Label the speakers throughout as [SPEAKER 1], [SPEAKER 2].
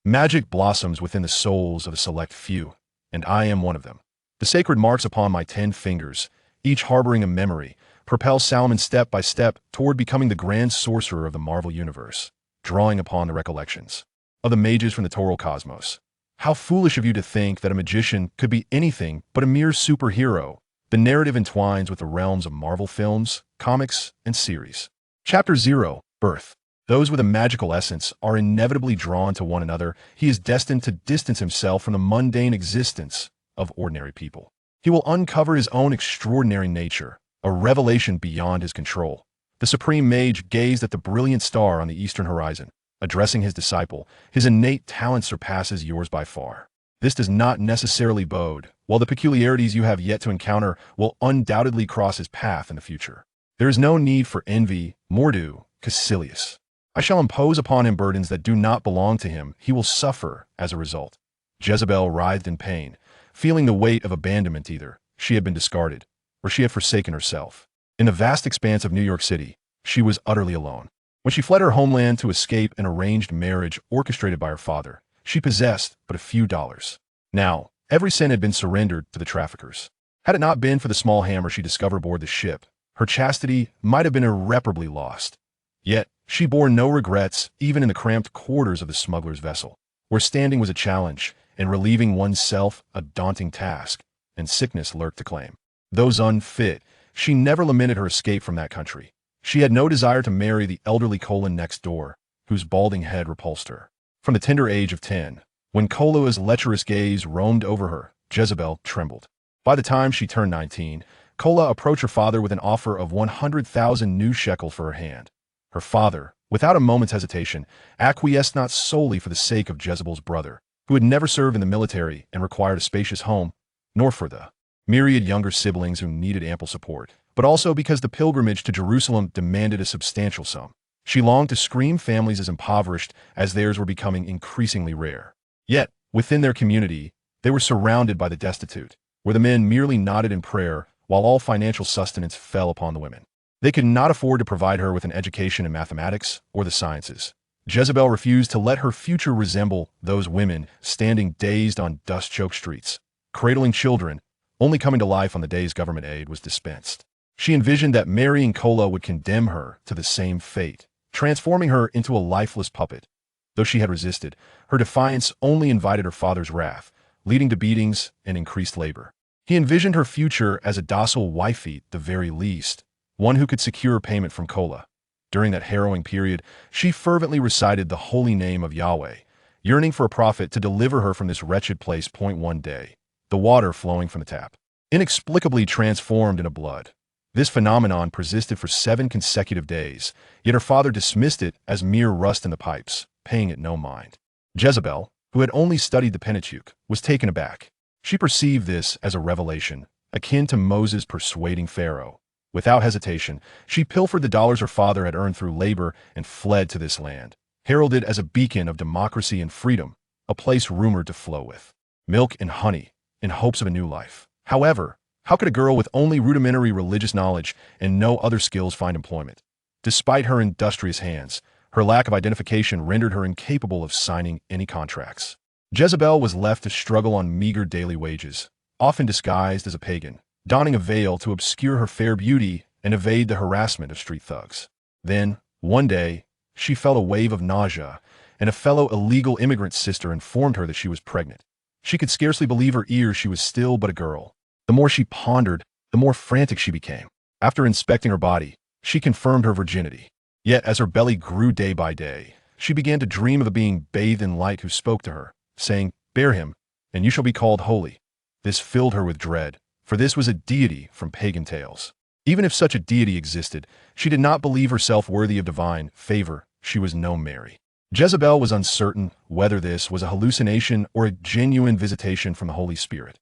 [SPEAKER 1] Magic blossoms within the souls of a select few, and I am one of them. The sacred marks upon my 10 fingers, each harboring a memory, propel Salomon step by step toward becoming the grand sorcerer of the Marvel Universe, drawing upon the recollections of the mages from the Toril cosmos. How foolish of you to think that a magician could be anything but a mere superhero. The narrative entwines with the realms of Marvel films, comics, and series. Chapter 0, Birth. Those with a magical essence are inevitably drawn to one another. He is destined to distance himself from the mundane existence of ordinary people. He will uncover his own extraordinary nature, a revelation beyond his control. The supreme mage gazed at the brilliant star on the eastern horizon, addressing his disciple. His innate talent surpasses yours by far. This does not necessarily bode, while the peculiarities you have yet to encounter will undoubtedly cross his path in the future. There is no need for envy, Mordu, Caecilius. I shall impose upon him burdens that do not belong to him. He will suffer as a result. Jezebel writhed in pain, feeling the weight of abandonment. Either she had been discarded, or she had forsaken herself. In the vast expanse of New York City, she was utterly alone. When she fled her homeland to escape an arranged marriage orchestrated by her father, she possessed but a few dollars. Now, every cent had been surrendered to the traffickers. Had it not been for the small hammer she discovered aboard the ship, her chastity might have been irreparably lost. Yet, she bore no regrets even in the cramped quarters of the smuggler's vessel, where standing was a challenge and relieving oneself a daunting task, and sickness lurked to claim those unfit. She never lamented her escape from that country. She had no desire to marry the elderly Colin next door, whose balding head repulsed her. From the tender age of 10, when Kola's lecherous gaze roamed over her, Jezebel trembled. By the time she turned 19, Kola approached her father with an offer of 100,000 new shekels for her hand. Her father, without a moment's hesitation, acquiesced not solely for the sake of Jezebel's brother, who had never served in the military and required a spacious home, nor for the myriad younger siblings who needed ample support, but also because the pilgrimage to Jerusalem demanded a substantial sum. She longed to scream families as impoverished as theirs were becoming increasingly rare. Yet, within their community, they were surrounded by the destitute, where the men merely nodded in prayer while all financial sustenance fell upon the women. They could not afford to provide her with an education in mathematics or the sciences. Jezebel refused to let her future resemble those women standing dazed on dust-choked streets, cradling children, only coming to life on the days government aid was dispensed. She envisioned that marrying Kola would condemn her to the same fate, transforming her into a lifeless puppet. Though she had resisted, her defiance only invited her father's wrath, leading to beatings and increased labor. He envisioned her future as a docile wifey, the very least, one who could secure payment from Kola. During that harrowing period, she fervently recited the holy name of Yahweh, yearning for a prophet to deliver her from this wretched place. One day, the water flowing from the tap inexplicably transformed into blood. This phenomenon persisted for 7 consecutive days, yet her father dismissed it as mere rust in the pipes, paying it no mind. Jezebel, who had only studied the Pentateuch, was taken aback. She perceived this as a revelation, akin to Moses persuading Pharaoh. Without hesitation, she pilfered the dollars her father had earned through labor and fled to this land, heralded as a beacon of democracy and freedom, a place rumored to flow with milk and honey, in hopes of a new life. However, how could a girl with only rudimentary religious knowledge and no other skills find employment? Despite her industrious hands, her lack of identification rendered her incapable of signing any contracts. Jezebel was left to struggle on meager daily wages, often disguised as a pagan, donning a veil to obscure her fair beauty and evade the harassment of street thugs. Then, one day, she felt a wave of nausea, and a fellow illegal immigrant sister informed her that she was pregnant. She could scarcely believe her ears. She was still but a girl. The more she pondered, the more frantic she became. After inspecting her body, she confirmed her virginity. Yet, as her belly grew day by day, she began to dream of a being bathed in light who spoke to her, saying, "Bear him, and you shall be called holy." This filled her with dread, for this was a deity from pagan tales. Even if such a deity existed, she did not believe herself worthy of divine favor. She was no Mary. Jezebel was uncertain whether this was a hallucination or a genuine visitation from the Holy Spirit.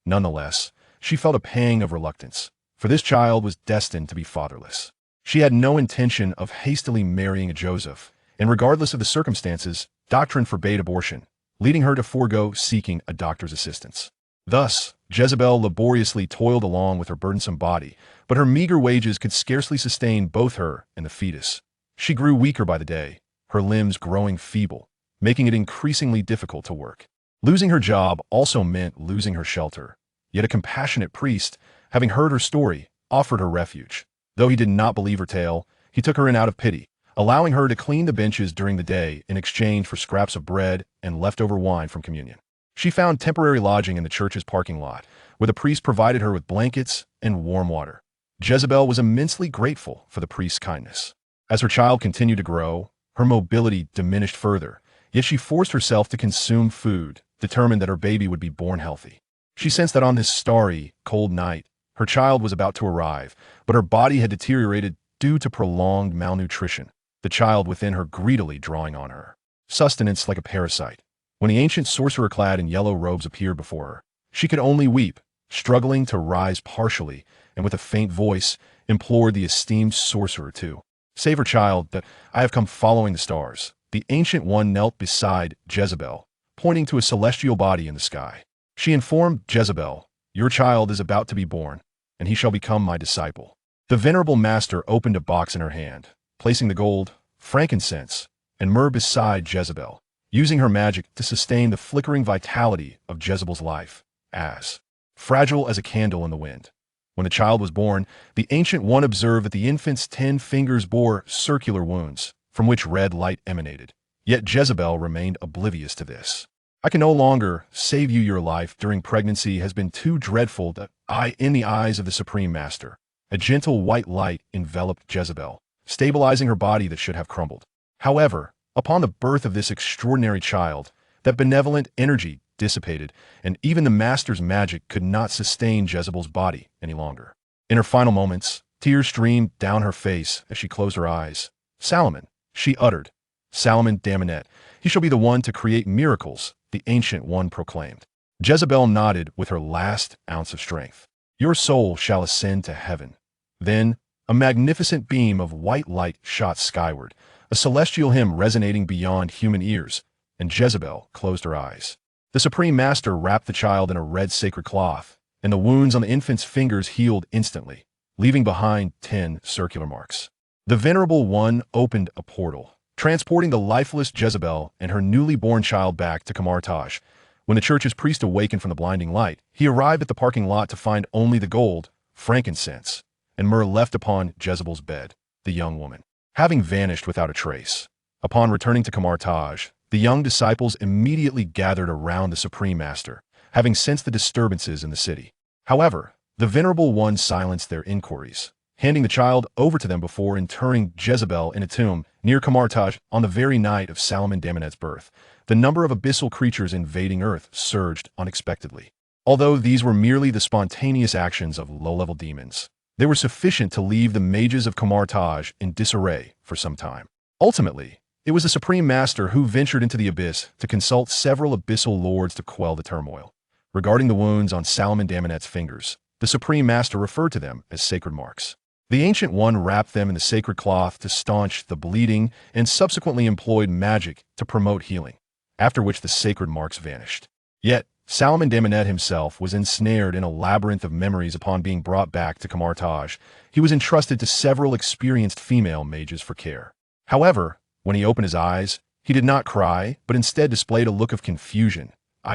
[SPEAKER 1] Nonetheless, she felt a pang of reluctance, for this child was destined to be fatherless. She had no intention of hastily marrying a Joseph, and regardless of the circumstances, doctrine forbade abortion, leading her to forego seeking a doctor's assistance. Thus, Jezebel laboriously toiled along with her burdensome body, but her meager wages could scarcely sustain both her and the fetus. She grew weaker by the day, her limbs growing feeble, making it increasingly difficult to work. Losing her job also meant losing her shelter. Yet a compassionate priest, having heard her story, offered her refuge. Though he did not believe her tale, he took her in out of pity, allowing her to clean the benches during the day in exchange for scraps of bread and leftover wine from communion. She found temporary lodging in the church's parking lot, where the priest provided her with blankets and warm water. Jezebel was immensely grateful for the priest's kindness. As her child continued to grow, her mobility diminished further, yet she forced herself to consume food, determined that her baby would be born healthy. She sensed that on this starry, cold night, her child was about to arrive, but her body had deteriorated due to prolonged malnutrition, the child within her greedily drawing on her sustenance like a parasite. When the ancient sorcerer clad in yellow robes appeared before her, she could only weep, struggling to rise partially, and with a faint voice, implored the esteemed sorcerer to save her child, that I have come following the stars. The Ancient One knelt beside Jezebel, pointing to a celestial body in the sky. She informed Jezebel, your child is about to be born, and he shall become my disciple. The venerable master opened a box in her hand, placing the gold, frankincense, and myrrh beside Jezebel, using her magic to sustain the flickering vitality of Jezebel's life, as fragile as a candle in the wind. When the child was born, the Ancient One observed that the infant's 10 fingers bore circular wounds, from which red light emanated. Yet Jezebel remained oblivious to this. I can no longer save you. Your life during pregnancy has been too dreadful that in the eyes of the Supreme Master. A gentle white light enveloped Jezebel, stabilizing her body that should have crumbled. However, upon the birth of this extraordinary child, that benevolent energy dissipated, and even the Master's magic could not sustain Jezebel's body any longer. In her final moments, tears streamed down her face as she closed her eyes. Salomon, she uttered. Salomon Daminet, he shall be the one to create miracles, the Ancient One proclaimed. Jezebel nodded with her last ounce of strength. Your soul shall ascend to heaven. Then, a magnificent beam of white light shot skyward, a celestial hymn resonating beyond human ears, and Jezebel closed her eyes. The Supreme Master wrapped the child in a red sacred cloth, and the wounds on the infant's fingers healed instantly, leaving behind 10 circular marks. The Venerable One opened a portal, transporting the lifeless Jezebel and her newly born child back to Kamartaj. When the church's priest awakened from the blinding light, he arrived at the parking lot to find only the gold, frankincense, and myrrh left upon Jezebel's bed, the young woman, having vanished without a trace. Upon returning to Kamartaj, the young disciples immediately gathered around the Supreme Master, having sensed the disturbances in the city. However, the Venerable One silenced their inquiries, handing the child over to them before interring Jezebel in a tomb near Kamartaj. On the very night of Salomon Daminet's birth, the number of abyssal creatures invading Earth surged unexpectedly. Although these were merely the spontaneous actions of low-level demons, they were sufficient to leave the mages of Kamartaj in disarray for some time. Ultimately, it was the Supreme Master who ventured into the abyss to consult several abyssal lords to quell the turmoil. Regarding the wounds on Salomon Daminet's fingers, the Supreme Master referred to them as sacred marks. The Ancient One wrapped them in the sacred cloth to staunch the bleeding and subsequently employed magic to promote healing, after which the sacred marks vanished. Yet, Salomon Daminet himself was ensnared in a labyrinth of memories. Upon being brought back to Kamartaj, he was entrusted to several experienced female mages for care. However, when he opened his eyes, he did not cry, but instead displayed a look of confusion.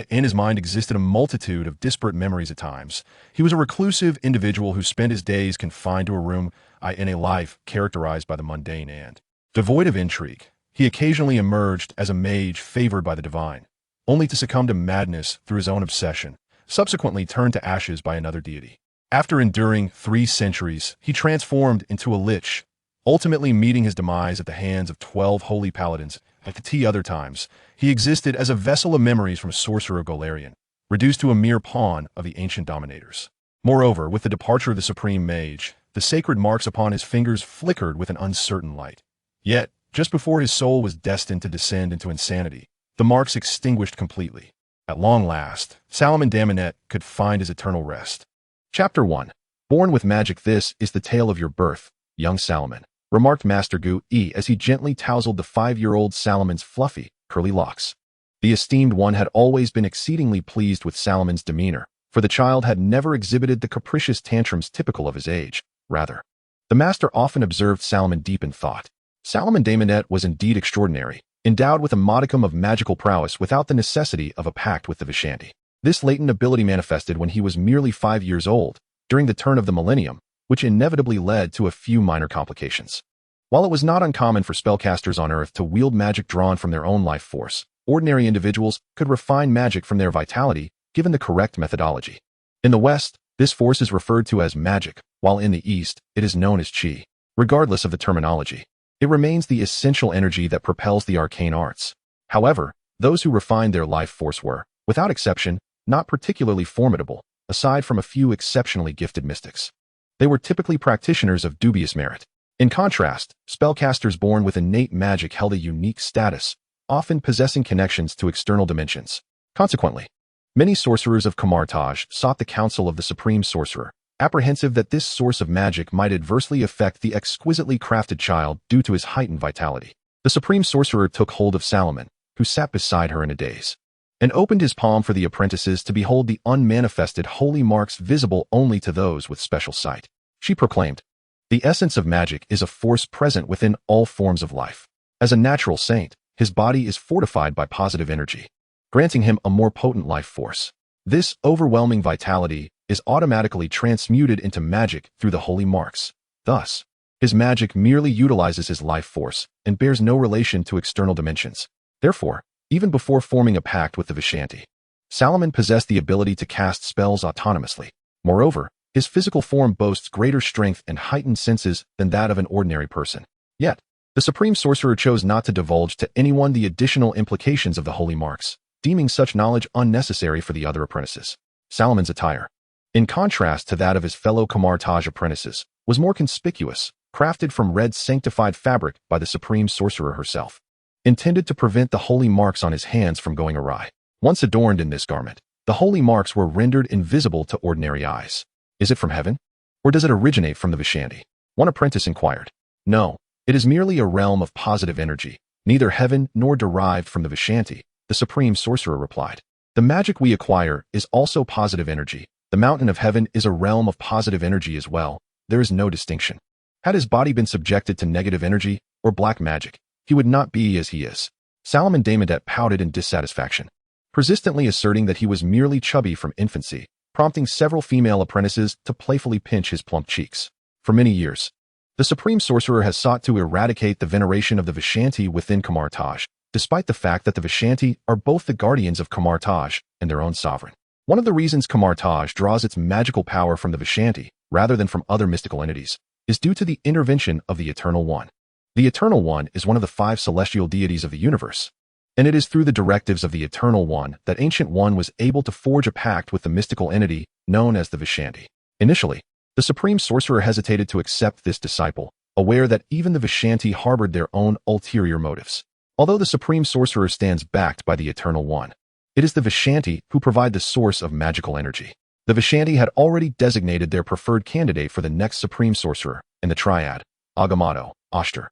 [SPEAKER 1] In his mind existed a multitude of disparate memories at times. He was a reclusive individual who spent his days confined to a room, in a life characterized by the mundane and devoid of intrigue. He occasionally emerged as a mage favored by the divine, only to succumb to madness through his own obsession, subsequently turned to ashes by another deity. After enduring 3 centuries, he transformed into a lich, ultimately meeting his demise at the hands of 12 holy paladins. At the other times, he existed as a vessel of memories from sorcerer Golarion, reduced to a mere pawn of the ancient dominators. Moreover, with the departure of the supreme mage, the sacred marks upon his fingers flickered with an uncertain light. Yet, just before his soul was destined to descend into insanity, the marks extinguished completely. At long last, Salomon Daminet could find his eternal rest. Chapter 1. Born with magic. This is the tale of your birth, young Salomon, remarked Master Gu as he gently tousled the 5-year-old Salomon's fluffy, curly locks. The esteemed one had always been exceedingly pleased with Salomon's demeanor, for the child had never exhibited the capricious tantrums typical of his age. Rather, the master often observed Salomon deep in thought. Salomon Daminet was indeed extraordinary, endowed with a modicum of magical prowess without the necessity of a pact with the Vishanti. This latent ability manifested when he was merely 5 years old, during the turn of the millennium, which inevitably led to a few minor complications. While it was not uncommon for spellcasters on Earth to wield magic drawn from their own life force, ordinary individuals could refine magic from their vitality given the correct methodology. In the West, this force is referred to as magic, while in the East, it is known as chi. Regardless of the terminology, it remains the essential energy that propels the arcane arts. However, those who refined their life force were, without exception, not particularly formidable, aside from a few exceptionally gifted mystics. They were typically practitioners of dubious merit. In contrast, spellcasters born with innate magic held a unique status, often possessing connections to external dimensions. Consequently, many sorcerers of Kamartaj sought the counsel of the supreme sorcerer, apprehensive that this source of magic might adversely affect the exquisitely crafted child due to his heightened vitality. The supreme sorcerer took hold of Salomon, who sat beside her in a daze, and opened his palm for the apprentices to behold the unmanifested holy marks visible only to those with special sight. She proclaimed, "The essence of magic is a force present within all forms of life. As a natural saint, his body is fortified by positive energy, granting him a more potent life force. This overwhelming vitality is automatically transmuted into magic through the holy marks. Thus, his magic merely utilizes his life force and bears no relation to external dimensions. Therefore, even before forming a pact with the Vishanti, Salomon possessed the ability to cast spells autonomously. Moreover, his physical form boasts greater strength and heightened senses than that of an ordinary person. Yet, the supreme sorcerer chose not to divulge to anyone the additional implications of the holy marks, deeming such knowledge unnecessary for the other apprentices. Salomon's attire, in contrast to that of his fellow Kamartaj apprentices, was more conspicuous, crafted from red sanctified fabric by the supreme sorcerer herself, intended to prevent the holy marks on his hands from going awry. Once adorned in this garment, the holy marks were rendered invisible to ordinary eyes. Is it from heaven? Or does it originate from the Vishanti? One apprentice inquired. No, it is merely a realm of positive energy, neither heaven nor derived from the Vishanti, the supreme sorcerer replied. The magic we acquire is also positive energy. The mountain of heaven is a realm of positive energy as well. There is no distinction. Had his body been subjected to negative energy or black magic, he would not be as he is. Salomon Damadet pouted in dissatisfaction, persistently asserting that he was merely chubby from infancy, prompting several female apprentices to playfully pinch his plump cheeks. For many years, the supreme sorcerer has sought to eradicate the veneration of the Vishanti within Kamartaj, despite the fact that the Vishanti are both the guardians of Kamartaj and their own sovereign. One of the reasons Kamartaj draws its magical power from the Vishanti, rather than from other mystical entities, is due to the intervention of the Eternal One. The Eternal One is one of the 5 celestial deities of the universe, and it is through the directives of the Eternal One that Ancient One was able to forge a pact with the mystical entity known as the Vishanti. Initially, the supreme sorcerer hesitated to accept this disciple, aware that even the Vishanti harbored their own ulterior motives. Although the supreme sorcerer stands backed by the Eternal One, it is the Vishanti who provide the source of magical energy. The Vishanti had already designated their preferred candidate for the next supreme sorcerer, and the triad, Agamotto, Oshter,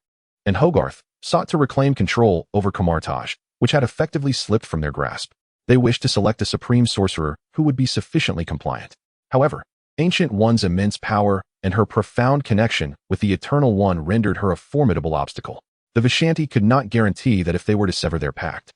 [SPEAKER 1] and Hogarth, sought to reclaim control over Kamartaj, which had effectively slipped from their grasp. They wished to select a supreme sorcerer who would be sufficiently compliant. However, Ancient One's immense power and her profound connection with the Eternal One rendered her a formidable obstacle. The Vishanti could not guarantee that if they were to sever their pact,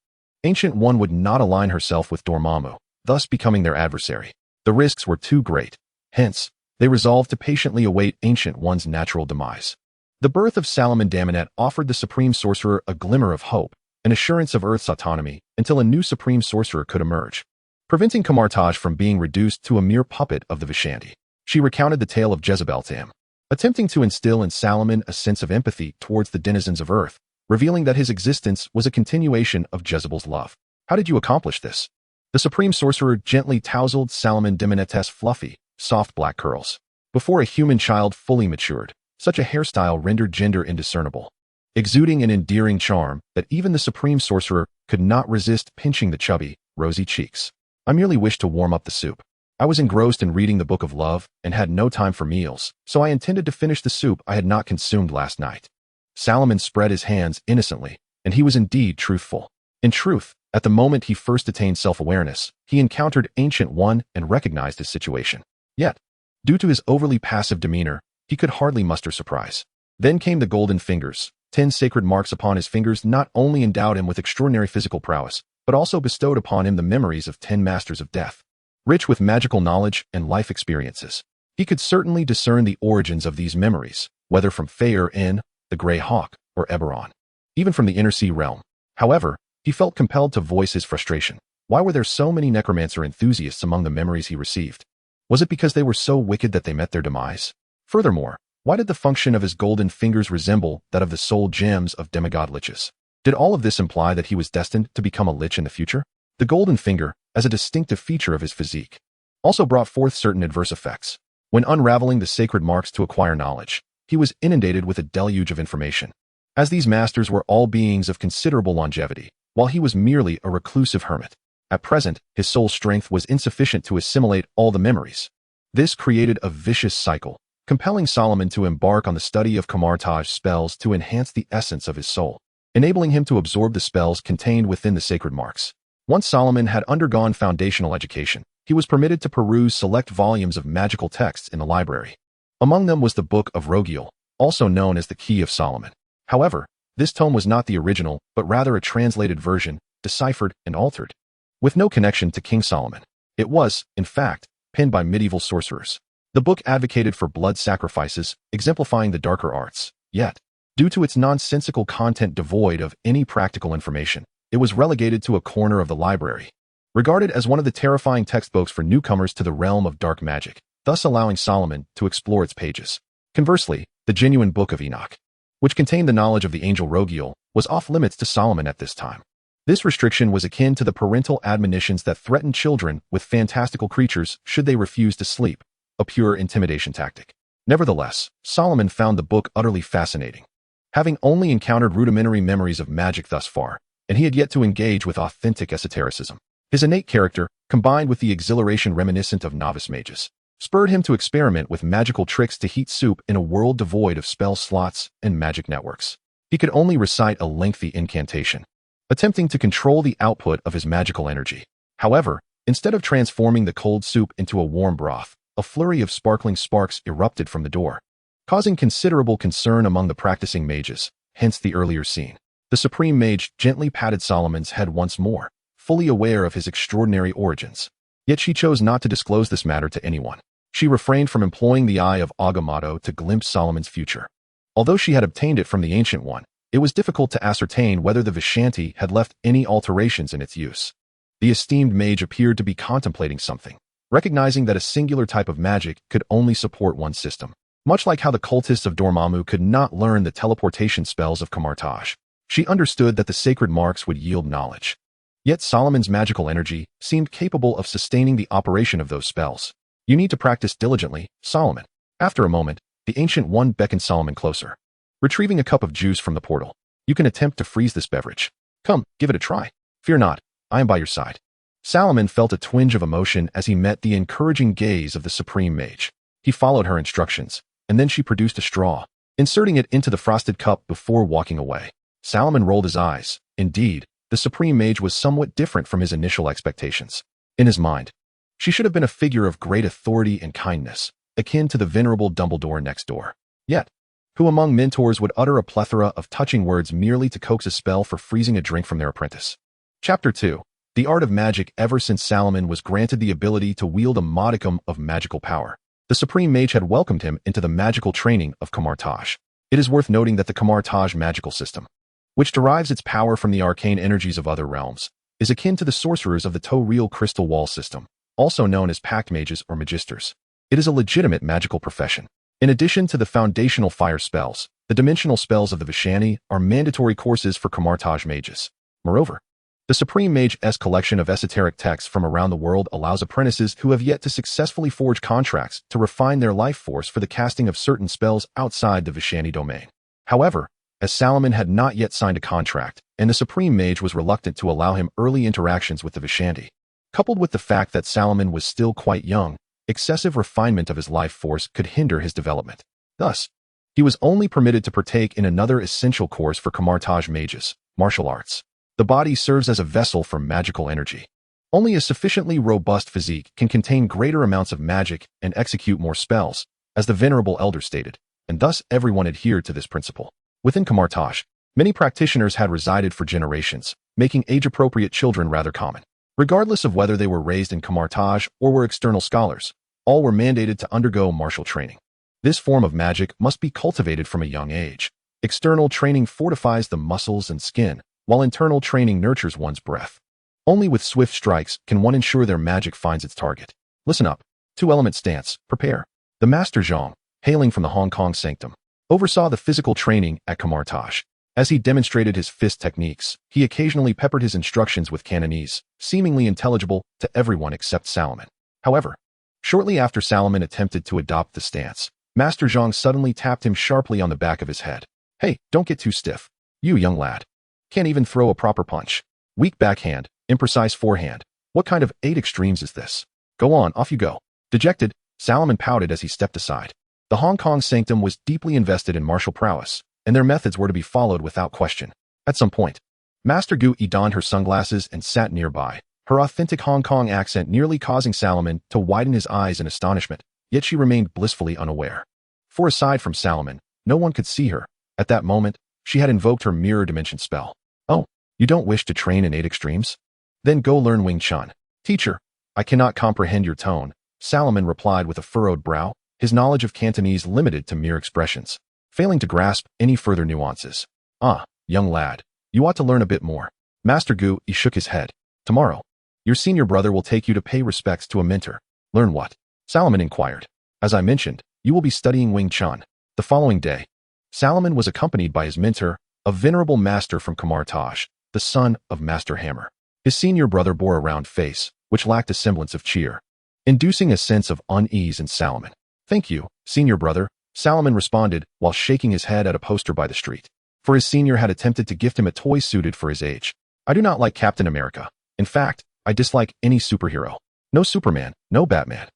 [SPEAKER 1] Ancient One would not align herself with Dormammu, thus becoming their adversary. The risks were too great. Hence, they resolved to patiently await Ancient One's natural demise. The birth of Salomon Damanet offered the supreme sorcerer a glimmer of hope, an assurance of Earth's autonomy, until a new supreme sorcerer could emerge, preventing Kamartaj from being reduced to a mere puppet of the Vishanti. She recounted the tale of Jezebel to him, attempting to instill in Salomon a sense of empathy towards the denizens of Earth, revealing that his existence was a continuation of Jezebel's love. How did you accomplish this? The supreme sorcerer gently tousled Salomon Damanete's fluffy, soft black curls. Before a human child fully matured, such a hairstyle rendered gender indiscernible, exuding an endearing charm that even the supreme sorcerer could not resist pinching the chubby, rosy cheeks. I merely wished to warm up the soup. I was engrossed in reading the Book of Love and had no time for meals, so I intended to finish the soup I had not consumed last night. Salomon spread his hands innocently, and he was indeed truthful. In truth, at the moment he first attained self-awareness, he encountered Ancient One and recognized his situation. Yet, due to his overly passive demeanor, he could hardly muster surprise. Then came the golden fingers, 10 sacred marks upon his fingers not only endowed him with extraordinary physical prowess, but also bestowed upon him the memories of 10 masters of death. Rich with magical knowledge and life experiences, he could certainly discern the origins of these memories, whether from Fëanor, the Grey Hawk, or Eberron, even from the Inner Sea realm. However, he felt compelled to voice his frustration. Why were there so many necromancer enthusiasts among the memories he received? Was it because they were so wicked that they met their demise? Furthermore, why did the function of his golden fingers resemble that of the soul gems of demigod liches? Did all of this imply that he was destined to become a lich in the future? The golden finger, as a distinctive feature of his physique, also brought forth certain adverse effects. When unraveling the sacred marks to acquire knowledge, he was inundated with a deluge of information. As these masters were all beings of considerable longevity, while he was merely a reclusive hermit, at present, his soul strength was insufficient to assimilate all the memories. This created a vicious cycle, compelling Solomon to embark on the study of converge spells to enhance the essence of his soul, enabling him to absorb the spells contained within the sacred marks. Once Solomon had undergone foundational education, he was permitted to peruse select volumes of magical texts in the library. Among them was the Book of Rogiel, also known as the Key of Solomon. However, this tome was not the original, but rather a translated version, deciphered and altered. With no connection to King Solomon, it was, in fact, penned by medieval sorcerers. The book advocated for blood sacrifices, exemplifying the darker arts. Yet, due to its nonsensical content devoid of any practical information, it was relegated to a corner of the library, regarded as one of the terrifying textbooks for newcomers to the realm of dark magic, thus allowing Solomon to explore its pages. Conversely, the genuine Book of Enoch, which contained the knowledge of the angel Rogiel, was off-limits to Solomon at this time. This restriction was akin to the parental admonitions that threaten children with fantastical creatures should they refuse to sleep, a pure intimidation tactic. Nevertheless, Solomon found the book utterly fascinating. Having only encountered rudimentary memories of magic thus far, and he had yet to engage with authentic esotericism, his innate character, combined with the exhilaration reminiscent of novice mages, spurred him to experiment with magical tricks to heat soup in a world devoid of spell slots and magic networks. He could only recite a lengthy incantation, attempting to control the output of his magical energy. However, instead of transforming the cold soup into a warm broth, a flurry of sparkling sparks erupted from the door, causing considerable concern among the practicing mages, hence the earlier scene. The supreme mage gently patted Solomon's head once more, fully aware of his extraordinary origins. Yet she chose not to disclose this matter to anyone. She refrained from employing the eye of Agamotto to glimpse Solomon's future. Although she had obtained it from the Ancient One, it was difficult to ascertain whether the Vishanti had left any alterations in its use. The esteemed mage appeared to be contemplating something, recognizing that a singular type of magic could only support one system. Much like how the cultists of Dormammu could not learn the teleportation spells of converge, she understood that the sacred marks would yield knowledge. Yet Solomon's magical energy seemed capable of sustaining the operation of those spells. You need to practice diligently, Solomon. After a moment, the Ancient One beckoned Solomon closer. Retrieving a cup of juice from the portal, you can attempt to freeze this beverage. Come, give it a try. Fear not, I am by your side. Solomon felt a twinge of emotion as he met the encouraging gaze of the supreme mage. He followed her instructions, and then she produced a straw, inserting it into the frosted cup before walking away. Solomon rolled his eyes. Indeed, the supreme mage was somewhat different from his initial expectations. In his mind, she should have been a figure of great authority and kindness, akin to the venerable Dumbledore next door. Yet, who among mentors would utter a plethora of touching words merely to coax a spell for freezing a drink from their apprentice? Chapter 2. The Art of Magic. Ever since Solomon was granted the ability to wield a modicum of magical power, the supreme mage had welcomed him into the magical training of converge. It is worth noting that the converge magical system, which derives its power from the arcane energies of other realms, is akin to the sorcerers of the Toril crystal wall system, also known as pact mages or magisters. It is a legitimate magical profession. In addition to the foundational fire spells, the dimensional spells of the Vishanti are mandatory courses for converge mages. Moreover, the Supreme Mage's collection of esoteric texts from around the world allows apprentices who have yet to successfully forge contracts to refine their life force for the casting of certain spells outside the Vishanti domain. However, as Solomon had not yet signed a contract, and the Supreme Mage was reluctant to allow him early interactions with the Vishanti, coupled with the fact that Solomon was still quite young, excessive refinement of his life force could hinder his development. Thus, he was only permitted to partake in another essential course for converge mages, martial arts. The body serves as a vessel for magical energy. Only a sufficiently robust physique can contain greater amounts of magic and execute more spells, as the Venerable Elder stated, and thus everyone adhered to this principle. Within Converge, many practitioners had resided for generations, making age-appropriate children rather common. Regardless of whether they were raised in Converge or were external scholars, all were mandated to undergo martial training. This form of magic must be cultivated from a young age. External training fortifies the muscles and skin, while internal training nurtures one's breath. Only with swift strikes can one ensure their magic finds its target. Listen up. Two-element stance. Prepare. The Master Zhang, hailing from the Hong Kong sanctum, oversaw the physical training at Converge. As he demonstrated his fist techniques, he occasionally peppered his instructions with Cantonese, seemingly intelligible to everyone except Salomon. However, shortly after Salomon attempted to adopt the stance, Master Zhang suddenly tapped him sharply on the back of his head. Hey, don't get too stiff. You young lad. Can't even throw a proper punch. Weak backhand, imprecise forehand. What kind of 8 extremes is this? Go on, off you go. Dejected, Salomon pouted as he stepped aside. The Hong Kong sanctum was deeply invested in martial prowess, and their methods were to be followed without question. At some point, Master Gu Yi donned her sunglasses and sat nearby, her authentic Hong Kong accent nearly causing Salomon to widen his eyes in astonishment, yet she remained blissfully unaware. For aside from Salomon, no one could see her. At that moment, she had invoked her mirror dimension spell. Oh, you don't wish to train in 8 extremes? Then go learn Wing Chun. Teacher, I cannot comprehend your tone, Salomon replied with a furrowed brow, his knowledge of Cantonese limited to mere expressions, failing to grasp any further nuances. Ah, young lad, you ought to learn a bit more. Master Gu Yi shook his head. Tomorrow, your senior brother will take you to pay respects to a mentor. Learn what? Salomon inquired. As I mentioned, you will be studying Wing Chun. The following day, Salomon was accompanied by his mentor, a venerable master from Converge, the son of Master Hammer. His senior brother bore a round face, which lacked a semblance of cheer, inducing a sense of unease in Salomon. Thank you, senior brother, Salomon responded while shaking his head at a poster by the street. For his senior had attempted to gift him a toy suited for his age. I do not like Captain America. In fact, I dislike any superhero. No Superman, no Batman.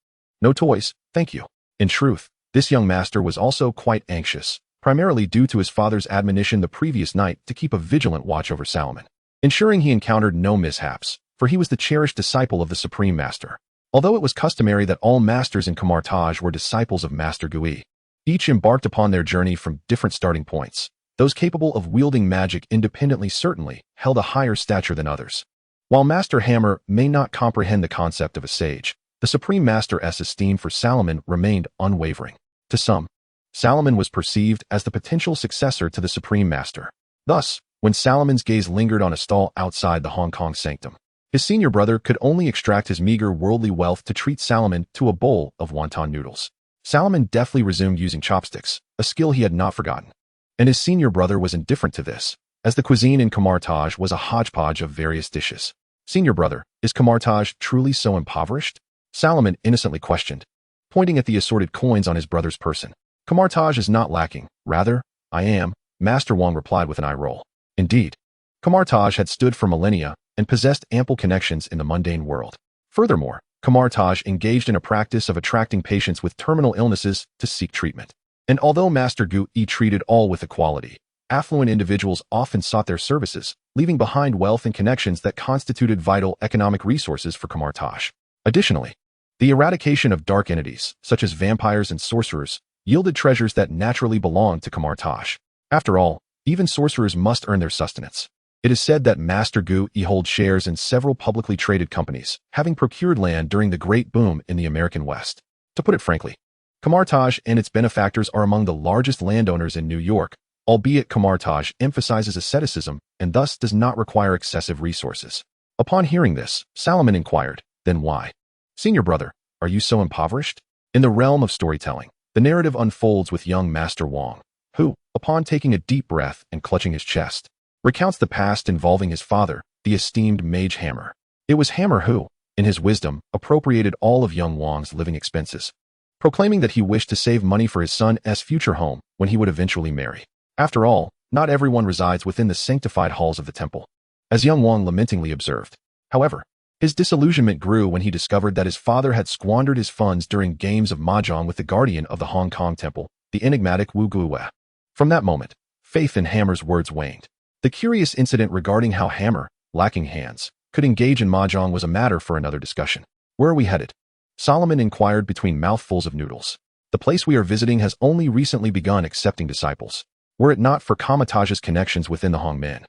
[SPEAKER 1] No toys, thank you. In truth, this young master was also quite anxious, primarily due to his father's admonition the previous night to keep a vigilant watch over Salomon, ensuring he encountered no mishaps, for he was the cherished disciple of the Supreme Master. Although it was customary that all masters in Converge were disciples of Master Gu Yi, each embarked upon their journey from different starting points. Those capable of wielding magic independently certainly held a higher stature than others. While Master Hammer may not comprehend the concept of a sage, the Supreme Master's esteem for Salomon remained unwavering. To some, Salomon was perceived as the potential successor to the Supreme Master. Thus, when Salomon's gaze lingered on a stall outside the Hong Kong sanctum, his senior brother could only extract his meager worldly wealth to treat Salomon to a bowl of wonton noodles. Salomon deftly resumed using chopsticks, a skill he had not forgotten. And his senior brother was indifferent to this, as the cuisine in Converge was a hodgepodge of various dishes. Senior brother, is Converge truly so impoverished? Salomon innocently questioned, pointing at the assorted coins on his brother's person. Converge is not lacking. Rather, I am, Master Wang replied with an eye roll. Indeed, Converge had stood for millennia and possessed ample connections in the mundane world. Furthermore, Converge engaged in a practice of attracting patients with terminal illnesses to seek treatment. And although Master Gu Yi treated all with equality, affluent individuals often sought their services, leaving behind wealth and connections that constituted vital economic resources for Converge. Additionally, the eradication of dark entities, such as vampires and sorcerers, yielded treasures that naturally belonged to Converge. After all, even sorcerers must earn their sustenance. It is said that Master Gu Yi holds shares in several publicly traded companies, having procured land during the Great Boom in the American West. To put it frankly, Converge and its benefactors are among the largest landowners in New York, albeit Converge emphasizes asceticism and thus does not require excessive resources. Upon hearing this, Salomon inquired, then why? Senior brother, are you so impoverished? In the realm of storytelling, the narrative unfolds with young Master Wang, who, upon taking a deep breath and clutching his chest, recounts the past involving his father, the esteemed Mage Hammer. It was Hammer who, in his wisdom, appropriated all of young Wang's living expenses, proclaiming that he wished to save money for his son's future home when he would eventually marry. After all, not everyone resides within the sanctified halls of the temple, as young Wang lamentingly observed. However, his disillusionment grew when he discovered that his father had squandered his funds during games of mahjong with the guardian of the Hong Kong temple, the enigmatic Wu Guiwei. From that moment, faith in Hammer's words waned. The curious incident regarding how Hammer, lacking hands, could engage in mahjong was a matter for another discussion. Where are we headed? Solomon inquired between mouthfuls of noodles. The place we are visiting has only recently begun accepting disciples. were it not for Kamatage's connections within the Hongmen.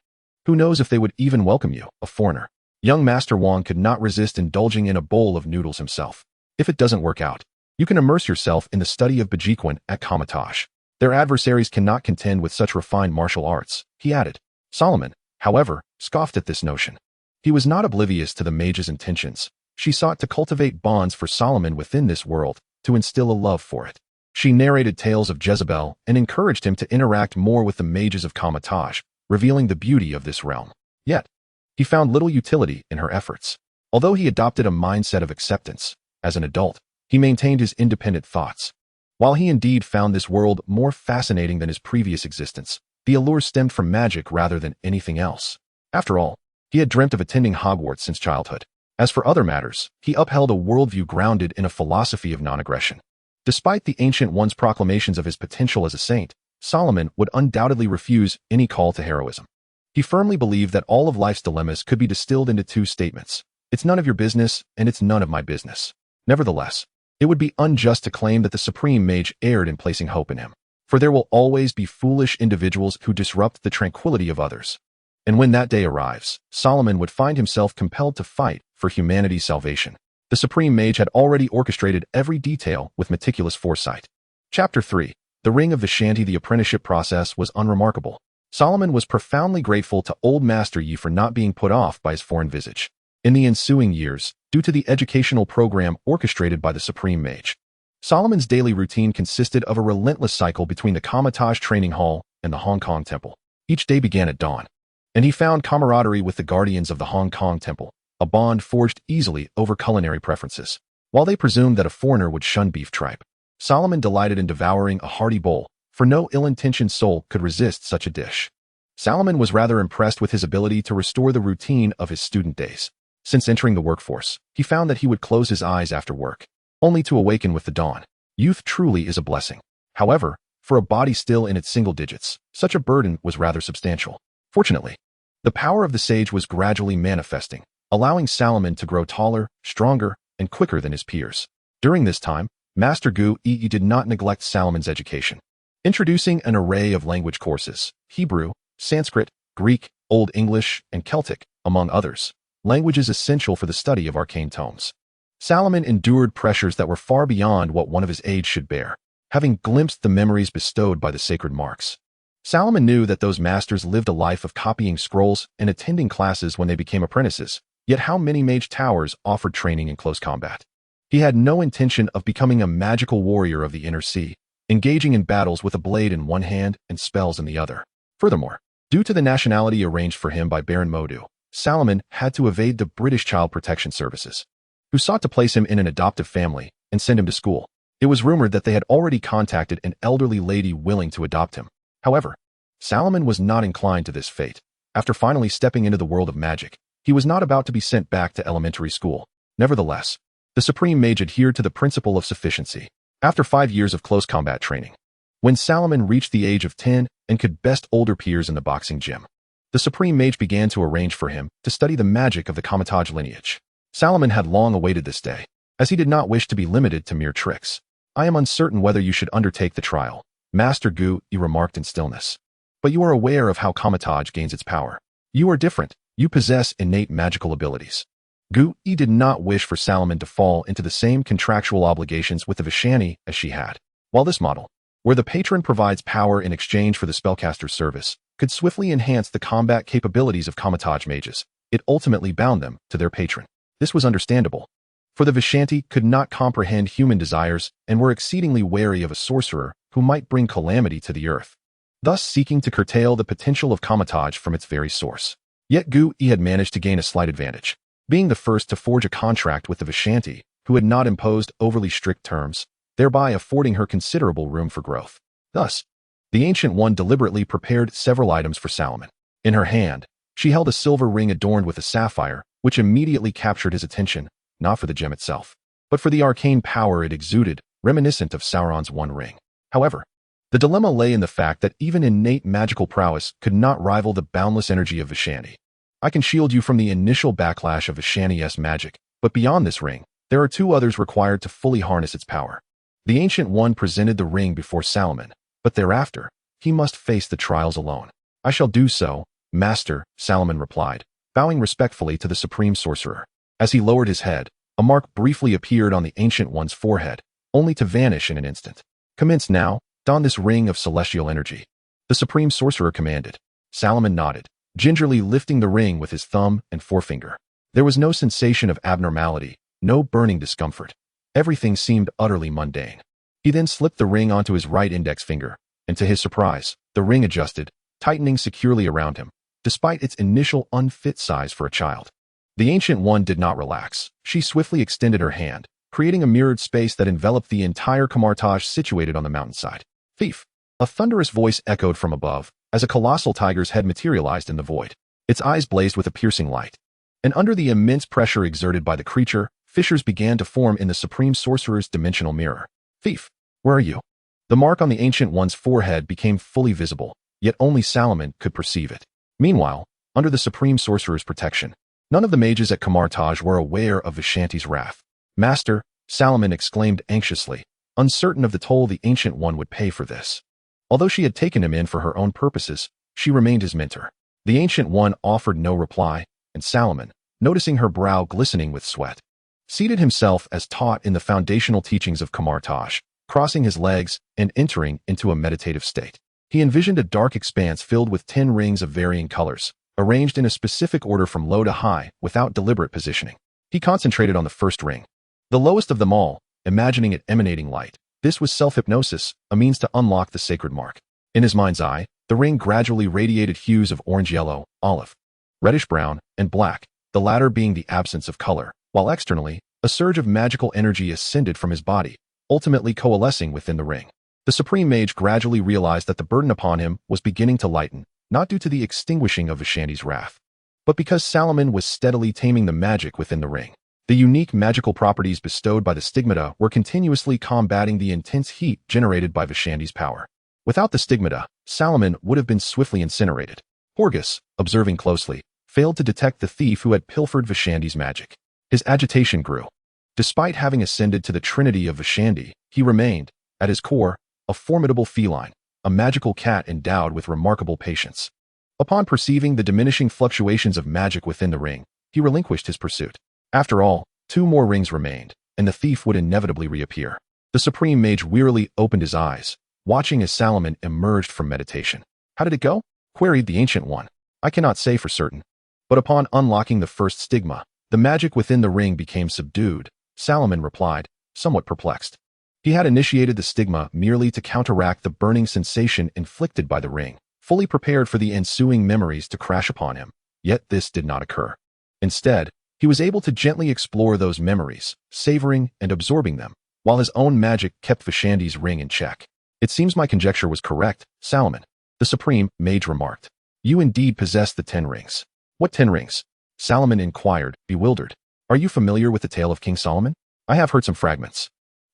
[SPEAKER 1] Who knows if they would even welcome you, a foreigner. Young Master Wang could not resist indulging in a bowl of noodles himself. If it doesn't work out, you can immerse yourself in the study of Bejiquan at Kamatage. Their adversaries cannot contend with such refined martial arts, he added. Solomon, however, scoffed at this notion. He was not oblivious to the mage's intentions. She sought to cultivate bonds for Solomon within this world, to instill a love for it. She narrated tales of Jezebel and encouraged him to interact more with the mages of Kamatage, revealing the beauty of this realm. Yet, he found little utility in her efforts. Although he adopted a mindset of acceptance, as an adult, he maintained his independent thoughts. While he indeed found this world more fascinating than his previous existence, the allure stemmed from magic rather than anything else. After all, he had dreamt of attending Hogwarts since childhood. As for other matters, he upheld a worldview grounded in a philosophy of non-aggression. Despite the Ancient One's proclamations of his potential as a saint, Solomon would undoubtedly refuse any call to heroism. He firmly believed that all of life's dilemmas could be distilled into two statements. It's none of your business, and it's none of my business. Nevertheless, it would be unjust to claim that the Supreme Mage erred in placing hope in him, for there will always be foolish individuals who disrupt the tranquility of others. And when that day arrives, Solomon would find himself compelled to fight for humanity's salvation. The Supreme Mage had already orchestrated every detail with meticulous foresight. Chapter 3. The Ring of Vishanti. The apprenticeship process was unremarkable. Solomon was profoundly grateful to Old Master Yi for not being put off by his foreign visage. In the ensuing years, due to the educational program orchestrated by the Supreme Mage, Solomon's daily routine consisted of a relentless cycle between the Kamatage Training Hall and the Hong Kong Temple. Each day began at dawn, and he found camaraderie with the guardians of the Hong Kong Temple, a bond forged easily over culinary preferences. While they presumed that a foreigner would shun beef tripe, Solomon delighted in devouring a hearty bowl, for no ill-intentioned soul could resist such a dish. Solomon was rather impressed with his ability to restore the routine of his student days. Since entering the workforce, he found that he would close his eyes after work, only to awaken with the dawn. Youth truly is a blessing. However, for a body still in its single digits, such a burden was rather substantial. Fortunately, the power of the sage was gradually manifesting, allowing Solomon to grow taller, stronger, and quicker than his peers. During this time, Master Gu Yi did not neglect Solomon's education. Introducing an array of language courses, Hebrew, Sanskrit, Greek, Old English, and Celtic, among others, languages essential for the study of arcane tomes. Solomon endured pressures that were far beyond what one of his age should bear, having glimpsed the memories bestowed by the sacred marks. Solomon knew that those masters lived a life of copying scrolls and attending classes when they became apprentices, yet how many mage towers offered training in close combat? He had no intention of becoming a magical warrior of the inner sea, engaging in battles with a blade in one hand and spells in the other. Furthermore, due to the nationality arranged for him by Baron Modu, Solomon had to evade the British Child Protection Services, who sought to place him in an adoptive family and send him to school. It was rumored that they had already contacted an elderly lady willing to adopt him. However, Solomon was not inclined to this fate. After finally stepping into the world of magic, he was not about to be sent back to elementary school. Nevertheless, the Supreme Mage adhered to the principle of sufficiency. After 5 years of close combat training, when Solomon reached the age of 10 and could best older peers in the boxing gym, the Supreme Mage began to arrange for him to study the magic of the Kamatage lineage. Solomon had long awaited this day, as he did not wish to be limited to mere tricks. I am uncertain whether you should undertake the trial, Master Gu Yi remarked in stillness. But you are aware of how Kamatage gains its power. You are different. You possess innate magical abilities. Gu Yi did not wish for Solomon to fall into the same contractual obligations with the Vishanti as she had. While this model, where the patron provides power in exchange for the spellcaster's service, could swiftly enhance the combat capabilities of Kamatage mages, it ultimately bound them to their patron. This was understandable, for the Vishanti could not comprehend human desires and were exceedingly wary of a sorcerer who might bring calamity to the earth, thus seeking to curtail the potential of Kamatage from its very source. Yet Gu Yi had managed to gain a slight advantage, being the first to forge a contract with the Vishanti, who had not imposed overly strict terms, thereby affording her considerable room for growth. Thus, the Ancient One deliberately prepared several items for Solomon. In her hand, she held a silver ring adorned with a sapphire, which immediately captured his attention, not for the gem itself, but for the arcane power it exuded, reminiscent of Sauron's One Ring. However, the dilemma lay in the fact that even innate magical prowess could not rival the boundless energy of Vishanti. I can shield you from the initial backlash of Vishanti's magic, but beyond this ring, there are 2 others required to fully harness its power. The Ancient One presented the ring before Solomon, but thereafter, he must face the trials alone. I shall do so, Master, Solomon replied, bowing respectfully to the supreme sorcerer. As he lowered his head, a mark briefly appeared on the Ancient One's forehead, only to vanish in an instant. Commence now, don this ring of celestial energy. The supreme sorcerer commanded. Solomon nodded, gingerly lifting the ring with his thumb and forefinger. There was no sensation of abnormality, no burning discomfort. Everything seemed utterly mundane. He then slipped the ring onto his right index finger, and to his surprise, the ring adjusted, tightening securely around him, despite its initial unfit size for a child. The Ancient One did not relax. She swiftly extended her hand, creating a mirrored space that enveloped the entire converge situated on the mountainside. Thief! A thunderous voice echoed from above, as a colossal tiger's head materialized in the void. Its eyes blazed with a piercing light. And under the immense pressure exerted by the creature, fissures began to form in the supreme sorcerer's dimensional mirror. Thief! Where are you? The mark on the Ancient One's forehead became fully visible, yet only Solomon could perceive it. Meanwhile, under the supreme sorcerer's protection, none of the mages at converge were aware of Vishanti's wrath. Master, Solomon exclaimed anxiously, uncertain of the toll the Ancient One would pay for this. Although she had taken him in for her own purposes, she remained his mentor. The Ancient One offered no reply, and Solomon, noticing her brow glistening with sweat, seated himself as taught in the foundational teachings of converge, crossing his legs and entering into a meditative state. He envisioned a dark expanse filled with 10 rings of varying colors, arranged in a specific order from low to high without deliberate positioning. He concentrated on the first ring, the lowest of them all, imagining it emanating light. This was self-hypnosis, a means to unlock the sacred mark. In his mind's eye, the ring gradually radiated hues of orange-yellow, olive, reddish-brown, and black, the latter being the absence of color, while externally, a surge of magical energy ascended from his body, ultimately coalescing within the ring. The Supreme Mage gradually realized that the burden upon him was beginning to lighten, not due to the extinguishing of Vishanti's wrath, but because Solomon was steadily taming the magic within the ring. The unique magical properties bestowed by the stigmata were continuously combating the intense heat generated by Vishanti's power. Without the stigmata, Solomon would have been swiftly incinerated. Horgus, observing closely, failed to detect the thief who had pilfered Vishanti's magic. His agitation grew. Despite having ascended to the trinity of Vishanti, he remained, at his core, a formidable feline, a magical cat endowed with remarkable patience. Upon perceiving the diminishing fluctuations of magic within the ring, he relinquished his pursuit. After all, 2 more rings remained, and the thief would inevitably reappear. The Supreme Mage wearily opened his eyes, watching as Solomon emerged from meditation. How did it go? Queried the Ancient One. I cannot say for certain. But upon unlocking the first stigma, the magic within the ring became subdued, Solomon replied, somewhat perplexed. He had initiated the stigma merely to counteract the burning sensation inflicted by the ring, fully prepared for the ensuing memories to crash upon him. Yet this did not occur. Instead, he was able to gently explore those memories, savoring and absorbing them, while his own magic kept Vishanti's ring in check. It seems my conjecture was correct, Solomon, the Supreme Mage remarked. You indeed possess the 10 rings. What 10 rings? Solomon inquired, bewildered. Are you familiar with the tale of King Solomon? I have heard some fragments.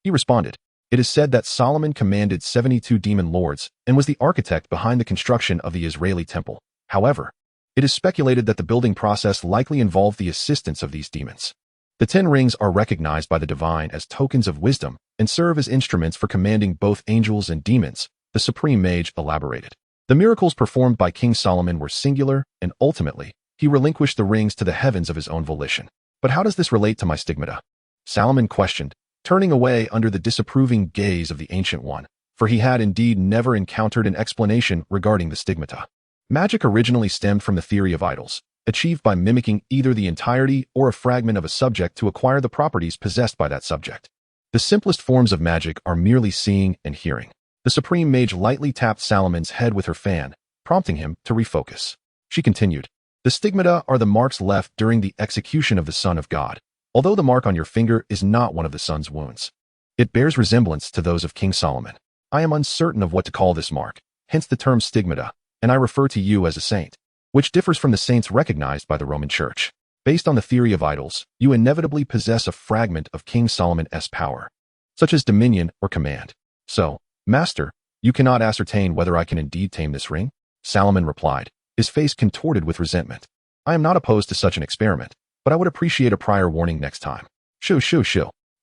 [SPEAKER 1] He responded. It is said that Solomon commanded 72 demon lords and was the architect behind the construction of the Israeli temple. However, it is speculated that the building process likely involved the assistance of these demons. The 10 rings are recognized by the divine as tokens of wisdom and serve as instruments for commanding both angels and demons, the Supreme Mage elaborated. The miracles performed by King Solomon were singular, and ultimately, he relinquished the rings to the heavens of his own volition. But how does this relate to my stigmata? Solomon questioned, turning away under the disapproving gaze of the Ancient One, for he had indeed never encountered an explanation regarding the stigmata. Magic originally stemmed from the theory of idols, achieved by mimicking either the entirety or a fragment of a subject to acquire the properties possessed by that subject. The simplest forms of magic are merely seeing and hearing. The Supreme Mage lightly tapped Solomon's head with her fan, prompting him to refocus. She continued, the stigmata are the marks left during the execution of the Son of God, although the mark on your finger is not one of the Son's wounds. It bears resemblance to those of King Solomon. I am uncertain of what to call this mark, hence the term stigmata, and I refer to you as a saint, which differs from the saints recognized by the Roman Church. Based on the theory of idols, you inevitably possess a fragment of King Solomon's power, such as dominion or command. So, Master, you cannot ascertain whether I can indeed tame this ring? Solomon replied, his face contorted with resentment. I am not opposed to such an experiment, but I would appreciate a prior warning next time. Shoo.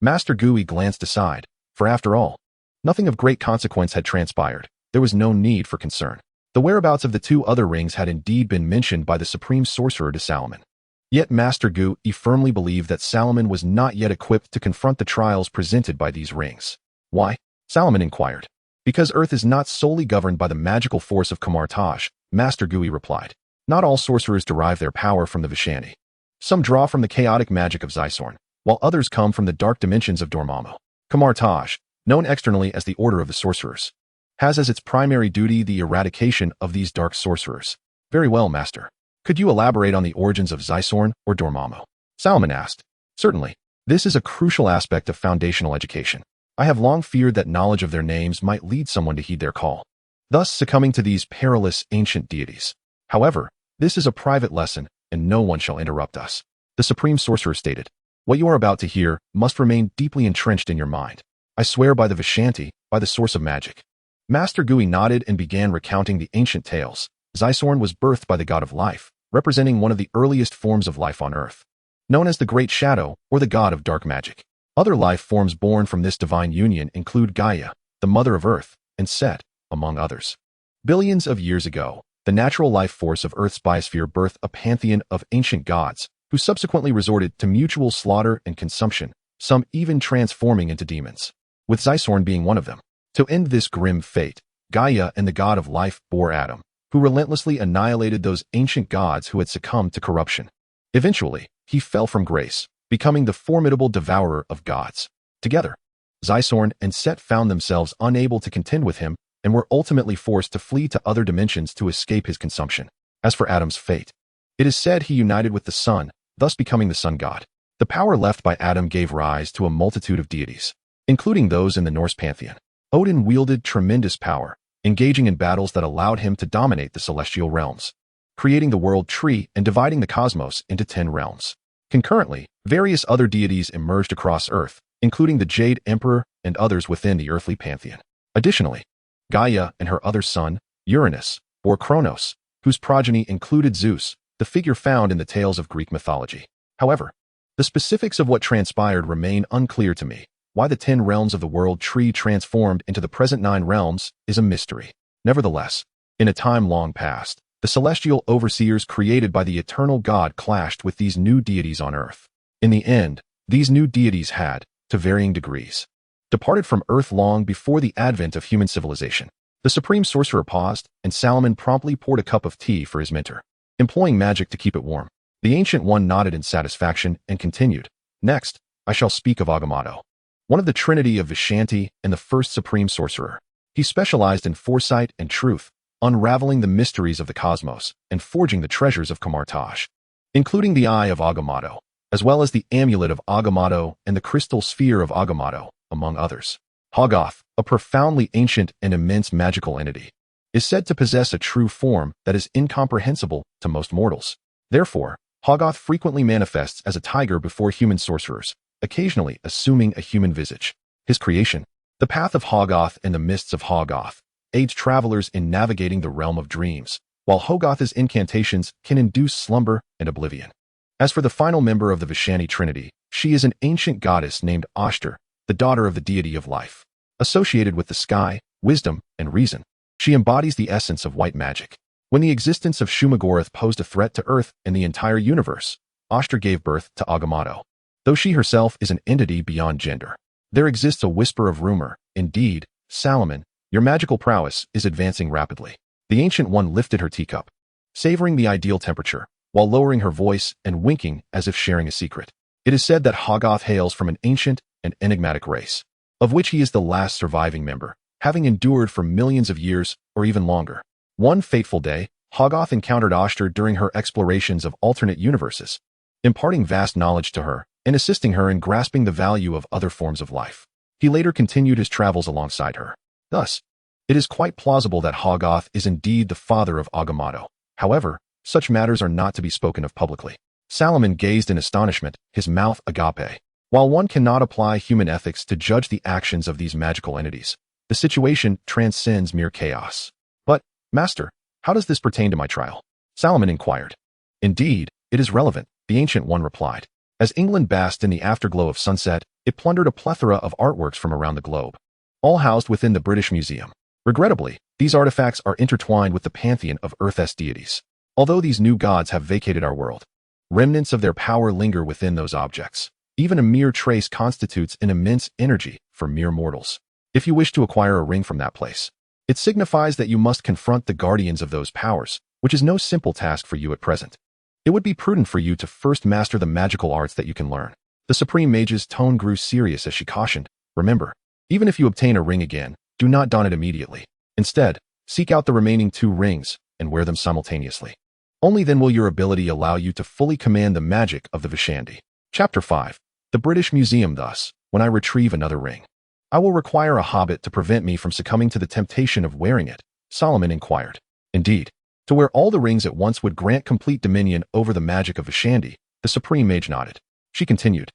[SPEAKER 1] Master Gui glanced aside, for after all, nothing of great consequence had transpired. there was no need for concern. The whereabouts of the two other rings had indeed been mentioned by the supreme sorcerer to Salomon. Yet Master Gu firmly believed that Salomon was not yet equipped to confront the trials presented by these rings. Why? Salomon inquired. Because Earth is not solely governed by the magical force of converge, Master Gu replied. Not all sorcerers derive their power from the Vishanti. Some draw from the chaotic magic of Zysorn, while others come from the dark dimensions of Dormammu. Converge, known externally as the Order of the Sorcerers, has as its primary duty the eradication of these dark sorcerers. Very well, Master. Could you elaborate on the origins of Zysorn or Dormammu? Salomon asked. Certainly. This is a crucial aspect of foundational education. I have long feared that knowledge of their names might lead someone to heed their call, thus succumbing to these perilous ancient deities. However, this is a private lesson, and no one shall interrupt us. The Supreme Sorcerer stated. What you are about to hear must remain deeply entrenched in your mind. I swear by the Vishanti, by the source of magic. Master Gu nodded and began recounting the ancient tales. Zysorn was birthed by the god of life, representing one of the earliest forms of life on Earth, known as the Great Shadow or the god of dark magic. Other life forms born from this divine union include Gaia, the mother of Earth, and Set, among others. Billions of years ago, the natural life force of Earth's biosphere birthed a pantheon of ancient gods, who subsequently resorted to mutual slaughter and consumption, some even transforming into demons, with Zysorn being one of them. To end this grim fate, Gaia and the god of life bore Adam, who relentlessly annihilated those ancient gods who had succumbed to corruption. Eventually, he fell from grace, becoming the formidable devourer of gods. Together, Zysorn and Set found themselves unable to contend with him and were ultimately forced to flee to other dimensions to escape his consumption. As for Adam's fate, it is said he united with the sun, thus becoming the sun god. The power left by Adam gave rise to a multitude of deities, including those in the Norse pantheon. Odin wielded tremendous power, engaging in battles that allowed him to dominate the celestial realms, creating the world tree and dividing the cosmos into 10 realms. Concurrently, various other deities emerged across Earth, including the Jade Emperor and others within the earthly pantheon. Additionally, Gaia and her other son, Uranus, or Kronos, whose progeny included Zeus, the figure found in the tales of Greek mythology. However, the specifics of what transpired remain unclear to me. Why the 10 realms of the world tree transformed into the present 9 realms is a mystery. Nevertheless, in a time long past, the celestial overseers created by the eternal God clashed with these new deities on Earth. In the end, these new deities had, to varying degrees, departed from Earth long before the advent of human civilization. The Supreme Sorcerer paused, and Salomon promptly poured a cup of tea for his mentor, employing magic to keep it warm. The Ancient One nodded in satisfaction and continued. Next, I shall speak of Agamotto, one of the trinity of Vishanti and the first supreme sorcerer. He specialized in foresight and truth, unraveling the mysteries of the cosmos and forging the treasures of converge, including the Eye of Agamotto, as well as the Amulet of Agamotto and the Crystal Sphere of Agamotto, among others. Hoggoth, a profoundly ancient and immense magical entity, is said to possess a true form that is incomprehensible to most mortals. Therefore, Hoggoth frequently manifests as a tiger before human sorcerers, occasionally assuming a human visage. His creation, the path of Hoggoth and the mists of Hoggoth, aids travelers in navigating the realm of dreams, while Hoggoth's incantations can induce slumber and oblivion. As for the final member of the Vishanti Trinity, she is an ancient goddess named Ashtar, the daughter of the deity of life. Associated with the sky, wisdom, and reason, she embodies the essence of white magic. When the existence of Shumagorath posed a threat to Earth and the entire universe, Ashtar gave birth to Agamotto. Though she herself is an entity beyond gender, there exists a whisper of rumor. Indeed, Salomon, your magical prowess is advancing rapidly. The Ancient One lifted her teacup, savoring the ideal temperature, while lowering her voice and winking as if sharing a secret. It is said that Hoggoth hails from an ancient and enigmatic race, of which he is the last surviving member, having endured for millions of years or even longer. One fateful day, Hoggoth encountered Ashtar during her explorations of alternate universes, imparting vast knowledge to her and assisting her in grasping the value of other forms of life. He later continued his travels alongside her. Thus, it is quite plausible that Hoggoth is indeed the father of Agamotto. However, such matters are not to be spoken of publicly. Salomon gazed in astonishment, his mouth agape. While one cannot apply human ethics to judge the actions of these magical entities, the situation transcends mere chaos. But, Master, how does this pertain to my trial? Salomon inquired. Indeed, it is relevant, the Ancient One replied. As England basked in the afterglow of sunset, it plundered a plethora of artworks from around the globe, all housed within the British Museum. Regrettably, These artifacts are intertwined with the pantheon of Earth's deities. Although these new gods have vacated our world, remnants of their power linger within those objects. Even a mere trace constitutes an immense energy for mere mortals. If you wish to acquire a ring from that place, it signifies that you must confront the guardians of those powers, which is no simple task for you at present. It would be prudent for you to first master the magical arts that you can learn. The Supreme Mage's tone grew serious as she cautioned, remember, even if you obtain a ring again, do not don it immediately. Instead, seek out the remaining 2 rings and wear them simultaneously. Only then will your ability allow you to fully command the magic of the Vishandi. Chapter 5. The British Museum. Thus, when I retrieve another ring, I will require a hobbit to prevent me from succumbing to the temptation of wearing it, Solomon inquired. Indeed, to wear all the rings at once would grant complete dominion over the magic of Vishandi, the Supreme Mage nodded. She continued,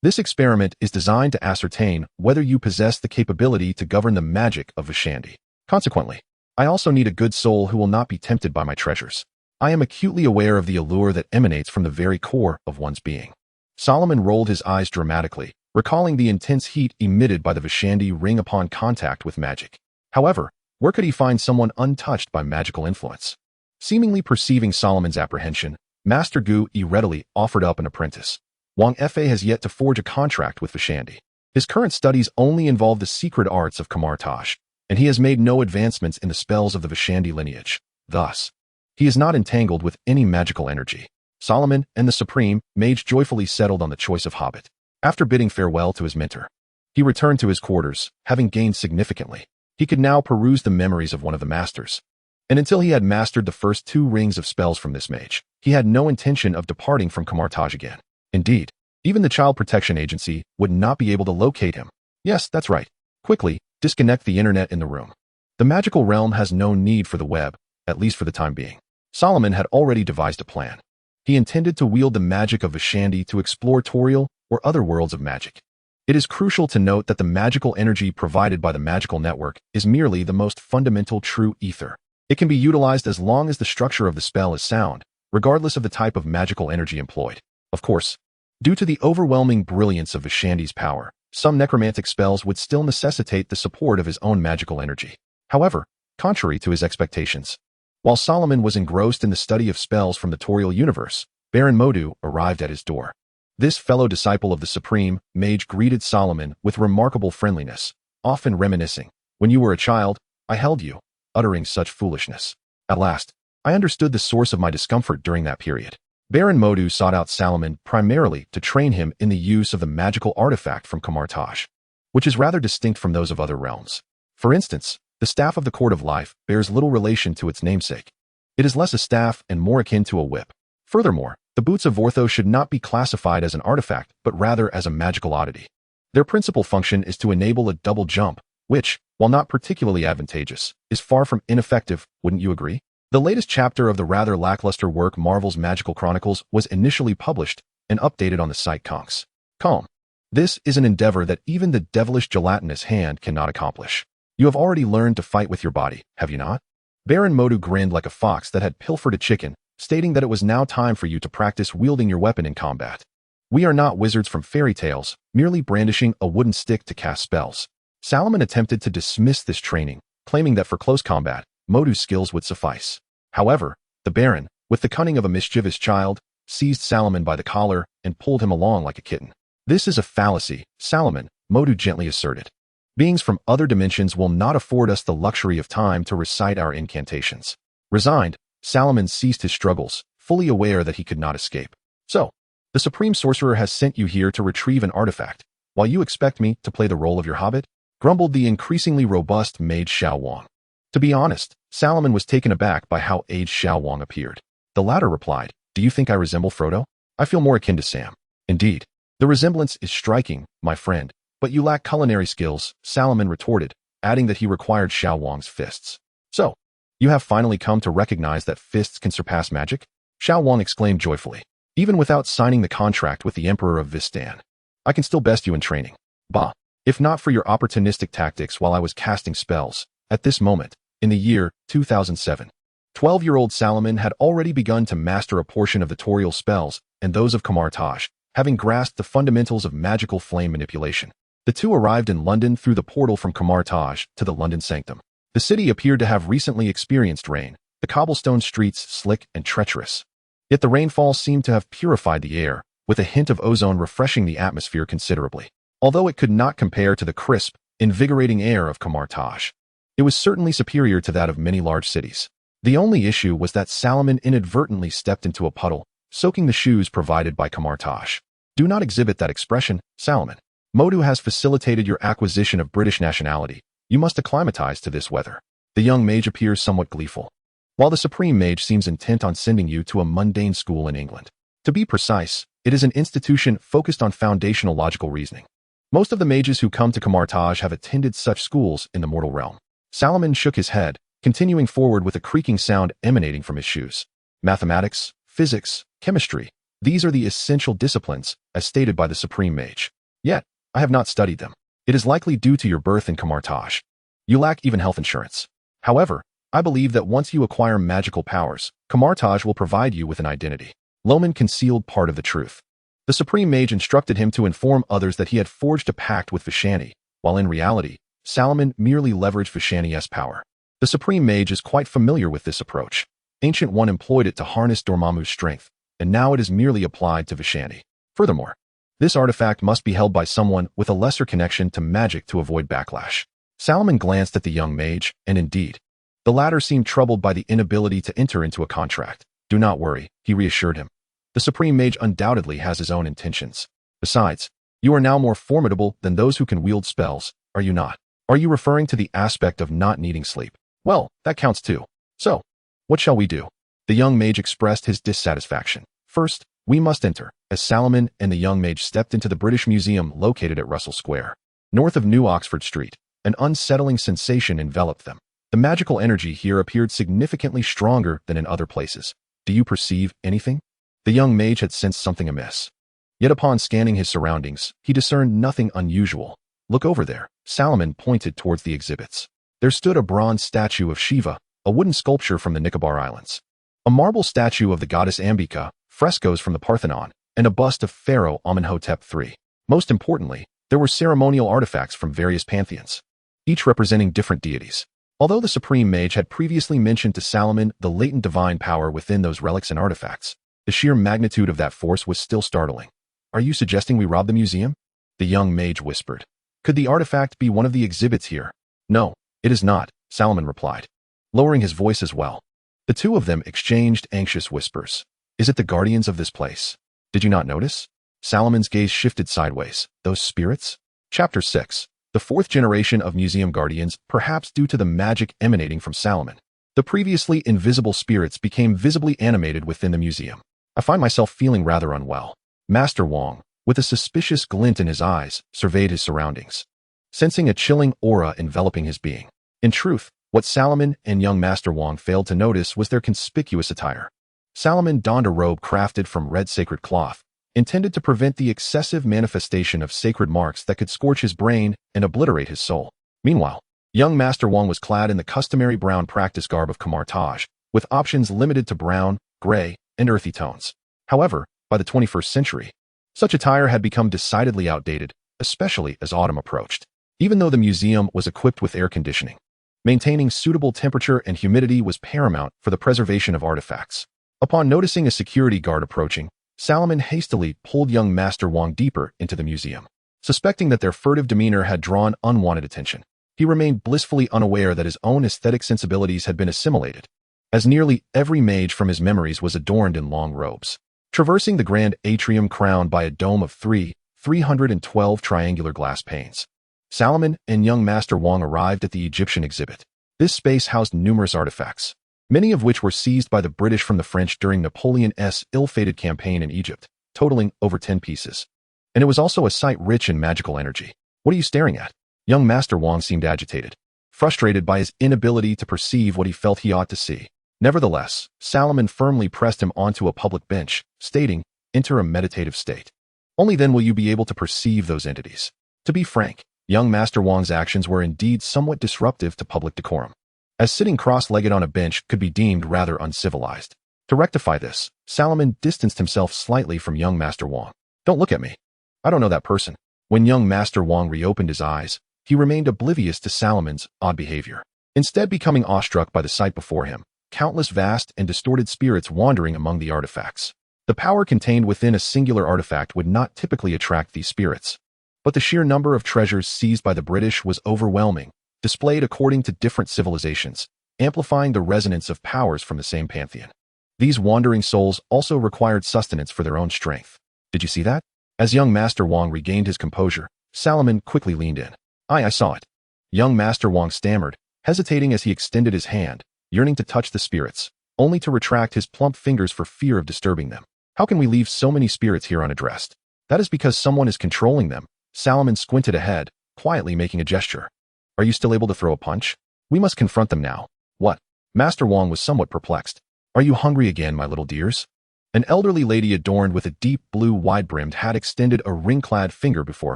[SPEAKER 1] this experiment is designed to ascertain whether you possess the capability to govern the magic of Vishandi. Consequently, I also need a good soul who will not be tempted by my treasures. I am acutely aware of the allure that emanates from the very core of one's being. Solomon rolled his eyes dramatically, recalling the intense heat emitted by the Vishandi ring upon contact with magic. However, where could he find someone untouched by magical influence? Seemingly perceiving Solomon's apprehension, Master Gu readily offered up an apprentice. Wang Fa has yet to forge a contract with Vishandi. His current studies only involve the secret arts of Kamartaj, and he has made no advancements in the spells of the Vishandi lineage. Thus, he is not entangled with any magical energy. Solomon and the Supreme Mage joyfully settled on the choice of hobbit. After bidding farewell to his mentor, he returned to his quarters, having gained significantly. He could now peruse the memories of one of the masters. And until he had mastered the first 2 rings of spells from this mage, he had no intention of departing from Kamartaj again. Indeed, even the Child Protection Agency would not be able to locate him. Yes, that's right. Quickly, disconnect the internet in the room. The magical realm has no need for the web, at least for the time being. Solomon had already devised a plan. He intended to wield the magic of Vishandi to explore Toril or other worlds of magic. It is crucial to note that the magical energy provided by the magical network is merely the most fundamental true ether. It can be utilized as long as the structure of the spell is sound, regardless of the type of magical energy employed. Of course, due to the overwhelming brilliance of Vishandi's power, some necromantic spells would still necessitate the support of his own magical energy. However, contrary to his expectations, while Solomon was engrossed in the study of spells from the Toril universe, Baron Modu arrived at his door. This fellow disciple of the Supreme Mage greeted Solomon with remarkable friendliness, often reminiscing, when you were a child, I held you, uttering such foolishness. At last, I understood the source of my discomfort during that period. Baron Modu sought out Solomon primarily to train him in the use of the magical artifact from Kamartaj, which is rather distinct from those of other realms. For instance, the staff of the Court of Life bears little relation to its namesake. It is less a staff and more akin to a whip. Furthermore, the boots of Vortho should not be classified as an artifact, but rather as a magical oddity. Their principal function is to enable a double jump, which, while not particularly advantageous, is far from ineffective, wouldn't you agree? The latest chapter of the rather lackluster work Marvel's Magical Chronicles was initially published and updated on the site conch.com. This is an endeavor that even the devilish gelatinous hand cannot accomplish. You have already learned to fight with your body, have you not? Baron Modu grinned like a fox that had pilfered a chicken, stating that it was now time for you to practice wielding your weapon in combat. We are not wizards from fairy tales, merely brandishing a wooden stick to cast spells. Solomon attempted to dismiss this training, claiming that for close combat, Modu's skills would suffice. However, the Baron, with the cunning of a mischievous child, seized Solomon by the collar and pulled him along like a kitten. This is a fallacy, Solomon, Modu gently asserted. Beings from other dimensions will not afford us the luxury of time to recite our incantations. Resigned, Solomon ceased his struggles, fully aware that he could not escape. So, the Supreme Sorcerer has sent you here to retrieve an artifact, while you expect me to play the role of your hobbit? Grumbled the increasingly robust Mage Xiao Wang. To be honest, Solomon was taken aback by how aged Xiao Wang appeared. The latter replied, do you think I resemble Frodo? I feel more akin to Sam. Indeed, the resemblance is striking, my friend, but you lack culinary skills, Solomon retorted, adding that he required Xiao Wang's fists. So, you have finally come to recognize that fists can surpass magic? Xiao Wang exclaimed joyfully. Even without signing the contract with the Emperor of Vistan, I can still best you in training. Bah! If not for your opportunistic tactics while I was casting spells, at this moment, in the year 2007, 12-year-old Solomon had already begun to master a portion of the Toril spells and those of Kamartaj, having grasped the fundamentals of magical flame manipulation. The two arrived in London through the portal from Kamartaj to the London Sanctum. The city appeared to have recently experienced rain, the cobblestone streets slick and treacherous. Yet the rainfall seemed to have purified the air, with a hint of ozone refreshing the atmosphere considerably. Although it could not compare to the crisp, invigorating air of Converge, it was certainly superior to that of many large cities. The only issue was that Salomon inadvertently stepped into a puddle, soaking the shoes provided by Converge. Do not exhibit that expression, Salomon. Modu has facilitated your acquisition of British nationality. You must acclimatize to this weather. The young mage appears somewhat gleeful, while the supreme mage seems intent on sending you to a mundane school in England. To be precise, it is an institution focused on foundational logical reasoning. Most of the mages who come to Converge have attended such schools in the mortal realm. Salomon shook his head, continuing forward with a creaking sound emanating from his shoes. Mathematics, physics, chemistry, these are the essential disciplines, as stated by the supreme mage. Yet, I have not studied them. It is likely due to your birth in Converge. You lack even health insurance. However, I believe that once you acquire magical powers, Converge will provide you with an identity. Loman concealed part of the truth. The supreme mage instructed him to inform others that he had forged a pact with Vishani, while in reality, Salomon merely leveraged Vishani's power. The supreme mage is quite familiar with this approach. Ancient One employed it to harness Dormammu's strength, and now it is merely applied to Vishani. Furthermore, this artifact must be held by someone with a lesser connection to magic to avoid backlash. Salomon glanced at the young mage, and indeed, the latter seemed troubled by the inability to enter into a contract. Do not worry, he reassured him. The supreme mage undoubtedly has his own intentions. Besides, you are now more formidable than those who can wield spells, are you not? Are you referring to the aspect of not needing sleep? Well, that counts too. So, what shall we do? The young mage expressed his dissatisfaction. First, we must enter, as Salomon and the young mage stepped into the British Museum located at Russell Square. North of New Oxford Street, an unsettling sensation enveloped them. The magical energy here appeared significantly stronger than in other places. Do you perceive anything? The young mage had sensed something amiss. Yet upon scanning his surroundings, he discerned nothing unusual. Look over there. Salomon pointed towards the exhibits. There stood a bronze statue of Shiva, a wooden sculpture from the Nicobar Islands, a marble statue of the goddess Ambika, frescoes from the Parthenon, and a bust of Pharaoh Amenhotep III. Most importantly, there were ceremonial artifacts from various pantheons, each representing different deities. Although the supreme mage had previously mentioned to Salomon the latent divine power within those relics and artifacts, the sheer magnitude of that force was still startling. Are you suggesting we rob the museum? The young mage whispered. Could the artifact be one of the exhibits here? No, it is not, Salomon replied, lowering his voice as well. The two of them exchanged anxious whispers. Is it the guardians of this place? Did you not notice? Salomon's gaze shifted sideways. Those spirits? Chapter 6. The fourth generation of museum guardians, perhaps due to the magic emanating from Salomon. The previously invisible spirits became visibly animated within the museum. I find myself feeling rather unwell. Master Wong, with a suspicious glint in his eyes, surveyed his surroundings, sensing a chilling aura enveloping his being. In truth, what Salomon and young Master Wong failed to notice was their conspicuous attire. Salomon donned a robe crafted from red sacred cloth, intended to prevent the excessive manifestation of sacred marks that could scorch his brain and obliterate his soul. Meanwhile, young Master Wong was clad in the customary brown practice garb of Converge, with options limited to brown, gray, and earthy tones. However, by the 21st century, such attire had become decidedly outdated, especially as autumn approached. Even though the museum was equipped with air conditioning, maintaining suitable temperature and humidity was paramount for the preservation of artifacts. Upon noticing a security guard approaching, Salomon hastily pulled young Master Wong deeper into the museum. Suspecting that their furtive demeanor had drawn unwanted attention, he remained blissfully unaware that his own aesthetic sensibilities had been assimilated, as nearly every mage from his memories was adorned in long robes. Traversing the grand atrium crowned by a dome of 312 triangular glass panes, Salomon and young Master Wong arrived at the Egyptian exhibit. This space housed numerous artifacts, many of which were seized by the British from the French during Napoleon's ill-fated campaign in Egypt, totaling over 10 pieces. And it was also a site rich in magical energy. What are you staring at? Young Master Wong seemed agitated, frustrated by his inability to perceive what he felt he ought to see. Nevertheless, Salomon firmly pressed him onto a public bench, stating, "Enter a meditative state. Only then will you be able to perceive those entities." To be frank, young Master Wong's actions were indeed somewhat disruptive to public decorum, as sitting cross-legged on a bench could be deemed rather uncivilized. To rectify this, Salomon distanced himself slightly from young Master Wong. "Don't look at me. I don't know that person." When young Master Wong reopened his eyes, he remained oblivious to Salomon's odd behavior. instead becoming awestruck by the sight before him, countless vast and distorted spirits wandering among the artifacts. The power contained within a singular artifact would not typically attract these spirits. But the sheer number of treasures seized by the British was overwhelming, displayed according to different civilizations, amplifying the resonance of powers from the same pantheon. These wandering souls also required sustenance for their own strength. Did you see that? As young Master Wang regained his composure, Salomon quickly leaned in. I saw it. Young Master Wang stammered, hesitating as he extended his hand, yearning to touch the spirits, only to retract his plump fingers for fear of disturbing them. How can we leave so many spirits here unaddressed? That is because someone is controlling them. Salomon squinted ahead, quietly making a gesture. Are you still able to throw a punch? We must confront them now. What? Master Wang was somewhat perplexed. Are you hungry again, my little dears? An elderly lady adorned with a deep blue wide-brimmed hat extended a ring-clad finger before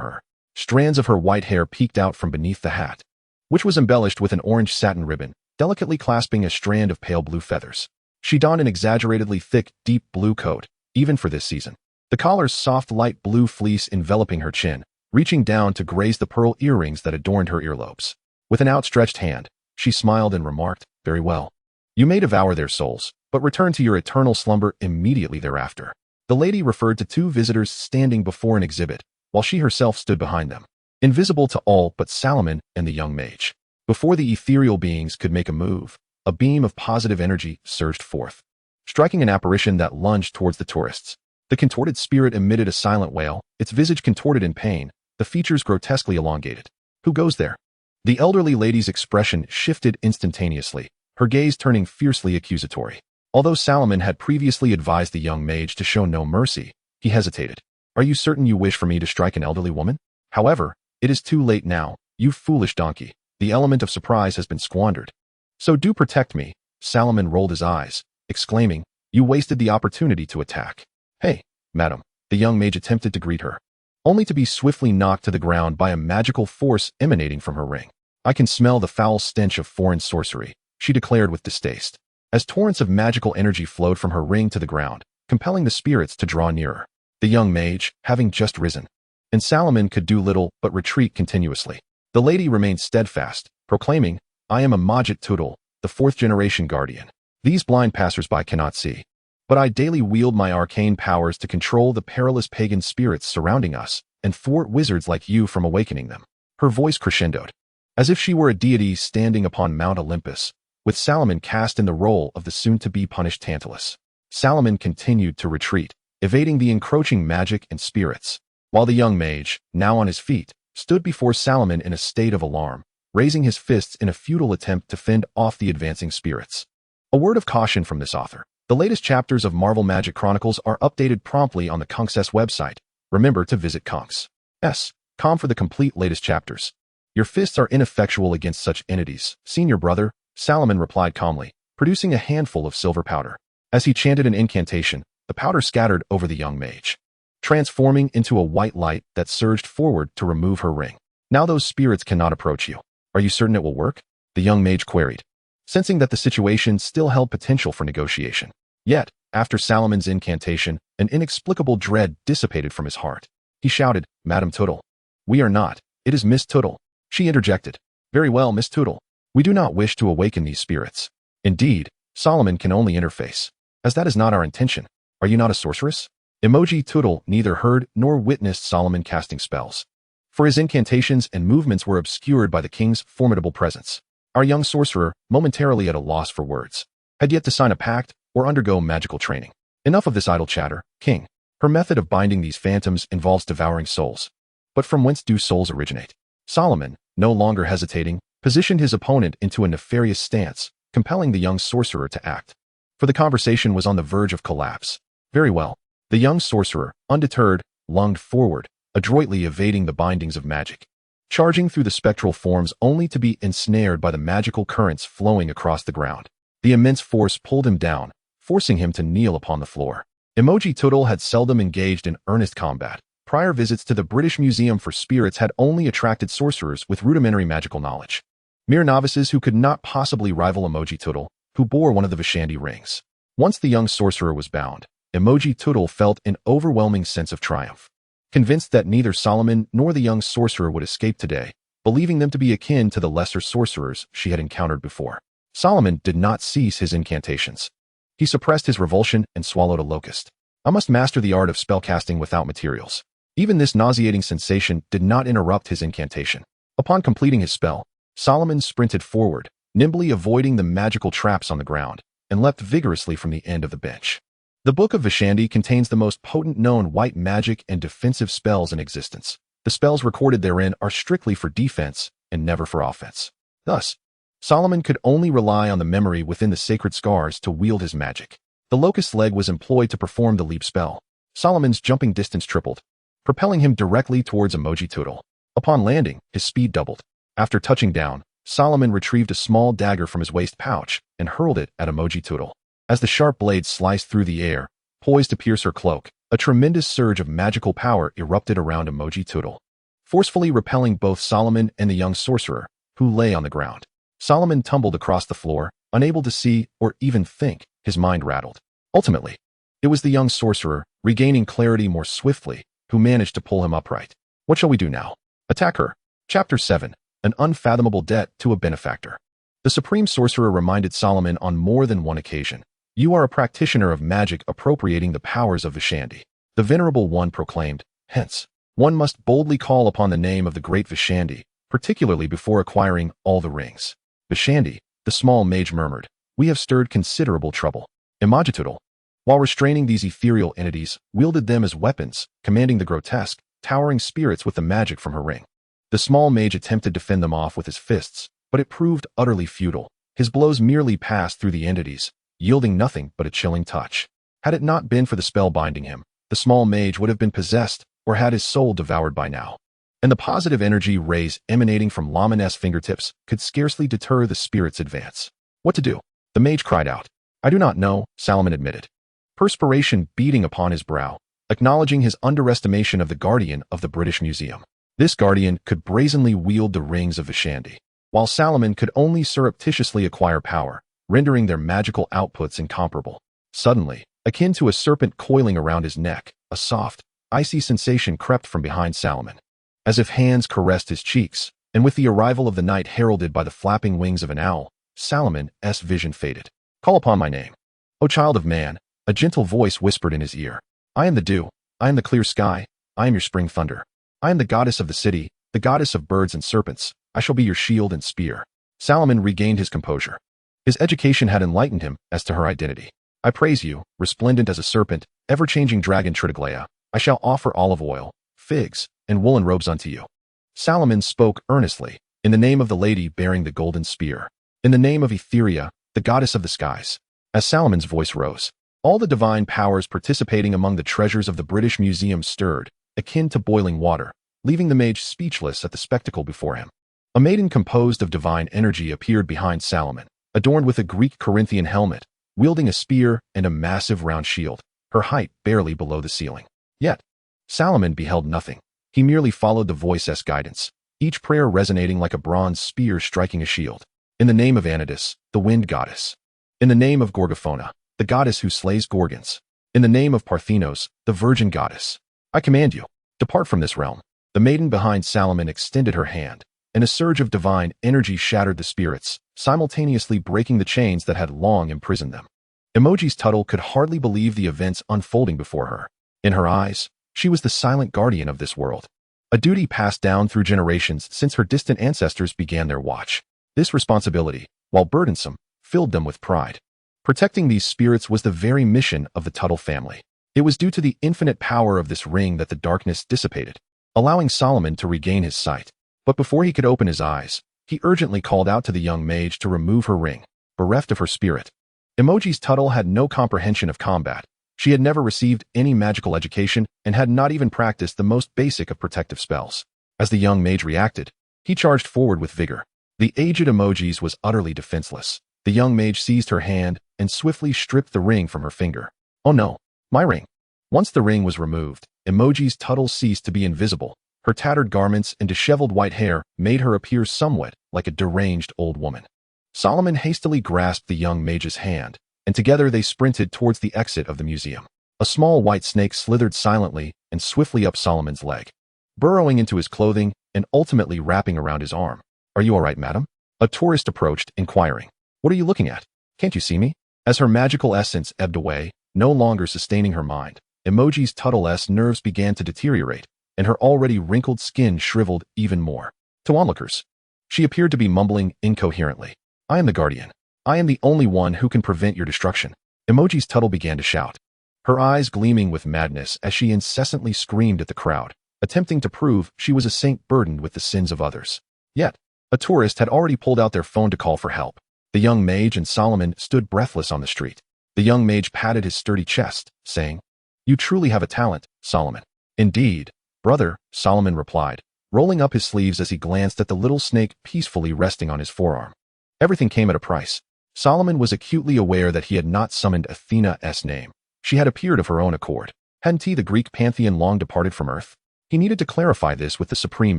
[SPEAKER 1] her. Strands of her white hair peeked out from beneath the hat, which was embellished with an orange satin ribbon, delicately clasping a strand of pale blue feathers. She donned an exaggeratedly thick, deep blue coat, even for this season. The collar's soft light blue fleece enveloping her chin, reaching down to graze the pearl earrings that adorned her earlobes. With an outstretched hand, she smiled and remarked, "Very well. You may devour their souls, but return to your eternal slumber immediately thereafter." The lady referred to two visitors standing before an exhibit, while she herself stood behind them, invisible to all but Salomon and the young mage. Before the ethereal beings could make a move, a beam of positive energy surged forth, striking an apparition that lunged towards the tourists. The contorted spirit emitted a silent wail, its visage contorted in pain, the features grotesquely elongated. Who goes there? The elderly lady's expression shifted instantaneously, her gaze turning fiercely accusatory. Although Salomon had previously advised the young mage to show no mercy, he hesitated. Are you certain you wish for me to strike an elderly woman? However, it is too late now, you foolish donkey. The element of surprise has been squandered. So do protect me. Salomon rolled his eyes, exclaiming, you wasted the opportunity to attack. Hey, madam, the young mage attempted to greet her, only to be swiftly knocked to the ground by a magical force emanating from her ring. I can smell the foul stench of foreign sorcery, she declared with distaste, as torrents of magical energy flowed from her ring to the ground, compelling the spirits to draw nearer. The young mage, having just risen, and Salomon could do little but retreat continuously. The lady remained steadfast, proclaiming, I am a Majit Tudul, the fourth-generation guardian. These blind passers-by cannot see, but I daily wield my arcane powers to control the perilous pagan spirits surrounding us and thwart wizards like you from awakening them. Her voice crescendoed, as if she were a deity standing upon Mount Olympus, with Salomon cast in the role of the soon-to-be punished Tantalus. Salomon continued to retreat, evading the encroaching magic and spirits, while the young mage, now on his feet, stood before Salomon in a state of alarm, raising his fists in a futile attempt to fend off the advancing spirits. A word of caution from this author. The latest chapters of Marvel Magic Chronicles are updated promptly on the Kunks' website. Remember to visit kunks.com for the complete latest chapters. Your fists are ineffectual against such entities, senior brother, Salomon replied calmly, producing a handful of silver powder. As he chanted an incantation, the powder scattered over the young mage, transforming into a white light that surged forward to remove her ring. Now those spirits cannot approach you. Are you certain it will work? The young mage queried, sensing that the situation still held potential for negotiation. Yet, after Salomon's incantation, an inexplicable dread dissipated from his heart. He shouted, Madam Tudul. We are not. It is Miss Tudul. She interjected. Very well, Miss Tudul. We do not wish to awaken these spirits. Indeed, Salomon can only interface, as that is not our intention. Are you not a sorceress? Emoji Tudul neither heard nor witnessed Salomon casting spells, for his incantations and movements were obscured by the king's formidable presence. Our young sorcerer, momentarily at a loss for words, had yet to sign a pact or undergo magical training. Enough of this idle chatter, king. Her method of binding these phantoms involves devouring souls. But from whence do souls originate? Salomon, no longer hesitating, positioned his opponent into a nefarious stance, compelling the young sorcerer to act. For the conversation was on the verge of collapse. Very well. The young sorcerer, undeterred, lunged forward, adroitly evading the bindings of magic, charging through the spectral forms only to be ensnared by the magical currents flowing across the ground. The immense force pulled him down, forcing him to kneel upon the floor. Emoji Tudul had seldom engaged in earnest combat. Prior visits to the British Museum for Spirits had only attracted sorcerers with rudimentary magical knowledge, mere novices who could not possibly rival Emoji Tudul, who bore one of the Vishandi rings. Once the young sorcerer was bound, Emoji Tudul felt an overwhelming sense of triumph. Convinced that neither Salomon nor the young sorcerer would escape today, believing them to be akin to the lesser sorcerers she had encountered before. Solomon did not cease his incantations. He suppressed his revulsion and swallowed a locust. I must master the art of spellcasting without materials. Even this nauseating sensation did not interrupt his incantation. Upon completing his spell, Solomon sprinted forward, nimbly avoiding the magical traps on the ground, and leapt vigorously from the end of the bench. The Book of Vishandi contains the most potent known white magic and defensive spells in existence. The spells recorded therein are strictly for defense and never for offense. Thus, Solomon could only rely on the memory within the sacred scars to wield his magic. The locust leg was employed to perform the leap spell. Solomon's jumping distance tripled, propelling him directly towards Emoji Turtle. Upon landing, his speed doubled. After touching down, Solomon retrieved a small dagger from his waist pouch and hurled it at Emoji Turtle. As the sharp blade sliced through the air, poised to pierce her cloak, a tremendous surge of magical power erupted around Emoji Turtle, forcefully repelling both Solomon and the young sorcerer, who lay on the ground. Solomon tumbled across the floor, unable to see or even think, his mind rattled. Ultimately, it was the young sorcerer, regaining clarity more swiftly, who managed to pull him upright. What shall we do now? Attack her. Chapter 7. An unfathomable debt to a benefactor. The supreme sorcerer reminded Solomon on more than one occasion, "You are a practitioner of magic appropriating the powers of Vishandi." The venerable one proclaimed, "Hence, one must boldly call upon the name of the great Vishandi, particularly before acquiring all the rings." "Vishandi," the small mage murmured, "we have stirred considerable trouble." Imagitudal, while restraining these ethereal entities, wielded them as weapons, commanding the grotesque, towering spirits with the magic from her ring. The small mage attempted to fend them off with his fists, but it proved utterly futile. His blows merely passed through the entities, yielding nothing but a chilling touch. Had it not been for the spell binding him, the small mage would have been possessed or had his soul devoured by now. And the positive energy rays emanating from Laman's fingertips could scarcely deter the spirit's advance. What to do? The mage cried out. "I do not know," Solomon admitted, perspiration beading upon his brow, acknowledging his underestimation of the guardian of the British Museum. This guardian could brazenly wield the rings of Vishandi, while Solomon could only surreptitiously acquire power, rendering their magical outputs incomparable. Suddenly, akin to a serpent coiling around his neck, a soft, icy sensation crept from behind Solomon. As if hands caressed his cheeks, and with the arrival of the night heralded by the flapping wings of an owl, Salomon's vision faded. "Call upon my name. O child of man," a gentle voice whispered in his ear. "I am the dew, I am the clear sky, I am your spring thunder. I am the goddess of the city, the goddess of birds and serpents. I shall be your shield and spear." Solomon regained his composure. His education had enlightened him as to her identity. "I praise you, resplendent as a serpent, ever-changing dragon Tritiglea. I shall offer olive oil, figs, and woolen robes unto you." Solomon spoke earnestly, in the name of the lady bearing the golden spear, in the name of Etheria, the goddess of the skies. As Salomon's voice rose, all the divine powers participating among the treasures of the British Museum stirred, akin to boiling water, leaving the mage speechless at the spectacle before him. A maiden composed of divine energy appeared behind Solomon, adorned with a Greek Corinthian helmet, wielding a spear and a massive round shield, her height barely below the ceiling. Yet, Solomon beheld nothing. He merely followed the voice's guidance, each prayer resonating like a bronze spear striking a shield. "In the name of Anidus, the wind goddess. In the name of Gorgophona, the goddess who slays Gorgons. In the name of Parthenos, the virgin goddess. I command you, depart from this realm." The maiden behind Solomon extended her hand, and a surge of divine energy shattered the spirits, simultaneously breaking the chains that had long imprisoned them. Emoji Turtle could hardly believe the events unfolding before her. In her eyes, she was the silent guardian of this world, a duty passed down through generations since her distant ancestors began their watch. This responsibility, while burdensome, filled them with pride. Protecting these spirits was the very mission of the Tuttle family. It was due to the infinite power of this ring that the darkness dissipated, allowing Solomon to regain his sight. But before he could open his eyes, he urgently called out to the young mage to remove her ring, bereft of her spirit. Emoji Turtle had no comprehension of combat. She had never received any magical education and had not even practiced the most basic of protective spells. As the young mage reacted, he charged forward with vigor. The aged Emojis was utterly defenseless. The young mage seized her hand and swiftly stripped the ring from her finger. "Oh no, my ring." Once the ring was removed, Emoji Turtle ceased to be invisible. Her tattered garments and disheveled white hair made her appear somewhat like a deranged old woman. Solomon hastily grasped the young mage's hand, and together they sprinted towards the exit of the museum. A small white snake slithered silently and swiftly up Solomon's leg. Burrowing into his clothing, and ultimately wrapping around his arm. "Are you all right, madam?" A tourist approached, inquiring. "What are you looking at? Can't you see me?" As her magical essence ebbed away, no longer sustaining her mind, Emoji's Tuttle's nerves began to deteriorate, and her already wrinkled skin shriveled even more. To onlookers, she appeared to be mumbling incoherently. "I am the guardian. I am the only one who can prevent your destruction." Emoji's Tuttle began to shout, her eyes gleaming with madness as she incessantly screamed at the crowd, attempting to prove she was a saint burdened with the sins of others. Yet, a tourist had already pulled out their phone to call for help. The young mage and Solomon stood breathless on the street. The young mage patted his sturdy chest, saying, "You truly have a talent, Solomon." "Indeed, brother," Solomon replied, rolling up his sleeves as he glanced at the little snake peacefully resting on his forearm. Everything came at a price. Solomon was acutely aware that he had not summoned Athena's name. She had appeared of her own accord. Hadn't he, the Greek pantheon, long departed from Earth? He needed to clarify this with the supreme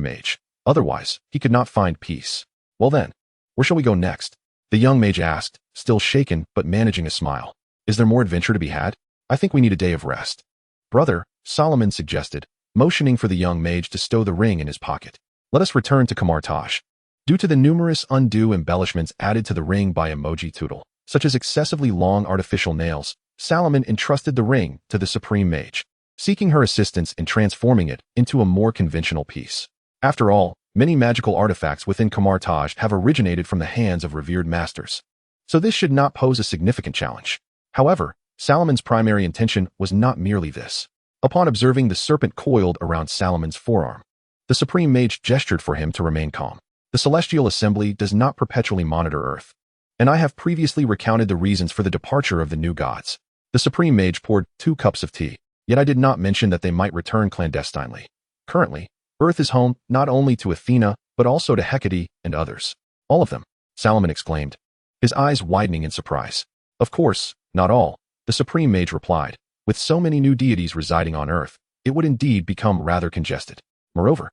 [SPEAKER 1] mage. Otherwise, he could not find peace. "Well then, where shall we go next?" the young mage asked, still shaken but managing a smile. "Is there more adventure to be had? I think we need a day of rest." "Brother," Solomon suggested, motioning for the young mage to stow the ring in his pocket. "Let us return to converge." Due to the numerous undue embellishments added to the ring by Emoji Tootle, such as excessively long artificial nails, Solomon entrusted the ring to the supreme mage, seeking her assistance in transforming it into a more conventional piece. After all, many magical artifacts within converge have originated from the hands of revered masters, so this should not pose a significant challenge. However, Solomon's primary intention was not merely this. Upon observing the serpent coiled around Solomon's forearm, the supreme mage gestured for him to remain calm. The Celestial Assembly does not perpetually monitor Earth, and I have previously recounted the reasons for the departure of the new gods. The supreme mage poured 2 cups of tea, yet I did not mention that they might return clandestinely. Currently, Earth is home not only to Athena, but also to Hecate and others. "All of them," Solomon exclaimed, his eyes widening in surprise. "Of course, not all," the supreme mage replied. "With so many new deities residing on Earth, it would indeed become rather congested. Moreover,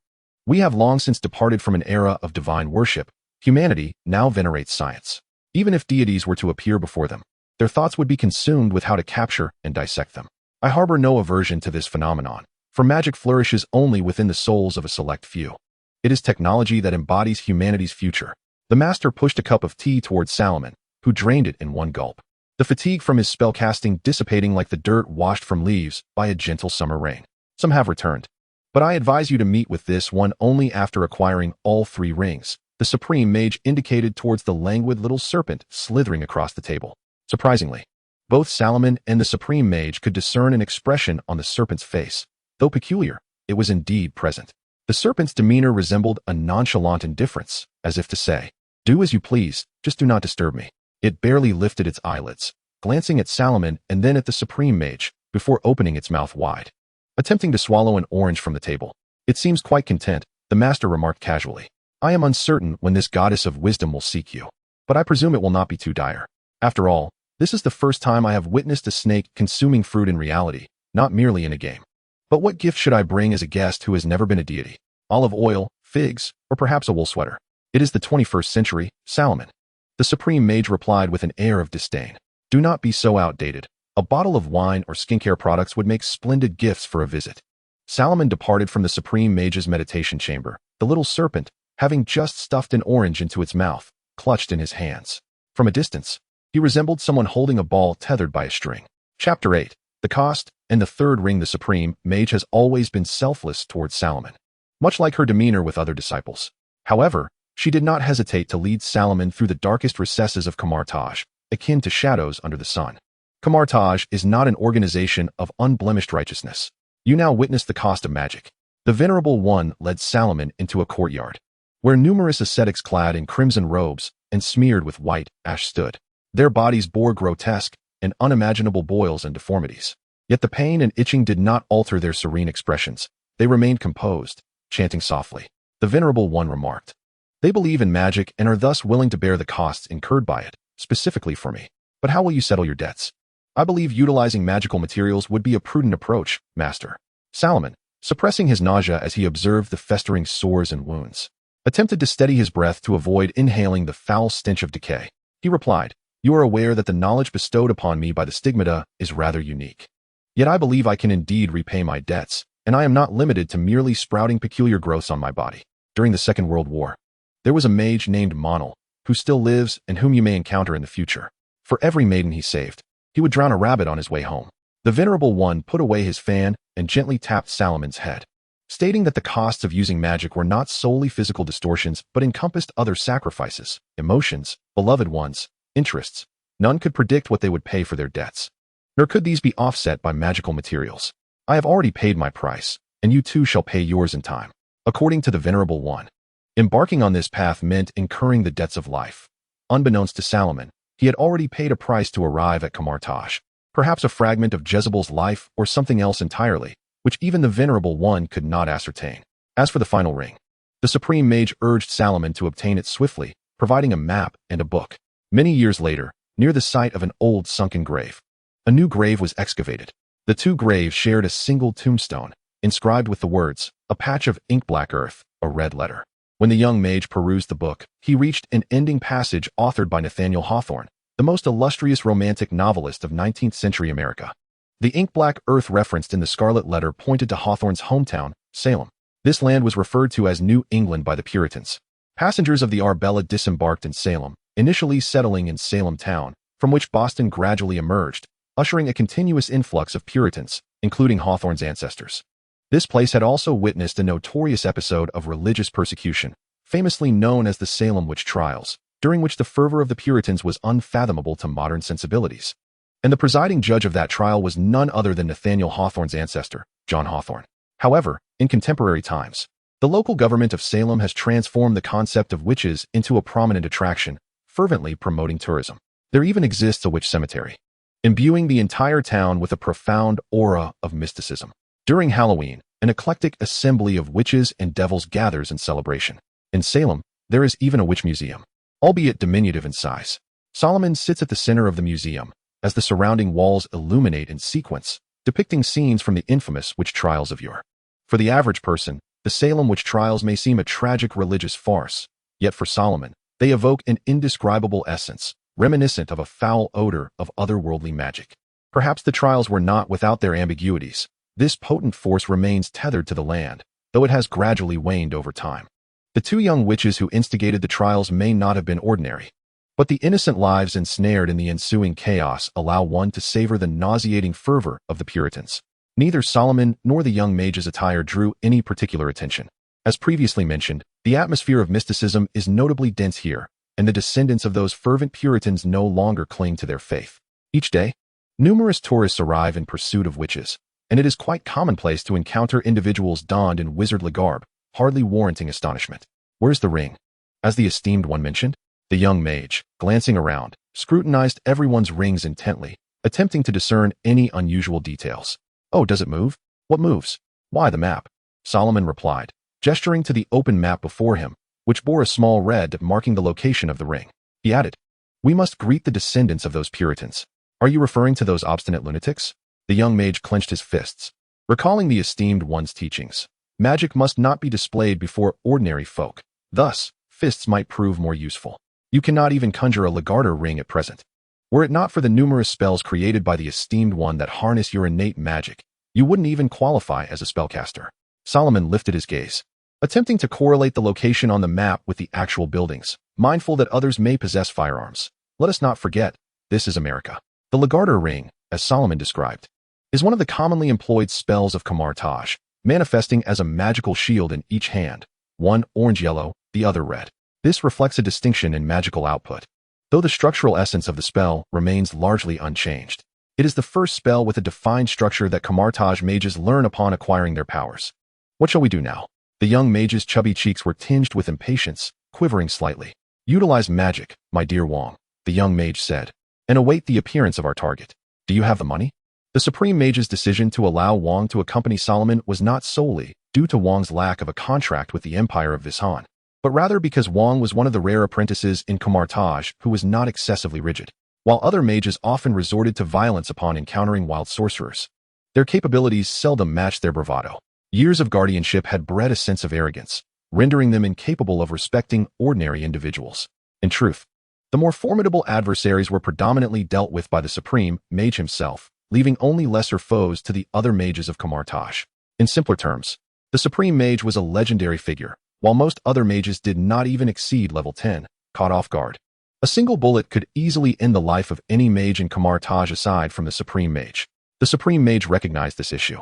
[SPEAKER 1] we have long since departed from an era of divine worship. Humanity now venerates science. Even if deities were to appear before them, their thoughts would be consumed with how to capture and dissect them. I harbor no aversion to this phenomenon, for magic flourishes only within the souls of a select few. It is technology that embodies humanity's future." The master pushed a cup of tea towards Solomon, who drained it in one gulp, the fatigue from his spellcasting dissipating like the dirt washed from leaves by a gentle summer rain. "Some have returned, but I advise you to meet with this one only after acquiring all 3 rings." The supreme mage indicated towards the languid little serpent slithering across the table. Surprisingly, both Solomon and the supreme mage could discern an expression on the serpent's face. Though peculiar, it was indeed present. The serpent's demeanor resembled a nonchalant indifference, as if to say, "Do as you please, just do not disturb me." It barely lifted its eyelids, glancing at Solomon and then at the supreme mage, before opening its mouth wide, attempting to swallow an orange from the table. "It seems quite content," the master remarked casually. "I am uncertain when this goddess of wisdom will seek you, but I presume it will not be too dire. After all, this is the first time I have witnessed a snake consuming fruit in reality, not merely in a game. But what gift should I bring as a guest who has never been a deity? Olive oil, figs, or perhaps a wool sweater? It is the 21st century, Solomon." The supreme mage replied with an air of disdain. "Do not be so outdated. A bottle of wine or skincare products would make splendid gifts for a visit." Solomon departed from the supreme mage's meditation chamber, the little serpent, having just stuffed an orange into its mouth, clutched in his hands. From a distance, he resembled someone holding a ball tethered by a string. Chapter 8. The cost. In the 3rd ring, the supreme mage has always been selfless towards Solomon, much like her demeanor with other disciples. However, she did not hesitate to lead Solomon through the darkest recesses of converge, akin to shadows under the sun. Converge is not an organization of unblemished righteousness. You now witness the cost of magic. The Venerable One led Solomon into a courtyard, where numerous ascetics clad in crimson robes and smeared with white ash stood. Their bodies bore grotesque and unimaginable boils and deformities. Yet the pain and itching did not alter their serene expressions. They remained composed, chanting softly. The Venerable One remarked, "They believe in magic and are thus willing to bear the costs incurred by it, specifically for me. But how will you settle your debts?" "I believe utilizing magical materials would be a prudent approach, Master." Solomon, suppressing his nausea as he observed the festering sores and wounds, attempted to steady his breath to avoid inhaling the foul stench of decay. He replied, "You are aware that the knowledge bestowed upon me by the stigmata is rather unique. Yet I believe I can indeed repay my debts, and I am not limited to merely sprouting peculiar growths on my body. During the Second World War, there was a mage named Mantle, who still lives and whom you may encounter in the future. For every maiden he saved, he would drown a rabbit on his way home. The Venerable One put away his fan and gently tapped Salomon's head, stating that the costs of using magic were not solely physical distortions but encompassed other sacrifices, emotions, beloved ones, interests. None could predict what they would pay for their debts, nor could these be offset by magical materials. I have already paid my price, and you too shall pay yours in time. According to the Venerable One, embarking on this path meant incurring the debts of life. Unbeknownst to Salomon, he had already paid a price to arrive at Camartage, perhaps a fragment of Jezebel's life or something else entirely, which even the Venerable One could not ascertain. As for the final ring, the Supreme Mage urged Salomon to obtain it swiftly, providing a map and a book. Many years later, near the site of an old sunken grave, a new grave was excavated. The two graves shared a single tombstone, inscribed with the words, "A patch of ink-black earth, a red letter." When the young mage perused the book, he reached an ending passage authored by Nathaniel Hawthorne, the most illustrious romantic novelist of 19th century America. The ink-black earth referenced in the scarlet letter pointed to Hawthorne's hometown, Salem. This land was referred to as New England by the Puritans. Passengers of the Arbella disembarked in Salem, initially settling in Salem town, from which Boston gradually emerged, ushering a continuous influx of Puritans, including Hawthorne's ancestors. This place had also witnessed a notorious episode of religious persecution, famously known as the Salem witch trials, during which the fervor of the Puritans was unfathomable to modern sensibilities. And the presiding judge of that trial was none other than Nathaniel Hawthorne's ancestor, John Hawthorne. However, in contemporary times, the local government of Salem has transformed the concept of witches into a prominent attraction, fervently promoting tourism. There even exists a witch cemetery, imbuing the entire town with a profound aura of mysticism. During Halloween, an eclectic assembly of witches and devils gathers in celebration. In Salem, there is even a witch museum, albeit diminutive in size. Solomon sits at the center of the museum, as the surrounding walls illuminate in sequence, depicting scenes from the infamous witch trials of yore. For the average person, the Salem witch trials may seem a tragic religious farce, yet for Solomon, they evoke an indescribable essence, reminiscent of a foul odor of otherworldly magic. Perhaps the trials were not without their ambiguities. This potent force remains tethered to the land, though it has gradually waned over time. The two young witches who instigated the trials may not have been ordinary, but the innocent lives ensnared in the ensuing chaos allow one to savor the nauseating fervor of the Puritans. Neither Solomon nor the young mage's attire drew any particular attention. As previously mentioned, the atmosphere of mysticism is notably dense here, and the descendants of those fervent Puritans no longer cling to their faith. Each day, numerous tourists arrive in pursuit of witches, and it is quite commonplace to encounter individuals donned in wizardly garb, hardly warranting astonishment. "Where's the ring?" as the esteemed one mentioned. The young mage, glancing around, scrutinized everyone's rings intently, attempting to discern any unusual details. "Oh, does it move?" "What moves?" "Why, the map," Solomon replied, gesturing to the open map before him, which bore a small red marking the location of the ring. He added, "We must greet the descendants of those Puritans." "Are you referring to those obstinate lunatics?" The young mage clenched his fists, recalling the esteemed one's teachings. Magic must not be displayed before ordinary folk. Thus, fists might prove more useful. You cannot even conjure a Lagarter ring at present. Were it not for the numerous spells created by the esteemed one that harness your innate magic, you wouldn't even qualify as a spellcaster. Solomon lifted his gaze, attempting to correlate the location on the map with the actual buildings, mindful that others may possess firearms. Let us not forget, this is America. The Lagarter ring, as Solomon described, is one of the commonly employed spells of Camartage, manifesting as a magical shield in each hand, one orange-yellow, the other red. This reflects a distinction in magical output, though the structural essence of the spell remains largely unchanged. It is the first spell with a defined structure that Camartage mages learn upon acquiring their powers. "What shall we do now?" The young mage's chubby cheeks were tinged with impatience, quivering slightly. "Utilize magic, my dear Wong," the young mage said, "and await the appearance of our target. Do you have the money?" The Supreme Mage's decision to allow Wong to accompany Solomon was not solely due to Wong's lack of a contract with the Empire of Vishan, but rather because Wong was one of the rare apprentices in Camartage who was not excessively rigid. While other mages often resorted to violence upon encountering wild sorcerers, their capabilities seldom matched their bravado. Years of guardianship had bred a sense of arrogance, rendering them incapable of respecting ordinary individuals. In truth, the more formidable adversaries were predominantly dealt with by the Supreme Mage himself, leaving only lesser foes to the other mages of Camartage. In simpler terms, the Supreme Mage was a legendary figure, while most other mages did not even exceed level 10, caught off guard. A single bullet could easily end the life of any mage in Camartage aside from the Supreme Mage. The Supreme Mage recognized this issue,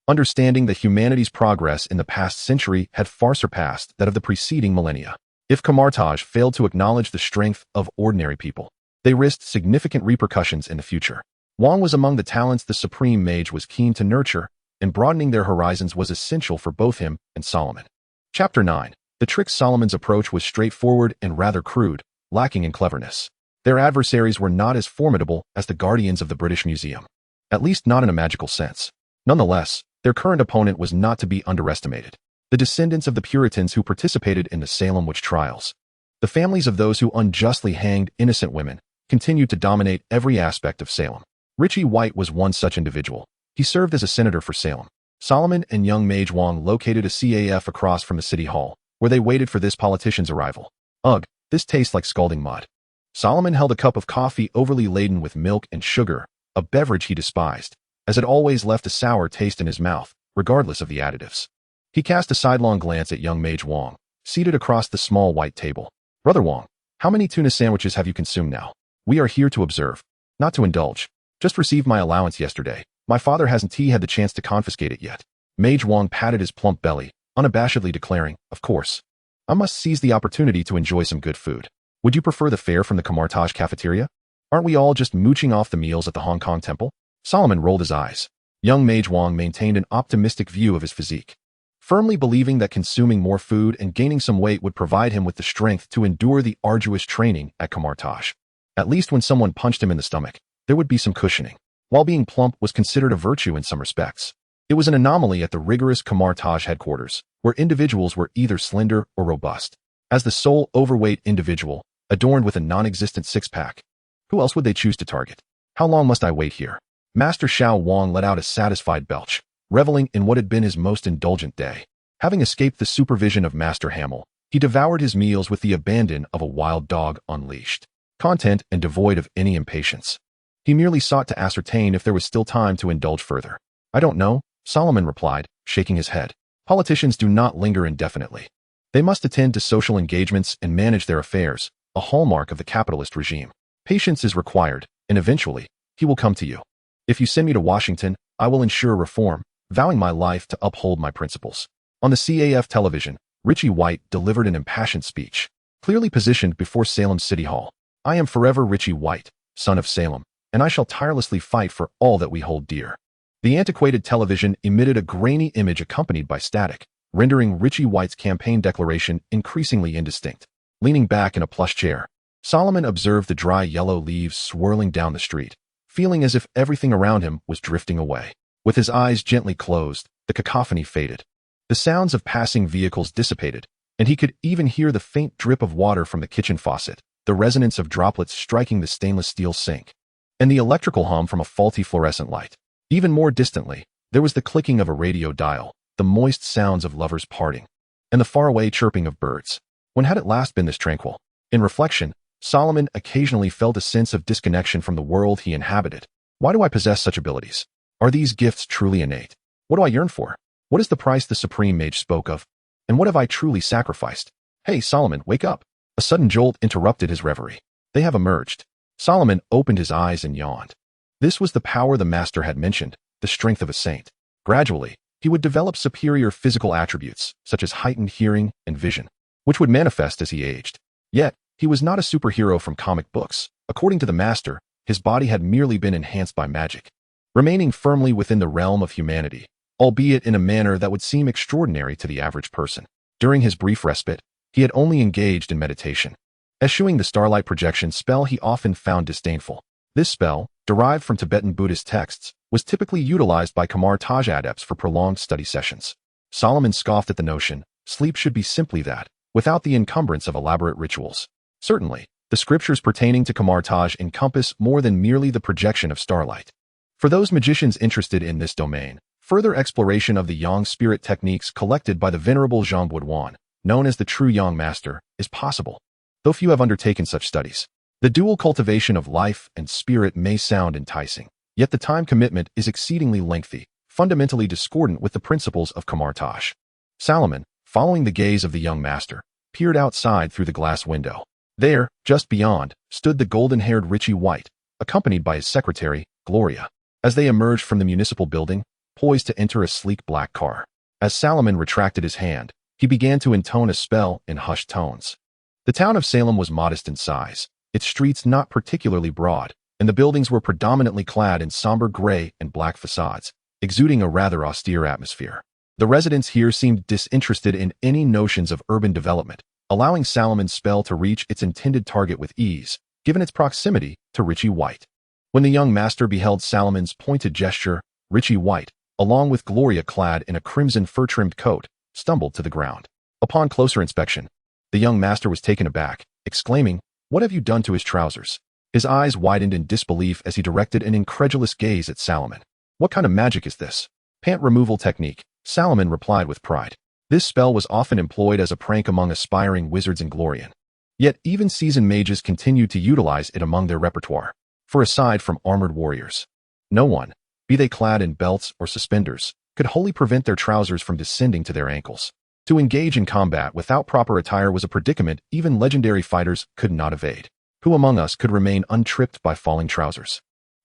[SPEAKER 1] understanding that humanity's progress in the past century had far surpassed that of the preceding millennia. If Camartage failed to acknowledge the strength of ordinary people, they risked significant repercussions in the future. Wang was among the talents the Supreme Mage was keen to nurture, and broadening their horizons was essential for both him and Solomon. Chapter 9. The trick. Solomon's approach was straightforward and rather crude, lacking in cleverness. Their adversaries were not as formidable as the guardians of the British Museum, at least not in a magical sense. Nonetheless, their current opponent was not to be underestimated. The descendants of the Puritans who participated in the Salem witch trials, the families of those who unjustly hanged innocent women, continued to dominate every aspect of Salem. Richie White was one such individual. He served as a senator for Salem. Solomon and young Mage Wang located a CAF across from the city hall, where they waited for this politician's arrival. Ugh, this tastes like scalding mud. Solomon held a cup of coffee overly laden with milk and sugar, a beverage he despised, as it always left a sour taste in his mouth, regardless of the additives. He cast a sidelong glance at young Mage Wang, seated across the small white table. Brother Wang, how many tuna sandwiches have you consumed now? We are here to observe, not to indulge. Just received my allowance yesterday. My father hasn't had the chance to confiscate it yet. Mage Wang patted his plump belly, unabashedly declaring, of course. I must seize the opportunity to enjoy some good food. Would you prefer the fare from the Camartage cafeteria? Aren't we all just mooching off the meals at the Hong Kong temple? Solomon rolled his eyes. Young Mage Wang maintained an optimistic view of his physique, firmly believing that consuming more food and gaining some weight would provide him with the strength to endure the arduous training at Camartage. At least when someone punched him in the stomach, there would be some cushioning. While being plump was considered a virtue in some respects, it was an anomaly at the rigorous Camartage headquarters, where individuals were either slender or robust. As the sole overweight individual, adorned with a non-existent six-pack, who else would they choose to target? How long must I wait here? Master Xiao Wang let out a satisfied belch, reveling in what had been his most indulgent day. Having escaped the supervision of Master Hamel, he devoured his meals with the abandon of a wild dog unleashed, content and devoid of any impatience. He merely sought to ascertain if there was still time to indulge further. I don't know, Solomon replied, shaking his head. Politicians do not linger indefinitely. They must attend to social engagements and manage their affairs, a hallmark of the capitalist regime. Patience is required, and eventually, he will come to you. If you send me to Washington, I will ensure reform, vowing my life to uphold my principles. On the CAF television, Richie White delivered an impassioned speech, clearly positioned before Salem City Hall. I am forever Richie White, son of Salem, and I shall tirelessly fight for all that we hold dear. The antiquated television emitted a grainy image accompanied by static, rendering Richie White's campaign declaration increasingly indistinct. Leaning back in a plush chair, Solomon observed the dry yellow leaves swirling down the street, feeling as if everything around him was drifting away. With his eyes gently closed, the cacophony faded. The sounds of passing vehicles dissipated, and he could even hear the faint drip of water from the kitchen faucet, the resonance of droplets striking the stainless steel sink, and the electrical hum from a faulty fluorescent light. Even more distantly, there was the clicking of a radio dial, the moist sounds of lovers parting, and the faraway chirping of birds. When had it last been this tranquil? In reflection, Solomon occasionally felt a sense of disconnection from the world he inhabited. Why do I possess such abilities? Are these gifts truly innate? What do I yearn for? What is the price the Supreme Mage spoke of? And what have I truly sacrificed? Hey, Solomon, wake up! A sudden jolt interrupted his reverie. They have emerged. Solomon opened his eyes and yawned. This was the power the master had mentioned, the strength of a saint. Gradually, he would develop superior physical attributes, such as heightened hearing and vision, which would manifest as he aged. Yet, he was not a superhero from comic books. According to the master, his body had merely been enhanced by magic, remaining firmly within the realm of humanity, albeit in a manner that would seem extraordinary to the average person. During his brief respite, he had only engaged in meditation, eschewing the starlight projection spell he often found disdainful. This spell, derived from Tibetan Buddhist texts, was typically utilized by Camartage adepts for prolonged study sessions. Solomon scoffed at the notion, sleep should be simply that, without the encumbrance of elaborate rituals. Certainly, the scriptures pertaining to Camartage encompass more than merely the projection of starlight. For those magicians interested in this domain, further exploration of the Yang spirit techniques collected by the venerable Jean Baudouin, known as the true Yang master, is possible, though few have undertaken such studies. The dual cultivation of life and spirit may sound enticing, yet the time commitment is exceedingly lengthy, fundamentally discordant with the principles of Camartage. Solomon, following the gaze of the young master, peered outside through the glass window. There, just beyond, stood the golden-haired Richie White, accompanied by his secretary, Gloria, as they emerged from the municipal building, poised to enter a sleek black car. As Solomon retracted his hand, he began to intone a spell in hushed tones. The town of Salem was modest in size, its streets not particularly broad, and the buildings were predominantly clad in somber gray and black facades, exuding a rather austere atmosphere. The residents here seemed disinterested in any notions of urban development, allowing Salomon's spell to reach its intended target with ease, given its proximity to Richie White. When the young master beheld Salomon's pointed gesture, Richie White, along with Gloria clad in a crimson fur-trimmed coat, stumbled to the ground. Upon closer inspection, the young master was taken aback, exclaiming, "What have you done to his trousers?" His eyes widened in disbelief as he directed an incredulous gaze at Salomon. "What kind of magic is this?" "Pant removal technique," Salomon replied with pride. This spell was often employed as a prank among aspiring wizards in Glorian. Yet even seasoned mages continued to utilize it among their repertoire. For aside from armored warriors, no one, be they clad in belts or suspenders, could wholly prevent their trousers from descending to their ankles. To engage in combat without proper attire was a predicament even legendary fighters could not evade. Who among us could remain untripped by falling trousers?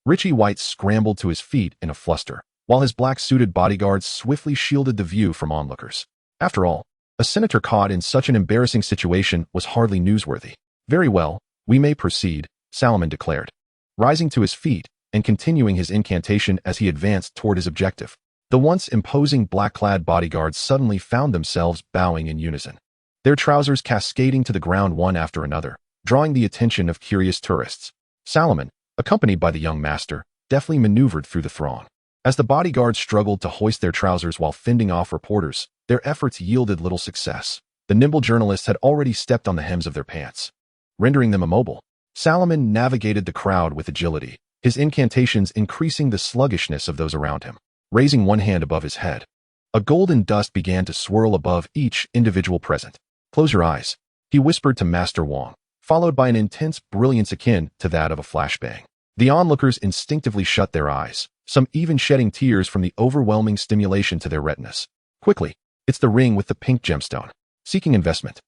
[SPEAKER 1] Richie White scrambled to his feet in a fluster, while his black-suited bodyguards swiftly shielded the view from onlookers. After all, a senator caught in such an embarrassing situation was hardly newsworthy. "Very well, we may proceed," Salomon declared, rising to his feet and continuing his incantation as he advanced toward his objective. The once imposing black-clad bodyguards suddenly found themselves bowing in unison, their trousers cascading to the ground one after another, drawing the attention of curious tourists. Salomon, accompanied by the young master, deftly maneuvered through the throng. As the bodyguards struggled to hoist their trousers while fending off reporters, their efforts yielded little success. The nimble journalists had already stepped on the hems of their pants, rendering them immobile. Salomon navigated the crowd with agility, his incantations increasing the sluggishness of those around him. Raising one hand above his head, a golden dust began to swirl above each individual present. "Close your eyes," he whispered to Master Wong, followed by an intense brilliance akin to that of a flashbang. The onlookers instinctively shut their eyes, some even shedding tears from the overwhelming stimulation to their retinas. "Quickly, it's the ring with the pink gemstone. Seeking investment.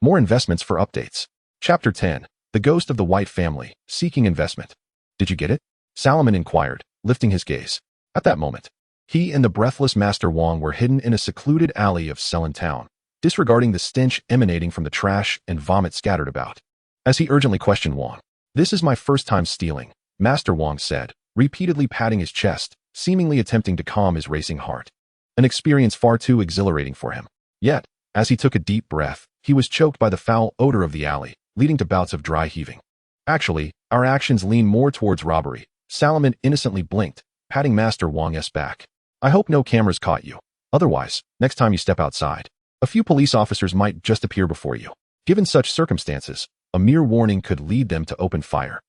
[SPEAKER 1] More investments for updates." Chapter 10. The Ghost of the White Family, Seeking Investment. "Did you get it?" Salomon inquired, lifting his gaze. At that moment, he and the breathless Master Wong were hidden in a secluded alley of Selen Town, disregarding the stench emanating from the trash and vomit scattered about. As he urgently questioned Wong, "This is my first time stealing," Master Wong said, repeatedly patting his chest, seemingly attempting to calm his racing heart. An experience far too exhilarating for him. Yet, as he took a deep breath, he was choked by the foul odor of the alley, leading to bouts of dry heaving. "Actually, our actions lean more towards robbery," Salomon innocently blinked, patting Master Wong's back. "I hope no cameras caught you. Otherwise, next time you step outside, a few police officers might just appear before you. Given such circumstances, a mere warning could lead them to open fire.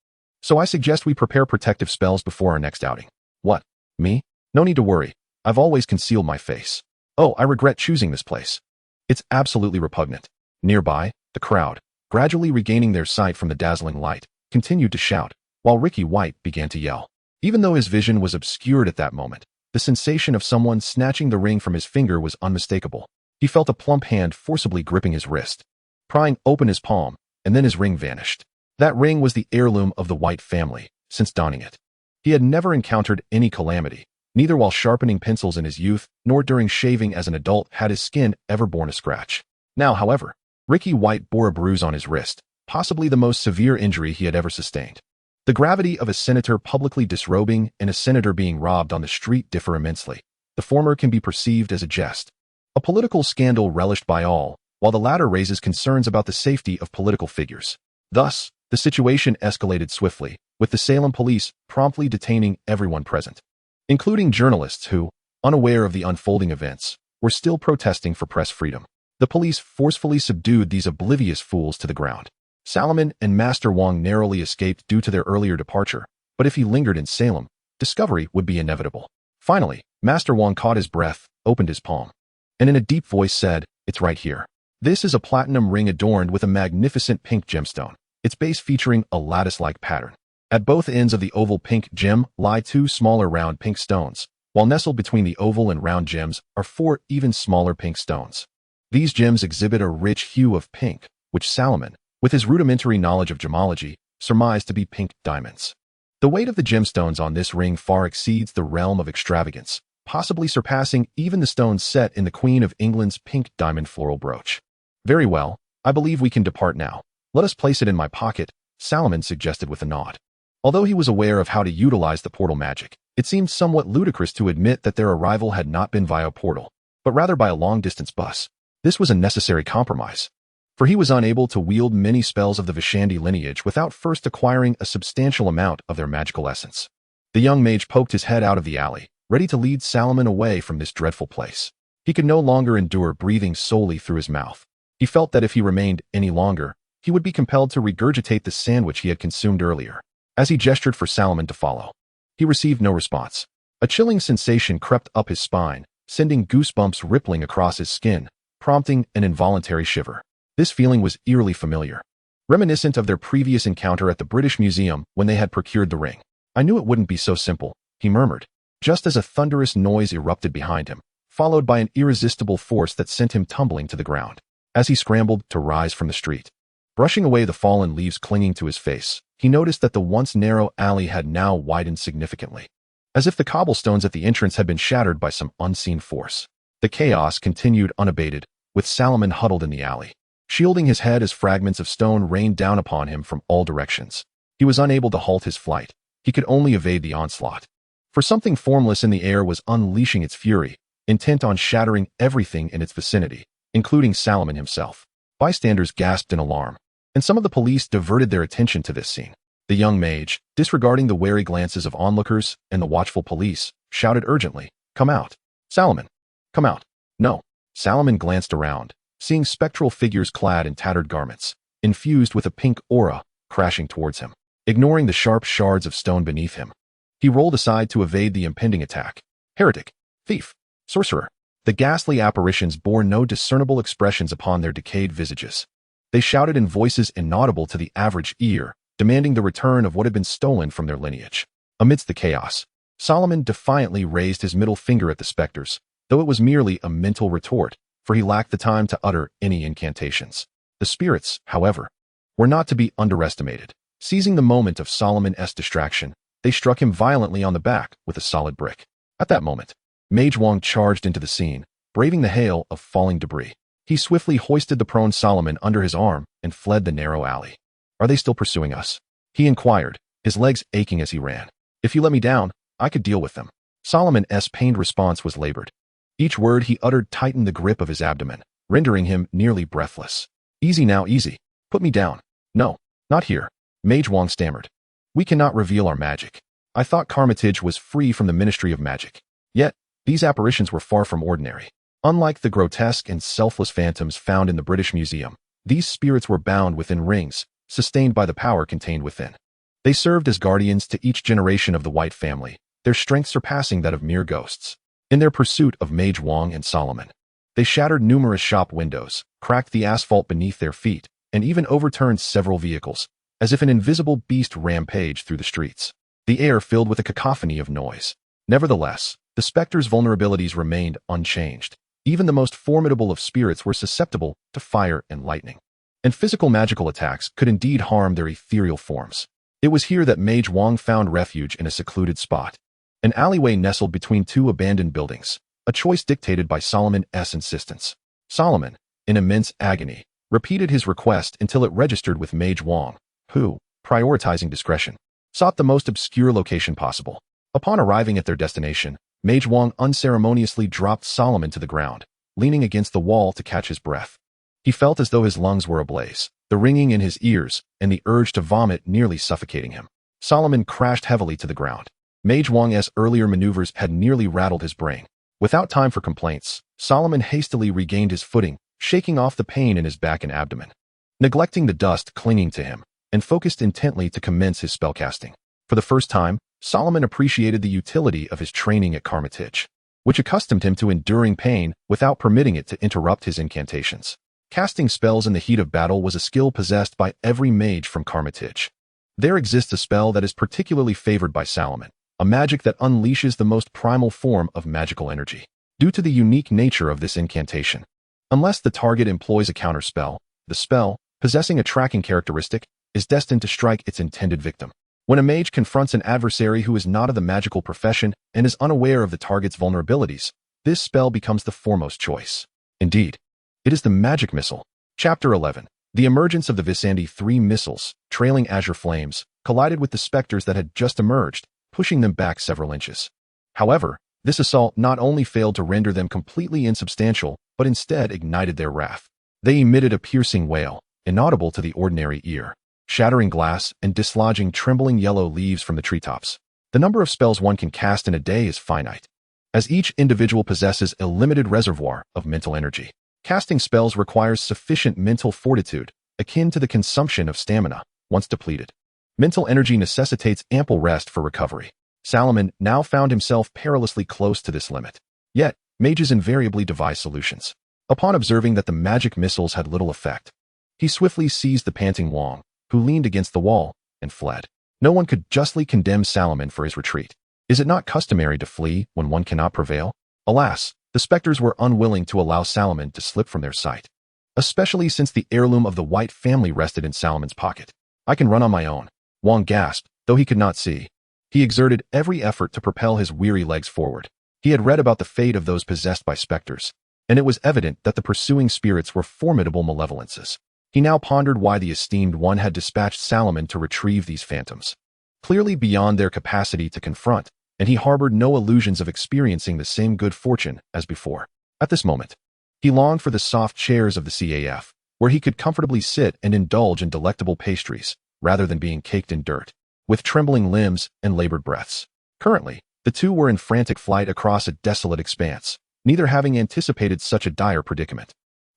[SPEAKER 1] So I suggest we prepare protective spells before our next outing." "What? Me? No need to worry. I've always concealed my face. Oh, I regret choosing this place. It's absolutely repugnant." Nearby, the crowd, gradually regaining their sight from the dazzling light, continued to shout, while Richie White began to yell. Even though his vision was obscured at that moment, the sensation of someone snatching the ring from his finger was unmistakable. He felt a plump hand forcibly gripping his wrist, prying open his palm, and then his ring vanished. That ring was the heirloom of the White family. Since donning it, he had never encountered any calamity, neither while sharpening pencils in his youth, nor during shaving as an adult had his skin ever borne a scratch. Now, however, Richie White bore a bruise on his wrist, possibly the most severe injury he had ever sustained. The gravity of a senator publicly disrobing and a senator being robbed on the street differ immensely. The former can be perceived as a jest, a political scandal relished by all, while the latter raises concerns about the safety of political figures. Thus, the situation escalated swiftly, with the Salem police promptly detaining everyone present, including journalists who, unaware of the unfolding events, were still protesting for press freedom. The police forcefully subdued these oblivious fools to the ground. Salomon and Master Wong narrowly escaped due to their earlier departure, but if he lingered in Salem, discovery would be inevitable. Finally, Master Wong caught his breath, opened his palm, and in a deep voice said, "It's right here. This is a platinum ring adorned with a magnificent pink gemstone, its base featuring a lattice-like pattern. At both ends of the oval pink gem lie two smaller round pink stones, while nestled between the oval and round gems are four even smaller pink stones. These gems exhibit a rich hue of pink, which Solomon, with his rudimentary knowledge of gemology, surmised to be pink diamonds. The weight of the gemstones on this ring far exceeds the realm of extravagance, possibly surpassing even the stones set in the Queen of England's pink diamond floral brooch. Very well, I believe we can depart now. Let us place it in my pocket, Solomon suggested with a nod. Although he was aware of how to utilize the portal magic, it seemed somewhat ludicrous to admit that their arrival had not been via a portal, but rather by a long-distance bus. This was a necessary compromise, for he was unable to wield many spells of the Vishandi lineage without first acquiring a substantial amount of their magical essence. The young mage poked his head out of the alley, ready to lead Solomon away from this dreadful place. He could no longer endure breathing solely through his mouth. He felt that if he remained any longer, he would be compelled to regurgitate the sandwich he had consumed earlier. As he gestured for Solomon to follow, he received no response. A chilling sensation crept up his spine, sending goosebumps rippling across his skin, prompting an involuntary shiver. This feeling was eerily familiar, reminiscent of their previous encounter at the British Museum when they had procured the ring. I knew it wouldn't be so simple, he murmured, just as a thunderous noise erupted behind him, followed by an irresistible force that sent him tumbling to the ground. As he scrambled to rise from the street, brushing away the fallen leaves clinging to his face, he noticed that the once narrow alley had now widened significantly, as if the cobblestones at the entrance had been shattered by some unseen force. The chaos continued unabated, with Solomon huddled in the alley, shielding his head as fragments of stone rained down upon him from all directions. He was unable to halt his flight. He could only evade the onslaught. For something formless in the air was unleashing its fury, intent on shattering everything in its vicinity, including Solomon himself. Bystanders gasped in alarm, and some of the police diverted their attention to this scene. The young mage, disregarding the wary glances of onlookers and the watchful police, shouted urgently, "Come out! Solomon! Come out!" No. Solomon glanced around, seeing spectral figures clad in tattered garments, infused with a pink aura, crashing towards him. Ignoring the sharp shards of stone beneath him, he rolled aside to evade the impending attack. Heretic! Thief! Sorcerer! The ghastly apparitions bore no discernible expressions upon their decayed visages. They shouted in voices inaudible to the average ear, demanding the return of what had been stolen from their lineage. Amidst the chaos, Solomon defiantly raised his middle finger at the specters, though it was merely a mental retort, for he lacked the time to utter any incantations. The spirits, however, were not to be underestimated. Seizing the moment of Solomon's distraction, they struck him violently on the back with a solid brick. At that moment, Mage Wang charged into the scene, braving the hail of falling debris. He swiftly hoisted the prone Solomon under his arm and fled the narrow alley. "Are they still pursuing us?" he inquired, his legs aching as he ran. "If you let me down, I could deal with them." Solomon's pained response was labored. Each word he uttered tightened the grip of his abdomen, rendering him nearly breathless. "Easy now, easy. Put me down." "No, not here," Mage Wang stammered. "We cannot reveal our magic. I thought Carmitage was free from the Ministry of Magic. Yet, these apparitions were far from ordinary. Unlike the grotesque and selfless phantoms found in the British Museum, these spirits were bound within rings, sustained by the power contained within. They served as guardians to each generation of the White family, their strength surpassing that of mere ghosts. In their pursuit of Mage Wang and Solomon, they shattered numerous shop windows, cracked the asphalt beneath their feet, and even overturned several vehicles, as if an invisible beast rampaged through the streets. The air filled with a cacophony of noise. Nevertheless, the specters' vulnerabilities remained unchanged. Even the most formidable of spirits were susceptible to fire and lightning, and physical magical attacks could indeed harm their ethereal forms. It was here that Mage Wang found refuge in a secluded spot, an alleyway nestled between two abandoned buildings, a choice dictated by Solomon's insistence. Solomon, in immense agony, repeated his request until it registered with Mage Wang, who, prioritizing discretion, sought the most obscure location possible. Upon arriving at their destination, Mage Wang unceremoniously dropped Solomon to the ground, leaning against the wall to catch his breath. He felt as though his lungs were ablaze, the ringing in his ears and the urge to vomit nearly suffocating him. Solomon crashed heavily to the ground. Mage Wang's earlier maneuvers had nearly rattled his brain. Without time for complaints, Solomon hastily regained his footing, shaking off the pain in his back and abdomen, neglecting the dust clinging to him, and focused intently to commence his spellcasting. For the first time, Solomon appreciated the utility of his training at Carmitage, which accustomed him to enduring pain without permitting it to interrupt his incantations. Casting spells in the heat of battle was a skill possessed by every mage from Carmitage. There exists a spell that is particularly favored by Solomon, a magic that unleashes the most primal form of magical energy. Due to the unique nature of this incantation, Unless the target employs a counterspell, the spell, possessing a tracking characteristic, is destined to strike its intended victim. When a mage confronts an adversary who is not of the magical profession and is unaware of the target's vulnerabilities, this spell becomes the foremost choice. Indeed, it is the magic missile. Chapter 11. The emergence of the Visandi 3 missiles, trailing azure flames, collided with the specters that had just emerged, pushing them back several inches. However, this assault not only failed to render them completely insubstantial, but instead ignited their wrath. They emitted a piercing wail, inaudible to the ordinary ear, shattering glass and dislodging trembling yellow leaves from the treetops. The number of spells one can cast in a day is finite, as each individual possesses a limited reservoir of mental energy. Casting spells requires sufficient mental fortitude, akin to the consumption of stamina, once depleted. Mental energy necessitates ample rest for recovery. Salomon now found himself perilously close to this limit. Yet, mages invariably devise solutions. Upon observing that the magic missiles had little effect, he swiftly seized the panting Wong, who leaned against the wall, and fled. No one could justly condemn Salomon for his retreat. Is it not customary to flee when one cannot prevail? Alas, the specters were unwilling to allow Salomon to slip from their sight, especially since the heirloom of the White family rested in Salomon's pocket. I can run on my own, Wong gasped, though he could not see. He exerted every effort to propel his weary legs forward. He had read about the fate of those possessed by specters, and it was evident that the pursuing spirits were formidable malevolences. He now pondered why the esteemed one had dispatched Salomon to retrieve these phantoms, clearly beyond their capacity to confront, and he harbored no illusions of experiencing the same good fortune as before. At this moment, he longed for the soft chairs of the CAF, where he could comfortably sit and indulge in delectable pastries, rather than being caked in dirt, with trembling limbs and labored breaths. Currently, the two were in frantic flight across a desolate expanse, neither having anticipated such a dire predicament.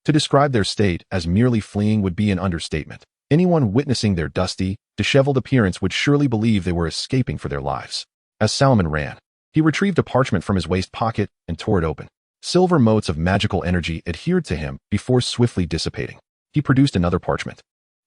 [SPEAKER 1] To describe their state as merely fleeing would be an understatement. Anyone witnessing their dusty, disheveled appearance would surely believe they were escaping for their lives. As Salomon ran, he retrieved a parchment from his waist pocket and tore it open. Silver motes of magical energy adhered to him before swiftly dissipating. He produced another parchment,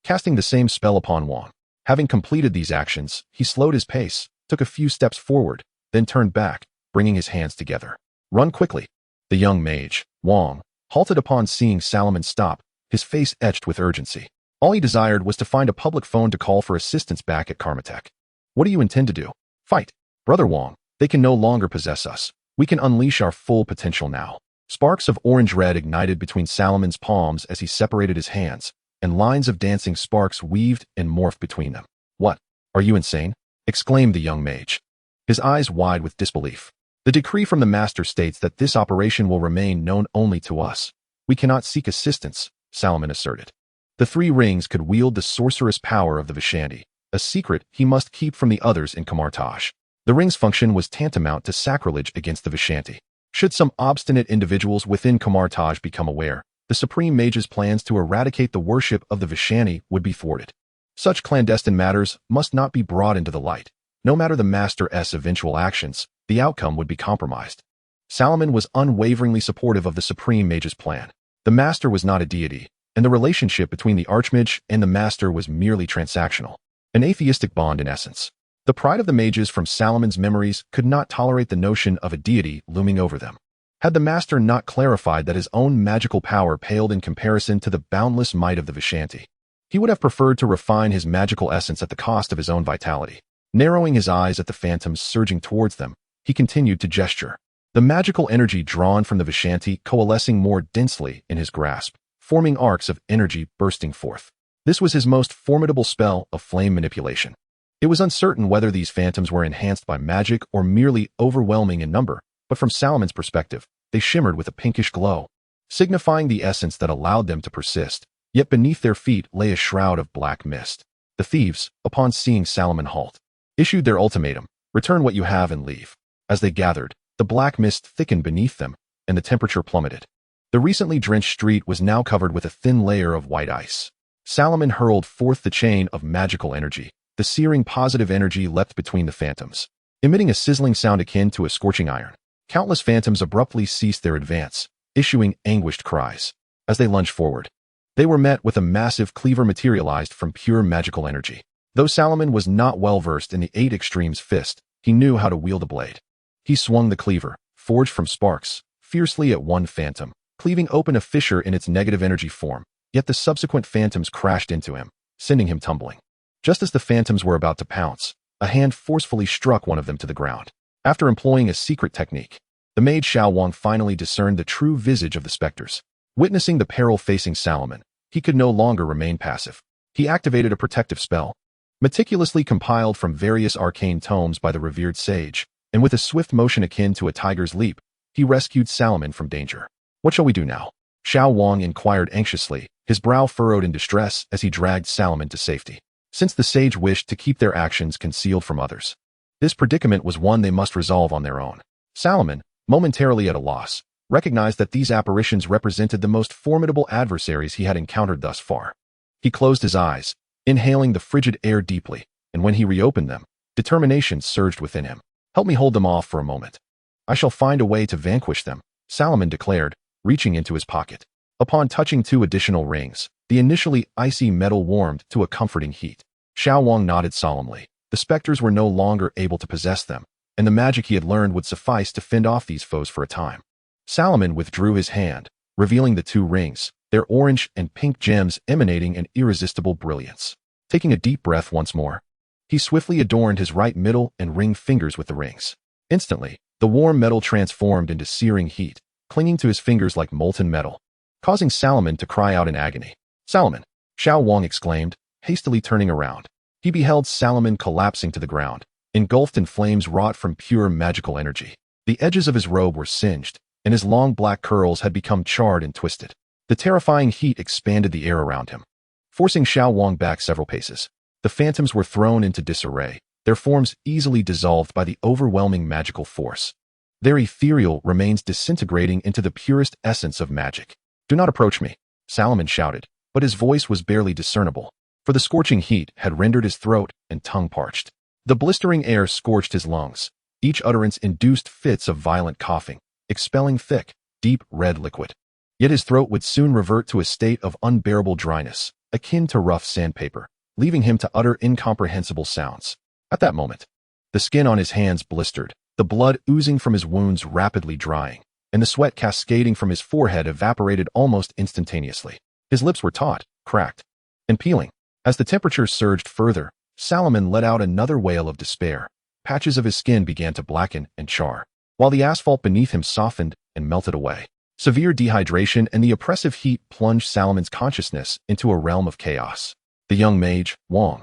[SPEAKER 1] casting the same spell upon Wong. Having completed these actions, he slowed his pace, took a few steps forward, then turned back, bringing his hands together. Run quickly. The young mage, Wong, halted upon seeing Salomon stop, his face etched with urgency. All he desired was to find a public phone to call for assistance back at Karmatek. What do you intend to do? Fight. Brother Wong, they can no longer possess us. We can unleash our full potential now. Sparks of orange-red ignited between Salomon's palms as he separated his hands, and lines of dancing sparks weaved and morphed between them. What? Are you insane? Exclaimed the young mage, his eyes wide with disbelief. The decree from the master states that this operation will remain known only to us. We cannot seek assistance, Salomon asserted. The 3 rings could wield the sorcerous power of the Vishanti, a secret he must keep from the others in Kamartaj. The ring's function was tantamount to sacrilege against the Vishanti. Should some obstinate individuals within Kamartaj become aware, the Supreme Mage's plans to eradicate the worship of the Vishanti would be thwarted. Such clandestine matters must not be brought into the light. No matter the Master's eventual actions, the outcome would be compromised. Salomon was unwaveringly supportive of the Supreme Mage's plan. The Master was not a deity, and the relationship between the Archmage and the Master was merely transactional, an atheistic bond in essence. The pride of the mages from Salomon's memories could not tolerate the notion of a deity looming over them. Had the Master not clarified that his own magical power paled in comparison to the boundless might of the Vishanti, he would have preferred to refine his magical essence at the cost of his own vitality. Narrowing his eyes at the phantoms surging towards them, he continued to gesture, the magical energy drawn from the Vishanti coalescing more densely in his grasp, forming arcs of energy bursting forth. This was his most formidable spell of flame manipulation. It was uncertain whether these phantoms were enhanced by magic or merely overwhelming in number, but from Salomon's perspective, they shimmered with a pinkish glow, signifying the essence that allowed them to persist, yet beneath their feet lay a shroud of black mist. The thieves, upon seeing Salomon halt, issued their ultimatum, return what you have and leave. As they gathered, the black mist thickened beneath them, and the temperature plummeted. The recently drenched street was now covered with a thin layer of white ice. Salomon hurled forth the chain of magical energy. The searing positive energy leapt between the phantoms, emitting a sizzling sound akin to a scorching iron. Countless phantoms abruptly ceased their advance, issuing anguished cries. As they lunged forward, they were met with a massive cleaver materialized from pure magical energy. Though Salomon was not well versed in the 8 Extremes fist, he knew how to wield a blade. He swung the cleaver, forged from sparks, fiercely at one phantom, cleaving open a fissure in its negative energy form, yet the subsequent phantoms crashed into him, sending him tumbling. Just as the phantoms were about to pounce, a hand forcefully struck one of them to the ground. After employing a secret technique, the mage Xiao Wang finally discerned the true visage of the specters. Witnessing the peril facing Salomon, he could no longer remain passive. He activated a protective spell, meticulously compiled from various arcane tomes by the revered sage, and with a swift motion akin to a tiger's leap, he rescued Salomon from danger. What shall we do now? Xiao Wang inquired anxiously, his brow furrowed in distress as he dragged Salomon to safety. Since the sage wished to keep their actions concealed from others, this predicament was one they must resolve on their own. Salomon, momentarily at a loss, recognized that these apparitions represented the most formidable adversaries he had encountered thus far. He closed his eyes, inhaling the frigid air deeply, and when he reopened them, determination surged within him. Help me hold them off for a moment. I shall find a way to vanquish them, Salomon declared, reaching into his pocket. Upon touching 2 additional rings, the initially icy metal warmed to a comforting heat. Xiao Wang nodded solemnly. The specters were no longer able to possess them, and the magic he had learned would suffice to fend off these foes for a time. Salomon withdrew his hand, revealing the 2 rings, their orange and pink gems emanating an irresistible brilliance. Taking a deep breath once more, he swiftly adorned his right middle and ring fingers with the rings. Instantly, the warm metal transformed into searing heat, clinging to his fingers like molten metal, causing Salomon to cry out in agony. Salomon! Xiao Wang exclaimed, hastily turning around. He beheld Salomon collapsing to the ground, engulfed in flames wrought from pure magical energy. The edges of his robe were singed, and his long black curls had become charred and twisted. The terrifying heat expanded the air around him, forcing Xiao Wang back several paces. The phantoms were thrown into disarray, their forms easily dissolved by the overwhelming magical force. Their ethereal remains disintegrating into the purest essence of magic. Do not approach me, Salomon shouted, but his voice was barely discernible, for the scorching heat had rendered his throat and tongue parched. The blistering air scorched his lungs. Each utterance induced fits of violent coughing, expelling thick, deep red liquid. Yet his throat would soon revert to a state of unbearable dryness, akin to rough sandpaper, leaving him to utter incomprehensible sounds. At that moment, the skin on his hands blistered, the blood oozing from his wounds rapidly drying, and the sweat cascading from his forehead evaporated almost instantaneously. His lips were taut, cracked, and peeling. As the temperature surged further, Salomon let out another wail of despair. Patches of his skin began to blacken and char, while the asphalt beneath him softened and melted away. Severe dehydration and the oppressive heat plunged Salomon's consciousness into a realm of chaos. The young mage, Wang,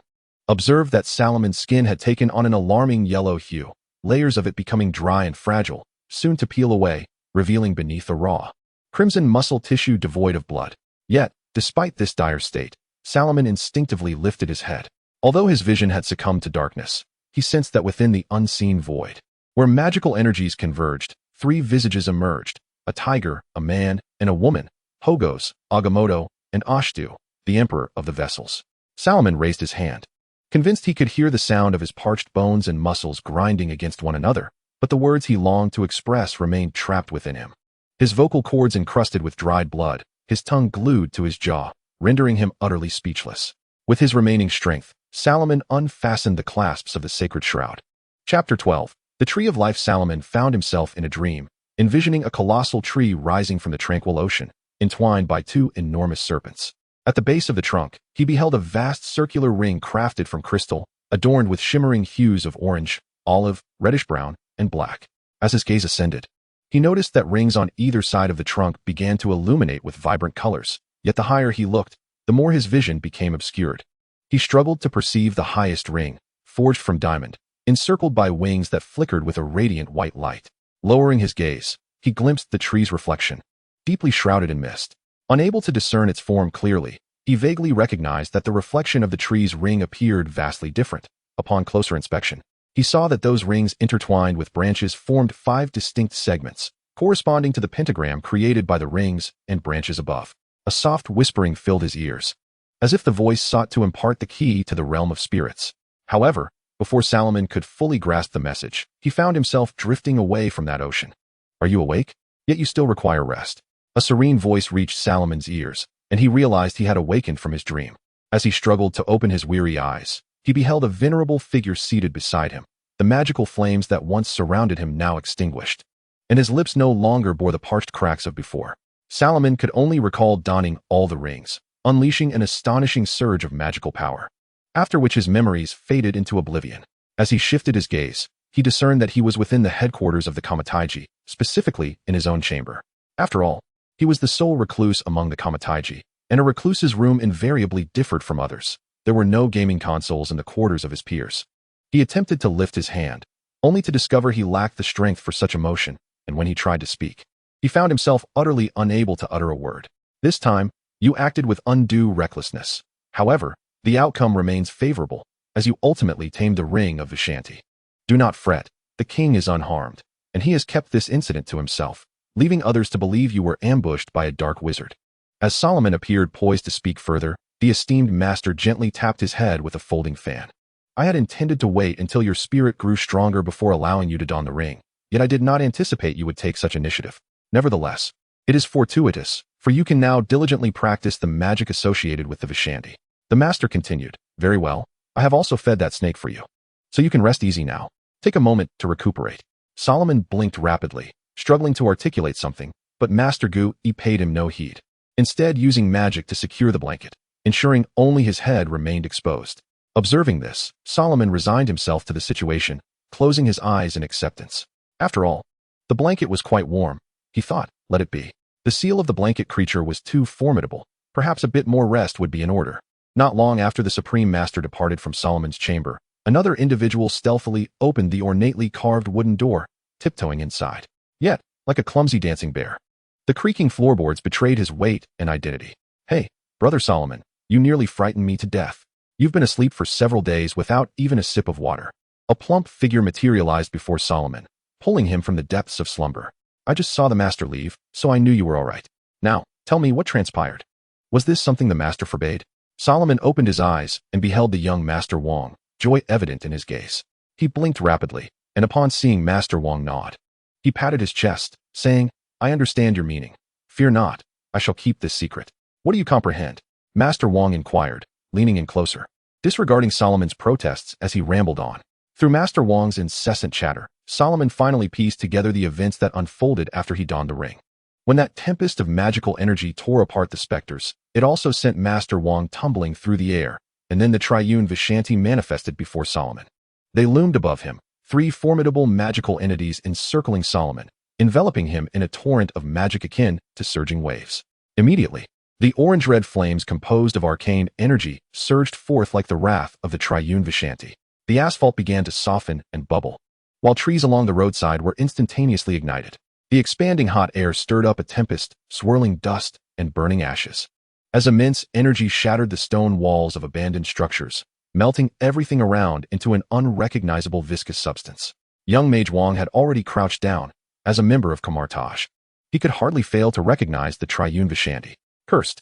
[SPEAKER 1] observed that Salomon's skin had taken on an alarming yellow hue, layers of it becoming dry and fragile, soon to peel away, revealing beneath a raw, crimson muscle tissue devoid of blood. Yet, despite this dire state, Salomon instinctively lifted his head. Although his vision had succumbed to darkness, he sensed that within the unseen void, where magical energies converged, 3 visages emerged: a tiger, a man, and a woman, Hogos, Agamotto, and Ashtu, the emperor of the vessels. Salomon raised his hand, convinced he could hear the sound of his parched bones and muscles grinding against one another, but the words he longed to express remained trapped within him. His vocal cords encrusted with dried blood, his tongue glued to his jaw, rendering him utterly speechless. With his remaining strength, Salomon unfastened the clasps of the sacred shroud. Chapter 12. The Tree of Life. Salomon found himself in a dream, envisioning a colossal tree rising from the tranquil ocean, entwined by 2 enormous serpents. At the base of the trunk, he beheld a vast circular ring crafted from crystal, adorned with shimmering hues of orange, olive, reddish-brown, and black. As his gaze ascended, he noticed that rings on either side of the trunk began to illuminate with vibrant colors, yet the higher he looked, the more his vision became obscured. He struggled to perceive the highest ring, forged from diamond, encircled by wings that flickered with a radiant white light. Lowering his gaze, he glimpsed the tree's reflection, deeply shrouded in mist. Unable to discern its form clearly, he vaguely recognized that the reflection of the tree's ring appeared vastly different. Upon closer inspection, he saw that those rings intertwined with branches formed 5 distinct segments, corresponding to the pentagram created by the rings and branches above. A soft whispering filled his ears, as if the voice sought to impart the key to the realm of spirits. However, before Salomon could fully grasp the message, he found himself drifting away from that ocean. Are you awake? Yet you still require rest. A serene voice reached Salomon's ears, and he realized he had awakened from his dream. As he struggled to open his weary eyes, he beheld a venerable figure seated beside him, the magical flames that once surrounded him now extinguished, and his lips no longer bore the parched cracks of before. Solomon could only recall donning all the rings, unleashing an astonishing surge of magical power, after which his memories faded into oblivion. As he shifted his gaze, he discerned that he was within the headquarters of the Kamataiji, specifically in his own chamber. After all, he was the sole recluse among the Kamataiji, and a recluse's room invariably differed from others. There were no gaming consoles in the quarters of his peers. He attempted to lift his hand, only to discover he lacked the strength for such emotion, and when he tried to speak, he found himself utterly unable to utter a word. This time, you acted with undue recklessness. However, the outcome remains favorable, as you ultimately tamed the ring of Vishanti. Do not fret, the king is unharmed, and he has kept this incident to himself, leaving others to believe you were ambushed by a dark wizard. As Solomon appeared poised to speak further, the esteemed master gently tapped his head with a folding fan. I had intended to wait until your spirit grew stronger before allowing you to don the ring, yet I did not anticipate you would take such initiative. Nevertheless, it is fortuitous, for you can now diligently practice the magic associated with the Vishanti. The master continued, Very well, I have also fed that snake for you. So you can rest easy now. Take a moment to recuperate. Solomon blinked rapidly, struggling to articulate something, but Master Gu paid him no heed, instead using magic to secure the blanket, ensuring only his head remained exposed. Observing this, Solomon resigned himself to the situation, closing his eyes in acceptance. After all, the blanket was quite warm. He thought, let it be. The seal of the blanket creature was too formidable. Perhaps a bit more rest would be in order. Not long after the Supreme Master departed from Solomon's chamber, another individual stealthily opened the ornately carved wooden door, tiptoeing inside. Yet, like a clumsy dancing bear, the creaking floorboards betrayed his weight and identity. Hey, Brother Solomon, you nearly frightened me to death. You've been asleep for several days without even a sip of water. A plump figure materialized before Solomon, pulling him from the depths of slumber. I just saw the master leave, so I knew you were all right. Now, tell me what transpired. Was this something the master forbade? Solomon opened his eyes and beheld the young Master Wang, joy evident in his gaze. He blinked rapidly, and upon seeing Master Wang nod, he patted his chest, saying, I understand your meaning. Fear not, I shall keep this secret. What do you comprehend? Master Wang inquired, leaning in closer, disregarding Solomon's protests as he rambled on. Through Master Wang's incessant chatter, Solomon finally pieced together the events that unfolded after he donned the ring. When that tempest of magical energy tore apart the specters, it also sent Master Wang tumbling through the air, and then the triune Vishanti manifested before Solomon. They loomed above him, three formidable magical entities encircling Solomon, enveloping him in a torrent of magic akin to surging waves. Immediately, the orange-red flames composed of arcane energy surged forth like the wrath of the triune Vishanti. The asphalt began to soften and bubble, while trees along the roadside were instantaneously ignited. The expanding hot air stirred up a tempest, swirling dust and burning ashes. As immense energy shattered the stone walls of abandoned structures, melting everything around into an unrecognizable viscous substance. Young Mage Wang had already crouched down, as a member of Kamartaj. He could hardly fail to recognize the triune Vishanti. Cursed!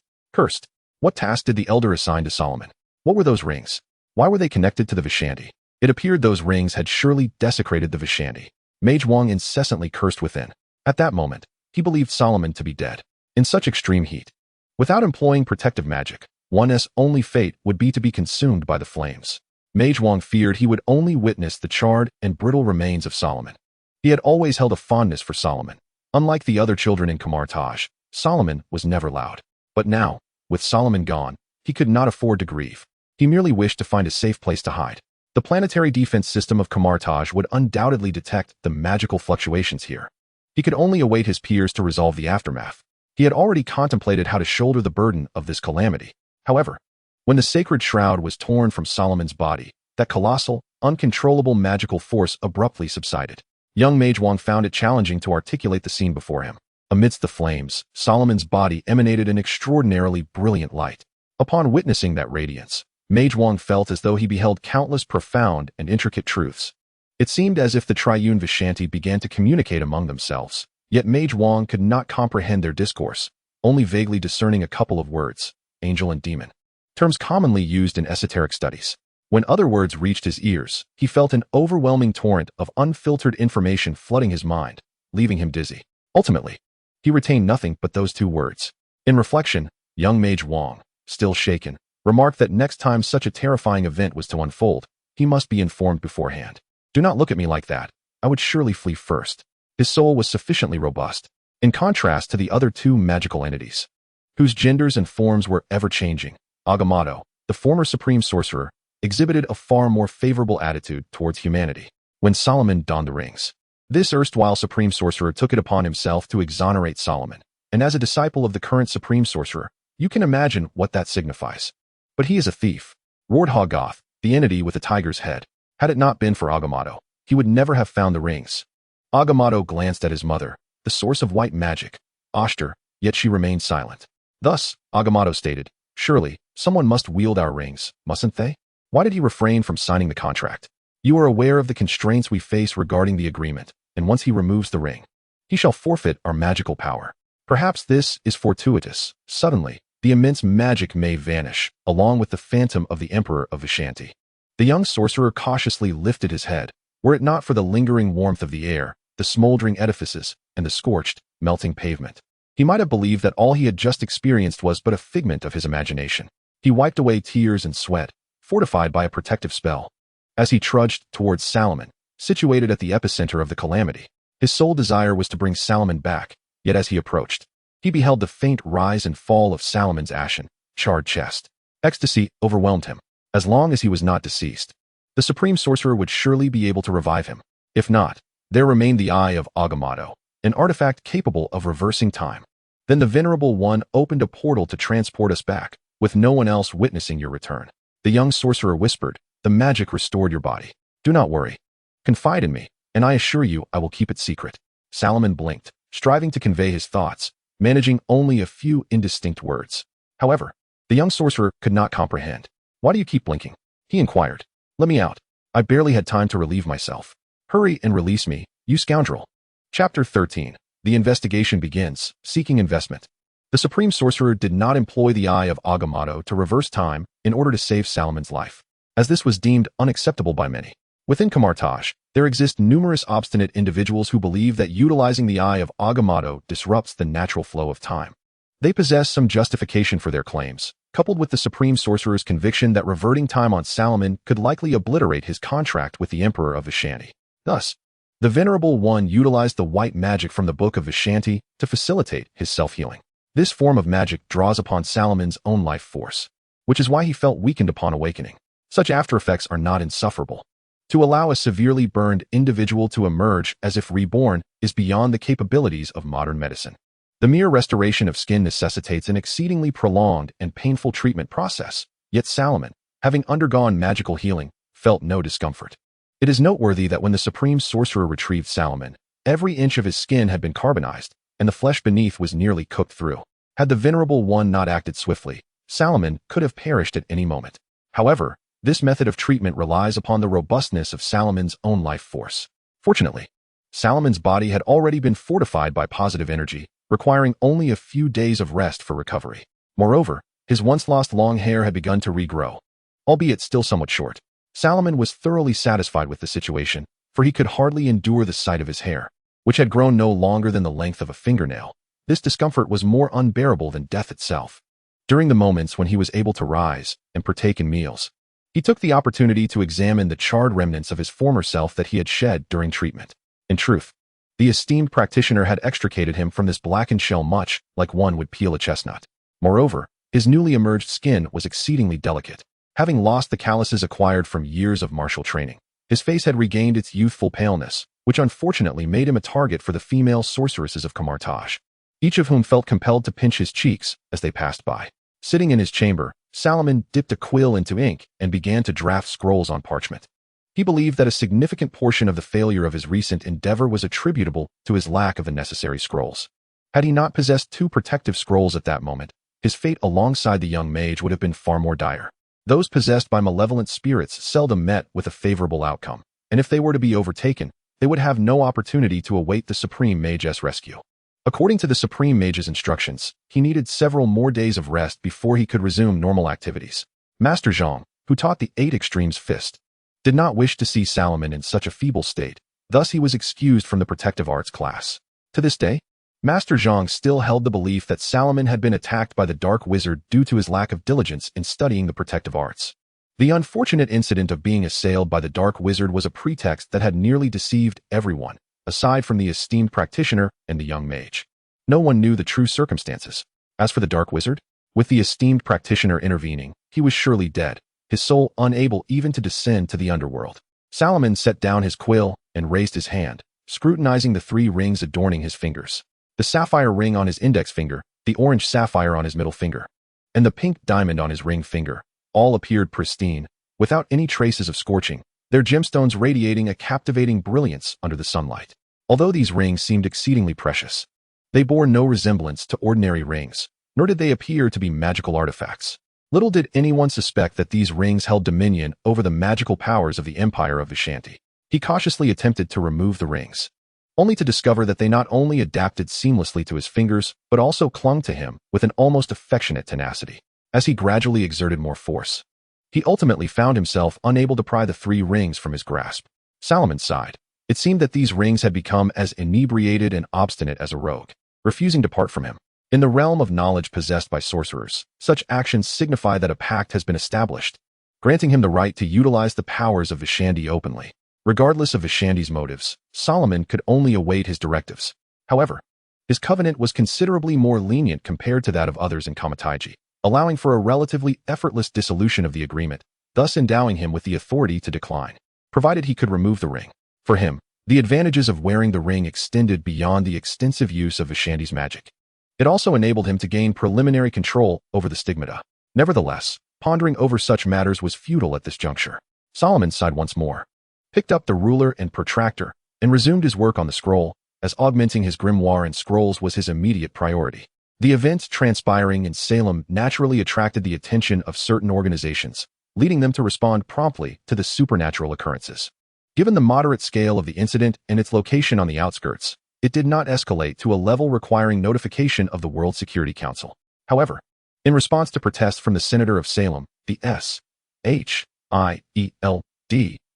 [SPEAKER 1] What task did the elder assign to Solomon? What were those rings? Why were they connected to the Vishanti? It appeared those rings had surely desecrated the Vishanti. Mage Wang incessantly cursed within. At that moment, he believed Solomon to be dead. In such extreme heat, without employing protective magic, one's only fate would be to be consumed by the flames. Mage Wang feared he would only witness the charred and brittle remains of Solomon. He had always held a fondness for Solomon. Unlike the other children in Kamartaj, Solomon was never loud. But now, with Solomon gone, he could not afford to grieve. He merely wished to find a safe place to hide. The planetary defense system of Kamartaj would undoubtedly detect the magical fluctuations here. He could only await his peers to resolve the aftermath. He had already contemplated how to shoulder the burden of this calamity. However, when the sacred shroud was torn from Solomon's body, that colossal, uncontrollable magical force abruptly subsided. Young Mage Wang found it challenging to articulate the scene before him. Amidst the flames, Solomon's body emanated an extraordinarily brilliant light. Upon witnessing that radiance, Mage Wang felt as though he beheld countless profound and intricate truths. It seemed as if the triune Vishanti began to communicate among themselves, yet Mage Wang could not comprehend their discourse, only vaguely discerning a couple of words, angel and demon, terms commonly used in esoteric studies. When other words reached his ears, he felt an overwhelming torrent of unfiltered information flooding his mind, leaving him dizzy. Ultimately, he retained nothing but those two words. In reflection, young Mage Wang, still shaken, remarked that next time such a terrifying event was to unfold, he must be informed beforehand. Do not look at me like that. I would surely flee first. His soul was sufficiently robust. In contrast to the other two magical entities, whose genders and forms were ever-changing, Agamotto, the former supreme sorcerer, exhibited a far more favorable attitude towards humanity. When Solomon donned the rings, this erstwhile supreme sorcerer took it upon himself to exonerate Solomon, and as a disciple of the current supreme sorcerer, you can imagine what that signifies. But he is a thief, roared Hoggoth, the entity with a tiger's head. Had it not been for Agamotto, he would never have found the rings. Agamotto glanced at his mother, the source of white magic, Oshter, yet she remained silent. Thus, Agamotto stated, surely, someone must wield our rings, mustn't they? Why did he refrain from signing the contract? You are aware of the constraints we face regarding the agreement, and once he removes the ring, he shall forfeit our magical power. Perhaps this is fortuitous. Suddenly, the immense magic may vanish, along with the phantom of the Emperor of Vishanti. The young sorcerer cautiously lifted his head. Were it not for the lingering warmth of the air, the smoldering edifices, and the scorched, melting pavement, he might have believed that all he had just experienced was but a figment of his imagination. He wiped away tears and sweat, fortified by a protective spell. As he trudged towards Solomon, situated at the epicenter of the calamity, his sole desire was to bring Solomon back, yet as he approached, he beheld the faint rise and fall of Solomon's ashen, charred chest. Ecstasy overwhelmed him. As long as he was not deceased, the supreme sorcerer would surely be able to revive him. If not, there remained the Eye of Agamotto, an artifact capable of reversing time. Then the Venerable One opened a portal to transport us back, with no one else witnessing your return. The young sorcerer whispered, the magic restored your body. Do not worry. Confide in me, and I assure you I will keep it secret. Solomon blinked, striving to convey his thoughts, managing only a few indistinct words. However, the young sorcerer could not comprehend. Why do you keep blinking? He inquired. Let me out. I barely had time to relieve myself. Hurry and release me, you scoundrel. Chapter 13. The investigation begins, seeking investment. The supreme sorcerer did not employ the Eye of Agamotto to reverse time in order to save Salomon's life, as this was deemed unacceptable by many. Within Camartage, there exist numerous obstinate individuals who believe that utilizing the Eye of Agamotto disrupts the natural flow of time. They possess some justification for their claims, coupled with the supreme sorcerer's conviction that reverting time on Solomon could likely obliterate his contract with the Emperor of Vishanti. Thus, the Venerable One utilized the white magic from the Book of Vishanti to facilitate his self-healing. This form of magic draws upon Solomon's own life force, which is why he felt weakened upon awakening. Such after-effects are not insufferable. To allow a severely burned individual to emerge as if reborn is beyond the capabilities of modern medicine. The mere restoration of skin necessitates an exceedingly prolonged and painful treatment process, yet Solomon, having undergone magical healing, felt no discomfort. It is noteworthy that when the supreme sorcerer retrieved Solomon, every inch of his skin had been carbonized, and the flesh beneath was nearly cooked through. Had the Venerable One not acted swiftly, Solomon could have perished at any moment. However, this method of treatment relies upon the robustness of Solomon's own life force. Fortunately, Solomon's body had already been fortified by positive energy, requiring only a few days of rest for recovery. Moreover, his once lost long hair had begun to regrow, albeit still somewhat short. Solomon was thoroughly satisfied with the situation, for he could hardly endure the sight of his hair, which had grown no longer than the length of a fingernail. This discomfort was more unbearable than death itself. During the moments when he was able to rise and partake in meals, he took the opportunity to examine the charred remnants of his former self that he had shed during treatment. In truth, the esteemed practitioner had extricated him from this blackened shell much like one would peel a chestnut. Moreover, his newly emerged skin was exceedingly delicate. Having lost the calluses acquired from years of martial training, his face had regained its youthful paleness, which unfortunately made him a target for the female sorceresses of Camartage, each of whom felt compelled to pinch his cheeks as they passed by. Sitting in his chamber, Solomon dipped a quill into ink and began to draft scrolls on parchment. He believed that a significant portion of the failure of his recent endeavor was attributable to his lack of the necessary scrolls. Had he not possessed 2 protective scrolls at that moment, his fate alongside the young mage would have been far more dire. Those possessed by malevolent spirits seldom met with a favorable outcome, and if they were to be overtaken, they would have no opportunity to await the Supreme Mage's rescue. According to the Supreme Mage's instructions, he needed several more days of rest before he could resume normal activities. Master Zhang, who taught the 8 Extremes Fist, did not wish to see Solomon in such a feeble state, thus he was excused from the protective arts class. To this day, Master Zhang still held the belief that Solomon had been attacked by the Dark Wizard due to his lack of diligence in studying the protective arts. The unfortunate incident of being assailed by the Dark Wizard was a pretext that had nearly deceived everyone, aside from the esteemed practitioner and the young mage. No one knew the true circumstances. As for the Dark Wizard, with the esteemed practitioner intervening, he was surely dead, his soul unable even to descend to the underworld. Solomon set down his quill and raised his hand, scrutinizing the 3 rings adorning his fingers. The sapphire ring on his index finger, the orange sapphire on his middle finger, and the pink diamond on his ring finger, all appeared pristine, without any traces of scorching, their gemstones radiating a captivating brilliance under the sunlight. Although these rings seemed exceedingly precious, they bore no resemblance to ordinary rings, nor did they appear to be magical artifacts. Little did anyone suspect that these rings held dominion over the magical powers of the Empire of Vishanti. He cautiously attempted to remove the rings, only to discover that they not only adapted seamlessly to his fingers, but also clung to him with an almost affectionate tenacity. As he gradually exerted more force, he ultimately found himself unable to pry the 3 rings from his grasp. Solomon sighed. It seemed that these rings had become as inebriated and obstinate as a rogue, refusing to part from him. In the realm of knowledge possessed by sorcerers, such actions signify that a pact has been established, granting him the right to utilize the powers of Vishanti openly. Regardless of Vishanti's motives, Solomon could only await his directives. However, his covenant was considerably more lenient compared to that of others in Kamataiji, allowing for a relatively effortless dissolution of the agreement, thus endowing him with the authority to decline, provided he could remove the ring. For him, the advantages of wearing the ring extended beyond the extensive use of Vishanti's magic. It also enabled him to gain preliminary control over the stigmata. Nevertheless, pondering over such matters was futile at this juncture. Solomon sighed once more, picked up the ruler and protractor, and resumed his work on the scroll, as augmenting his grimoire and scrolls was his immediate priority. The events transpiring in Salem naturally attracted the attention of certain organizations, leading them to respond promptly to the supernatural occurrences. Given the moderate scale of the incident and its location on the outskirts, it did not escalate to a level requiring notification of the World Security Council. However, in response to protests from the Senator of Salem, the SHIELD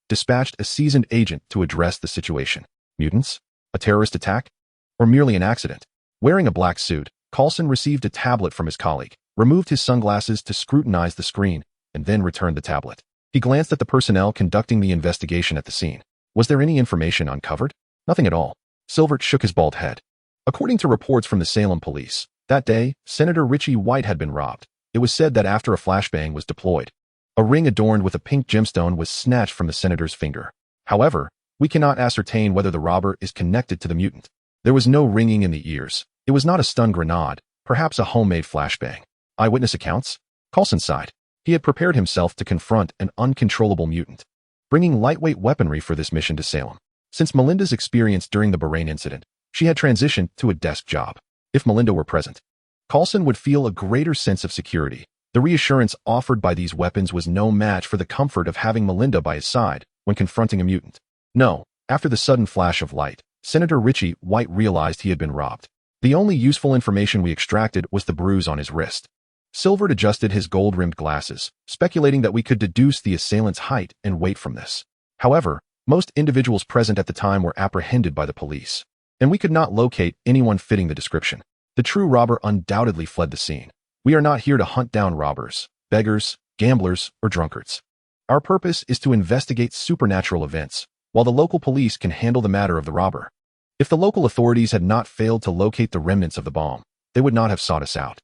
[SPEAKER 1] dispatched a seasoned agent to address the situation. Mutants? A terrorist attack? Or merely an accident? Wearing a black suit, Coulson received a tablet from his colleague, removed his sunglasses to scrutinize the screen, and then returned the tablet. He glanced at the personnel conducting the investigation at the scene. Was there any information uncovered? Nothing at all. Silvert shook his bald head. According to reports from the Salem police, that day, Senator Richie White had been robbed. It was said that after a flashbang was deployed, a ring adorned with a pink gemstone was snatched from the senator's finger. However, we cannot ascertain whether the robber is connected to the mutant. There was no ringing in the ears. It was not a stun grenade, perhaps a homemade flashbang. Eyewitness accounts? Coulson sighed. He had prepared himself to confront an uncontrollable mutant, bringing lightweight weaponry for this mission to Salem. Since Melinda's experience during the Bahrain incident, she had transitioned to a desk job. If Melinda were present, Coulson would feel a greater sense of security. The reassurance offered by these weapons was no match for the comfort of having Melinda by his side when confronting a mutant. No, after the sudden flash of light, Senator Richie White realized he had been robbed. The only useful information we extracted was the bruise on his wrist. Silvert adjusted his gold-rimmed glasses, speculating that we could deduce the assailant's height and weight from this. However, most individuals present at the time were apprehended by the police, and we could not locate anyone fitting the description. The true robber undoubtedly fled the scene. We are not here to hunt down robbers, beggars, gamblers, or drunkards. Our purpose is to investigate supernatural events, while the local police can handle the matter of the robber. If the local authorities had not failed to locate the remnants of the bomb, they would not have sought us out.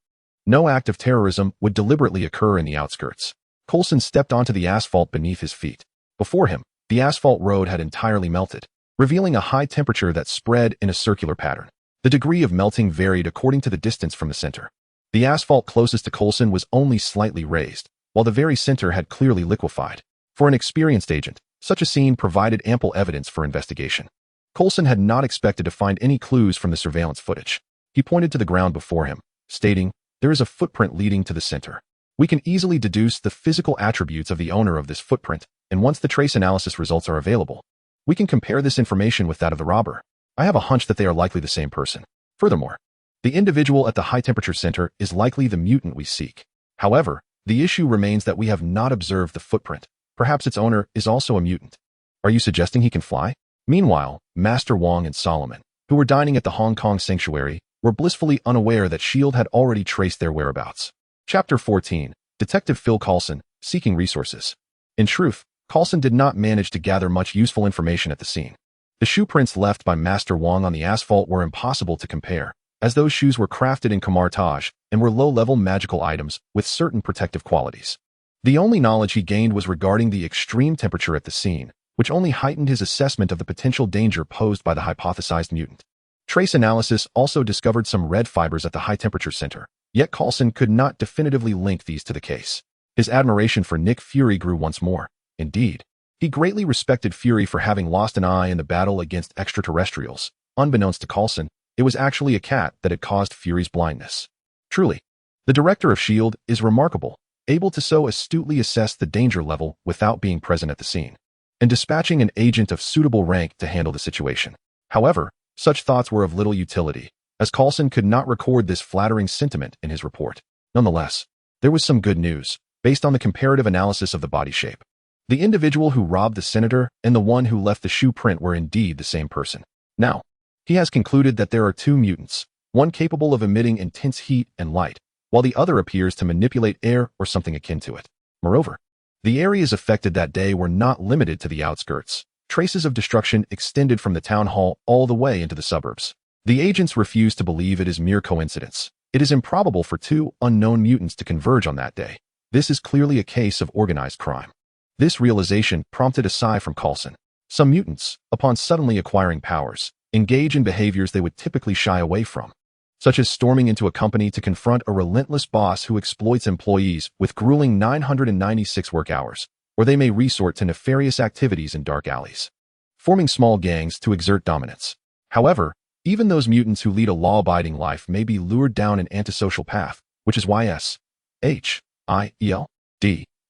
[SPEAKER 1] No act of terrorism would deliberately occur in the outskirts. Coulson stepped onto the asphalt beneath his feet. Before him, the asphalt road had entirely melted, revealing a high temperature that spread in a circular pattern. The degree of melting varied according to the distance from the center. The asphalt closest to Coulson was only slightly raised, while the very center had clearly liquefied. For an experienced agent, such a scene provided ample evidence for investigation. Coulson had not expected to find any clues from the surveillance footage. He pointed to the ground before him, stating, "There is a footprint leading to the center. We can easily deduce the physical attributes of the owner of this footprint, and once the trace analysis results are available, we can compare this information with that of the robber. I have a hunch that they are likely the same person. Furthermore, the individual at the high-temperature center is likely the mutant we seek. However, the issue remains that we have not observed the footprint. Perhaps its owner is also a mutant. Are you suggesting he can fly?" Meanwhile, Master Wong and Solomon, who were dining at the Hong Kong sanctuary, were blissfully unaware that S.H.I.E.L.D. had already traced their whereabouts. Chapter 14. Detective Phil Coulson, Seeking Resources. In truth, Coulson did not manage to gather much useful information at the scene. The shoe prints left by Master Wong on the asphalt were impossible to compare, as those shoes were crafted in camouflage and were low-level magical items with certain protective qualities. The only knowledge he gained was regarding the extreme temperature at the scene, which only heightened his assessment of the potential danger posed by the hypothesized mutant. Trace analysis also discovered some red fibers at the high-temperature center, yet Coulson could not definitively link these to the case. His admiration for Nick Fury grew once more. Indeed, he greatly respected Fury for having lost an eye in the battle against extraterrestrials. Unbeknownst to Coulson, it was actually a cat that had caused Fury's blindness. Truly, the director of S.H.I.E.L.D. is remarkable, able to so astutely assess the danger level without being present at the scene, and dispatching an agent of suitable rank to handle the situation. However, such thoughts were of little utility, as Coulson could not record this flattering sentiment in his report. Nonetheless, there was some good news, based on the comparative analysis of the body shape. The individual who robbed the senator and the one who left the shoe print were indeed the same person. Now, he has concluded that there are two mutants, one capable of emitting intense heat and light, while the other appears to manipulate air or something akin to it. Moreover, the areas affected that day were not limited to the outskirts. Traces of destruction extended from the town hall all the way into the suburbs. The agents refuse to believe it is mere coincidence. It is improbable for two unknown mutants to converge on that day. This is clearly a case of organized crime. This realization prompted a sigh from Coulson. Some mutants, upon suddenly acquiring powers, engage in behaviors they would typically shy away from, such as storming into a company to confront a relentless boss who exploits employees with grueling 996 work hours, or they may resort to nefarious activities in dark alleys, forming small gangs to exert dominance. However, even those mutants who lead a law-abiding life may be lured down an antisocial path, which is why S.H.I.E.L.D.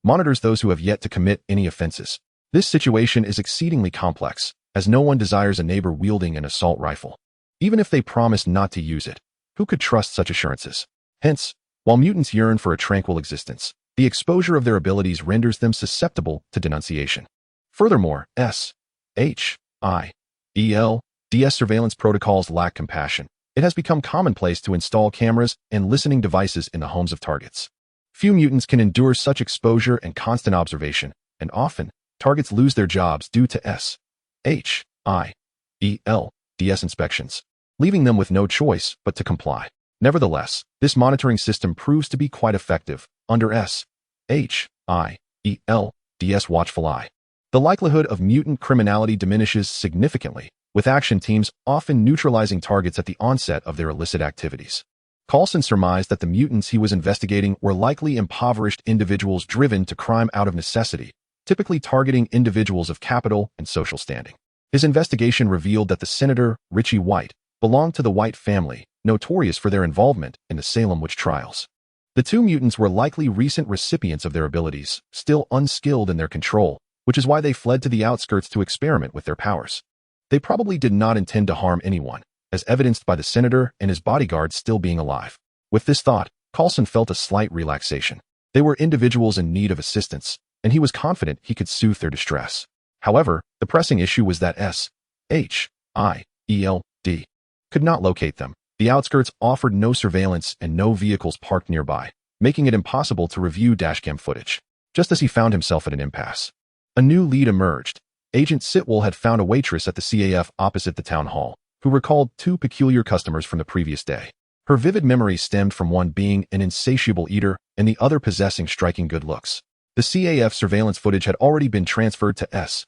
[SPEAKER 1] monitors those who have yet to commit any offenses. This situation is exceedingly complex, as no one desires a neighbor wielding an assault rifle. Even if they promise not to use it, who could trust such assurances? Hence, while mutants yearn for a tranquil existence, the exposure of their abilities renders them susceptible to denunciation. Furthermore, S.H.I.E.L.D.'s surveillance protocols lack compassion. It has become commonplace to install cameras and listening devices in the homes of targets. Few mutants can endure such exposure and constant observation, and often, targets lose their jobs due to S.H.I.E.L.D.'s inspections, leaving them with no choice but to comply. Nevertheless, this monitoring system proves to be quite effective under S.H.I.E.L.D.'s watchful eye. The likelihood of mutant criminality diminishes significantly, with action teams often neutralizing targets at the onset of their illicit activities. Coulson surmised that the mutants he was investigating were likely impoverished individuals driven to crime out of necessity, typically targeting individuals of capital and social standing. His investigation revealed that the Senator, Richie White, belonged to the White family, notorious for their involvement in the Salem witch trials. The two mutants were likely recent recipients of their abilities, still unskilled in their control, which is why they fled to the outskirts to experiment with their powers. They probably did not intend to harm anyone, as evidenced by the senator and his bodyguards still being alive. With this thought, Coulson felt a slight relaxation. They were individuals in need of assistance, and he was confident he could soothe their distress. However, the pressing issue was that S.H.I.E.L.D. could not locate them. The outskirts offered no surveillance and no vehicles parked nearby, making it impossible to review dashcam footage. Just as he found himself at an impasse, a new lead emerged. Agent Sitwell had found a waitress at the CAF opposite the town hall, who recalled two peculiar customers from the previous day. Her vivid memories stemmed from one being an insatiable eater and the other possessing striking good looks. The CAF surveillance footage had already been transferred to S.H.I.E.L.D.'s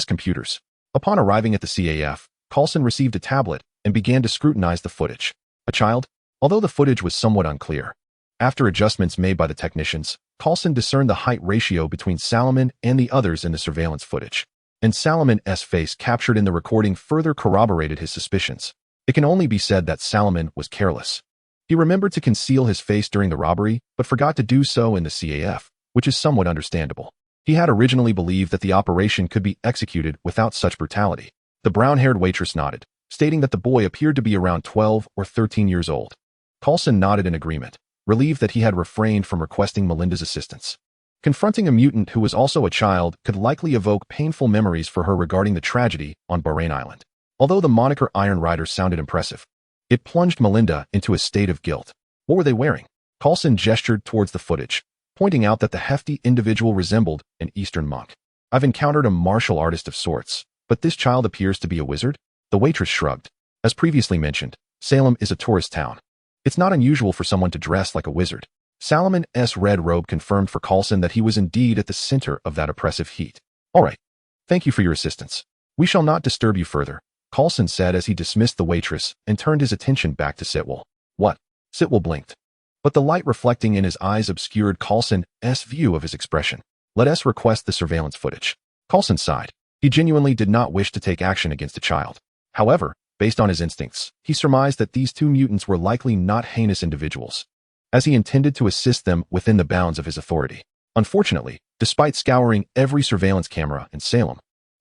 [SPEAKER 1] computers. Upon arriving at the CAF, Coulson received a tablet and began to scrutinize the footage. A child? Although the footage was somewhat unclear. After adjustments made by the technicians, Coulson discerned the height ratio between Salomon and the others in the surveillance footage, and Salomon's face captured in the recording further corroborated his suspicions. It can only be said that Salomon was careless. He remembered to conceal his face during the robbery, but forgot to do so in the CAF, which is somewhat understandable. He had originally believed that the operation could be executed without such brutality. The brown-haired waitress nodded, stating that the boy appeared to be around 12 or 13 years old. Coulson nodded in agreement, relieved that he had refrained from requesting Melinda's assistance. Confronting a mutant who was also a child could likely evoke painful memories for her regarding the tragedy on Bahrain Island. Although the moniker Iron Rider sounded impressive, it plunged Melinda into a state of guilt. What were they wearing? Coulson gestured towards the footage, pointing out that the hefty individual resembled an Eastern monk. I've encountered a martial artist of sorts, but this child appears to be a wizard? The waitress shrugged. As previously mentioned, Salem is a tourist town. It's not unusual for someone to dress like a wizard. Salomon's red robe confirmed for Coulson that he was indeed at the center of that oppressive heat. All right. Thank you for your assistance. We shall not disturb you further, Coulson said as he dismissed the waitress and turned his attention back to Sitwell. What? Sitwell blinked. But the light reflecting in his eyes obscured Coulson's view of his expression. Let us request the surveillance footage. Coulson sighed. He genuinely did not wish to take action against a child. However, based on his instincts, he surmised that these two mutants were likely not heinous individuals, as he intended to assist them within the bounds of his authority. Unfortunately, despite scouring every surveillance camera in Salem,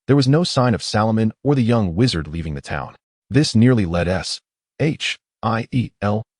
[SPEAKER 1] there was no sign of Salomon or the young wizard leaving the town. This nearly led Hield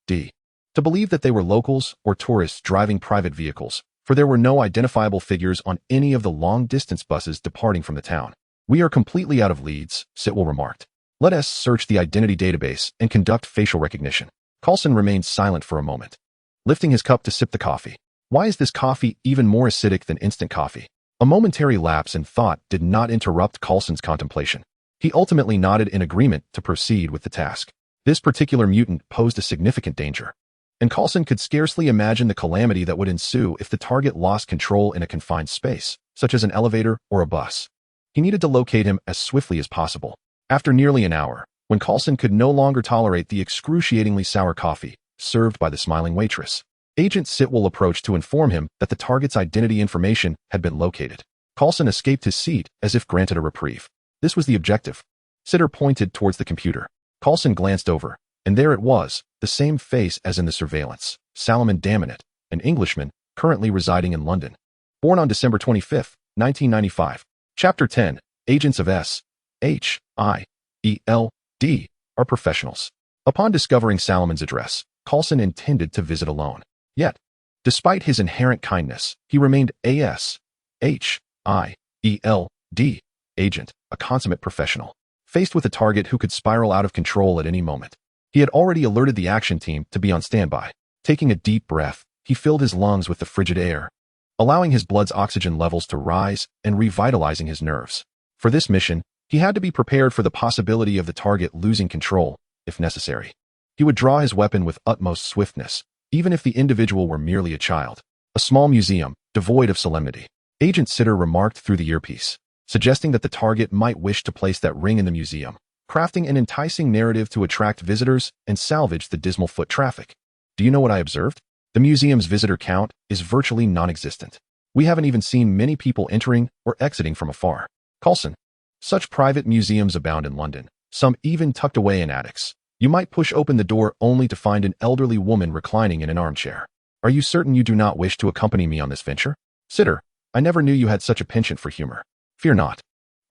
[SPEAKER 1] to believe that they were locals or tourists driving private vehicles, for there were no identifiable figures on any of the long-distance buses departing from the town. We are completely out of leads, Sitwell remarked. Let us search the identity database and conduct facial recognition. Coulson remained silent for a moment, lifting his cup to sip the coffee. Why is this coffee even more acidic than instant coffee? A momentary lapse in thought did not interrupt Coulson's contemplation. He ultimately nodded in agreement to proceed with the task. This particular mutant posed a significant danger, and Coulson could scarcely imagine the calamity that would ensue if the target lost control in a confined space, such as an elevator or a bus. He needed to locate him as swiftly as possible. After nearly an hour, when Coulson could no longer tolerate the excruciatingly sour coffee served by the smiling waitress, Agent Sitwell approached to inform him that the target's identity information had been located. Coulson escaped his seat as if granted a reprieve. This was the objective. Sitter pointed towards the computer. Coulson glanced over, and there it was, the same face as in the surveillance. Salomon Daminit, an Englishman, currently residing in London. Born on December 25, 1995. Chapter 10, Agents of SHIELD are professionals. Upon discovering Salomon's address, Coulson intended to visit alone. Yet, despite his inherent kindness, he remained a SHIELD agent, a consummate professional, faced with a target who could spiral out of control at any moment. He had already alerted the action team to be on standby. Taking a deep breath, he filled his lungs with the frigid air, allowing his blood's oxygen levels to rise and revitalizing his nerves. For this mission, he had to be prepared for the possibility of the target losing control, if necessary. He would draw his weapon with utmost swiftness, even if the individual were merely a child. A small museum, devoid of solemnity. Agent Sitter remarked through the earpiece, suggesting that the target might wish to place that ring in the museum, crafting an enticing narrative to attract visitors and salvage the dismal foot traffic. Do you know what I observed? The museum's visitor count is virtually non-existent. We haven't even seen many people entering or exiting from afar. Coulson. Such private museums abound in London, some even tucked away in attics. You might push open the door only to find an elderly woman reclining in an armchair. Are you certain you do not wish to accompany me on this venture? Sitter, I never knew you had such a penchant for humor. Fear not.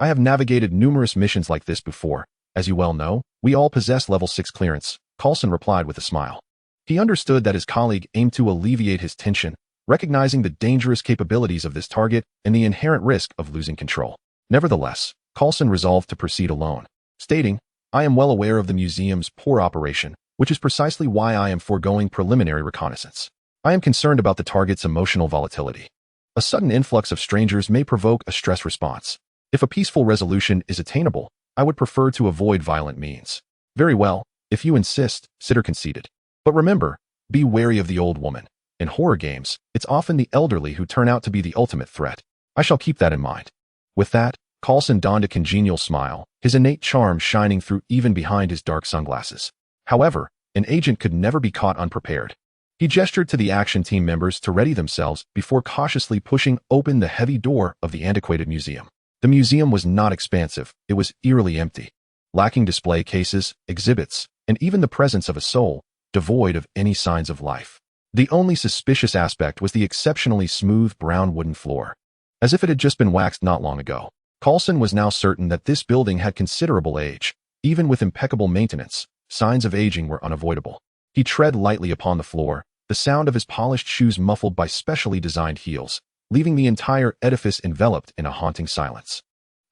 [SPEAKER 1] I have navigated numerous missions like this before. As you well know, we all possess level 6 clearance, Coulson replied with a smile. He understood that his colleague aimed to alleviate his tension, recognizing the dangerous capabilities of this target and the inherent risk of losing control. Nevertheless, Coulson resolved to proceed alone, stating, I am well aware of the museum's poor operation, which is precisely why I am foregoing preliminary reconnaissance. I am concerned about the target's emotional volatility. A sudden influx of strangers may provoke a stress response. If a peaceful resolution is attainable, I would prefer to avoid violent means. Very well, if you insist, Sitter conceded. But remember, be wary of the old woman. In horror games, it's often the elderly who turn out to be the ultimate threat. I shall keep that in mind. With that, Coulson donned a congenial smile, his innate charm shining through even behind his dark sunglasses. However, an agent could never be caught unprepared. He gestured to the action team members to ready themselves before cautiously pushing open the heavy door of the antiquated museum. The museum was not expansive, it was eerily empty, lacking display cases, exhibits, and even the presence of a soul, devoid of any signs of life. The only suspicious aspect was the exceptionally smooth brown wooden floor, as if it had just been waxed not long ago. Coulson was now certain that this building had considerable age. Even with impeccable maintenance, signs of aging were unavoidable. He tread lightly upon the floor, the sound of his polished shoes muffled by specially designed heels, leaving the entire edifice enveloped in a haunting silence.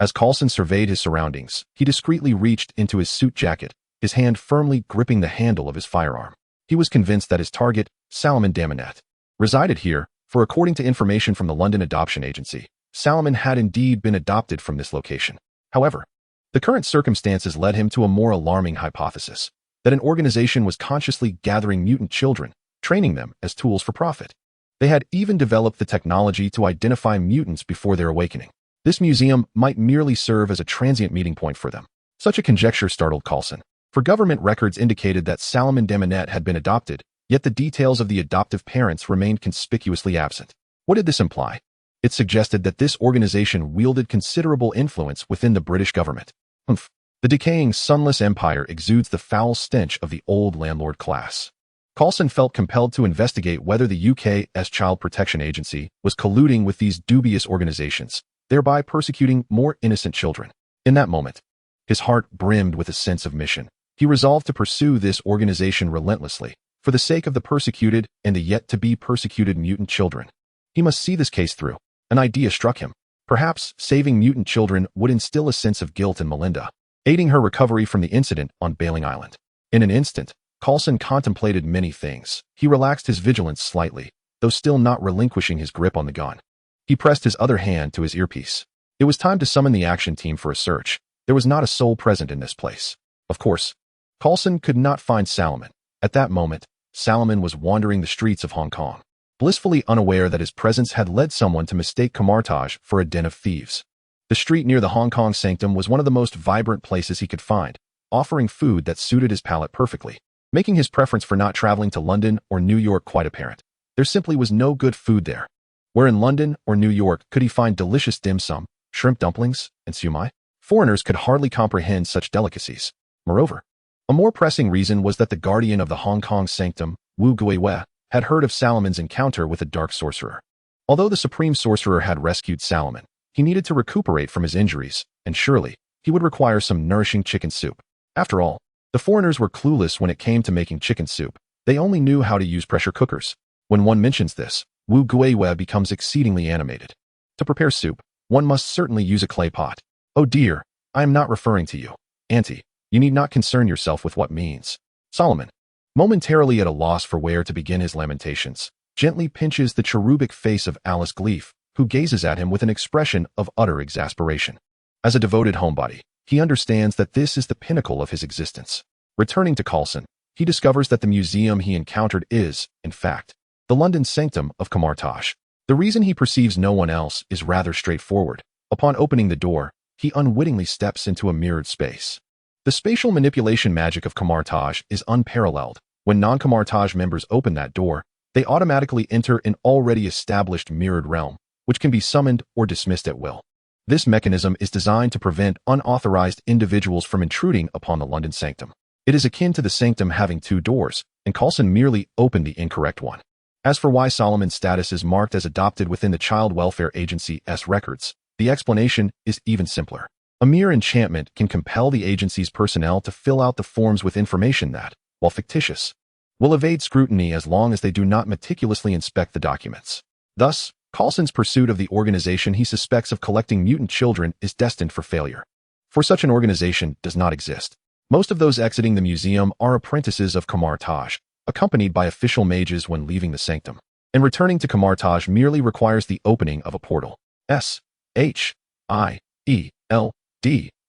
[SPEAKER 1] As Coulson surveyed his surroundings, he discreetly reached into his suit jacket, his hand firmly gripping the handle of his firearm. He was convinced that his target, Salomon Daminit, resided here, for according to information from the London Adoption Agency, Salomon had indeed been adopted from this location. However, The current circumstances led him to a more alarming hypothesis, that an organization was consciously gathering mutant children, training them as tools for profit. They had even developed the technology to identify mutants before their awakening. This museum might merely serve as a transient meeting point for them. Such a conjecture startled Coulson, for government records indicated that Salomon Demonet had been adopted, yet the details of the adoptive parents remained conspicuously absent. What did this imply? It suggested that this organization wielded considerable influence within the British government. The decaying, sunless empire exudes the foul stench of the old landlord class. Coulson felt compelled to investigate whether the UK's Child Protection Agency was colluding with these dubious organizations, thereby persecuting more innocent children. In that moment, his heart brimmed with a sense of mission. He resolved to pursue this organization relentlessly, for the sake of the persecuted and the yet-to-be persecuted mutant children. He must see this case through. An idea struck him. Perhaps saving mutant children would instill a sense of guilt in Melinda, aiding her recovery from the incident on Bailing Island. In an instant, Coulson contemplated many things. He relaxed his vigilance slightly, though still not relinquishing his grip on the gun. He pressed his other hand to his earpiece. It was time to summon the action team for a search. There was not a soul present in this place. Of course, Coulson could not find Salomon. At that moment, Salomon was wandering the streets of Hong Kong, blissfully unaware that his presence had led someone to mistake Camartage for a den of thieves. The street near the Hong Kong sanctum was one of the most vibrant places he could find, offering food that suited his palate perfectly, making his preference for not traveling to London or New York quite apparent. There simply was no good food there. Where in London or New York could he find delicious dim sum, shrimp dumplings, and siumai? Foreigners could hardly comprehend such delicacies. Moreover, a more pressing reason was that the guardian of the Hong Kong sanctum, Wu Guiwei, had heard of Salomon's encounter with the dark sorcerer. Although the supreme sorcerer had rescued Salomon, he needed to recuperate from his injuries, and surely, he would require some nourishing chicken soup. After all, the foreigners were clueless when it came to making chicken soup. They only knew how to use pressure cookers. When one mentions this, Wu Guiwei becomes exceedingly animated. To prepare soup, one must certainly use a clay pot. Oh dear, I am not referring to you, Auntie. You need not concern yourself with what means. Solomon, momentarily at a loss for where to begin his lamentations, gently pinches the cherubic face of Alice Gleaf, who gazes at him with an expression of utter exasperation. As a devoted homebody, he understands that this is the pinnacle of his existence. Returning to Coulson, he discovers that the museum he encountered is, in fact, the London sanctum of Camartage. The reason he perceives no one else is rather straightforward. Upon opening the door, he unwittingly steps into a mirrored space. The spatial manipulation magic of Camartage is unparalleled. When non-Camartage members open that door, they automatically enter an already established mirrored realm, which can be summoned or dismissed at will. This mechanism is designed to prevent unauthorized individuals from intruding upon the London sanctum. It is akin to the sanctum having two doors, and Coulson merely opened the incorrect one. As for why Solomon's status is marked as adopted within the Child Welfare Agency's records, the explanation is even simpler. A mere enchantment can compel the agency's personnel to fill out the forms with information that, while fictitious, will evade scrutiny as long as they do not meticulously inspect the documents. Thus, Coulson's pursuit of the organization he suspects of collecting mutant children is destined for failure. For such an organization does not exist. Most of those exiting the museum are apprentices of Camartage, accompanied by official mages when leaving the sanctum. And returning to Camartage merely requires the opening of a portal. S-H-I-E-L-D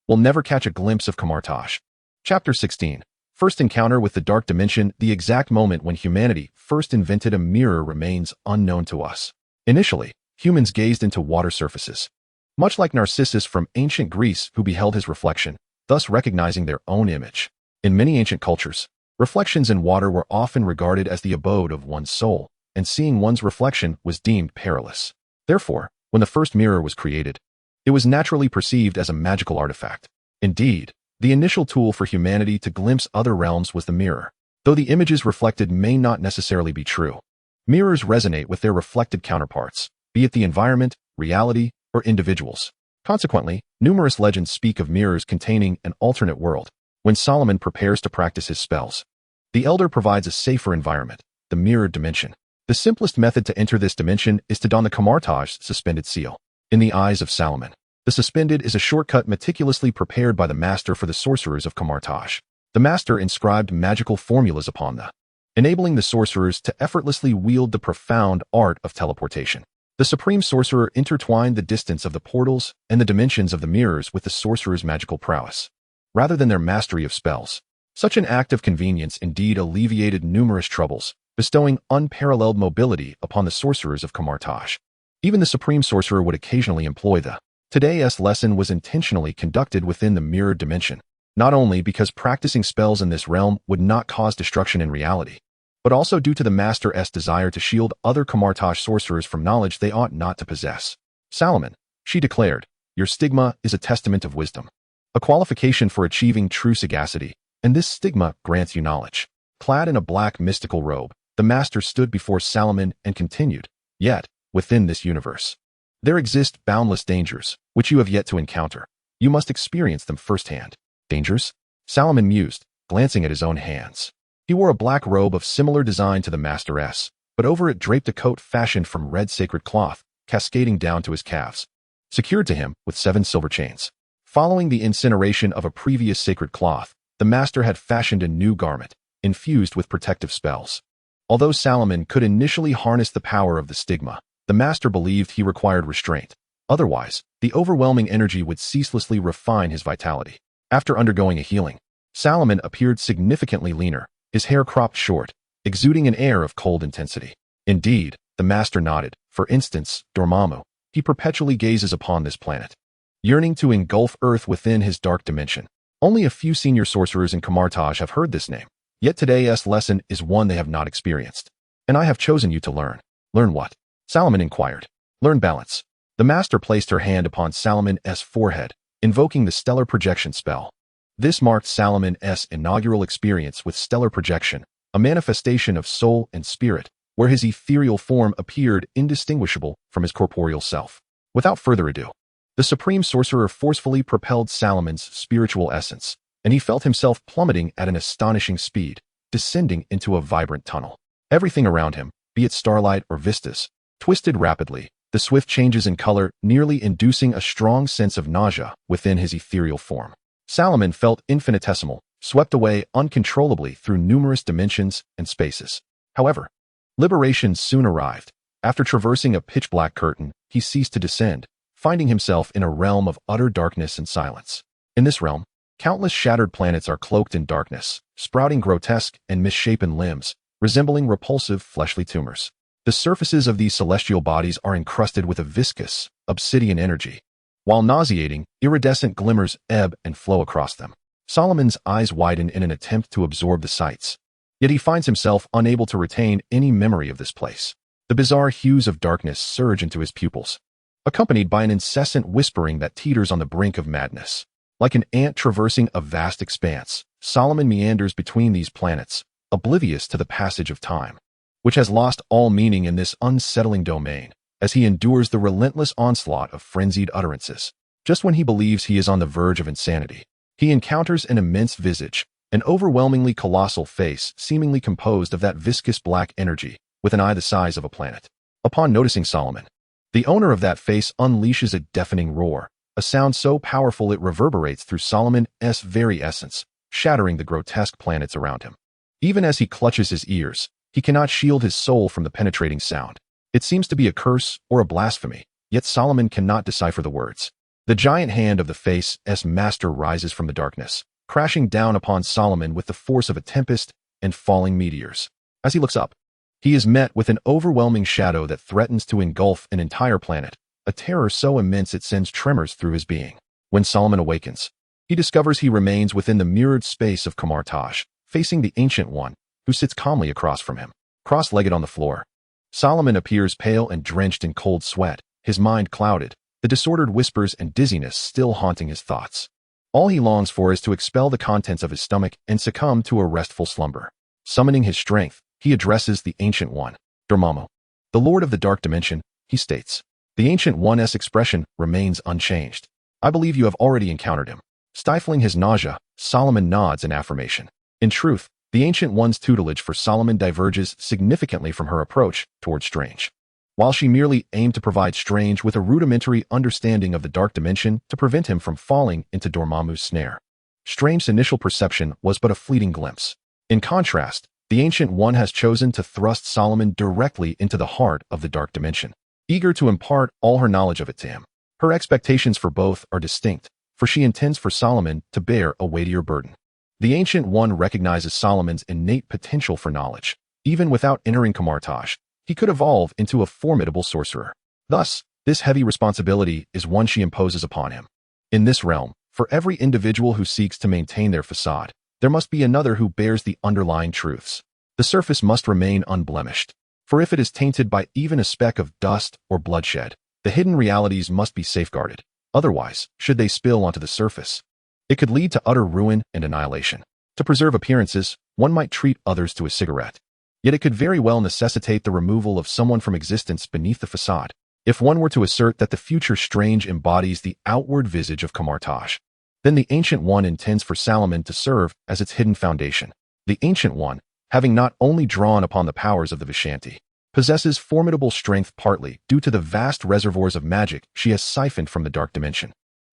[SPEAKER 1] will never catch a glimpse of Camartage. Chapter 16. First encounter with the dark dimension. The exact moment when humanity first invented a mirror remains unknown to us. Initially, humans gazed into water surfaces, much like Narcissus from ancient Greece who beheld his reflection, thus recognizing their own image. In many ancient cultures, reflections in water were often regarded as the abode of one's soul, and seeing one's reflection was deemed perilous. Therefore, when the first mirror was created, it was naturally perceived as a magical artifact. Indeed, the initial tool for humanity to glimpse other realms was the mirror. Though the images reflected may not necessarily be true, mirrors resonate with their reflected counterparts, be it the environment, reality, or individuals. Consequently, numerous legends speak of mirrors containing an alternate world. When Solomon prepares to practice his spells, the Elder provides a safer environment, the mirrored dimension. The simplest method to enter this dimension is to don the Camartage suspended seal. In the eyes of Salomon, the suspended is a shortcut meticulously prepared by the master for the sorcerers of Camartage. The master inscribed magical formulas upon them, enabling the sorcerers to effortlessly wield the profound art of teleportation. The supreme sorcerer intertwined the distance of the portals and the dimensions of the mirrors with the sorcerer's magical prowess, rather than their mastery of spells. Such an act of convenience indeed alleviated numerous troubles, bestowing unparalleled mobility upon the sorcerers of Camartage. Even the supreme sorcerer would occasionally employ the today's lesson was intentionally conducted within the mirrored dimension, not only because practicing spells in this realm would not cause destruction in reality, but also due to the master's desire to shield other Camartage sorcerers from knowledge they ought not to possess. Salomon, she declared, your stigma is a testament of wisdom, a qualification for achieving true sagacity, and this stigma grants you knowledge. Clad in a black mystical robe, the master stood before Salomon and continued, yet, within this universe, there exist boundless dangers, which you have yet to encounter. You must experience them firsthand. Dangers? Salomon mused, glancing at his own hands. He wore a black robe of similar design to the master's, but over it draped a coat fashioned from red sacred cloth, cascading down to his calves, secured to him with 7 silver chains. Following the incineration of a previous sacred cloth, the master had fashioned a new garment, infused with protective spells. Although Salomon could initially harness the power of the stigma, the master believed he required restraint. Otherwise, the overwhelming energy would ceaselessly refine his vitality. After undergoing a healing, Salomon appeared significantly leaner, his hair cropped short, exuding an air of cold intensity. Indeed, the master nodded. For instance, Dormammu, he perpetually gazes upon this planet, yearning to engulf Earth within his dark dimension. Only a few senior sorcerers in Camartage have heard this name, yet today's lesson is one they have not experienced. And I have chosen you to learn. Learn what? Salomon inquired. Learn balance. The master placed her hand upon Salomon's forehead, invoking the stellar projection spell. This marked Salomon's inaugural experience with stellar projection, a manifestation of soul and spirit, where his ethereal form appeared indistinguishable from his corporeal self. Without further ado, the supreme sorcerer forcefully propelled Salomon's spiritual essence, and he felt himself plummeting at an astonishing speed, descending into a vibrant tunnel. Everything around him, be it starlight or vistas, twisted rapidly, the swift changes in color nearly inducing a strong sense of nausea within his ethereal form. Salomon felt infinitesimal, swept away uncontrollably through numerous dimensions and spaces. However, liberation soon arrived. After traversing a pitch-black curtain, he ceased to descend, finding himself in a realm of utter darkness and silence. In this realm, countless shattered planets are cloaked in darkness, sprouting grotesque and misshapen limbs, resembling repulsive fleshly tumors. The surfaces of these celestial bodies are encrusted with a viscous, obsidian energy, while nauseating, iridescent glimmers ebb and flow across them. Solomon's eyes widen in an attempt to absorb the sights, yet he finds himself unable to retain any memory of this place. The bizarre hues of darkness surge into his pupils, accompanied by an incessant whispering that teeters on the brink of madness. Like an ant traversing a vast expanse, Solomon meanders between these planets, oblivious to the passage of time, which has lost all meaning in this unsettling domain, as he endures the relentless onslaught of frenzied utterances. Just when he believes he is on the verge of insanity, he encounters an immense visage, an overwhelmingly colossal face seemingly composed of that viscous black energy, with an eye the size of a planet. Upon noticing Solomon, the owner of that face unleashes a deafening roar, a sound so powerful it reverberates through Solomon's very essence, shattering the grotesque planets around him. Even as he clutches his ears, he cannot shield his soul from the penetrating sound. It seems to be a curse or a blasphemy, yet Solomon cannot decipher the words. The giant hand of the face's master rises from the darkness, crashing down upon Solomon with the force of a tempest and falling meteors. As he looks up, he is met with an overwhelming shadow that threatens to engulf an entire planet, a terror so immense it sends tremors through his being. When Solomon awakens, he discovers he remains within the mirrored space of Camartage, facing the Ancient One, who sits calmly across from him, cross-legged on the floor. Solomon appears pale and drenched in cold sweat, his mind clouded, the disordered whispers and dizziness still haunting his thoughts. All he longs for is to expel the contents of his stomach and succumb to a restful slumber. Summoning his strength, he addresses the Ancient One. Dormammu, the Lord of the Dark Dimension, he states. The Ancient One's expression remains unchanged. I believe you have already encountered him. Stifling his nausea, Solomon nods in affirmation. In truth, the Ancient One's tutelage for Solomon diverges significantly from her approach toward Strange. While she merely aimed to provide Strange with a rudimentary understanding of the Dark Dimension to prevent him from falling into Dormammu's snare, Strange's initial perception was but a fleeting glimpse. In contrast, the Ancient One has chosen to thrust Solomon directly into the heart of the Dark Dimension. eager to impart all her knowledge of it to him. Her expectations for both are distinct, for she intends for Solomon to bear a weightier burden. The Ancient One recognizes Solomon's innate potential for knowledge. Even without entering converge, he could evolve into a formidable sorcerer. Thus, this heavy responsibility is one she imposes upon him. In this realm, for every individual who seeks to maintain their facade, there must be another who bears the underlying truths. The surface must remain unblemished, for if it is tainted by even a speck of dust or bloodshed, the hidden realities must be safeguarded. Otherwise, should they spill onto the surface, it could lead to utter ruin and annihilation. To preserve appearances, one might treat others to a cigarette. Yet it could very well necessitate the removal of someone from existence beneath the facade. If one were to assert that the future strange embodies the outward visage of converge, then the Ancient One intends for Solomon to serve as its hidden foundation. The Ancient One, having not only drawn upon the powers of the Vishanti, possesses formidable strength partly due to the vast reservoirs of magic she has siphoned from the dark dimension.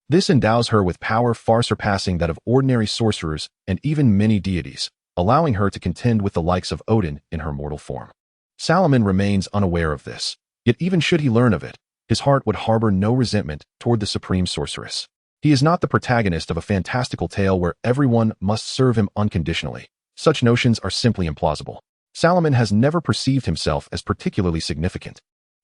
[SPEAKER 1] This endows her with power far surpassing that of ordinary sorcerers and even many deities, allowing her to contend with the likes of Odin in her mortal form. Solomon remains unaware of this, yet even should he learn of it, his heart would harbor no resentment toward the supreme sorceress. He is not the protagonist of a fantastical tale where everyone must serve him unconditionally. Such notions are simply implausible. Solomon has never perceived himself as particularly significant,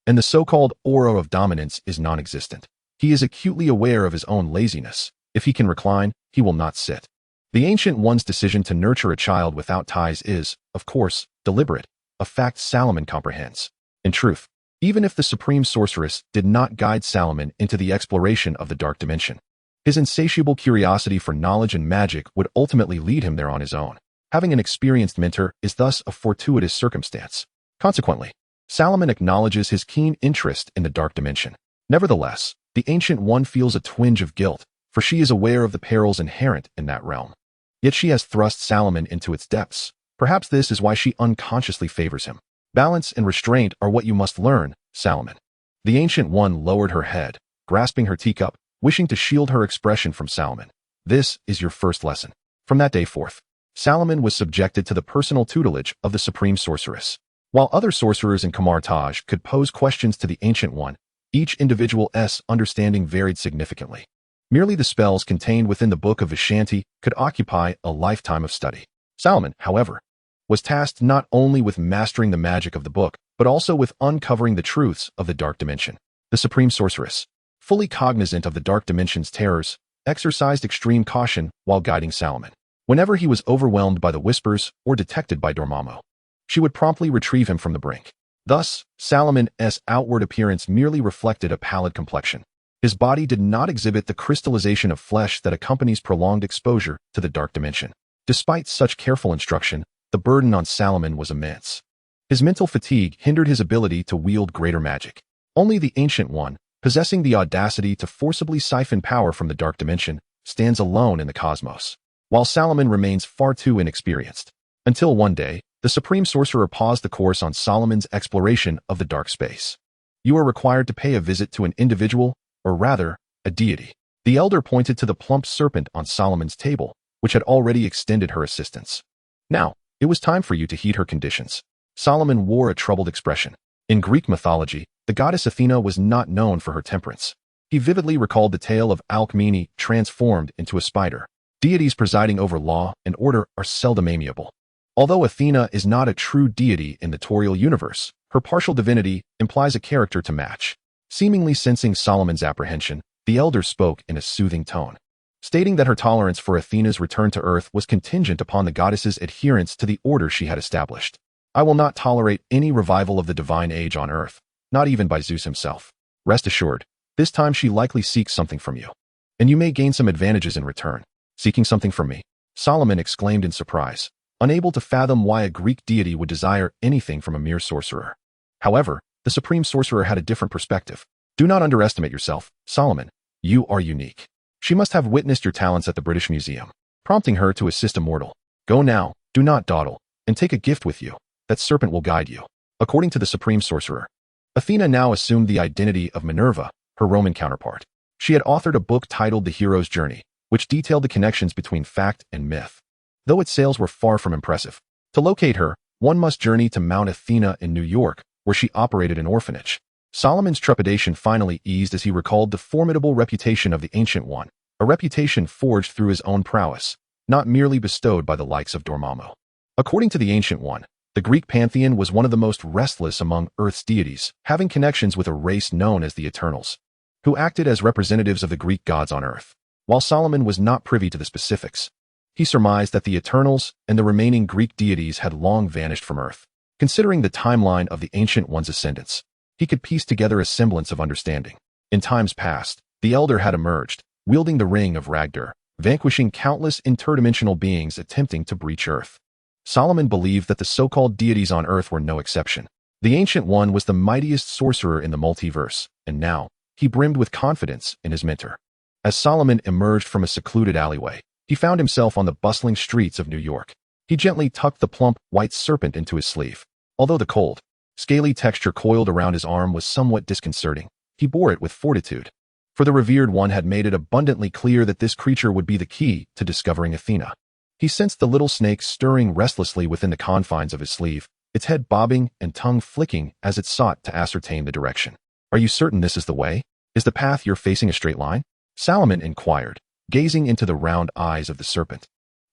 [SPEAKER 1] and the so-called aura of dominance is non-existent. He is acutely aware of his own laziness. If he can recline, he will not sit. The Ancient One's decision to nurture a child without ties is, of course, deliberate, a fact Solomon comprehends. In truth, even if the supreme sorceress did not guide Solomon into the exploration of the dark dimension, his insatiable curiosity for knowledge and magic would ultimately lead him there on his own. Having an experienced mentor is thus a fortuitous circumstance. Consequently, Solomon acknowledges his keen interest in the dark dimension. Nevertheless, the Ancient One feels a twinge of guilt, for she is aware of the perils inherent in that realm. Yet she has thrust Solomon into its depths. Perhaps this is why she unconsciously favors him. Balance and restraint are what you must learn, Solomon. The Ancient One lowered her head, grasping her teacup, wishing to shield her expression from Solomon. This is your first lesson. From that day forth, Solomon was subjected to the personal tutelage of the supreme sorceress. While other sorcerers in converge could pose questions to the Ancient One, each individual's understanding varied significantly. Merely the spells contained within the Book of Vishanti could occupy a lifetime of study. Solomon, however, was tasked not only with mastering the magic of the book, but also with uncovering the truths of the dark dimension. The supreme sorceress, fully cognizant of the dark dimension's terrors, exercised extreme caution while guiding Solomon. Whenever he was overwhelmed by the whispers or detected by Dormammu, she would promptly retrieve him from the brink. Thus, Solomon's outward appearance merely reflected a pallid complexion. His body did not exhibit the crystallization of flesh that accompanies prolonged exposure to the dark dimension. Despite such careful instruction, the burden on Solomon was immense. His mental fatigue hindered his ability to wield greater magic. Only the Ancient One, possessing the audacity to forcibly siphon power from the dark dimension, stands alone in the cosmos, while Solomon remains far too inexperienced. Until one day, the Supreme Sorcerer paused the course on Solomon's exploration of the dark space. You are required to pay a visit to an individual, or rather, a deity. The elder pointed to the plump serpent on Solomon's table, which had already extended her assistance. Now, it was time for you to heed her conditions. Solomon wore a troubled expression. In Greek mythology, the goddess Athena was not known for her temperance. He vividly recalled the tale of Alcmene transformed into a spider. Deities presiding over law and order are seldom amiable. Although Athena is not a true deity in the Toril universe, her partial divinity implies a character to match. Seemingly sensing Solomon's apprehension, the elder spoke in a soothing tone, stating that her tolerance for Athena's return to Earth was contingent upon the goddess's adherence to the order she had established. I will not tolerate any revival of the divine age on Earth, not even by Zeus himself. Rest assured, this time she likely seeks something from you, and you may gain some advantages in return. Seeking something from me? Solomon exclaimed in surprise, unable to fathom why a Greek deity would desire anything from a mere sorcerer. However, the supreme sorcerer had a different perspective. Do not underestimate yourself, Solomon. You are unique. She must have witnessed your talents at the British Museum, prompting her to assist a mortal. Go now, do not dawdle, and take a gift with you. That serpent will guide you. According to the supreme sorcerer, Athena now assumed the identity of Minerva, her Roman counterpart. She had authored a book titled The Hero's Journey, which detailed the connections between fact and myth. Though its sales were far from impressive, to locate her, one must journey to Mount Athena in New York, where she operated an orphanage. Solomon's trepidation finally eased as he recalled the formidable reputation of the Ancient One, a reputation forged through his own prowess, not merely bestowed by the likes of Dormammu. According to the Ancient One, the Greek pantheon was one of the most restless among Earth's deities, having connections with a race known as the Eternals, who acted as representatives of the Greek gods on Earth. While Solomon was not privy to the specifics, he surmised that the Eternals and the remaining Greek deities had long vanished from Earth. Considering the timeline of the Ancient One's ascendance, he could piece together a semblance of understanding. In times past, the Elder had emerged, wielding the Ring of Ragdur, vanquishing countless interdimensional beings attempting to breach Earth. Solomon believed that the so-called deities on Earth were no exception. The Ancient One was the mightiest sorcerer in the multiverse, and now, he brimmed with confidence in his mentor. As Solomon emerged from a secluded alleyway, he found himself on the bustling streets of New York. He gently tucked the plump, white serpent into his sleeve. Although the cold, scaly texture coiled around his arm was somewhat disconcerting, he bore it with fortitude. For the revered one had made it abundantly clear that this creature would be the key to discovering Athena. He sensed the little snake stirring restlessly within the confines of his sleeve, its head bobbing and tongue flicking as it sought to ascertain the direction. "Are you certain this is the way? Is the path you're facing a straight line?" Solomon inquired, gazing into the round eyes of the serpent,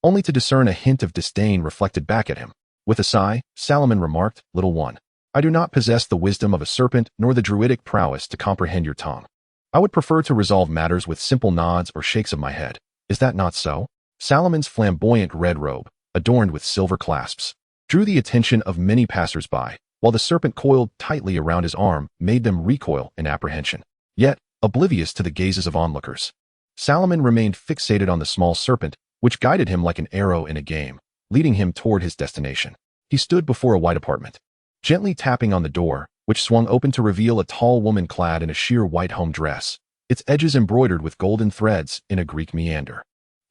[SPEAKER 1] only to discern a hint of disdain reflected back at him. With a sigh, Solomon remarked, "Little one, I do not possess the wisdom of a serpent nor the druidic prowess to comprehend your tongue. I would prefer to resolve matters with simple nods or shakes of my head. Is that not so?" Solomon's flamboyant red robe, adorned with silver clasps, drew the attention of many passers-by, while the serpent coiled tightly around his arm made them recoil in apprehension. Yet, oblivious to the gazes of onlookers, Solomon remained fixated on the small serpent, which guided him like an arrow in a game, leading him toward his destination. He stood before a white apartment, gently tapping on the door, which swung open to reveal a tall woman clad in a sheer white home dress, its edges embroidered with golden threads in a Greek meander.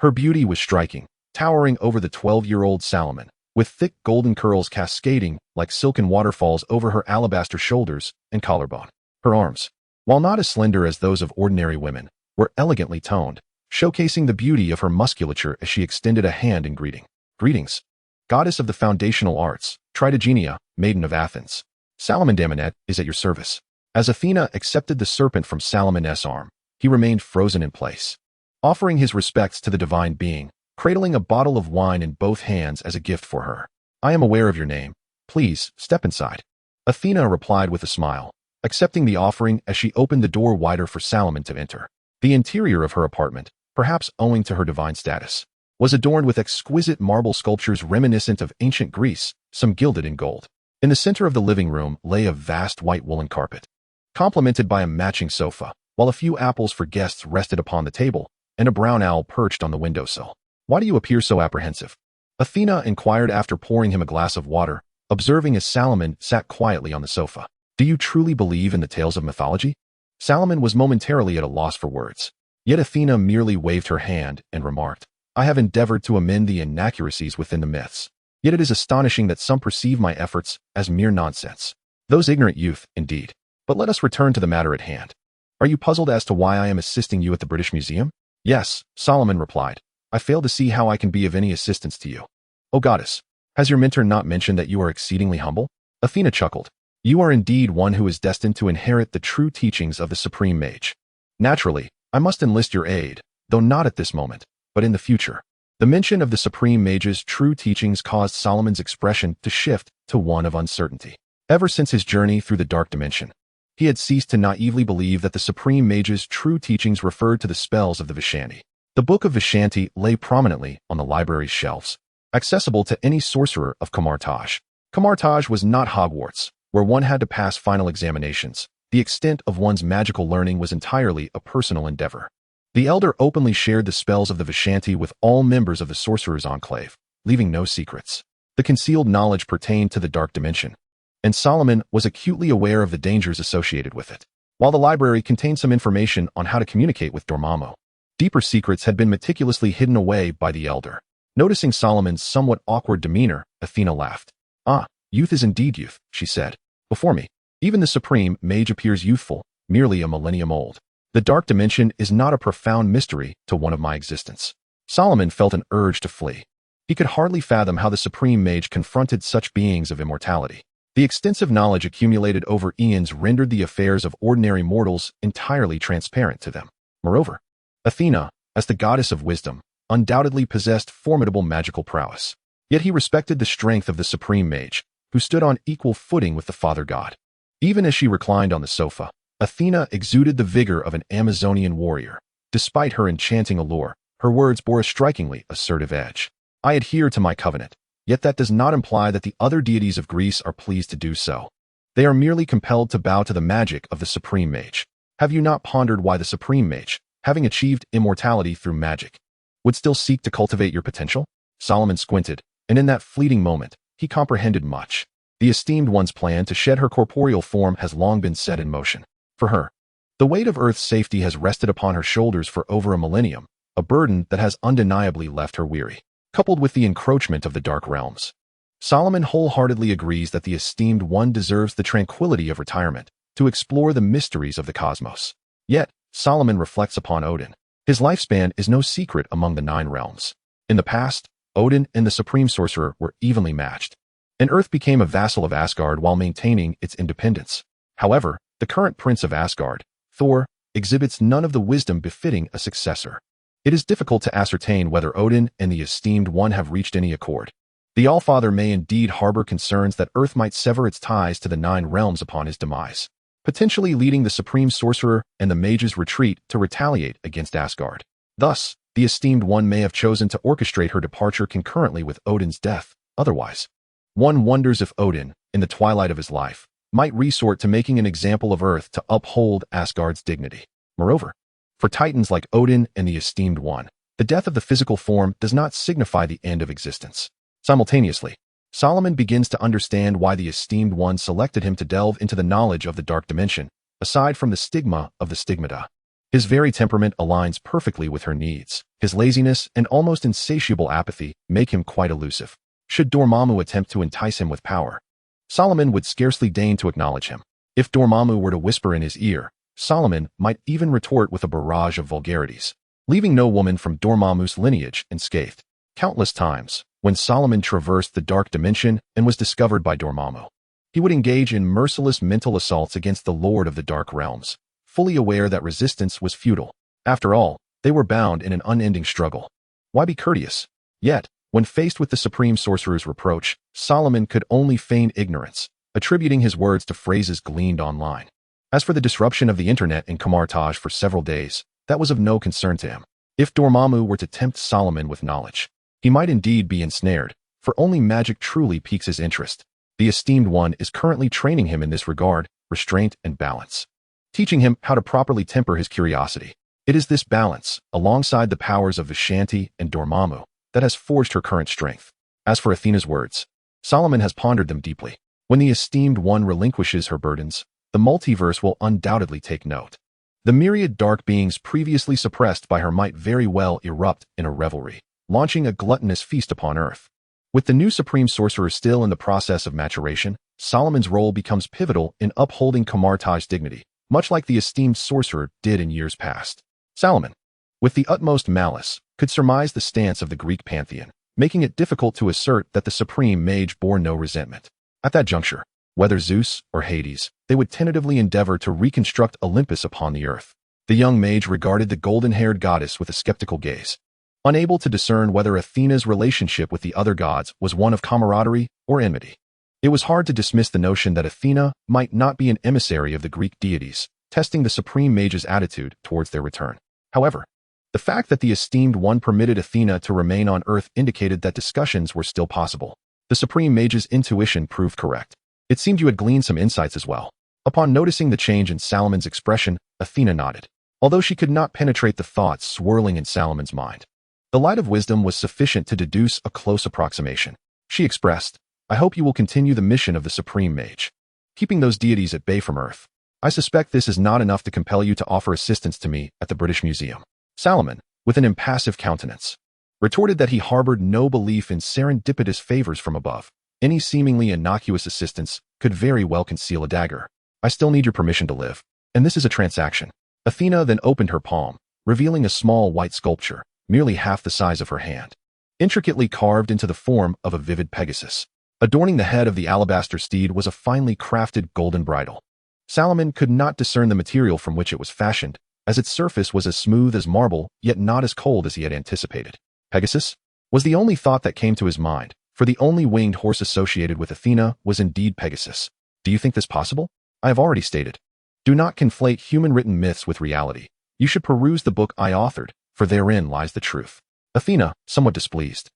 [SPEAKER 1] Her beauty was striking, towering over the 12-year-old Solomon, with thick golden curls cascading like silken waterfalls over her alabaster shoulders and collarbone. Her arms, while not as slender as those of ordinary women, were elegantly toned, showcasing the beauty of her musculature as she extended a hand in greeting. "Greetings, goddess of the foundational arts, Trite, maiden of Athens. Solomon Daminet is at your service." As Athena accepted the serpent from Salomon's arm, he remained frozen in place, offering his respects to the divine being, cradling a bottle of wine in both hands as a gift for her. "I am aware of your name. Please, step inside." Athena replied with a smile, accepting the offering as she opened the door wider for Solomon to enter. The interior of her apartment, perhaps owing to her divine status, was adorned with exquisite marble sculptures reminiscent of ancient Greece, some gilded in gold. In the center of the living room lay a vast white woolen carpet, complemented by a matching sofa, while a few apples for guests rested upon the table, and a brown owl perched on the windowsill. "Why do you appear so apprehensive?" Athena inquired after pouring him a glass of water, observing as Solomon sat quietly on the sofa. "Do you truly believe in the tales of mythology?" Solomon was momentarily at a loss for words. Yet Athena merely waved her hand and remarked, "I have endeavored to amend the inaccuracies within the myths. Yet it is astonishing that some perceive my efforts as mere nonsense. Those ignorant youth, indeed. But let us return to the matter at hand. Are you puzzled as to why I am assisting you at the British Museum?" "Yes," Solomon replied. "I fail to see how I can be of any assistance to you." "O goddess, has your mentor not mentioned that you are exceedingly humble?" Athena chuckled. "You are indeed one who is destined to inherit the true teachings of the Supreme Mage. Naturally, I must enlist your aid, though not at this moment, but in the future." The mention of the Supreme Mage's true teachings caused Solomon's expression to shift to one of uncertainty. Ever since his journey through the dark dimension, he had ceased to naively believe that the Supreme Mage's true teachings referred to the spells of the Vishanti. The Book of Vishanti lay prominently on the library's shelves, accessible to any sorcerer of Camartage. Camartage was not Hogwarts, where one had to pass final examinations. The extent of one's magical learning was entirely a personal endeavor. The Elder openly shared the spells of the Vishanti with all members of the Sorcerer's Enclave, leaving no secrets. The concealed knowledge pertained to the dark dimension, and Solomon was acutely aware of the dangers associated with it. While the library contained some information on how to communicate with Dormammu, deeper secrets had been meticulously hidden away by the Elder. Noticing Solomon's somewhat awkward demeanor, Athena laughed. "Ah, youth is indeed youth," she said. "Before me, even the Supreme Mage appears youthful, merely a millennium old. The dark dimension is not a profound mystery to one of my existence." Solomon felt an urge to flee. He could hardly fathom how the Supreme Mage confronted such beings of immortality. The extensive knowledge accumulated over eons rendered the affairs of ordinary mortals entirely transparent to them. Moreover, Athena, as the goddess of wisdom, undoubtedly possessed formidable magical prowess. Yet he respected the strength of the supreme mage, who stood on equal footing with the father god. Even as she reclined on the sofa, Athena exuded the vigor of an Amazonian warrior. Despite her enchanting allure, her words bore a strikingly assertive edge. I adhere to my covenant, yet that does not imply that the other deities of Greece are pleased to do so. They are merely compelled to bow to the magic of the supreme mage. Have you not pondered why the supreme mage, having achieved immortality through magic, would still seek to cultivate your potential? Solomon squinted, and in that fleeting moment, he comprehended much. The esteemed one's plan to shed her corporeal form has long been set in motion. For her, the weight of Earth's safety has rested upon her shoulders for over a millennium, a burden that has undeniably left her weary. Coupled with the encroachment of the dark realms, Solomon wholeheartedly agrees that the esteemed one deserves the tranquility of retirement to explore the mysteries of the cosmos. Yet, Solomon reflects upon Odin. His lifespan is no secret among the 9 realms. In the past, Odin and the supreme sorcerer were evenly matched, and Earth became a vassal of Asgard while maintaining its independence. However, the current prince of Asgard, Thor, exhibits none of the wisdom befitting a successor. It is difficult to ascertain whether Odin and the esteemed one have reached any accord. The Allfather may indeed harbor concerns that Earth might sever its ties to the 9 realms upon his demise, potentially leading the supreme sorcerer and the mage's retreat to retaliate against Asgard. Thus, the esteemed one may have chosen to orchestrate her departure concurrently with Odin's death. Otherwise, one wonders if Odin, in the twilight of his life, might resort to making an example of Earth to uphold Asgard's dignity. Moreover, for titans like Odin and the esteemed one, the death of the physical form does not signify the end of existence. Simultaneously, Solomon begins to understand why the esteemed one selected him to delve into the knowledge of the dark dimension, aside from the stigma of the stigmata. His very temperament aligns perfectly with her needs. His laziness and almost insatiable apathy make him quite elusive. Should Dormammu attempt to entice him with power, Solomon would scarcely deign to acknowledge him. If Dormammu were to whisper in his ear, Solomon might even retort with a barrage of vulgarities, leaving no woman from Dormammu's lineage unscathed. Countless times, when Solomon traversed the dark dimension and was discovered by Dormammu, he would engage in merciless mental assaults against the Lord of the Dark Realms, fully aware that resistance was futile. After all, they were bound in an unending struggle. Why be courteous? Yet, when faced with the supreme sorcerer's reproach, Solomon could only feign ignorance, attributing his words to phrases gleaned online. As for the disruption of the internet in Camartage for several days, that was of no concern to him. If Dormammu were to tempt Solomon with knowledge, he might indeed be ensnared, for only magic truly piques his interest. The esteemed one is currently training him in this regard, restraint and balance, teaching him how to properly temper his curiosity. It is this balance, alongside the powers of Vishanti and Dormammu, that has forged her current strength. As for Athena's words, Solomon has pondered them deeply. When the esteemed one relinquishes her burdens, the multiverse will undoubtedly take note. The myriad dark beings previously suppressed by her might very well erupt in a revelry, launching a gluttonous feast upon Earth. With the new supreme sorcerer still in the process of maturation, Solomon's role becomes pivotal in upholding Camartage's dignity, much like the esteemed sorcerer did in years past. Solomon, with the utmost malice, could surmise the stance of the Greek pantheon, making it difficult to assert that the supreme mage bore no resentment. At that juncture, whether Zeus or Hades, they would tentatively endeavor to reconstruct Olympus upon the earth. The young mage regarded the golden-haired goddess with a skeptical gaze, unable to discern whether Athena's relationship with the other gods was one of camaraderie or enmity. It was hard to dismiss the notion that Athena might not be an emissary of the Greek deities, testing the supreme mage's attitude towards their return. However, the fact that the esteemed one permitted Athena to remain on Earth indicated that discussions were still possible. The supreme mage's intuition proved correct. It seemed you had gleaned some insights as well. Upon noticing the change in Salomon's expression, Athena nodded, although she could not penetrate the thoughts swirling in Salomon's mind. The light of wisdom was sufficient to deduce a close approximation. She expressed, I hope you will continue the mission of the supreme mage, keeping those deities at bay from Earth. I suspect this is not enough to compel you to offer assistance to me at the British Museum. Solomon, with an impassive countenance, retorted that he harbored no belief in serendipitous favors from above. Any seemingly innocuous assistance could very well conceal a dagger. I still need your permission to live, and this is a transaction. Athena then opened her palm, revealing a small white sculpture, merely half the size of her hand, intricately carved into the form of a vivid Pegasus. Adorning the head of the alabaster steed was a finely crafted golden bridle. Solomon could not discern the material from which it was fashioned, as its surface was as smooth as marble, yet not as cold as he had anticipated. Pegasus? Was the only thought that came to his mind, for the only winged horse associated with Athena was indeed Pegasus. Do you think this possible? I have already stated. Do not conflate human-written myths with reality. You should peruse the book I authored, for therein lies the truth. Athena, somewhat displeased,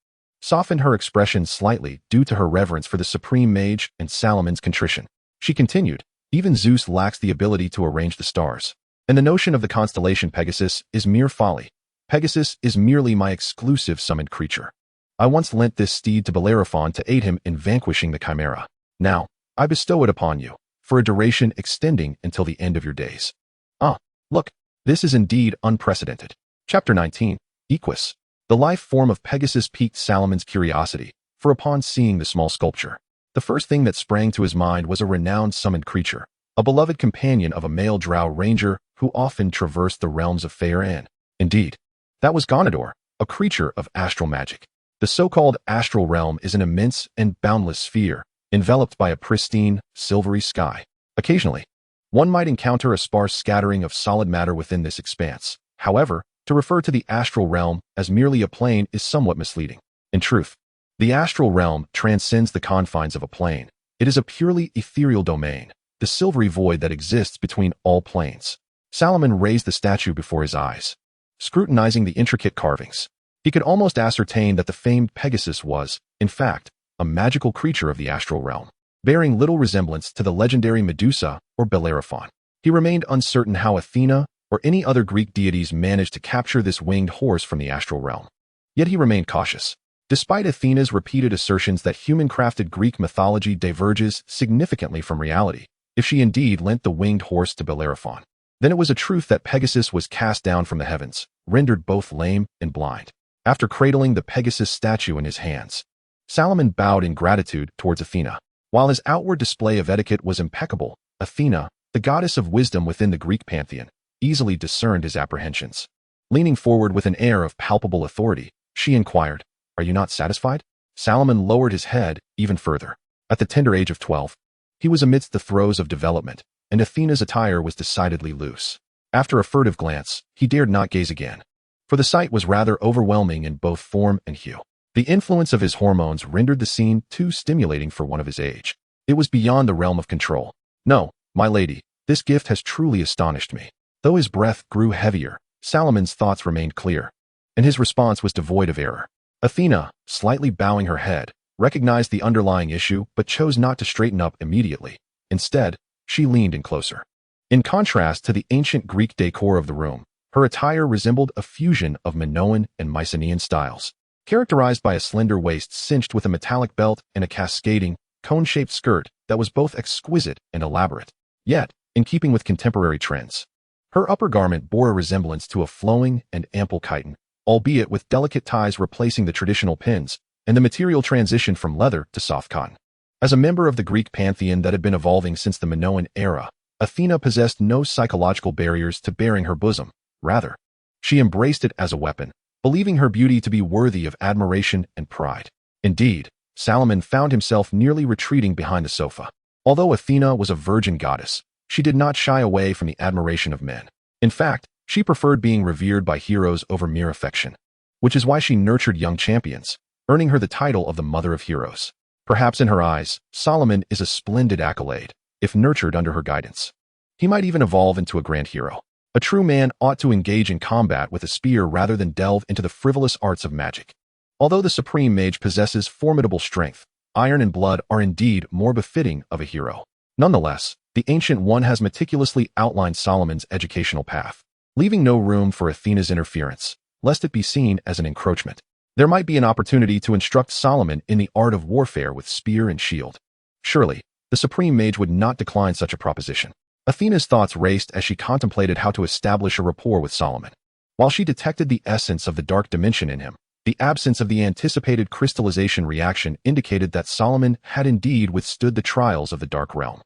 [SPEAKER 1] softened her expression slightly due to her reverence for the supreme mage and Solomon's contrition. She continued, even Zeus lacks the ability to arrange the stars. And the notion of the constellation Pegasus is mere folly. Pegasus is merely my exclusive summoned creature. I once lent this steed to Bellerophon to aid him in vanquishing the Chimera. Now, I bestow it upon you, for a duration extending until the end of your days. Ah, look, this is indeed unprecedented. Chapter 19, Equus. The life form of Pegasus piqued Solomon's curiosity, for upon seeing the small sculpture, the first thing that sprang to his mind was a renowned summoned creature, a beloved companion of a male drow ranger who often traversed the realms of Fair and, indeed, that was Gonador, a creature of astral magic. The so-called astral realm is an immense and boundless sphere, enveloped by a pristine, silvery sky. Occasionally, one might encounter a sparse scattering of solid matter within this expanse. However, to refer to the astral realm as merely a plane is somewhat misleading. In truth, the astral realm transcends the confines of a plane. It is a purely ethereal domain, the silvery void that exists between all planes. Solomon raised the statue before his eyes, scrutinizing the intricate carvings. He could almost ascertain that the famed Pegasus was, in fact, a magical creature of the astral realm, bearing little resemblance to the legendary Medusa or Bellerophon. He remained uncertain how Athena or any other Greek deities managed to capture this winged horse from the astral realm. Yet he remained cautious. Despite Athena's repeated assertions that human-crafted Greek mythology diverges significantly from reality, if she indeed lent the winged horse to Bellerophon, then it was a truth that Pegasus was cast down from the heavens, rendered both lame and blind. After cradling the Pegasus statue in his hands, Solomon bowed in gratitude towards Athena. While his outward display of etiquette was impeccable, Athena, the goddess of wisdom within the Greek pantheon, easily discerned his apprehensions. Leaning forward with an air of palpable authority, she inquired, "Are you not satisfied?" Solomon lowered his head even further. At the tender age of 12, he was amidst the throes of development, and Athena's attire was decidedly loose. After a furtive glance, he dared not gaze again, for the sight was rather overwhelming in both form and hue. The influence of his hormones rendered the scene too stimulating for one of his age. It was beyond the realm of control. "No, my lady, this gift has truly astonished me." Though his breath grew heavier, Solomon's thoughts remained clear, and his response was devoid of error. Athena, slightly bowing her head, recognized the underlying issue but chose not to straighten up immediately. Instead, she leaned in closer. In contrast to the ancient Greek decor of the room, her attire resembled a fusion of Minoan and Mycenaean styles, characterized by a slender waist cinched with a metallic belt and a cascading, cone-shaped skirt that was both exquisite and elaborate, yet in keeping with contemporary trends. Her upper garment bore a resemblance to a flowing and ample chiton, albeit with delicate ties replacing the traditional pins, and the material transitioned from leather to soft cotton. As a member of the Greek pantheon that had been evolving since the Minoan era, Athena possessed no psychological barriers to baring her bosom. Rather, she embraced it as a weapon, believing her beauty to be worthy of admiration and pride. Indeed, Solomon found himself nearly retreating behind the sofa. Although Athena was a virgin goddess, she did not shy away from the admiration of men. In fact, she preferred being revered by heroes over mere affection, which is why she nurtured young champions, earning her the title of the Mother of Heroes. Perhaps in her eyes, Solomon is a splendid accolade, if nurtured under her guidance. He might even evolve into a grand hero. A true man ought to engage in combat with a spear rather than delve into the frivolous arts of magic. Although the supreme mage possesses formidable strength, iron and blood are indeed more befitting of a hero. Nonetheless, the Ancient One has meticulously outlined Solomon's educational path, leaving no room for Athena's interference, lest it be seen as an encroachment. There might be an opportunity to instruct Solomon in the art of warfare with spear and shield. Surely, the supreme mage would not decline such a proposition. Athena's thoughts raced as she contemplated how to establish a rapport with Solomon. While she detected the essence of the dark dimension in him, the absence of the anticipated crystallization reaction indicated that Solomon had indeed withstood the trials of the dark realm.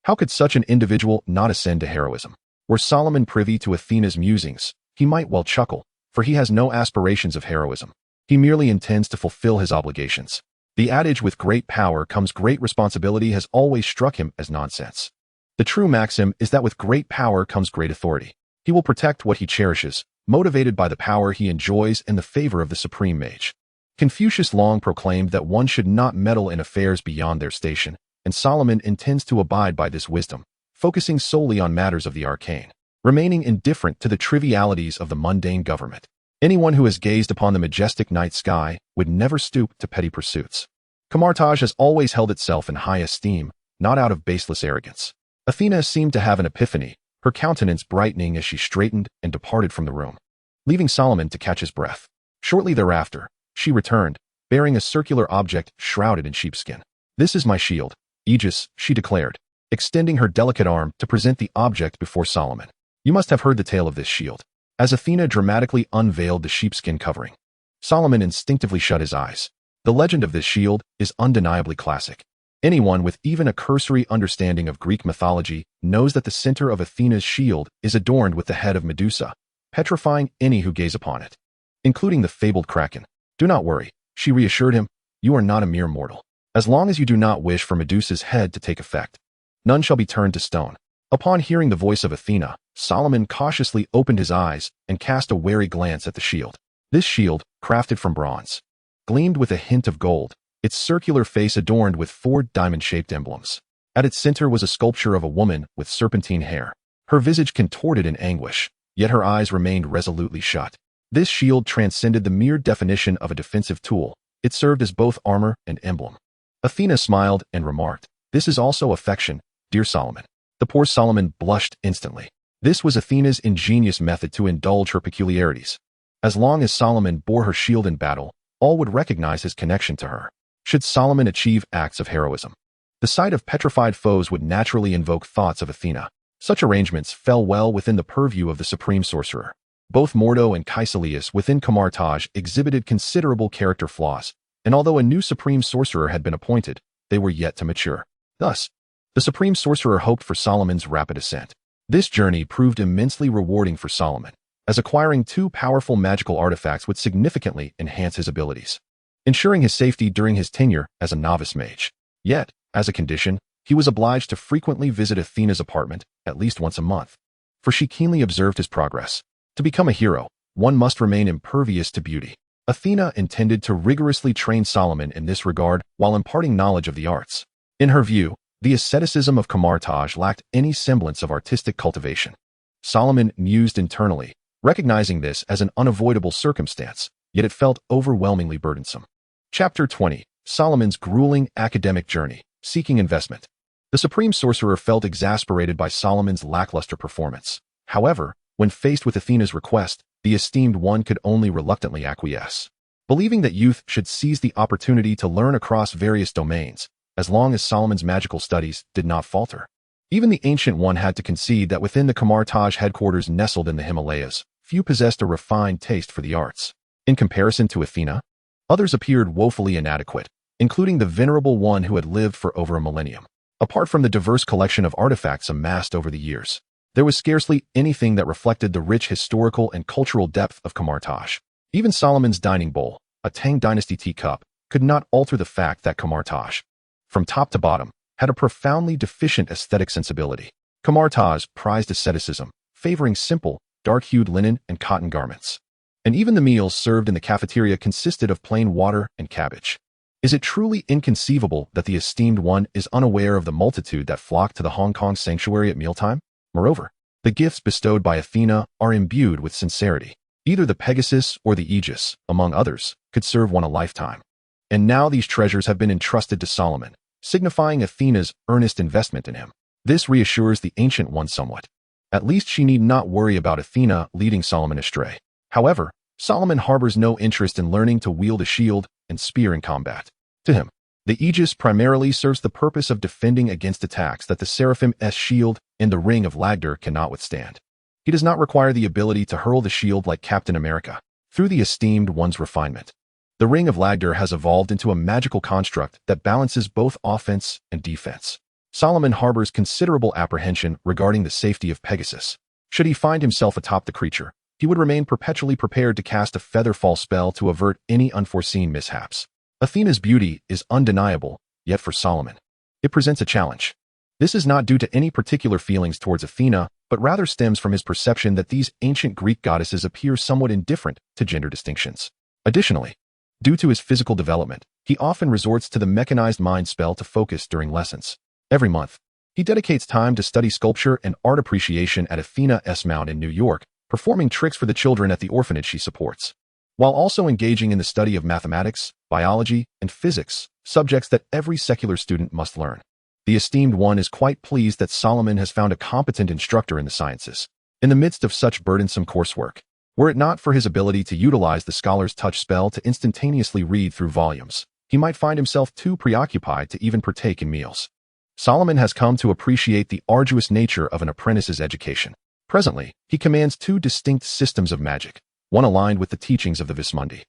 [SPEAKER 1] How could such an individual not ascend to heroism? Were Solomon privy to Athena's musings, he might well chuckle, for he has no aspirations of heroism. He merely intends to fulfill his obligations. The adage "with great power comes great responsibility" has always struck him as nonsense. The true maxim is that with great power comes great authority. He will protect what he cherishes, motivated by the power he enjoys and the favor of the supreme mage. Confucius long proclaimed that one should not meddle in affairs beyond their station, and Solomon intends to abide by this wisdom, focusing solely on matters of the arcane, remaining indifferent to the trivialities of the mundane government. Anyone who has gazed upon the majestic night sky would never stoop to petty pursuits. Camartage has always held itself in high esteem, not out of baseless arrogance. Athena seemed to have an epiphany, her countenance brightening as she straightened and departed from the room, leaving Solomon to catch his breath. Shortly thereafter, she returned, bearing a circular object shrouded in sheepskin. "This is my shield, Aegis," she declared, extending her delicate arm to present the object before Solomon. "You must have heard the tale of this shield." As Athena dramatically unveiled the sheepskin covering, Solomon instinctively shut his eyes. The legend of this shield is undeniably classic. Anyone with even a cursory understanding of Greek mythology knows that the center of Athena's shield is adorned with the head of Medusa, petrifying any who gaze upon it, including the fabled Kraken. "Do not worry," she reassured him. "You are not a mere mortal. As long as you do not wish for Medusa's head to take effect, none shall be turned to stone." Upon hearing the voice of Athena, Solomon cautiously opened his eyes and cast a wary glance at the shield. This shield, crafted from bronze, gleamed with a hint of gold, its circular face adorned with 4 diamond-shaped emblems. At its center was a sculpture of a woman with serpentine hair, her visage contorted in anguish, yet her eyes remained resolutely shut. This shield transcended the mere definition of a defensive tool. It served as both armor and emblem. Athena smiled and remarked, "This is also affection, dear Solomon." The poor Solomon blushed instantly. This was Athena's ingenious method to indulge her peculiarities. As long as Solomon bore her shield in battle, all would recognize his connection to her. Should Solomon achieve acts of heroism, the sight of petrified foes would naturally invoke thoughts of Athena. Such arrangements fell well within the purview of the supreme sorcerer. Both Mordo and Caecilius within Camartage exhibited considerable character flaws, and although a new supreme sorcerer had been appointed, they were yet to mature. Thus, the supreme sorcerer hoped for Solomon's rapid ascent. This journey proved immensely rewarding for Solomon, as acquiring 2 powerful magical artifacts would significantly enhance his abilities, ensuring his safety during his tenure as a novice mage. Yet, as a condition, he was obliged to frequently visit Athena's apartment, at least once a month, for she keenly observed his progress. To become a hero, one must remain impervious to beauty. Athena intended to rigorously train Solomon in this regard while imparting knowledge of the arts. In her view, the asceticism of Camartage lacked any semblance of artistic cultivation. Solomon mused internally, recognizing this as an unavoidable circumstance, yet it felt overwhelmingly burdensome. Chapter 20. Solomon's grueling academic journey, seeking investment. The supreme sorcerer felt exasperated by Solomon's lackluster performance. However, when faced with Athena's request, the esteemed one could only reluctantly acquiesce. Believing that youth should seize the opportunity to learn across various domains, as long as Solomon's magical studies did not falter. Even the Ancient One had to concede that within the Camartage headquarters nestled in the Himalayas, few possessed a refined taste for the arts. In comparison to Athena, others appeared woefully inadequate, including the venerable one who had lived for over a millennium. Apart from the diverse collection of artifacts amassed over the years, there was scarcely anything that reflected the rich historical and cultural depth of Camartage. Even Solomon's dining bowl, a Tang Dynasty teacup, could not alter the fact that Camartage, from top to bottom, had a profoundly deficient aesthetic sensibility. Camartage prized asceticism, favoring simple, dark-hued linen and cotton garments. And even the meals served in the cafeteria consisted of plain water and cabbage. Is it truly inconceivable that the esteemed one is unaware of the multitude that flock to the Hong Kong sanctuary at mealtime? Moreover, the gifts bestowed by Athena are imbued with sincerity. Either the Pegasus or the Aegis, among others, could serve one a lifetime. And now these treasures have been entrusted to Solomon, signifying Athena's earnest investment in him. This reassures the Ancient One somewhat. At least she need not worry about Athena leading Solomon astray. However, Solomon harbors no interest in learning to wield a shield and spear in combat. To him, the Aegis primarily serves the purpose of defending against attacks that the Seraphim's shield and the Ring of Lagder cannot withstand. He does not require the ability to hurl the shield like Captain America, through the esteemed one's refinement. The Ring of Lagder has evolved into a magical construct that balances both offense and defense. Solomon harbors considerable apprehension regarding the safety of Pegasus. Should he find himself atop the creature, he would remain perpetually prepared to cast a feather fall spell to avert any unforeseen mishaps. Athena's beauty is undeniable, yet for Solomon, it presents a challenge. This is not due to any particular feelings towards Athena, but rather stems from his perception that these ancient Greek goddesses appear somewhat indifferent to gender distinctions. Additionally, due to his physical development, he often resorts to the mechanized mind spell to focus during lessons. Every month, he dedicates time to study sculpture and art appreciation at Athena's Mount in New York, performing tricks for the children at the orphanage she supports, while also engaging in the study of mathematics, biology, and physics, subjects that every secular student must learn. The esteemed one is quite pleased that Solomon has found a competent instructor in the sciences. In the midst of such burdensome coursework, were it not for his ability to utilize the scholar's touch spell to instantaneously read through volumes, he might find himself too preoccupied to even partake in meals. Solomon has come to appreciate the arduous nature of an apprentice's education. Presently, he commands two distinct systems of magic, one aligned with the teachings of the Vismundi,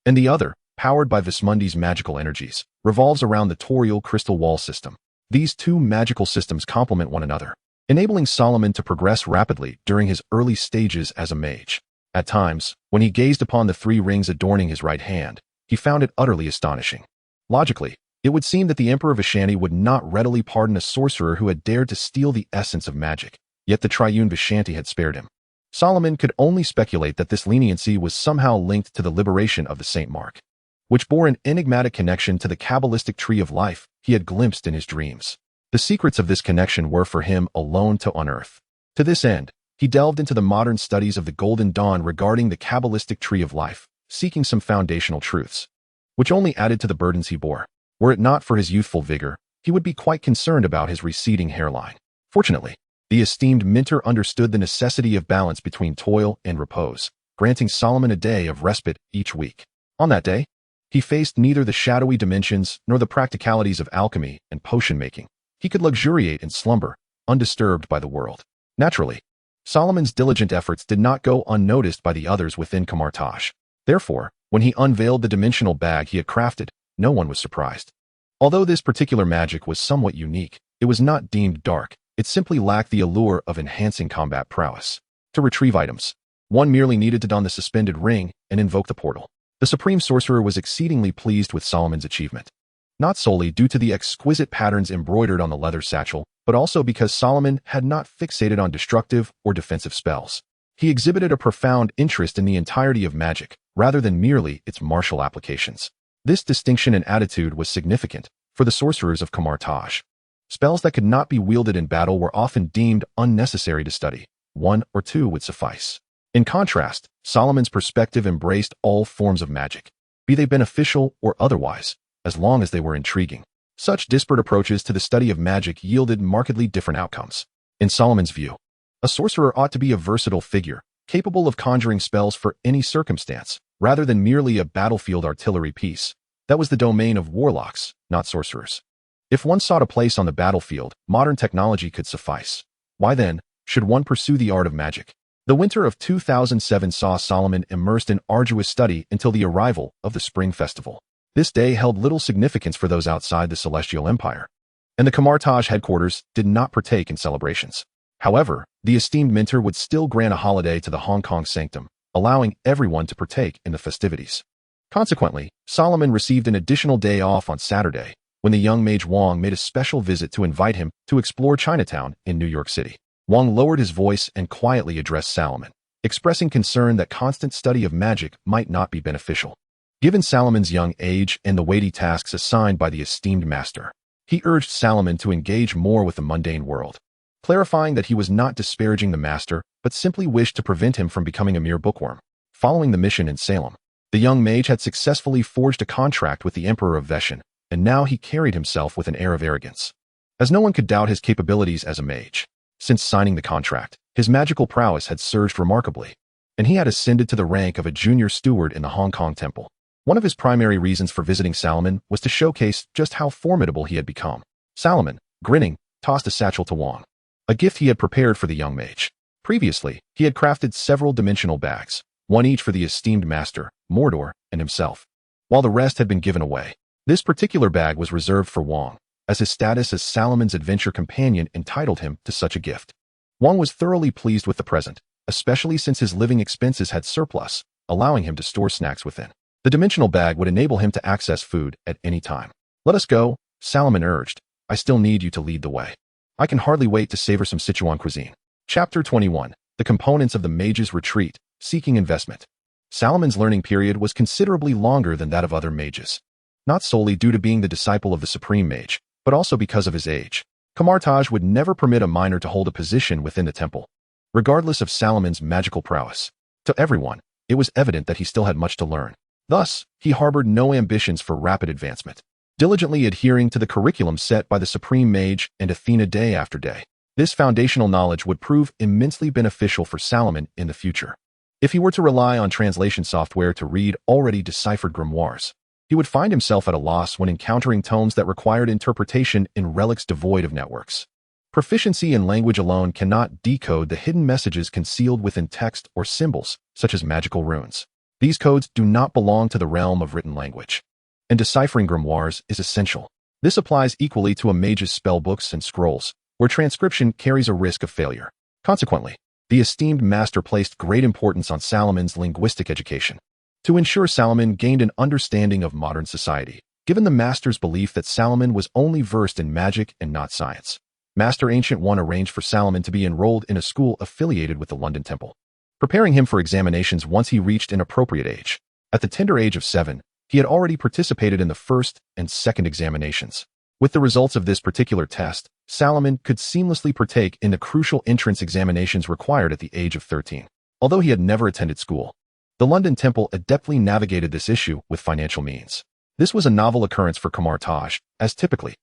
[SPEAKER 1] and the other, powered by Vismundi's magical energies, revolves around the Toril crystal wall system. These two magical systems complement one another, enabling Solomon to progress rapidly during his early stages as a mage. At times, when he gazed upon the three rings adorning his right hand, he found it utterly astonishing. Logically, it would seem that the Emperor Vishanti would not readily pardon a sorcerer who had dared to steal the essence of magic, yet the triune Vishanti had spared him. Solomon could only speculate that this leniency was somehow linked to the liberation of the Saint Mark, which bore an enigmatic connection to the Kabbalistic tree of life he had glimpsed in his dreams. The secrets of this connection were for him alone to unearth. To this end, he delved into the modern studies of the Golden Dawn regarding the Kabbalistic tree of life, seeking some foundational truths, which only added to the burdens he bore. Were it not for his youthful vigor, he would be quite concerned about his receding hairline. Fortunately, the esteemed Minter understood the necessity of balance between toil and repose, granting Solomon a day of respite each week. On that day, he faced neither the shadowy dimensions nor the practicalities of alchemy and potion-making. He could luxuriate in slumber, undisturbed by the world. Naturally, Solomon's diligent efforts did not go unnoticed by the others within Kamartaj. Therefore, when he unveiled the dimensional bag he had crafted, no one was surprised. Although this particular magic was somewhat unique, it was not deemed dark. It simply lacked the allure of enhancing combat prowess. To retrieve items, one merely needed to don the suspended ring and invoke the portal. The supreme sorcerer was exceedingly pleased with Solomon's achievement, not solely due to the exquisite patterns embroidered on the leather satchel, but also because Solomon had not fixated on destructive or defensive spells. He exhibited a profound interest in the entirety of magic, rather than merely its martial applications. This distinction in attitude was significant for the sorcerers of Kamartaj. Spells that could not be wielded in battle were often deemed unnecessary to study. One or two would suffice. In contrast, Solomon's perspective embraced all forms of magic, be they beneficial or otherwise, as long as they were intriguing. Such disparate approaches to the study of magic yielded markedly different outcomes. In Solomon's view, a sorcerer ought to be a versatile figure, capable of conjuring spells for any circumstance, rather than merely a battlefield artillery piece. That was the domain of warlocks, not sorcerers. If one sought a place on the battlefield, modern technology could suffice. Why then should one pursue the art of magic? The winter of 2007 saw Solomon immersed in arduous study until the arrival of the Spring Festival. This day held little significance for those outside the Celestial Empire, and the Kamartaj headquarters did not partake in celebrations. However, the esteemed Minter would still grant a holiday to the Hong Kong sanctum, allowing everyone to partake in the festivities. Consequently, Solomon received an additional day off on Saturday, when the young mage Wang made a special visit to invite him to explore Chinatown in New York City. Wang lowered his voice and quietly addressed Solomon, expressing concern that constant study of magic might not be beneficial. Given Solomon's young age and the weighty tasks assigned by the esteemed master, he urged Solomon to engage more with the mundane world, clarifying that he was not disparaging the master, but simply wished to prevent him from becoming a mere bookworm. Following the mission in Salem, the young mage had successfully forged a contract with the Emperor of Veshan, and now he carried himself with an air of arrogance, as no one could doubt his capabilities as a mage. Since signing the contract, his magical prowess had surged remarkably, and he had ascended to the rank of a junior steward in the Hong Kong temple. One of his primary reasons for visiting Solomon was to showcase just how formidable he had become. Solomon, grinning, tossed a satchel to Wang, a gift he had prepared for the young mage. Previously, he had crafted several dimensional bags, one each for the esteemed master, Mordor, and himself, while the rest had been given away. This particular bag was reserved for Wang, as his status as Solomon's adventure companion entitled him to such a gift. Wang was thoroughly pleased with the present, especially since his living expenses had surplus, allowing him to store snacks within. The dimensional bag would enable him to access food at any time. Let us go, Salomon urged. I still need you to lead the way. I can hardly wait to savor some Sichuan cuisine. Chapter 21. The components of the mage's retreat, seeking investment. Salomon's learning period was considerably longer than that of other mages. Not solely due to being the disciple of the supreme mage, but also because of his age. Camartage would never permit a minor to hold a position within the temple, regardless of Salomon's magical prowess. To everyone, it was evident that he still had much to learn. Thus, he harbored no ambitions for rapid advancement, diligently adhering to the curriculum set by the supreme mage and Athena day after day. This foundational knowledge would prove immensely beneficial for Salomon in the future. If he were to rely on translation software to read already deciphered grimoires, he would find himself at a loss when encountering tomes that required interpretation in relics devoid of networks. Proficiency in language alone cannot decode the hidden messages concealed within text or symbols, such as magical runes. These codes do not belong to the realm of written language, and deciphering grimoires is essential. This applies equally to a mage's spellbooks and scrolls, where transcription carries a risk of failure. Consequently, the esteemed master placed great importance on Salomon's linguistic education, to ensure Salomon gained an understanding of modern society. Given the master's belief that Salomon was only versed in magic and not science, Master Ancient One arranged for Salomon to be enrolled in a school affiliated with the London Temple, preparing him for examinations once he reached an appropriate age. At the tender age of 7, he had already participated in the first and second examinations. With the results of this particular test, Salomon could seamlessly partake in the crucial entrance examinations required at the age of 13. Although he had never attended school, the London Temple adeptly navigated this issue with financial means. This was a novel occurrence for Camartage, as typically,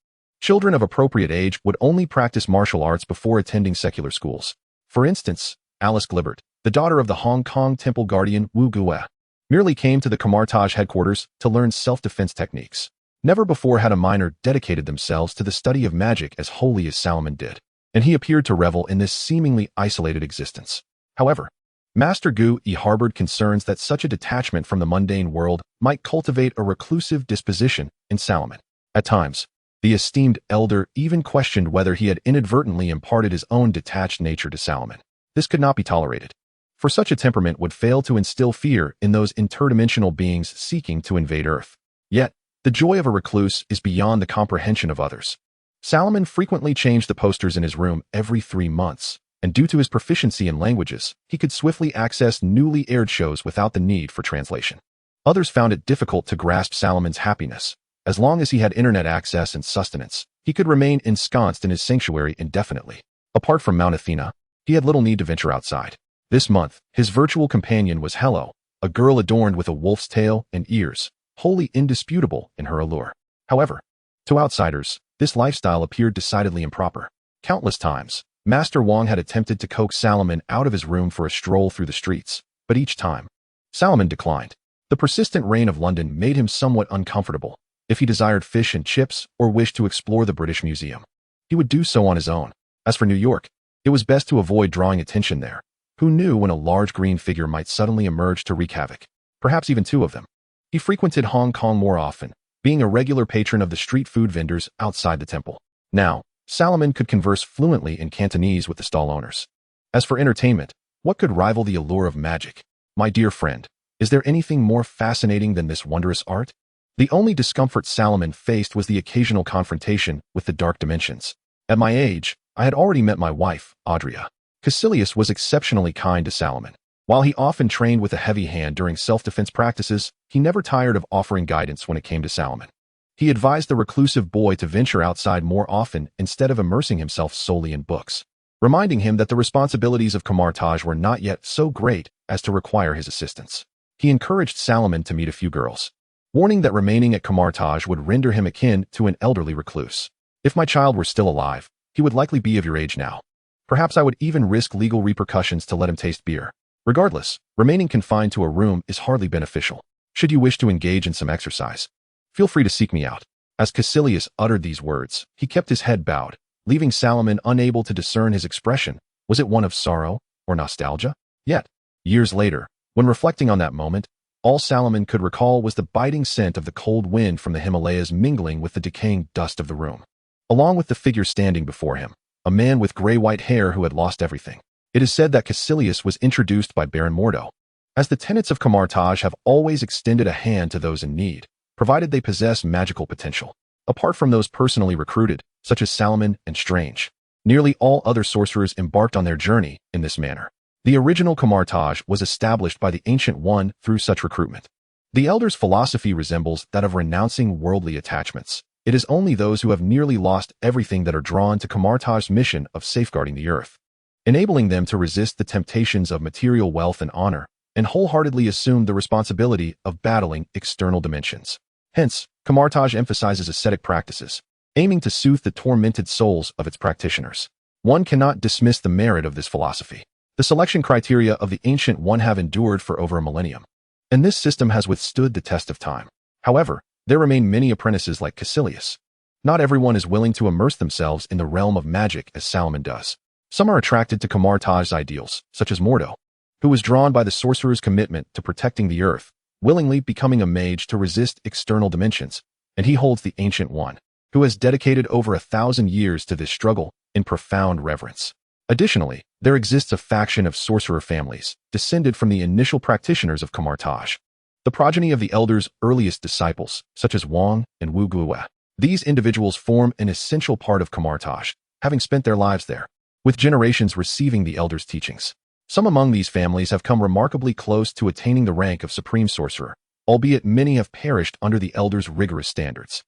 [SPEAKER 1] children of appropriate age would only practice martial arts before attending secular schools. For instance, Alice Glibbert, the daughter of the Hong Kong temple guardian Wu Gue, merely came to the Camartage headquarters to learn self-defense techniques. Never before had a minor dedicated themselves to the study of magic as wholly as Salomon did, and he appeared to revel in this seemingly isolated existence. However, Master Gu harbored concerns that such a detachment from the mundane world might cultivate a reclusive disposition in Salomon. At times, the esteemed elder even questioned whether he had inadvertently imparted his own detached nature to Salomon. This could not be tolerated, for such a temperament would fail to instill fear in those interdimensional beings seeking to invade Earth. Yet, the joy of a recluse is beyond the comprehension of others. Salomon frequently changed the posters in his room every 3 months, and due to his proficiency in languages, he could swiftly access newly aired shows without the need for translation. Others found it difficult to grasp Salomon's happiness. As long as he had internet access and sustenance, he could remain ensconced in his sanctuary indefinitely. Apart from Mount Athena, he had little need to venture outside. This month, his virtual companion was Hello, a girl adorned with a wolf's tail and ears, wholly indisputable in her allure. However, to outsiders, this lifestyle appeared decidedly improper. Countless times, Master Wang had attempted to coax Salomon out of his room for a stroll through the streets, but each time, Salomon declined. The persistent rain of London made him somewhat uncomfortable. If he desired fish and chips or wished to explore the British Museum, he would do so on his own. As for New York, it was best to avoid drawing attention there. Who knew when a large green figure might suddenly emerge to wreak havoc? Perhaps even 2 of them. He frequented Hong Kong more often, being a regular patron of the street food vendors outside the temple. Now, Salomon could converse fluently in Cantonese with the stall owners. As for entertainment, what could rival the allure of magic? My dear friend, is there anything more fascinating than this wondrous art? The only discomfort Salomon faced was the occasional confrontation with the dark dimensions. At my age, I had already met my wife, Audria. Caecilius was exceptionally kind to Salomon. While he often trained with a heavy hand during self-defense practices, he never tired of offering guidance when it came to Salomon. He advised the reclusive boy to venture outside more often instead of immersing himself solely in books, reminding him that the responsibilities of Camartage were not yet so great as to require his assistance. He encouraged Salomon to meet a few girls, warning that remaining at Camartage would render him akin to an elderly recluse. If my child were still alive, he would likely be of your age now. Perhaps I would even risk legal repercussions to let him taste beer. Regardless, remaining confined to a room is hardly beneficial. Should you wish to engage in some exercise, feel free to seek me out. As Caecilius uttered these words, he kept his head bowed, leaving Salomon unable to discern his expression. Was it one of sorrow or nostalgia? Yet, years later, when reflecting on that moment, all Salomon could recall was the biting scent of the cold wind from the Himalayas mingling with the decaying dust of the room, along with the figure standing before him, a man with gray-white hair who had lost everything. It is said that Caecilius was introduced by Baron Mordo, as the tenets of Camartage have always extended a hand to those in need, provided they possess magical potential. Apart from those personally recruited, such as Salomon and Strange, nearly all other sorcerers embarked on their journey in this manner. The original Camartage was established by the Ancient One through such recruitment. The Elder's philosophy resembles that of renouncing worldly attachments. It is only those who have nearly lost everything that are drawn to Camartage's mission of safeguarding the earth, enabling them to resist the temptations of material wealth and honor, and wholeheartedly assume the responsibility of battling external dimensions. Hence, Camartage emphasizes ascetic practices, aiming to soothe the tormented souls of its practitioners. One cannot dismiss the merit of this philosophy. The selection criteria of the Ancient One have endured for over a millennium, and this system has withstood the test of time. However, there remain many apprentices like Caecilius. Not everyone is willing to immerse themselves in the realm of magic as Salomon does. Some are attracted to Camartage's ideals, such as Mordo, who was drawn by the sorcerer's commitment to protecting the earth, willingly becoming a mage to resist external dimensions, and he holds the Ancient One, who has dedicated over 1,000 years to this struggle, in profound reverence. Additionally, there exists a faction of sorcerer families, descended from the initial practitioners of Camartage, the progeny of the Elder's earliest disciples, such as Wang and Wu Guo. These individuals form an essential part of Camartage, having spent their lives there, with generations receiving the Elder's teachings. Some among these families have come remarkably close to attaining the rank of Supreme Sorcerer, albeit many have perished under the Elder's rigorous standards.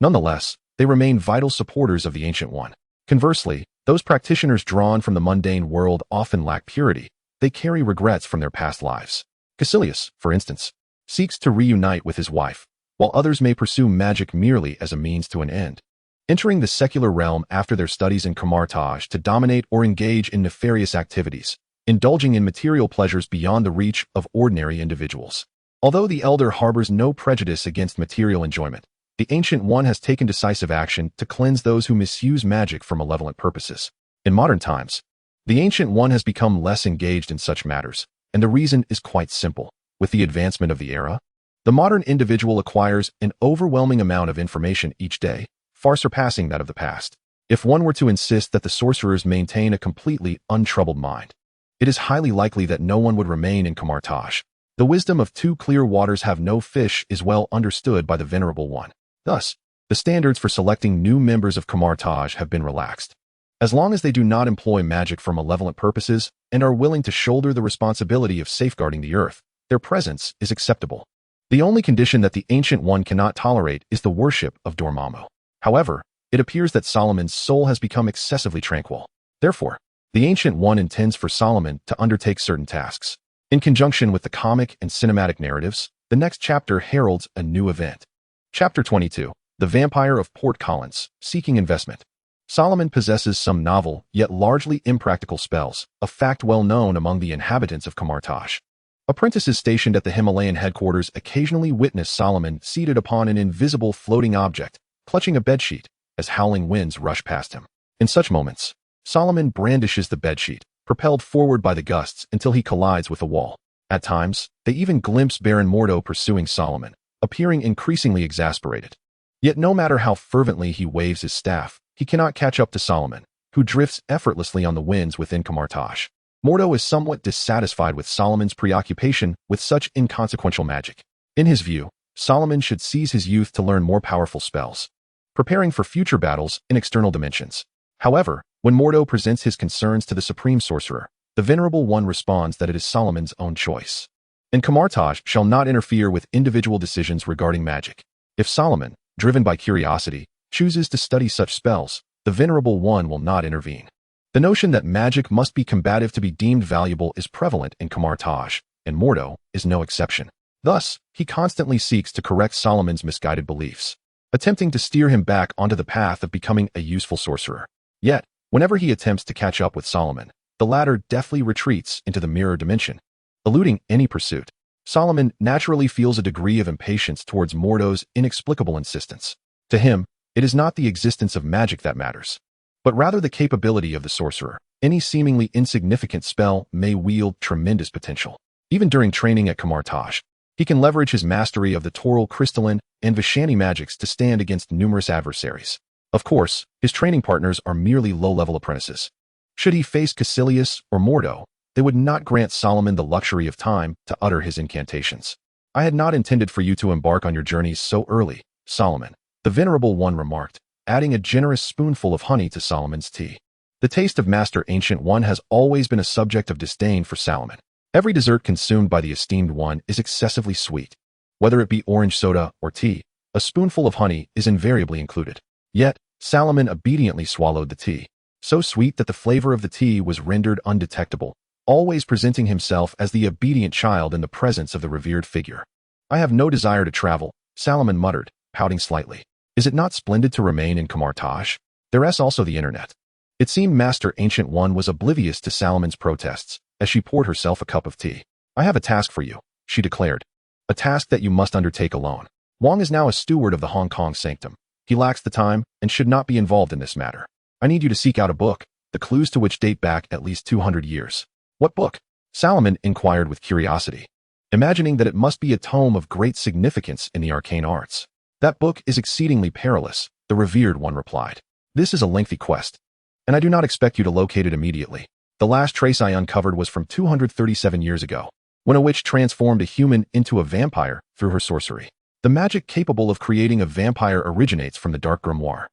[SPEAKER 1] Nonetheless, they remain vital supporters of the Ancient One. Conversely, those practitioners drawn from the mundane world often lack purity. They carry regrets from their past lives. Caecilius, for instance, seeks to reunite with his wife, while others may pursue magic merely as a means to an end, entering the secular realm after their studies in Camartage to dominate or engage in nefarious activities, indulging in material pleasures beyond the reach of ordinary individuals. Although the Elder harbors no prejudice against material enjoyment, the Ancient One has taken decisive action to cleanse those who misuse magic for malevolent purposes. In modern times, the Ancient One has become less engaged in such matters, and the reason is quite simple. With the advancement of the era, the modern individual acquires an overwhelming amount of information each day, far surpassing that of the past. If one were to insist that the sorcerers maintain a completely untroubled mind, it is highly likely that no one would remain in Camartage. The wisdom of two clear waters have no fish is well understood by the Venerable One. Thus, the standards for selecting new members of Camartage have been relaxed. As long as they do not employ magic for malevolent purposes and are willing to shoulder the responsibility of safeguarding the earth, their presence is acceptable. The only condition that the Ancient One cannot tolerate is the worship of Dormammu. However, it appears that Solomon's soul has become excessively tranquil. Therefore, the Ancient One intends for Solomon to undertake certain tasks. In conjunction with the comic and cinematic narratives, the next chapter heralds a new event. Chapter 22, The Vampire of Port Collins, Seeking Investment. Solomon possesses some novel, yet largely impractical spells, a fact well known among the inhabitants of Camartage. Apprentices stationed at the Himalayan headquarters occasionally witness Solomon seated upon an invisible floating object, clutching a bedsheet, as howling winds rush past him. In such moments, Solomon brandishes the bedsheet, propelled forward by the gusts until he collides with a wall. At times, they even glimpse Baron Mordo pursuing Solomon, appearing increasingly exasperated. Yet no matter how fervently he waves his staff, he cannot catch up to Solomon, who drifts effortlessly on the winds within Camartage. Mordo is somewhat dissatisfied with Solomon's preoccupation with such inconsequential magic. In his view, Solomon should seize his youth to learn more powerful spells, preparing for future battles in external dimensions. However, when Mordo presents his concerns to the Supreme Sorcerer, the Venerable One responds that it is Solomon's own choice, and Camartage shall not interfere with individual decisions regarding magic. If Solomon, driven by curiosity, chooses to study such spells, the Venerable One will not intervene. The notion that magic must be combative to be deemed valuable is prevalent in Camartage, and Mordo is no exception. Thus, he constantly seeks to correct Solomon's misguided beliefs, attempting to steer him back onto the path of becoming a useful sorcerer. Yet, whenever he attempts to catch up with Solomon, the latter deftly retreats into the mirror dimension, eluding any pursuit. Solomon naturally feels a degree of impatience towards Mordo's inexplicable insistence. To him, it is not the existence of magic that matters, but rather the capability of the sorcerer. Any seemingly insignificant spell may wield tremendous potential. Even during training at Camartage, he can leverage his mastery of the Toril crystalline and Vishani magics to stand against numerous adversaries. Of course, his training partners are merely low-level apprentices. Should he face Caecilius or Mordo, they they would not grant Solomon the luxury of time to utter his incantations. I had not intended for you to embark on your journeys so early, Solomon, the Venerable One remarked, adding a generous spoonful of honey to Solomon's tea. The taste of Master Ancient One has always been a subject of disdain for Solomon. Every dessert consumed by the esteemed one is excessively sweet. Whether it be orange soda or tea, a spoonful of honey is invariably included. Yet, Solomon obediently swallowed the tea, so sweet that the flavor of the tea was rendered undetectable, always presenting himself as the obedient child in the presence of the revered figure. I have no desire to travel, Solomon muttered, pouting slightly. Is it not splendid to remain in Kamartaj? There's also the internet. It seemed Master Ancient One was oblivious to Solomon's protests, as she poured herself a cup of tea. I have a task for you, she declared. A task that you must undertake alone. Wang is now a steward of the Hong Kong sanctum. He lacks the time and should not be involved in this matter. I need you to seek out a book, the clues to which date back at least 200 years. What book? Solomon inquired with curiosity, imagining that it must be a tome of great significance in the arcane arts. That book is exceedingly perilous, the revered one replied. This is a lengthy quest, and I do not expect you to locate it immediately. The last trace I uncovered was from 237 years ago, when a witch transformed a human into a vampire through her sorcery. The magic capable of creating a vampire originates from the Dark Grimoire,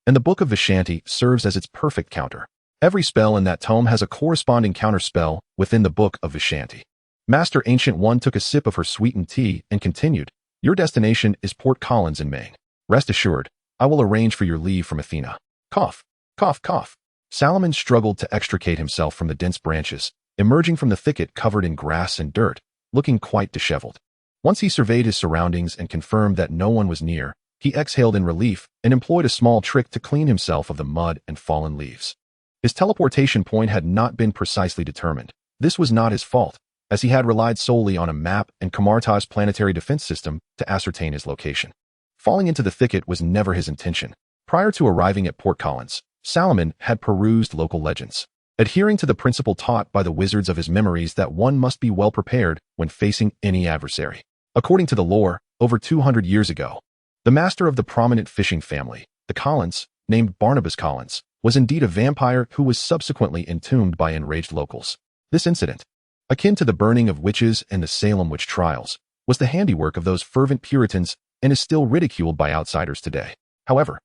[SPEAKER 1] and the Book of Vishanti serves as its perfect counter. Every spell in that tome has a corresponding counterspell within the Book of Vishanti. Master Ancient One took a sip of her sweetened tea and continued, Your destination is Port Collins in Maine. Rest assured, I will arrange for your leave from Athena. Cough, cough, cough. Solomon struggled to extricate himself from the dense branches, emerging from the thicket covered in grass and dirt, looking quite disheveled. Once he surveyed his surroundings and confirmed that no one was near, he exhaled in relief and employed a small trick to clean himself of the mud and fallen leaves. His teleportation point had not been precisely determined. This was not his fault, as he had relied solely on a map and Kamartaj's planetary defense system to ascertain his location. Falling into the thicket was never his intention. Prior to arriving at Port Collins, Solomon had perused local legends, adhering to the principle taught by the wizards of his memories that one must be well prepared when facing any adversary. According to the lore, over 200 years ago, the master of the prominent fishing family, the Collins, named Barnabas Collins, was indeed a vampire who was subsequently entombed by enraged locals. This incident, akin to the burning of witches and the Salem witch trials, was the handiwork of those fervent Puritans and is still ridiculed by outsiders today. However,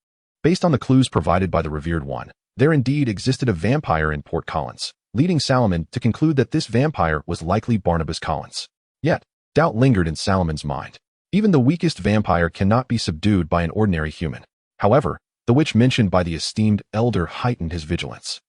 [SPEAKER 1] based on the clues provided by the revered one, there indeed existed a vampire in Port Collins, leading Solomon to conclude that this vampire was likely Barnabas Collins. Yet, doubt lingered in Solomon's mind. Even the weakest vampire cannot be subdued by an ordinary human. However, the witch mentioned by the esteemed elder heightened his vigilance.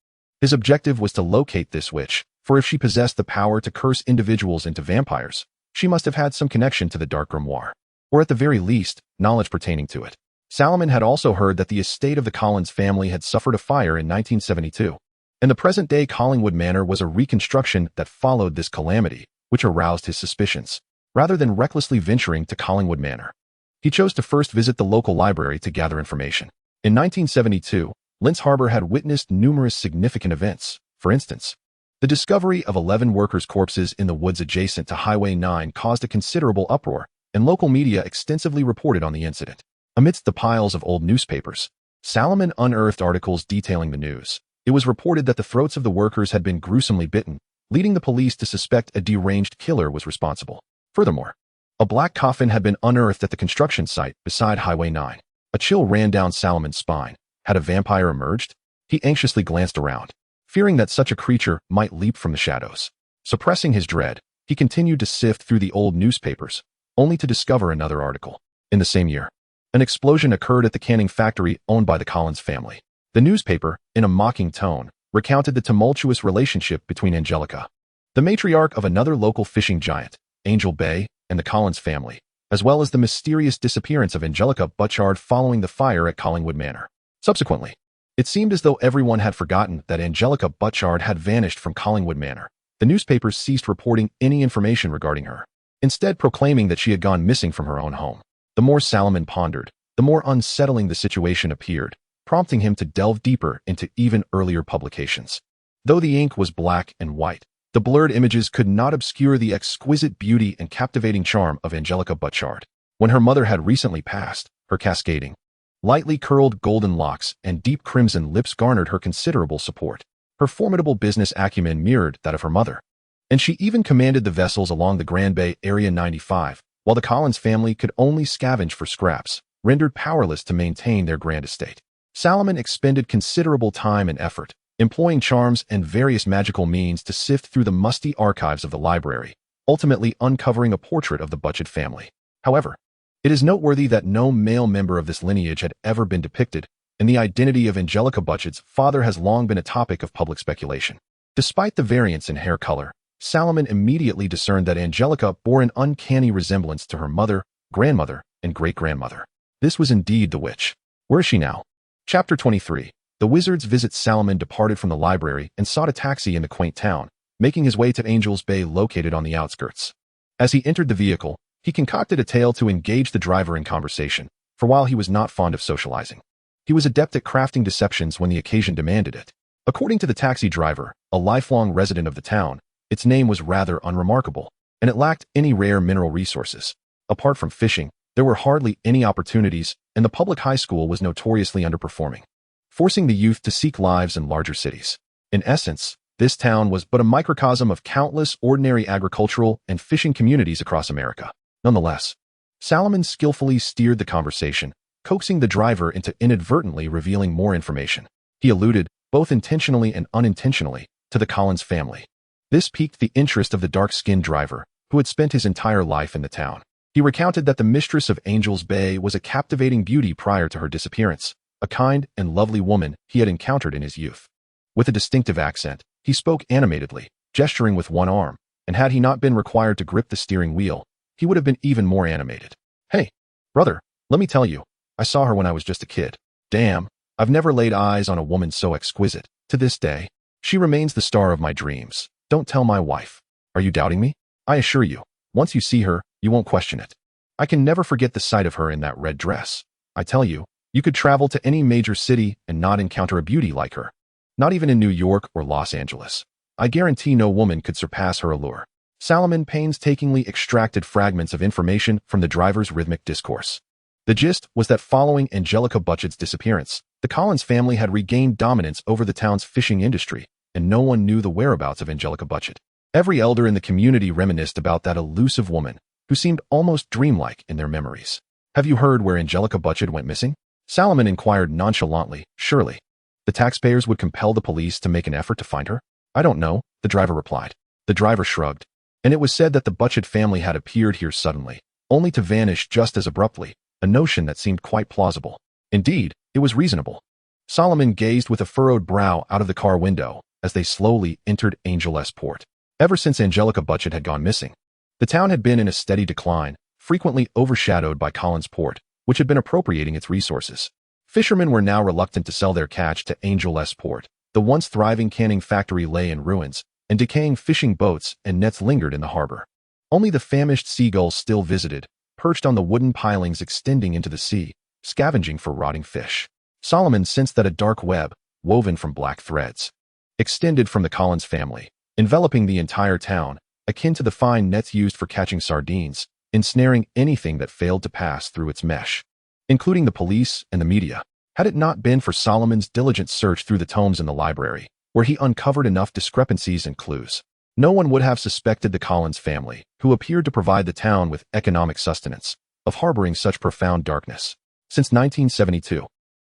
[SPEAKER 1] His objective was to locate this witch, for if she possessed the power to curse individuals into vampires, she must have had some connection to the Dark Grimoire, or at the very least, knowledge pertaining to it. Solomon had also heard that the estate of the Collins family had suffered a fire in 1972, and the present-day Collingwood Manor was a reconstruction that followed this calamity, which aroused his suspicions. Rather than recklessly venturing to Collingwood Manor, he chose to first visit the local library to gather information. In 1972, Linz Harbor had witnessed numerous significant events. For instance, the discovery of 11 workers' corpses in the woods adjacent to Highway 9 caused a considerable uproar, and local media extensively reported on the incident. Amidst the piles of old newspapers, Solomon unearthed articles detailing the news. It was reported that the throats of the workers had been gruesomely bitten, leading the police to suspect a deranged killer was responsible. Furthermore, a black coffin had been unearthed at the construction site beside Highway 9. A chill ran down Solomon's spine. Had a vampire emerged? He anxiously glanced around, fearing that such a creature might leap from the shadows. Suppressing his dread, he continued to sift through the old newspapers, only to discover another article. In the same year, an explosion occurred at the canning factory owned by the Collins family. The newspaper, in a mocking tone, recounted the tumultuous relationship between Angelica, the matriarch of another local fishing giant, Angel Bay, and the Collins family, as well as the mysterious disappearance of Angelica Butchard following the fire at Collingwood Manor. Subsequently, it seemed as though everyone had forgotten that Angelica Butchard had vanished from Collingwood Manor. The newspapers ceased reporting any information regarding her, instead proclaiming that she had gone missing from her own home. The more Solomon pondered, the more unsettling the situation appeared, prompting him to delve deeper into even earlier publications. Though the ink was black and white, the blurred images could not obscure the exquisite beauty and captivating charm of Angelica Butchard. When her mother had recently passed, her cascading, lightly curled golden locks and deep crimson lips garnered her considerable support. Her formidable business acumen mirrored that of her mother, And she even commanded the vessels along the Grand Bay Area 95, while the Collins family could only scavenge for scraps, rendered powerless to maintain their grand estate. Salomon expended considerable time and effort, employing charms and various magical means to sift through the musty archives of the library, ultimately uncovering a portrait of the Butchett family. However, it is noteworthy that no male member of this lineage had ever been depicted, and the identity of Angelica Butchett's father has long been a topic of public speculation. Despite the variance in hair color, Salomon immediately discerned that Angelica bore an uncanny resemblance to her mother, grandmother, and great-grandmother. This was indeed the witch. Where is she now? Chapter 23. The wizard's visit. Salomon departed from the library and sought a taxi in the quaint town, making his way to Angel's Bay located on the outskirts. As he entered the vehicle, he concocted a tale to engage the driver in conversation, for while he was not fond of socializing, he was adept at crafting deceptions when the occasion demanded it. According to the taxi driver, a lifelong resident of the town, its name was rather unremarkable, and it lacked any rare mineral resources. Apart from fishing, there were hardly any opportunities, and the public high school was notoriously underperforming, forcing the youth to seek lives in larger cities. In essence, this town was but a microcosm of countless ordinary agricultural and fishing communities across America. Nonetheless, Salomon skillfully steered the conversation, coaxing the driver into inadvertently revealing more information. He alluded, both intentionally and unintentionally, to the Collins family. This piqued the interest of the dark-skinned driver, who had spent his entire life in the town. He recounted that the mistress of Angel's Bay was a captivating beauty prior to her disappearance, a kind and lovely woman he had encountered in his youth. With a distinctive accent, he spoke animatedly, gesturing with one arm, and had he not been required to grip the steering wheel, he would have been even more animated. "Hey, brother, let me tell you, I saw her when I was just a kid. Damn, I've never laid eyes on a woman so exquisite. To this day, she remains the star of my dreams. Don't tell my wife. Are you doubting me? I assure you, once you see her, you won't question it. I can never forget the sight of her in that red dress. I tell you, you could travel to any major city and not encounter a beauty like her. Not even in New York or Los Angeles. I guarantee no woman could surpass her allure." Salomon painstakingly extracted fragments of information from the driver's rhythmic discourse. The gist was that following Angelica Butchett's disappearance, the Collins family had regained dominance over the town's fishing industry, and no one knew the whereabouts of Angelica Butchett. Every elder in the community reminisced about that elusive woman, who seemed almost dreamlike in their memories. "Have you heard where Angelica Butchett went missing?" Salomon inquired nonchalantly. "Surely the taxpayers would compel the police to make an effort to find her?" "I don't know," the driver replied. The driver shrugged, and it was said that the Butchett family had appeared here suddenly, only to vanish just as abruptly, a notion that seemed quite plausible. Indeed, it was reasonable. Salomon gazed with a furrowed brow out of the car window as they slowly entered Angel's Port. Ever since Angelica Butchett had gone missing, the town had been in a steady decline, frequently overshadowed by Collins Port, which had been appropriating its resources. Fishermen were now reluctant to sell their catch to Angel's Port. The once thriving canning factory lay in ruins, and decaying fishing boats and nets lingered in the harbor. Only the famished seagulls still visited, perched on the wooden pilings extending into the sea, scavenging for rotting fish. Salomon sensed that a dark web, woven from black threads, extended from the Collins family, enveloping the entire town, akin to the fine nets used for catching sardines, ensnaring anything that failed to pass through its mesh, including the police and the media. Had it not been for Salomon's diligent search through the tomes in the library, where he uncovered enough discrepancies and clues, no one would have suspected the Collins family, who appeared to provide the town with economic sustenance, of harboring such profound darkness. Since 1972,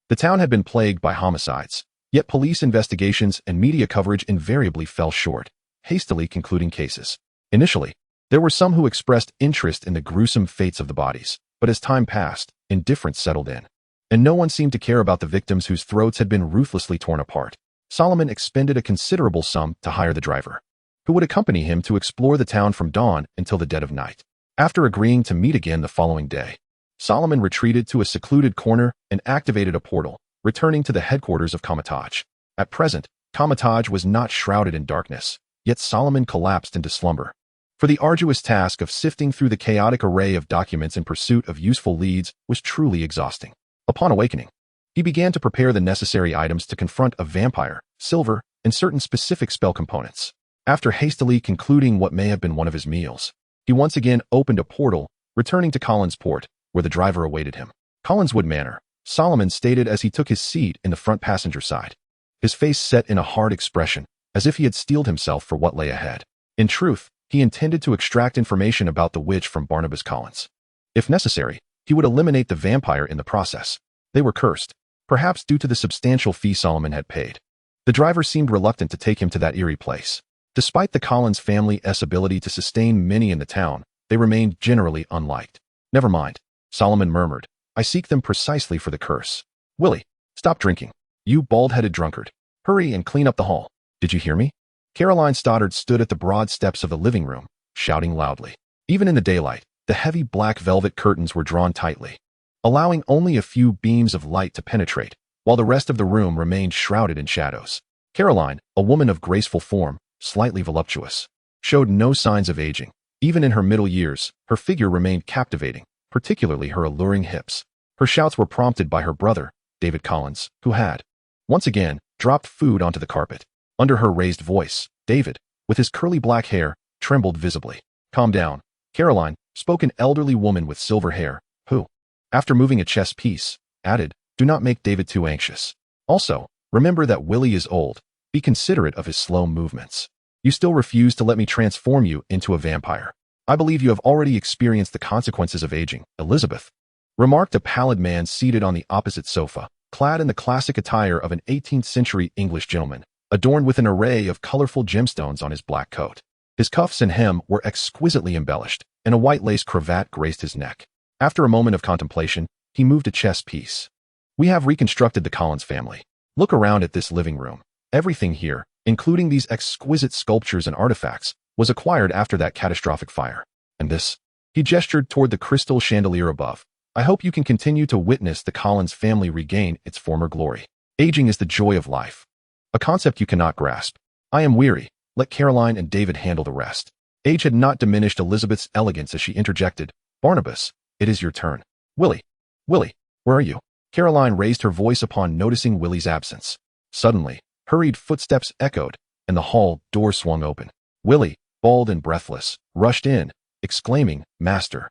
[SPEAKER 1] the town had been plagued by homicides, yet police investigations and media coverage invariably fell short, hastily concluding cases. Initially, there were some who expressed interest in the gruesome fates of the bodies, but as time passed, indifference settled in, and no one seemed to care about the victims whose throats had been ruthlessly torn apart. Salomon expended a considerable sum to hire the driver, who would accompany him to explore the town from dawn until the dead of night. After agreeing to meet again the following day, Salomon retreated to a secluded corner and activated a portal, returning to the headquarters of Comitage. At present, Comitage was not shrouded in darkness, yet Salomon collapsed into slumber. For the arduous task of sifting through the chaotic array of documents in pursuit of useful leads was truly exhausting. Upon awakening, he began to prepare the necessary items to confront a vampire, silver, and certain specific spell components. After hastily concluding what may have been one of his meals, he once again opened a portal, returning to Collins Port, where the driver awaited him. Collinswood Manor, Salomon stated as he took his seat in the front passenger side, his face set in a hard expression, as if he had steeled himself for what lay ahead. In truth, he intended to extract information about the witch from Barnabas Collins. If necessary, he would eliminate the vampire in the process. They were cursed, perhaps due to the substantial fee Solomon had paid. The driver seemed reluctant to take him to that eerie place. Despite the Collins family's ability to sustain many in the town, they remained generally unliked. Never mind, Solomon murmured. I seek them precisely for the curse. Willie, stop drinking. You bald-headed drunkard. Hurry and clean up the hall. Did you hear me? Caroline Stoddard stood at the broad steps of the living room, shouting loudly. Even in the daylight, the heavy black velvet curtains were drawn tightly, allowing only a few beams of light to penetrate, while the rest of the room remained shrouded in shadows. Caroline, a woman of graceful form, slightly voluptuous, showed no signs of aging. Even in her middle years, her figure remained captivating, particularly her alluring hips. Her shouts were prompted by her brother, David Collins, who had, once again, dropped food onto the carpet. Under her raised voice, David, with his curly black hair, trembled visibly. Calm down, Caroline, spoke an elderly woman with silver hair, who, after moving a chess piece, added, do not make David too anxious. Also, remember that Willie is old. Be considerate of his slow movements. You still refuse to let me transform you into a vampire. I believe you have already experienced the consequences of aging, Elizabeth, remarked a pallid man seated on the opposite sofa, clad in the classic attire of an 18th-century English gentleman, adorned with an array of colorful gemstones on his black coat. His cuffs and hem were exquisitely embellished, and a white lace cravat graced his neck. After a moment of contemplation, he moved a chess piece. We have reconstructed the Collins family. Look around at this living room. Everything here, including these exquisite sculptures and artifacts, was acquired after that catastrophic fire. And this? He gestured toward the crystal chandelier above. I hope you can continue to witness the Collins family regain its former glory. Aging is the joy of life, a concept you cannot grasp. I am weary. Let Caroline and David handle the rest. Age had not diminished Elizabeth's elegance as she interjected. Barnabas, it is your turn. Willie, where are you? Caroline raised her voice upon noticing Willie's absence. Suddenly, hurried footsteps echoed, and the hall door swung open. Willie, bald and breathless, rushed in, exclaiming, Master,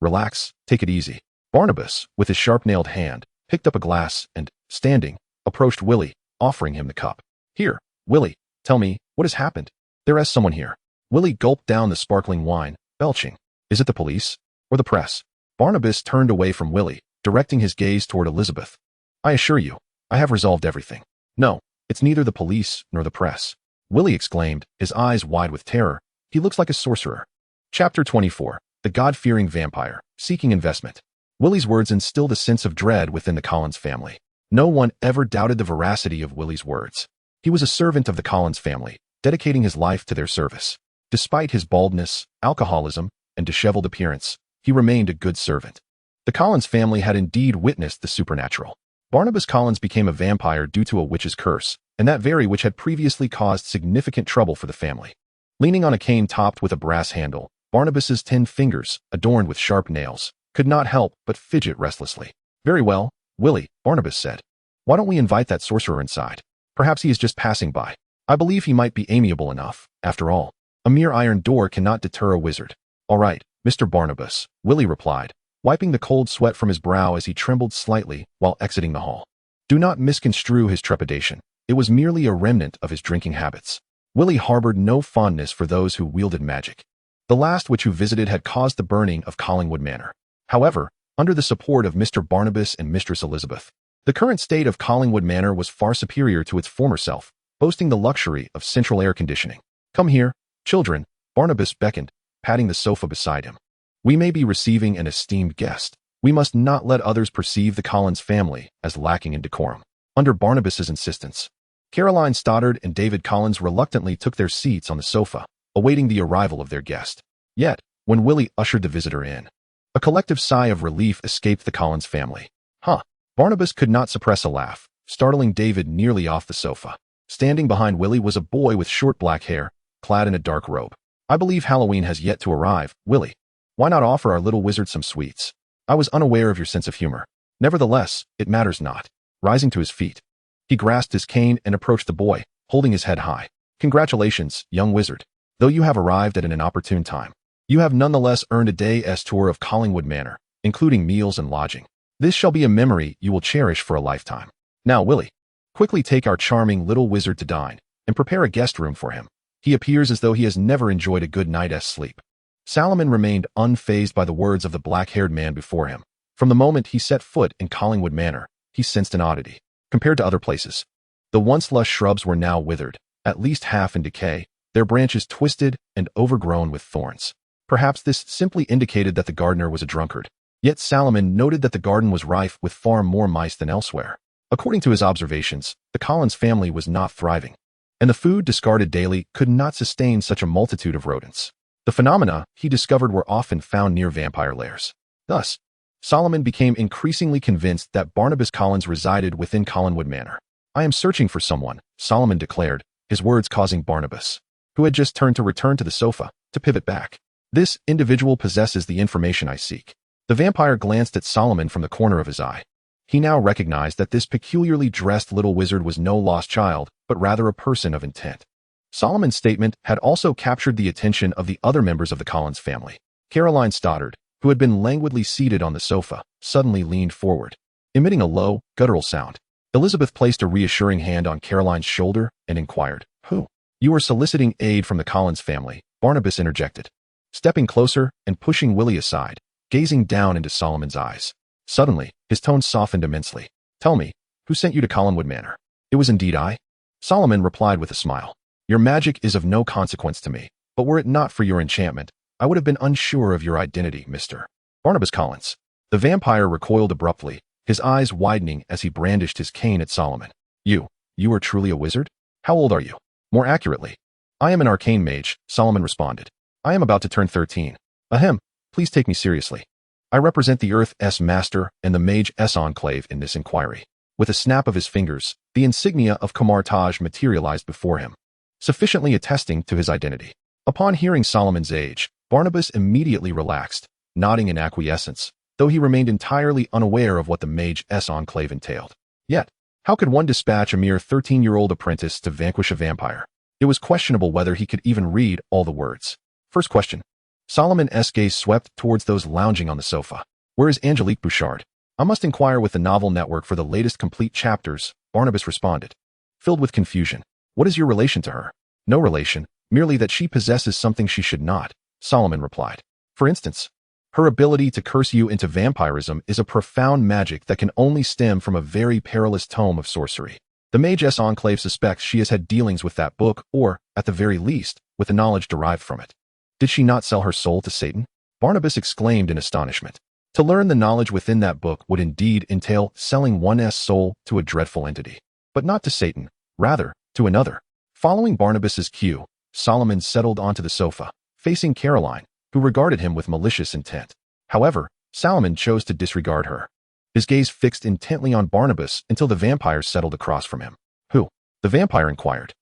[SPEAKER 1] relax, take it easy. Barnabas, with his sharp-nailed hand, picked up a glass and, standing, approached Willie, offering him the cup. Here, Willie, tell me, what has happened? There is someone here. Willie gulped down the sparkling wine, belching. Is it the police? Or the press? Barnabas turned away from Willie, directing his gaze toward Elizabeth. I assure you, I have resolved everything. No, it's neither the police nor the press. Willie exclaimed, his eyes wide with terror. He looks like a sorcerer. Chapter 24. The God-fearing vampire, seeking investment. Willie's words instilled a sense of dread within the Collins family. No one ever doubted the veracity of Willie's words. He was a servant of the Collins family, dedicating his life to their service. Despite his baldness, alcoholism, and disheveled appearance, he remained a good servant. The Collins family had indeed witnessed the supernatural. Barnabas Collins became a vampire due to a witch's curse, and that very witch had previously caused significant trouble for the family. Leaning on a cane topped with a brass handle, Barnabas's 10 fingers, adorned with sharp nails, could not help but fidget restlessly. Very well, Willie, Barnabas said. Why don't we invite that sorcerer inside? Perhaps he is just passing by. I believe he might be amiable enough. After all, a mere iron door cannot deter a wizard. All right, Mr. Barnabas, Willie replied, wiping the cold sweat from his brow as he trembled slightly while exiting the hall. Do not misconstrue his trepidation. It was merely a remnant of his drinking habits. Willie harbored no fondness for those who wielded magic. The last witch who visited had caused the burning of Collingwood Manor. However, under the support of Mr. Barnabas and Mistress Elizabeth, the current state of Collingwood Manor was far superior to its former self, boasting the luxury of central air conditioning. Come here, children, Barnabas beckoned, patting the sofa beside him. We may be receiving an esteemed guest. We must not let others perceive the Collins family as lacking in decorum. Under Barnabas's insistence, Caroline Stoddard and David Collins reluctantly took their seats on the sofa, awaiting the arrival of their guest. Yet, when Willie ushered the visitor in, a collective sigh of relief escaped the Collins family. Barnabas could not suppress a laugh, startling David nearly off the sofa. Standing behind Willie was a boy with short black hair, clad in a dark robe. I believe Halloween has yet to arrive, Willie. Why not offer our little wizard some sweets? I was unaware of your sense of humor. Nevertheless, it matters not. Rising to his feet, he grasped his cane and approached the boy, holding his head high. Congratulations, young wizard. Though you have arrived at an inopportune time, you have nonetheless earned a day's tour of Collingwood Manor, including meals and lodging. This shall be a memory you will cherish for a lifetime. Now, Willie, quickly take our charming little wizard to dine, and prepare a guest room for him. He appears as though he has never enjoyed a good night's sleep. Solomon remained unfazed by the words of the black-haired man before him. From the moment he set foot in Collingwood Manor, he sensed an oddity. Compared to other places, the once lush shrubs were now withered, at least half in decay, their branches twisted and overgrown with thorns. Perhaps this simply indicated that the gardener was a drunkard. Yet Solomon noted that the garden was rife with far more mice than elsewhere. According to his observations, the Collins family was not thriving, and the food discarded daily could not sustain such a multitude of rodents. The phenomena, he discovered, were often found near vampire lairs. Thus, Solomon became increasingly convinced that Barnabas Collins resided within Collingwood Manor. "I am searching for someone," Solomon declared, his words causing Barnabas, who had just turned to return to the sofa, to pivot back. "This individual possesses the information I seek." The vampire glanced at Solomon from the corner of his eye. He now recognized that this peculiarly dressed little wizard was no lost child, but rather a person of intent. Solomon's statement had also captured the attention of the other members of the Collins family. Caroline Stoddard, who had been languidly seated on the sofa, suddenly leaned forward, emitting a low, guttural sound. Elizabeth placed a reassuring hand on Caroline's shoulder and inquired, "Who?" "You are soliciting aid from the Collins family," Barnabas interjected, stepping closer and pushing Willie aside, gazing down into Solomon's eyes. Suddenly, his tone softened immensely. "Tell me, who sent you to Collingwood Manor?" "It was indeed I," Solomon replied with a smile. "Your magic is of no consequence to me, but were it not for your enchantment, I would have been unsure of your identity, Mr. Barnabas Collins." The vampire recoiled abruptly, his eyes widening as he brandished his cane at Solomon. You are truly a wizard? How old are you?" "More accurately, I am an arcane mage," Solomon responded. "I am about to turn 13. Ahem, please take me seriously. I represent the Earth's Master and the Mage's Enclave in this inquiry." With a snap of his fingers, the insignia of Camartage materialized before him, sufficiently attesting to his identity. Upon hearing Solomon's age, Barnabas immediately relaxed, nodding in acquiescence, though he remained entirely unaware of what the Mage's Enclave entailed. Yet, how could one dispatch a mere 13-year-old apprentice to vanquish a vampire? It was questionable whether he could even read all the words. First question. Solomon's gaze swept towards those lounging on the sofa. "Where is Angelique Bouchard?" "I must inquire with the Novel Network for the latest complete chapters," Barnabas responded, filled with confusion. "What is your relation to her?" "No relation, merely that she possesses something she should not," Solomon replied. "For instance, her ability to curse you into vampirism is a profound magic that can only stem from a very perilous tome of sorcery. The Mage's Enclave suspects she has had dealings with that book, or, at the very least, with the knowledge derived from it." "Did she not sell her soul to Satan?" Barnabas exclaimed in astonishment. To learn the knowledge within that book would indeed entail selling one's soul to a dreadful entity. But not to Satan, rather, to another. Following Barnabas's cue, Solomon settled onto the sofa, facing Caroline, who regarded him with malicious intent. However, Solomon chose to disregard her. His gaze fixed intently on Barnabas until the vampire settled across from him. "Who?" the vampire inquired,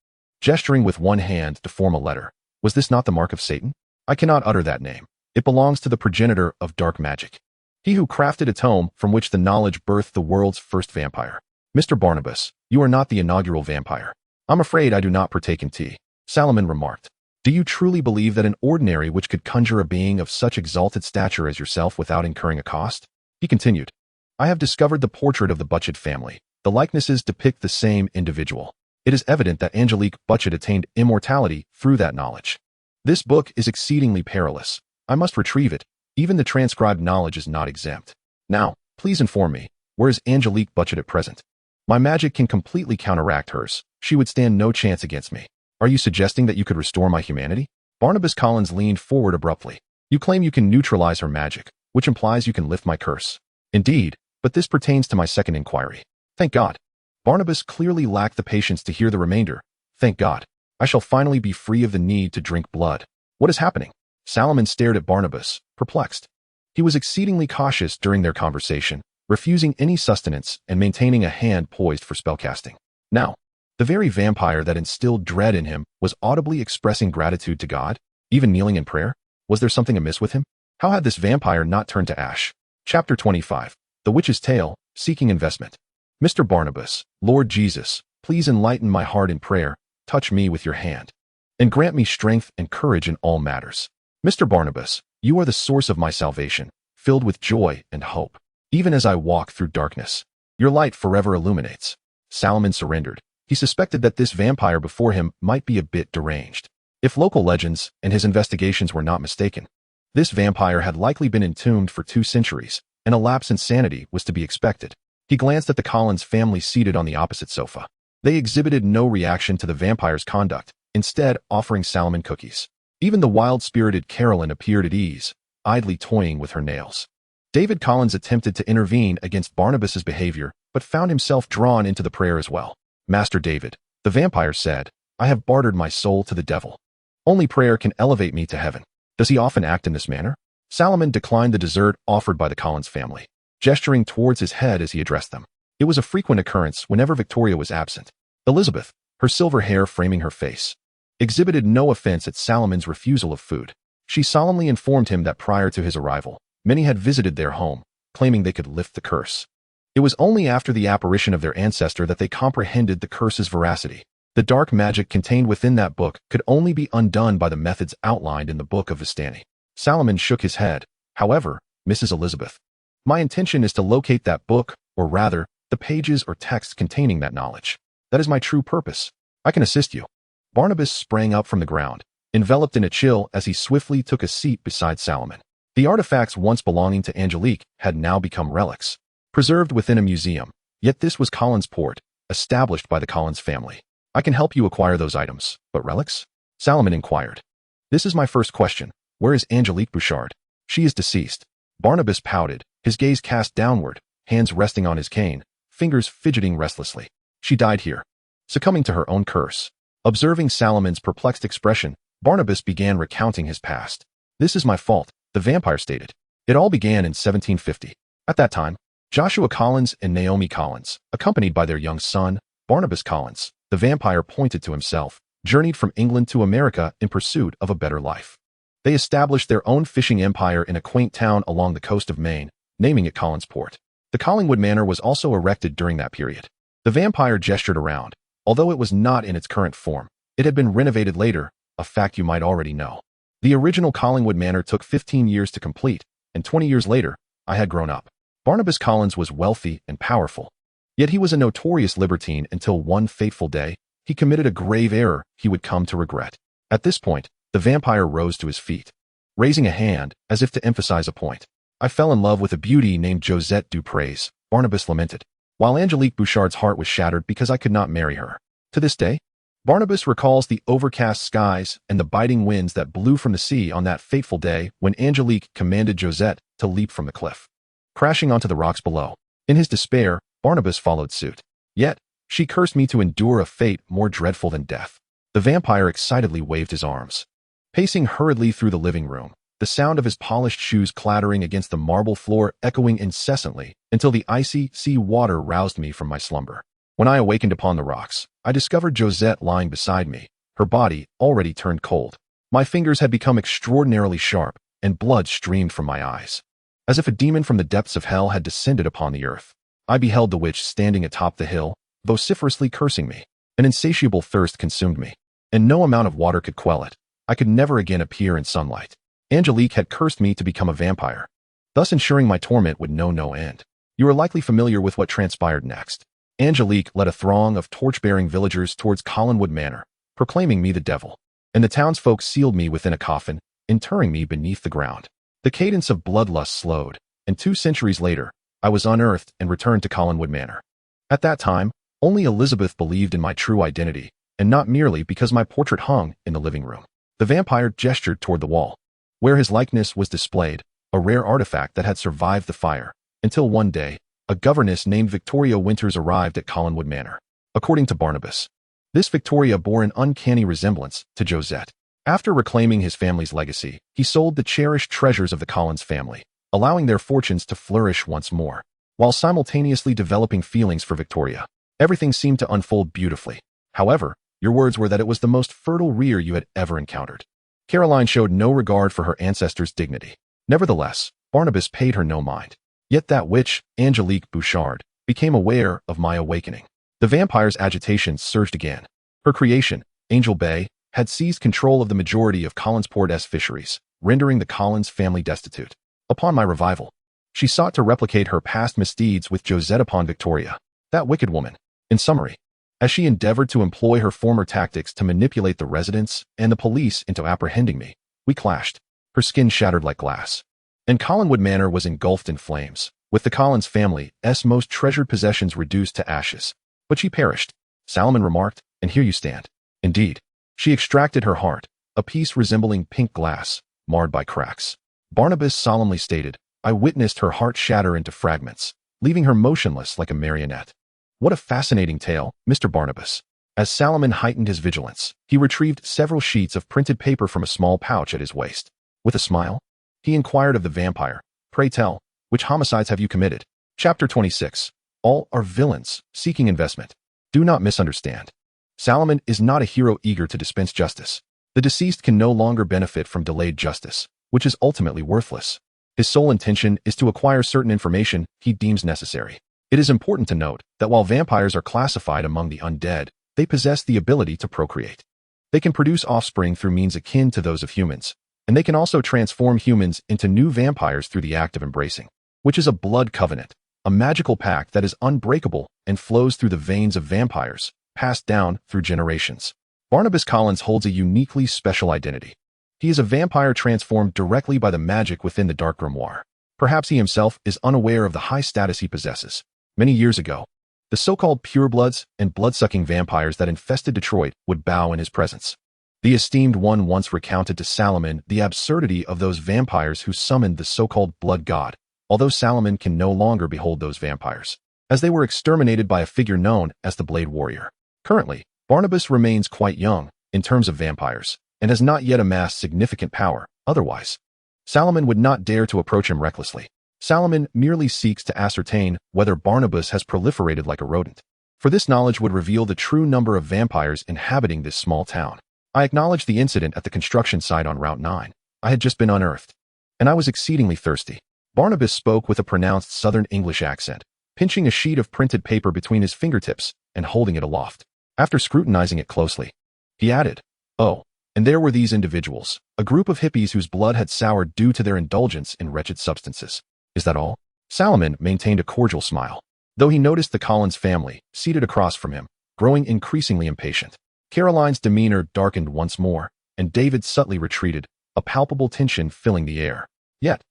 [SPEAKER 1] gesturing with one hand to form a letter. "Was this not the mark of Satan?" "I cannot utter that name. It belongs to the progenitor of dark magic. He who crafted a tome from which the knowledge birthed the world's first vampire." "Mr. Barnabas, you are not the inaugural vampire." "I'm afraid I do not partake in tea," Solomon remarked. "Do you truly believe that an ordinary witch could conjure a being of such exalted stature as yourself without incurring a cost?" He continued, "I have discovered the portrait of the Butchett family. The likenesses depict the same individual. It is evident that Angelique Butchett attained immortality through that knowledge. This book is exceedingly perilous. I must retrieve it. Even the transcribed knowledge is not exempt. Now, please inform me, where is Angelique Butchett at present? My magic can completely counteract hers. She would stand no chance against me. Are you suggesting that you could restore my humanity?" Barnabas Collins leaned forward abruptly. "You claim you can neutralize her magic, which implies you can lift my curse." "Indeed, but this pertains to my second inquiry." "Thank God." Barnabas clearly lacked the patience to hear the remainder. "Thank God. I shall finally be free of the need to drink blood." "What is happening?" Solomon stared at Barnabas, perplexed. He was exceedingly cautious during their conversation, refusing any sustenance and maintaining a hand poised for spellcasting. Now, the very vampire that instilled dread in him was audibly expressing gratitude to God, even kneeling in prayer. Was there something amiss with him? How had this vampire not turned to ash? Chapter 25. The Witch's Tale, Seeking Investment. "Mr. Barnabas, Lord Jesus, please enlighten my heart in prayer, touch me with your hand, and grant me strength and courage in all matters. Mr. Barnabas, you are the source of my salvation, filled with joy and hope. Even as I walk through darkness, your light forever illuminates." Solomon surrendered. He suspected that this vampire before him might be a bit deranged. If local legends and his investigations were not mistaken, this vampire had likely been entombed for 2 centuries, and a lapse in sanity was to be expected. He glanced at the Collins family seated on the opposite sofa. They exhibited no reaction to the vampire's conduct, instead offering Salomon cookies. Even the wild-spirited Carolyn appeared at ease, idly toying with her nails. David Collins attempted to intervene against Barnabas's behavior, but found himself drawn into the prayer as well. Master David, the vampire said, I have bartered my soul to the devil. Only prayer can elevate me to heaven. Does he often act in this manner? Salomon declined the dessert offered by the Collins family, gesturing towards his head as he addressed them. It was a frequent occurrence whenever Victoria was absent. Elizabeth, her silver hair framing her face, exhibited no offense at Salomon's refusal of food. She solemnly informed him that prior to his arrival, many had visited their home, claiming they could lift the curse. It was only after the apparition of their ancestor that they comprehended the curse's veracity. The dark magic contained within that book could only be undone by the methods outlined in the Book of Vistani. Salomon shook his head. However, Mrs. Elizabeth, my intention is to locate that book, or rather, the pages or texts containing that knowledge. That is my true purpose. I can assist you. Barnabas sprang up from the ground, enveloped in a chill as he swiftly took a seat beside Salomon. The artifacts once belonging to Angelique had now become relics, preserved within a museum. Yet this was Collins Port, established by the Collins family. I can help you acquire those items, but relics? Salomon inquired. This is my first question. Where is Angelique Bouchard? She is deceased. Barnabas pouted, his gaze cast downward, hands resting on his cane, fingers fidgeting restlessly. She died here, succumbing to her own curse. Observing Salomon's perplexed expression, Barnabas began recounting his past. This is my fault, the vampire stated. It all began in 1750. At that time, Joshua Collins and Naomi Collins, accompanied by their young son, Barnabas Collins, the vampire pointed to himself, journeyed from England to America in pursuit of a better life. They established their own fishing empire in a quaint town along the coast of Maine, naming it Collinsport. The Collingwood Manor was also erected during that period. The vampire gestured around. Although it was not in its current form, it had been renovated later, a fact you might already know. The original Collingwood Manor took 15 years to complete, and 20 years later, I had grown up. Barnabas Collins was wealthy and powerful. Yet he was a notorious libertine until one fateful day, he committed a grave error he would come to regret. At this point, the vampire rose to his feet, raising a hand as if to emphasize a point. I fell in love with a beauty named Josette Dupraise, Barnabas lamented, while Angelique Bouchard's heart was shattered because I could not marry her. To this day, Barnabas recalls the overcast skies and the biting winds that blew from the sea on that fateful day when Angelique commanded Josette to leap from the cliff, crashing onto the rocks below. In his despair, Barnabas followed suit. Yet, she cursed me to endure a fate more dreadful than death. The vampire excitedly waved his arms, pacing hurriedly through the living room, the sound of his polished shoes clattering against the marble floor echoing incessantly until the icy sea water roused me from my slumber. When I awakened upon the rocks, I discovered Josette lying beside me, her body already turned cold. My fingers had become extraordinarily sharp, and blood streamed from my eyes. As if a demon from the depths of hell had descended upon the earth, I beheld the witch standing atop the hill, vociferously cursing me. An insatiable thirst consumed me, and no amount of water could quell it. I could never again appear in sunlight. Angelique had cursed me to become a vampire, thus ensuring my torment would know no end. You are likely familiar with what transpired next. Angelique led a throng of torch-bearing villagers towards Collinwood Manor, proclaiming me the devil, and the townsfolk sealed me within a coffin, interring me beneath the ground. The cadence of bloodlust slowed, and 2 centuries later, I was unearthed and returned to Collinwood Manor. At that time, only Elizabeth believed in my true identity, and not merely because my portrait hung in the living room. The vampire gestured toward the wall, where his likeness was displayed, a rare artifact that had survived the fire, until one day, a governess named Victoria Winters arrived at Collinwood Manor. According to Barnabas, this Victoria bore an uncanny resemblance to Josette. After reclaiming his family's legacy, he sold the cherished treasures of the Collins family, allowing their fortunes to flourish once more, while simultaneously developing feelings for Victoria. Everything seemed to unfold beautifully. However, your words were that it was the most fertile rear you had ever encountered. Caroline showed no regard for her ancestors' dignity. Nevertheless, Barnabas paid her no mind. Yet that witch, Angelique Bouchard, became aware of my awakening. The vampire's agitation surged again. Her creation, Angel Bay, had seized control of the majority of Collinsport's fisheries, rendering the Collins family destitute. Upon my revival, she sought to replicate her past misdeeds with Josette upon Victoria, that wicked woman. In summary, as she endeavored to employ her former tactics to manipulate the residents and the police into apprehending me. We clashed. Her skin shattered like glass. And Collinwood Manor was engulfed in flames, with the Collins family's most treasured possessions reduced to ashes. But she perished, Salomon remarked, and here you stand. Indeed. She extracted her heart, a piece resembling pink glass, marred by cracks. Barnabas solemnly stated, I witnessed her heart shatter into fragments, leaving her motionless like a marionette. What a fascinating tale, Mr. Barnabas. As Salomon heightened his vigilance, he retrieved several sheets of printed paper from a small pouch at his waist. With a smile, he inquired of the vampire, pray tell, which homicides have you committed? Chapter 26. All are villains, seeking investment. Do not misunderstand. Salomon is not a hero eager to dispense justice. The deceased can no longer benefit from delayed justice, which is ultimately worthless. His sole intention is to acquire certain information he deems necessary. It is important to note that while vampires are classified among the undead, they possess the ability to procreate. They can produce offspring through means akin to those of humans, and they can also transform humans into new vampires through the act of embracing, which is a blood covenant, a magical pact that is unbreakable and flows through the veins of vampires, passed down through generations. Barnabas Collins holds a uniquely special identity. He is a vampire transformed directly by the magic within the dark grimoire. Perhaps he himself is unaware of the high status he possesses. Many years ago, the so-called purebloods and blood-sucking vampires that infested Detroit would bow in his presence. The esteemed one once recounted to Salomon the absurdity of those vampires who summoned the so-called blood god, although Salomon can no longer behold those vampires, as they were exterminated by a figure known as the Blade Warrior. Currently, Barnabas remains quite young in terms of vampires, and has not yet amassed significant power. Otherwise, Salomon would not dare to approach him recklessly. Salomon merely seeks to ascertain whether Barnabas has proliferated like a rodent, for this knowledge would reveal the true number of vampires inhabiting this small town. I acknowledged the incident at the construction site on Route 9. I had just been unearthed, and I was exceedingly thirsty. Barnabas spoke with a pronounced Southern English accent, pinching a sheet of printed paper between his fingertips and holding it aloft. After scrutinizing it closely, he added, Oh, and there were these individuals, a group of hippies whose blood had soured due to their indulgence in wretched substances. Is that all? Salomon maintained a cordial smile, though he noticed the Collins family, seated across from him, growing increasingly impatient. Caroline's demeanor darkened once more, and David subtly retreated, a palpable tension filling the air. Yet,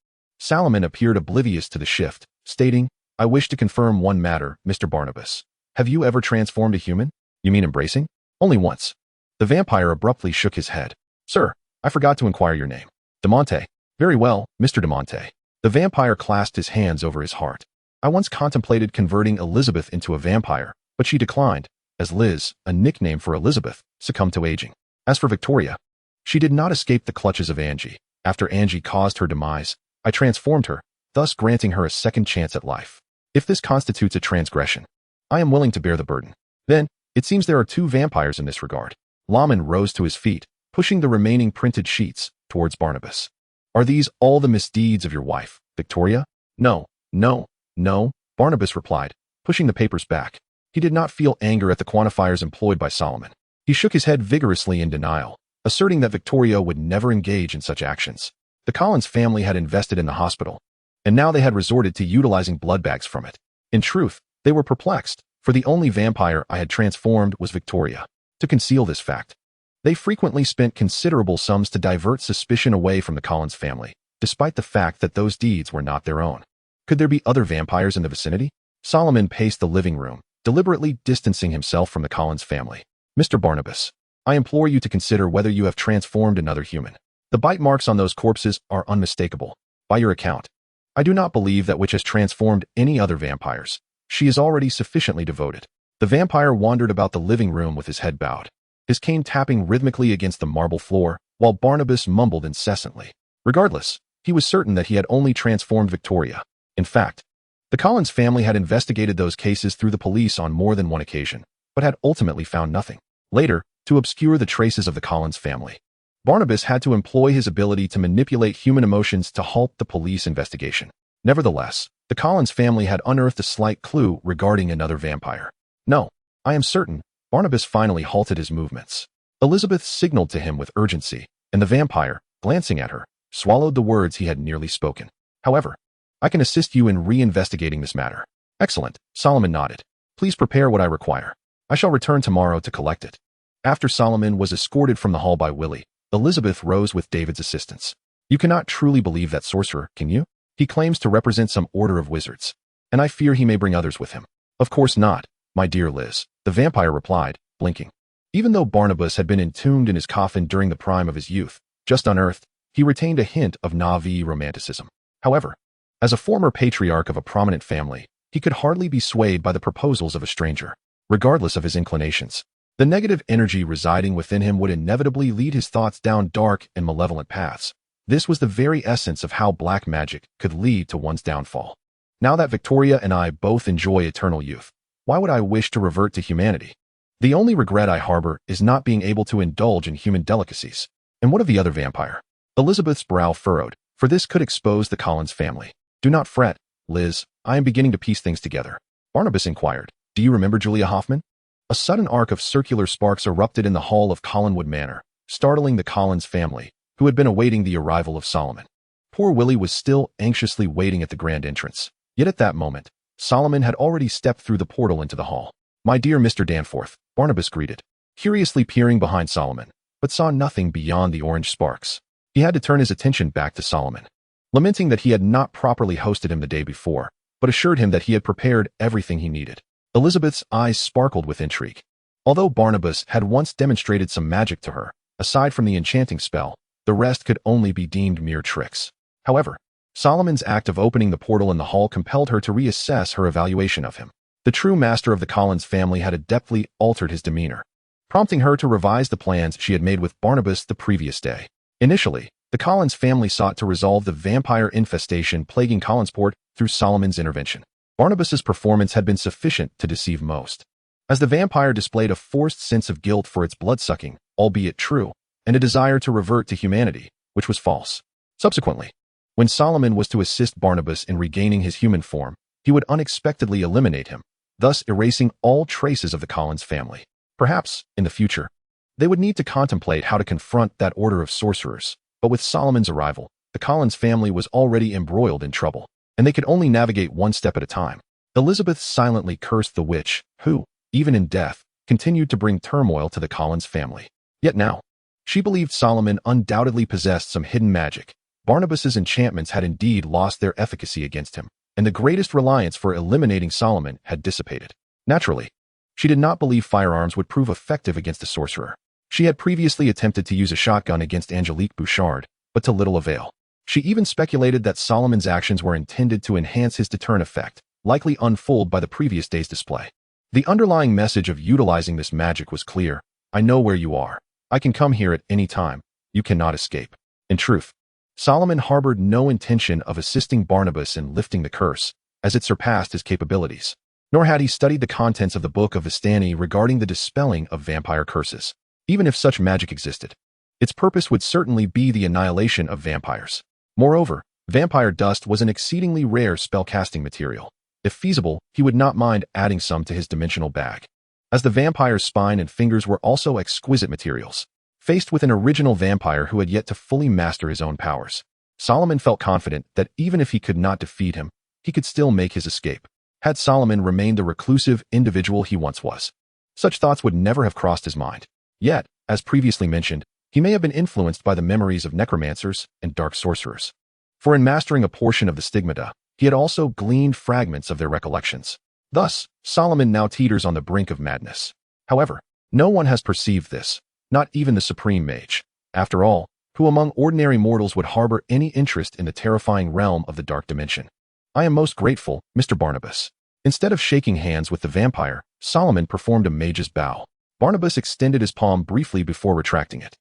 [SPEAKER 1] Salomon appeared oblivious to the shift, stating, I wish to confirm one matter, Mr. Barnabas. Have you ever transformed a human? You mean embracing? Only once. The vampire abruptly shook his head. Sir, I forgot to inquire your name. DeMonte. Very well, Mr. DeMonte. The vampire clasped his hands over his heart. I once contemplated converting Elizabeth into a vampire, but she declined, as Liz, a nickname for Elizabeth, succumbed to aging. As for Victoria, she did not escape the clutches of Angie. After Angie caused her demise, I transformed her, thus granting her a second chance at life. If this constitutes a transgression, I am willing to bear the burden. Then, it seems there are two vampires in this regard. Laman rose to his feet, pushing the remaining printed sheets towards Barnabas. Are these all the misdeeds of your wife, Victoria? No, no, no, Barnabas replied, pushing the papers back. He did not feel anger at the quantifiers employed by Salomon. He shook his head vigorously in denial, asserting that Victoria would never engage in such actions. The Collins family had invested in the hospital, and now they had resorted to utilizing blood bags from it. In truth, they were perplexed, for the only vampire I had transformed was Victoria. To conceal this fact, they frequently spent considerable sums to divert suspicion away from the Collins family, despite the fact that those deeds were not their own. Could there be other vampires in the vicinity? Salomon paced the living room, deliberately distancing himself from the Collins family. Mr. Barnabas, I implore you to consider whether you have transformed another human. The bite marks on those corpses are unmistakable. By your account, I do not believe that witch has transformed any other vampires. She is already sufficiently devoted. The vampire wandered about the living room with his head bowed, his cane tapping rhythmically against the marble floor, while Barnabas mumbled incessantly. Regardless, he was certain that he had only transformed Victoria. In fact, the Collins family had investigated those cases through the police on more than one occasion, but had ultimately found nothing. Later, to obscure the traces of the Collins family, Barnabas had to employ his ability to manipulate human emotions to halt the police investigation. Nevertheless, the Collins family had unearthed a slight clue regarding another vampire. No, I am certain. Barnabas finally halted his movements. Elizabeth signaled to him with urgency, and the vampire, glancing at her, swallowed the words he had nearly spoken. However, I can assist you in re-investigating this matter. Excellent, Solomon nodded. Please prepare what I require. I shall return tomorrow to collect it. After Solomon was escorted from the hall by Willie, Elizabeth rose with David's assistance. You cannot truly believe that sorcerer, can you? He claims to represent some order of wizards, and I fear he may bring others with him. Of course not, my dear Liz, the vampire replied, blinking. Even though Barnabas had been entombed in his coffin during the prime of his youth, just unearthed, he retained a hint of Navi romanticism. However, as a former patriarch of a prominent family, he could hardly be swayed by the proposals of a stranger, regardless of his inclinations. The negative energy residing within him would inevitably lead his thoughts down dark and malevolent paths. This was the very essence of how black magic could lead to one's downfall. Now that Victoria and I both enjoy eternal youth, why would I wish to revert to humanity? The only regret I harbor is not being able to indulge in human delicacies. And what of the other vampire? Elizabeth's brow furrowed, for this could expose the Collins family. Do not fret, Liz, I am beginning to piece things together. Barnabas inquired, do you remember Julia Hoffman? A sudden arc of circular sparks erupted in the hall of Collinwood Manor, startling the Collins family, who had been awaiting the arrival of Solomon. Poor Willie was still anxiously waiting at the grand entrance. Yet at that moment, Solomon had already stepped through the portal into the hall. My dear Mr. Danforth, Barnabas greeted, curiously peering behind Solomon, but saw nothing beyond the orange sparks. He had to turn his attention back to Solomon, lamenting that he had not properly hosted him the day before, but assured him that he had prepared everything he needed. Elizabeth's eyes sparkled with intrigue. Although Barnabas had once demonstrated some magic to her, aside from the enchanting spell, the rest could only be deemed mere tricks. However, Solomon's act of opening the portal in the hall compelled her to reassess her evaluation of him. The true master of the Collins family had adeptly altered his demeanor, prompting her to revise the plans she had made with Barnabas the previous day. Initially, the Collins family sought to resolve the vampire infestation plaguing Collinsport through Solomon's intervention. Barnabas's performance had been sufficient to deceive most, as the vampire displayed a forced sense of guilt for its blood-sucking, albeit true, and a desire to revert to humanity, which was false. Subsequently, when Solomon was to assist Barnabas in regaining his human form, he would unexpectedly eliminate him, thus erasing all traces of the Collins family. Perhaps, in the future, they would need to contemplate how to confront that order of sorcerers, but with Solomon's arrival, the Collins family was already embroiled in trouble, and they could only navigate one step at a time. Elizabeth silently cursed the witch, who, even in death, continued to bring turmoil to the Collins family. Yet now, she believed Solomon undoubtedly possessed some hidden magic. Barnabas's enchantments had indeed lost their efficacy against him, and the greatest reliance for eliminating Solomon had dissipated. Naturally, she did not believe firearms would prove effective against the sorcerer. She had previously attempted to use a shotgun against Angelique Bouchard, but to little avail. She even speculated that Solomon's actions were intended to enhance his deterrent effect, likely unfold by the previous day's display. The underlying message of utilizing this magic was clear. I know where you are. I can come here at any time. You cannot escape. In truth, Solomon harbored no intention of assisting Barnabas in lifting the curse, as it surpassed his capabilities. Nor had he studied the contents of the Book of Vistani regarding the dispelling of vampire curses. Even if such magic existed, its purpose would certainly be the annihilation of vampires. Moreover, vampire dust was an exceedingly rare spell-casting material. If feasible, he would not mind adding some to his dimensional bag, as the vampire's spine and fingers were also exquisite materials. Faced with an original vampire who had yet to fully master his own powers, Solomon felt confident that even if he could not defeat him, he could still make his escape. Had Solomon remained the reclusive individual he once was, such thoughts would never have crossed his mind. Yet, as previously mentioned, he may have been influenced by the memories of necromancers and dark sorcerers. For in mastering a portion of the stigmata, he had also gleaned fragments of their recollections. Thus, Solomon now teeters on the brink of madness. However, no one has perceived this, not even the supreme mage. After all, who among ordinary mortals would harbor any interest in the terrifying realm of the dark dimension? I am most grateful, Mr. Barnabas. Instead of shaking hands with the vampire, Solomon performed a mage's bow. Barnabas extended his palm briefly before retracting it.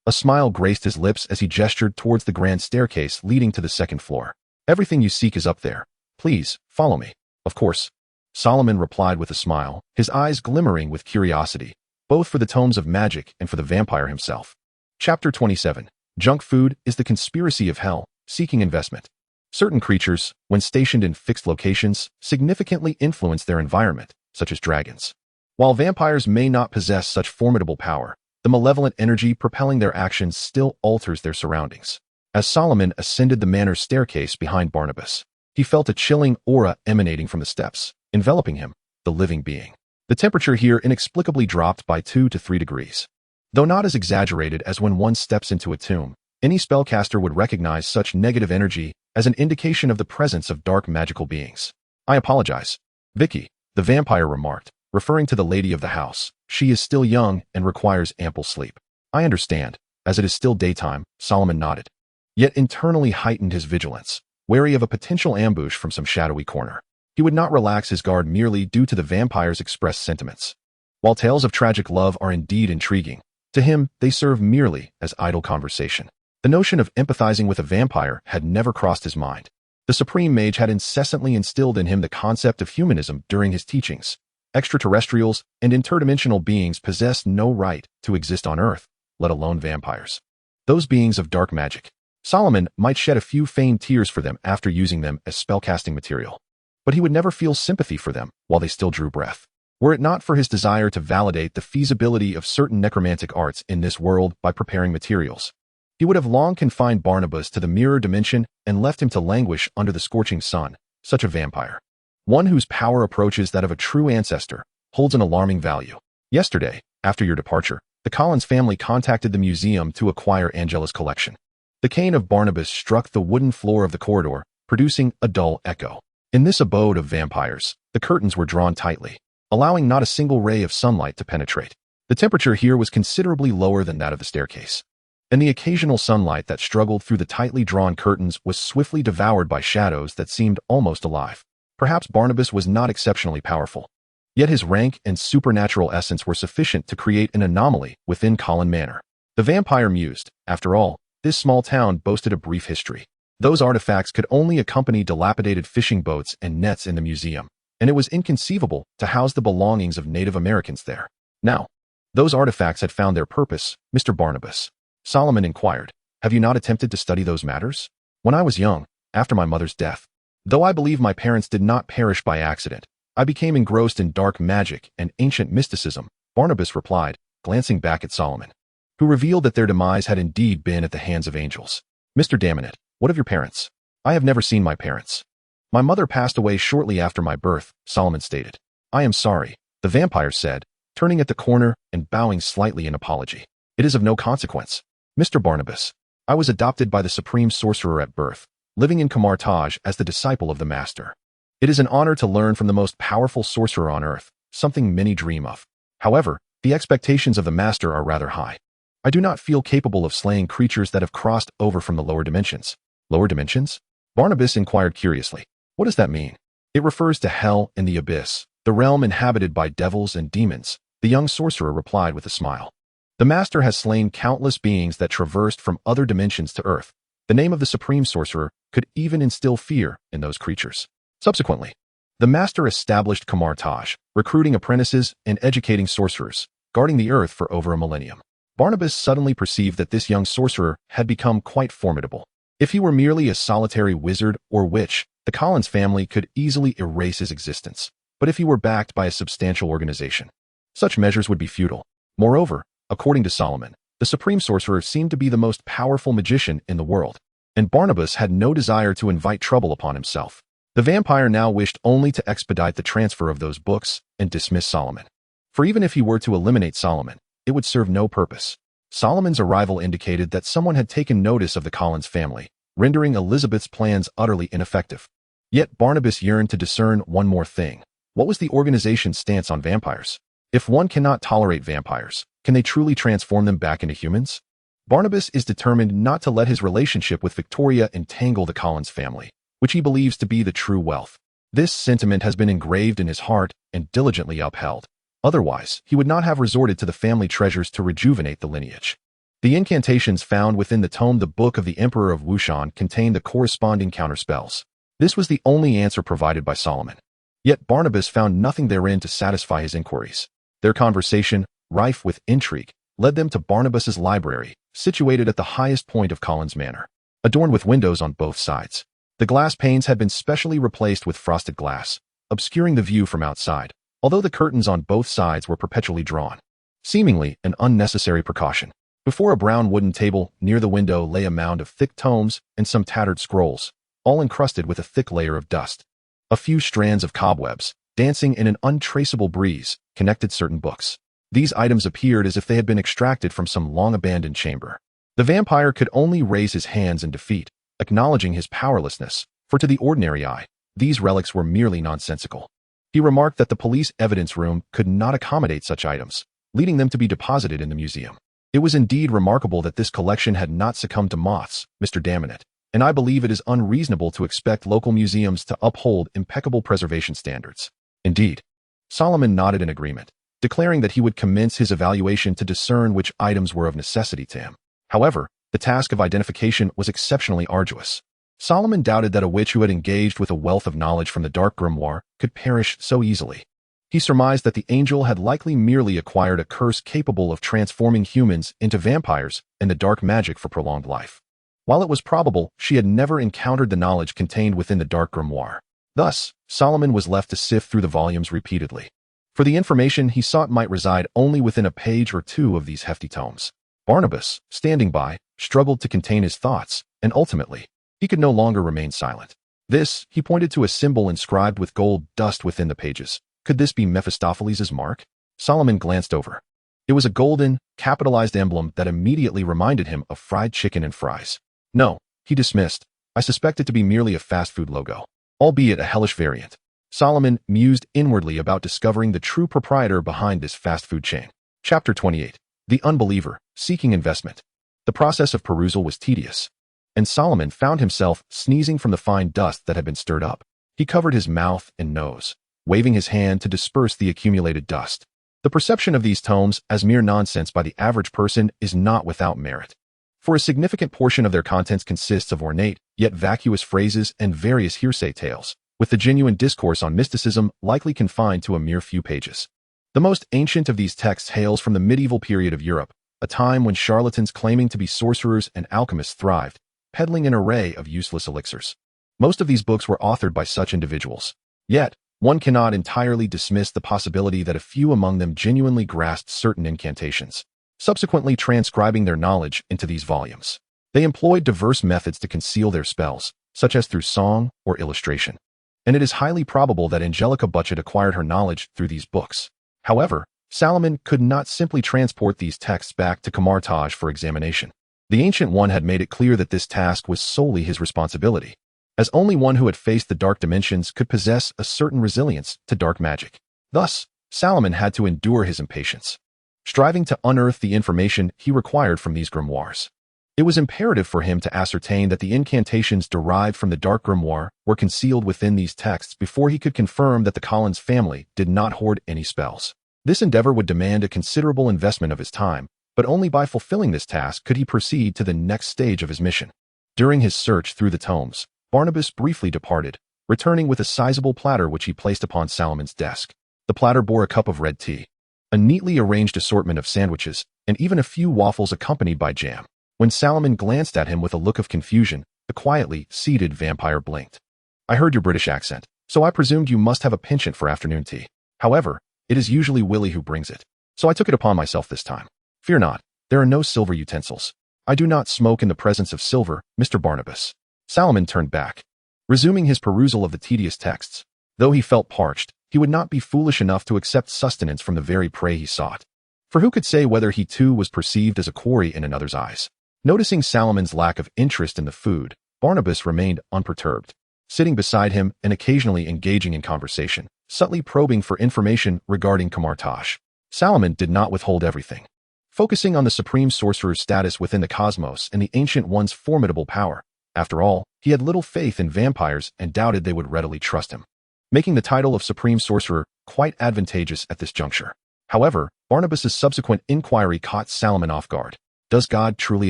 [SPEAKER 1] A smile graced his lips as he gestured towards the grand staircase leading to the second floor. Everything you seek is up there. Please, follow me. Of course, Solomon replied with a smile, his eyes glimmering with curiosity, both for the tomes of magic and for the vampire himself. Chapter 27. Junk food is the conspiracy of hell, seeking investment. Certain creatures, when stationed in fixed locations, significantly influence their environment, such as dragons. While vampires may not possess such formidable power, the malevolent energy propelling their actions still alters their surroundings. As Solomon ascended the manor's staircase behind Barnabas, he felt a chilling aura emanating from the steps, enveloping him, the living being. The temperature here inexplicably dropped by 2 to 3 degrees. Though not as exaggerated as when one steps into a tomb, any spellcaster would recognize such negative energy as an indication of the presence of dark magical beings. I apologize, Vicky, the vampire remarked, referring to the lady of the house. She is still young and requires ample sleep. I understand, as it is still daytime, Solomon nodded, yet internally heightened his vigilance, wary of a potential ambush from some shadowy corner. He would not relax his guard merely due to the vampire's expressed sentiments. While tales of tragic love are indeed intriguing, to him they serve merely as idle conversation. The notion of empathizing with a vampire had never crossed his mind. The Supreme Mage had incessantly instilled in him the concept of humanism during his teachings. Extraterrestrials and interdimensional beings possessed no right to exist on Earth, let alone vampires. Those beings of dark magic. Solomon might shed a few feigned tears for them after using them as spellcasting material, but he would never feel sympathy for them while they still drew breath. Were it not for his desire to validate the feasibility of certain necromantic arts in this world by preparing materials, he would have long confined Barnabas to the mirror dimension and left him to languish under the scorching sun. Such a vampire, one whose power approaches that of a true ancestor, holds an alarming value. Yesterday, after your departure, the Collins family contacted the museum to acquire Angela's collection. The cane of Barnabas struck the wooden floor of the corridor, producing a dull echo. In this abode of vampires, the curtains were drawn tightly, allowing not a single ray of sunlight to penetrate. The temperature here was considerably lower than that of the staircase, and the occasional sunlight that struggled through the tightly drawn curtains was swiftly devoured by shadows that seemed almost alive. Perhaps Barnabas was not exceptionally powerful, yet his rank and supernatural essence were sufficient to create an anomaly within Collin Manor. The vampire mused, after all, this small town boasted a brief history. Those artifacts could only accompany dilapidated fishing boats and nets in the museum, and it was inconceivable to house the belongings of Native Americans there. Now, those artifacts had found their purpose, Mr. Barnabas. Solomon inquired, have you not attempted to study those matters? When I was young, after my mother's death, though I believe my parents did not perish by accident, I became engrossed in dark magic and ancient mysticism, Barnabas replied, glancing back at Solomon, who revealed that their demise had indeed been at the hands of angels. Mr. Damonette, what of your parents? I have never seen my parents. My mother passed away shortly after my birth, Solomon stated. I am sorry, the vampire said, turning at the corner and bowing slightly in apology. It is of no consequence. Mr. Barnabas, I was adopted by the supreme sorcerer at birth, living in Camartage as the disciple of the master. It is an honor to learn from the most powerful sorcerer on earth, something many dream of. However, the expectations of the master are rather high. I do not feel capable of slaying creatures that have crossed over from the lower dimensions. Lower dimensions? Barnabas inquired curiously. What does that mean? It refers to hell and the abyss, the realm inhabited by devils and demons, the young sorcerer replied with a smile. The master has slain countless beings that traversed from other dimensions to Earth. The name of the supreme sorcerer could even instill fear in those creatures. Subsequently, the master established Camartage, recruiting apprentices and educating sorcerers, guarding the Earth for over a millennium. Barnabas suddenly perceived that this young sorcerer had become quite formidable. If he were merely a solitary wizard or witch, the Collins family could easily erase his existence. But if he were backed by a substantial organization, such measures would be futile. Moreover, according to Solomon, the supreme sorcerer seemed to be the most powerful magician in the world, and Barnabas had no desire to invite trouble upon himself. The vampire now wished only to expedite the transfer of those books and dismiss Solomon. For even if he were to eliminate Solomon, it would serve no purpose. Solomon's arrival indicated that someone had taken notice of the Collins family, rendering Elizabeth's plans utterly ineffective. Yet Barnabas yearned to discern one more thing. What was the organization's stance on vampires? If one cannot tolerate vampires, can they truly transform them back into humans? Barnabas is determined not to let his relationship with Victoria entangle the Collins family, which he believes to be the true wealth. This sentiment has been engraved in his heart and diligently upheld. Otherwise, he would not have resorted to the family treasures to rejuvenate the lineage. The incantations found within the tome The Book of the Emperor of Wushan contained the corresponding counterspells. This was the only answer provided by Solomon. Yet Barnabas found nothing therein to satisfy his inquiries. Their conversation, rife with intrigue, led them to Barnabas's library, situated at the highest point of Collins Manor, adorned with windows on both sides. The glass panes had been specially replaced with frosted glass, obscuring the view from outside, although the curtains on both sides were perpetually drawn. Seemingly an unnecessary precaution. Before a brown wooden table near the window lay a mound of thick tomes and some tattered scrolls, all encrusted with a thick layer of dust. A few strands of cobwebs, dancing in an untraceable breeze, connected certain books. These items appeared as if they had been extracted from some long-abandoned chamber. The vampire could only raise his hands in defeat, acknowledging his powerlessness, for to the ordinary eye, these relics were merely nonsensical. He remarked that the police evidence room could not accommodate such items, leading them to be deposited in the museum. It was indeed remarkable that this collection had not succumbed to moths, Mr. Daminett, and I believe it is unreasonable to expect local museums to uphold impeccable preservation standards. Indeed. Solomon nodded in agreement, declaring that he would commence his evaluation to discern which items were of necessity to him. However, the task of identification was exceptionally arduous. Solomon doubted that a witch who had engaged with a wealth of knowledge from the dark grimoire could perish so easily. He surmised that the angel had likely merely acquired a curse capable of transforming humans into vampires and the dark magic for prolonged life. While it was probable she had never encountered the knowledge contained within the dark grimoire. Thus, Solomon was left to sift through the volumes repeatedly. For the information he sought might reside only within a page or two of these hefty tomes. Barnabas, standing by, struggled to contain his thoughts, and ultimately, he could no longer remain silent. This, he pointed to a symbol inscribed with gold dust within the pages. Could this be Mephistopheles' mark? Solomon glanced over. It was a golden, capitalized emblem that immediately reminded him of fried chicken and fries. No, he dismissed. I suspect it to be merely a fast food logo, albeit a hellish variant. Solomon mused inwardly about discovering the true proprietor behind this fast food chain. Chapter 28. The Unbeliever, Seeking Investment. The process of perusal was tedious, and Solomon found himself sneezing from the fine dust that had been stirred up. He covered his mouth and nose, waving his hand to disperse the accumulated dust. The perception of these tomes as mere nonsense by the average person is not without merit, for a significant portion of their contents consists of ornate, yet vacuous phrases and various hearsay tales, with the genuine discourse on mysticism likely confined to a mere few pages. The most ancient of these texts hails from the medieval period of Europe, a time when charlatans claiming to be sorcerers and alchemists thrived, peddling an array of useless elixirs. Most of these books were authored by such individuals. Yet, one cannot entirely dismiss the possibility that a few among them genuinely grasped certain incantations, subsequently transcribing their knowledge into these volumes. They employed diverse methods to conceal their spells, such as through song or illustration, and it is highly probable that Angelica Buchet acquired her knowledge through these books. However, Solomon could not simply transport these texts back to Camartage for examination. The Ancient One had made it clear that this task was solely his responsibility, as only one who had faced the dark dimensions could possess a certain resilience to dark magic. Thus, Solomon had to endure his impatience, striving to unearth the information he required from these grimoires. It was imperative for him to ascertain that the incantations derived from the dark grimoire were concealed within these texts before he could confirm that the Collins family did not hoard any spells. This endeavor would demand a considerable investment of his time, but only by fulfilling this task could he proceed to the next stage of his mission. During his search through the tomes, Barnabas briefly departed, returning with a sizable platter which he placed upon Solomon's desk. The platter bore a cup of red tea, a neatly arranged assortment of sandwiches, and even a few waffles accompanied by jam. When Solomon glanced at him with a look of confusion, the quietly seated vampire blinked. I heard your British accent, so I presumed you must have a penchant for afternoon tea. However, it is usually Willie who brings it, so I took it upon myself this time. Fear not, there are no silver utensils. I do not smoke in the presence of silver, Mr. Barnabas. Solomon turned back, resuming his perusal of the tedious texts. Though he felt parched, he would not be foolish enough to accept sustenance from the very prey he sought. For who could say whether he too was perceived as a quarry in another's eyes? Noticing Solomon's lack of interest in the food, Barnabas remained unperturbed, sitting beside him and occasionally engaging in conversation, subtly probing for information regarding Camartage. Solomon did not withhold everything, focusing on the supreme sorcerer's status within the cosmos and the Ancient One's formidable power. After all, he had little faith in vampires and doubted they would readily trust him, making the title of supreme sorcerer quite advantageous at this juncture. However, Barnabas's subsequent inquiry caught Solomon off guard. Does God truly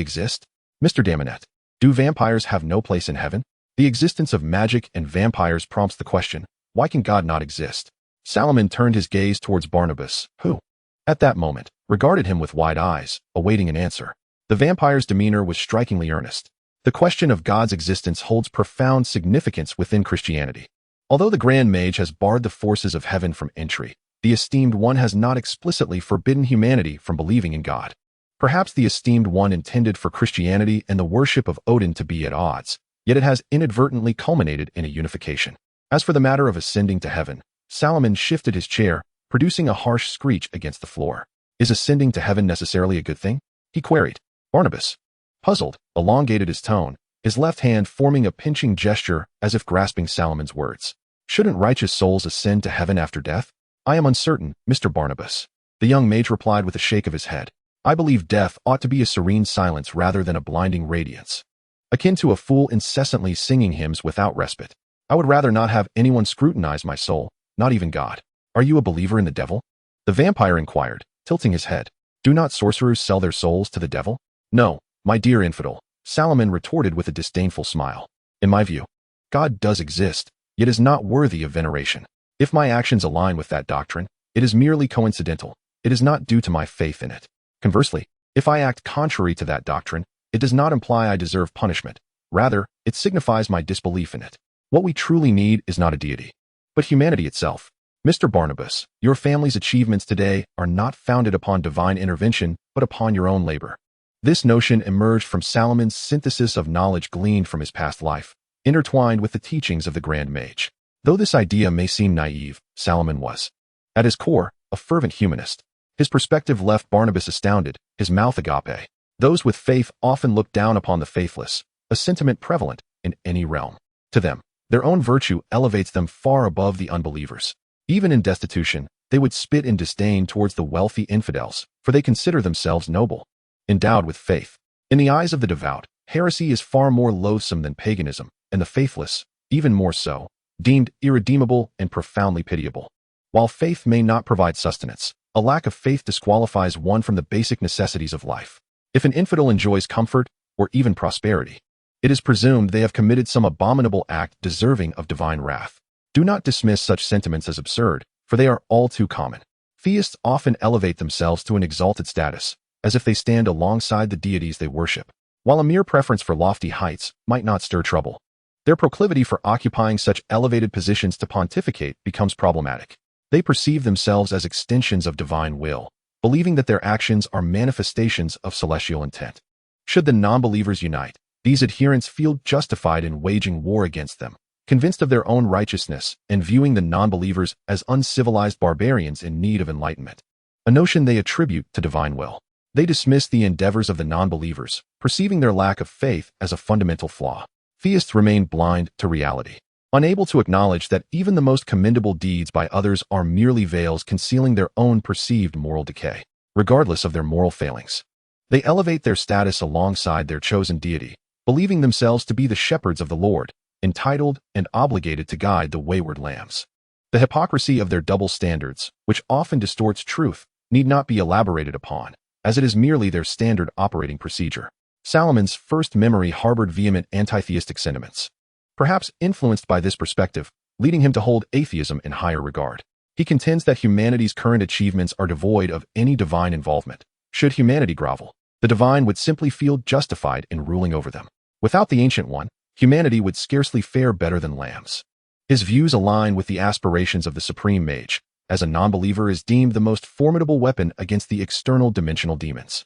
[SPEAKER 1] exist? Mr. Daminett, do vampires have no place in heaven? The existence of magic and vampires prompts the question, why can God not exist? Solomon turned his gaze towards Barnabas, who, at that moment, regarded him with wide eyes, awaiting an answer. The vampire's demeanor was strikingly earnest. The question of God's existence holds profound significance within Christianity. Although the Grand Mage has barred the forces of heaven from entry, the Esteemed One has not explicitly forbidden humanity from believing in God. Perhaps the Esteemed One intended for Christianity and the worship of Odin to be at odds, yet it has inadvertently culminated in a unification. As for the matter of ascending to heaven, Salomon shifted his chair, producing a harsh screech against the floor. Is ascending to heaven necessarily a good thing? He queried. Barnabas, puzzled, elongated his tone, his left hand forming a pinching gesture as if grasping Salomon's words. Shouldn't righteous souls ascend to heaven after death? I am uncertain, Mr. Barnabas. The young mage replied with a shake of his head. I believe death ought to be a serene silence rather than a blinding radiance, akin to a fool incessantly singing hymns without respite. I would rather not have anyone scrutinize my soul, not even God. Are you a believer in the devil? The vampire inquired, tilting his head. Do not sorcerers sell their souls to the devil? No, my dear infidel, Salomon retorted with a disdainful smile. In my view, God does exist, yet is not worthy of veneration. If my actions align with that doctrine, it is merely coincidental. It is not due to my faith in it. Conversely, if I act contrary to that doctrine, it does not imply I deserve punishment. Rather, it signifies my disbelief in it. What we truly need is not a deity, but humanity itself. Mr. Barnabas, your family's achievements today are not founded upon divine intervention, but upon your own labor. This notion emerged from Salomon's synthesis of knowledge gleaned from his past life, intertwined with the teachings of the Grand Mage. Though this idea may seem naive, Salomon was, at his core, a fervent humanist. His perspective left Barnabas astounded, his mouth agape. Those with faith often look down upon the faithless, a sentiment prevalent in any realm. To them, their own virtue elevates them far above the unbelievers. Even in destitution, they would spit in disdain towards the wealthy infidels, for they consider themselves noble, endowed with faith. In the eyes of the devout, heresy is far more loathsome than paganism, and the faithless, even more so, deemed irredeemable and profoundly pitiable. While faith may not provide sustenance, a lack of faith disqualifies one from the basic necessities of life. If an infidel enjoys comfort, or even prosperity, it is presumed they have committed some abominable act deserving of divine wrath. Do not dismiss such sentiments as absurd, for they are all too common. Theists often elevate themselves to an exalted status, as if they stand alongside the deities they worship. While a mere preference for lofty heights might not stir trouble, their proclivity for occupying such elevated positions to pontificate becomes problematic. They perceive themselves as extensions of divine will, believing that their actions are manifestations of celestial intent. Should the non-believers unite, these adherents feel justified in waging war against them, convinced of their own righteousness and viewing the non-believers as uncivilized barbarians in need of enlightenment, a notion they attribute to divine will. They dismiss the endeavors of the non-believers, perceiving their lack of faith as a fundamental flaw. Theists remain blind to reality, unable to acknowledge that even the most commendable deeds by others are merely veils concealing their own perceived moral decay. Regardless of their moral failings, they elevate their status alongside their chosen deity, believing themselves to be the shepherds of the Lord, entitled and obligated to guide the wayward lambs. The hypocrisy of their double standards, which often distorts truth, need not be elaborated upon, as it is merely their standard operating procedure. Salomon's first memory harbored vehement anti-theistic sentiments, perhaps influenced by this perspective, leading him to hold atheism in higher regard. He contends that humanity's current achievements are devoid of any divine involvement. Should humanity grovel, the divine would simply feel justified in ruling over them. Without the Ancient One, humanity would scarcely fare better than lambs. His views align with the aspirations of the Supreme Mage, as a non-believer is deemed the most formidable weapon against the external dimensional demons.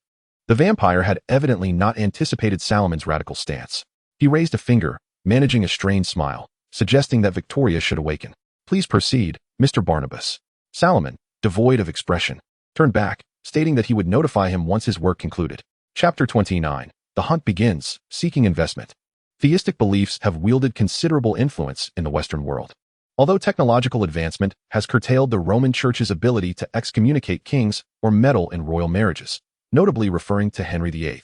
[SPEAKER 1] The vampire had evidently not anticipated Salomon's radical stance. He raised a finger, managing a strained smile, suggesting that Victoria should awaken. Please proceed, Mr. Barnabas. Salomon, devoid of expression, turned back, stating that he would notify him once his work concluded. Chapter 29. The hunt begins, seeking investment. Theistic beliefs have wielded considerable influence in the Western world. Although technological advancement has curtailed the Roman Church's ability to excommunicate kings or meddle in royal marriages, notably referring to Henry VIII.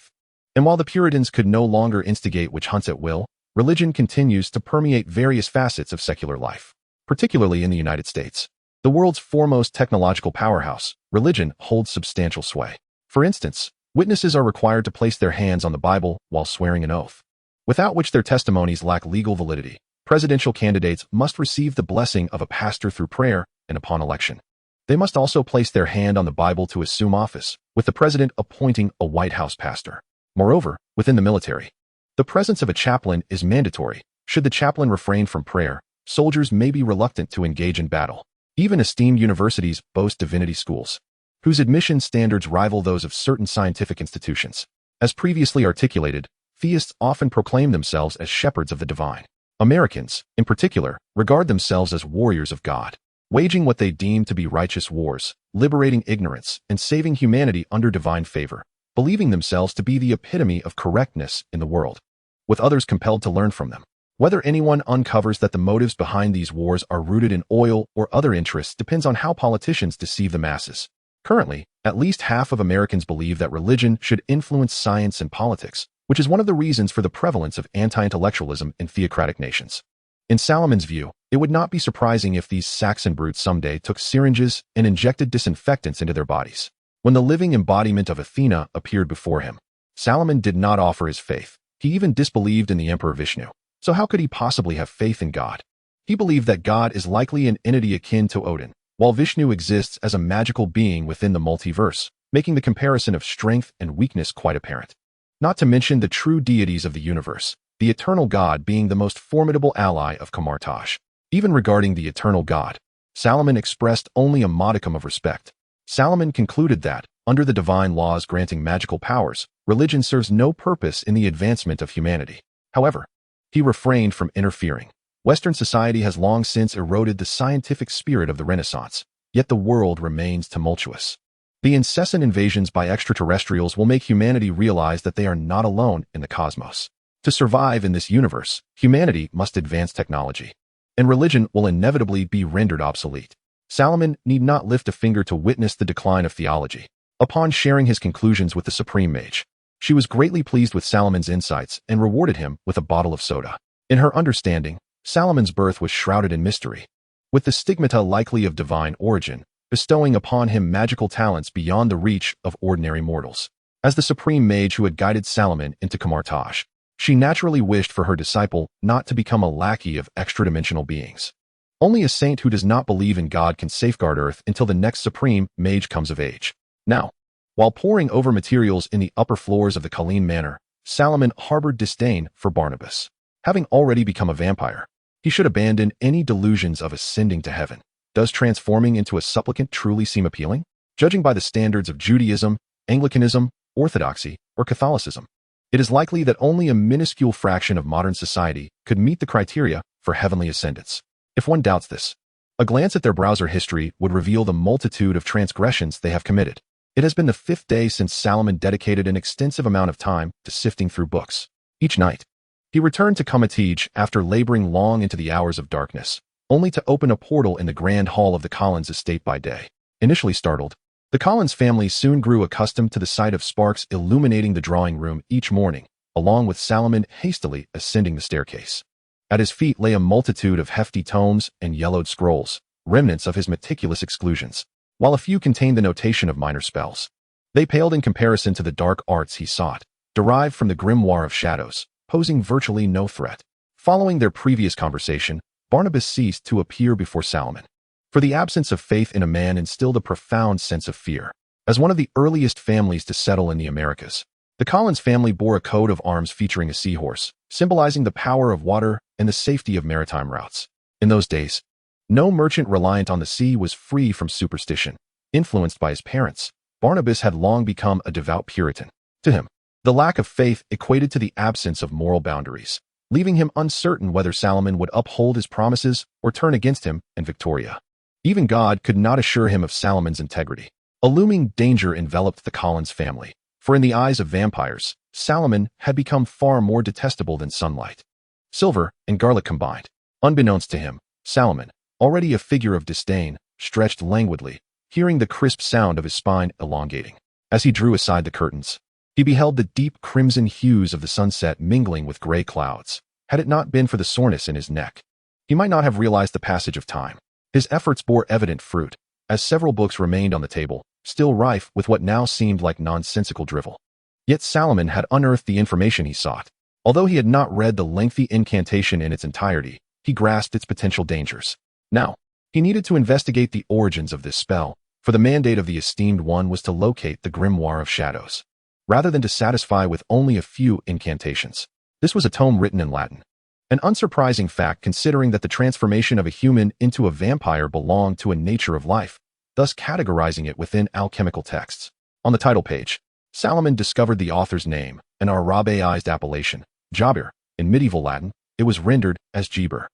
[SPEAKER 1] And while the Puritans could no longer instigate witch hunts at will, religion continues to permeate various facets of secular life, particularly in the United States. The world's foremost technological powerhouse, religion holds substantial sway. For instance, witnesses are required to place their hands on the Bible while swearing an oath, without which their testimonies lack legal validity. Presidential candidates must receive the blessing of a pastor through prayer and upon election. They must also place their hand on the Bible to assume office, with the president appointing a White House pastor. Moreover, within the military, the presence of a chaplain is mandatory. Should the chaplain refrain from prayer, soldiers may be reluctant to engage in battle. Even esteemed universities boast divinity schools, whose admission standards rival those of certain scientific institutions. As previously articulated, theists often proclaim themselves as shepherds of the divine. Americans, in particular, regard themselves as warriors of God. waging what they deemed to be righteous wars, liberating ignorance, and saving humanity under divine favor, believing themselves to be the epitome of correctness in the world, with others compelled to learn from them. Whether anyone uncovers that the motives behind these wars are rooted in oil or other interests depends on how politicians deceive the masses. Currently, at least half of Americans believe that religion should influence science and politics, which is one of the reasons for the prevalence of anti-intellectualism in theocratic nations. In Salomon's view, it would not be surprising if these Saxon brutes someday took syringes and injected disinfectants into their bodies. When the living embodiment of Athena appeared before him, Salomon did not offer his faith. He even disbelieved in the Emperor Vishnu. So how could he possibly have faith in God? He believed that God is likely an entity akin to Odin, while Vishnu exists as a magical being within the multiverse, making the comparison of strength and weakness quite apparent. Not to mention the true deities of the universe, the eternal God being the most formidable ally of Kamartaj. Even regarding the eternal God, Salomon expressed only a modicum of respect. Salomon concluded that, under the divine laws granting magical powers, religion serves no purpose in the advancement of humanity. However, he refrained from interfering. Western society has long since eroded the scientific spirit of the Renaissance, yet the world remains tumultuous. The incessant invasions by extraterrestrials will make humanity realize that they are not alone in the cosmos. To survive in this universe, humanity must advance technology, and religion will inevitably be rendered obsolete. Salomon need not lift a finger to witness the decline of theology. Upon sharing his conclusions with the Supreme Mage, she was greatly pleased with Salomon's insights and rewarded him with a bottle of soda. In her understanding, Salomon's birth was shrouded in mystery, with the stigmata likely of divine origin, bestowing upon him magical talents beyond the reach of ordinary mortals. As the Supreme Mage who had guided Salomon into Kamartaj, she naturally wished for her disciple not to become a lackey of extra-dimensional beings. Only a saint who does not believe in God can safeguard Earth until the next Supreme Mage comes of age. Now, while poring over materials in the upper floors of the Colleen Manor, Salomon harbored disdain for Barnabas. Having already become a vampire, he should abandon any delusions of ascending to heaven. Does transforming into a supplicant truly seem appealing? Judging by the standards of Judaism, Anglicanism, Orthodoxy, or Catholicism, it is likely that only a minuscule fraction of modern society could meet the criteria for heavenly ascendance. If one doubts this, a glance at their browser history would reveal the multitude of transgressions they have committed. It has been the 5th day since Salomon dedicated an extensive amount of time to sifting through books. Each night, he returned to Kamatij after laboring long into the hours of darkness, only to open a portal in the grand hall of the Collins estate by day. Initially startled, the Collins family soon grew accustomed to the sight of sparks illuminating the drawing room each morning, along with Salomon hastily ascending the staircase. At his feet lay a multitude of hefty tomes and yellowed scrolls, remnants of his meticulous exclusions, while a few contained the notation of minor spells. They paled in comparison to the dark arts he sought, derived from the grimoire of shadows, posing virtually no threat. Following their previous conversation, Barnabas ceased to appear before Salomon, for the absence of faith in a man instilled a profound sense of fear. As one of the earliest families to settle in the Americas, the Collins family bore a coat of arms featuring a seahorse, symbolizing the power of water and the safety of maritime routes. In those days, no merchant reliant on the sea was free from superstition. Influenced by his parents, Barnabas had long become a devout Puritan. To him, the lack of faith equated to the absence of moral boundaries, leaving him uncertain whether Salomon would uphold his promises or turn against him in Victoria. Even God could not assure him of Salomon's integrity. A looming danger enveloped the Collins family, for in the eyes of vampires, Salomon had become far more detestable than sunlight, silver, and garlic combined. Unbeknownst to him, Salomon, already a figure of disdain, stretched languidly, hearing the crisp sound of his spine elongating. As he drew aside the curtains, he beheld the deep crimson hues of the sunset mingling with gray clouds. Had it not been for the soreness in his neck, he might not have realized the passage of time. His efforts bore evident fruit, as several books remained on the table, still rife with what now seemed like nonsensical drivel. Yet Salomon had unearthed the information he sought. Although he had not read the lengthy incantation in its entirety, he grasped its potential dangers. Now, he needed to investigate the origins of this spell, for the mandate of the esteemed one was to locate the grimoire of shadows, rather than to satisfy with only a few incantations. This was a tome written in Latin, an unsurprising fact considering that the transformation of a human into a vampire belonged to a nature of life, thus categorizing it within alchemical texts. On the title page, Salomon discovered the author's name, an Arabiaized appellation, Jabir. In medieval Latin, it was rendered as Geber.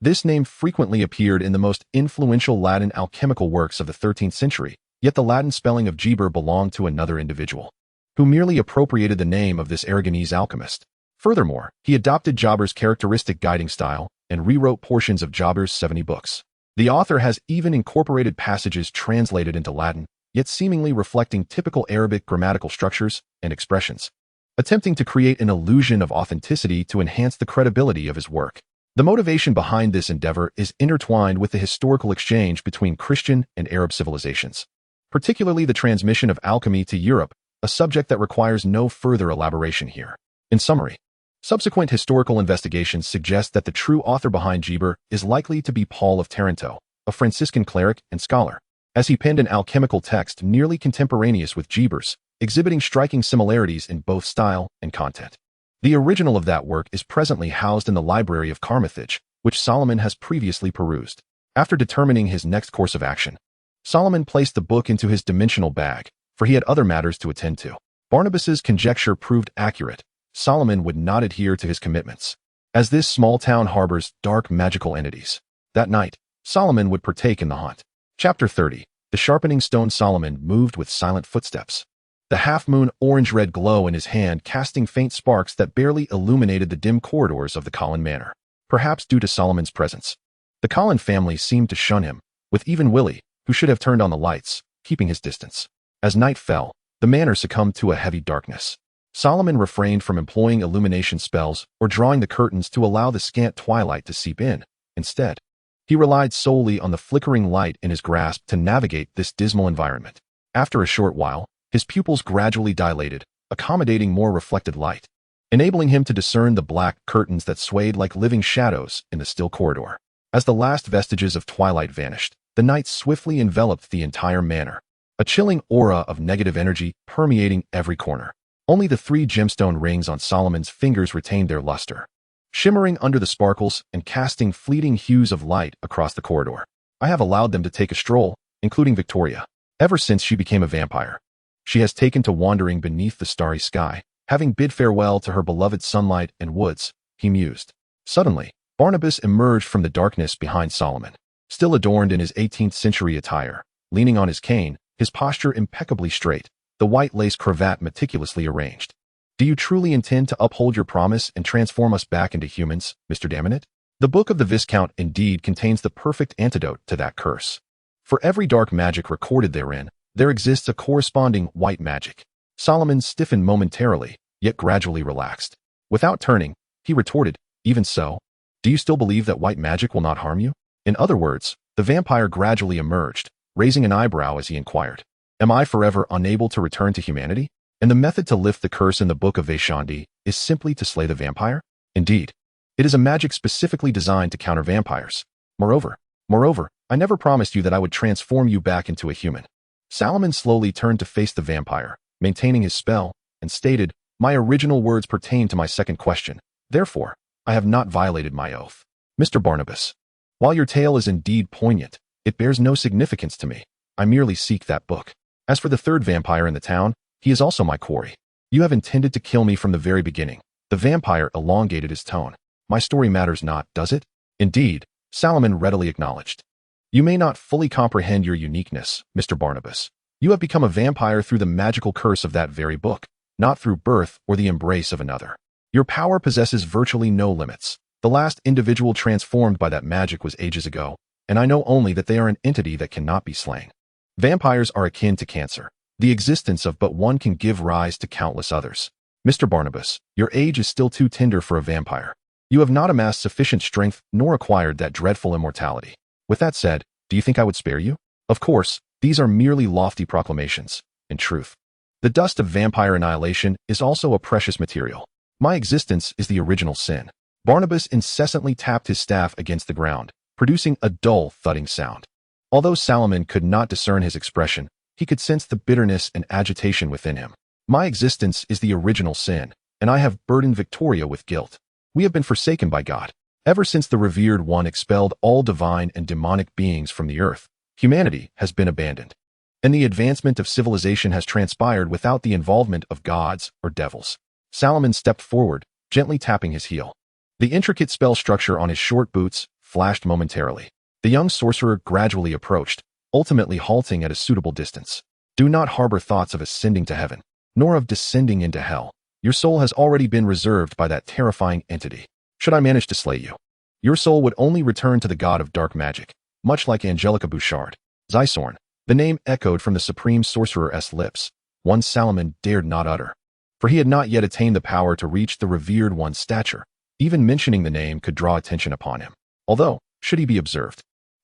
[SPEAKER 1] This name frequently appeared in the most influential Latin alchemical works of the 13th century, yet the Latin spelling of Geber belonged to another individual, who merely appropriated the name of this Aragonese alchemist. Furthermore, he adopted Geber's characteristic guiding style and rewrote portions of Geber's 70 books. The author has even incorporated passages translated into Latin, yet seemingly reflecting typical Arabic grammatical structures and expressions, attempting to create an illusion of authenticity to enhance the credibility of his work. The motivation behind this endeavor is intertwined with the historical exchange between Christian and Arab civilizations, particularly the transmission of alchemy to Europe, a subject that requires no further elaboration here. In summary, subsequent historical investigations suggest that the true author behind Geber is likely to be Paul of Taranto, a Franciscan cleric and scholar, as he penned an alchemical text nearly contemporaneous with Geber's, exhibiting striking similarities in both style and content. The original of that work is presently housed in the library of Carthage, which Solomon has previously perused. After determining his next course of action, Solomon placed the book into his dimensional bag, for he had other matters to attend to. Barnabas's conjecture proved accurate. Solomon would not adhere to his commitments, as this small town harbors dark magical entities. That night, Solomon would partake in the hunt. Chapter 30. The sharpening stone. Solomon moved with silent footsteps, the half-moon orange-red glow in his hand casting faint sparks that barely illuminated the dim corridors of the Collin manor. Perhaps due to Solomon's presence, the Collin family seemed to shun him, with even Willie, who should have turned on the lights, keeping his distance. As night fell, the manor succumbed to a heavy darkness. Solomon refrained from employing illumination spells or drawing the curtains to allow the scant twilight to seep in. Instead, he relied solely on the flickering light in his grasp to navigate this dismal environment. After a short while, his pupils gradually dilated, accommodating more reflected light, enabling him to discern the black curtains that swayed like living shadows in the still corridor. As the last vestiges of twilight vanished, the night swiftly enveloped the entire manor, a chilling aura of negative energy permeating every corner. Only the 3 gemstone rings on Solomon's fingers retained their luster, shimmering under the sparkles and casting fleeting hues of light across the corridor. I have allowed them to take a stroll, including Victoria, ever since she became a vampire. She has taken to wandering beneath the starry sky, having bid farewell to her beloved sunlight and woods, he mused. Suddenly, Barnabas emerged from the darkness behind Solomon, still adorned in his 18th century attire, leaning on his cane, his posture impeccably straight, the white lace cravat meticulously arranged. Do you truly intend to uphold your promise and transform us back into humans, Mr. Damonette? The Book of the Viscount indeed contains the perfect antidote to that curse. For every dark magic recorded therein, there exists a corresponding white magic. Solomon stiffened momentarily, yet gradually relaxed. Without turning, he retorted, even so, do you still believe that white magic will not harm you? In other words, the vampire gradually emerged, raising an eyebrow as he inquired, am I forever unable to return to humanity? And the method to lift the curse in the Book of Vashandi is simply to slay the vampire? Indeed, it is a magic specifically designed to counter vampires. Moreover, I never promised you that I would transform you back into a human. Solomon slowly turned to face the vampire, maintaining his spell, and stated, my original words pertain to my second question. Therefore, I have not violated my oath. Mr. Barnabas, while your tale is indeed poignant, it bears no significance to me. I merely seek that book. As for the third vampire in the town, he is also my quarry. You have intended to kill me from the very beginning. The vampire elongated his tone. My story matters not, does it? Indeed, Solomon readily acknowledged. You may not fully comprehend your uniqueness, Mr. Barnabas. You have become a vampire through the magical curse of that very book, not through birth or the embrace of another. Your power possesses virtually no limits. The last individual transformed by that magic was ages ago, and I know only that they are an entity that cannot be slain. Vampires are akin to cancer. The existence of but one can give rise to countless others. Mr. Barnabas, your age is still too tender for a vampire. You have not amassed sufficient strength nor acquired that dreadful immortality. With that said, do you think I would spare you? Of course, these are merely lofty proclamations. In truth, the dust of vampire annihilation is also a precious material. My existence is the original sin. Barnabas incessantly tapped his staff against the ground, producing a dull, thudding sound. Although Solomon could not discern his expression, he could sense the bitterness and agitation within him. My existence is the original sin, and I have burdened Victoria with guilt. We have been forsaken by God. Ever since the revered one expelled all divine and demonic beings from the earth, humanity has been abandoned, and the advancement of civilization has transpired without the involvement of gods or devils. Solomon stepped forward, gently tapping his heel. The intricate spell structure on his short boots flashed momentarily. The young sorcerer gradually approached, ultimately halting at a suitable distance. Do not harbor thoughts of ascending to heaven, nor of descending into hell. Your soul has already been reserved by that terrifying entity. Should I manage to slay you, your soul would only return to the god of dark magic, much like Angelica Bouchard. Zysorn, the name echoed from the supreme sorcerer's lips, one Salomon dared not utter. For he had not yet attained the power to reach the revered one's stature. Even mentioning the name could draw attention upon him. Although, should he be observed,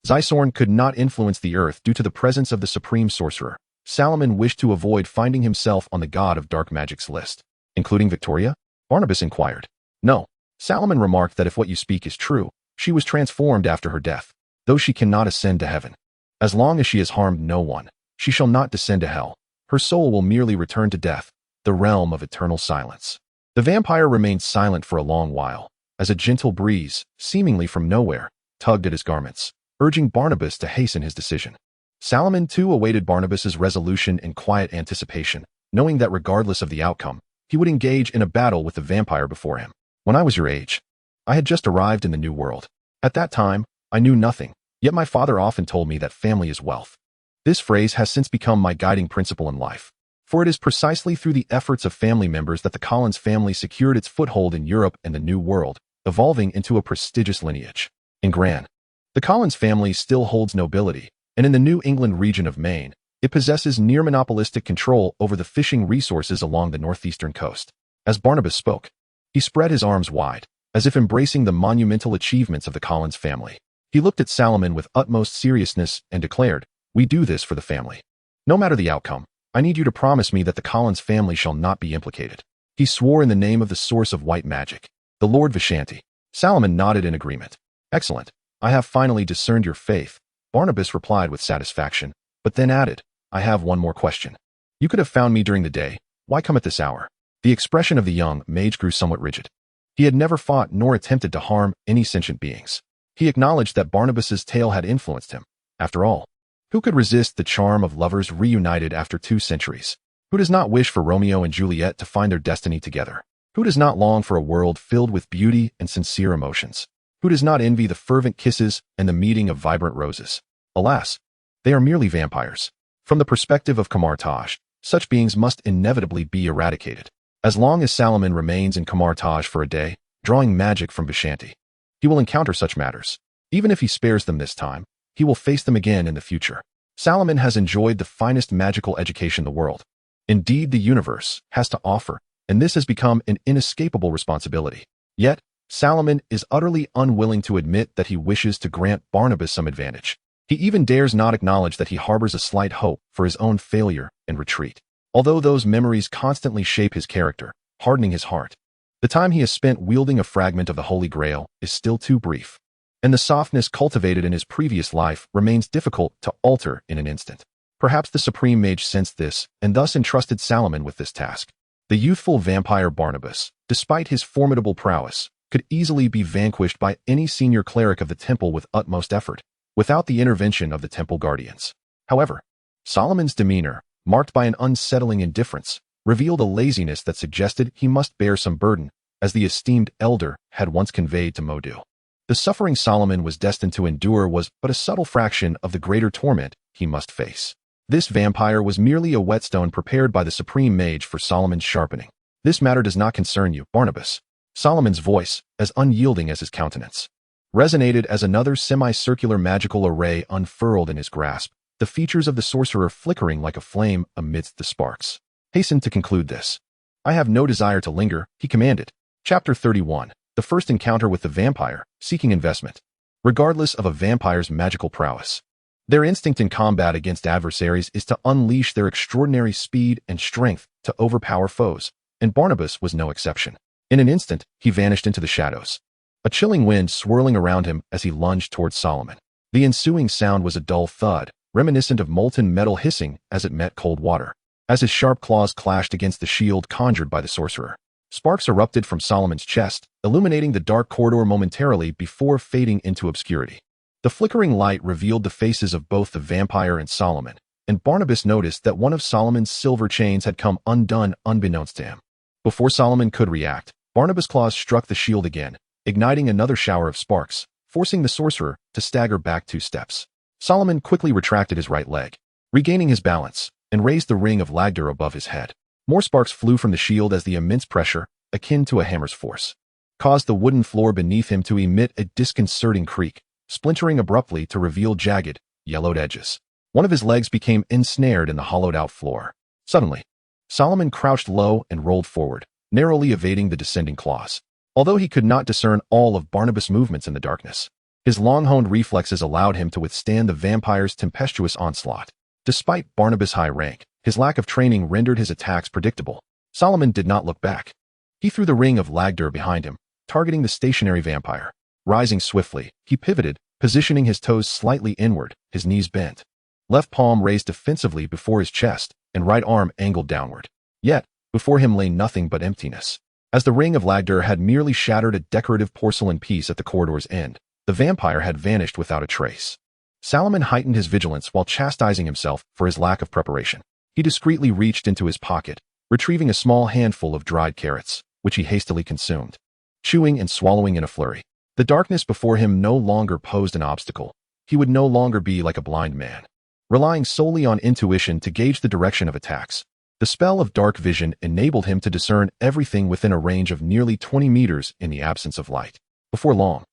[SPEAKER 1] Zysorn could not influence the earth due to the presence of the supreme sorcerer. Salomon wished to avoid finding himself on the god of dark magic's list. Including Victoria? Barnabas inquired. No. Salomon remarked that if what you speak is true, she was transformed after her death, though she cannot ascend to heaven. As long as she has harmed no one, she shall not descend to hell. Her soul will merely return to death, the realm of eternal silence. The vampire remained silent for a long while, as a gentle breeze, seemingly from nowhere, tugged at his garments, urging Barnabas to hasten his decision. Salomon too awaited Barnabas's resolution in quiet anticipation, knowing that regardless of the outcome, he would engage in a battle with the vampire before him. When I was your age, I had just arrived in the new world. At that time, I knew nothing, yet my father often told me that family is wealth. This phrase has since become my guiding principle in life, for it is precisely through the efforts of family members that the Collins family secured its foothold in Europe and the New World, evolving into a prestigious lineage. In Gran, the Collins family still holds nobility, and in the New England region of Maine, it possesses near monopolistic control over the fishing resources along the northeastern coast. As Barnabas spoke, he spread his arms wide, as if embracing the monumental achievements of the Collins family. He looked at Salomon with utmost seriousness and declared, "We do this for the family. No matter the outcome, I need you to promise me that the Collins family shall not be implicated." He swore in the name of the source of white magic, the Lord Vishanti. Salomon nodded in agreement. "Excellent. I have finally discerned your faith," Barnabas replied with satisfaction, but then added, "I have one more question. You could have found me during the day. Why come at this hour?" The expression of the young mage grew somewhat rigid. He had never fought nor attempted to harm any sentient beings. He acknowledged that Barnabas's tale had influenced him. After all, who could resist the charm of lovers reunited after 2 centuries? Who does not wish for Romeo and Juliet to find their destiny together? Who does not long for a world filled with beauty and sincere emotions? Who does not envy the fervent kisses and the meeting of vibrant roses? Alas, they are merely vampires. From the perspective of Camartage, such beings must inevitably be eradicated. As long as Salomon remains in Camartage for a day, drawing magic from Vishanti, he will encounter such matters. Even if he spares them this time, he will face them again in the future. Salomon has enjoyed the finest magical education the world, indeed the universe, has to offer, and this has become an inescapable responsibility. Yet, Salomon is utterly unwilling to admit that he wishes to grant Barnabas some advantage. He even dares not acknowledge that he harbors a slight hope for his own failure and retreat. Although those memories constantly shape his character, hardening his heart, the time he has spent wielding a fragment of the Holy Grail is still too brief, and the softness cultivated in his previous life remains difficult to alter in an instant. Perhaps the Supreme Mage sensed this and thus entrusted Salomon with this task. The youthful vampire Barnabas, despite his formidable prowess, could easily be vanquished by any senior cleric of the temple with utmost effort, without the intervention of the temple guardians. However, Solomon's demeanor, marked by an unsettling indifference, revealed a laziness that suggested he must bear some burden, as the esteemed elder had once conveyed to Modul. The suffering Solomon was destined to endure was but a subtle fraction of the greater torment he must face. This vampire was merely a whetstone prepared by the Supreme Mage for Solomon's sharpening. "This matter does not concern you, Barnabas." Solomon's voice, as unyielding as his countenance, resonated as another semicircular magical array unfurled in his grasp, the features of the sorcerer flickering like a flame amidst the sparks. "Hasten to conclude this. I have no desire to linger," he commanded. Chapter 31. The first encounter with the vampire, seeking investment. Regardless of a vampire's magical prowess, their instinct in combat against adversaries is to unleash their extraordinary speed and strength to overpower foes, and Barnabas was no exception. In an instant, he vanished into the shadows, a chilling wind swirling around him as he lunged towards Solomon. The ensuing sound was a dull thud, reminiscent of molten metal hissing as it met cold water. As his sharp claws clashed against the shield conjured by the sorcerer, sparks erupted from Solomon's chest, illuminating the dark corridor momentarily before fading into obscurity. The flickering light revealed the faces of both the vampire and Solomon, and Barnabas noticed that one of Solomon's silver chains had come undone unbeknownst to him. Before Solomon could react, Barnabas' claws struck the shield again, igniting another shower of sparks, forcing the sorcerer to stagger back 2 steps. Solomon quickly retracted his right leg, regaining his balance, and raised the ring of Lagdur above his head. More sparks flew from the shield as the immense pressure, akin to a hammer's force, caused the wooden floor beneath him to emit a disconcerting creak, splintering abruptly to reveal jagged, yellowed edges. One of his legs became ensnared in the hollowed-out floor. Suddenly, Solomon crouched low and rolled forward, narrowly evading the descending claws. Although he could not discern all of Barnabas' movements in the darkness, his long-honed reflexes allowed him to withstand the vampire's tempestuous onslaught. Despite Barnabas' high rank, his lack of training rendered his attacks predictable. Solomon did not look back. He threw the ring of Lagdur behind him, targeting the stationary vampire. Rising swiftly, he pivoted, positioning his toes slightly inward, his knees bent. Left palm raised defensively before his chest, and right arm angled downward. Yet, before him lay nothing but emptiness. As the ring of Lagdur had merely shattered a decorative porcelain piece at the corridor's end, the vampire had vanished without a trace. Solomon heightened his vigilance while chastising himself for his lack of preparation. He discreetly reached into his pocket, retrieving a small handful of dried carrots, which he hastily consumed, chewing and swallowing in a flurry. The darkness before him no longer posed an obstacle. He would no longer be like a blind man, relying solely on intuition to gauge the direction of attacks. The spell of dark vision enabled him to discern everything within a range of nearly 20 meters in the absence of light. Before long,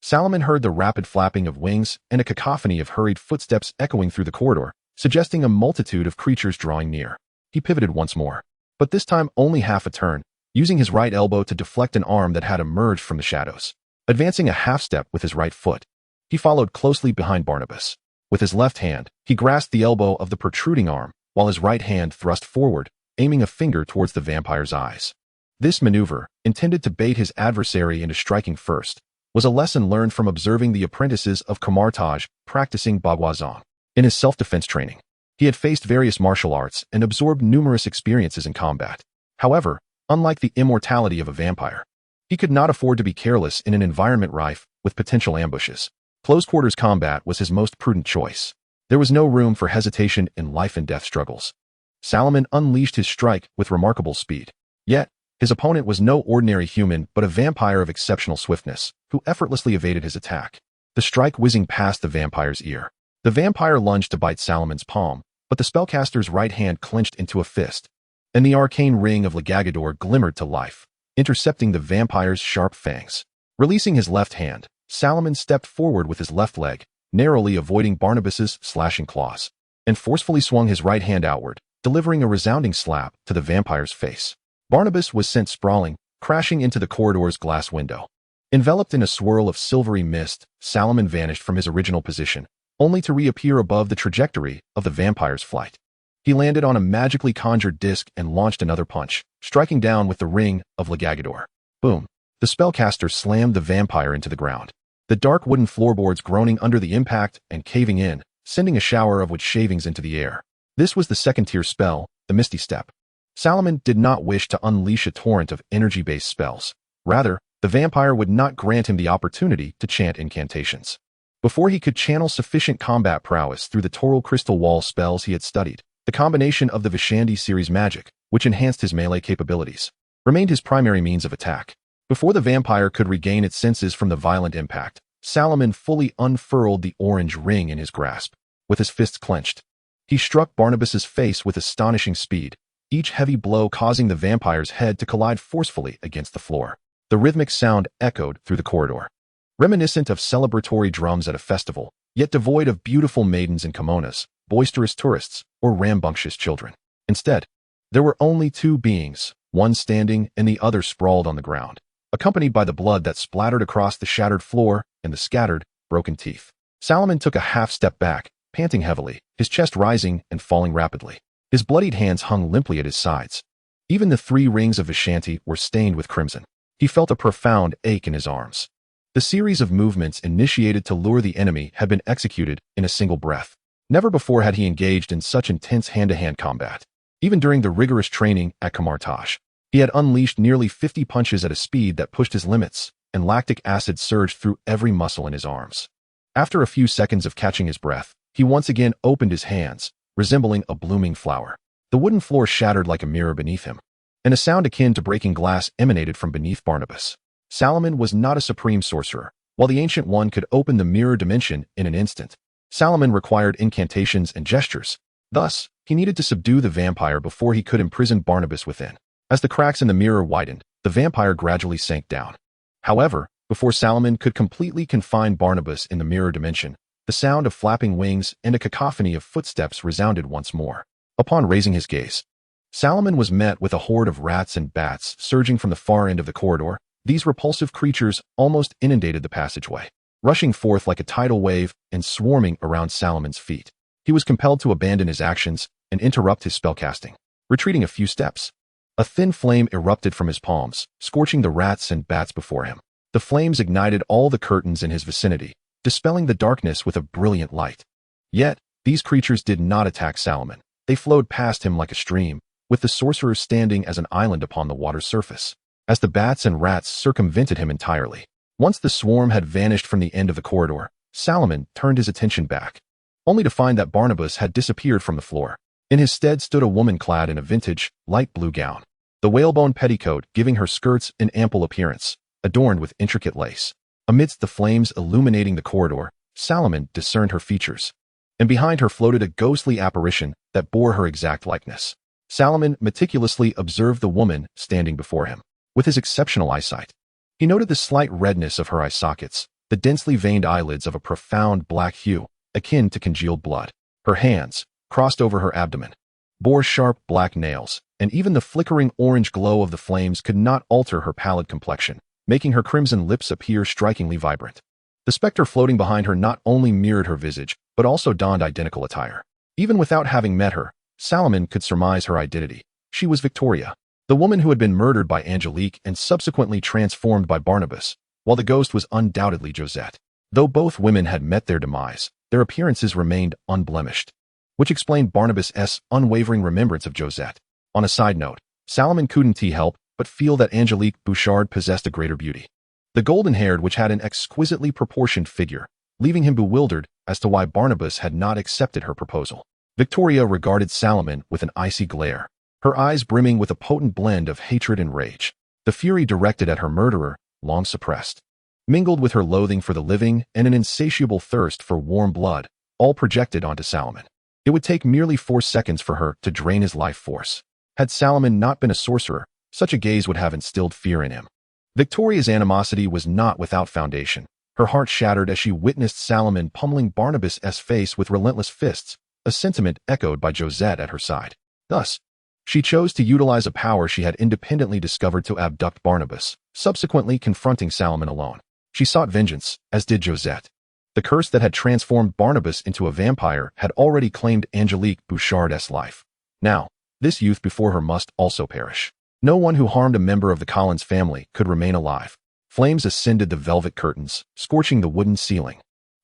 [SPEAKER 1] Solomon heard the rapid flapping of wings and a cacophony of hurried footsteps echoing through the corridor, suggesting a multitude of creatures drawing near. He pivoted once more, but this time only half a turn, using his right elbow to deflect an arm that had emerged from the shadows. Advancing a half step with his right foot, he followed closely behind Barnabas. With his left hand, he grasped the elbow of the protruding arm, while his right hand thrust forward, aiming a finger towards the vampire's eyes. This maneuver, intended to bait his adversary into striking first, was a lesson learned from observing the apprentices of Kamartaj practicing Bagwazong. In his self-defense training, he had faced various martial arts and absorbed numerous experiences in combat. However, unlike the immortality of a vampire, he could not afford to be careless in an environment rife with potential ambushes. Close-quarters combat was his most prudent choice. There was no room for hesitation in life-and-death struggles. Solomon unleashed his strike with remarkable speed. Yet, his opponent was no ordinary human but a vampire of exceptional swiftness, who effortlessly evaded his attack. The strike whizzing past the vampire's ear. The vampire lunged to bite Salomon's palm, but the spellcaster's right hand clenched into a fist, and the arcane ring of Lagagador glimmered to life, intercepting the vampire's sharp fangs. Releasing his left hand, Solomon stepped forward with his left leg, narrowly avoiding Barnabas's slashing claws, and forcefully swung his right hand outward, delivering a resounding slap to the vampire's face. Barnabas was sent sprawling, crashing into the corridor's glass window. Enveloped in a swirl of silvery mist, Solomon vanished from his original position, only to reappear above the trajectory of the vampire's flight. He landed on a magically conjured disc and launched another punch, striking down with the ring of Lagagador. Boom! The spellcaster slammed the vampire into the ground, the dark wooden floorboards groaning under the impact and caving in, sending a shower of wood shavings into the air. This was the second-tier spell, the Misty Step. Solomon did not wish to unleash a torrent of energy-based spells. Rather, the vampire would not grant him the opportunity to chant incantations. Before he could channel sufficient combat prowess through the Toril crystal wall spells he had studied, the combination of the Vishandi series magic, which enhanced his melee capabilities, remained his primary means of attack. Before the vampire could regain its senses from the violent impact, Solomon fully unfurled the orange ring in his grasp. With his fists clenched, he struck Barnabas's face with astonishing speed, each heavy blow causing the vampire's head to collide forcefully against the floor. The rhythmic sound echoed through the corridor, reminiscent of celebratory drums at a festival, yet devoid of beautiful maidens in kimonos, boisterous tourists, or rambunctious children. Instead, there were only 2 beings, one standing and the other sprawled on the ground, accompanied by the blood that splattered across the shattered floor and the scattered, broken teeth. Solomon took a half step back, panting heavily, his chest rising and falling rapidly. His bloodied hands hung limply at his sides. Even the 3 rings of Vishanti were stained with crimson. He felt a profound ache in his arms. The series of movements initiated to lure the enemy had been executed in a single breath. Never before had he engaged in such intense hand-to-hand combat. Even during the rigorous training at Kamartaj, he had unleashed nearly 50 punches at a speed that pushed his limits, and lactic acid surged through every muscle in his arms. After a few seconds of catching his breath, he once again opened his hands, resembling a blooming flower. The wooden floor shattered like a mirror beneath him, and a sound akin to breaking glass emanated from beneath Barnabas. Solomon was not a supreme sorcerer, while the Ancient One could open the mirror dimension in an instant. Solomon required incantations and gestures. Thus, he needed to subdue the vampire before he could imprison Barnabas within. As the cracks in the mirror widened, the vampire gradually sank down. However, before Solomon could completely confine Barnabas in the mirror dimension, the sound of flapping wings and a cacophony of footsteps resounded once more. Upon raising his gaze, Solomon was met with a horde of rats and bats surging from the far end of the corridor. These repulsive creatures almost inundated the passageway, rushing forth like a tidal wave and swarming around Solomon's feet. He was compelled to abandon his actions and interrupt his spellcasting. Retreating a few steps, a thin flame erupted from his palms, scorching the rats and bats before him. The flames ignited all the curtains in his vicinity, dispelling the darkness with a brilliant light. Yet, these creatures did not attack Solomon. They flowed past him like a stream, with the sorcerer standing as an island upon the water's surface, as the bats and rats circumvented him entirely. Once the swarm had vanished from the end of the corridor, Solomon turned his attention back, only to find that Barnabas had disappeared from the floor. In his stead stood a woman clad in a vintage, light blue gown, the whalebone petticoat giving her skirts an ample appearance, adorned with intricate lace. Amidst the flames illuminating the corridor, Solomon discerned her features, and behind her floated a ghostly apparition that bore her exact likeness. Solomon meticulously observed the woman standing before him. With his exceptional eyesight, he noted the slight redness of her eye sockets, the densely veined eyelids of a profound black hue, akin to congealed blood. Her hands, crossed over her abdomen, bore sharp black nails, and even the flickering orange glow of the flames could not alter her pallid complexion, making her crimson lips appear strikingly vibrant. The specter floating behind her not only mirrored her visage, but also donned identical attire. Even without having met her, Solomon could surmise her identity. She was Victoria, the woman who had been murdered by Angelique and subsequently transformed by Barnabas, while the ghost was undoubtedly Josette. Though both women had met their demise, their appearances remained unblemished, which explained Barnabas's unwavering remembrance of Josette. On a side note, Solomon couldn't help but feel that Angelique Bouchard possessed a greater beauty. The golden-haired witch had an exquisitely proportioned figure, leaving him bewildered as to why Barnabas had not accepted her proposal. Victoria regarded Solomon with an icy glare, her eyes brimming with a potent blend of hatred and rage. The fury directed at her murderer, long suppressed, mingled with her loathing for the living and an insatiable thirst for warm blood, all projected onto Solomon. It would take merely 4 seconds for her to drain his life force. Had Solomon not been a sorcerer, such a gaze would have instilled fear in him. Victoria's animosity was not without foundation. Her heart shattered as she witnessed Solomon pummeling Barnabas's face with relentless fists, a sentiment echoed by Josette at her side. Thus, she chose to utilize a power she had independently discovered to abduct Barnabas, subsequently confronting Solomon alone. She sought vengeance, as did Josette. The curse that had transformed Barnabas into a vampire had already claimed Angelique Bouchard's life. Now, this youth before her must also perish. No one who harmed a member of the Collins family could remain alive. Flames ascended the velvet curtains, scorching the wooden ceiling,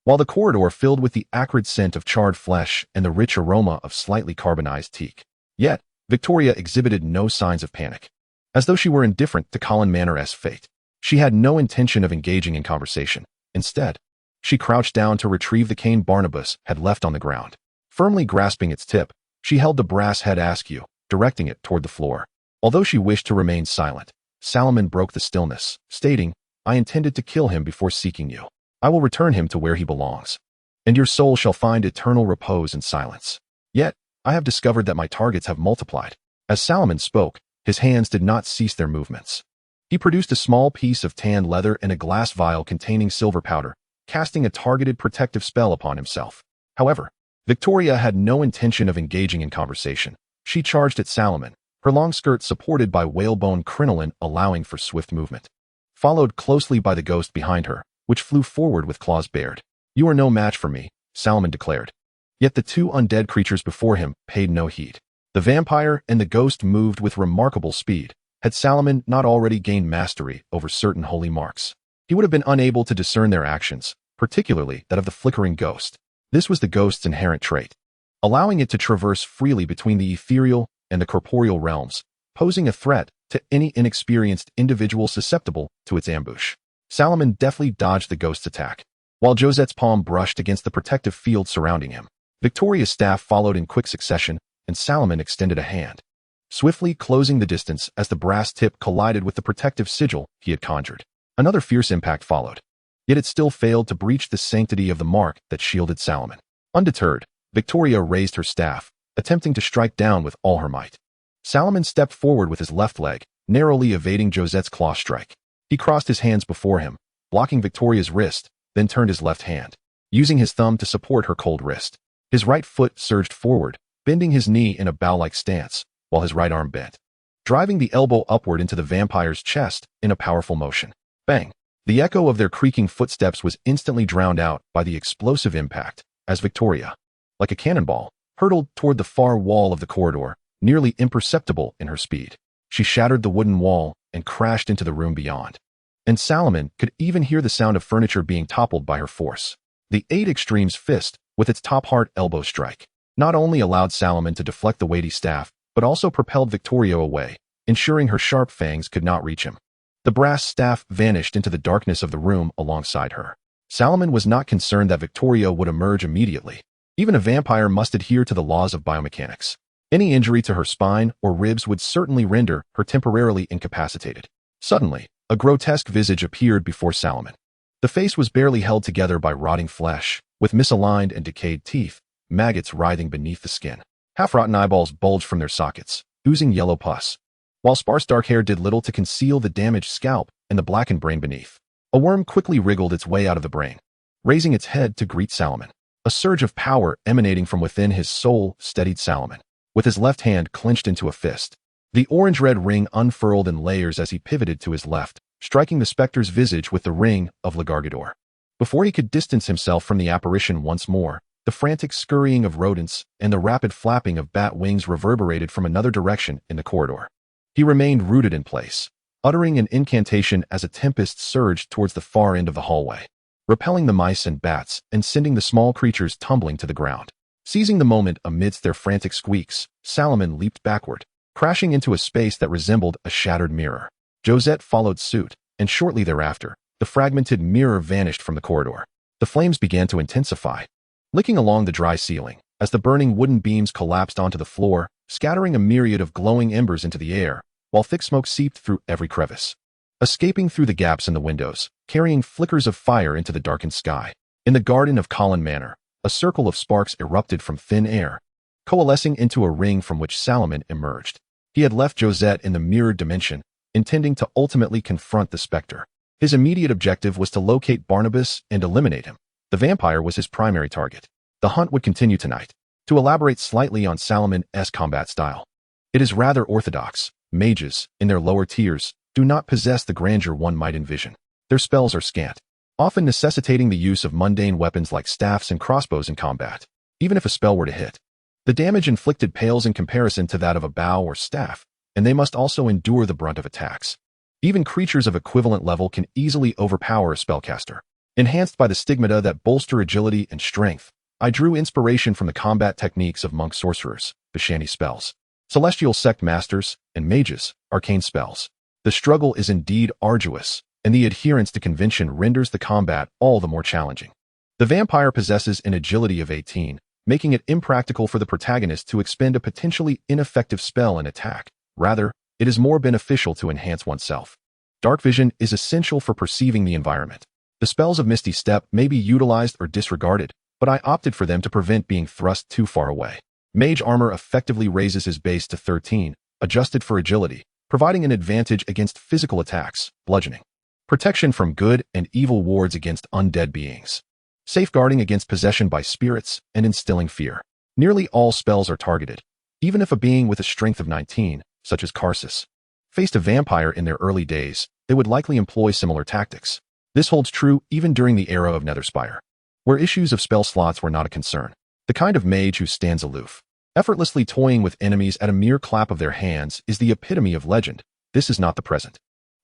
[SPEAKER 1] while the corridor filled with the acrid scent of charred flesh and the rich aroma of slightly carbonized teak. Yet, Victoria exhibited no signs of panic. As though she were indifferent to Colin Manor's fate, she had no intention of engaging in conversation. Instead, she crouched down to retrieve the cane Barnabas had left on the ground. Firmly grasping its tip, she held the brass head askew, directing it toward the floor. Although she wished to remain silent, Solomon broke the stillness, stating, "I intended to kill him before seeking you. I will return him to where he belongs, and your soul shall find eternal repose in silence. Yet, I have discovered that my targets have multiplied." As Solomon spoke, his hands did not cease their movements. He produced a small piece of tanned leather and a glass vial containing silver powder, casting a targeted protective spell upon himself. However, Victoria had no intention of engaging in conversation. She charged at Solomon, her long skirt supported by whalebone crinoline allowing for swift movement, followed closely by the ghost behind her, which flew forward with claws bared. "You are no match for me," Solomon declared. Yet the two undead creatures before him paid no heed. The vampire and the ghost moved with remarkable speed. Had Solomon not already gained mastery over certain holy marks, he would have been unable to discern their actions, particularly that of the flickering ghost. This was the ghost's inherent trait, allowing it to traverse freely between the ethereal and the corporeal realms, posing a threat to any inexperienced individual susceptible to its ambush. Solomon deftly dodged the ghost's attack, while Josette's palm brushed against the protective field surrounding him. Victoria's staff followed in quick succession, and Solomon extended a hand, swiftly closing the distance as the brass tip collided with the protective sigil he had conjured. Another fierce impact followed, Yet it still failed to breach the sanctity of the mark that shielded Salomon. Undeterred, Victoria raised her staff, attempting to strike down with all her might. Salomon stepped forward with his left leg, narrowly evading Josette's claw strike. He crossed his hands before him, blocking Victoria's wrist, then turned his left hand, using his thumb to support her cold wrist. His right foot surged forward, bending his knee in a bow-like stance, while his right arm bent, driving the elbow upward into the vampire's chest in a powerful motion. Bang! The echo of their creaking footsteps was instantly drowned out by the explosive impact, as Victoria, like a cannonball, hurtled toward the far wall of the corridor, nearly imperceptible in her speed. She shattered the wooden wall and crashed into the room beyond. And Salomon could even hear the sound of furniture being toppled by her force. The Eight Extremes fist, with its top-heart elbow strike, not only allowed Salomon to deflect the weighty staff, but also propelled Victoria away, ensuring her sharp fangs could not reach him. The brass staff vanished into the darkness of the room alongside her. Salomon was not concerned that Victoria would emerge immediately. Even a vampire must adhere to the laws of biomechanics. Any injury to her spine or ribs would certainly render her temporarily incapacitated. Suddenly, a grotesque visage appeared before Salomon. The face was barely held together by rotting flesh, with misaligned and decayed teeth, maggots writhing beneath the skin. Half-rotten eyeballs bulged from their sockets, oozing yellow pus, while sparse dark hair did little to conceal the damaged scalp and the blackened brain beneath. A worm quickly wriggled its way out of the brain, raising its head to greet Salomon. A surge of power emanating from within his soul steadied Salomon, with his left hand clenched into a fist. The orange-red ring unfurled in layers as he pivoted to his left, striking the specter's visage with the ring of Lagargador. Before he could distance himself from the apparition once more, the frantic scurrying of rodents and the rapid flapping of bat wings reverberated from another direction in the corridor. He remained rooted in place, uttering an incantation as a tempest surged towards the far end of the hallway, repelling the mice and bats and sending the small creatures tumbling to the ground. Seizing the moment amidst their frantic squeaks, Salomon leaped backward, crashing into a space that resembled a shattered mirror. Josette followed suit, and shortly thereafter, the fragmented mirror vanished from the corridor. The flames began to intensify, licking along the dry ceiling, as the burning wooden beams collapsed onto the floor, scattering a myriad of glowing embers into the air, while thick smoke seeped through every crevice, escaping through the gaps in the windows, carrying flickers of fire into the darkened sky. In the garden of Colin Manor, a circle of sparks erupted from thin air, coalescing into a ring from which Salomon emerged. He had left Josette in the mirrored dimension, intending to ultimately confront the specter. His immediate objective was to locate Barnabas and eliminate him. The vampire was his primary target. The hunt would continue tonight. To elaborate slightly on Salomon's combat style, it is rather orthodox. Mages, in their lower tiers, do not possess the grandeur one might envision. Their spells are scant, often necessitating the use of mundane weapons like staffs and crossbows in combat. Even if a spell were to hit, the damage inflicted pales in comparison to that of a bow or staff, and they must also endure the brunt of attacks. Even creatures of equivalent level can easily overpower a spellcaster. Enhanced by the stigmata that bolster agility and strength, I drew inspiration from the combat techniques of monk sorcerers, Bashani spells, celestial sect masters, and mages, arcane spells. The struggle is indeed arduous, and the adherence to convention renders the combat all the more challenging. The vampire possesses an agility of 18, making it impractical for the protagonist to expend a potentially ineffective spell and attack. Rather, it is more beneficial to enhance oneself. Dark vision is essential for perceiving the environment. The spells of Misty Step may be utilized or disregarded, but I opted for them to prevent being thrust too far away. Mage armor effectively raises his base to 13, adjusted for agility, providing an advantage against physical attacks, bludgeoning, protection from good and evil wards against undead beings, safeguarding against possession by spirits, and instilling fear. Nearly all spells are targeted, even if a being with a strength of 19, such as Karsus, faced a vampire in their early days, they would likely employ similar tactics. This holds true even during the era of Netherspire, where issues of spell slots were not a concern. The kind of mage who stands aloof, effortlessly toying with enemies at a mere clap of their hands, is the epitome of legend. This is not the present.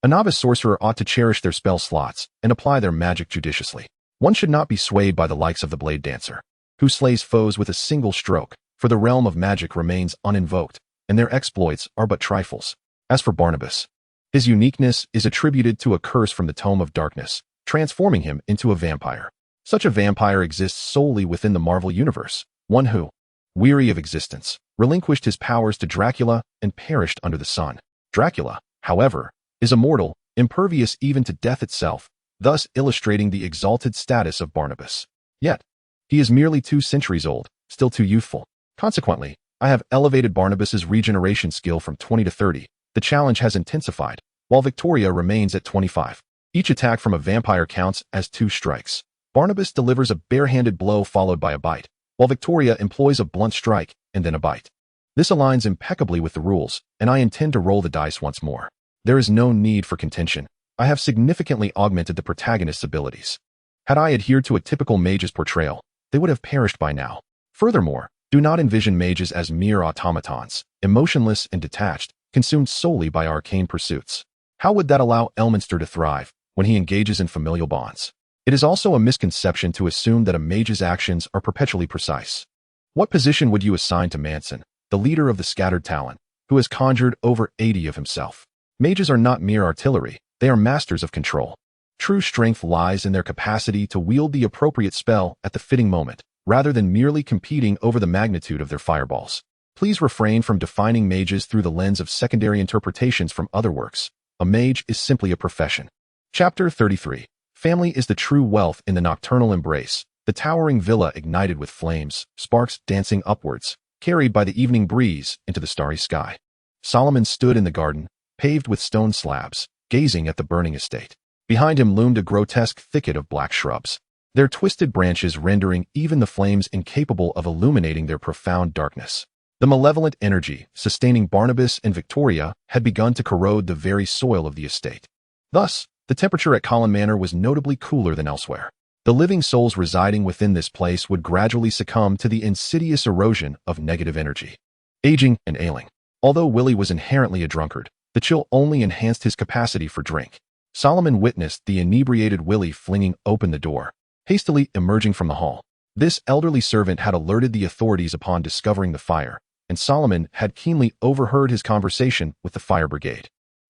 [SPEAKER 1] A novice sorcerer ought to cherish their spell slots and apply their magic judiciously. One should not be swayed by the likes of the Blade Dancer, who slays foes with a single stroke, for the realm of magic remains uninvoked, and their exploits are but trifles. As for Barnabas, his uniqueness is attributed to a curse from the Tome of Darkness, transforming him into a vampire. Such a vampire exists solely within the Marvel Universe, one who, weary of existence, relinquished his powers to Dracula and perished under the sun. Dracula, however, is immortal, impervious even to death itself, thus illustrating the exalted status of Barnabas. Yet, he is merely 2 centuries old, still too youthful. Consequently, I have elevated Barnabas's regeneration skill from 20 to 30. The challenge has intensified, while Victoria remains at 25. Each attack from a vampire counts as 2 strikes. Barnabas delivers a barehanded blow followed by a bite, while Victoria employs a blunt strike and then a bite. This aligns impeccably with the rules, and I intend to roll the dice once more. There is no need for contention. I have significantly augmented the protagonist's abilities. Had I adhered to a typical mage's portrayal, they would have perished by now. Furthermore, do not envision mages as mere automatons, emotionless and detached, consumed solely by arcane pursuits. How would that allow Elminster to thrive when he engages in familial bonds? It is also a misconception to assume that a mage's actions are perpetually precise. What position would you assign to Manson, the leader of the Scattered Talon, who has conjured over 80 of himself? Mages are not mere artillery, they are masters of control. True strength lies in their capacity to wield the appropriate spell at the fitting moment, rather than merely competing over the magnitude of their fireballs. Please refrain from defining mages through the lens of secondary interpretations from other works. A mage is simply a profession. Chapter 33. Family is the true wealth in the nocturnal embrace. The towering villa ignited with flames, sparks dancing upwards, carried by the evening breeze into the starry sky. Solomon stood in the garden, paved with stone slabs, gazing at the burning estate. Behind him loomed a grotesque thicket of black shrubs, their twisted branches rendering even the flames incapable of illuminating their profound darkness. The malevolent energy sustaining Barnabas and Victoria had begun to corrode the very soil of the estate. Thus, the temperature at Colin Manor was notably cooler than elsewhere. The living souls residing within this place would gradually succumb to the insidious erosion of negative energy. Aging and ailing. Although Willie was inherently a drunkard, the chill only enhanced his capacity for drink. Solomon witnessed the inebriated Willie flinging open the door, hastily emerging from the hall. This elderly servant had alerted the authorities upon discovering the fire, and Solomon had keenly overheard his conversation with the fire brigade.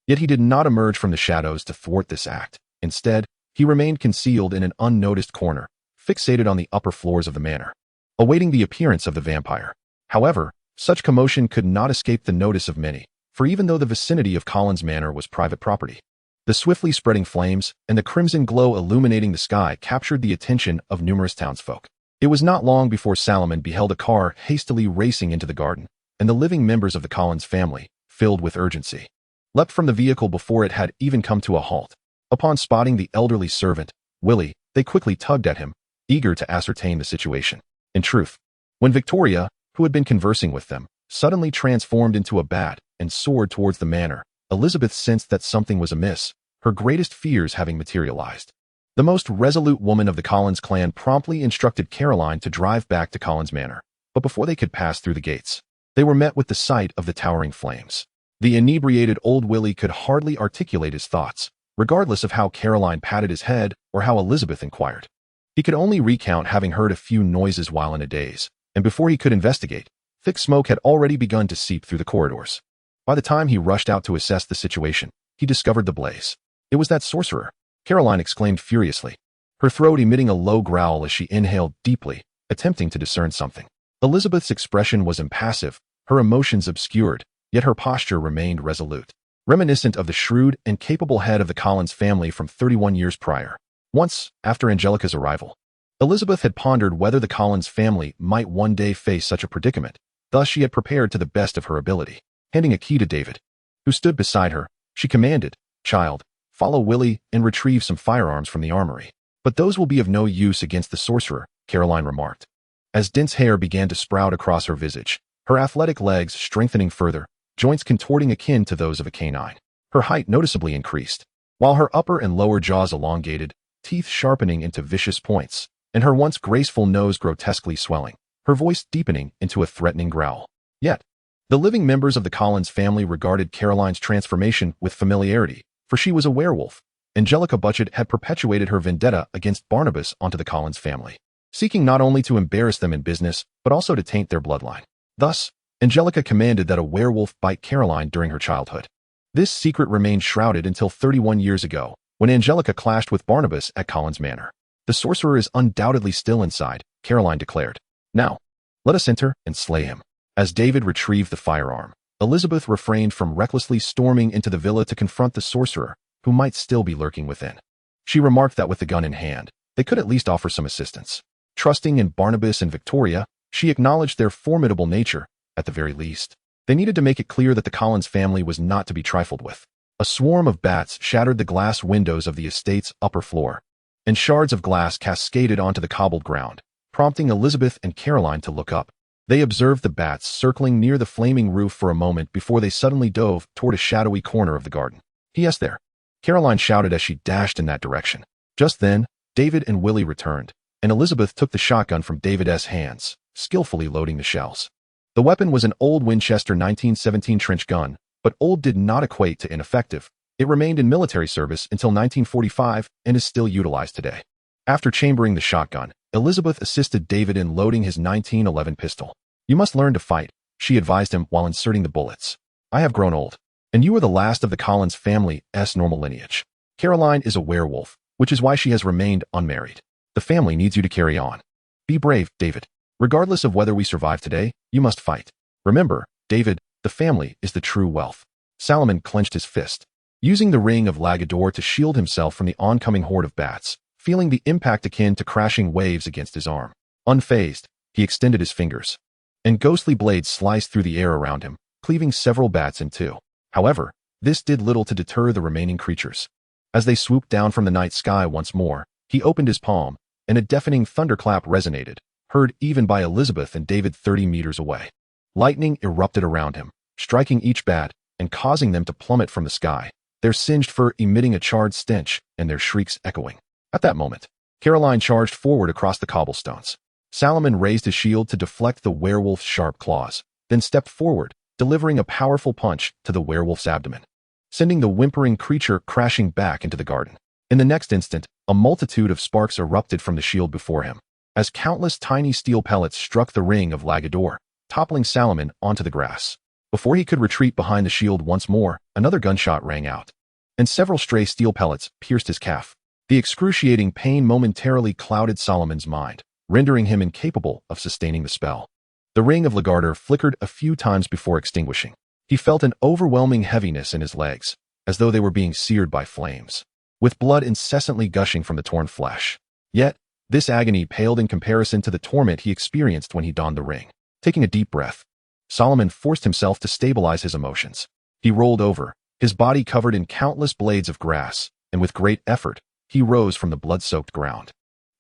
[SPEAKER 1] Yet he did not emerge from the shadows to thwart this act. Instead, he remained concealed in an unnoticed corner, fixated on the upper floors of the manor, awaiting the appearance of the vampire. However, such commotion could not escape the notice of many, for even though the vicinity of Colin's Manor was private property, the swiftly spreading flames and the crimson glow illuminating the sky captured the attention of numerous townsfolk. It was not long before Solomon beheld a car hastily racing into the garden, and the living members of the Collins family, filled with urgency, leapt from the vehicle before it had even come to a halt. Upon spotting the elderly servant, Willie, they quickly tugged at him, eager to ascertain the situation. In truth, when Victoria, who had been conversing with them, suddenly transformed into a bat and soared towards the manor, Elizabeth sensed that something was amiss, her greatest fears having materialized. The most resolute woman of the Collins clan promptly instructed Caroline to drive back to Collins Manor, but before they could pass through the gates, they were met with the sight of the towering flames. The inebriated old Willie could hardly articulate his thoughts, regardless of how Caroline patted his head or how Elizabeth inquired. He could only recount having heard a few noises while in a daze, and before he could investigate, thick smoke had already begun to seep through the corridors. By the time he rushed out to assess the situation, he discovered the blaze. It was that sorcerer, Caroline exclaimed furiously, her throat emitting a low growl as she inhaled deeply, attempting to discern something. Elizabeth's expression was impassive, her emotions obscured, yet her posture remained resolute, reminiscent of the shrewd and capable head of the Collins family from 31 years prior. Once, after Angelica's arrival, Elizabeth had pondered whether the Collins family might one day face such a predicament. Thus she had prepared to the best of her ability. Handing a key to David, who stood beside her, she commanded, "Child, follow Willie and retrieve some firearms from the armory." "But those will be of no use against the sorcerer," Caroline remarked, as dense hair began to sprout across her visage, her athletic legs strengthening further, joints contorting akin to those of a canine. Her height noticeably increased, while her upper and lower jaws elongated, teeth sharpening into vicious points, and her once graceful nose grotesquely swelling, her voice deepening into a threatening growl. Yet, the living members of the Collins family regarded Caroline's transformation with familiarity, for she was a werewolf. Angelica Butchett had perpetuated her vendetta against Barnabas onto the Collins family, seeking not only to embarrass them in business, but also to taint their bloodline. Thus, Angelica commanded that a werewolf bite Caroline during her childhood. This secret remained shrouded until 31 years ago, when Angelica clashed with Barnabas at Collins Manor. "The sorcerer is undoubtedly still inside," Caroline declared. "Now, let us enter and slay him." As David retrieved the firearm, Elizabeth refrained from recklessly storming into the villa to confront the sorcerer, who might still be lurking within. She remarked that with the gun in hand, they could at least offer some assistance. Trusting in Barnabas and Victoria, she acknowledged their formidable nature, at the very least. They needed to make it clear that the Collins family was not to be trifled with. A swarm of bats shattered the glass windows of the estate's upper floor, and shards of glass cascaded onto the cobbled ground, prompting Elizabeth and Caroline to look up. They observed the bats circling near the flaming roof for a moment before they suddenly dove toward a shadowy corner of the garden. "Yes, there!" Caroline shouted as she dashed in that direction. Just then, David and Willie returned, and Elizabeth took the shotgun from David's hands, skillfully loading the shells. The weapon was an old Winchester 1917 trench gun, but old did not equate to ineffective. It remained in military service until 1945 and is still utilized today. After chambering the shotgun, Elizabeth assisted David in loading his 1911 pistol. "You must learn to fight," she advised him while inserting the bullets. "I have grown old, and you are the last of the Collins family's normal lineage. Caroline is a werewolf, which is why she has remained unmarried. The family needs you to carry on. Be brave, David. Regardless of whether we survive today, you must fight. Remember, David, the family is the true wealth." Salomon clenched his fist, using the ring of Lagador to shield himself from the oncoming horde of bats, feeling the impact akin to crashing waves against his arm. Unfazed, he extended his fingers, and ghostly blades sliced through the air around him, cleaving several bats in two. However, this did little to deter the remaining creatures. As they swooped down from the night sky once more, he opened his palm, and a deafening thunderclap resonated, heard even by Elizabeth and David 30 meters away. Lightning erupted around him, striking each bat and causing them to plummet from the sky, their singed fur emitting a charred stench and their shrieks echoing. At that moment, Caroline charged forward across the cobblestones. Salomon raised his shield to deflect the werewolf's sharp claws, then stepped forward, delivering a powerful punch to the werewolf's abdomen, sending the whimpering creature crashing back into the garden. In the next instant, a multitude of sparks erupted from the shield before him, as countless tiny steel pellets struck the ring of Lagador, toppling Salomon onto the grass. Before he could retreat behind the shield once more, another gunshot rang out, and several stray steel pellets pierced his calf. The excruciating pain momentarily clouded Solomon's mind, rendering him incapable of sustaining the spell. The ring of Lagarder flickered a few times before extinguishing. He felt an overwhelming heaviness in his legs, as though they were being seared by flames, with blood incessantly gushing from the torn flesh. Yet, this agony paled in comparison to the torment he experienced when he donned the ring. Taking a deep breath, Salomon forced himself to stabilize his emotions. He rolled over, his body covered in countless blades of grass, and with great effort, he rose from the blood-soaked ground.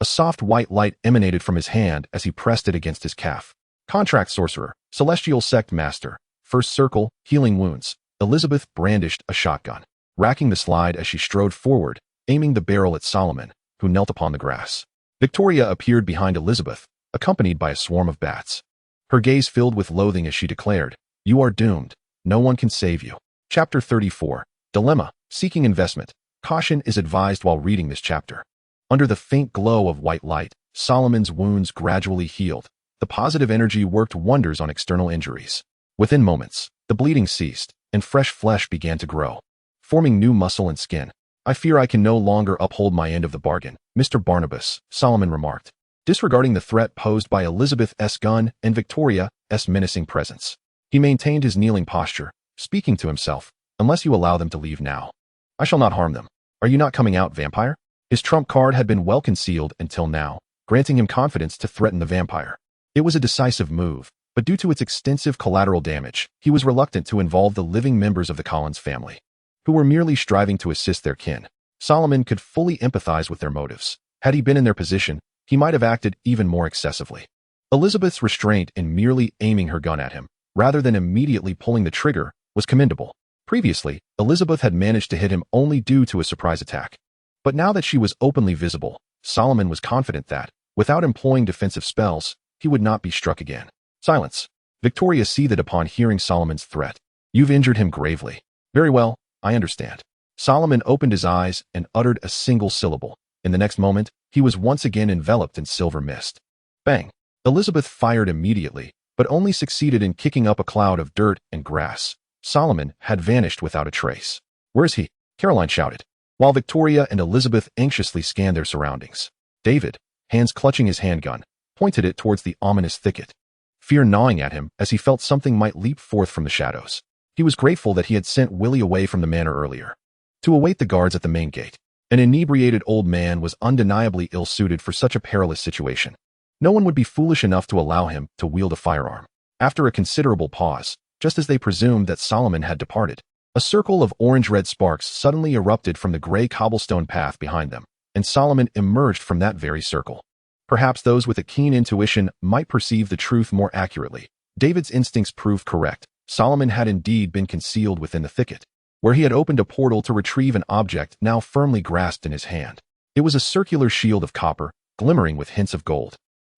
[SPEAKER 1] A soft white light emanated from his hand as he pressed it against his calf. Contract sorcerer, celestial sect master, first circle, healing wounds. Elizabeth brandished a shotgun, racking the slide as she strode forward, aiming the barrel at Salomon, who knelt upon the grass. Victoria appeared behind Elizabeth, accompanied by a swarm of bats. Her gaze filled with loathing as she declared, "You are doomed. No one can save you." Chapter 34. Dilemma. Seeking investment. Caution is advised while reading this chapter. Under the faint glow of white light, Solomon's wounds gradually healed. The positive energy worked wonders on external injuries. Within moments, the bleeding ceased, and fresh flesh began to grow, forming new muscle and skin. "I fear I can no longer uphold my end of the bargain, Mr. Barnabas," Salomon remarked, disregarding the threat posed by Elizabeth's gun and Victoria's menacing presence. He maintained his kneeling posture, speaking to himself, "Unless you allow them to leave now, I shall not harm them. Are you not coming out, vampire?" His trump card had been well concealed until now, granting him confidence to threaten the vampire. It was a decisive move, but due to its extensive collateral damage, he was reluctant to involve the living members of the Collins family, who were merely striving to assist their kin. Salomon could fully empathize with their motives. Had he been in their position, he might have acted even more excessively. Elizabeth's restraint in merely aiming her gun at him, rather than immediately pulling the trigger, was commendable. Previously, Elizabeth had managed to hit him only due to a surprise attack. But now that she was openly visible, Salomon was confident that, without employing defensive spells, he would not be struck again. Silence. Victoria seethed upon hearing Solomon's threat. "You've injured him gravely." "Very well, I understand." Salomon opened his eyes and uttered a single syllable. In the next moment, he was once again enveloped in silver mist. Bang! Elizabeth fired immediately, but only succeeded in kicking up a cloud of dirt and grass. Salomon had vanished without a trace. "Where is he?" Caroline shouted, while Victoria and Elizabeth anxiously scanned their surroundings. David, hands clutching his handgun, pointed it towards the ominous thicket, fear gnawing at him as he felt something might leap forth from the shadows. He was grateful that he had sent Willie away from the manor earlier, to await the guards at the main gate. An inebriated old man was undeniably ill-suited for such a perilous situation. No one would be foolish enough to allow him to wield a firearm. After a considerable pause, just as they presumed that Solomon had departed, a circle of orange-red sparks suddenly erupted from the gray cobblestone path behind them, and Solomon emerged from that very circle. Perhaps those with a keen intuition might perceive the truth more accurately. David's instincts proved correct. Solomon had indeed been concealed within the thicket, where he had opened a portal to retrieve an object now firmly grasped in his hand. It was a circular shield of copper, glimmering with hints of gold,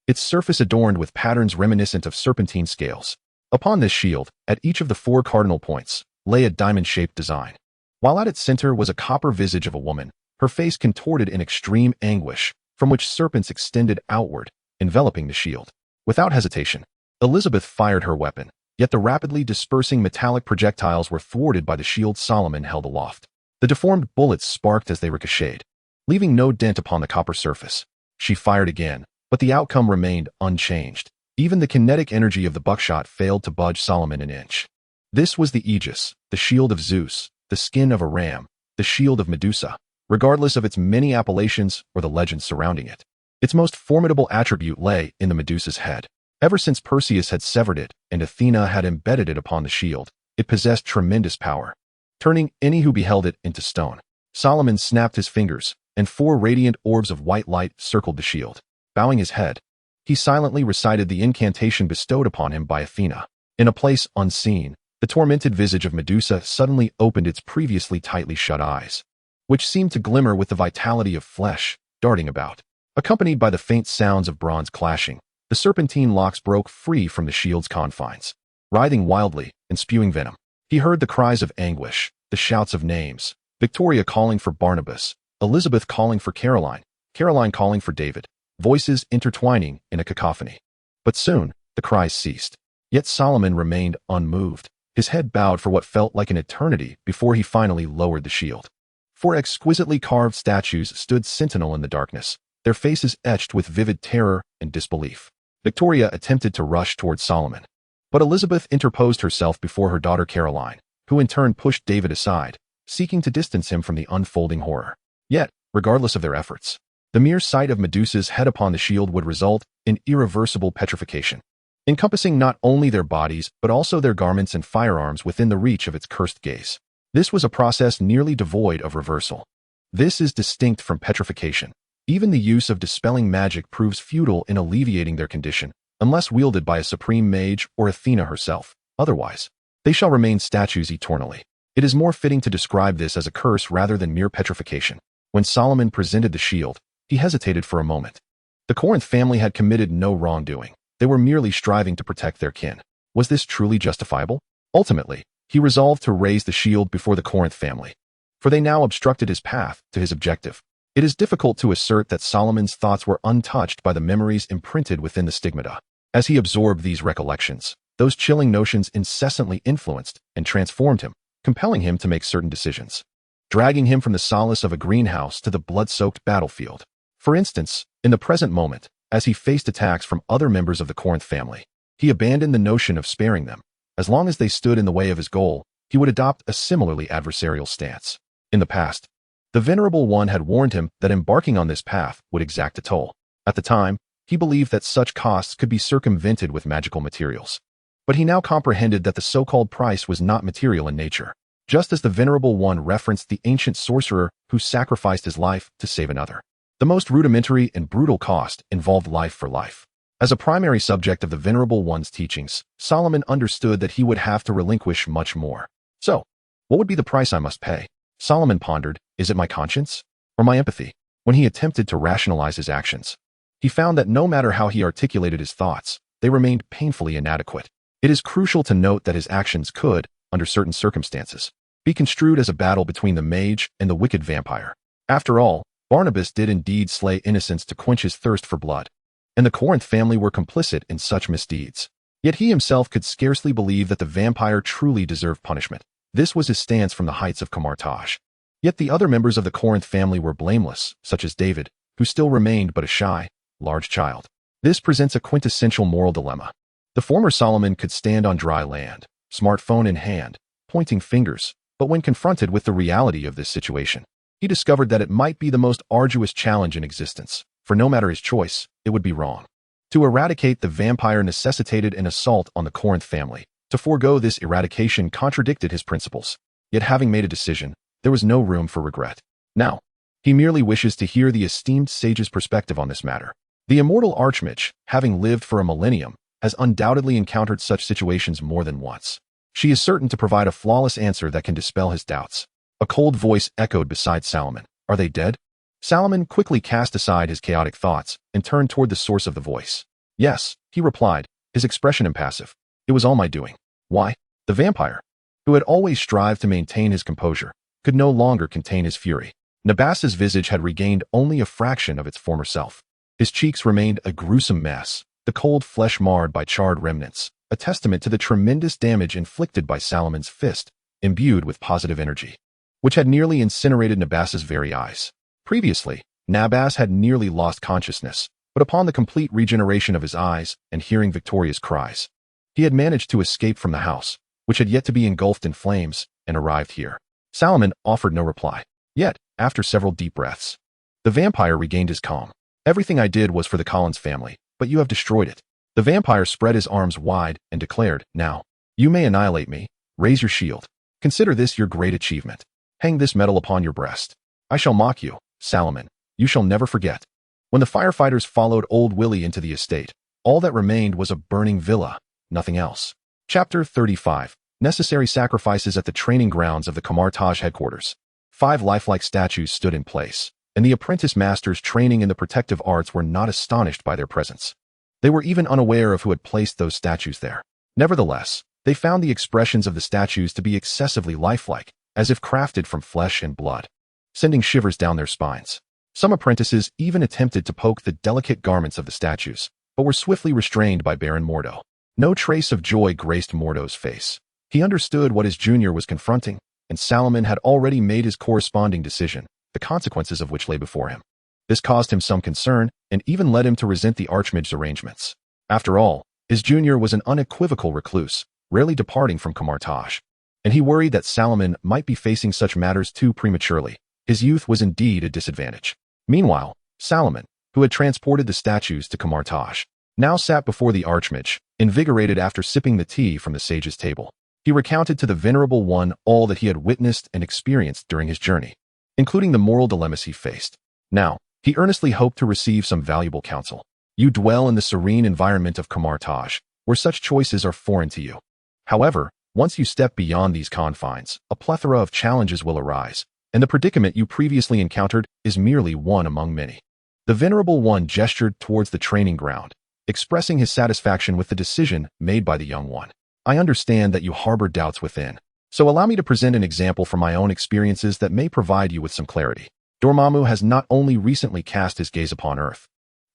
[SPEAKER 1] its surface adorned with patterns reminiscent of serpentine scales. Upon this shield, at each of the 4 cardinal points, lay a diamond-shaped design, while at its center was a copper visage of a woman, her face contorted in extreme anguish, from which serpents extended outward, enveloping the shield. Without hesitation, Elizabeth fired her weapon, yet the rapidly dispersing metallic projectiles were thwarted by the shield Solomon held aloft. The deformed bullets sparked as they ricocheted, leaving no dent upon the copper surface. She fired again, but the outcome remained unchanged. Even the kinetic energy of the buckshot failed to budge Solomon an inch. This was the Aegis, the shield of Zeus, the skin of a ram, the shield of Medusa, regardless of its many appellations or the legends surrounding it. Its most formidable attribute lay in the Medusa's head. Ever since Perseus had severed it and Athena had embedded it upon the shield, it possessed tremendous power, turning any who beheld it into stone. Solomon snapped his fingers, and 4 radiant orbs of white light circled the shield. Bowing his head, he silently recited the incantation bestowed upon him by Athena. In a place unseen, the tormented visage of Medusa suddenly opened its previously tightly shut eyes, which seemed to glimmer with the vitality of flesh, darting about. Accompanied by the faint sounds of bronze clashing, the serpentine locks broke free from the shield's confines. Writhing wildly and spewing venom, he heard the cries of anguish, the shouts of names, Victoria calling for Barnabas, Elizabeth calling for Caroline, Caroline calling for David, voices intertwining in a cacophony. But soon, the cries ceased. Yet Solomon remained unmoved, his head bowed for what felt like an eternity before he finally lowered the shield. 4 exquisitely carved statues stood sentinel in the darkness, their faces etched with vivid terror and disbelief. Victoria attempted to rush towards Solomon, but Elizabeth interposed herself before her daughter Caroline, who in turn pushed David aside, seeking to distance him from the unfolding horror. Yet, regardless of their efforts, the mere sight of Medusa's head upon the shield would result in irreversible petrification, encompassing not only their bodies but also their garments and firearms within the reach of its cursed gaze. This was a process nearly devoid of reversal. This is distinct from petrification. Even the use of dispelling magic proves futile in alleviating their condition, unless wielded by a supreme mage or Athena herself. Otherwise, they shall remain statues eternally. It is more fitting to describe this as a curse rather than mere petrification. When Solomon presented the shield, he hesitated for a moment. The Corinth family had committed no wrongdoing. They were merely striving to protect their kin. Was this truly justifiable? Ultimately, he resolved to raise the shield before the Corinth family, for they now obstructed his path to his objective. It is difficult to assert that Solomon's thoughts were untouched by the memories imprinted within the stigmata. As he absorbed these recollections, those chilling notions incessantly influenced and transformed him, compelling him to make certain decisions, dragging him from the solace of a greenhouse to the blood-soaked battlefield. For instance, in the present moment, as he faced attacks from other members of the Corinth family, he abandoned the notion of sparing them. As long as they stood in the way of his goal, he would adopt a similarly adversarial stance. In the past, the Venerable One had warned him that embarking on this path would exact a toll. At the time, he believed that such costs could be circumvented with magical materials. But he now comprehended that the so-called price was not material in nature, just as the Venerable One referenced the ancient sorcerer who sacrificed his life to save another. The most rudimentary and brutal cost involved life for life. As a primary subject of the Venerable One's teachings, Solomon understood that he would have to relinquish much more. So, what would be the price I must pay? Solomon pondered, is it my conscience or my empathy? When he attempted to rationalize his actions, he found that no matter how he articulated his thoughts, they remained painfully inadequate. It is crucial to note that his actions could, under certain circumstances, be construed as a battle between the mage and the wicked vampire. After all, Barnabas did indeed slay innocents to quench his thirst for blood, and the Corinth family were complicit in such misdeeds. Yet he himself could scarcely believe that the vampire truly deserved punishment. This was his stance from the heights of Camartage. Yet the other members of the Corinth family were blameless, such as David, who still remained but a shy, large child. This presents a quintessential moral dilemma. The former Solomon could stand on dry land, smartphone in hand, pointing fingers, but when confronted with the reality of this situation, he discovered that it might be the most arduous challenge in existence, for no matter his choice, it would be wrong. To eradicate the vampire necessitated an assault on the Corinth family. To forego this eradication contradicted his principles. Yet having made a decision, there was no room for regret. Now, he merely wishes to hear the esteemed sage's perspective on this matter. The immortal Archmage, having lived for a millennium, has undoubtedly encountered such situations more than once. She is certain to provide a flawless answer that can dispel his doubts. A cold voice echoed beside Salomon. Are they dead? Salomon quickly cast aside his chaotic thoughts and turned toward the source of the voice. Yes, he replied, his expression impassive. It was all my doing. Why? The vampire, who had always strived to maintain his composure, could no longer contain his fury. Nabas's visage had regained only a fraction of its former self. His cheeks remained a gruesome mess, the cold flesh marred by charred remnants, a testament to the tremendous damage inflicted by Salomon's fist, imbued with positive energy, which had nearly incinerated Nabas's very eyes. Previously, Nabas had nearly lost consciousness, but upon the complete regeneration of his eyes and hearing Victoria's cries, he had managed to escape from the house, which had yet to be engulfed in flames, and arrived here. Salomon offered no reply. Yet, after several deep breaths, the vampire regained his calm. Everything I did was for the Collins family, but you have destroyed it. The vampire spread his arms wide and declared, now, you may annihilate me. Raise your shield. Consider this your great achievement. Hang this medal upon your breast. I shall mock you, Salomon. You shall never forget. When the firefighters followed old Willie into the estate, all that remained was a burning villa, nothing else. Chapter 35. Necessary sacrifices at the training grounds of the Camartage headquarters. 5 lifelike statues stood in place, and the apprentice masters training in the protective arts were not astonished by their presence. They were even unaware of who had placed those statues there. Nevertheless, they found the expressions of the statues to be excessively lifelike, as if crafted from flesh and blood, sending shivers down their spines. Some apprentices even attempted to poke the delicate garments of the statues, but were swiftly restrained by Baron Mordo. No trace of joy graced Mordo's face. He understood what his junior was confronting, and Salomon had already made his corresponding decision, the consequences of which lay before him. This caused him some concern, and even led him to resent the Archmage's arrangements. After all, his junior was an unequivocal recluse, rarely departing from Camartage, and he worried that Salomon might be facing such matters too prematurely. His youth was indeed a disadvantage. Meanwhile, Salomon, who had transported the statues to Camartage, now sat before the Archmage, invigorated after sipping the tea from the sage's table. He recounted to the Venerable One all that he had witnessed and experienced during his journey, including the moral dilemmas he faced. Now, he earnestly hoped to receive some valuable counsel. You dwell in the serene environment of Camartage, where such choices are foreign to you. However, once you step beyond these confines, a plethora of challenges will arise, and the predicament you previously encountered is merely one among many. The Venerable One gestured towards the training ground, expressing his satisfaction with the decision made by the young one. I understand that you harbor doubts within, so allow me to present an example from my own experiences that may provide you with some clarity. Dormammu has not only recently cast his gaze upon Earth,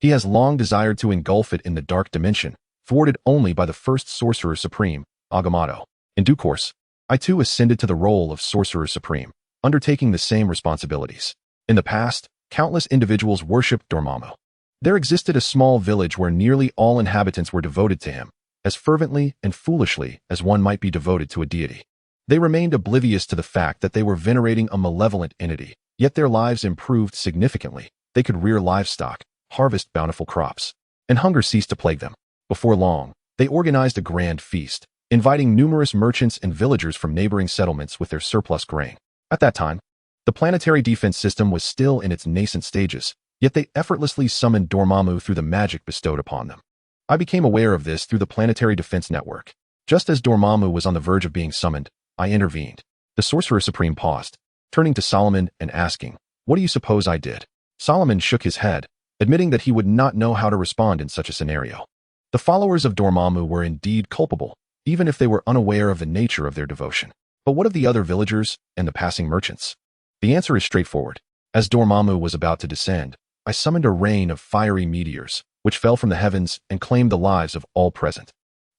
[SPEAKER 1] he has long desired to engulf it in the dark dimension, thwarted only by the first Sorcerer Supreme, Agamotto. In due course, I too ascended to the role of Sorcerer Supreme, undertaking the same responsibilities. In the past, countless individuals worshipped Dormammu. There existed a small village where nearly all inhabitants were devoted to him, as fervently and foolishly as one might be devoted to a deity. They remained oblivious to the fact that they were venerating a malevolent entity, yet their lives improved significantly. They could rear livestock, harvest bountiful crops, and hunger ceased to plague them. Before long, they organized a grand feast, inviting numerous merchants and villagers from neighboring settlements with their surplus grain. At that time, the planetary defense system was still in its nascent stages, yet they effortlessly summoned Dormammu through the magic bestowed upon them. I became aware of this through the planetary defense network. Just as Dormammu was on the verge of being summoned, I intervened. The Sorcerer Supreme paused, turning to Solomon and asking, "What do you suppose I did?" Solomon shook his head, admitting that he would not know how to respond in such a scenario. The followers of Dormammu were indeed culpable, even if they were unaware of the nature of their devotion. But what of the other villagers and the passing merchants? The answer is straightforward. As Dormammu was about to descend, I summoned a rain of fiery meteors, which fell from the heavens and claimed the lives of all present.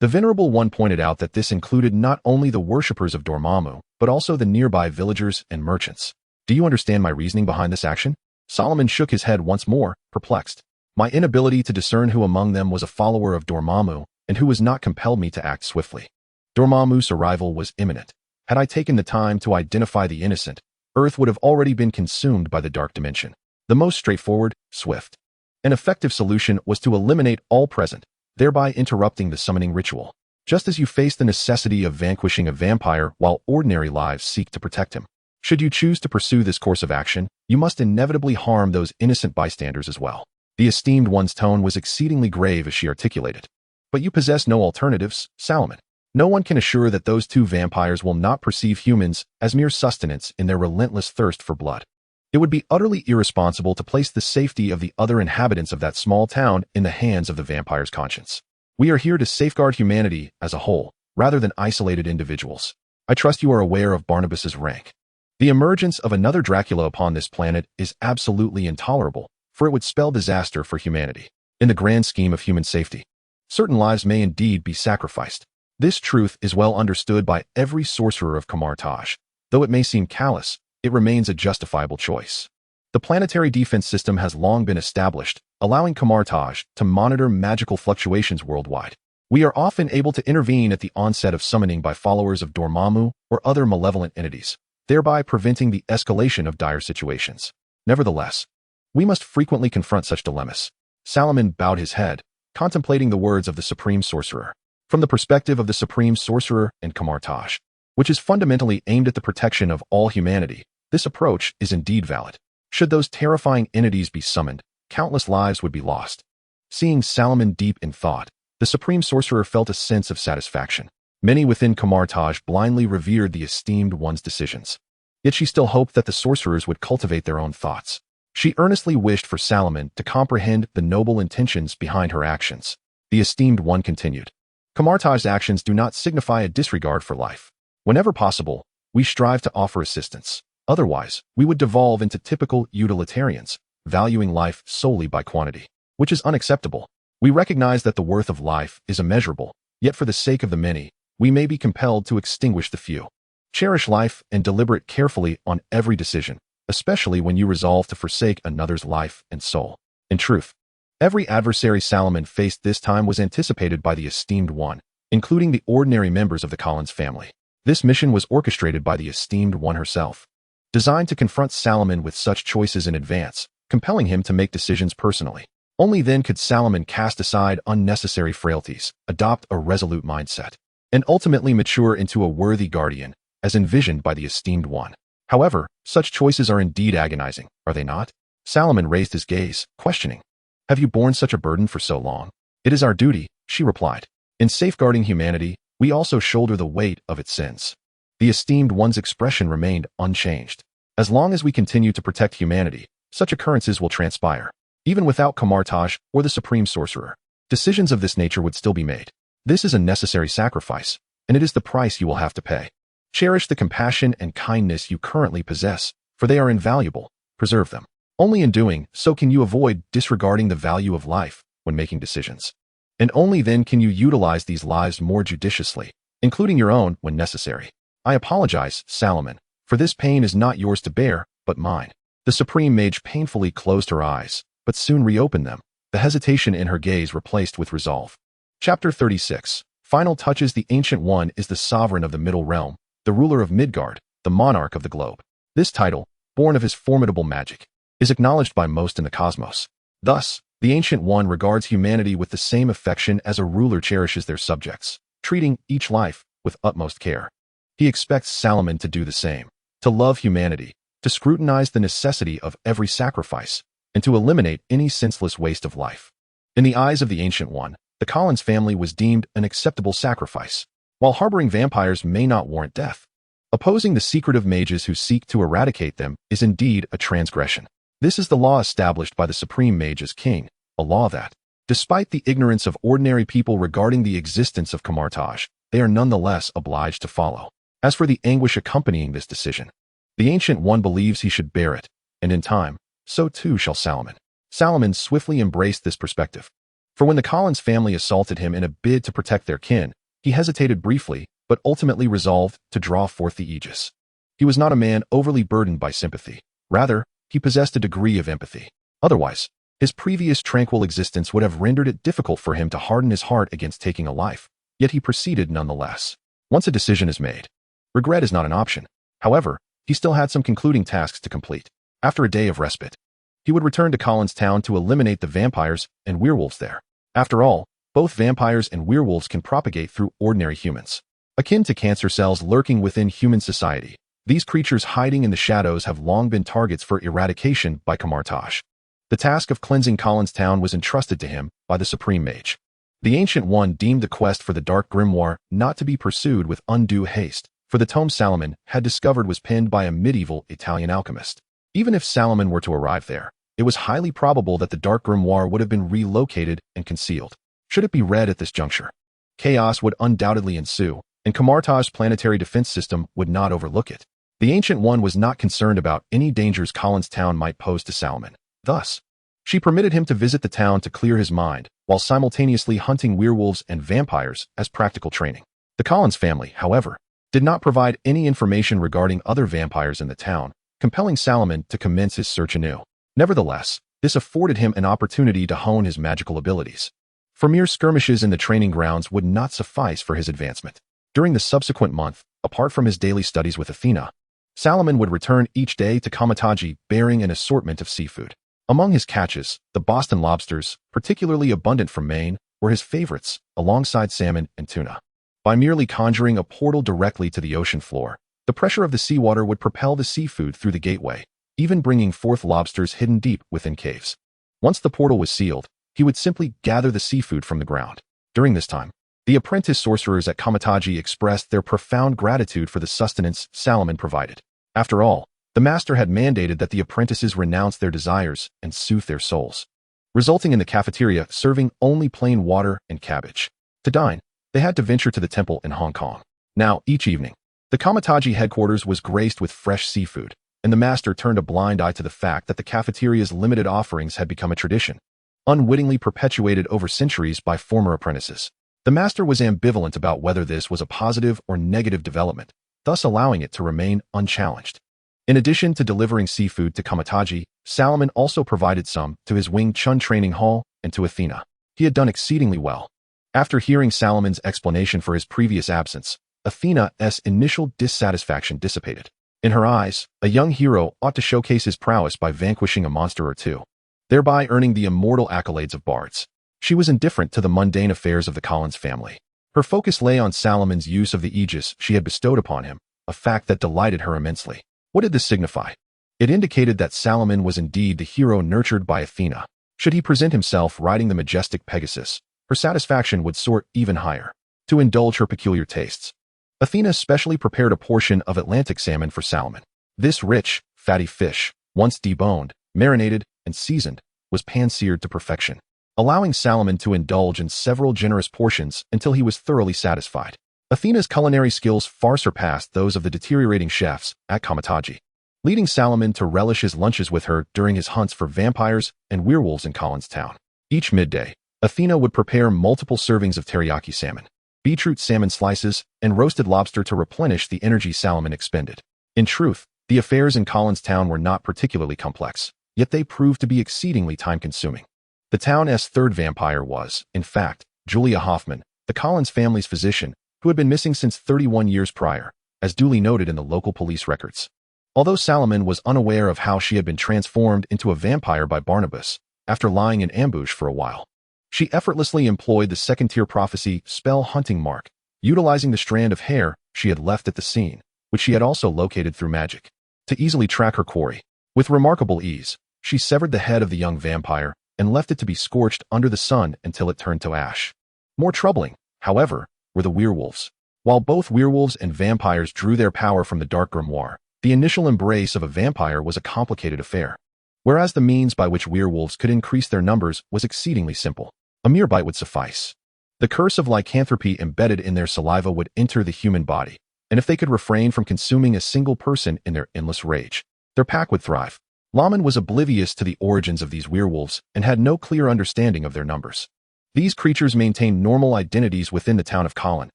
[SPEAKER 1] The Venerable One pointed out that this included not only the worshippers of Dormammu, but also the nearby villagers and merchants. Do you understand my reasoning behind this action? Solomon shook his head once more, perplexed. My inability to discern who among them was a follower of Dormammu and who was not compelled me to act swiftly. Dormammu's arrival was imminent. Had I taken the time to identify the innocent, Earth would have already been consumed by the dark dimension. The most straightforward, swift, and effective solution was to eliminate all present, thereby interrupting the summoning ritual. Just as you face the necessity of vanquishing a vampire while ordinary lives seek to protect him. Should you choose to pursue this course of action, you must inevitably harm those innocent bystanders as well. The esteemed one's tone was exceedingly grave as she articulated. But you possess no alternatives, Salomon. No one can assure that those two vampires will not perceive humans as mere sustenance in their relentless thirst for blood. It would be utterly irresponsible to place the safety of the other inhabitants of that small town in the hands of the vampire's conscience. We are here to safeguard humanity as a whole, rather than isolated individuals. I trust you are aware of Barnabas's rank. The emergence of another Dracula upon this planet is absolutely intolerable, for it would spell disaster for humanity. In the grand scheme of human safety, certain lives may indeed be sacrificed. This truth is well understood by every sorcerer of Converge. Though it may seem callous, it remains a justifiable choice. The planetary defense system has long been established, allowing Converge to monitor magical fluctuations worldwide. We are often able to intervene at the onset of summoning by followers of Dormammu or other malevolent entities, thereby preventing the escalation of dire situations. Nevertheless, we must frequently confront such dilemmas. Salomon bowed his head, contemplating the words of the Supreme Sorcerer. From the perspective of the Supreme Sorcerer and Converge, which is fundamentally aimed at the protection of all humanity, this approach is indeed valid. Should those terrifying entities be summoned, countless lives would be lost. Seeing Salomon deep in thought, the Supreme Sorcerer felt a sense of satisfaction. Many within Converge blindly revered the esteemed one's decisions. Yet she still hoped that the sorcerers would cultivate their own thoughts. She earnestly wished for Salomon to comprehend the noble intentions behind her actions. The esteemed one continued. Converge's actions do not signify a disregard for life. Whenever possible, we strive to offer assistance. Otherwise, we would devolve into typical utilitarians, valuing life solely by quantity, which is unacceptable. We recognize that the worth of life is immeasurable, yet for the sake of the many, we may be compelled to extinguish the few. Cherish life and deliberate carefully on every decision, especially when you resolve to forsake another's life and soul. In truth, every adversary Salomon faced this time was anticipated by the esteemed one, including the ordinary members of the Collins family. This mission was orchestrated by the esteemed one herself, designed to confront Salomon with such choices in advance, compelling him to make decisions personally. Only then could Salomon cast aside unnecessary frailties, adopt a resolute mindset, and ultimately mature into a worthy guardian, as envisioned by the esteemed one. However, such choices are indeed agonizing, are they not? Salomon raised his gaze, questioning. Have you borne such a burden for so long? It is our duty, she replied. In safeguarding humanity, we also shoulder the weight of its sins. The esteemed one's expression remained unchanged. As long as we continue to protect humanity, such occurrences will transpire. Even without Converge or the Supreme Sorcerer, decisions of this nature would still be made. This is a necessary sacrifice, and it is the price you will have to pay. Cherish the compassion and kindness you currently possess, for they are invaluable. Preserve them. Only in doing so can you avoid disregarding the value of life when making decisions. And only then can you utilize these lives more judiciously, including your own when necessary. I apologize, Salomon, for this pain is not yours to bear, but mine. The Supreme Mage painfully closed her eyes, but soon reopened them, the hesitation in her gaze replaced with resolve. Chapter 36. Final touches. The Ancient One is the sovereign of the Middle Realm, the ruler of Midgard, the monarch of the globe. This title, born of his formidable magic, is acknowledged by most in the cosmos. Thus, the Ancient One regards humanity with the same affection as a ruler cherishes their subjects, treating each life with utmost care. He expects Salomon to do the same, to love humanity, to scrutinize the necessity of every sacrifice, and to eliminate any senseless waste of life. In the eyes of the Ancient One, the Collins family was deemed an acceptable sacrifice. While harboring vampires may not warrant death, opposing the secretive mages who seek to eradicate them is indeed a transgression. This is the law established by the Supreme Mage as king, a law that, despite the ignorance of ordinary people regarding the existence of Converge, they are nonetheless obliged to follow. As for the anguish accompanying this decision, the Ancient One believes he should bear it, and in time, so too shall Salomon. Salomon swiftly embraced this perspective. For when the Collins family assaulted him in a bid to protect their kin, he hesitated briefly, but ultimately resolved to draw forth the aegis. He was not a man overly burdened by sympathy. Rather, he possessed a degree of empathy. Otherwise, his previous tranquil existence would have rendered it difficult for him to harden his heart against taking a life, yet he proceeded nonetheless. Once a decision is made, regret is not an option. However, he still had some concluding tasks to complete. After a day of respite, he would return to Collins Town to eliminate the vampires and werewolves there. After all, both vampires and werewolves can propagate through ordinary humans. Akin to cancer cells lurking within human society, these creatures hiding in the shadows have long been targets for eradication by converge. The task of cleansing Collins Town was entrusted to him by the Supreme Mage. The Ancient One deemed the quest for the Dark Grimoire not to be pursued with undue haste, for the tome Salomon had discovered was penned by a medieval Italian alchemist. Even if Salomon were to arrive there, it was highly probable that the Dark Grimoire would have been relocated and concealed. Should it be read at this juncture, chaos would undoubtedly ensue, and Converge's planetary defense system would not overlook it. The Ancient One was not concerned about any dangers Collins Town might pose to Salomon. Thus, she permitted him to visit the town to clear his mind, while simultaneously hunting werewolves and vampires as practical training. The Collins family, however, did not provide any information regarding other vampires in the town, compelling Salomon to commence his search anew. Nevertheless, this afforded him an opportunity to hone his magical abilities. For mere skirmishes in the training grounds would not suffice for his advancement. During the subsequent month, apart from his daily studies with Athena, Salomon would return each day to Kamatagi bearing an assortment of seafood. Among his catches, the Boston lobsters, particularly abundant from Maine, were his favorites, alongside salmon and tuna. By merely conjuring a portal directly to the ocean floor, the pressure of the seawater would propel the seafood through the gateway, even bringing forth lobsters hidden deep within caves. Once the portal was sealed, he would simply gather the seafood from the ground. During this time, the apprentice sorcerers at Kamatagi expressed their profound gratitude for the sustenance Salomon provided. After all, the master had mandated that the apprentices renounce their desires and soothe their souls, resulting in the cafeteria serving only plain water and cabbage. To dine, they had to venture to the temple in Hong Kong. Now, each evening, the Kamatagi headquarters was graced with fresh seafood, and the master turned a blind eye to the fact that the cafeteria's limited offerings had become a tradition, unwittingly perpetuated over centuries by former apprentices. The master was ambivalent about whether this was a positive or negative development, thus allowing it to remain unchallenged. In addition to delivering seafood to Kamatagi, Salomon also provided some to his Wing Chun training hall and to Athena. He had done exceedingly well. After hearing Salomon's explanation for his previous absence, Athena's initial dissatisfaction dissipated. In her eyes, a young hero ought to showcase his prowess by vanquishing a monster or two, thereby earning the immortal accolades of bards. She was indifferent to the mundane affairs of the Collins family. Her focus lay on Salomon's use of the aegis she had bestowed upon him, a fact that delighted her immensely. What did this signify? It indicated that Salomon was indeed the hero nurtured by Athena. Should he present himself riding the majestic Pegasus, her satisfaction would soar even higher. To indulge her peculiar tastes, Athena specially prepared a portion of Atlantic salmon for Salomon. This rich, fatty fish, once deboned, marinated, and seasoned, was pan-seared to perfection, allowing Salomon to indulge in several generous portions until he was thoroughly satisfied. Athena's culinary skills far surpassed those of the deteriorating chefs at Kamatagi, leading Salomon to relish his lunches with her during his hunts for vampires and werewolves in Collins Town. Each midday, Athena would prepare multiple servings of teriyaki salmon, beetroot salmon slices, and roasted lobster to replenish the energy Salomon expended. In truth, the affairs in Collins Town were not particularly complex, yet they proved to be exceedingly time-consuming. The town's third vampire was, in fact, Julia Hoffman, the Collins family's physician, who had been missing since 31 years prior, as duly noted in the local police records. Although Salomon was unaware of how she had been transformed into a vampire by Barnabas, after lying in ambush for a while, she effortlessly employed the second-tier prophecy spell hunting mark, utilizing the strand of hair she had left at the scene, which she had also located through magic, to easily track her quarry. With remarkable ease, she severed the head of the young vampire and left it to be scorched under the sun until it turned to ash. More troubling, however, were the werewolves. While both werewolves and vampires drew their power from the Dark Grimoire, the initial embrace of a vampire was a complicated affair, whereas the means by which werewolves could increase their numbers was exceedingly simple. A mere bite would suffice. The curse of lycanthropy embedded in their saliva would enter the human body, and if they could refrain from consuming a single person in their endless rage, their pack would thrive. Laman was oblivious to the origins of these werewolves and had no clear understanding of their numbers. These creatures maintained normal identities within the town of Collin,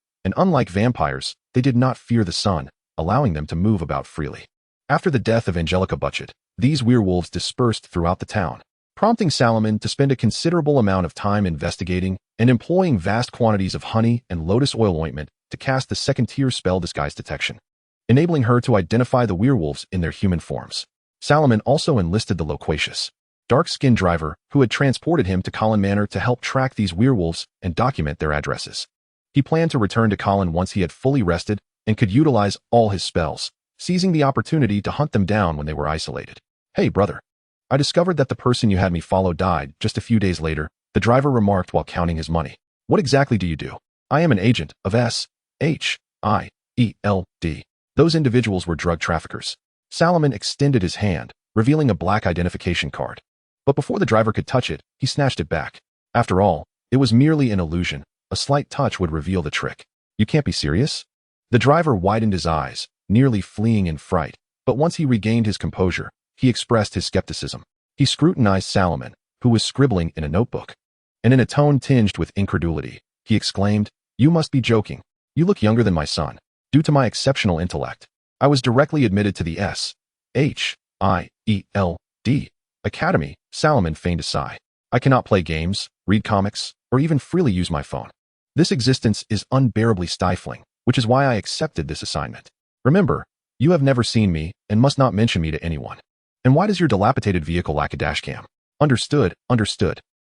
[SPEAKER 1] and unlike vampires, they did not fear the sun, allowing them to move about freely. After the death of Angelica Butchett, these werewolves dispersed throughout the town, prompting Salomon to spend a considerable amount of time investigating and employing vast quantities of honey and lotus oil ointment to cast the second-tier spell disguise detection. enabling her to identify the werewolves in their human forms. Salomon also enlisted the loquacious, dark-skinned driver who had transported him to Colin Manor to help track these werewolves and document their addresses. He planned to return to Colin once he had fully rested and could utilize all his spells, seizing the opportunity to hunt them down when they were isolated. "Hey, brother. I discovered that the person you had me follow died just a few days later," the driver remarked while counting his money. "What exactly do you do?" "I am an agent of SHIELD. Those individuals were drug traffickers." Salomon extended his hand, revealing a black identification card. But before the driver could touch it, he snatched it back. After all, it was merely an illusion. A slight touch would reveal the trick. "You can't be serious?" The driver widened his eyes, nearly fleeing in fright, but once he regained his composure, he expressed his skepticism. He scrutinized Salomon, who was scribbling in a notebook. And in a tone tinged with incredulity, he exclaimed, "You must be joking. You look younger than my son. Due to my exceptional intellect, I was directly admitted to the SHIELD Academy." Salomon feigned a sigh. "I cannot play games, read comics, or even freely use my phone. This existence is unbearably stifling, which is why I accepted this assignment. Remember, you have never seen me and must not mention me to anyone. And why does your dilapidated vehicle lack a dashcam?" Understood.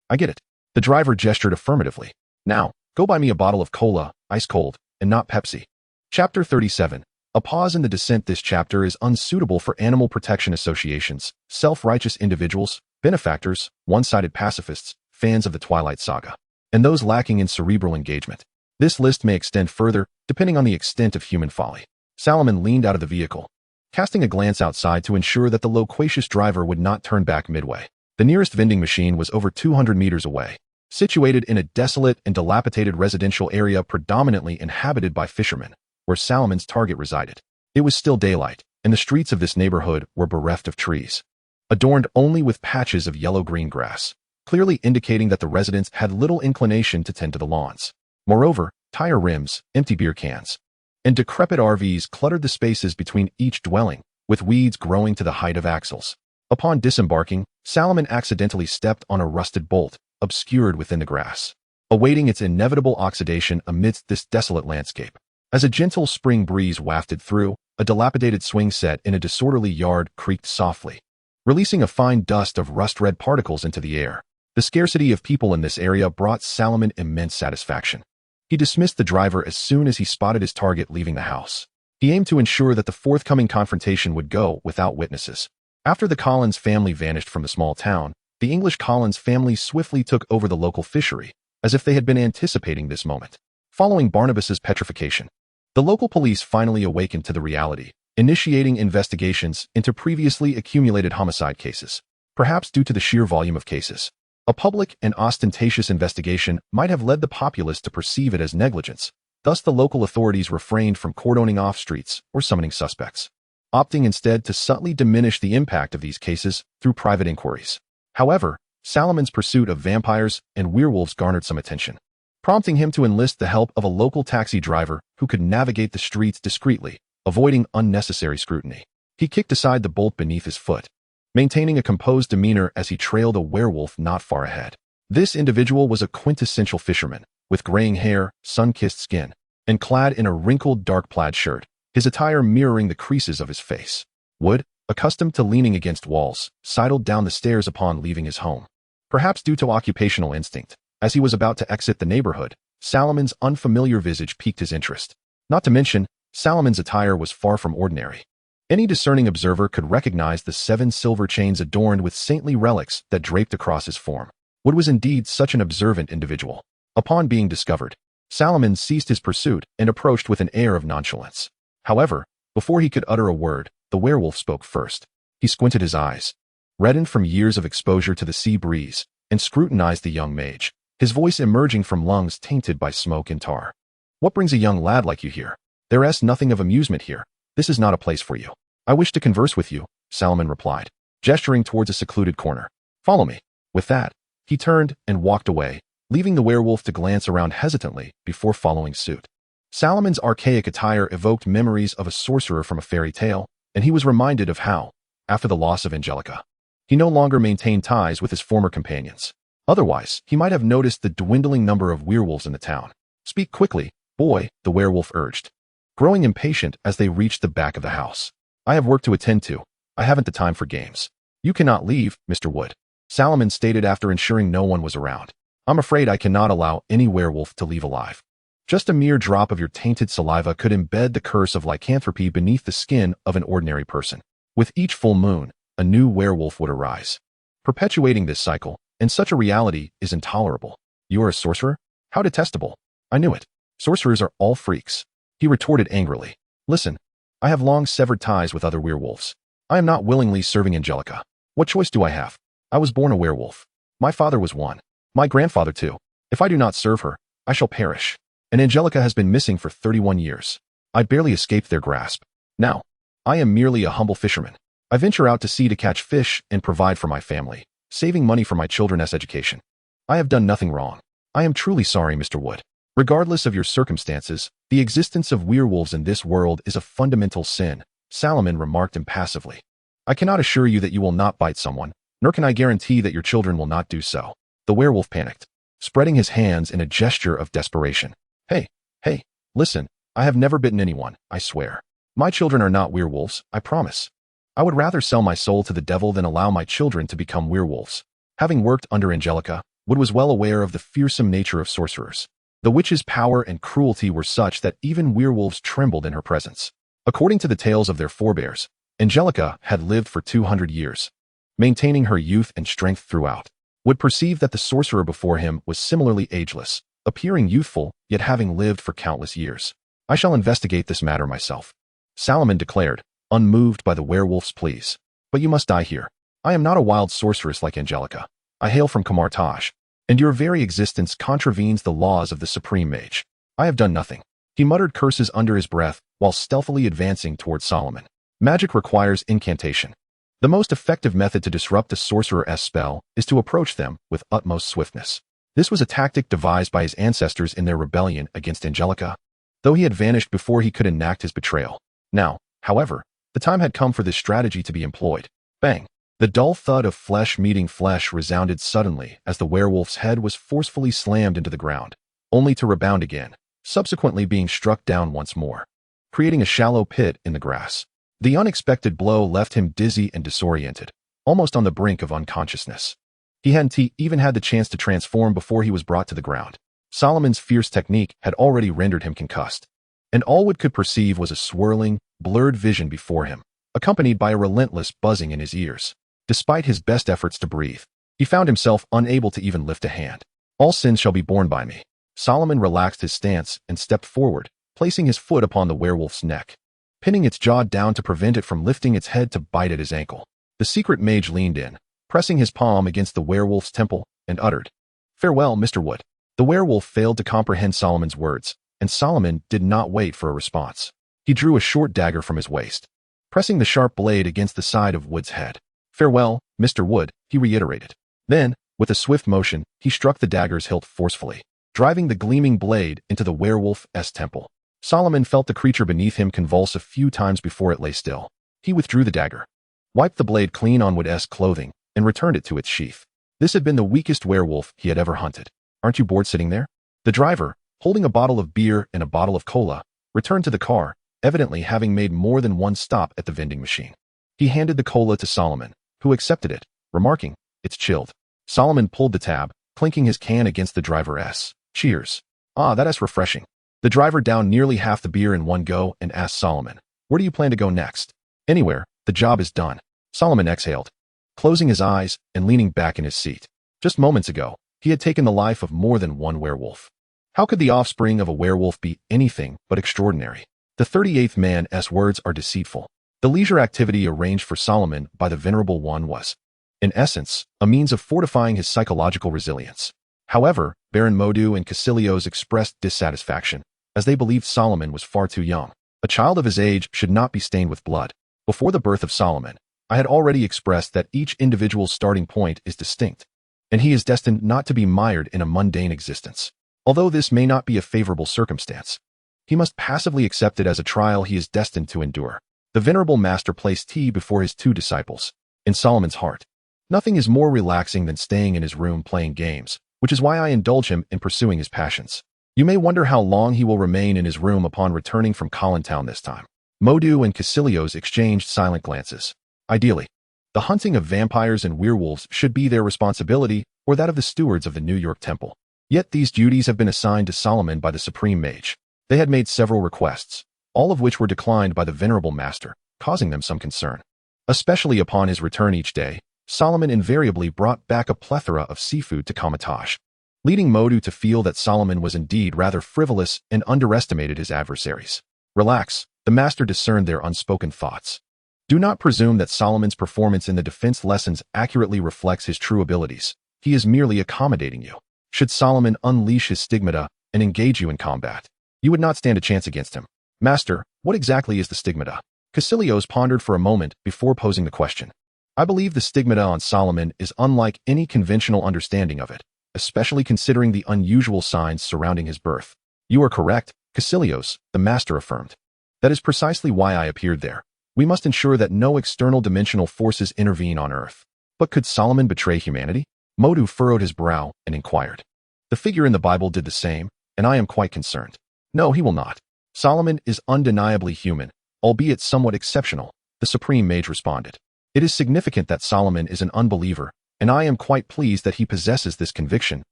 [SPEAKER 1] I get it." The driver gestured affirmatively. "Now, go buy me a bottle of cola, ice cold, and not Pepsi." Chapter 37. A pause in the descent. This chapter is unsuitable for animal protection associations, self-righteous individuals, benefactors, one-sided pacifists, fans of the Twilight Saga, and those lacking in cerebral engagement. This list may extend further, depending on the extent of human folly. Salomon leaned out of the vehicle, casting a glance outside to ensure that the loquacious driver would not turn back midway. The nearest vending machine was over 200 meters away, situated in a desolate and dilapidated residential area predominantly inhabited by fishermen, where Salomon's target resided. It was still daylight, and the streets of this neighborhood were bereft of trees, adorned only with patches of yellow-green grass, clearly indicating that the residents had little inclination to tend to the lawns. Moreover, tire rims, empty beer cans, and decrepit RVs cluttered the spaces between each dwelling, with weeds growing to the height of axles. Upon disembarking, Salomon accidentally stepped on a rusted bolt, obscured within the grass, awaiting its inevitable oxidation amidst this desolate landscape. As a gentle spring breeze wafted through, a dilapidated swing set in a disorderly yard creaked softly, releasing a fine dust of rust-red particles into the air. The scarcity of people in this area brought Salomon immense satisfaction. He dismissed the driver as soon as he spotted his target leaving the house. He aimed to ensure that the forthcoming confrontation would go without witnesses. After the Collins family vanished from the small town, the English Collins family swiftly took over the local fishery, as if they had been anticipating this moment. Following Barnabas's petrification, the local police finally awakened to the reality, initiating investigations into previously accumulated homicide cases. Perhaps due to the sheer volume of cases, a public and ostentatious investigation might have led the populace to perceive it as negligence. Thus, the local authorities refrained from cordoning off streets or summoning suspects, opting instead to subtly diminish the impact of these cases through private inquiries. However, Salomon's pursuit of vampires and werewolves garnered some attention, prompting him to enlist the help of a local taxi driver who could navigate the streets discreetly, avoiding unnecessary scrutiny. He kicked aside the bolt beneath his foot, maintaining a composed demeanor as he trailed a werewolf not far ahead. This individual was a quintessential fisherman, with graying hair, sun-kissed skin, and clad in a wrinkled dark plaid shirt, his attire mirroring the creases of his face. Wood, accustomed to leaning against walls, sidled down the stairs upon leaving his home. Perhaps due to occupational instinct, as he was about to exit the neighborhood, Salomon's unfamiliar visage piqued his interest. Not to mention, Salomon's attire was far from ordinary. Any discerning observer could recognize the 7 silver chains adorned with saintly relics that draped across his form. Wood was indeed such an observant individual. Upon being discovered, Salomon ceased his pursuit and approached with an air of nonchalance. However, before he could utter a word, the werewolf spoke first. He squinted his eyes, reddened from years of exposure to the sea breeze, and scrutinized the young mage, his voice emerging from lungs tainted by smoke and tar. "What brings a young lad like you here? There's nothing of amusement here. This is not a place for you." "I wish to converse with you," Salomon replied, gesturing towards a secluded corner. "Follow me." With that, he turned and walked away, leaving the werewolf to glance around hesitantly before following suit. Salomon's archaic attire evoked memories of a sorcerer from a fairy tale, and he was reminded of how, after the loss of Angelica, he no longer maintained ties with his former companions. Otherwise, he might have noticed the dwindling number of werewolves in the town. "Speak quickly, boy," the werewolf urged. growing impatient as they reached the back of the house. I have work to attend to. I haven't the time for games. You cannot leave, Mr. Wood, Solomon stated after ensuring no one was around. I'm afraid I cannot allow any werewolf to leave alive. Just a mere drop of your tainted saliva could embed the curse of lycanthropy beneath the skin of an ordinary person. With each full moon, a new werewolf would arise. Perpetuating this cycle, and such a reality is intolerable. You are a sorcerer? How detestable. I knew it. Sorcerers are all freaks. He retorted angrily. Listen, I have long severed ties with other werewolves. I am not willingly serving Angelica. What choice do I have? I was born a werewolf. My father was one. My grandfather too. If I do not serve her, I shall perish. And Angelica has been missing for 31 years. I barely escaped their grasp. Now, I am merely a humble fisherman. I venture out to sea to catch fish and provide for my family, saving money for my children's education. I have done nothing wrong. I am truly sorry, Mr. Wood. Regardless of your circumstances, the existence of werewolves in this world is a fundamental sin, Solomon remarked impassively. I cannot assure you that you will not bite someone, nor can I guarantee that your children will not do so. The werewolf panicked, spreading his hands in a gesture of desperation. Hey, listen, I have never bitten anyone, I swear. My children are not werewolves, I promise. I would rather sell my soul to the devil than allow my children to become werewolves. Having worked under Angelica, Wood was well aware of the fearsome nature of sorcerers. The witch's power and cruelty were such that even werewolves trembled in her presence. According to the tales of their forebears, Angelica had lived for 200 years, maintaining her youth and strength throughout. Wood perceived that the sorcerer before him was similarly ageless, appearing youthful, yet having lived for countless years. I shall investigate this matter myself, Solomon declared, unmoved by the werewolf's pleas. But you must die here. I am not a wild sorceress like Angelica. I hail from Kamartaj, and your very existence contravenes the laws of the supreme mage. I have done nothing. He muttered curses under his breath while stealthily advancing towards Solomon. Magic requires incantation. The most effective method to disrupt a sorcerer's spell is to approach them with utmost swiftness. This was a tactic devised by his ancestors in their rebellion against Angelica, though he had vanished before he could enact his betrayal. Now, however, the time had come for this strategy to be employed. Bang! The dull thud of flesh meeting flesh resounded suddenly as the werewolf's head was forcefully slammed into the ground, only to rebound again, subsequently being struck down once more, creating a shallow pit in the grass. The unexpected blow left him dizzy and disoriented, almost on the brink of unconsciousness. He hadn't even had the chance to transform before he was brought to the ground. Solomon's fierce technique had already rendered him concussed, and all Wood could perceive was a swirling, blurred vision before him, accompanied by a relentless buzzing in his ears. Despite his best efforts to breathe, he found himself unable to even lift a hand. All sins shall be borne by me. Solomon relaxed his stance and stepped forward, placing his foot upon the werewolf's neck, pinning its jaw down to prevent it from lifting its head to bite at his ankle. The secret mage leaned in, pressing his palm against the werewolf's temple, and uttered, "Farewell, Mr. Wood." The werewolf failed to comprehend Solomon's words, and Solomon did not wait for a response. He drew a short dagger from his waist, pressing the sharp blade against the side of Wood's head. "Farewell, Mr. Wood," he reiterated. Then, with a swift motion, he struck the dagger's hilt forcefully, driving the gleaming blade into the werewolf's temple. Solomon felt the creature beneath him convulse a few times before it lay still. He withdrew the dagger, wiped the blade clean on Wood's clothing, and returned it to its sheath. This had been the weakest werewolf he had ever hunted. "Aren't you bored sitting there?" The driver, holding a bottle of beer and a bottle of cola, returned to the car, evidently having made more than one stop at the vending machine. He handed the cola to Solomon, who accepted it, remarking, "It's chilled." Solomon pulled the tab, clinking his can against the driver's. "Cheers. Ah, that's refreshing." The driver downed nearly half the beer in one go and asked Solomon, "Where do you plan to go next?" "Anywhere. The job is done." Solomon exhaled, closing his eyes and leaning back in his seat. Just moments ago, he had taken the life of more than one werewolf. How could the offspring of a werewolf be anything but extraordinary? The 38th man's words are deceitful. The leisure activity arranged for Solomon by the Venerable One was, in essence, a means of fortifying his psychological resilience. However, Baron Modu and Casilios expressed dissatisfaction, as they believed Solomon was far too young. A child of his age should not be stained with blood. Before the birth of Solomon, I had already expressed that each individual's starting point is distinct, and he is destined not to be mired in a mundane existence. Although this may not be a favorable circumstance, he must passively accept it as a trial he is destined to endure. The Venerable Master placed tea before his two disciples. In Solomon's heart, nothing is more relaxing than staying in his room playing games, which is why I indulge him in pursuing his passions. You may wonder how long he will remain in his room upon returning from Collintown this time. Modu and Casilios exchanged silent glances. Ideally, the hunting of vampires and werewolves should be their responsibility or that of the stewards of the New York Temple. Yet these duties have been assigned to Solomon by the Supreme Mage. They had made several requests, all of which were declined by the Venerable Master, causing them some concern. Especially upon his return each day, Solomon invariably brought back a plethora of seafood to Kamatash, leading Modu to feel that Solomon was indeed rather frivolous and underestimated his adversaries. Relax, the master discerned their unspoken thoughts. Do not presume that Solomon's performance in the defense lessons accurately reflects his true abilities. He is merely accommodating you. Should Solomon unleash his stigmata and engage you in combat, you would not stand a chance against him. Master, what exactly is the stigmata? Casilios pondered for a moment before posing the question. I believe the stigmata on Solomon is unlike any conventional understanding of it, especially considering the unusual signs surrounding his birth. You are correct, Casilios, the master affirmed. That is precisely why I appeared there. We must ensure that no external dimensional forces intervene on Earth. But could Solomon betray humanity? Modu furrowed his brow and inquired. The figure in the Bible did the same, and I am quite concerned. No, he will not. Solomon is undeniably human, albeit somewhat exceptional, the Supreme Mage responded. It is significant that Solomon is an unbeliever, and I am quite pleased that he possesses this conviction,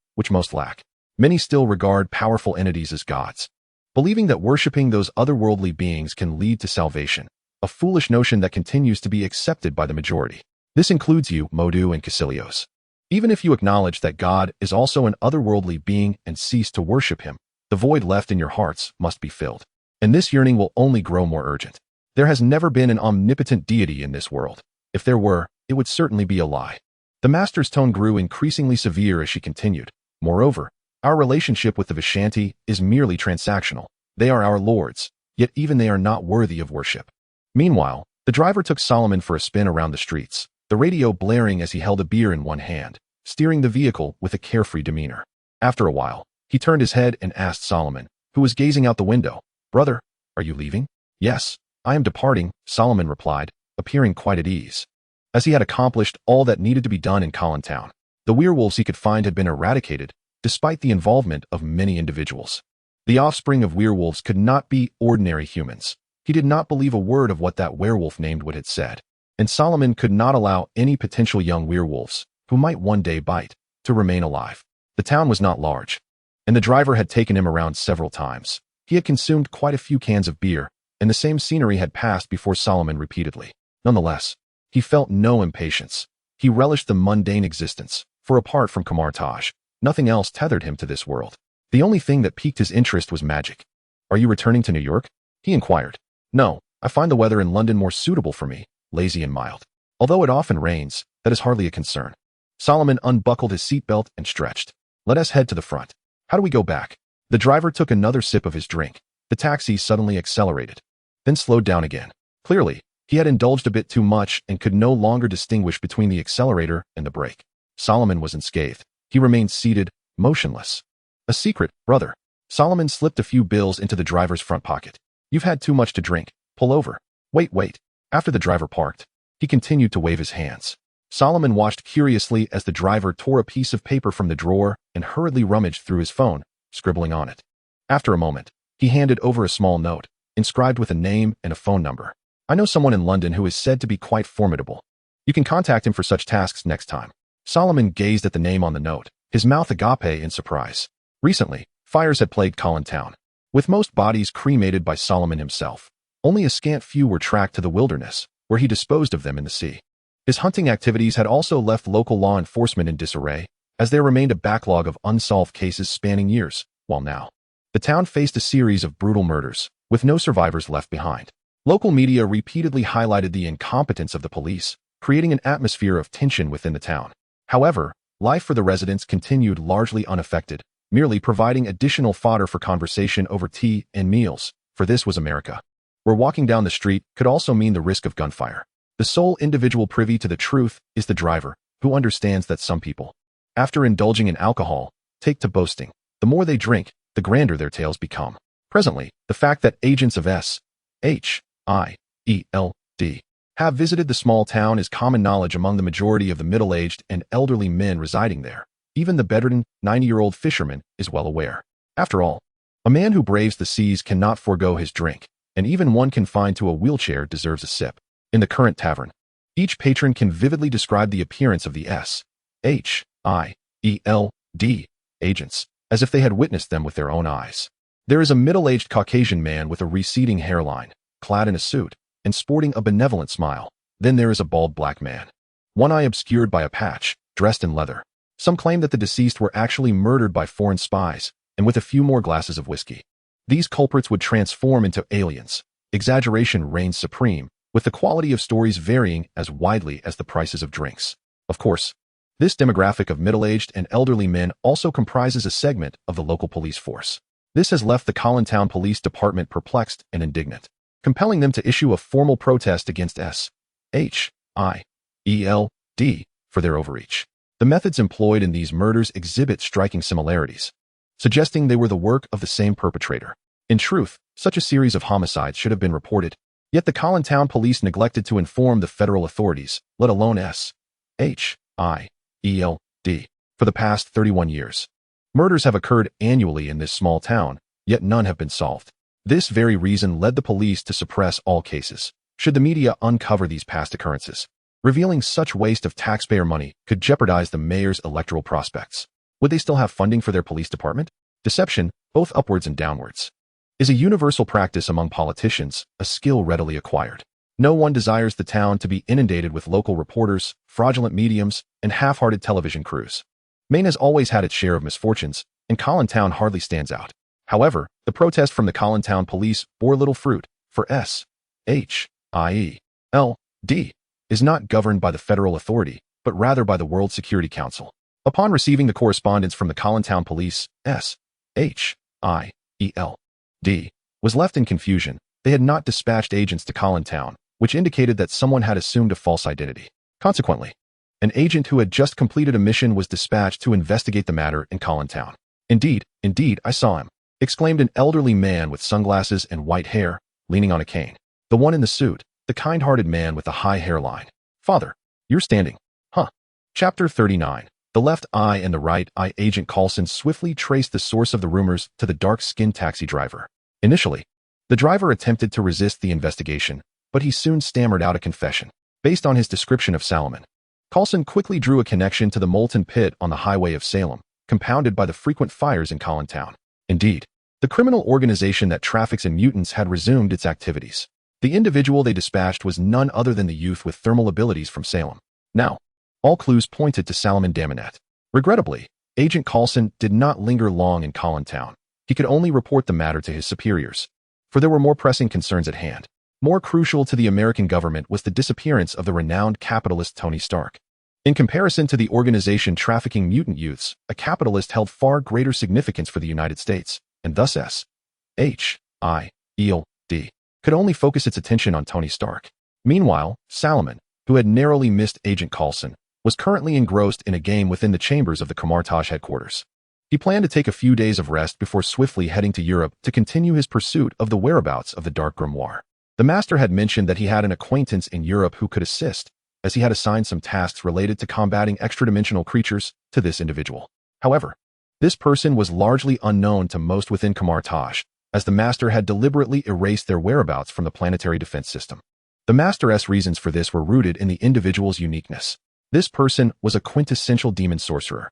[SPEAKER 1] which most lack. Many still regard powerful entities as gods, believing that worshipping those otherworldly beings can lead to salvation, a foolish notion that continues to be accepted by the majority. This includes you, Modu and Casilios. Even if you acknowledge that God is also an otherworldly being and cease to worship him, the void left in your hearts must be filled. And this yearning will only grow more urgent. There has never been an omnipotent deity in this world. If there were, it would certainly be a lie. The master's tone grew increasingly severe as she continued. Moreover, our relationship with the Vishanti is merely transactional. They are our lords, yet even they are not worthy of worship. Meanwhile, the driver took Solomon for a spin around the streets, the radio blaring as he held a beer in one hand, steering the vehicle with a carefree demeanor. After a while, he turned his head and asked Solomon, who was gazing out the window, "Brother, are you leaving?" "Yes, I am departing," Solomon replied, appearing quite at ease. As he had accomplished all that needed to be done in Collintown, the werewolves he could find had been eradicated, despite the involvement of many individuals. The offspring of werewolves could not be ordinary humans. He did not believe a word of what that werewolf named Wood had said, and Solomon could not allow any potential young werewolves, who might one day bite, to remain alive. The town was not large, and the driver had taken him around several times. He had consumed quite a few cans of beer, and the same scenery had passed before Solomon repeatedly. Nonetheless, he felt no impatience. He relished the mundane existence, for apart from Kamartaj, nothing else tethered him to this world. The only thing that piqued his interest was magic. "Are you returning to New York?" he inquired. "No, I find the weather in London more suitable for me, lazy and mild. Although it often rains, that is hardly a concern." Solomon unbuckled his seatbelt and stretched. "Let us head to the front. How do we go back?" The driver took another sip of his drink. The taxi suddenly accelerated, then slowed down again. Clearly, he had indulged a bit too much and could no longer distinguish between the accelerator and the brake. Solomon was unscathed. He remained seated, motionless. "A secret, brother." Solomon slipped a few bills into the driver's front pocket. "You've had too much to drink. Pull over." Wait. After the driver parked, he continued to wave his hands. Solomon watched curiously as the driver tore a piece of paper from the drawer and hurriedly rummaged through his phone, scribbling on it. After a moment, he handed over a small note, inscribed with a name and a phone number. "I know someone in London who is said to be quite formidable. You can contact him for such tasks next time." Solomon gazed at the name on the note, his mouth agape in surprise. Recently, fires had plagued Collintown. With most bodies cremated by Solomon himself, only a scant few were tracked to the wilderness, where he disposed of them in the sea. His hunting activities had also left local law enforcement in disarray, as there remained a backlog of unsolved cases spanning years, while now, the town faced a series of brutal murders, with no survivors left behind. Local media repeatedly highlighted the incompetence of the police, creating an atmosphere of tension within the town. However, life for the residents continued largely unaffected, merely providing additional fodder for conversation over tea and meals, for this was America, where walking down the street could also mean the risk of gunfire. The sole individual privy to the truth is the driver, who understands that some people, after indulging in alcohol, take to boasting. The more they drink, the grander their tales become. Presently, the fact that agents of SHIELD have visited the small town is common knowledge among the majority of the middle-aged and elderly men residing there. Even the bedridden, 90-year-old fisherman is well aware. After all, A man who braves the seas cannot forego his drink, and even one confined to a wheelchair deserves a sip. In the current tavern, each patron can vividly describe the appearance of the S-H-I-E-L-D agents, as if they had witnessed them with their own eyes. There is a middle-aged Caucasian man with a receding hairline, clad in a suit, and sporting a benevolent smile. Then there is a bald black man, one eye obscured by a patch, dressed in leather. Some claim that the deceased were actually murdered by foreign spies, and with a few more glasses of whiskey, these culprits would transform into aliens. Exaggeration reigns supreme, with the quality of stories varying as widely as the prices of drinks. Of course, this demographic of middle-aged and elderly men also comprises a segment of the local police force. This has left the Collintown Police Department perplexed and indignant, compelling them to issue a formal protest against S-H-I-E-L-D for their overreach. The methods employed in these murders exhibit striking similarities, suggesting they were the work of the same perpetrator. In truth, such a series of homicides should have been reported, yet the Collintown Police neglected to inform the federal authorities, let alone S-H-I-E-L-D, for the past 31 years. Murders have occurred annually in this small town, yet none have been solved. This very reason led the police to suppress all cases. Should the media uncover these past occurrences, revealing such waste of taxpayer money could jeopardize the mayor's electoral prospects. Would they still have funding for their police department? Deception, both upwards and downwards, is a universal practice among politicians, a skill readily acquired. No one desires the town to be inundated with local reporters, fraudulent mediums, and half-hearted television crews. Maine has always had its share of misfortunes, and Collintown hardly stands out. However, the protest from the Collintown police bore little fruit, for S-H-I-E-L-D is not governed by the federal authority, but rather by the World Security Council. Upon receiving the correspondence from the Collintown police, S-H-I-E-L-D was left in confusion. They had not dispatched agents to Collintown, which indicated that someone had assumed a false identity. Consequently, an agent who had just completed a mission was dispatched to investigate the matter in Collintown. Indeed, I saw him, exclaimed an elderly man with sunglasses and white hair, leaning on a cane. The one in the suit, the kind-hearted man with the high hairline. Father, you're standing. Huh. Chapter 39. The left eye and the right eye. Agent Coulson swiftly traced the source of the rumors to the dark-skinned taxi driver. Initially, the driver attempted to resist the investigation, but he soon stammered out a confession. Based on his description of Salomon, Coulson quickly drew a connection to the molten pit on the highway of Salem, compounded by the frequent fires in Collintown. Indeed, the criminal organization that traffics in mutants had resumed its activities. The individual they dispatched was none other than the youth with thermal abilities from Salem. Now, all clues pointed to Salomon Damonette. Regrettably, Agent Coulson did not linger long in Collintown. He could only report the matter to his superiors, for there were more pressing concerns at hand. More crucial to the American government was the disappearance of the renowned capitalist Tony Stark. In comparison to the organization trafficking mutant youths, a capitalist held far greater significance for the United States, and thus S-H-I-E-L-D could only focus its attention on Tony Stark. Meanwhile, Salomon, who had narrowly missed Agent Coulson, was currently engrossed in a game within the chambers of the Comartage headquarters. He planned to take a few days of rest before swiftly heading to Europe to continue his pursuit of the whereabouts of the Dark Grimoire. The master had mentioned that he had an acquaintance in Europe who could assist, as he had assigned some tasks related to combating extra-dimensional creatures to this individual. However, this person was largely unknown to most within Comartage, as the master had deliberately erased their whereabouts from the planetary defense system. The master's reasons for this were rooted in the individual's uniqueness. This person was a quintessential demon sorcerer,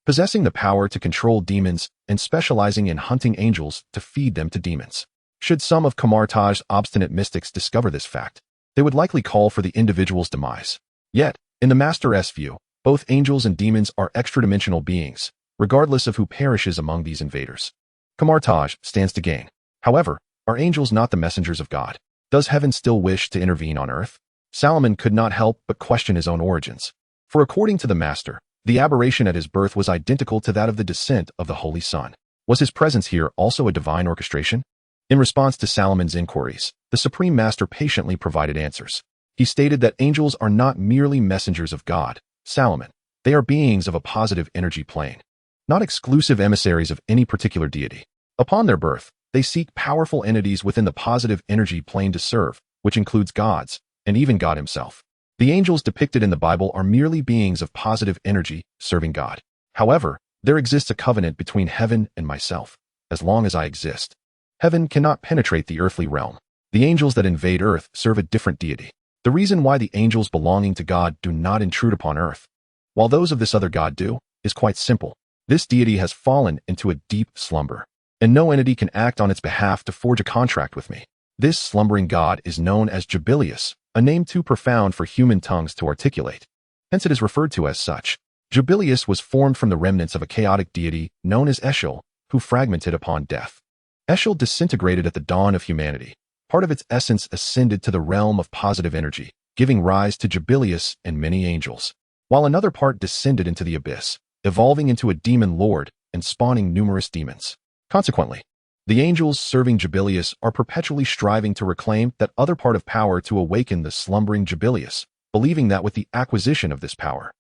[SPEAKER 1] possessing the power to control demons and specializing in hunting angels to feed them to demons. Should some of Comartage's obstinate mystics discover this fact, they would likely call for the individual's demise. Yet, in the master's view, both angels and demons are extra-dimensional beings, regardless of who perishes among these invaders. Comartage stands to gain. However, are angels not the messengers of God? Does heaven still wish to intervene on earth? Salomon could not help but question his own origins. For according to the master, the aberration at his birth was identical to that of the descent of the Holy Son. Was his presence here also a divine orchestration? In response to Salomon's inquiries, the Supreme Master patiently provided answers. He stated that angels are not merely messengers of God, Salomon. They are beings of a positive energy plane, not exclusive emissaries of any particular deity. Upon their birth, they seek powerful entities within the positive energy plane to serve, which includes gods, and even God himself. The angels depicted in the Bible are merely beings of positive energy, serving God. However, there exists a covenant between heaven and myself. as long as I exist. Heaven cannot penetrate the earthly realm. The angels that invade earth serve a different deity. The reason why the angels belonging to God do not intrude upon earth, while those of this other God do, is quite simple. This deity has fallen into a deep slumber, and no entity can act on its behalf to forge a contract with me. This slumbering God is known as Jubilius, a name too profound for human tongues to articulate. Hence it is referred to as such. Jubilius was formed from the remnants of a chaotic deity known as Eshel, who fragmented upon death. Eshel disintegrated at the dawn of humanity. Part of its essence ascended to the realm of positive energy, giving rise to Jubilius and many angels, while another part descended into the abyss, evolving into a demon lord and spawning numerous demons. Consequently, the angels serving Jubilius are perpetually striving to reclaim that other part of power to awaken the slumbering Jubilius, believing that with the acquisition of this power,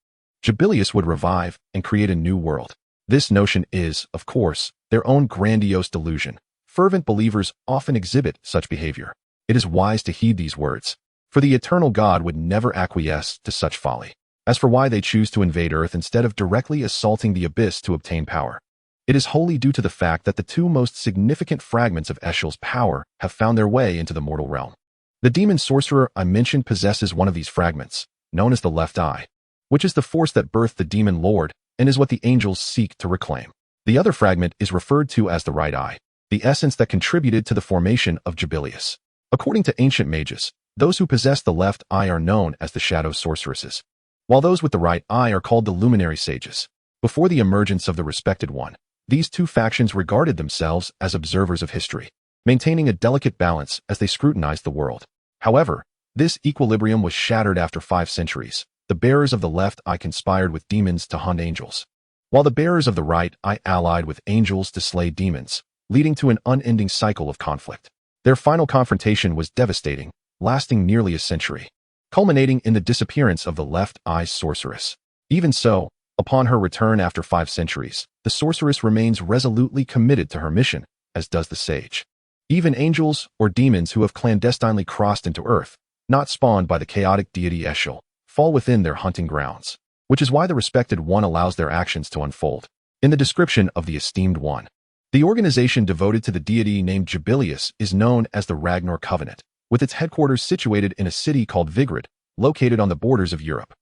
[SPEAKER 1] Jubilius would revive and create a new world. This notion is, of course, their own grandiose delusion. Fervent believers often exhibit such behavior. It is wise to heed these words, for the eternal God would never acquiesce to such folly. As for why they choose to invade earth instead of directly assaulting the abyss to obtain power, it is wholly due to the fact that the two most significant fragments of Eshel's power have found their way into the mortal realm. The demon sorcerer I mentioned possesses one of these fragments, known as the left eye, which is the force that birthed the demon lord and is what the angels seek to reclaim. The other fragment is referred to as the right eye, the essence that contributed to the formation of Jubilius. According to ancient mages, those who possess the left eye are known as the shadow sorceresses, while those with the right eye are called the luminary sages. Before the emergence of the respected one, these two factions regarded themselves as observers of history, maintaining a delicate balance as they scrutinized the world. However, this equilibrium was shattered after 5 centuries. The bearers of the left eye conspired with demons to hunt angels, while the bearers of the right eye allied with angels to slay demons, leading to an unending cycle of conflict. Their final confrontation was devastating, lasting nearly a century, culminating in the disappearance of the left eye's sorceress. Even so, upon her return after 5 centuries, the sorceress remains resolutely committed to her mission, as does the sage. Even angels or demons who have clandestinely crossed into earth, not spawned by the chaotic deity Eshel, fall within their hunting grounds, which is why the respected one allows their actions to unfold. In the description of the esteemed one, the organization devoted to the deity named Jubilius is known as the Ragnar Covenant, with its headquarters situated in a city called Vigrid, located on the borders of Europe.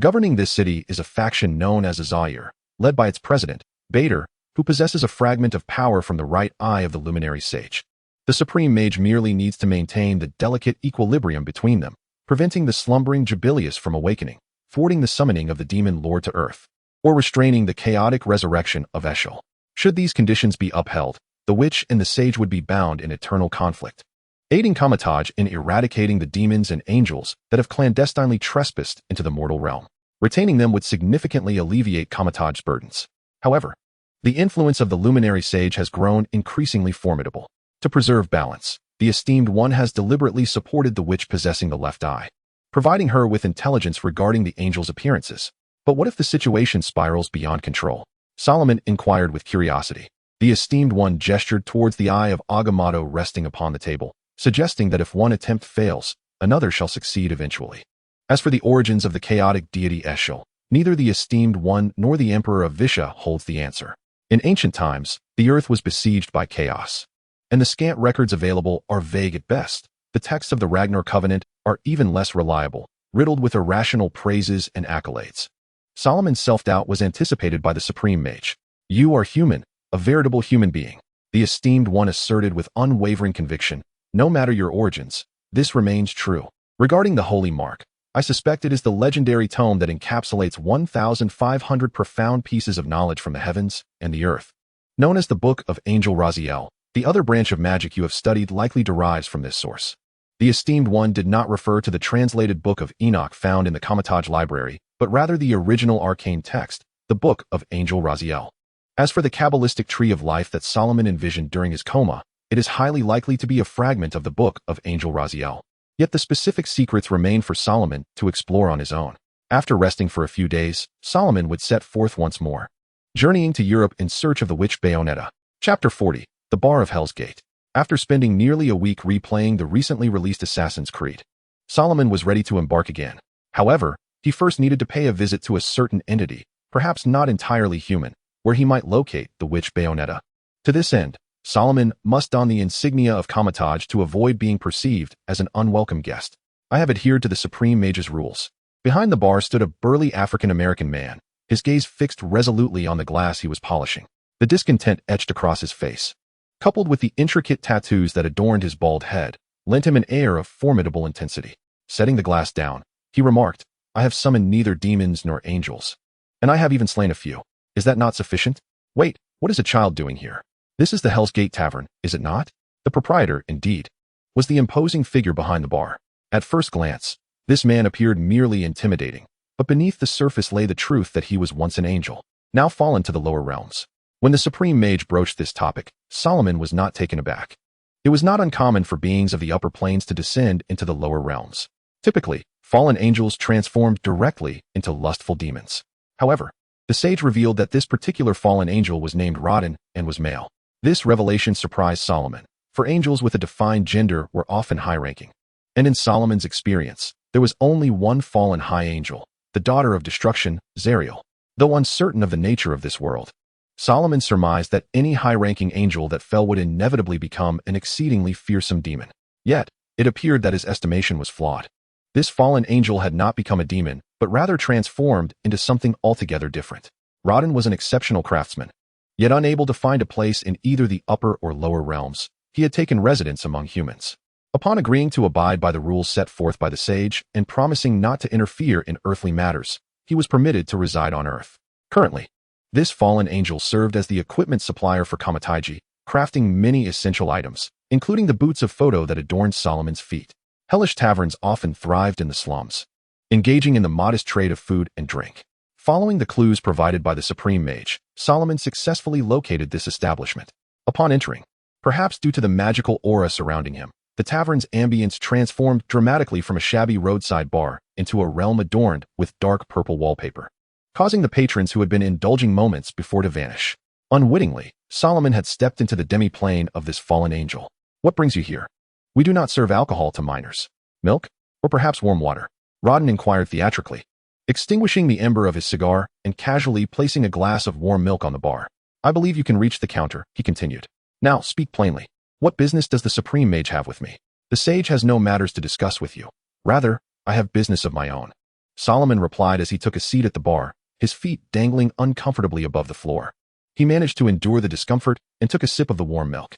[SPEAKER 1] Governing this city is a faction known as Azayir, led by its president, Bader, who possesses a fragment of power from the right eye of the luminary sage. The supreme mage merely needs to maintain the delicate equilibrium between them, preventing the slumbering Jubilius from awakening, thwarting the summoning of the demon lord to earth, or restraining the chaotic resurrection of Eshel. Should these conditions be upheld, the witch and the sage would be bound in eternal conflict, aiding Kamataj in eradicating the demons and angels that have clandestinely trespassed into the mortal realm. Retaining them would significantly alleviate Kamataj's burdens. However, the influence of the luminary sage has grown increasingly formidable. To preserve balance, the esteemed one has deliberately supported the witch possessing the left eye, providing her with intelligence regarding the angel's appearances. But what if the situation spirals beyond control? Solomon inquired with curiosity. The esteemed one gestured towards the eye of Agamotto resting upon the table, suggesting that if one attempt fails, another shall succeed eventually. As for the origins of the chaotic deity Eshel, neither the esteemed one nor the emperor of Visha holds the answer. In ancient times, the earth was besieged by chaos, and the scant records available are vague at best. The texts of the Ragnar Covenant are even less reliable, riddled with irrational praises and accolades. Solomon's self-doubt was anticipated by the supreme mage. "You are human, a veritable human being," the esteemed one asserted with unwavering conviction. "No matter your origins, this remains true. Regarding the holy mark, I suspect it is the legendary tome that encapsulates 1,500 profound pieces of knowledge from the heavens and the earth. Known as the Book of Angel Raziel, the other branch of magic you have studied likely derives from this source." The esteemed one did not refer to the translated Book of Enoch found in the Kamataj library, but rather the original arcane text, the Book of Angel Raziel. As for the Kabbalistic tree of life that Solomon envisioned during his coma, it is highly likely to be a fragment of the Book of Angel Raziel. Yet the specific secrets remain for Solomon to explore on his own. After resting for a few days, Solomon would set forth once more, journeying to Europe in search of the witch Bayonetta. Chapter 40. The Bar of Hell's Gate. After spending nearly a week replaying the recently released Assassin's Creed, Solomon was ready to embark again. However, he first needed to pay a visit to a certain entity, perhaps not entirely human, where he might locate the witch Bayonetta. To this end, Solomon must don the insignia of comatage to avoid being perceived as an unwelcome guest. I have adhered to the Supreme Mage's rules. Behind the bar stood a burly African-American man, his gaze fixed resolutely on the glass he was polishing. The discontent etched across his face, coupled with the intricate tattoos that adorned his bald head, lent him an air of formidable intensity. Setting the glass down, he remarked, "I have summoned neither demons nor angels. And I have even slain a few. Is that not sufficient? Wait, what is a child doing here? This is the Hell's Gate Tavern, is it not?" The proprietor, indeed, was the imposing figure behind the bar. At first glance, this man appeared merely intimidating, but beneath the surface lay the truth that he was once an angel, now fallen to the lower realms. When the Supreme Mage broached this topic, Solomon was not taken aback. It was not uncommon for beings of the upper planes to descend into the lower realms. Typically, fallen angels transformed directly into lustful demons. However, the sage revealed that this particular fallen angel was named Rodin and was male. This revelation surprised Solomon, for angels with a defined gender were often high-ranking. And in Solomon's experience, there was only one fallen high angel, the daughter of destruction, Zariel. Though uncertain of the nature of this world, Solomon surmised that any high-ranking angel that fell would inevitably become an exceedingly fearsome demon. Yet, it appeared that his estimation was flawed. This fallen angel had not become a demon, but rather transformed into something altogether different. Rodin was an exceptional craftsman. Yet unable to find a place in either the upper or lower realms, he had taken residence among humans. Upon agreeing to abide by the rules set forth by the sage and promising not to interfere in earthly matters, he was permitted to reside on earth. Currently, this fallen angel served as the equipment supplier for Kamataiji, crafting many essential items, including the boots of photo that adorned Solomon's feet. Hellish taverns often thrived in the slums, engaging in the modest trade of food and drink. Following the clues provided by the Supreme Mage, Solomon successfully located this establishment. Upon entering, perhaps due to the magical aura surrounding him, the tavern's ambience transformed dramatically from a shabby roadside bar into a realm adorned with dark purple wallpaper, causing the patrons who had been indulging moments before to vanish. Unwittingly, Solomon had stepped into the demi-plane of this fallen angel. "What brings you here?" "We do not serve alcohol to minors." "Milk? Or perhaps warm water?" Rodin inquired theatrically, extinguishing the ember of his cigar and casually placing a glass of warm milk on the bar. "I believe you can reach the counter," he continued. "Now, speak plainly. What business does the Supreme Mage have with me?" "The sage has no matters to discuss with you. Rather, I have business of my own," Solomon replied as he took a seat at the bar, his feet dangling uncomfortably above the floor. He managed to endure the discomfort and took a sip of the warm milk.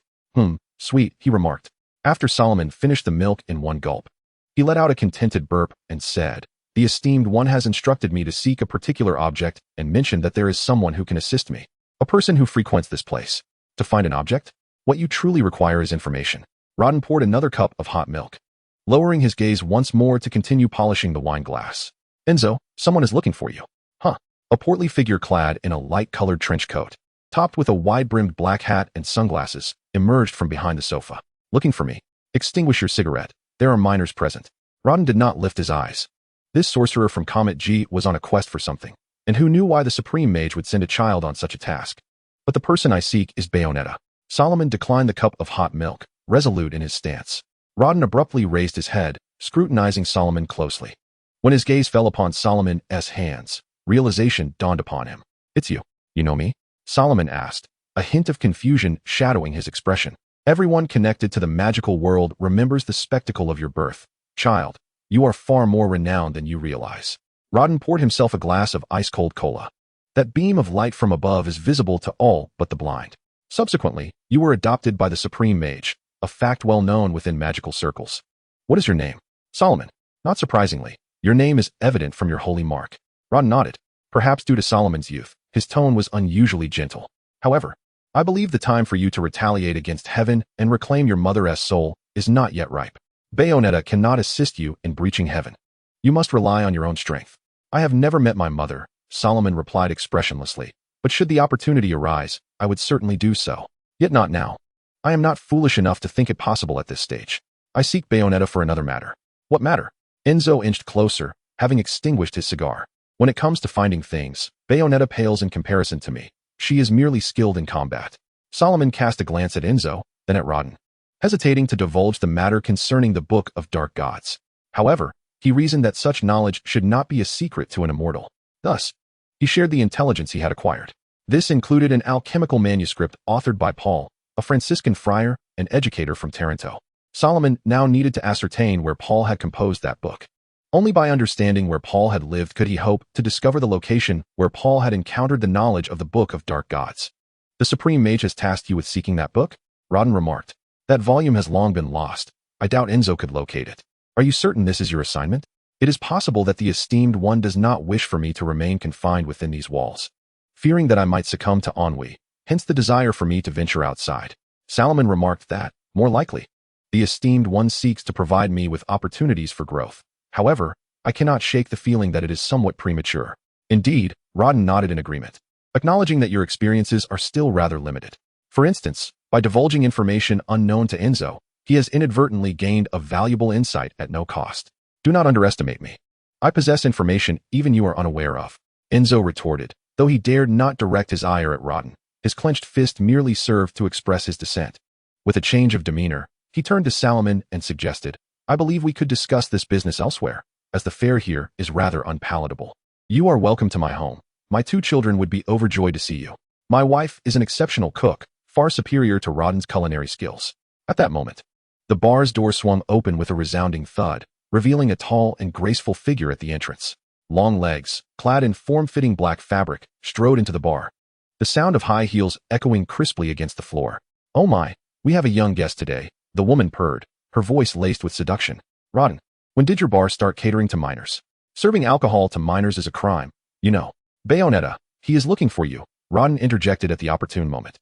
[SPEAKER 1] Sweet," he remarked. After Solomon finished the milk in one gulp, he let out a contented burp and said, "The esteemed one has instructed me to seek a particular object and mentioned that there is someone who can assist me. A person who frequents this place. To find an object? What you truly require is information." Rodin poured another cup of hot milk, lowering his gaze once more to continue polishing the wine glass. "Enzo, someone is looking for you." "Huh." A portly figure clad in a light-colored trench coat, topped with a wide-brimmed black hat and sunglasses, emerged from behind the sofa. "Looking for me? Extinguish your cigarette. There are minors present." Rodin did not lift his eyes. This sorcerer from Comet G was on a quest for something, and who knew why the Supreme Mage would send a child on such a task? "But the person I seek is Bayonetta." Solomon declined the cup of hot milk, resolute in his stance. Rodin abruptly raised his head, scrutinizing Solomon closely. When his gaze fell upon Solomon's hands, realization dawned upon him. "It's you. You know me?" Solomon asked, a hint of confusion shadowing his expression. "Everyone connected to the magical world remembers the spectacle of your birth. Child, you are far more renowned than you realize." Rodin poured himself a glass of ice-cold cola. "That beam of light from above is visible to all but the blind. Subsequently, you were adopted by the Supreme Mage, a fact well known within magical circles." "What is your name?" "Solomon." "Not surprisingly, your name is evident from your holy mark." Rodin nodded. Perhaps due to Solomon's youth, his tone was unusually gentle. "However, I believe the time for you to retaliate against heaven and reclaim your mother's soul is not yet ripe. Bayonetta cannot assist you in breaching heaven. You must rely on your own strength." "I have never met my mother," Solomon replied expressionlessly, "but should the opportunity arise, I would certainly do so. Yet not now. I am not foolish enough to think it possible at this stage. I seek Bayonetta for another matter." "What matter?" Enzo inched closer, having extinguished his cigar. "When it comes to finding things, Bayonetta pales in comparison to me. She is merely skilled in combat." Solomon cast a glance at Enzo, then at Rodin, hesitating to divulge the matter concerning the Book of Dark Gods. However, he reasoned that such knowledge should not be a secret to an immortal. Thus, he shared the intelligence he had acquired. This included an alchemical manuscript authored by Paul, a Franciscan friar, an educator from Taranto. Solomon now needed to ascertain where Paul had composed that book. Only by understanding where Paul had lived could he hope to discover the location where Paul had encountered the knowledge of the Book of Dark Gods. The Supreme Mage has tasked you with seeking that book? Rodden remarked. That volume has long been lost. I doubt Enzo could locate it. Are you certain this is your assignment? It is possible that the esteemed one does not wish for me to remain confined within these walls, fearing that I might succumb to ennui, hence the desire for me to venture outside. Solomon remarked that, more likely, the esteemed one seeks to provide me with opportunities for growth. However, I cannot shake the feeling that it is somewhat premature. Indeed, Rodden nodded in agreement, acknowledging that your experiences are still rather limited. For instance, by divulging information unknown to Enzo, he has inadvertently gained a valuable insight at no cost. Do not underestimate me. I possess information even you are unaware of. Enzo retorted, though he dared not direct his ire at Rodden. His clenched fist merely served to express his dissent. With a change of demeanor, he turned to Solomon and suggested, I believe we could discuss this business elsewhere, as the fare here is rather unpalatable. You are welcome to my home. My 2 children would be overjoyed to see you. My wife is an exceptional cook, far superior to Rodden's culinary skills. At that moment, the bar's door swung open with a resounding thud, revealing a tall and graceful figure at the entrance. Long legs, clad in form-fitting black fabric, strode into the bar, the sound of high heels echoing crisply against the floor. Oh my, we have a young guest today, the woman purred, her voice laced with seduction. Rodden, when did your bar start catering to minors? Serving alcohol to minors is a crime, you know. Bayonetta, he is looking for you, Rodden interjected at the opportune moment.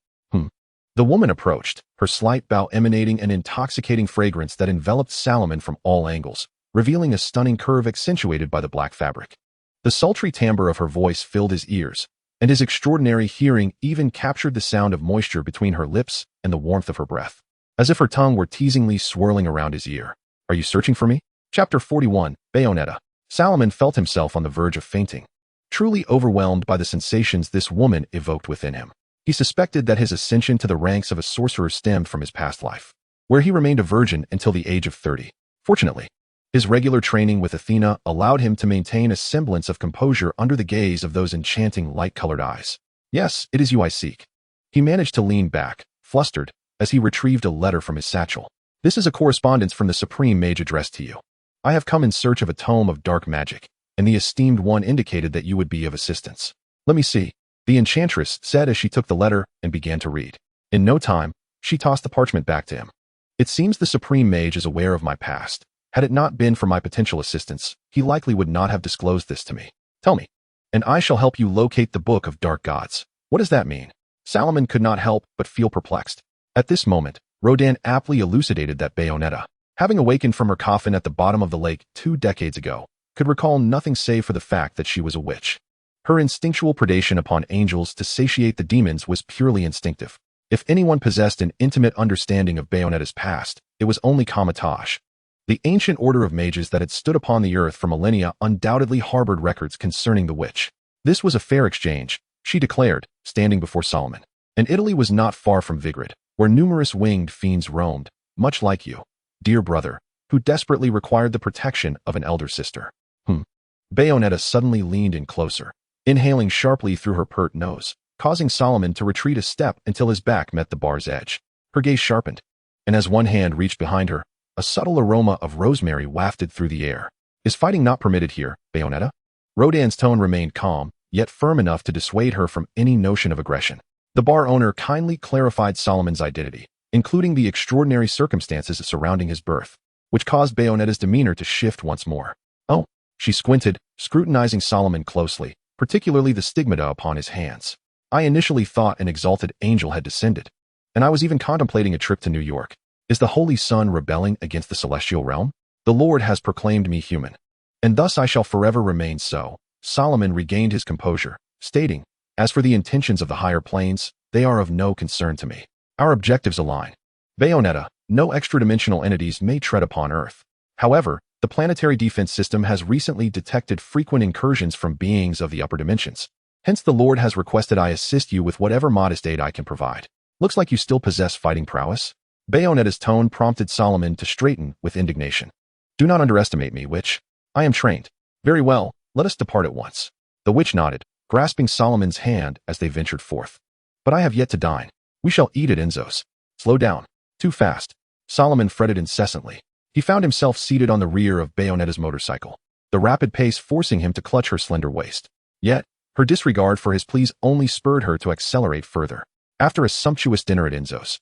[SPEAKER 1] The woman approached, her slight bow emanating an intoxicating fragrance that enveloped Solomon from all angles, revealing a stunning curve accentuated by the black fabric. The sultry timbre of her voice filled his ears, and his extraordinary hearing even captured the sound of moisture between her lips and the warmth of her breath, as if her tongue were teasingly swirling around his ear. Are you searching for me? Chapter 41, Bayonetta. Solomon felt himself on the verge of fainting, truly overwhelmed by the sensations this woman evoked within him. He suspected that his ascension to the ranks of a sorcerer stemmed from his past life, where he remained a virgin until the age of 30. Fortunately, his regular training with Athena allowed him to maintain a semblance of composure under the gaze of those enchanting light-colored eyes. Yes, it is you I seek. He managed to lean back, flustered, as he retrieved a letter from his satchel. This is a correspondence from the Supreme Mage addressed to you. I have come in search of a tome of dark magic, and the esteemed one indicated that you would be of assistance. Let me see, the enchantress said as she took the letter and began to read. In no time, she tossed the parchment back to him. It seems the Supreme Mage is aware of my past. Had it not been for my potential assistance, he likely would not have disclosed this to me. Tell me, and I shall help you locate the Book of Dark Gods. What does that mean? Solomon could not help but feel perplexed. At this moment, Rodin aptly elucidated that Bayonetta, having awakened from her coffin at the bottom of the lake 2 decades ago, could recall nothing save for the fact that she was a witch. Her instinctual predation upon angels to satiate the demons was purely instinctive. If anyone possessed an intimate understanding of Bayonetta's past, it was only Kamatosh. The ancient order of mages that had stood upon the earth for millennia undoubtedly harbored records concerning the witch. This was a fair exchange, she declared, standing before Solomon. And Italy was not far from Vigrid, where numerous winged fiends roamed, much like you, dear brother, who desperately required the protection of an elder sister. Bayonetta suddenly leaned in closer, inhaling sharply through her pert nose, causing Solomon to retreat a step until his back met the bar's edge. Her gaze sharpened, and as one hand reached behind her, a subtle aroma of rosemary wafted through the air. Is fighting not permitted here, Bayonetta? Rodin's tone remained calm, yet firm enough to dissuade her from any notion of aggression. The bar owner kindly clarified Solomon's identity, including the extraordinary circumstances surrounding his birth, which caused Bayonetta's demeanor to shift once more. Oh, she squinted, scrutinizing Solomon closely, particularly the stigmata upon his hands. I initially thought an exalted angel had descended, and I was even contemplating a trip to New York. Is the Holy Sun rebelling against the celestial realm? The Lord has proclaimed me human, and thus I shall forever remain so. Solomon regained his composure, stating, as for the intentions of the higher planes, they are of no concern to me. Our objectives align. Bayonetta, no extra-dimensional entities may tread upon Earth. However, the planetary defense system has recently detected frequent incursions from beings of the upper dimensions. Hence the Lord has requested I assist you with whatever modest aid I can provide. Looks like you still possess fighting prowess. Bayonetta's tone prompted Solomon to straighten with indignation. Do not underestimate me, witch. I am trained. Very well, let us depart at once. The witch nodded, grasping Solomon's hand as they ventured forth. But I have yet to dine. We shall eat at Enzo's. Slow down. Too fast. Solomon fretted incessantly. He found himself seated on the rear of Bayonetta's motorcycle, the rapid pace forcing him to clutch her slender waist. Yet, her disregard for his pleas only spurred her to accelerate further. After a sumptuous dinner at Enzo's,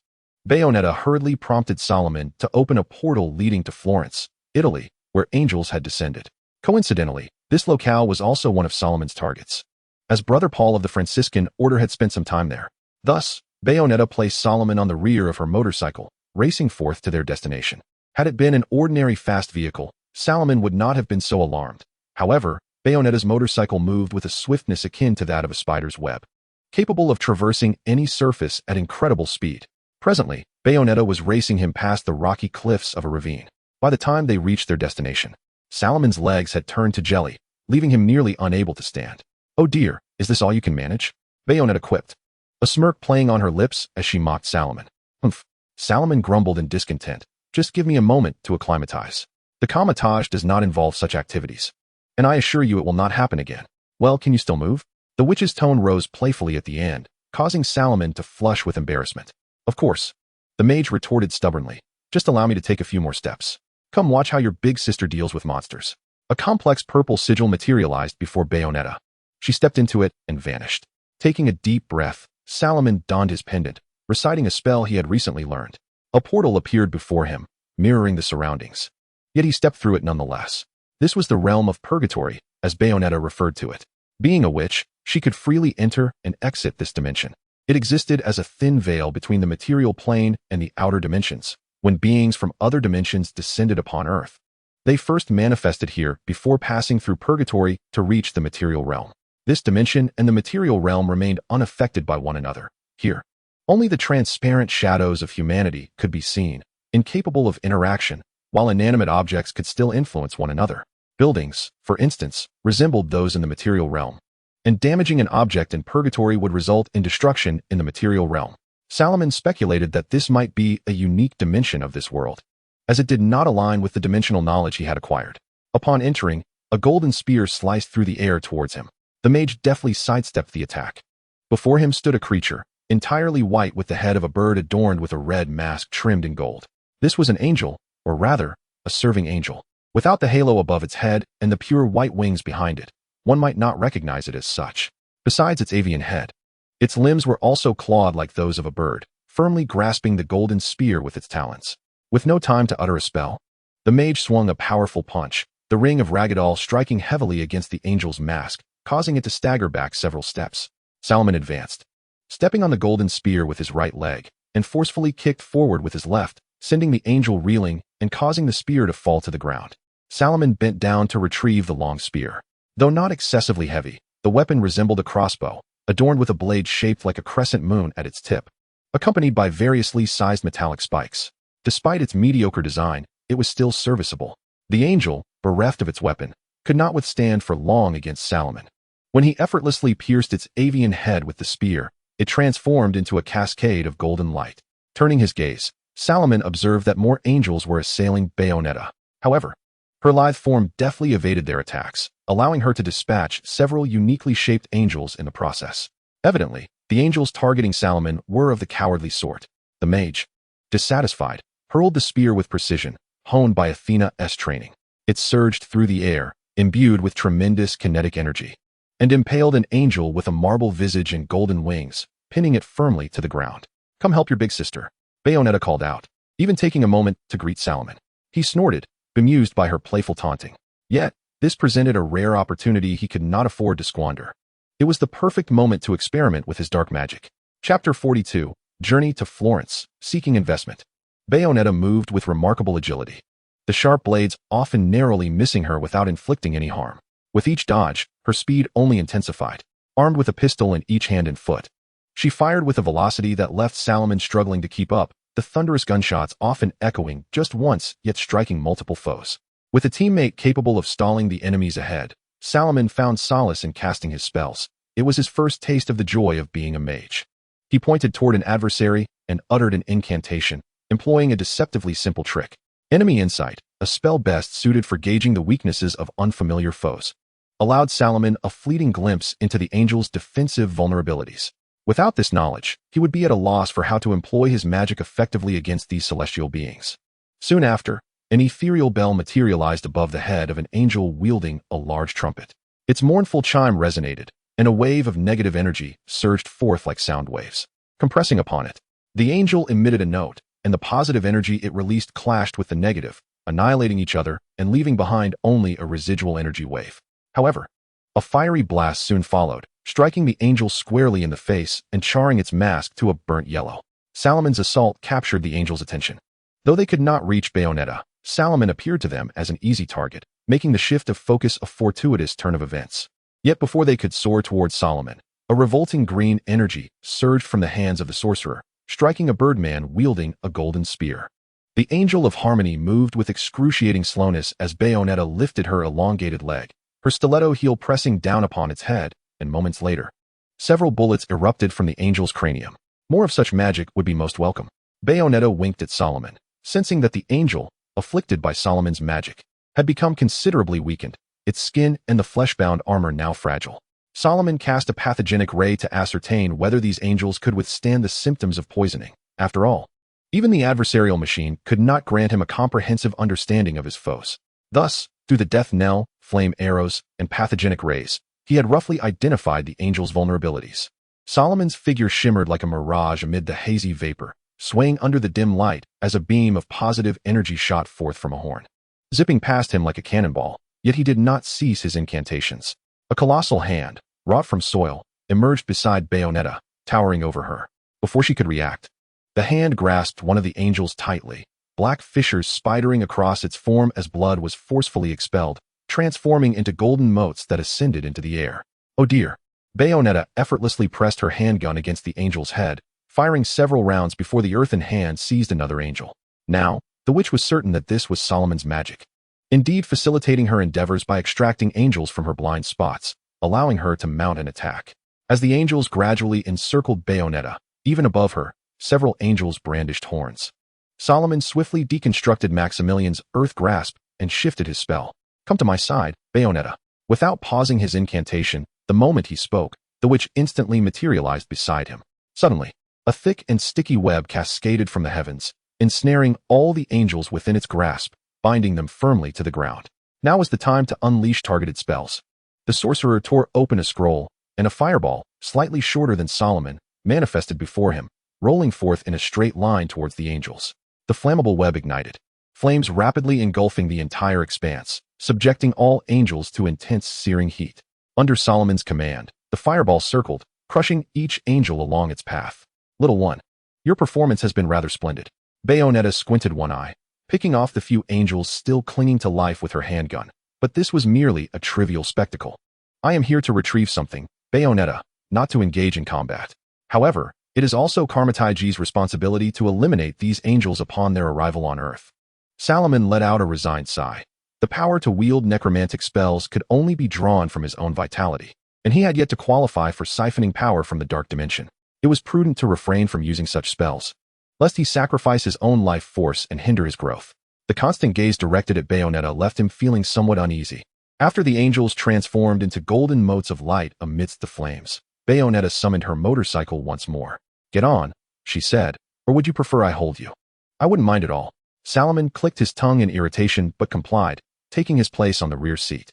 [SPEAKER 1] Bayonetta hurriedly prompted Solomon to open a portal leading to Florence, Italy, where angels had descended. Coincidentally, this locale was also one of Solomon's targets, as Brother Paul of the Franciscan order had spent some time there. Thus, Bayonetta placed Solomon on the rear of her motorcycle, racing forth to their destination. Had it been an ordinary fast vehicle, Solomon would not have been so alarmed. However, Bayonetta's motorcycle moved with a swiftness akin to that of a spider's web, capable of traversing any surface at incredible speed. Presently, Bayonetta was racing him past the rocky cliffs of a ravine. By the time they reached their destination, Solomon's legs had turned to jelly, leaving him nearly unable to stand. "Oh dear, is this all you can manage?" Bayonetta quipped, a smirk playing on her lips as she mocked Solomon. "Humph." Solomon grumbled in discontent. "Just give me a moment to acclimatize. The comatage does not involve such activities, and I assure you it will not happen again." "Well, can you still move?" The witch's tone rose playfully at the end, causing Solomon to flush with embarrassment. "Of course," the mage retorted stubbornly. "Just allow me to take a few more steps. Come watch how your big sister deals with monsters." A complex purple sigil materialized before Bayonetta. She stepped into it and vanished. Taking a deep breath, Solomon donned his pendant, reciting a spell he had recently learned. A portal appeared before him, mirroring the surroundings. Yet he stepped through it nonetheless. This was the realm of purgatory, as Bayonetta referred to it. Being a witch, she could freely enter and exit this dimension. It existed as a thin veil between the material plane and the outer dimensions. When beings from other dimensions descended upon Earth, they first manifested here before passing through purgatory to reach the material realm. This dimension and the material realm remained unaffected by one another. Here, only the transparent shadows of humanity could be seen, incapable of interaction, while inanimate objects could still influence one another. Buildings, for instance, resembled those in the material realm, and damaging an object in purgatory would result in destruction in the material realm. Solomon speculated that this might be a unique dimension of this world, as it did not align with the dimensional knowledge he had acquired. Upon entering, a golden spear sliced through the air towards him. The mage deftly sidestepped the attack. Before him stood a creature, entirely white with the head of a bird adorned with a red mask trimmed in gold. This was an angel, or rather, a serving angel. Without the halo above its head and the pure white wings behind it, one might not recognize it as such. Besides its avian head, its limbs were also clawed like those of a bird, firmly grasping the golden spear with its talons. With no time to utter a spell, the mage swung a powerful punch, the ring of Ragdoll striking heavily against the angel's mask, causing it to stagger back several steps. Solomon advanced, stepping on the golden spear with his right leg, and forcefully kicked forward with his left, sending the angel reeling and causing the spear to fall to the ground. Solomon bent down to retrieve the long spear. Though not excessively heavy, the weapon resembled a crossbow, adorned with a blade shaped like a crescent moon at its tip, accompanied by variously sized metallic spikes. Despite its mediocre design, it was still serviceable. The angel, bereft of its weapon, could not withstand for long against Solomon. When he effortlessly pierced its avian head with the spear, it transformed into a cascade of golden light. Turning his gaze, Solomon observed that more angels were assailing Bayonetta. However, her lithe form deftly evaded their attacks, allowing her to dispatch several uniquely shaped angels in the process. Evidently, the angels targeting Solomon were of the cowardly sort. The mage, dissatisfied, hurled the spear with precision, honed by Athena's training. It surged through the air, imbued with tremendous kinetic energy, and impaled an angel with a marble visage and golden wings, pinning it firmly to the ground. "Come help your big sister," Bayonetta called out, even taking a moment to greet Solomon. He snorted, bemused by her playful taunting. Yet, this presented a rare opportunity he could not afford to squander. It was the perfect moment to experiment with his dark magic. Chapter 42, Journey to Florence, Seeking Investment. Bayonetta moved with remarkable agility, the sharp blades often narrowly missing her without inflicting any harm. With each dodge, her speed only intensified. Armed with a pistol in each hand and foot, she fired with a velocity that left Solomon struggling to keep up, the thunderous gunshots often echoing just once yet striking multiple foes. With a teammate capable of stalling the enemies ahead, Solomon found solace in casting his spells. It was his first taste of the joy of being a mage. He pointed toward an adversary and uttered an incantation, employing a deceptively simple trick. Enemy Insight, a spell best suited for gauging the weaknesses of unfamiliar foes, allowed Solomon a fleeting glimpse into the angel's defensive vulnerabilities. Without this knowledge, he would be at a loss for how to employ his magic effectively against these celestial beings. Soon after, an ethereal bell materialized above the head of an angel wielding a large trumpet. Its mournful chime resonated, and a wave of negative energy surged forth like sound waves. Compressing upon it, the angel emitted a note, and the positive energy it released clashed with the negative, annihilating each other and leaving behind only a residual energy wave. However, a fiery blast soon followed, striking the angel squarely in the face and charring its mask to a burnt yellow. Salomon's assault captured the angel's attention. Though they could not reach Bayonetta, Salomon appeared to them as an easy target, making the shift of focus a fortuitous turn of events. Yet before they could soar towards Solomon, a revolting green energy surged from the hands of the sorcerer, striking a birdman wielding a golden spear. The angel of harmony moved with excruciating slowness as Bayonetta lifted her elongated leg, her stiletto heel pressing down upon its head, and moments later, several bullets erupted from the angel's cranium. More of such magic would be most welcome. Bayonetta winked at Solomon, sensing that the angel, afflicted by Solomon's magic, had become considerably weakened, its skin and the flesh-bound armor now fragile. Solomon cast a pathogenic ray to ascertain whether these angels could withstand the symptoms of poisoning. After all, even the adversarial machine could not grant him a comprehensive understanding of his foes. Thus, through the death knell, flame arrows, and pathogenic rays, he had roughly identified the angel's vulnerabilities. Solomon's figure shimmered like a mirage amid the hazy vapor, swaying under the dim light as a beam of positive energy shot forth from a horn, zipping past him like a cannonball. Yet he did not cease his incantations. A colossal hand, wrought from soil, emerged beside Bayonetta, towering over her. Before she could react, the hand grasped one of the angels tightly, black fissures spidering across its form as blood was forcefully expelled, transforming into golden motes that ascended into the air. Oh dear! Bayonetta effortlessly pressed her handgun against the angel's head, firing several rounds before the earthen hand seized another angel. Now, the witch was certain that this was Solomon's magic, indeed facilitating her endeavors by extracting angels from her blind spots, allowing her to mount an attack. As the angels gradually encircled Bayonetta, even above her, several angels brandished horns. Solomon swiftly deconstructed Maximilian's earth grasp and shifted his spell. Come to my side, Bayonetta. Without pausing his incantation, the moment he spoke, the witch instantly materialized beside him. Suddenly, a thick and sticky web cascaded from the heavens, ensnaring all the angels within its grasp, binding them firmly to the ground. Now was the time to unleash targeted spells. The sorcerer tore open a scroll, and a fireball, slightly shorter than Solomon, manifested before him, rolling forth in a straight line towards the angels. The flammable web ignited, flames rapidly engulfing the entire expanse, subjecting all angels to intense searing heat. Under Solomon's command, the fireball circled, crushing each angel along its path. Little one, your performance has been rather splendid. Bayonetta squinted one eye, picking off the few angels still clinging to life with her handgun. But this was merely a trivial spectacle. I am here to retrieve something, Bayonetta, not to engage in combat. However, it is also Karmataiji's responsibility to eliminate these angels upon their arrival on Earth. Solomon let out a resigned sigh. The power to wield necromantic spells could only be drawn from his own vitality, and he had yet to qualify for siphoning power from the dark dimension. It was prudent to refrain from using such spells, lest he sacrifice his own life force and hinder his growth. The constant gaze directed at Bayonetta left him feeling somewhat uneasy. After the angels transformed into golden motes of light amidst the flames, Bayonetta summoned her motorcycle once more. Get on, she said, or would you prefer I hold you? I wouldn't mind at all. Solomon clicked his tongue in irritation but complied, taking his place on the rear seat.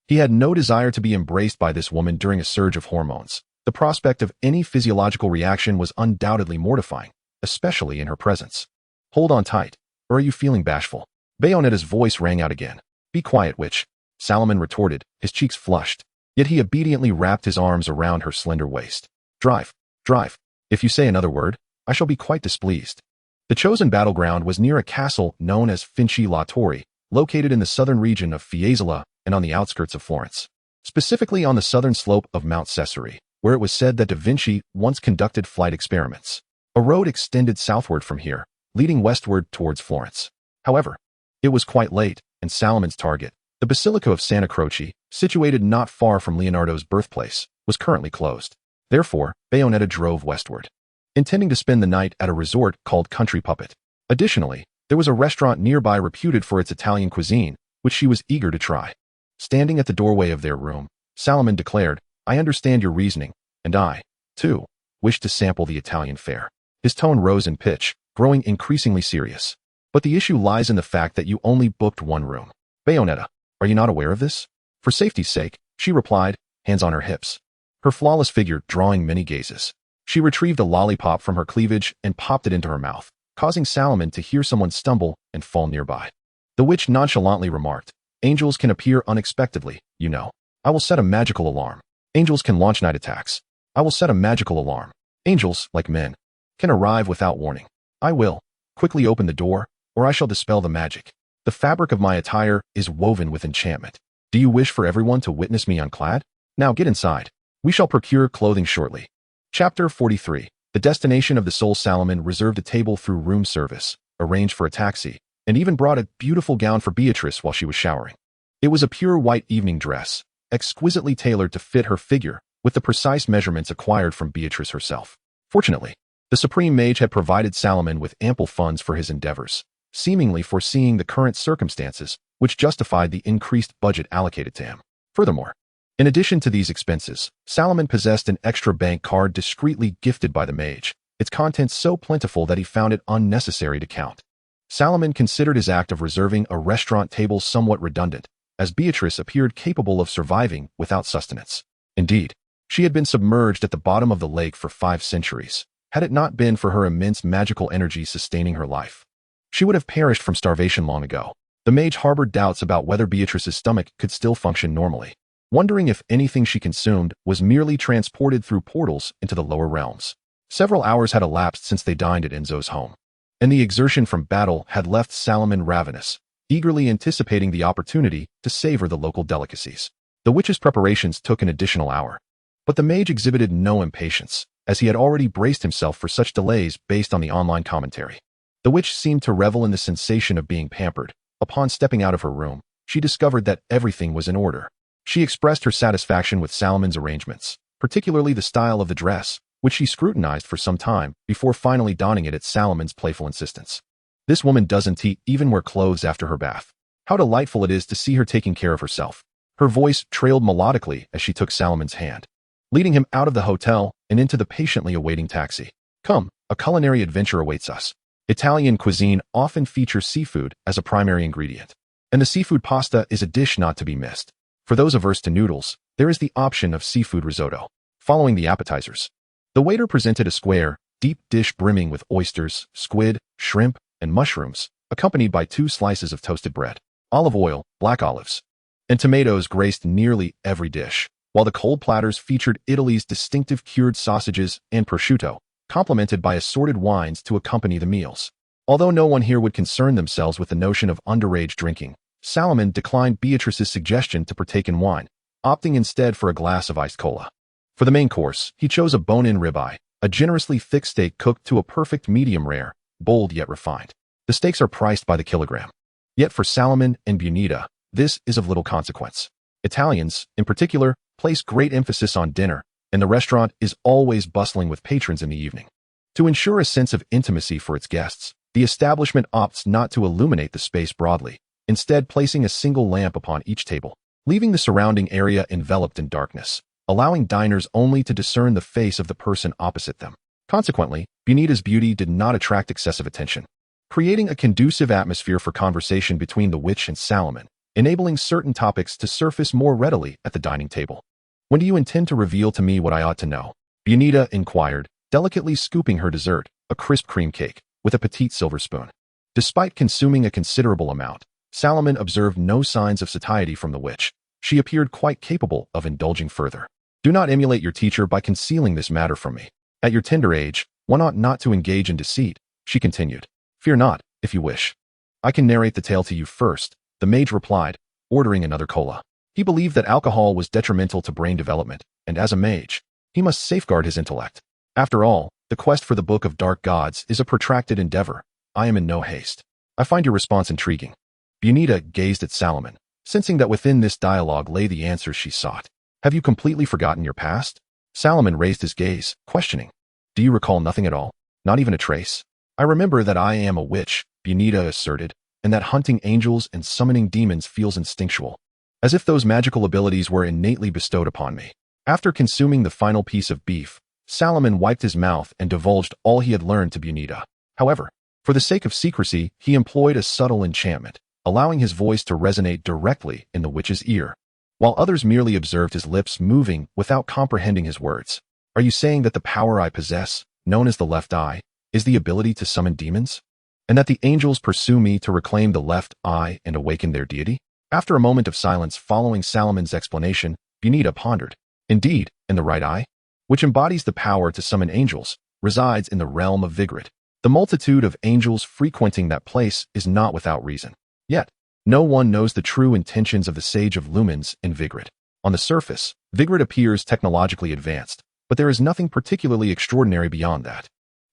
[SPEAKER 1] He had no desire to be embraced by this woman during a surge of hormones. The prospect of any physiological reaction was undoubtedly mortifying, especially in her presence. Hold on tight, or are you feeling bashful? Bayonetta's voice rang out again. Be quiet, witch, Solomon retorted, his cheeks flushed. Yet he obediently wrapped his arms around her slender waist. Drive, drive. If you say another word, I shall be quite displeased. The chosen battleground was near a castle known as Finci La Torre, located in the southern region of Fiesole and on the outskirts of Florence. Specifically on the southern slope of Mount Cesare, where it was said that Da Vinci once conducted flight experiments. A road extended southward from here, leading westward towards Florence. However, it was quite late, and Salomon's target, the Basilica of Santa Croce, situated not far from Leonardo's birthplace, was currently closed. Therefore, Bayonetta drove westward, intending to spend the night at a resort called Country Puppet. Additionally, there was a restaurant nearby reputed for its Italian cuisine, which she was eager to try. Standing at the doorway of their room, Solomon declared, I understand your reasoning, and I, too, wish to sample the Italian fare. His tone rose in pitch, growing increasingly serious. But the issue lies in the fact that you only booked one room. Bayonetta, are you not aware of this? For safety's sake, she replied, hands on her hips, her flawless figure drawing many gazes. She retrieved a lollipop from her cleavage and popped it into her mouth, causing Salomon to hear someone stumble and fall nearby. The witch nonchalantly remarked, angels can appear unexpectedly, you know. I will set a magical alarm. Angels can launch night attacks. I will set a magical alarm. Angels, like men, can arrive without warning. I will quickly open the door, or I shall dispel the magic. The fabric of my attire is woven with enchantment. Do you wish for everyone to witness me unclad? Now get inside. We shall procure clothing shortly. Chapter 43. The destination of the soul. Salomon reserved a table through room service, arranged for a taxi, and even brought a beautiful gown for Beatrice while she was showering. It was a pure white evening dress, exquisitely tailored to fit her figure, with the precise measurements acquired from Beatrice herself. Fortunately, the supreme mage had provided Salomon with ample funds for his endeavors, seemingly foreseeing the current circumstances, which justified the increased budget allocated to him. Furthermore, in addition to these expenses, Salomon possessed an extra bank card discreetly gifted by the mage, its contents so plentiful that he found it unnecessary to count. Salomon considered his act of reserving a restaurant table somewhat redundant, as Beatrice appeared capable of surviving without sustenance. Indeed, she had been submerged at the bottom of the lake for 5 centuries, had it not been for her immense magical energy sustaining her life. She would have perished from starvation long ago. The mage harbored doubts about whether Beatrice's stomach could still function normally, wondering if anything she consumed was merely transported through portals into the lower realms. Several hours had elapsed since they dined at Enzo's home, and the exertion from battle had left Salomon ravenous, eagerly anticipating the opportunity to savor the local delicacies. The witch's preparations took an additional hour, but the mage exhibited no impatience, as he had already braced himself for such delays based on the online commentary. The witch seemed to revel in the sensation of being pampered. Upon stepping out of her room, she discovered that everything was in order. She expressed her satisfaction with Salomon's arrangements, particularly the style of the dress, which she scrutinized for some time before finally donning it at Salomon's playful insistence. This woman doesn't even wear clothes after her bath. How delightful it is to see her taking care of herself. Her voice trailed melodically as she took Salomon's hand, leading him out of the hotel and into the patiently awaiting taxi. Come, a culinary adventure awaits us. Italian cuisine often features seafood as a primary ingredient, and the seafood pasta is a dish not to be missed. For those averse to noodles, there is the option of seafood risotto. Following the appetizers, the waiter presented a square, deep dish brimming with oysters, squid, shrimp, and mushrooms, accompanied by 2 slices of toasted bread. Olive oil, black olives, and tomatoes graced nearly every dish, while the cold platters featured Italy's distinctive cured sausages and prosciutto, complemented by assorted wines to accompany the meals. Although no one here would concern themselves with the notion of underage drinking, Salomon declined Beatrice's suggestion to partake in wine, opting instead for a glass of iced cola. For the main course, he chose a bone-in ribeye, a generously thick steak cooked to a perfect medium rare, bold yet refined. The steaks are priced by the kilogram. Yet for Salomon and Bunita, this is of little consequence. Italians, in particular, place great emphasis on dinner, and the restaurant is always bustling with patrons in the evening. To ensure a sense of intimacy for its guests, the establishment opts not to illuminate the space broadly, instead placing a single lamp upon each table, leaving the surrounding area enveloped in darkness, allowing diners only to discern the face of the person opposite them. Consequently, Bunita's beauty did not attract excessive attention, creating a conducive atmosphere for conversation between the witch and Salomon, enabling certain topics to surface more readily at the dining table. When do you intend to reveal to me what I ought to know? Bunita inquired, delicately scooping her dessert, a crisp cream cake, with a petite silver spoon. Despite consuming a considerable amount, Salomon observed no signs of satiety from the witch. She appeared quite capable of indulging further. Do not emulate your teacher by concealing this matter from me. At your tender age, one ought not to engage in deceit, she continued. Fear not, if you wish. I can narrate the tale to you first, the mage replied, ordering another cola. He believed that alcohol was detrimental to brain development, and as a mage, he must safeguard his intellect. After all, the quest for the Book of Dark Gods is a protracted endeavor. I am in no haste. I find your response intriguing. Bunita gazed at Salomon, sensing that within this dialogue lay the answers she sought. Have you completely forgotten your past? Salomon raised his gaze, questioning. Do you recall nothing at all? Not even a trace? I remember that I am a witch, Bunita asserted, and that hunting angels and summoning demons feels instinctual, as if those magical abilities were innately bestowed upon me. After consuming the final piece of beef, Salomon wiped his mouth and divulged all he had learned to Bunita. However, for the sake of secrecy, he employed a subtle enchantment, allowing his voice to resonate directly in the witch's ear, while others merely observed his lips moving without comprehending his words. Are you saying that the power I possess, known as the left eye, is the ability to summon demons? And that the angels pursue me to reclaim the left eye and awaken their deity? After a moment of silence following Salomon's explanation, Bunita pondered. Indeed, in the right eye, which embodies the power to summon angels, resides in the realm of Vigrid. The multitude of angels frequenting that place is not without reason. Yet, no one knows the true intentions of the Sage of Lumens in Vigrid. On the surface, Vigrid appears technologically advanced, but there is nothing particularly extraordinary beyond that.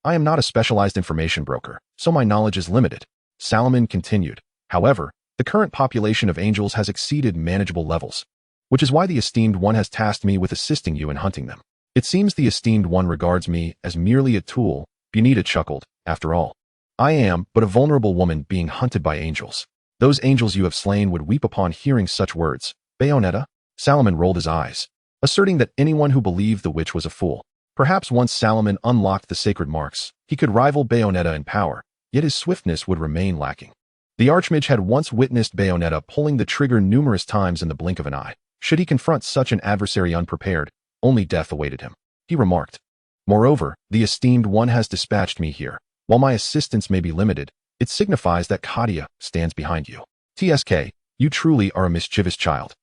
[SPEAKER 1] I am not a specialized information broker, so my knowledge is limited. Salomon continued. However, the current population of angels has exceeded manageable levels, which is why the Esteemed One has tasked me with assisting you in hunting them. It seems the Esteemed One regards me as merely a tool. Bunita chuckled. After all, I am but a vulnerable woman being hunted by angels. Those angels you have slain would weep upon hearing such words. Bayonetta? Salomon rolled his eyes, asserting that anyone who believed the witch was a fool. Perhaps once Salomon unlocked the sacred marks, he could rival Bayonetta in power, yet his swiftness would remain lacking. The Archmage had once witnessed Bayonetta pulling the trigger numerous times in the blink of an eye. Should he confront such an adversary unprepared, only death awaited him. He remarked. Moreover, the Esteemed One has dispatched me here. While my assistance may be limited, it signifies that Katia stands behind you. TSK, you truly are a mischievous child.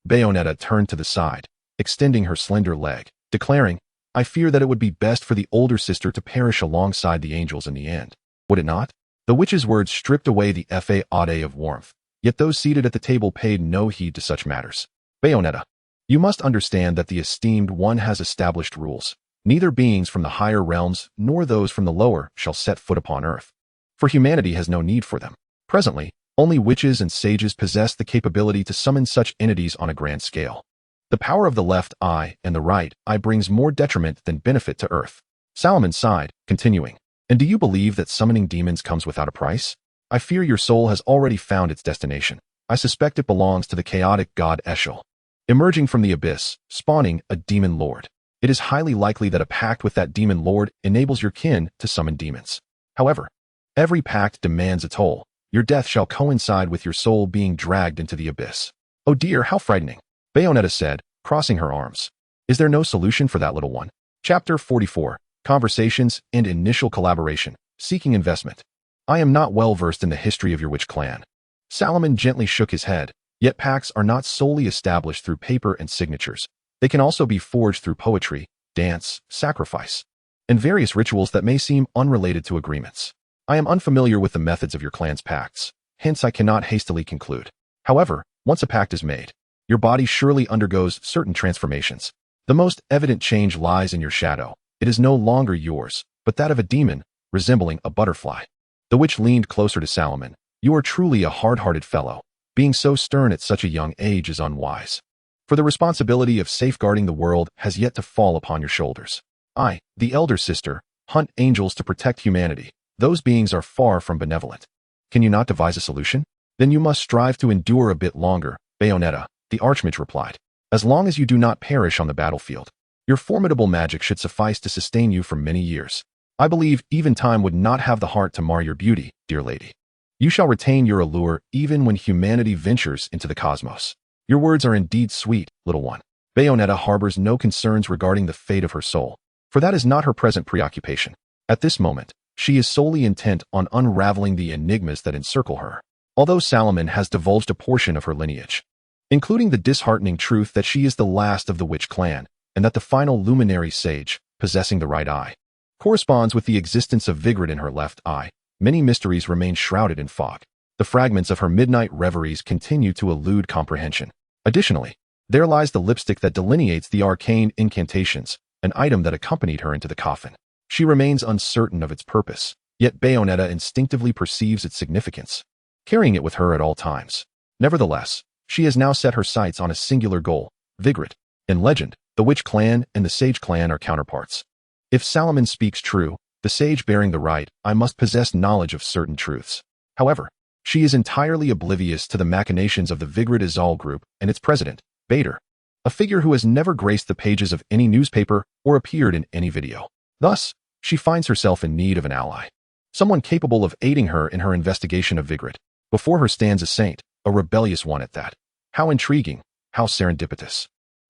[SPEAKER 1] Bayonetta turned to the side, extending her slender leg, declaring, I fear that it would be best for the older sister to perish alongside the angels in the end. Would it not? The witch's words stripped away the fa-ade of warmth, yet those seated at the table paid no heed to such matters. Bayonetta, you must understand that the Esteemed One has established rules. Neither beings from the higher realms nor those from the lower shall set foot upon earth, for humanity has no need for them. Presently, only witches and sages possess the capability to summon such entities on a grand scale. The power of the left eye and the right eye brings more detriment than benefit to earth. Salomon sighed, continuing, and do you believe that summoning demons comes without a price? I fear your soul has already found its destination. I suspect it belongs to the chaotic god Eshel, emerging from the abyss, spawning a demon lord. It is highly likely that a pact with that demon lord enables your kin to summon demons. However, every pact demands a toll. Your death shall coincide with your soul being dragged into the abyss. Oh dear, how frightening, Bayonetta said, crossing her arms. Is there no solution for that little one? Chapter 44, Conversations and Initial Collaboration, Seeking Investment. I am not well versed in the history of your witch clan. Salomon gently shook his head, yet pacts are not solely established through paper and signatures. They can also be forged through poetry, dance, sacrifice, and various rituals that may seem unrelated to agreements. I am unfamiliar with the methods of your clan's pacts, hence I cannot hastily conclude. However, once a pact is made, your body surely undergoes certain transformations. The most evident change lies in your shadow. It is no longer yours, but that of a demon, resembling a butterfly. The witch leaned closer to Salomon. You are truly a hard-hearted fellow. Being so stern at such a young age is unwise. For the responsibility of safeguarding the world has yet to fall upon your shoulders. I, the elder sister, hunt angels to protect humanity. Those beings are far from benevolent. Can you not devise a solution? Then you must strive to endure a bit longer, Bayonetta, the Archmage replied. As long as you do not perish on the battlefield, your formidable magic should suffice to sustain you for many years. I believe even time would not have the heart to mar your beauty, dear lady. You shall retain your allure even when humanity ventures into the cosmos. Your words are indeed sweet, little one. Bayonetta harbors no concerns regarding the fate of her soul, for that is not her present preoccupation. At this moment, she is solely intent on unraveling the enigmas that encircle her. Although Salomon has divulged a portion of her lineage, including the disheartening truth that she is the last of the witch clan, and that the final luminary sage, possessing the right eye, corresponds with the existence of Vigrid in her left eye, many mysteries remain shrouded in fog. The fragments of her midnight reveries continue to elude comprehension. Additionally, there lies the lipstick that delineates the arcane incantations, an item that accompanied her into the coffin. She remains uncertain of its purpose, yet Bayonetta instinctively perceives its significance, carrying it with her at all times. Nevertheless, she has now set her sights on a singular goal, Vigrid. In legend, the witch clan and the sage clan are counterparts. If Salomon speaks true, the sage bearing the right eye must possess knowledge of certain truths. However, she is entirely oblivious to the machinations of the Vigrid Azal group and its president, Bader. a figure who has never graced the pages of any newspaper or appeared in any video. Thus, she finds herself in need of an ally, someone capable of aiding her in her investigation of Vigrid. Before her stands a saint, a rebellious one at that. How intriguing, how serendipitous.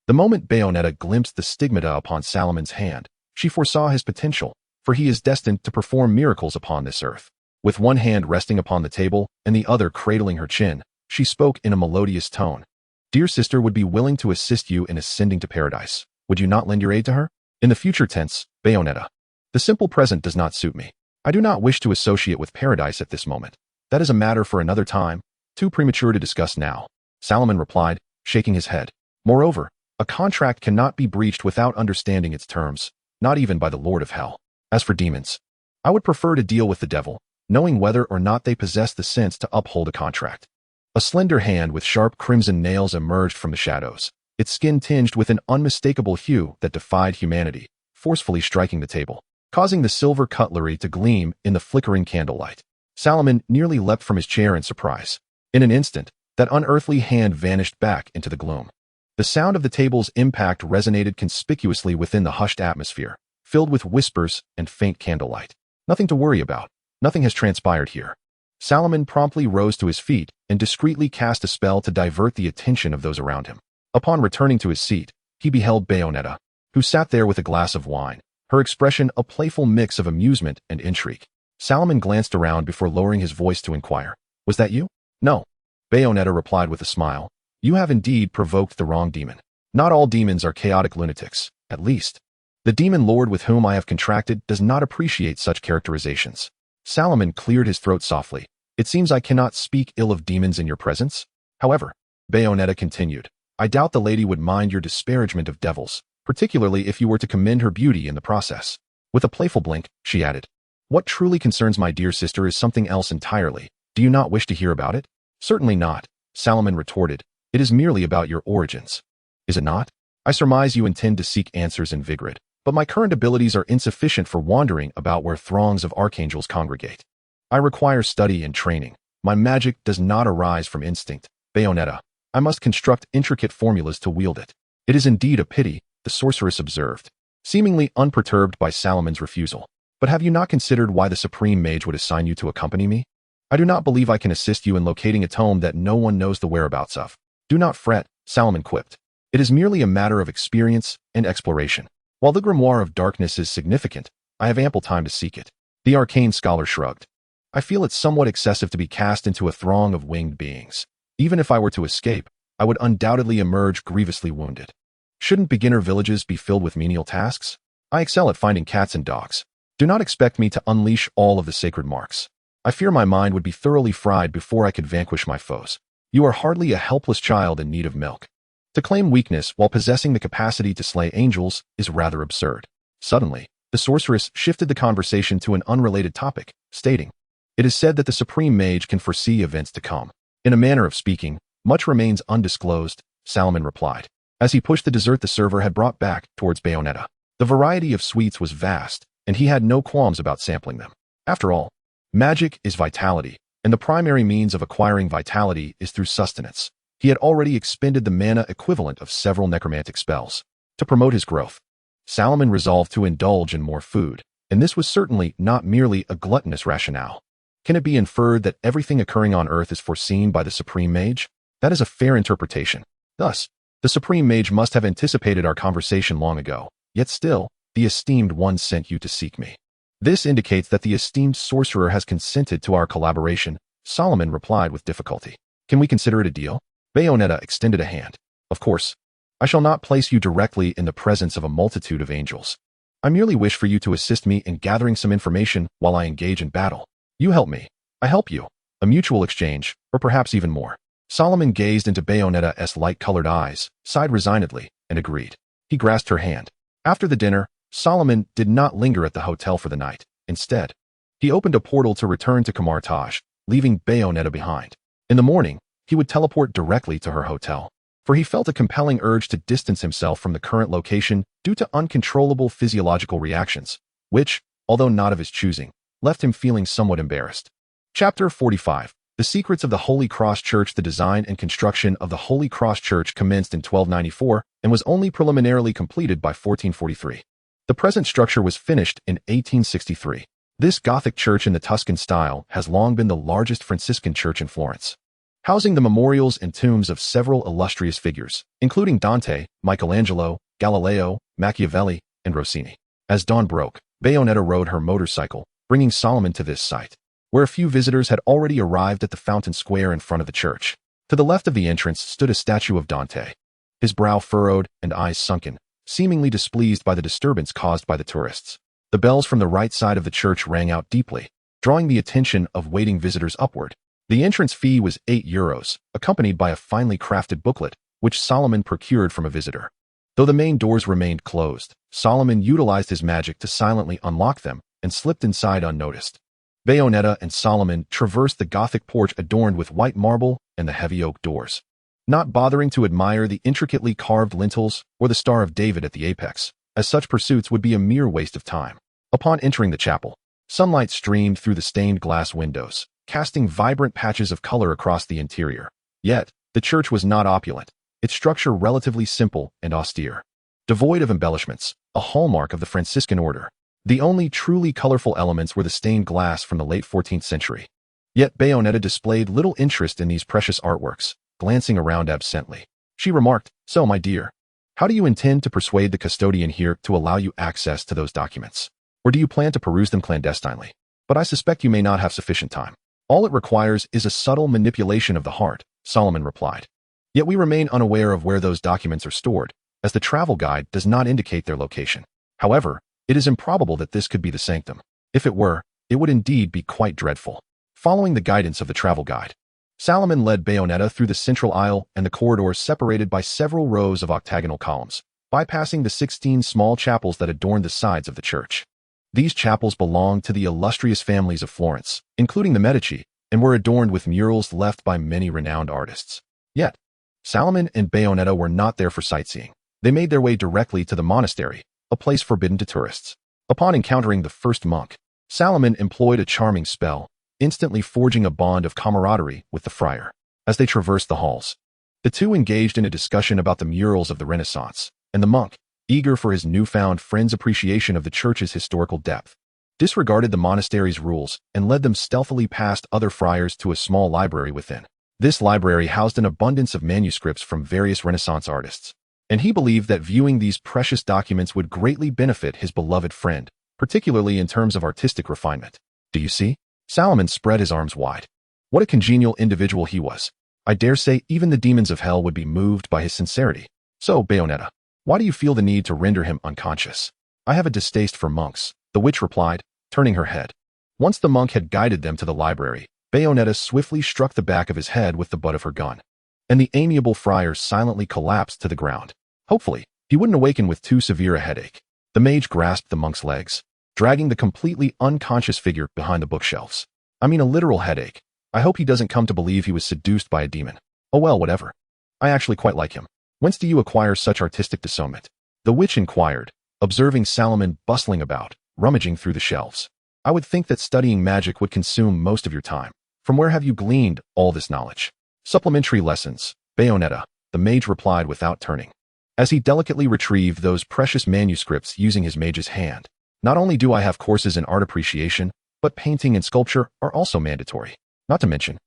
[SPEAKER 1] The moment Bayonetta glimpsed the stigmata upon Salamon's hand, she foresaw his potential, for he is destined to perform miracles upon this earth. With one hand resting upon the table and the other cradling her chin, she spoke in a melodious tone. Dear sister would be willing to assist you in ascending to paradise. Would you not lend your aid to her? In the future tense, Bayonetta. The simple present does not suit me. I do not wish to associate with paradise at this moment. That is a matter for another time, too premature to discuss now. Salomon replied, shaking his head. Moreover, a contract cannot be breached without understanding its terms, not even by the Lord of Hell. As for demons, I would prefer to deal with the devil, knowing whether or not they possess the sense to uphold a contract. A slender hand with sharp crimson nails emerged from the shadows, its skin tinged with an unmistakable hue that defied humanity, forcefully striking the table, causing the silver cutlery to gleam in the flickering candlelight. Salomon nearly leapt from his chair in surprise. In an instant, that unearthly hand vanished back into the gloom. The sound of the table's impact resonated conspicuously within the hushed atmosphere, filled with whispers and faint candlelight. Nothing to worry about. Nothing has transpired here. Salomon promptly rose to his feet and discreetly cast a spell to divert the attention of those around him. Upon returning to his seat, he beheld Bayonetta, who sat there with a glass of wine, her expression a playful mix of amusement and intrigue. Salomon glanced around before lowering his voice to inquire, Was that you? No. Bayonetta replied with a smile. You have indeed provoked the wrong demon. Not all demons are chaotic lunatics, at least. The demon lord with whom I have contracted does not appreciate such characterizations. Salomon cleared his throat softly. It seems I cannot speak ill of demons in your presence. However, Bayonetta continued, I doubt the lady would mind your disparagement of devils, particularly if you were to commend her beauty in the process. With a playful blink, she added, What truly concerns my dear sister is something else entirely. Do you not wish to hear about it? Certainly not, Salomon retorted. It is merely about your origins. Is it not? I surmise you intend to seek answers in Vigrid, but my current abilities are insufficient for wandering about where throngs of archangels congregate. I require study and training. My magic does not arise from instinct. Bayonetta, I must construct intricate formulas to wield it. It is indeed a pity, the sorceress observed, seemingly unperturbed by Salomon's refusal. But have you not considered why the supreme mage would assign you to accompany me? I do not believe I can assist you in locating a tome that no one knows the whereabouts of. Do not fret, Salomon quipped. It is merely a matter of experience and exploration. While the grimoire of darkness is significant, I have ample time to seek it. The arcane scholar shrugged. I feel it somewhat excessive to be cast into a throng of winged beings. Even if I were to escape, I would undoubtedly emerge grievously wounded. Shouldn't beginner villages be filled with menial tasks? I excel at finding cats and dogs. Do not expect me to unleash all of the sacred marks. I fear my mind would be thoroughly fried before I could vanquish my foes. You are hardly a helpless child in need of milk. To claim weakness while possessing the capacity to slay angels is rather absurd. Suddenly, the sorceress shifted the conversation to an unrelated topic, stating, It is said that the supreme mage can foresee events to come. In a manner of speaking, much remains undisclosed, Salomon replied, as he pushed the dessert the server had brought back towards Bayonetta. The variety of sweets was vast, and he had no qualms about sampling them. After all, magic is vitality, and the primary means of acquiring vitality is through sustenance. He had already expended the mana equivalent of several necromantic spells. To promote his growth, Salomon resolved to indulge in more food, and this was certainly not merely a gluttonous rationale. Can it be inferred that everything occurring on Earth is foreseen by the Supreme Mage? That is a fair interpretation. Thus, the Supreme Mage must have anticipated our conversation long ago, yet still, the esteemed one sent you to seek me. This indicates that the esteemed sorcerer has consented to our collaboration, Salomon replied with difficulty. Can we consider it a deal? Bayonetta extended a hand. Of course. I shall not place you directly in the presence of a multitude of angels. I merely wish for you to assist me in gathering some information while I engage in battle. You help me. I help you. A mutual exchange, or perhaps even more. Salomon gazed into Bayonetta's light-colored eyes, sighed resignedly, and agreed. He grasped her hand. After the dinner, Salomon did not linger at the hotel for the night. Instead, he opened a portal to return to Camartage, leaving Bayonetta behind. In the morning, he would teleport directly to her hotel, for he felt a compelling urge to distance himself from the current location due to uncontrollable physiological reactions, which, although not of his choosing, left him feeling somewhat embarrassed. Chapter 45. The secrets of the Holy Cross Church. The design and construction of the Holy Cross Church commenced in 1294 and was only preliminarily completed by 1443. The present structure was finished in 1863. This Gothic church in the Tuscan style has long been the largest Franciscan church in Florence, housing the memorials and tombs of several illustrious figures, including Dante, Michelangelo, Galileo, Machiavelli, and Rossini. As dawn broke, Bayonetta rode her motorcycle, bringing Solomon to this site, where a few visitors had already arrived at the fountain square in front of the church. To the left of the entrance stood a statue of Dante, his brow furrowed and eyes sunken, seemingly displeased by the disturbance caused by the tourists. The bells from the right side of the church rang out deeply, drawing the attention of waiting visitors upward. The entrance fee was €8, accompanied by a finely crafted booklet, which Solomon procured from a visitor. Though the main doors remained closed, Solomon utilized his magic to silently unlock them and slipped inside unnoticed. Bayonetta and Solomon traversed the Gothic porch adorned with white marble and the heavy oak doors, not bothering to admire the intricately carved lintels or the Star of David at the apex, as such pursuits would be a mere waste of time. Upon entering the chapel, sunlight streamed through the stained glass windows, casting vibrant patches of color across the interior. Yet, the church was not opulent, its structure relatively simple and austere. Devoid of embellishments, a hallmark of the Franciscan order, the only truly colorful elements were the stained glass from the late 14th century. Yet Bayonetta displayed little interest in these precious artworks, glancing around absently. She remarked, "So, my dear, how do you intend to persuade the custodian here to allow you access to those documents? Or do you plan to peruse them clandestinely? But I suspect you may not have sufficient time." "All it requires is a subtle manipulation of the heart," Solomon replied. "Yet we remain unaware of where those documents are stored, as the travel guide does not indicate their location. However, it is improbable that this could be the sanctum. If it were, it would indeed be quite dreadful." Following the guidance of the travel guide, Solomon led Bayonetta through the central aisle and the corridors separated by several rows of octagonal columns, bypassing the 16 small chapels that adorned the sides of the church. These chapels belonged to the illustrious families of Florence, including the Medici, and were adorned with murals left by many renowned artists. Yet, Solomon and Bayonetta were not there for sightseeing. They made their way directly to the monastery, a place forbidden to tourists. Upon encountering the first monk, Solomon employed a charming spell, instantly forging a bond of camaraderie with the friar. As they traversed the halls, the two engaged in a discussion about the murals of the Renaissance, and the monk, eager for his newfound friend's appreciation of the church's historical depth, disregarded the monastery's rules and led them stealthily past other friars to a small library within. This library housed an abundance of manuscripts from various Renaissance artists, and he believed that viewing these precious documents would greatly benefit his beloved friend, particularly in terms of artistic refinement. "Do you see?" Solomon spread his arms wide. What a congenial individual he was. I dare say even the demons of hell would be moved by his sincerity. "So, Bayonetta, why do you feel the need to render him unconscious?" "I have a distaste for monks," the witch replied, turning her head. Once the monk had guided them to the library, Bayonetta swiftly struck the back of his head with the butt of her gun, and the amiable friar silently collapsed to the ground. Hopefully, he wouldn't awaken with too severe a headache. The mage grasped the monk's legs, dragging the completely unconscious figure behind the bookshelves. "I mean a literal headache. I hope he doesn't come to believe he was seduced by a demon. Oh well, whatever. I actually quite like him. Whence do you acquire such artistic discernment?" the witch inquired, observing Solomon bustling about, rummaging through the shelves. "I would think that studying magic would consume most of your time. From where have you gleaned all this knowledge?" "Supplementary lessons, Bayonetta," the mage replied without turning, as he delicately retrieved those precious manuscripts using his mage's hand. "Not only do I have courses in art appreciation, but painting and sculpture are also mandatory. Not to mention,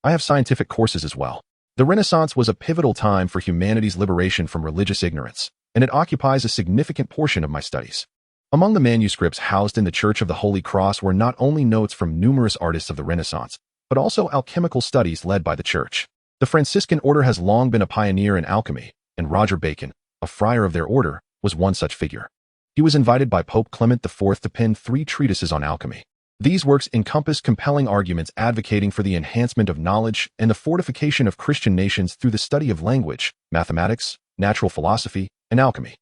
[SPEAKER 1] I have scientific courses as well." The Renaissance was a pivotal time for humanity's liberation from religious ignorance, and it occupies a significant portion of my studies. Among the manuscripts housed in the Church of the Holy Cross were not only notes from numerous artists of the Renaissance, but also alchemical studies led by the Church. The Franciscan order has long been a pioneer in alchemy, and Roger Bacon, a friar of their order, was one such figure. He was invited by Pope Clement IV to pen 3 treatises on alchemy. These works encompass compelling arguments advocating for the enhancement of knowledge and the fortification of Christian nations through the study of language, mathematics, natural philosophy, and alchemy.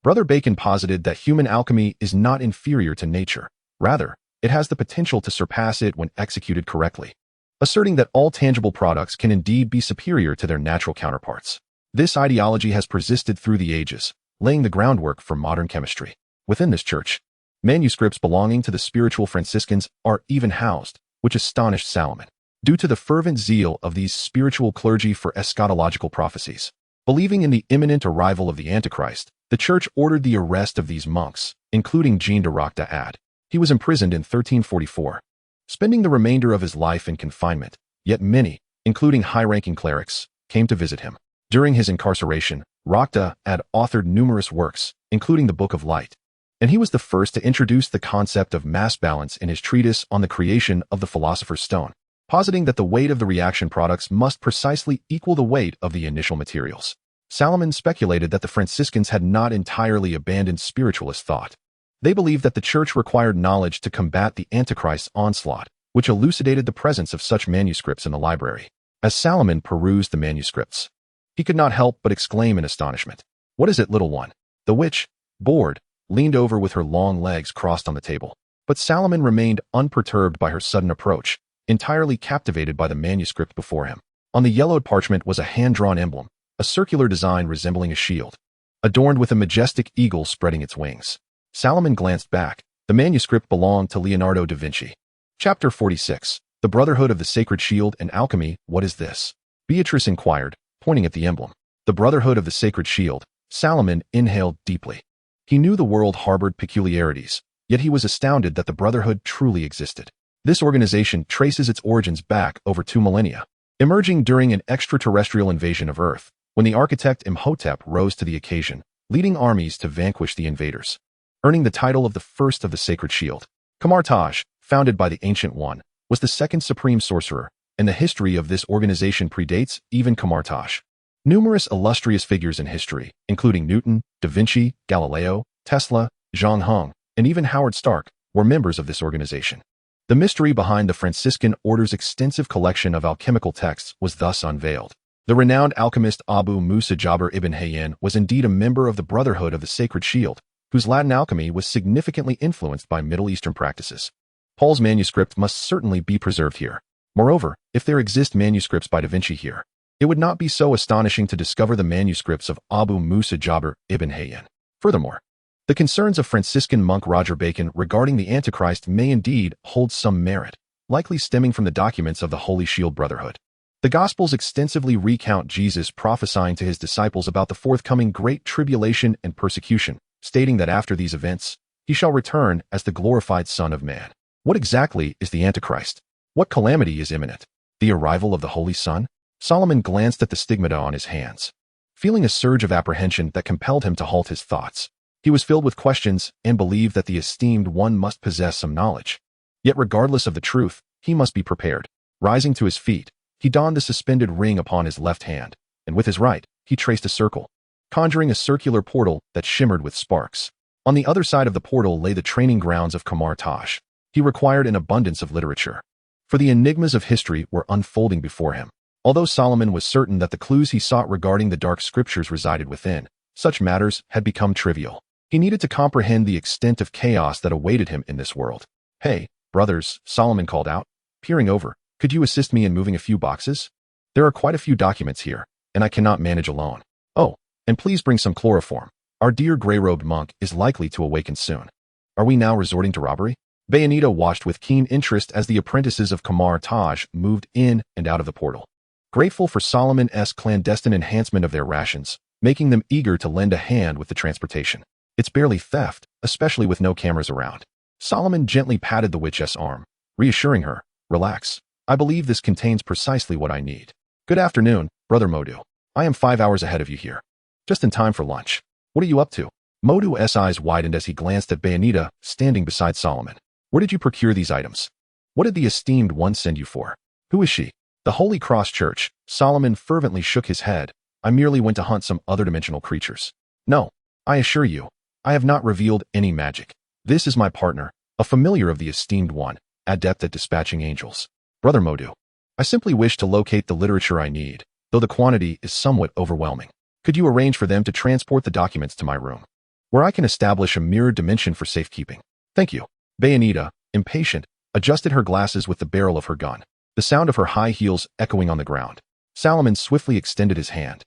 [SPEAKER 1] Brother Bacon posited that human alchemy is not inferior to nature. Rather, it has the potential to surpass it when executed correctly, asserting that all tangible products can indeed be superior to their natural counterparts. This ideology has persisted through the ages, laying the groundwork for modern chemistry. Within this church, manuscripts belonging to the spiritual Franciscans are even housed, which astonished Solomon. due to the fervent zeal of these spiritual clergy for eschatological prophecies. Believing in the imminent arrival of the Antichrist, the church ordered the arrest of these monks, including Jean de Rochdad. He was imprisoned in 1344, spending the remainder of his life in confinement, yet many, including high-ranking clerics, came to visit him. During his incarceration, Rochdad authored numerous works, including the Book of Light, and he was the first to introduce the concept of mass balance in his treatise on the creation of the philosopher's stone, positing that the weight of the reaction products must precisely equal the weight of the initial materials. Salomon speculated that the Franciscans had not entirely abandoned spiritualist thought. They believed that the church required knowledge to combat the Antichrist's onslaught, which elucidated the presence of such manuscripts in the library. As Salomon perused the manuscripts, he could not help but exclaim in astonishment, "What is it, little one?" The witch, bored, leaned over with her long legs crossed on the table. But Salomon remained unperturbed by her sudden approach, entirely captivated by the manuscript before him. On the yellowed parchment was a hand-drawn emblem, a circular design resembling a shield, adorned with a majestic eagle spreading its wings. Salomon glanced back. The manuscript belonged to Leonardo da Vinci. Chapter 46. The Brotherhood of the Sacred Shield and Alchemy. What is this? Beatrice inquired, pointing at the emblem. The Brotherhood of the Sacred Shield. Salomon inhaled deeply. He knew the world harbored peculiarities, yet he was astounded that the Brotherhood truly existed. This organization traces its origins back over 2 millennia, emerging during an extraterrestrial invasion of Earth, when the architect Imhotep rose to the occasion, leading armies to vanquish the invaders, earning the title of the first of the Sacred Shield. Kamar-Taj, founded by the Ancient One, was the second supreme sorcerer, and the history of this organization predates even Kamar-Taj. Numerous illustrious figures in history, including Newton, Da Vinci, Galileo, Tesla, Zhang Heng, and even Howard Stark, were members of this organization. The mystery behind the Franciscan order's extensive collection of alchemical texts was thus unveiled. The renowned alchemist Abu Musa Jabir ibn Hayyan was indeed a member of the Brotherhood of the Sacred Shield, whose Latin alchemy was significantly influenced by Middle Eastern practices. Paul's manuscript must certainly be preserved here. Moreover, if there exist manuscripts by Da Vinci here, it would not be so astonishing to discover the manuscripts of Abu Musa Jabir ibn Hayyan. Furthermore, the concerns of Franciscan monk Roger Bacon regarding the Antichrist may indeed hold some merit, likely stemming from the documents of the Holy Shield Brotherhood. The Gospels extensively recount Jesus prophesying to his disciples about the forthcoming great tribulation and persecution, stating that after these events, he shall return as the glorified Son of Man. What exactly is the Antichrist? What calamity is imminent? The arrival of the Holy Son? Solomon glanced at the stigmata on his hands, feeling a surge of apprehension that compelled him to halt his thoughts. He was filled with questions and believed that the esteemed one must possess some knowledge. Yet regardless of the truth, he must be prepared. Rising to his feet, he donned the suspended ring upon his left hand, and with his right, he traced a circle, conjuring a circular portal that shimmered with sparks. On the other side of the portal lay the training grounds of Kamar-Taj. He required an abundance of literature, for the enigmas of history were unfolding before him. Although Solomon was certain that the clues he sought regarding the dark scriptures resided within, such matters had become trivial. He needed to comprehend the extent of chaos that awaited him in this world. "Hey, brothers," Solomon called out, peering over, "could you assist me in moving a few boxes? There are quite a few documents here, and I cannot manage alone. Oh, and please bring some chloroform. Our dear gray-robed monk is likely to awaken soon." Are we now resorting to robbery? Bayonetta watched with keen interest as the apprentices of Kamar-Taj moved in and out of the portal, grateful for Solomon's clandestine enhancement of their rations, making them eager to lend a hand with the transportation. It's barely theft, especially with no cameras around. Solomon gently patted the witch's arm, reassuring her, "Relax. I believe this contains precisely what I need." "Good afternoon, Brother Modu. I am 5 hours ahead of you here. Just in time for lunch. What are you up to?" Modu's eyes widened as he glanced at Bayonetta, standing beside Solomon. "Where did you procure these items? What did the esteemed one send you for? Who is she?" "The Holy Cross Church." Solomon fervently shook his head. "I merely went to hunt some other dimensional creatures. No, I assure you, I have not revealed any magic. This is my partner, a familiar of the esteemed one, adept at dispatching angels. Brother Modu, I simply wish to locate the literature I need, though the quantity is somewhat overwhelming. Could you arrange for them to transport the documents to my room, where I can establish a mirrored dimension for safekeeping? Thank you." Bayonetta, impatient, adjusted her glasses with the barrel of her gun, the sound of her high heels echoing on the ground. Solomon swiftly extended his hand,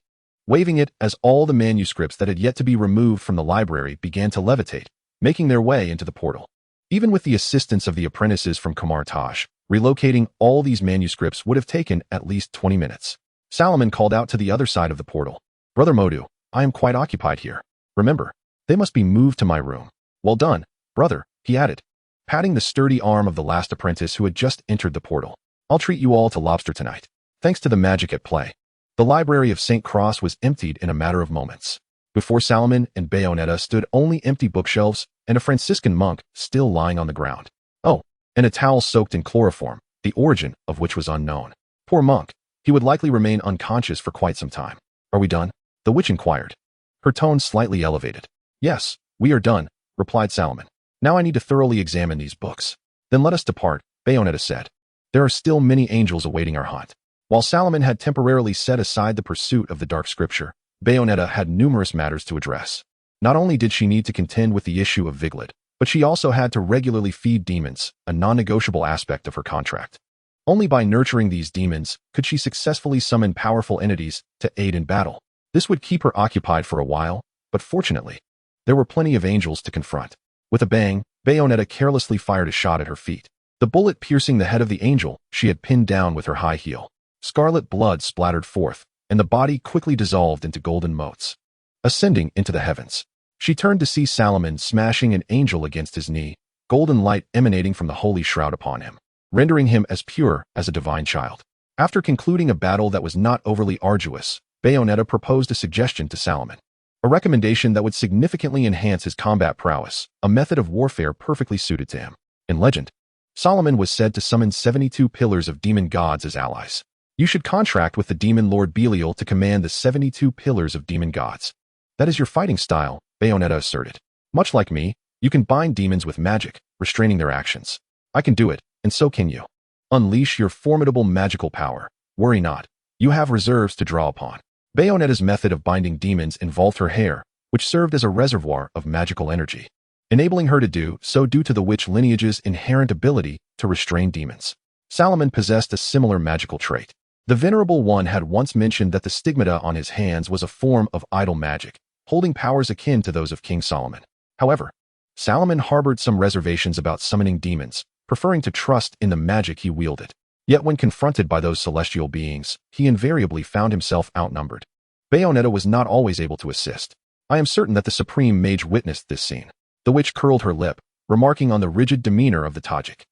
[SPEAKER 1] waving it as all the manuscripts that had yet to be removed from the library began to levitate, making their way into the portal. Even with the assistance of the apprentices from Kamar-Taj, Relocating all these manuscripts would have taken at least 20 minutes. Solomon called out to the other side of the portal. Brother Modu, I am quite occupied here. Remember, they must be moved to my room. Well done, brother, he added, patting the sturdy arm of the last apprentice who had just entered the portal. I'll treat you all to lobster tonight. Thanks to the magic at play. The library of St. Cross was emptied in a matter of moments. Before Solomon and Bayonetta stood only empty bookshelves and a Franciscan monk still lying on the ground. Oh, and a towel soaked in chloroform, the origin of which was unknown. Poor monk, he would likely remain unconscious for quite some time. Are we done? The witch inquired. Her tone slightly elevated. Yes, we are done, replied Solomon. Now I need to thoroughly examine these books. Then let us depart, Bayonetta said. There are still many angels awaiting our hunt. While Solomon had temporarily set aside the pursuit of the dark scripture, Bayonetta had numerous matters to address. Not only did she need to contend with the issue of Viglet, but she also had to regularly feed demons, a non-negotiable aspect of her contract. Only by nurturing these demons could she successfully summon powerful entities to aid in battle. This would keep her occupied for a while, but fortunately, there were plenty of angels to confront. With a bang, Bayonetta carelessly fired a shot at her feet, the bullet piercing the head of the angel she had pinned down with her high heel. Scarlet blood splattered forth, and the body quickly dissolved into golden motes. Ascending into the heavens, she turned to see Solomon smashing an angel against his knee, golden light emanating from the holy shroud upon him, rendering him as pure as a divine child. After concluding a battle that was not overly arduous, Bayonetta proposed a suggestion to Solomon. A recommendation that would significantly enhance his combat prowess, a method of warfare perfectly suited to him. In legend, Solomon was said to summon 72 pillars of demon gods as allies. You should contract with the demon lord Belial to command the 72 pillars of demon gods. That is your fighting style, Bayonetta asserted. Much like me, you can bind demons with magic, restraining their actions. I can do it, and so can you. Unleash your formidable magical power. Worry not. You have reserves to draw upon. Bayonetta's method of binding demons involved her hair, which served as a reservoir of magical energy, enabling her to do so due to the witch lineage's inherent ability to restrain demons. Solomon possessed a similar magical trait. The Venerable One had once mentioned that the stigmata on his hands was a form of idle magic, holding powers akin to those of King Solomon. However, Solomon harbored some reservations about summoning demons, preferring to trust in the magic he wielded. Yet when confronted by those celestial beings, he invariably found himself outnumbered. Bayonetta was not always able to assist. I am certain that the Supreme Mage witnessed this scene. The witch curled her lip, remarking on the rigid demeanor of the Tajik.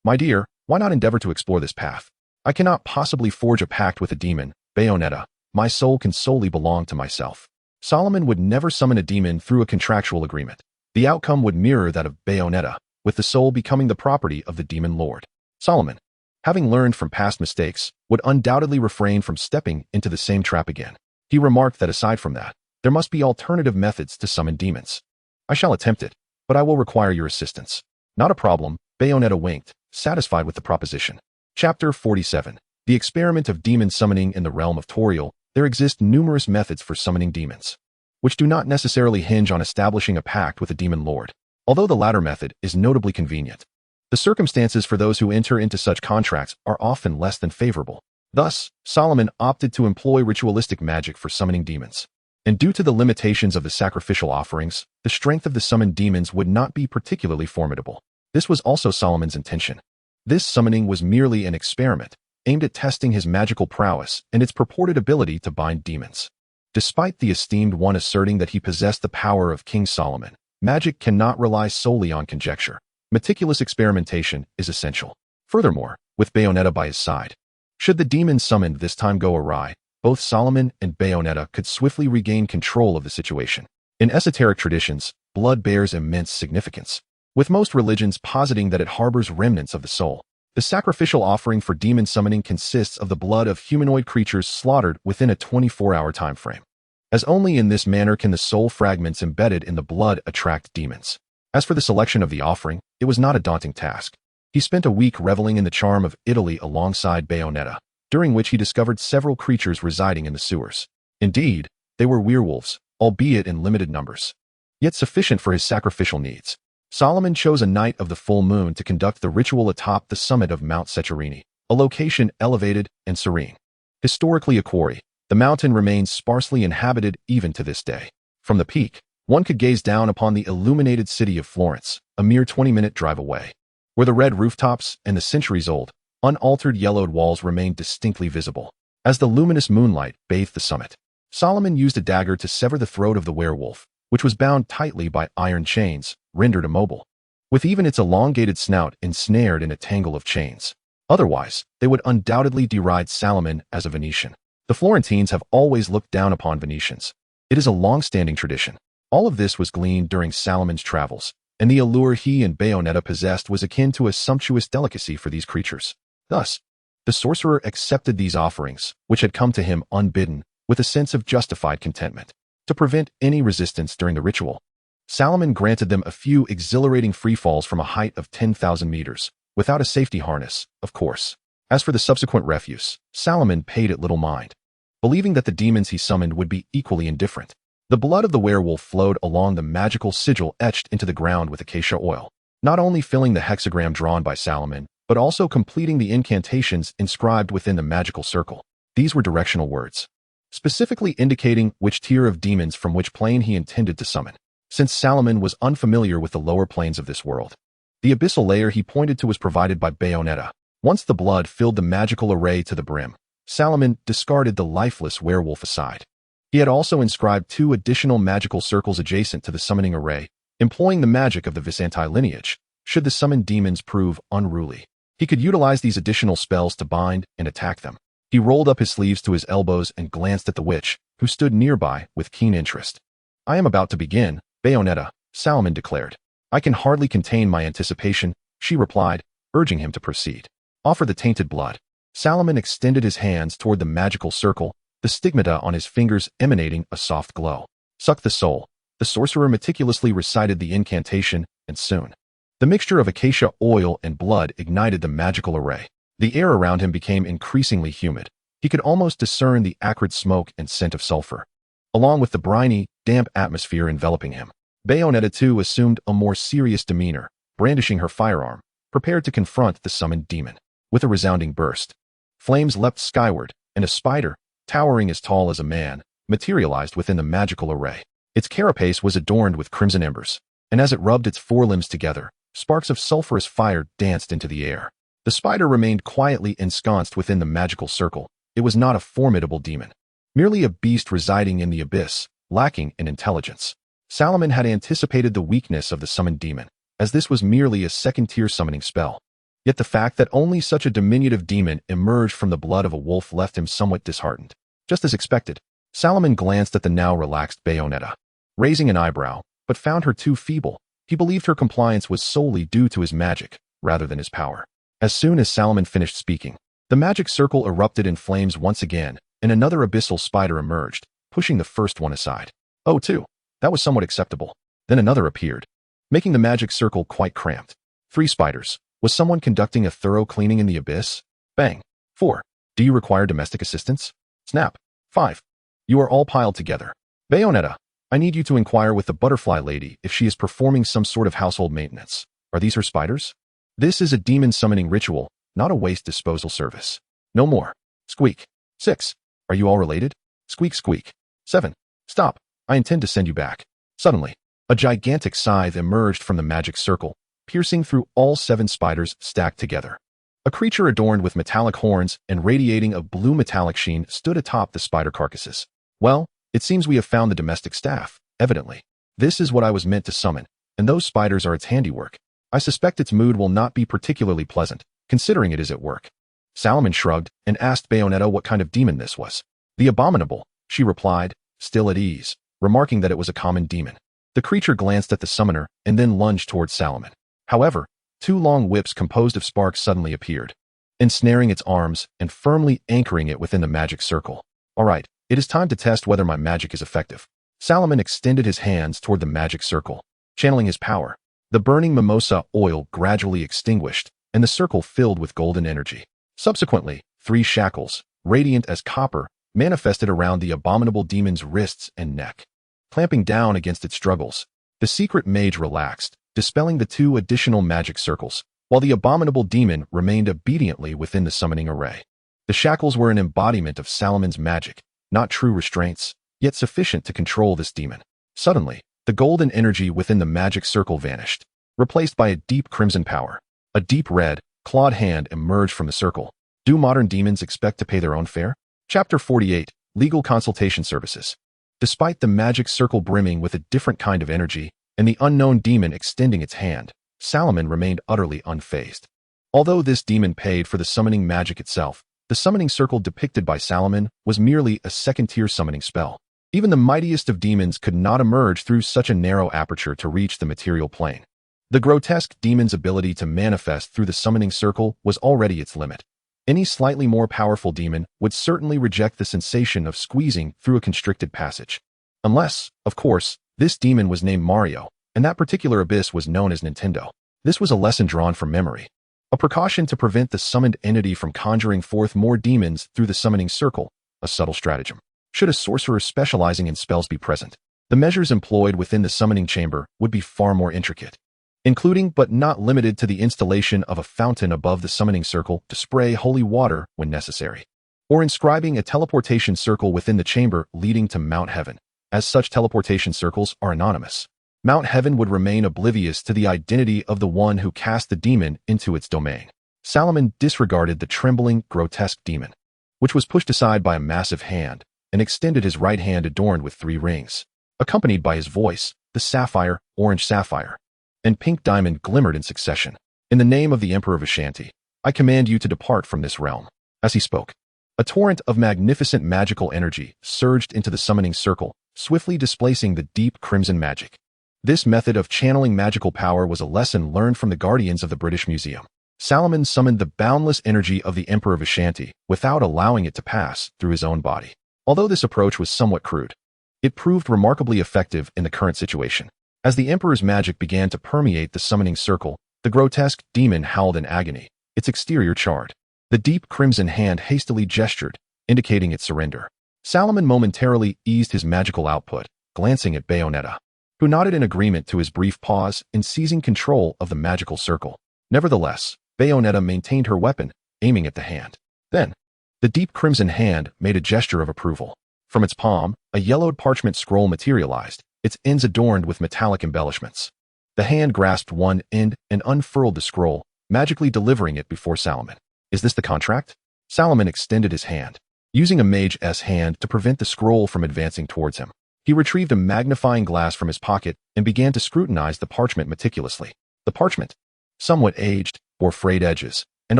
[SPEAKER 1] My dear, why not endeavor to explore this path? I cannot possibly forge a pact with a demon, Bayonetta. My soul can solely belong to myself. Solomon would never summon a demon through a contractual agreement. The outcome would mirror that of Bayonetta, with the soul becoming the property of the demon lord. Solomon, having learned from past mistakes, would undoubtedly refrain from stepping into the same trap again. He remarked that aside from that, there must be alternative methods to summon demons. I shall attempt it, but I will require your assistance. Not a problem, Bayonetta winked, satisfied with the proposition. Chapter 47. The experiment of demon summoning in the realm of Toril. There exist numerous methods for summoning demons, which do not necessarily hinge on establishing a pact with a demon lord, although the latter method is notably convenient. The circumstances for those who enter into such contracts are often less than favorable. Thus, Solomon opted to employ ritualistic magic for summoning demons. And due to the limitations of the sacrificial offerings, the strength of the summoned demons would not be particularly formidable. This was also Solomon's intention. This summoning was merely an experiment, aimed at testing his magical prowess and its purported ability to bind demons. Despite the esteemed one asserting that he possessed the power of King Solomon, magic cannot rely solely on conjecture. Meticulous experimentation is essential. Furthermore, with Bayonetta by his side, should the demon summoned this time go awry, both Solomon and Bayonetta could swiftly regain control of the situation. In esoteric traditions, blood bears immense significance, with most religions positing that it harbors remnants of the soul. The sacrificial offering for demon summoning consists of the blood of humanoid creatures slaughtered within a 24-hour time frame, as only in this manner can the soul fragments embedded in the blood attract demons. As for the selection of the offering, it was not a daunting task. He spent a week reveling in the charm of Italy alongside Bayonetta, during which he discovered several creatures residing in the sewers. Indeed, they were werewolves, albeit in limited numbers, yet sufficient for his sacrificial needs. Solomon chose a night of the full moon to conduct the ritual atop the summit of Mount Secherini, a location elevated and serene. Historically a quarry, the mountain remains sparsely inhabited even to this day. From the peak, one could gaze down upon the illuminated city of Florence, a mere 20-minute drive away, where the red rooftops and the centuries-old, Unaltered yellowed walls remained distinctly visible. As the luminous moonlight bathed the summit, Solomon used a dagger to sever the throat of the werewolf, which was bound tightly by iron chains, rendered immobile, with even its elongated snout ensnared in a tangle of chains. Otherwise, they would undoubtedly deride Solomon as a Venetian. The Florentines have always looked down upon Venetians. It is a long-standing tradition. All of this was gleaned during Salomon's travels, and the allure he and Bayonetta possessed was akin to a sumptuous delicacy for these creatures. Thus, the sorcerer accepted these offerings, which had come to him unbidden, with a sense of justified contentment. To prevent any resistance during the ritual, Solomon granted them a few exhilarating free falls from a height of 10,000 meters, without a safety harness, of course. As for the subsequent refuse, Solomon paid it little mind, believing that the demons he summoned would be equally indifferent. The blood of the werewolf flowed along the magical sigil etched into the ground with acacia oil, not only filling the hexagram drawn by Solomon, but also completing the incantations inscribed within the magical circle. These were directional words, specifically indicating which tier of demons from which plane he intended to summon. Since Solomon was unfamiliar with the lower planes of this world, the abyssal layer he pointed to was provided by Bayonetta. Once the blood filled the magical array to the brim, Solomon discarded the lifeless werewolf aside. He had also inscribed 2 additional magical circles adjacent to the summoning array, employing the magic of the Visantine lineage, should the summoned demons prove unruly. He could utilize these additional spells to bind and attack them. He rolled up his sleeves to his elbows and glanced at the witch, who stood nearby with keen interest. "I am about to begin, Bayonetta," Solomon declared. "I can hardly contain my anticipation," she replied, urging him to proceed. "Offer the tainted blood." Solomon extended his hands toward the magical circle, the stigmata on his fingers emanating a soft glow. "Suck the soul." The sorcerer meticulously recited the incantation, and soon, the mixture of acacia oil and blood ignited the magical array. The air around him became increasingly humid. He could almost discern the acrid smoke and scent of sulfur, along with the briny, damp atmosphere enveloping him. Bayonetta too assumed a more serious demeanor, brandishing her firearm, prepared to confront the summoned demon. With a resounding burst, flames leapt skyward, and a spider, towering as tall as a man, materialized within the magical array. Its carapace was adorned with crimson embers, and as it rubbed its forelimbs together, sparks of sulphurous fire danced into the air. The spider remained quietly ensconced within the magical circle. It was not a formidable demon, merely a beast residing in the abyss, lacking in intelligence. Solomon had anticipated the weakness of the summoned demon, as this was merely a second-tier summoning spell. Yet the fact that only such a diminutive demon emerged from the blood of a wolf left him somewhat disheartened. Just as expected, Solomon glanced at the now relaxed Bayonetta, raising an eyebrow, but found her too feeble. He believed her compliance was solely due to his magic, rather than his power. As soon as Solomon finished speaking, the magic circle erupted in flames once again, and another abyssal spider emerged, pushing the first one aside. Oh, too. That was somewhat acceptable. Then another appeared, making the magic circle quite cramped. 3 spiders. Was someone conducting a thorough cleaning in the abyss? Bang. 4. Do you require domestic assistance? Snap. 5. You are all piled together. Bayonetta, I need you to inquire with the butterfly lady if she is performing some sort of household maintenance. Are these her spiders? This is a demon summoning ritual, not a waste disposal service. No more. Squeak. 6. Are you all related? Squeak, squeak. 7. Stop. I intend to send you back. Suddenly, a gigantic scythe emerged from the magic circle, piercing through all 7 spiders stacked together. A creature adorned with metallic horns and radiating a blue metallic sheen stood atop the spider carcasses. Well, it seems we have found the domestic staff, evidently. This is what I was meant to summon, and those spiders are its handiwork. I suspect its mood will not be particularly pleasant, considering it is at work. Solomon shrugged and asked Bayonetta what kind of demon this was. The abominable, she replied, still at ease, remarking that it was a common demon. The creature glanced at the summoner and then lunged towards Solomon. However, 2 long whips composed of sparks suddenly appeared, ensnaring its arms and firmly anchoring it within the magic circle. All right, it is time to test whether my magic is effective. Solomon extended his hands toward the magic circle, channeling his power. The burning mimosa oil gradually extinguished, and the circle filled with golden energy. Subsequently, 3 shackles, radiant as copper, manifested around the abominable demon's wrists and neck. Clamping down against its struggles, the secret mage relaxed, dispelling the 2 additional magic circles, while the abominable demon remained obediently within the summoning array. The shackles were an embodiment of Salomon's magic, not true restraints, yet sufficient to control this demon. Suddenly, the golden energy within the magic circle vanished, replaced by a deep crimson power. A deep red, clawed hand emerged from the circle. Do modern demons expect to pay their own fare? Chapter 48. Legal Consultation Services. Despite the magic circle brimming with a different kind of energy, and the unknown demon extending its hand, Salomon remained utterly unfazed. Although this demon paid for the summoning magic itself, the summoning circle depicted by Salomon was merely a second-tier summoning spell. Even the mightiest of demons could not emerge through such a narrow aperture to reach the material plane. The grotesque demon's ability to manifest through the summoning circle was already its limit. Any slightly more powerful demon would certainly reject the sensation of squeezing through a constricted passage. Unless, of course, this demon was named Mario, and that particular abyss was known as Nintendo. This was a lesson drawn from memory. A precaution to prevent the summoned entity from conjuring forth more demons through the summoning circle, a subtle stratagem. Should a sorcerer specializing in spells be present, the measures employed within the summoning chamber would be far more intricate, including but not limited to the installation of a fountain above the summoning circle to spray holy water when necessary, or inscribing a teleportation circle within the chamber leading to Mount Heaven, as such teleportation circles are anonymous. Mount Heaven would remain oblivious to the identity of the one who cast the demon into its domain. Salomon disregarded the trembling, grotesque demon, which was pushed aside by a massive hand, and extended his right hand adorned with 3 rings. Accompanied by his voice, the sapphire, orange sapphire, and pink diamond glimmered in succession. In the name of the Emperor of Ashanti, I command you to depart from this realm. As he spoke, a torrent of magnificent magical energy surged into the summoning circle, swiftly displacing the deep crimson magic. This method of channeling magical power was a lesson learned from the guardians of the British Museum. Salomon summoned the boundless energy of the Emperor of Ashanti without allowing it to pass through his own body. Although this approach was somewhat crude, it proved remarkably effective in the current situation. As the Emperor's magic began to permeate the summoning circle, the grotesque demon howled in agony, its exterior charred. The deep crimson hand hastily gestured, indicating its surrender. Salomon momentarily eased his magical output, glancing at Bayonetta, who nodded in agreement to his brief pause in seizing control of the magical circle. Nevertheless, Bayonetta maintained her weapon, aiming at the hand. Then, the deep crimson hand made a gesture of approval. From its palm, a yellowed parchment scroll materialized, its ends adorned with metallic embellishments. The hand grasped one end and unfurled the scroll, magically delivering it before Salomon. Is this the contract? Salomon extended his hand, using a mage's hand to prevent the scroll from advancing towards him. He retrieved a magnifying glass from his pocket and began to scrutinize the parchment meticulously. The parchment, somewhat aged, bore frayed edges, and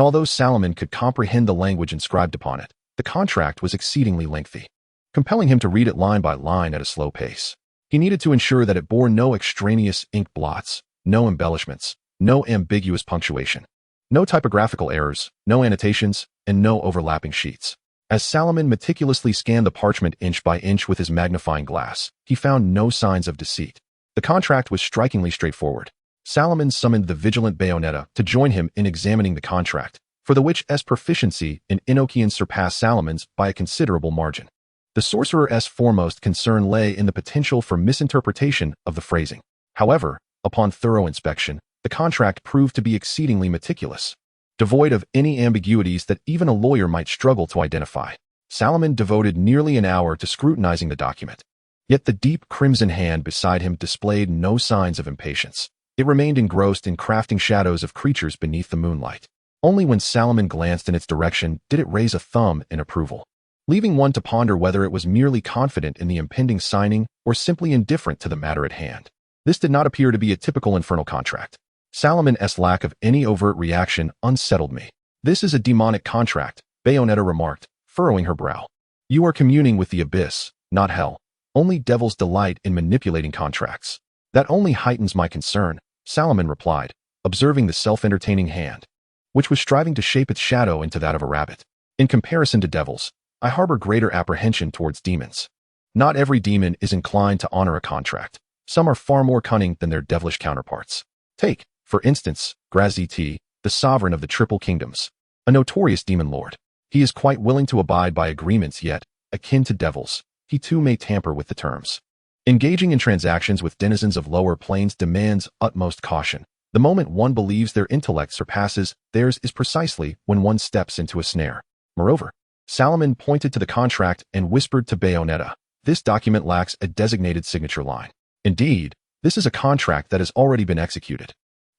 [SPEAKER 1] although Salomon could comprehend the language inscribed upon it, the contract was exceedingly lengthy, compelling him to read it line by line at a slow pace. He needed to ensure that it bore no extraneous ink blots, no embellishments, no ambiguous punctuation, no typographical errors, no annotations, and no overlapping sheets. As Salomon meticulously scanned the parchment inch by inch with his magnifying glass, he found no signs of deceit. The contract was strikingly straightforward. Salomon summoned the vigilant Bayonetta to join him in examining the contract, for the witch's proficiency in Enochian surpassed Salomon's by a considerable margin. The sorcerer's foremost concern lay in the potential for misinterpretation of the phrasing. However, upon thorough inspection, the contract proved to be exceedingly meticulous, devoid of any ambiguities that even a lawyer might struggle to identify. Salomon devoted nearly an hour to scrutinizing the document. Yet the deep crimson hand beside him displayed no signs of impatience. It remained engrossed in crafting shadows of creatures beneath the moonlight. Only when Salomon glanced in its direction did it raise a thumb in approval, leaving one to ponder whether it was merely confident in the impending signing or simply indifferent to the matter at hand. This did not appear to be a typical infernal contract. Salomon's lack of any overt reaction unsettled me. This is a demonic contract, Bayonetta remarked, furrowing her brow. You are communing with the abyss, not hell. Only devils delight in manipulating contracts. That only heightens my concern, Salomon replied, observing the self-entertaining hand, which was striving to shape its shadow into that of a rabbit. In comparison to devils, I harbor greater apprehension towards demons. Not every demon is inclined to honor a contract. Some are far more cunning than their devilish counterparts. Take, for instance, Graziti, the sovereign of the Triple Kingdoms, a notorious demon lord. He is quite willing to abide by agreements, yet, akin to devils, he too may tamper with the terms. Engaging in transactions with denizens of lower planes demands utmost caution. The moment one believes their intellect surpasses theirs is precisely when one steps into a snare. Moreover, Salomon pointed to the contract and whispered to Bayonetta, this document lacks a designated signature line. Indeed, this is a contract that has already been executed.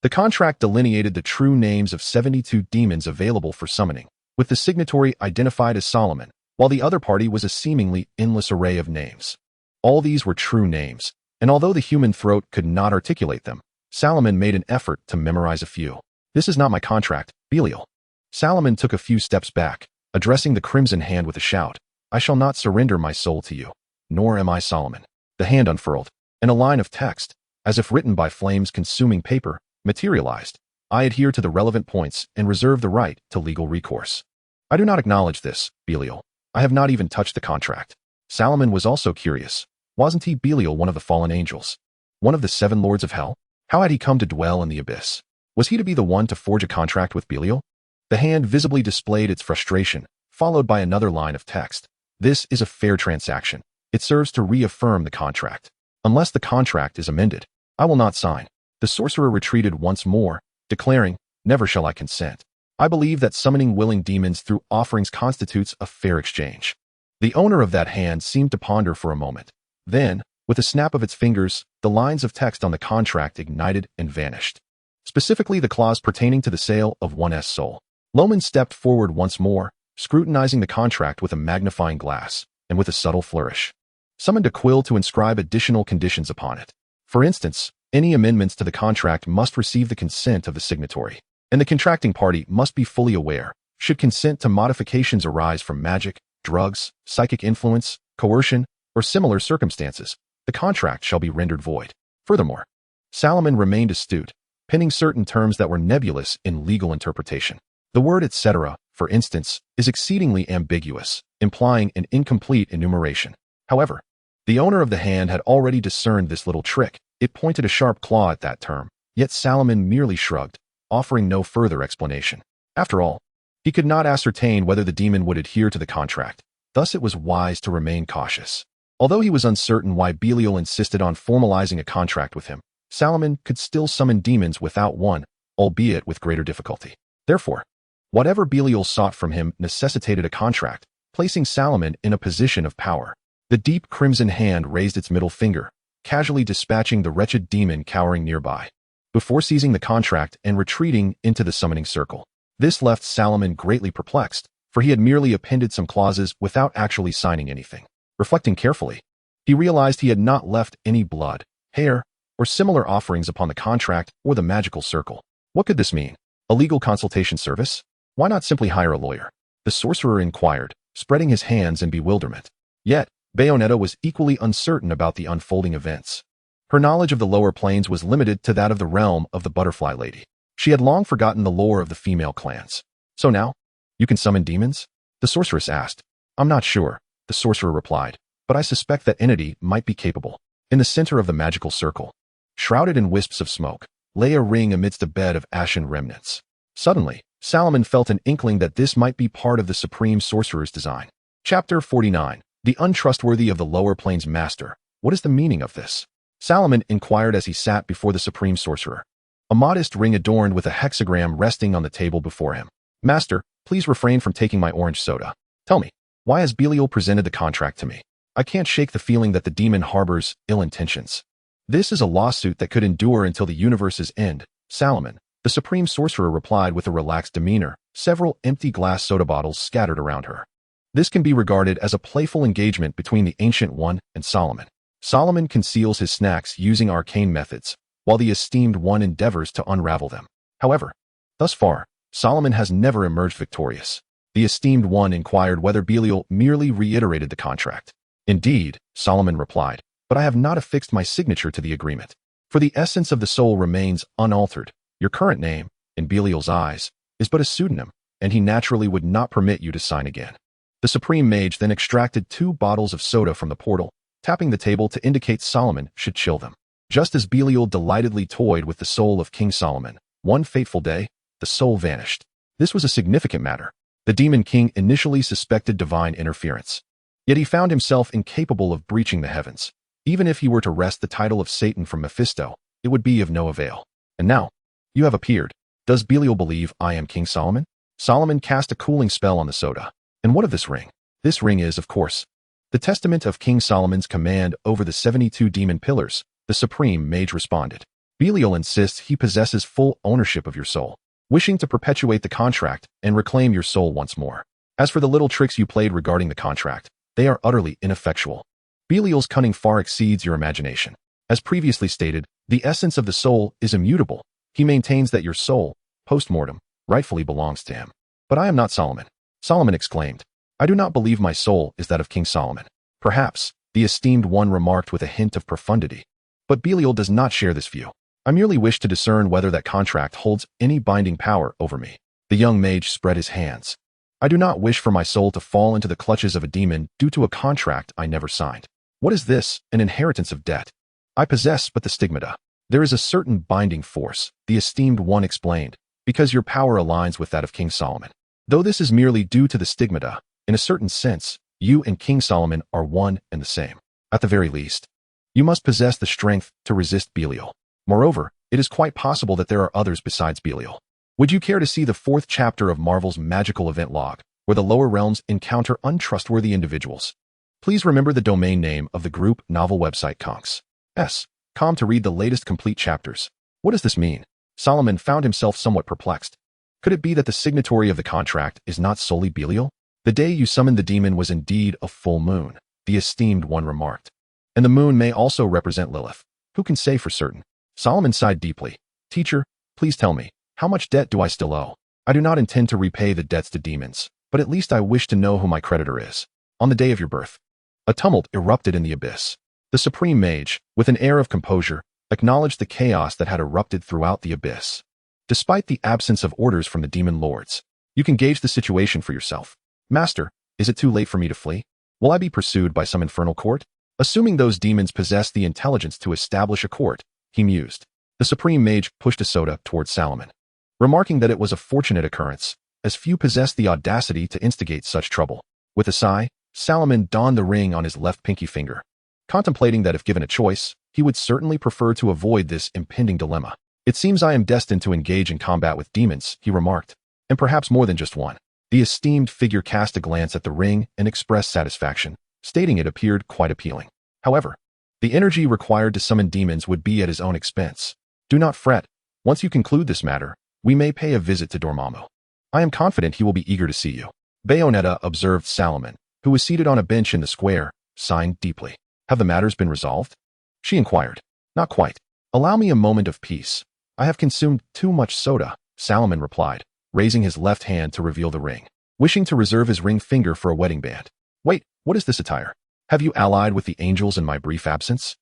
[SPEAKER 1] The contract delineated the true names of 72 demons available for summoning, with the signatory identified as Solomon, while the other party was a seemingly endless array of names. All these were true names, and although the human throat could not articulate them, Solomon made an effort to memorize a few. "This is not my contract, Belial." Solomon took a few steps back, addressing the crimson hand with a shout. "I shall not surrender my soul to you, nor am I Solomon." The hand unfurled, and a line of text, as if written by flames-consuming paper, materialized. "I adhere to the relevant points and reserve the right to legal recourse." "I do not acknowledge this, Belial. I have not even touched the contract." Solomon was also curious. Wasn't he, Belial, one of the fallen angels? One of the 7 lords of hell? How had he come to dwell in the abyss? Was he to be the one to forge a contract with Belial? The hand visibly displayed its frustration, followed by another line of text. "This is a fair transaction. It serves to reaffirm the contract. Unless the contract is amended, I will not sign." The sorcerer retreated once more, declaring, "Never shall I consent. I believe that summoning willing demons through offerings constitutes a fair exchange." The owner of that hand seemed to ponder for a moment. Then, with a snap of its fingers, the lines of text on the contract ignited and vanished. Specifically the clause pertaining to the sale of one's soul. Loman stepped forward once more, scrutinizing the contract with a magnifying glass, and with a subtle flourish, summoned a quill to inscribe additional conditions upon it. For instance, any amendments to the contract must receive the consent of the signatory, and the contracting party must be fully aware, should consent to modifications arise from magic, drugs, psychic influence, coercion, or similar circumstances, the contract shall be rendered void. Furthermore, Solomon remained astute, penning certain terms that were nebulous in legal interpretation. The word etc., for instance, is exceedingly ambiguous, implying an incomplete enumeration. However, the owner of the hand had already discerned this little trick. It pointed a sharp claw at that term, yet Solomon merely shrugged, offering no further explanation. After all, he could not ascertain whether the demon would adhere to the contract, thus it was wise to remain cautious. Although he was uncertain why Belial insisted on formalizing a contract with him, Solomon could still summon demons without one, albeit with greater difficulty. Therefore, whatever Belial sought from him necessitated a contract, placing Solomon in a position of power. The deep crimson hand raised its middle finger, casually dispatching the wretched demon cowering nearby, before seizing the contract and retreating into the summoning circle. This left Solomon greatly perplexed, for he had merely appended some clauses without actually signing anything. Reflecting carefully, he realized he had not left any blood, hair, or similar offerings upon the contract or the magical circle. What could this mean? A legal consultation service? Why not simply hire a lawyer? The sorcerer inquired, spreading his hands in bewilderment. Yet, Bayonetta was equally uncertain about the unfolding events. Her knowledge of the lower planes was limited to that of the realm of the butterfly lady. She had long forgotten the lore of the female clans. "So now, you can summon demons?" the sorceress asked. "I'm not sure," the sorcerer replied, "but I suspect that entity might be capable." In the center of the magical circle, shrouded in wisps of smoke, lay a ring amidst a bed of ashen remnants. Suddenly, Solomon felt an inkling that this might be part of the supreme sorcerer's design. Chapter 49. The untrustworthy of the lower planes master. What is the meaning of this? Solomon inquired as he sat before the supreme sorcerer. A modest ring adorned with a hexagram resting on the table before him. "Master, please refrain from taking my orange soda. Tell me, why has Belial presented the contract to me? I can't shake the feeling that the demon harbors ill intentions." "This is a lawsuit that could endure until the universe's end, Solomon," the supreme sorcerer replied with a relaxed demeanor, several empty glass soda bottles scattered around her. "This can be regarded as a playful engagement between the Ancient One and Solomon. Solomon conceals his snacks using arcane methods, while the Esteemed One endeavors to unravel them. However, thus far, Solomon has never emerged victorious." The Esteemed One inquired whether Belial merely reiterated the contract. "Indeed," Solomon replied, "but I have not affixed my signature to the agreement. For the essence of the soul remains unaltered. Your current name, in Belial's eyes, is but a pseudonym, and he naturally would not permit you to sign again." The supreme mage then extracted 2 bottles of soda from the portal, tapping the table to indicate Solomon should chill them. Just as Belial delightedly toyed with the soul of King Solomon, one fateful day, the soul vanished. This was a significant matter. The demon king initially suspected divine interference. Yet he found himself incapable of breaching the heavens. Even if he were to wrest the title of Satan from Mephisto, it would be of no avail. "And now, you have appeared. Does Belial believe I am King Solomon?" Solomon cast a cooling spell on the soda. "And what of this ring?" "This ring is, of course, the testament of King Solomon's command over the 72 demon pillars," the supreme mage responded. Belial insists he possesses full ownership of your soul, wishing to perpetuate the contract and reclaim your soul once more. As for the little tricks you played regarding the contract, they are utterly ineffectual. Belial's cunning far exceeds your imagination. As previously stated, the essence of the soul is immutable. He maintains that your soul, post-mortem, rightfully belongs to him. But I am not Solomon. Solomon exclaimed. I do not believe my soul is that of King Solomon. Perhaps, the esteemed one remarked with a hint of profundity. But Belial does not share this view. I merely wish to discern whether that contract holds any binding power over me. The young mage spread his hands. I do not wish for my soul to fall into the clutches of a demon due to a contract I never signed. What is this? An inheritance of debt. I possess but the stigmata. There is a certain binding force, the esteemed one explained, because your power aligns with that of King Solomon. Though this is merely due to the stigmata, in a certain sense, you and King Solomon are one and the same. At the very least, you must possess the strength to resist Belial. Moreover, it is quite possible that there are others besides Belial. Would you care to see the 4th chapter of Marvel's magical event log, where the lower realms encounter untrustworthy individuals? Please remember the domain name of the group novel website conks.com to read the latest complete chapters. What does this mean? Solomon found himself somewhat perplexed. Could it be that the signatory of the contract is not solely Belial? The day you summoned the demon was indeed a full moon, the esteemed one remarked. And the moon may also represent Lilith. Who can say for certain? Solomon sighed deeply. Teacher, please tell me, how much debt do I still owe? I do not intend to repay the debts to demons, but at least I wish to know who my creditor is. On the day of your birth. A tumult erupted in the abyss. The supreme mage, with an air of composure, acknowledged the chaos that had erupted throughout the abyss. Despite the absence of orders from the demon lords, you can gauge the situation for yourself. Master, is it too late for me to flee? Will I be pursued by some infernal court? Assuming those demons possess the intelligence to establish a court, he mused. The supreme mage pushed a soda towards Solomon, remarking that it was a fortunate occurrence, as few possessed the audacity to instigate such trouble. With a sigh, Solomon donned the ring on his left pinky finger, contemplating that if given a choice, he would certainly prefer to avoid this impending dilemma. It seems I am destined to engage in combat with demons, he remarked, and perhaps more than just one. The esteemed figure cast a glance at the ring and expressed satisfaction, stating it appeared quite appealing. However, the energy required to summon demons would be at his own expense. Do not fret. Once you conclude this matter, we may pay a visit to Dormammu. I am confident he will be eager to see you. Bayonetta observed Solomon, who was seated on a bench in the square, sighing deeply. Have the matters been resolved? She inquired. Not quite. Allow me a moment of peace. I have consumed too much soda, Solomon replied, raising his left hand to reveal the ring, wishing to reserve his ring finger for a wedding band. Wait, what is this attire? Have you allied with the angels in my brief absence?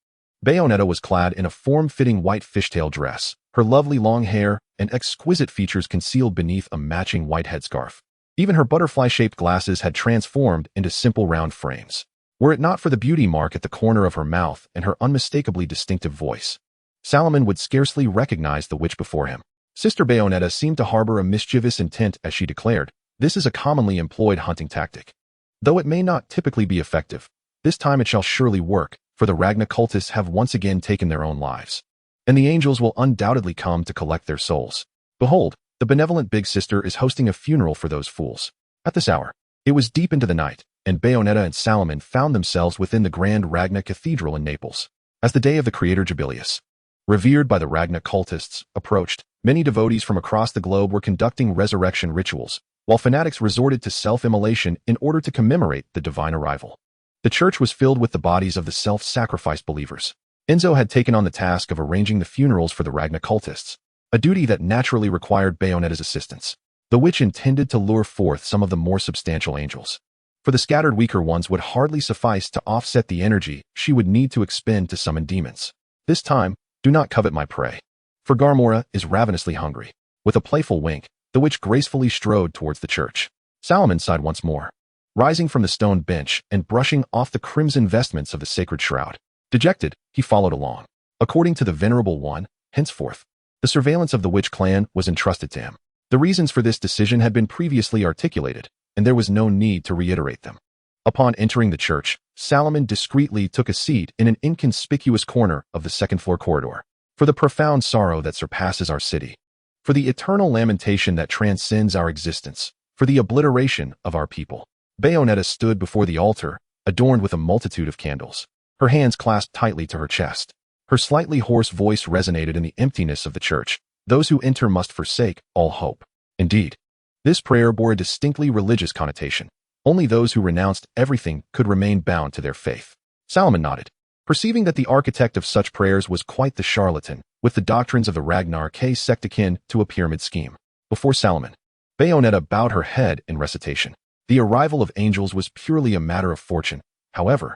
[SPEAKER 1] Bayonetta was clad in a form-fitting white fishtail dress, her lovely long hair and exquisite features concealed beneath a matching white headscarf. Even her butterfly-shaped glasses had transformed into simple round frames. Were it not for the beauty mark at the corner of her mouth and her unmistakably distinctive voice, Solomon would scarcely recognize the witch before him. Sister Bayonetta seemed to harbor a mischievous intent as she declared, "This is a commonly employed hunting tactic. Though it may not typically be effective, this time it shall surely work, for the Ragna cultists have once again taken their own lives. And the angels will undoubtedly come to collect their souls. Behold, the benevolent big sister is hosting a funeral for those fools." At this hour, it was deep into the night, and Bayonetta and Solomon found themselves within the grand Ragna Cathedral in Naples. As the day of the creator Jubilius, revered by the Ragna cultists, approached, many devotees from across the globe were conducting resurrection rituals, while fanatics resorted to self-immolation in order to commemorate the divine arrival. The church was filled with the bodies of the self-sacrificed believers. Enzo had taken on the task of arranging the funerals for the Ragna cultists, a duty that naturally required Bayonetta's assistance. The witch intended to lure forth some of the more substantial angels, for the scattered weaker ones would hardly suffice to offset the energy she would need to expend to summon demons. This time, do not covet my prey, for Garmora is ravenously hungry. With a playful wink, the witch gracefully strode towards the church. Solomon sighed once more, rising from the stone bench and brushing off the crimson vestments of the sacred shroud. Dejected, he followed along. According to the Venerable One, henceforth, the surveillance of the witch clan was entrusted to him. The reasons for this decision had been previously articulated, and there was no need to reiterate them. Upon entering the church, Solomon discreetly took a seat in an inconspicuous corner of the second-floor corridor. For the profound sorrow that surpasses our city, for the eternal lamentation that transcends our existence, for the obliteration of our people, Bayonetta stood before the altar, adorned with a multitude of candles, her hands clasped tightly to her chest. Her slightly hoarse voice resonated in the emptiness of the church. Those who enter must forsake all hope. Indeed, this prayer bore a distinctly religious connotation. Only those who renounced everything could remain bound to their faith. Salomon nodded, perceiving that the architect of such prayers was quite the charlatan, with the doctrines of the Ragnar K sect akin to a pyramid scheme. Before Salomon, Bayonetta bowed her head in recitation. The arrival of angels was purely a matter of fortune. However,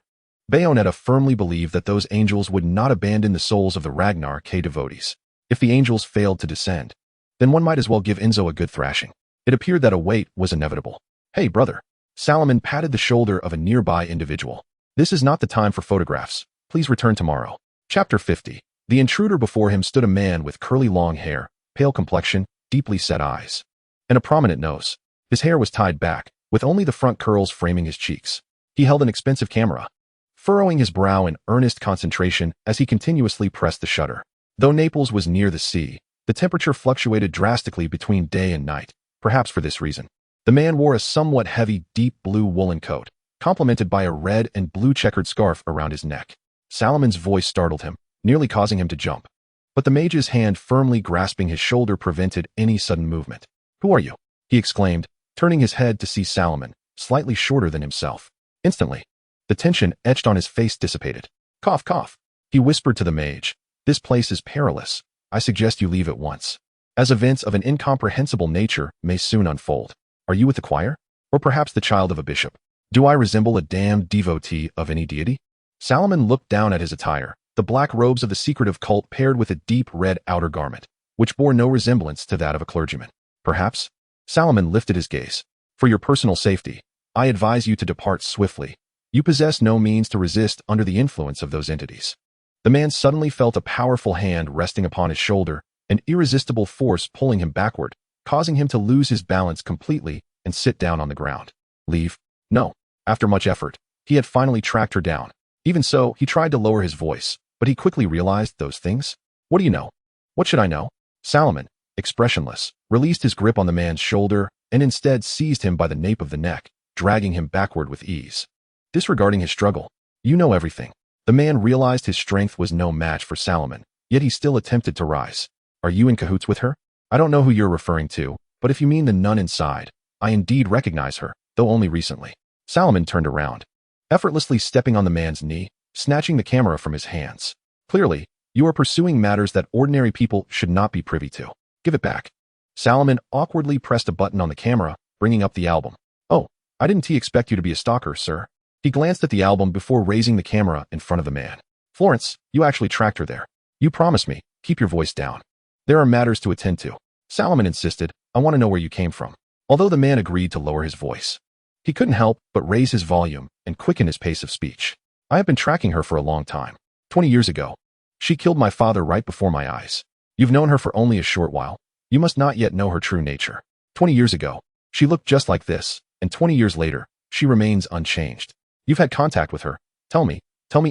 [SPEAKER 1] Bayonetta firmly believed that those angels would not abandon the souls of the Ragnar K devotees. If the angels failed to descend, then one might as well give Enzo a good thrashing. It appeared that a wait was inevitable. Hey, brother. Salomon patted the shoulder of a nearby individual. This is not the time for photographs. Please return tomorrow. Chapter 50. The intruder before him stood a man with curly long hair, pale complexion, deeply set eyes, and a prominent nose. His hair was tied back, with only the front curls framing his cheeks. He held an expensive camera, furrowing his brow in earnest concentration as he continuously pressed the shutter. Though Naples was near the sea, the temperature fluctuated drastically between day and night, perhaps for this reason. The man wore a somewhat heavy, deep blue woolen coat, complemented by a red and blue checkered scarf around his neck. Salomon's voice startled him, nearly causing him to jump. But the mage's hand firmly grasping his shoulder prevented any sudden movement. "Who are you?" he exclaimed, turning his head to see Salomon, slightly shorter than himself. Instantly, the tension etched on his face dissipated. "Cough, cough," he whispered to the mage. "This place is perilous. I suggest you leave at once, as events of an incomprehensible nature may soon unfold. Are you with the choir? Or perhaps the child of a bishop? Do I resemble a damned devotee of any deity?" Salomon looked down at his attire, the black robes of the secretive cult paired with a deep red outer garment, which bore no resemblance to that of a clergyman. "Perhaps?" Salomon lifted his gaze. "For your personal safety, I advise you to depart swiftly. You possess no means to resist under the influence of those entities." The man suddenly felt a powerful hand resting upon his shoulder, an irresistible force pulling him backward, causing him to lose his balance completely and sit down on the ground. "Leave?" "No." After much effort, he had finally tracked her down. Even so, he tried to lower his voice, but he quickly realized those things. "What do you know?" "What should I know?" Salomon, expressionless, released his grip on the man's shoulder and instead seized him by the nape of the neck, dragging him backward with ease. Disregarding his struggle, "You know everything." The man realized his strength was no match for Salomon, yet he still attempted to rise. "Are you in cahoots with her?" "I don't know who you're referring to, but if you mean the nun inside, I indeed recognize her, though only recently." Salomon turned around, effortlessly stepping on the man's knee, snatching the camera from his hands. "Clearly, you are pursuing matters that ordinary people should not be privy to. Give it back." Salomon awkwardly pressed a button on the camera, bringing up the album. "Oh, I didn't expect you to be a stalker, sir." He glanced at the album before raising the camera in front of the man. "Florence, you actually tracked her there. You promised me. Keep your voice down. There are matters to attend to." Salomon insisted, "I want to know where you came from." Although the man agreed to lower his voice, he couldn't help but raise his volume and quicken his pace of speech. "I have been tracking her for a long time. 20 years ago, she killed my father right before my eyes. You've known her for only a short while. You must not yet know her true nature. 20 years ago, she looked just like this, and 20 years later, she remains unchanged. You've had contact with her. Tell me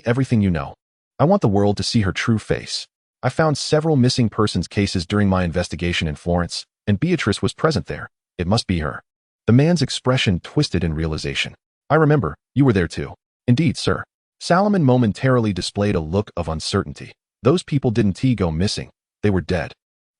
[SPEAKER 1] everything you know. I want the world to see her true face. I found several missing persons cases during my investigation in Florence, and Beatrice was present there. It must be her." The man's expression twisted in realization. "I remember, you were there too." "Indeed, sir." Salomon momentarily displayed a look of uncertainty. "Those people didn't go missing. They were dead.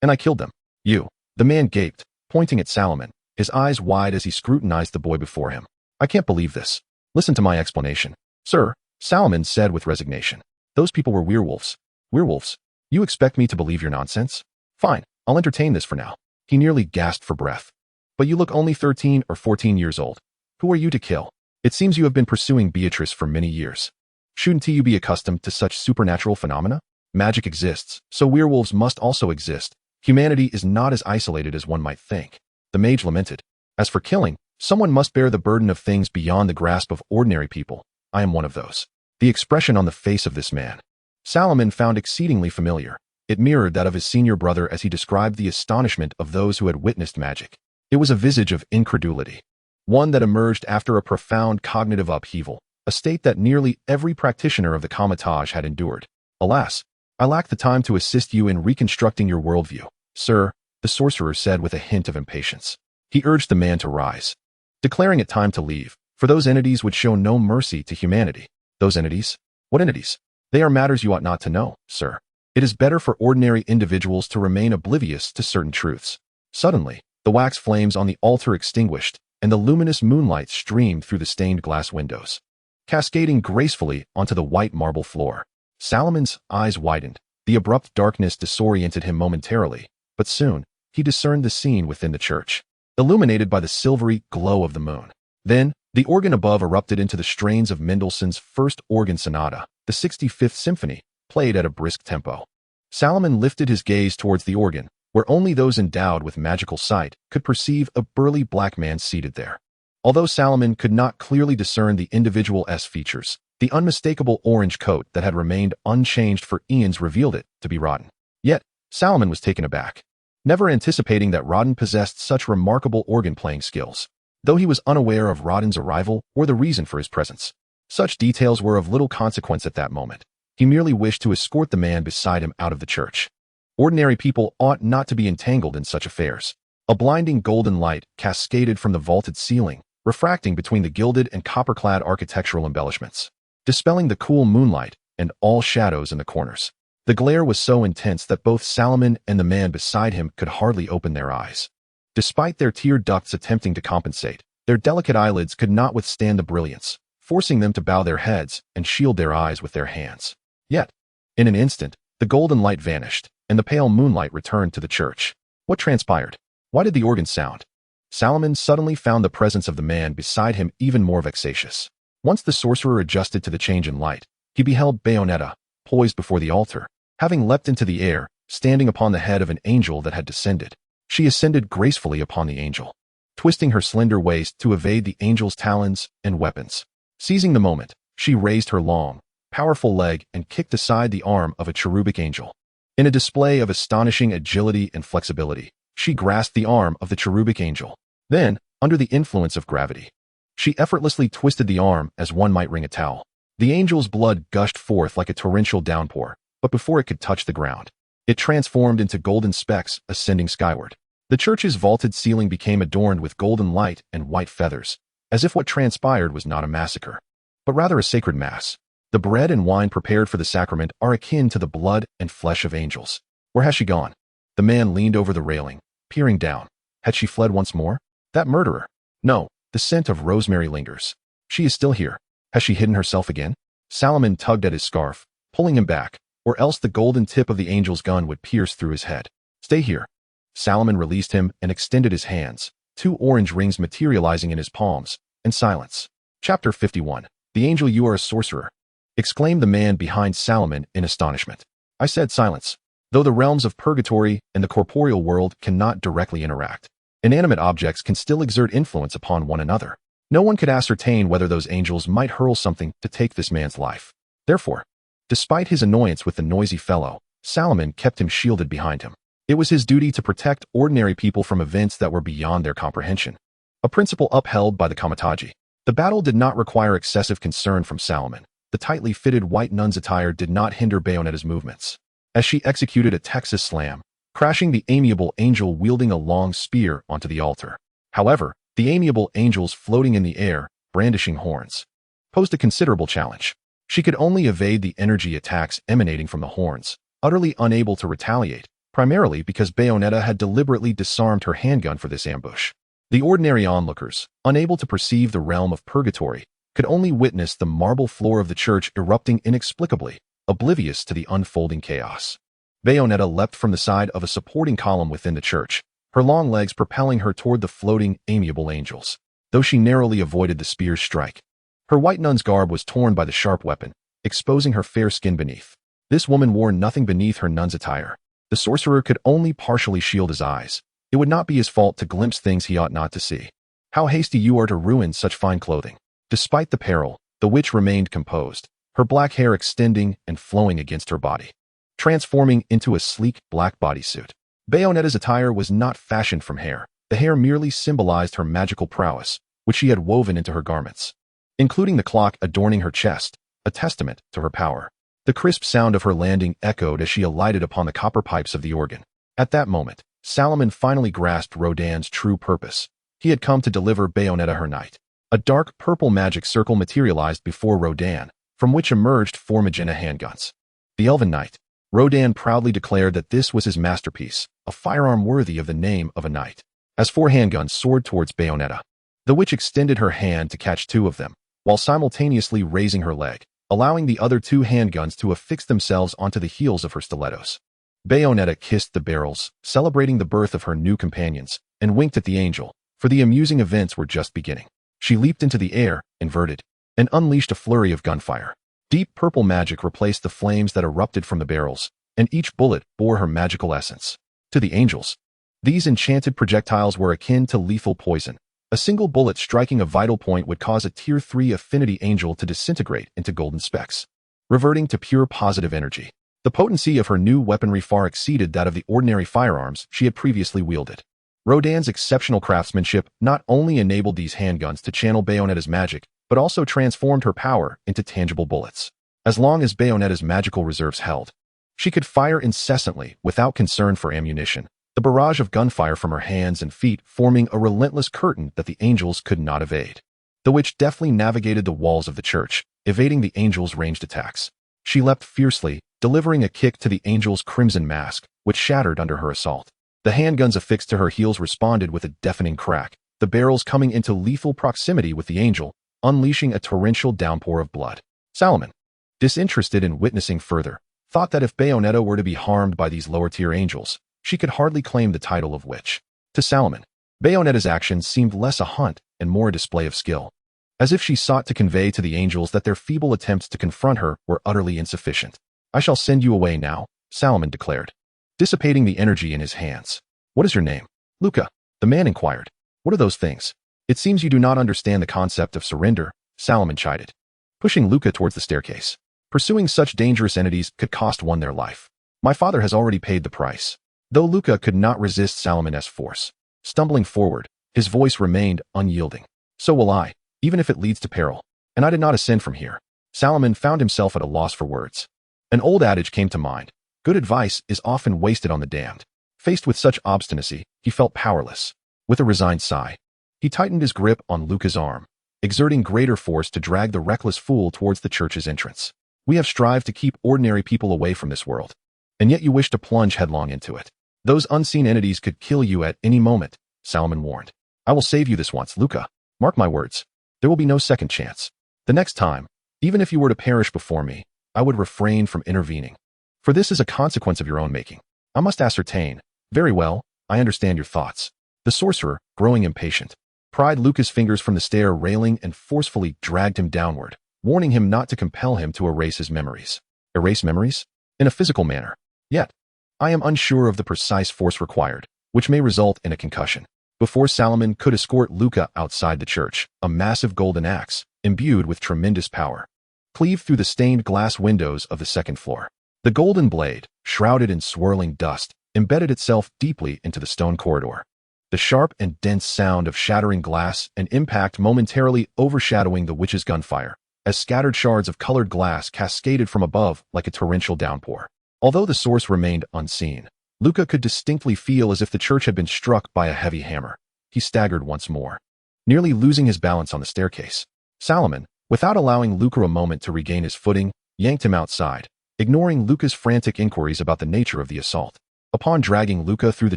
[SPEAKER 1] And I killed them." "You?" The man gaped, pointing at Salomon, his eyes wide as he scrutinized the boy before him. "I can't believe this. Listen to my explanation." "Sir," Salomon said with resignation, "those people were werewolves." "Werewolves? You expect me to believe your nonsense? Fine, I'll entertain this for now." He nearly gasped for breath. "But you look only 13 or 14 years old. Who are you to kill? It seems you have been pursuing Beatrice for many years. Shouldn't you be accustomed to such supernatural phenomena? Magic exists, so werewolves must also exist. Humanity is not as isolated as one might think." The mage lamented. "As for killing, someone must bear the burden of things beyond the grasp of ordinary people. I am one of those." The expression on the face of this man, Salomon found exceedingly familiar. It mirrored that of his senior brother as he described the astonishment of those who had witnessed magic. It was a visage of incredulity, one that emerged after a profound cognitive upheaval, a state that nearly every practitioner of the Kamatage had endured. "Alas, I lack the time to assist you in reconstructing your worldview, sir," the sorcerer said with a hint of impatience. He urged the man to rise, declaring it time to leave, for those entities would show no mercy to humanity. "Those entities? What entities?" They are matters you ought not to know, sir. It is better for ordinary individuals to remain oblivious to certain truths. Suddenly, the wax flames on the altar extinguished, and the luminous moonlight streamed through the stained glass windows, cascading gracefully onto the white marble floor. Salomon's eyes widened. The abrupt darkness disoriented him momentarily, but soon, he discerned the scene within the church, illuminated by the silvery glow of the moon. Then, the organ above erupted into the strains of Mendelssohn's First Organ Sonata, the 65th Symphony, played at a brisk tempo. Salomon lifted his gaze towards the organ, where only those endowed with magical sight could perceive a burly black man seated there. Although Salomon could not clearly discern the individual features, the unmistakable orange coat that had remained unchanged for eons revealed it to be Rodden. Yet, Salomon was taken aback, never anticipating that Rodden possessed such remarkable organ-playing skills, though he was unaware of Rodden's arrival or the reason for his presence. Such details were of little consequence at that moment. He merely wished to escort the man beside him out of the church. Ordinary people ought not to be entangled in such affairs. A blinding golden light cascaded from the vaulted ceiling, refracting between the gilded and copper-clad architectural embellishments, dispelling the cool moonlight and all shadows in the corners. The glare was so intense that both Salomon and the man beside him could hardly open their eyes. Despite their tear ducts attempting to compensate, their delicate eyelids could not withstand the brilliance, forcing them to bow their heads and shield their eyes with their hands. Yet, in an instant, the golden light vanished, and the pale moonlight returned to the church. What transpired? Why did the organ sound? Salomon suddenly found the presence of the man beside him even more vexatious. Once the sorcerer adjusted to the change in light, he beheld Bayonetta, poised before the altar, having leapt into the air, standing upon the head of an angel that had descended. She ascended gracefully upon the angel, twisting her slender waist to evade the angel's talons and weapons. Seizing the moment, she raised her long, powerful leg and kicked aside the arm of a cherubic angel. In a display of astonishing agility and flexibility, she grasped the arm of the cherubic angel. Then, under the influence of gravity, she effortlessly twisted the arm as one might wring a towel. The angel's blood gushed forth like a torrential downpour, but before it could touch the ground, it transformed into golden specks ascending skyward. The church's vaulted ceiling became adorned with golden light and white feathers, as if what transpired was not a massacre, but rather a sacred mass. The bread and wine prepared for the sacrament are akin to the blood and flesh of angels. Where has she gone? The man leaned over the railing, peering down. Had she fled once more? That murderer? No, the scent of rosemary lingers. She is still here. Has she hidden herself again? Salomon tugged at his scarf, pulling him back, or else the golden tip of the angel's gun would pierce through his head. Stay here. Salomon released him and extended his hands, 2 orange rings materializing in his palms, and silence. Chapter 51. The angel, you are a sorcerer, exclaimed the man behind Salomon in astonishment. I said silence. Though the realms of purgatory and the corporeal world cannot directly interact, inanimate objects can still exert influence upon one another. No one could ascertain whether those angels might hurl something to take this man's life. Therefore, despite his annoyance with the noisy fellow, Salomon kept him shielded behind him. It was his duty to protect ordinary people from events that were beyond their comprehension, a principle upheld by the Kamitaji. The battle did not require excessive concern from Salomon. The tightly fitted white nun's attire did not hinder Bayonetta's movements, as she executed a Texas slam, crashing the amiable angel wielding a long spear onto the altar. However, the amiable angels floating in the air, brandishing horns, posed a considerable challenge. She could only evade the energy attacks emanating from the horns, utterly unable to retaliate, primarily because Bayonetta had deliberately disarmed her handgun for this ambush. The ordinary onlookers, unable to perceive the realm of purgatory, could only witness the marble floor of the church erupting inexplicably, oblivious to the unfolding chaos. Bayonetta leapt from the side of a supporting column within the church, her long legs propelling her toward the floating, amiable angels, though she narrowly avoided the spear's strike. Her white nun's garb was torn by the sharp weapon, exposing her fair skin beneath. This woman wore nothing beneath her nun's attire. The sorcerer could only partially shield his eyes. It would not be his fault to glimpse things he ought not to see. How hasty you are to ruin such fine clothing. Despite the peril, the witch remained composed, her black hair extending and flowing against her body, transforming into a sleek black bodysuit. Bayonetta's attire was not fashioned from hair. The hair merely symbolized her magical prowess, which she had woven into her garments, including the clock adorning her chest, a testament to her power. The crisp sound of her landing echoed as she alighted upon the copper pipes of the organ. At that moment, Salomon finally grasped Rodin's true purpose. He had come to deliver Bayonetta her knight. A dark purple magic circle materialized before Rodin, from which emerged 4 magenta handguns. The Elven Knight. Rodan proudly declared that this was his masterpiece, a firearm worthy of the name of a knight. As 4 handguns soared towards Bayonetta, the witch extended her hand to catch 2 of them, while simultaneously raising her leg, allowing the other 2 handguns to affix themselves onto the heels of her stilettos. Bayonetta kissed the barrels, celebrating the birth of her new companions, and winked at the angel, for the amusing events were just beginning. She leaped into the air, inverted, and unleashed a flurry of gunfire. Deep purple magic replaced the flames that erupted from the barrels, and each bullet bore her magical essence. To the angels, these enchanted projectiles were akin to lethal poison. A single bullet striking a vital point would cause a Tier 3 affinity angel to disintegrate into golden specks, reverting to pure positive energy. The potency of her new weaponry far exceeded that of the ordinary firearms she had previously wielded. Rodan's exceptional craftsmanship not only enabled these handguns to channel Bayonetta's magic, but also transformed her power into tangible bullets. As long as Bayonetta's magical reserves held, she could fire incessantly without concern for ammunition, the barrage of gunfire from her hands and feet forming a relentless curtain that the angels could not evade. The witch deftly navigated the walls of the church, evading the angels' ranged attacks. She leapt fiercely, delivering a kick to the angel's crimson mask, which shattered under her assault. The handguns affixed to her heels responded with a deafening crack, the barrels coming into lethal proximity with the angel, unleashing a torrential downpour of blood. Salomon, disinterested in witnessing further, thought that if Bayonetta were to be harmed by these lower-tier angels, she could hardly claim the title of witch. To Salomon, Bayonetta's actions seemed less a hunt and more a display of skill, as if she sought to convey to the angels that their feeble attempts to confront her were utterly insufficient. "I shall send you away now," Salomon declared, dissipating the energy in his hands. "What is your name?" "Luca," the man inquired. "What are those things?" "It seems you do not understand the concept of surrender," Salomon chided, pushing Luca towards the staircase. "Pursuing such dangerous entities could cost one their life. My father has already paid the price." Though Luca could not resist Salomon's force, stumbling forward, his voice remained unyielding. "So will I, even if it leads to peril. And I did not ascend from here." Salomon found himself at a loss for words. An old adage came to mind: good advice is often wasted on the damned. Faced with such obstinacy, he felt powerless. With a resigned sigh, he tightened his grip on Luca's arm, exerting greater force to drag the reckless fool towards the church's entrance. "We have strived to keep ordinary people away from this world, and yet you wish to plunge headlong into it. Those unseen entities could kill you at any moment," Salomon warned. "I will save you this once, Luca. Mark my words. There will be no second chance. The next time, even if you were to perish before me, I would refrain from intervening. For this is a consequence of your own making. I must ascertain." "Very well, I understand your thoughts." The sorcerer, growing impatient, pried Luca's fingers from the stair railing and forcefully dragged him downward, warning him not to compel him to erase his memories. "Erase memories? In a physical manner. Yet, I am unsure of the precise force required, which may result in a concussion." Before Salomon could escort Luca outside the church, a massive golden axe, imbued with tremendous power, cleaved through the stained glass windows of the second floor. The golden blade, shrouded in swirling dust, embedded itself deeply into the stone corridor. The sharp and dense sound of shattering glass and impact momentarily overshadowing the witch's gunfire, as scattered shards of colored glass cascaded from above like a torrential downpour. Although the source remained unseen, Luca could distinctly feel as if the church had been struck by a heavy hammer. He staggered once more, nearly losing his balance on the staircase. Salomon, without allowing Luca a moment to regain his footing, yanked him outside, ignoring Luca's frantic inquiries about the nature of the assault. Upon dragging Luca through the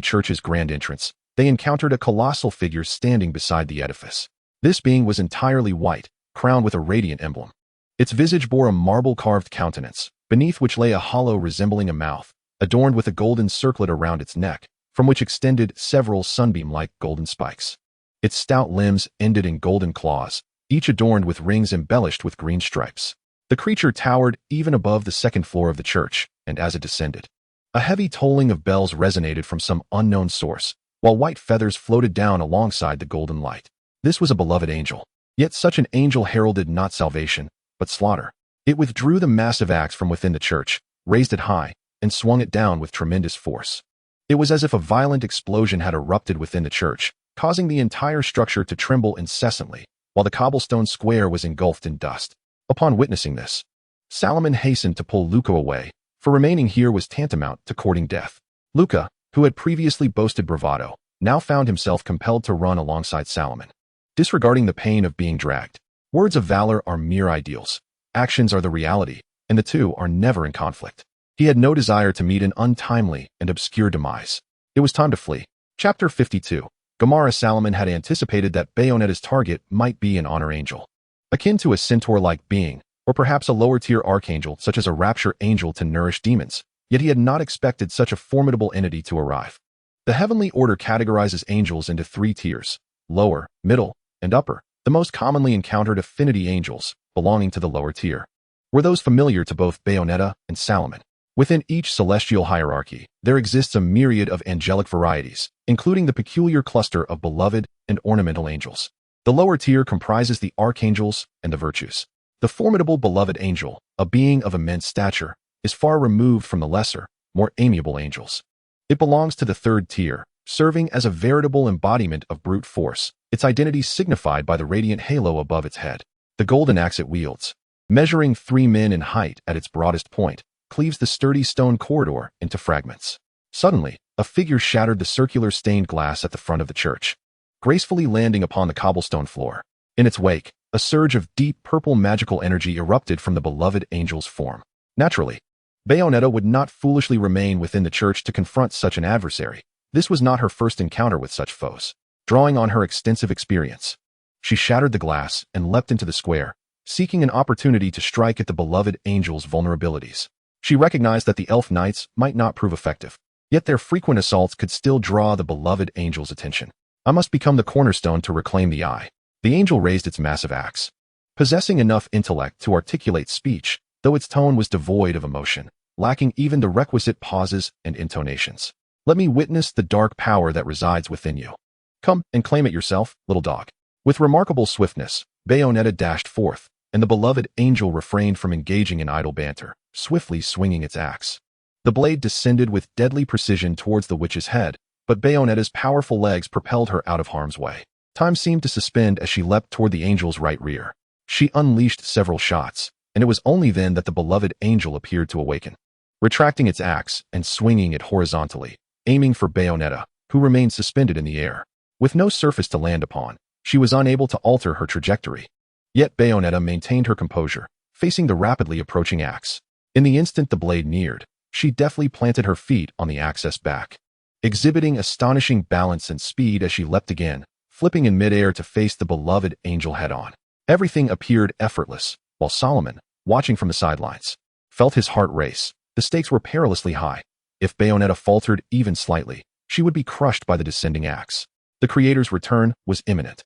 [SPEAKER 1] church's grand entrance, they encountered a colossal figure standing beside the edifice. This being was entirely white, crowned with a radiant emblem. Its visage bore a marble-carved countenance, beneath which lay a hollow resembling a mouth, adorned with a golden circlet around its neck, from which extended several sunbeam-like golden spikes. Its stout limbs ended in golden claws, each adorned with rings embellished with green stripes. The creature towered even above the second floor of the church, and as it descended, a heavy tolling of bells resonated from some unknown source, while white feathers floated down alongside the golden light. This was a beloved angel. Yet such an angel heralded not salvation, but slaughter. It withdrew the massive axe from within the church, raised it high, and swung it down with tremendous force. It was as if a violent explosion had erupted within the church, causing the entire structure to tremble incessantly, while the cobblestone square was engulfed in dust. Upon witnessing this, Salomon hastened to pull Luca away, for remaining here was tantamount to courting death. Luca, who had previously boasted bravado, now found himself compelled to run alongside Salomon, disregarding the pain of being dragged. Words of valor are mere ideals. Actions are the reality, and the two are never in conflict. He had no desire to meet an untimely and obscure demise. It was time to flee. Chapter 52. Gamara Salomon had anticipated that Bayonetta's target might be an honor angel, akin to a centaur-like being, or perhaps a lower-tier archangel such as a rapture angel to nourish demons, yet he had not expected such a formidable entity to arrive. The heavenly order categorizes angels into 3 tiers: lower, middle, and upper. The most commonly encountered affinity angels, belonging to the lower tier, were those familiar to both Bayonetta and Salomon. Within each celestial hierarchy, there exists a myriad of angelic varieties, including the peculiar cluster of beloved and ornamental angels. The lower tier comprises the archangels and the virtues. The formidable beloved angel, a being of immense stature, is far removed from the lesser, more amiable angels. It belongs to the 3rd tier, serving as a veritable embodiment of brute force, its identity signified by the radiant halo above its head. The golden axe it wields, measuring 3 men in height at its broadest point, cleaves the sturdy stone corridor into fragments. Suddenly, a figure shattered the circular stained glass at the front of the church, gracefully landing upon the cobblestone floor. In its wake, a surge of deep purple magical energy erupted from the beloved angel's form. Naturally, Bayonetta would not foolishly remain within the church to confront such an adversary. This was not her first encounter with such foes. Drawing on her extensive experience, she shattered the glass and leapt into the square, seeking an opportunity to strike at the beloved angel's vulnerabilities. She recognized that the elf knights might not prove effective, yet their frequent assaults could still draw the beloved angel's attention. I must become the cornerstone to reclaim the eye. The angel raised its massive axe, possessing enough intellect to articulate speech, though its tone was devoid of emotion, lacking even the requisite pauses and intonations. Let me witness the dark power that resides within you. Come and claim it yourself, little dog. With remarkable swiftness, Bayonetta dashed forth, and the beloved angel refrained from engaging in idle banter, swiftly swinging its axe. The blade descended with deadly precision towards the witch's head, but Bayonetta's powerful legs propelled her out of harm's way. Time seemed to suspend as she leapt toward the angel's right rear. She unleashed several shots, and it was only then that the beloved angel appeared to awaken. Retracting its axe and swinging it horizontally, aiming for Bayonetta, who remained suspended in the air. With no surface to land upon, she was unable to alter her trajectory. Yet Bayonetta maintained her composure, facing the rapidly approaching axe. In the instant the blade neared, she deftly planted her feet on the axe's back, exhibiting astonishing balance and speed as she leapt again, flipping in midair to face the beloved angel head-on. Everything appeared effortless, while Solomon, watching from the sidelines, felt his heart race. The stakes were perilously high. If Bayonetta faltered even slightly, she would be crushed by the descending axe. The creator's return was imminent.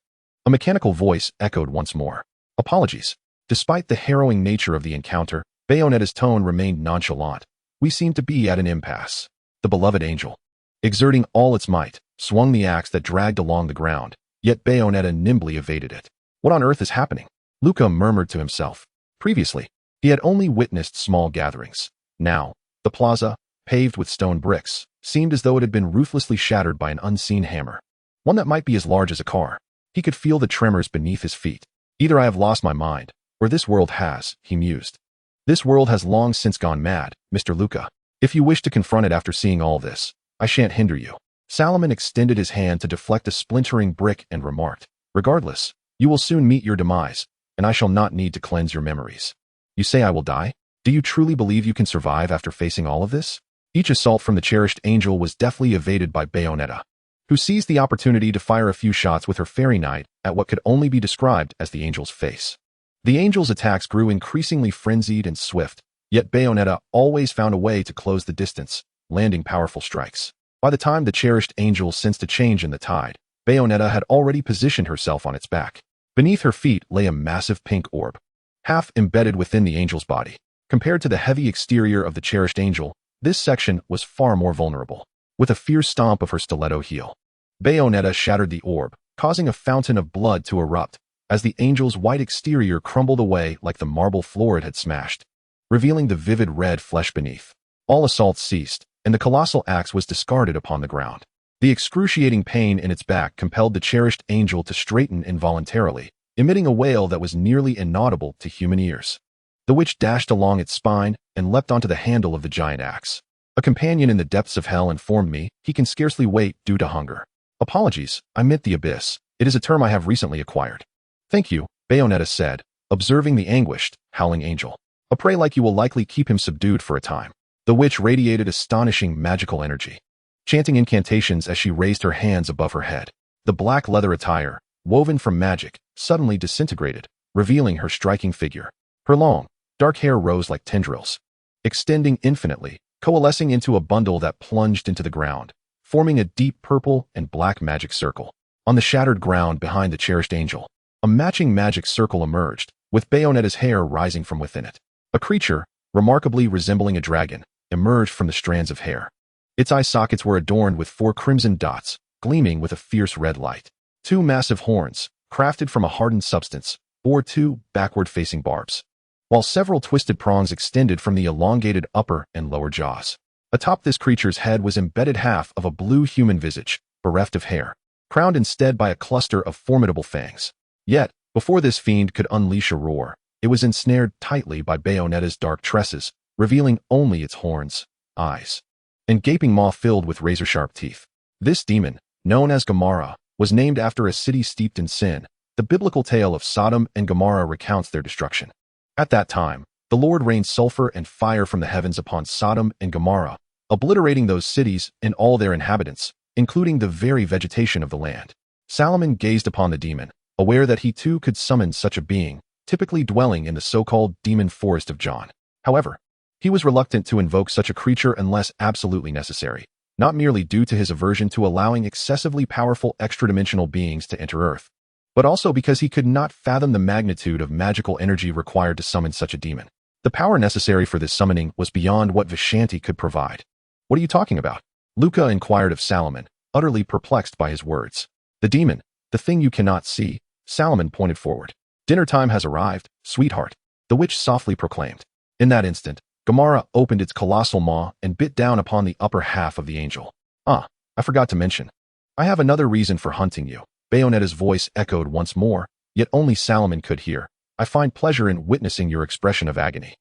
[SPEAKER 1] A mechanical voice echoed once more. Apologies. Despite the harrowing nature of the encounter, Bayonetta's tone remained nonchalant. We seem to be at an impasse. The beloved angel, exerting all its might, swung the axe that dragged along the ground, yet Bayonetta nimbly evaded it. What on earth is happening? Luca murmured to himself. Previously, he had only witnessed small gatherings. Now, the plaza, paved with stone bricks, seemed as though it had been ruthlessly shattered by an unseen hammer. One that might be as large as a car. He could feel the tremors beneath his feet. Either I have lost my mind, or this world has, he mused. This world has long since gone mad, Mr. Luca. If you wish to confront it after seeing all this, I shan't hinder you. Salomon extended his hand to deflect a splintering brick and remarked, regardless, you will soon meet your demise, and I shall not need to cleanse your memories. You say I will die? Do you truly believe you can survive after facing all of this? Each assault from the cherished angel was deftly evaded by Bayonetta, who seized the opportunity to fire a few shots with her fairy knight at what could only be described as the angel's face. The angel's attacks grew increasingly frenzied and swift, yet Bayonetta always found a way to close the distance, landing powerful strikes. By the time the cherished angel sensed a change in the tide, Bayonetta had already positioned herself on its back. Beneath her feet lay a massive pink orb, half embedded within the angel's body. Compared to the heavy exterior of the cherished angel, this section was far more vulnerable. With a fierce stomp of her stiletto heel, Bayonetta shattered the orb, causing a fountain of blood to erupt, as the angel's white exterior crumbled away like the marble floor it had smashed, revealing the vivid red flesh beneath. All assaults ceased, and the colossal axe was discarded upon the ground. The excruciating pain in its back compelled the cherished angel to straighten involuntarily, emitting a wail that was nearly inaudible to human ears. The witch dashed along its spine and leapt onto the handle of the giant axe. A companion in the depths of hell informed me he can scarcely wait due to hunger. Apologies, I meant the abyss. It is a term I have recently acquired. Thank you, Bayonetta said, observing the anguished, howling angel. A prey like you will likely keep him subdued for a time. The witch radiated astonishing magical energy, chanting incantations as she raised her hands above her head. The black leather attire, woven from magic, suddenly disintegrated, revealing her striking figure. Her long, dark hair rose like tendrils, extending infinitely, coalescing into a bundle that plunged into the ground, forming a deep purple and black magic circle. On the shattered ground behind the cherished angel, a matching magic circle emerged, with Bayonetta's hair rising from within it. A creature, remarkably resembling a dragon, emerged from the strands of hair. Its eye sockets were adorned with 4 crimson dots, gleaming with a fierce red light. 2 massive horns, crafted from a hardened substance, bore 2 backward-facing barbs, while several twisted prongs extended from the elongated upper and lower jaws. Atop this creature's head was embedded half of a blue human visage, bereft of hair, crowned instead by a cluster of formidable fangs. Yet, before this fiend could unleash a roar, it was ensnared tightly by Bayonetta's dark tresses, revealing only its horns, eyes, and gaping maw filled with razor-sharp teeth. This demon, known as Gomorrah, was named after a city steeped in sin. The biblical tale of Sodom and Gomorrah recounts their destruction. At that time, the Lord rained sulfur and fire from the heavens upon Sodom and Gomorrah, obliterating those cities and all their inhabitants, including the very vegetation of the land. Solomon gazed upon the demon, aware that he too could summon such a being, typically dwelling in the so-called demon forest of John. However, he was reluctant to invoke such a creature unless absolutely necessary, not merely due to his aversion to allowing excessively powerful extra-dimensional beings to enter Earth, but also because he could not fathom the magnitude of magical energy required to summon such a demon. The power necessary for this summoning was beyond what Vishanti could provide. "What are you talking about?" Luca inquired of Solomon, utterly perplexed by his words. "The demon, the thing you cannot see," Solomon pointed forward. "Dinner time has arrived, sweetheart," the witch softly proclaimed. In that instant, Gomorrah opened its colossal maw and bit down upon the upper half of the angel. "Ah, I forgot to mention. I have another reason for hunting you." Bayonetta's voice echoed once more, yet only Solomon could hear. "I find pleasure in witnessing your expression of agony."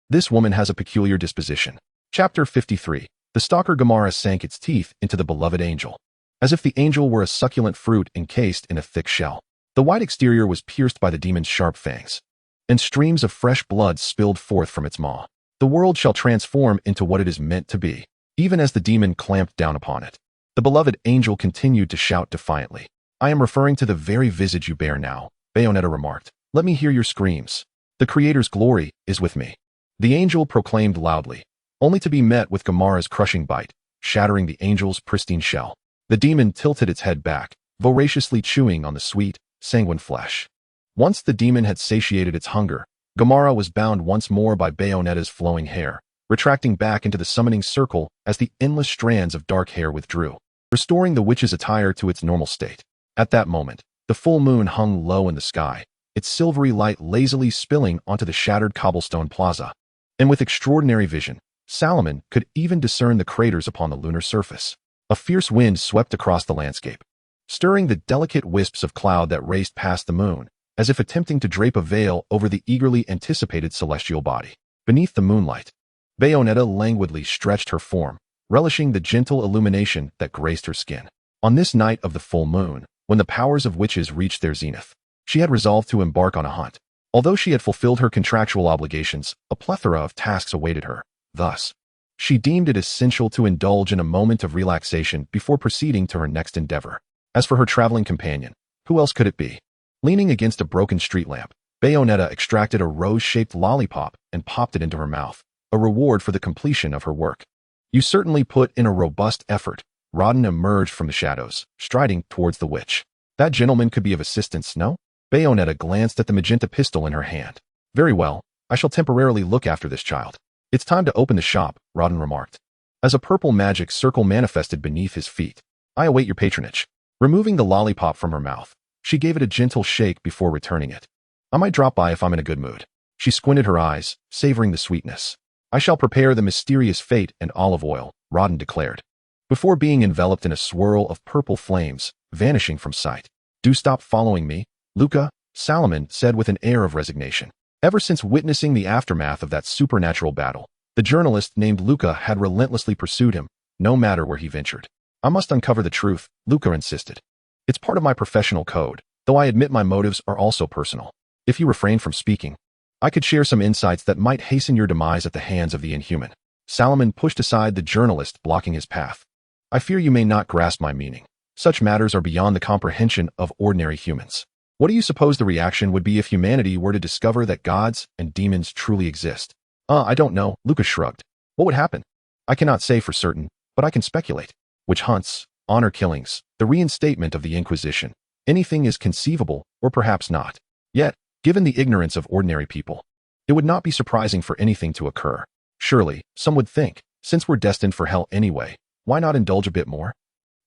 [SPEAKER 1] This woman has a peculiar disposition. Chapter 53. The stalker Gomorrah sank its teeth into the beloved angel, as if the angel were a succulent fruit encased in a thick shell. The white exterior was pierced by the demon's sharp fangs, and streams of fresh blood spilled forth from its maw. The world shall transform into what it is meant to be, even as the demon clamped down upon it. The beloved angel continued to shout defiantly. "I am referring to the very visage you bear now," Bayonetta remarked. "Let me hear your screams. The Creator's glory is with me." The angel proclaimed loudly, only to be met with Gomorrah's crushing bite, shattering the angel's pristine shell. The demon tilted its head back, voraciously chewing on the sweet, sanguine flesh. Once the demon had satiated its hunger, Gomorrah was bound once more by Bayonetta's flowing hair, retracting back into the summoning circle as the endless strands of dark hair withdrew, restoring the witch's attire to its normal state. At that moment, the full moon hung low in the sky, its silvery light lazily spilling onto the shattered cobblestone plaza. And with extraordinary vision, Solomon could even discern the craters upon the lunar surface. A fierce wind swept across the landscape, stirring the delicate wisps of cloud that raced past the moon, as if attempting to drape a veil over the eagerly anticipated celestial body. Beneath the moonlight, Bayonetta languidly stretched her form, relishing the gentle illumination that graced her skin. On this night of the full moon, when the powers of witches reached their zenith, she had resolved to embark on a hunt. Although she had fulfilled her contractual obligations, a plethora of tasks awaited her. Thus, she deemed it essential to indulge in a moment of relaxation before proceeding to her next endeavor. As for her traveling companion, who else could it be? Leaning against a broken street lamp, Bayonetta extracted a rose-shaped lollipop and popped it into her mouth, a reward for the completion of her work. "You certainly put in a robust effort." Rodden emerged from the shadows, striding towards the witch. "That gentleman could be of assistance, no?" Bayonetta glanced at the magenta pistol in her hand. "Very well, I shall temporarily look after this child." "It's time to open the shop," Rodden remarked, as a purple magic circle manifested beneath his feet. "I await your patronage." Removing the lollipop from her mouth, she gave it a gentle shake before returning it. "I might drop by if I'm in a good mood." She squinted her eyes, savoring the sweetness. "I shall prepare the mysterious fate and olive oil," Rodden declared, before being enveloped in a swirl of purple flames, vanishing from sight. "Do stop following me, Luca," Solomon said with an air of resignation. Ever since witnessing the aftermath of that supernatural battle, the journalist named Luca had relentlessly pursued him, no matter where he ventured. "I must uncover the truth," Luca insisted. "It's part of my professional code, though I admit my motives are also personal." If you refrain from speaking, I could share some insights that might hasten your demise at the hands of the inhuman. Salomon pushed aside the journalist blocking his path. I fear you may not grasp my meaning. Such matters are beyond the comprehension of ordinary humans. What do you suppose the reaction would be if humanity were to discover that gods and demons truly exist? I don't know, Lucas shrugged. What would happen? I cannot say for certain, but I can speculate. Witch hunts, honor killings, the reinstatement of the Inquisition. Anything is conceivable, or perhaps not. Yet, given the ignorance of ordinary people, it would not be surprising for anything to occur. Surely, some would think, since we're destined for hell anyway, why not indulge a bit more?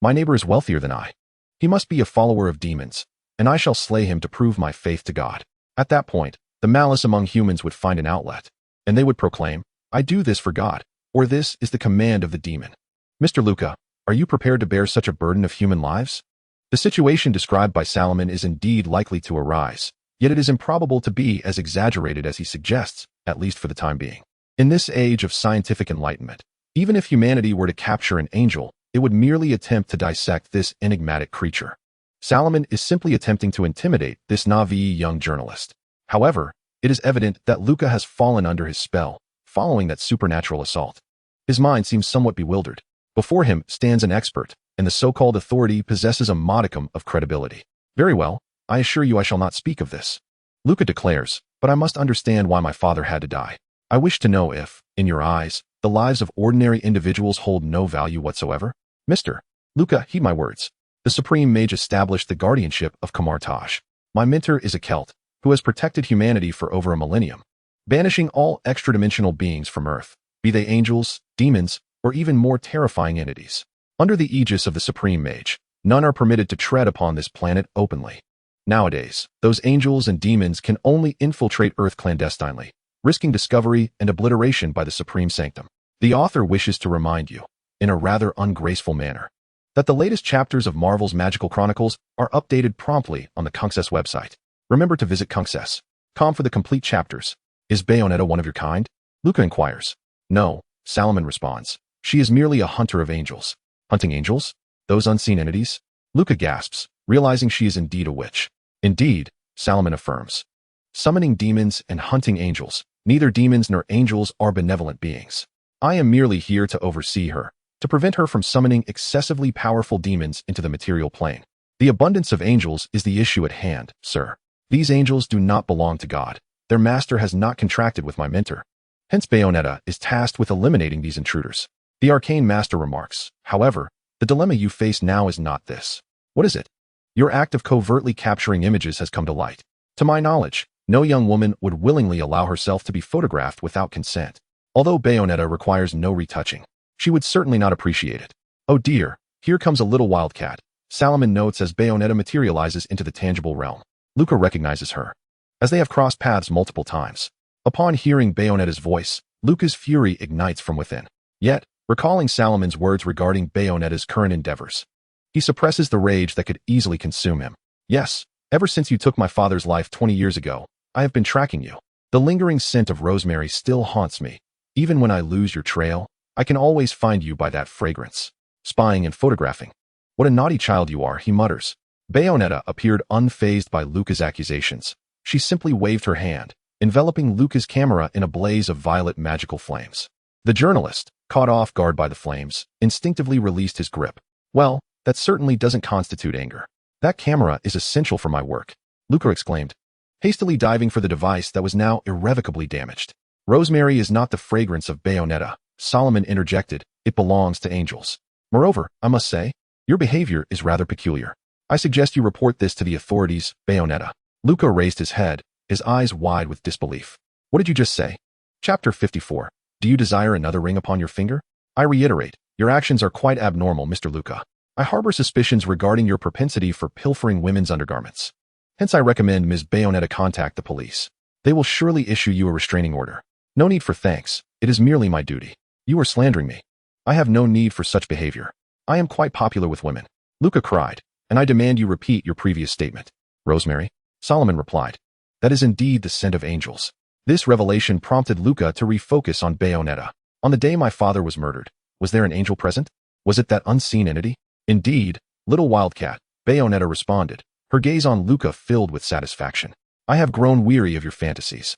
[SPEAKER 1] My neighbor is wealthier than I. He must be a follower of demons, and I shall slay him to prove my faith to God. At that point, the malice among humans would find an outlet, and they would proclaim, I do this for God, or this is the command of the demon. Mr. Luca, are you prepared to bear such a burden of human lives? The situation described by Salomon is indeed likely to arise, yet it is improbable to be as exaggerated as he suggests, at least for the time being. In this age of scientific enlightenment, even if humanity were to capture an angel, it would merely attempt to dissect this enigmatic creature. Salomon is simply attempting to intimidate this naive young journalist. However, it is evident that Luca has fallen under his spell, following that supernatural assault. His mind seems somewhat bewildered. Before him stands an expert, and the so-called authority possesses a modicum of credibility. Very well, I assure you I shall not speak of this. Luca declares, but I must understand why my father had to die. I wish to know if, in your eyes, the lives of ordinary individuals hold no value whatsoever. Mr. Luca, heed my words. The Supreme Mage established the guardianship of Camartage. My mentor is a Celt, who has protected humanity for over a millennium, banishing all extra-dimensional beings from Earth, be they angels, demons, or even more terrifying entities. Under the aegis of the Supreme Mage, none are permitted to tread upon this planet openly. Nowadays, those angels and demons can only infiltrate Earth clandestinely, risking discovery and obliteration by the Supreme Sanctum. The author wishes to remind you, in a rather ungraceful manner, that the latest chapters of Marvel's Magical Chronicles are updated promptly on the Kunxess website. Remember to visit Kunxess.com for the complete chapters. Is Bayonetta one of your kind? Luca inquires. No, Salomon responds. She is merely a hunter of angels. Hunting angels? Those unseen entities? Luca gasps, realizing she is indeed a witch. Indeed, Salomon affirms. Summoning demons and hunting angels. Neither demons nor angels are benevolent beings. I am merely here to oversee her, to prevent her from summoning excessively powerful demons into the material plane. The abundance of angels is the issue at hand, sir. These angels do not belong to God. Their master has not contracted with my mentor. Hence Bayonetta is tasked with eliminating these intruders. The arcane master remarks, however, the dilemma you face now is not this. What is it? Your act of covertly capturing images has come to light. To my knowledge, no young woman would willingly allow herself to be photographed without consent. Although Bayonetta requires no retouching, she would certainly not appreciate it. Oh dear, here comes a little wildcat, Salomon notes as Bayonetta materializes into the tangible realm. Luca recognizes her, as they have crossed paths multiple times. Upon hearing Bayonetta's voice, Luca's fury ignites from within. Yet, recalling Salomon's words regarding Bayonetta's current endeavors, he suppresses the rage that could easily consume him. Yes, ever since you took my father's life 20 years ago, I have been tracking you. The lingering scent of rosemary still haunts me. Even when I lose your trail, I can always find you by that fragrance. Spying and photographing. What a naughty child you are, he mutters. Bayonetta appeared unfazed by Luca's accusations. She simply waved her hand, enveloping Luca's camera in a blaze of violet magical flames. The journalist, caught off guard by the flames, instinctively released his grip. Well, that certainly doesn't constitute anger. That camera is essential for my work, Luca exclaimed, hastily diving for the device that was now irrevocably damaged. Rosemary is not the fragrance of Bayonetta, Salomon interjected. It belongs to angels. Moreover, I must say, your behavior is rather peculiar. I suggest you report this to the authorities, Bayonetta. Luca raised his head, his eyes wide with disbelief. What did you just say? Chapter 54. Do you desire another ring upon your finger? I reiterate, your actions are quite abnormal, Mr. Luca. I harbor suspicions regarding your propensity for pilfering women's undergarments. Hence I recommend Ms. Bayonetta contact the police. They will surely issue you a restraining order. No need for thanks, it is merely my duty. You are slandering me. I have no need for such behavior. I am quite popular with women. Luca cried, and I demand you repeat your previous statement. Rosemary? Salomon replied. That is indeed the scent of angels. This revelation prompted Luca to refocus on Bayonetta. On the day my father was murdered, was there an angel present? Was it that unseen entity? Indeed, little wildcat, Bayonetta responded, her gaze on Luca filled with satisfaction. I have grown weary of your fantasies.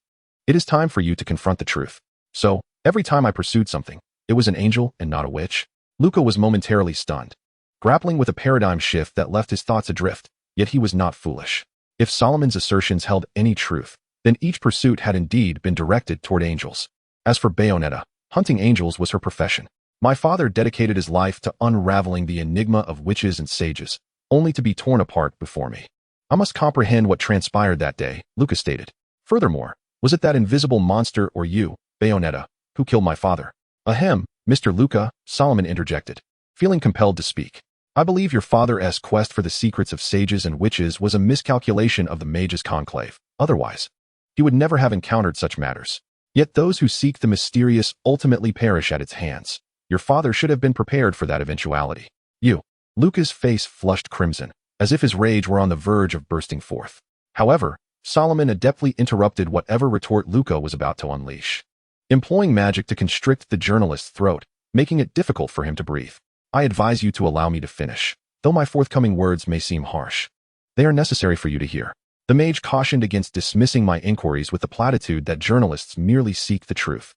[SPEAKER 1] It is time for you to confront the truth. So, every time I pursued something, it was an angel and not a witch? Luca was momentarily stunned, grappling with a paradigm shift that left his thoughts adrift, yet he was not foolish. If Solomon's assertions held any truth, then each pursuit had indeed been directed toward angels. As for Bayonetta, hunting angels was her profession. My father dedicated his life to unraveling the enigma of witches and sages, only to be torn apart before me. I must comprehend what transpired that day, Luca stated. Furthermore, was it that invisible monster or you, Bayonetta, who killed my father? Ahem, Mr. Luca, Solomon interjected, feeling compelled to speak. I believe your father's quest for the secrets of sages and witches was a miscalculation of the mages' conclave. Otherwise, he would never have encountered such matters. Yet those who seek the mysterious ultimately perish at its hands. Your father should have been prepared for that eventuality. You. Luca's face flushed crimson, as if his rage were on the verge of bursting forth. However, Solomon adeptly interrupted whatever retort Luca was about to unleash, employing magic to constrict the journalist's throat, making it difficult for him to breathe. I advise you to allow me to finish, though my forthcoming words may seem harsh. They are necessary for you to hear. The mage cautioned against dismissing my inquiries with the platitude that journalists merely seek the truth.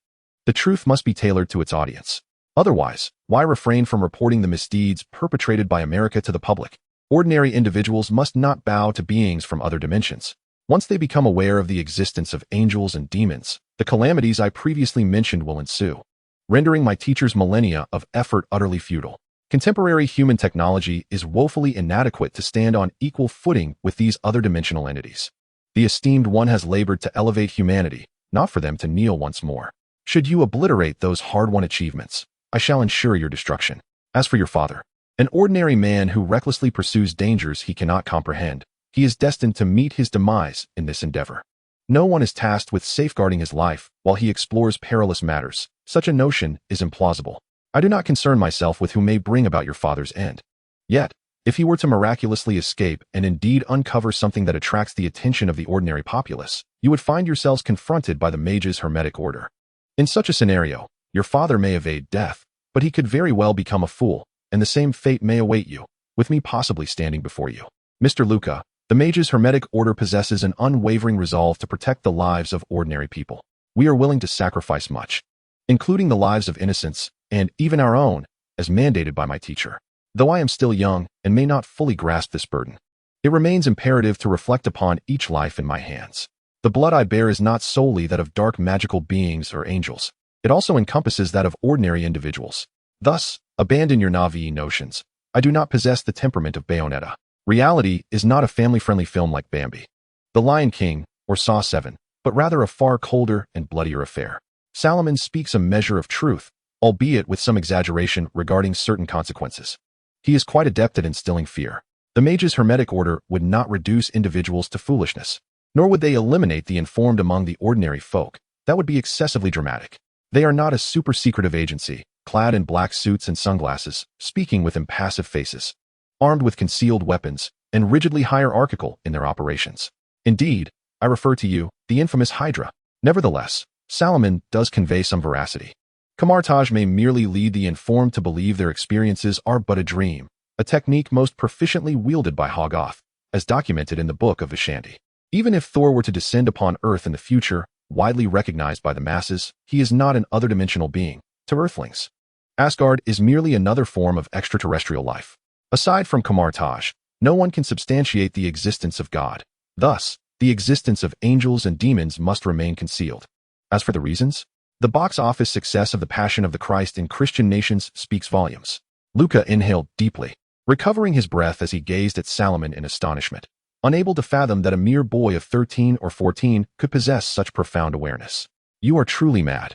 [SPEAKER 1] The truth must be tailored to its audience. Otherwise, why refrain from reporting the misdeeds perpetrated by America to the public? Ordinary individuals must not bow to beings from other dimensions. Once they become aware of the existence of angels and demons, the calamities I previously mentioned will ensue, rendering my teacher's millennia of effort utterly futile. Contemporary human technology is woefully inadequate to stand on equal footing with these other dimensional entities. The esteemed one has labored to elevate humanity, not for them to kneel once more. Should you obliterate those hard-won achievements, I shall ensure your destruction. As for your father, an ordinary man who recklessly pursues dangers he cannot comprehend, he is destined to meet his demise in this endeavor. No one is tasked with safeguarding his life while he explores perilous matters. Such a notion is implausible. I do not concern myself with who may bring about your father's end. Yet, if he were to miraculously escape and indeed uncover something that attracts the attention of the ordinary populace, you would find yourselves confronted by the mage's hermetic order. In such a scenario, your father may evade death, but he could very well become a fool, and the same fate may await you, with me possibly standing before you. Mr. Luca, the mage's hermetic order possesses an unwavering resolve to protect the lives of ordinary people. We are willing to sacrifice much, including the lives of innocents, and even our own, as mandated by my teacher. Though I am still young and may not fully grasp this burden, it remains imperative to reflect upon each life in my hands. The blood I bear is not solely that of dark magical beings or angels. It also encompasses that of ordinary individuals. Thus, abandon your naive notions. I do not possess the temperament of Bayonetta. Reality is not a family-friendly film like Bambi, The Lion King, or Saw 7, but rather a far colder and bloodier affair. Solomon speaks a measure of truth, albeit with some exaggeration regarding certain consequences. He is quite adept at instilling fear. The mage's hermetic order would not reduce individuals to foolishness, nor would they eliminate the informed among the ordinary folk. That would be excessively dramatic. They are not a super-secretive agency, clad in black suits and sunglasses, speaking with impassive faces, armed with concealed weapons, and rigidly hierarchical in their operations. Indeed, I refer to you, the infamous Hydra. Nevertheless, Solomon does convey some veracity. Camartage may merely lead the informed to believe their experiences are but a dream, a technique most proficiently wielded by Hoggoth, as documented in the Book of Vishandi. Even if Thor were to descend upon Earth in the future, widely recognized by the masses, he is not an other-dimensional being, to Earthlings. Asgard is merely another form of extraterrestrial life. Aside from Camartage, no one can substantiate the existence of God. Thus, the existence of angels and demons must remain concealed. As for the reasons, the box office success of The Passion of the Christ in Christian nations speaks volumes. Luca inhaled deeply, recovering his breath as he gazed at Solomon in astonishment, unable to fathom that a mere boy of 13 or 14 could possess such profound awareness. You are truly mad,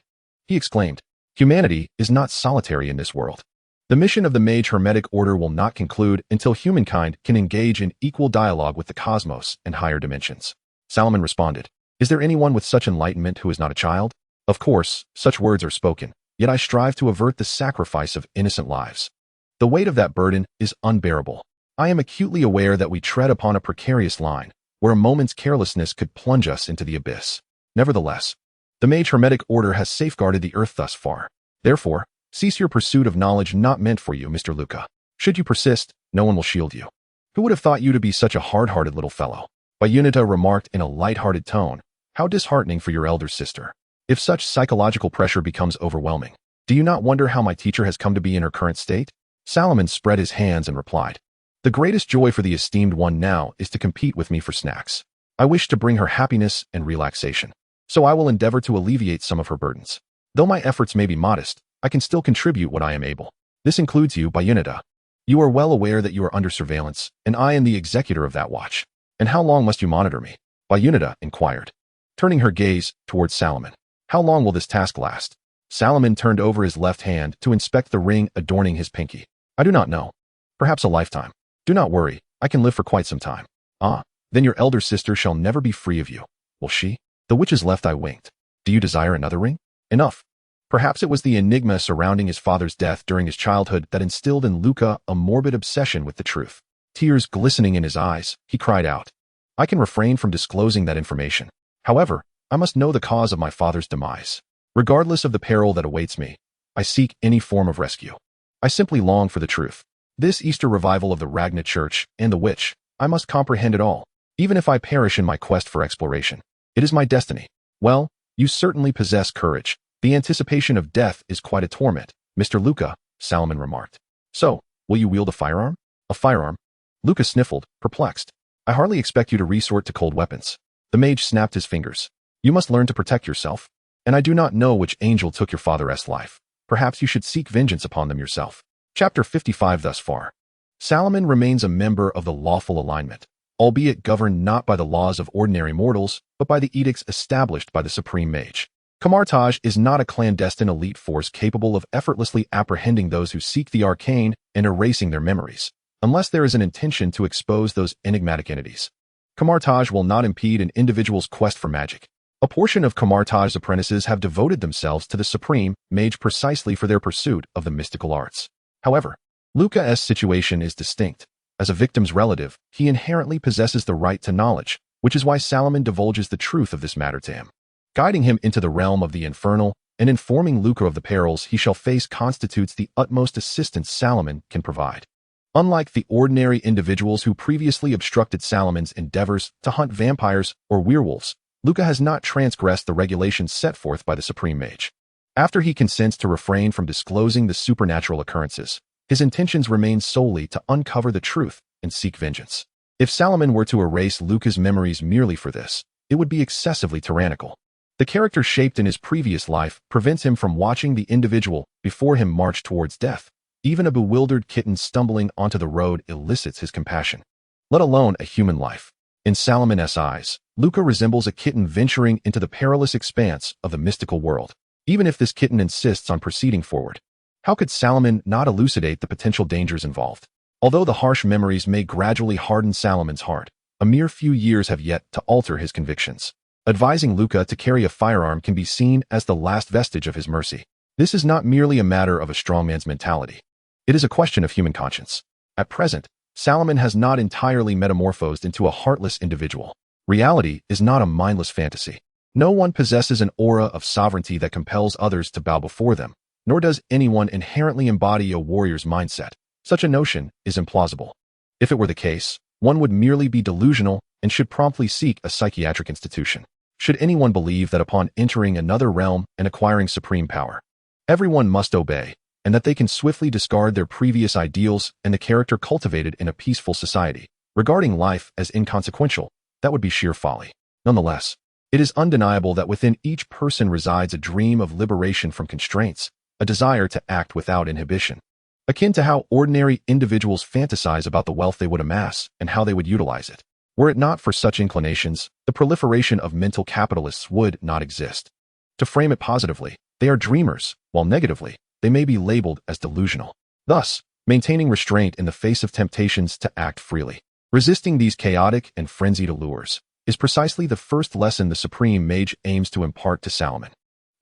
[SPEAKER 1] he exclaimed. Humanity is not solitary in this world. The mission of the Mage Hermetic Order will not conclude until humankind can engage in equal dialogue with the cosmos and higher dimensions. Solomon responded, Is there anyone with such enlightenment who is not a child? Of course, such words are spoken, yet I strive to avert the sacrifice of innocent lives. The weight of that burden is unbearable. I am acutely aware that we tread upon a precarious line, where a moment's carelessness could plunge us into the abyss. Nevertheless, the Mage Hermetic Order has safeguarded the earth thus far. Therefore, cease your pursuit of knowledge not meant for you, Mr. Luca. Should you persist, no one will shield you. Who would have thought you to be such a hard-hearted little fellow? Bayunita remarked in a light-hearted tone. How disheartening for your elder sister. If such psychological pressure becomes overwhelming, do you not wonder how my teacher has come to be in her current state? Salomon spread his hands and replied, the greatest joy for the esteemed one now is to compete with me for snacks. I wish to bring her happiness and relaxation, so I will endeavor to alleviate some of her burdens. Though my efforts may be modest, I can still contribute what I am able. This includes you, Bayunita. You are well aware that you are under surveillance, and I am the executor of that watch. And how long must you monitor me? Bayunita inquired, turning her gaze towards Salomon. How long will this task last? Salomon turned over his left hand to inspect the ring adorning his pinky. I do not know. Perhaps a lifetime. Do not worry, I can live for quite some time. Ah, then your elder sister shall never be free of you. Will she? The witch's left eye winked. Do you desire another ring? Enough. Perhaps it was the enigma surrounding his father's death during his childhood that instilled in Luca a morbid obsession with the truth. Tears glistening in his eyes, he cried out, I can refrain from disclosing that information. However, I must know the cause of my father's demise. Regardless of the peril that awaits me, I seek any form of rescue. I simply long for the truth. This Easter revival of the Ragna Church and the witch, I must comprehend it all, even if I perish in my quest for exploration. It is my destiny. Well, you certainly possess courage. The anticipation of death is quite a torment, Mr. Luca, Salomon remarked. So, will you wield a firearm? A firearm? Luca sniffled, perplexed. I hardly expect you to resort to cold weapons. The mage snapped his fingers. You must learn to protect yourself. And I do not know which angel took your father's life. Perhaps you should seek vengeance upon them yourself. Chapter 55 thus far. Salomon remains a member of the lawful alignment, albeit governed not by the laws of ordinary mortals, but by the edicts established by the supreme mage. Camartage is not a clandestine elite force capable of effortlessly apprehending those who seek the arcane and erasing their memories, unless there is an intention to expose those enigmatic entities. Camartage will not impede an individual's quest for magic. A portion of Camartage's apprentices have devoted themselves to the supreme mage precisely for their pursuit of the mystical arts. However, Luca's situation is distinct. As a victim's relative, he inherently possesses the right to knowledge, which is why Salomon divulges the truth of this matter to him. Guiding him into the realm of the infernal and informing Luca of the perils he shall face constitutes the utmost assistance Salomon can provide. Unlike the ordinary individuals who previously obstructed Salomon's endeavors to hunt vampires or werewolves, Luca has not transgressed the regulations set forth by the supreme mage. After he consents to refrain from disclosing the supernatural occurrences, his intentions remain solely to uncover the truth and seek vengeance. If Salomon were to erase Luca's memories merely for this, it would be excessively tyrannical. The character shaped in his previous life prevents him from watching the individual before him march towards death. Even a bewildered kitten stumbling onto the road elicits his compassion, let alone a human life. In Salomon's eyes, Luca resembles a kitten venturing into the perilous expanse of the mystical world. Even if this kitten insists on proceeding forward, how could Salomon not elucidate the potential dangers involved? Although the harsh memories may gradually harden Salomon's heart, a mere few years have yet to alter his convictions. Advising Luca to carry a firearm can be seen as the last vestige of his mercy. This is not merely a matter of a strongman's mentality. It is a question of human conscience. At present, Salomon has not entirely metamorphosed into a heartless individual. Reality is not a mindless fantasy. No one possesses an aura of sovereignty that compels others to bow before them, nor does anyone inherently embody a warrior's mindset. Such a notion is implausible. If it were the case, one would merely be delusional and should promptly seek a psychiatric institution. Should anyone believe that upon entering another realm and acquiring supreme power, everyone must obey, and that they can swiftly discard their previous ideals and the character cultivated in a peaceful society, regarding life as inconsequential, that would be sheer folly. Nonetheless, it is undeniable that within each person resides a dream of liberation from constraints, a desire to act without inhibition, akin to how ordinary individuals fantasize about the wealth they would amass and how they would utilize it. Were it not for such inclinations, the proliferation of mental capitalists would not exist. To frame it positively, they are dreamers, while negatively, they may be labeled as delusional. Thus, maintaining restraint in the face of temptations to act freely, resisting these chaotic and frenzied allures, is precisely the first lesson the supreme mage aims to impart to Salomon,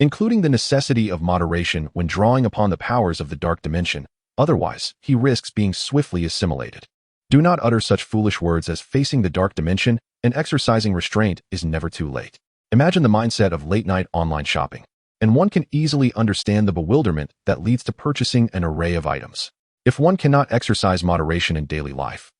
[SPEAKER 1] including the necessity of moderation when drawing upon the powers of the dark dimension. Otherwise, he risks being swiftly assimilated. Do not utter such foolish words as facing the dark dimension and exercising restraint is never too late. Imagine the mindset of late-night online shopping, and one can easily understand the bewilderment that leads to purchasing an array of items. If one cannot exercise moderation in daily life,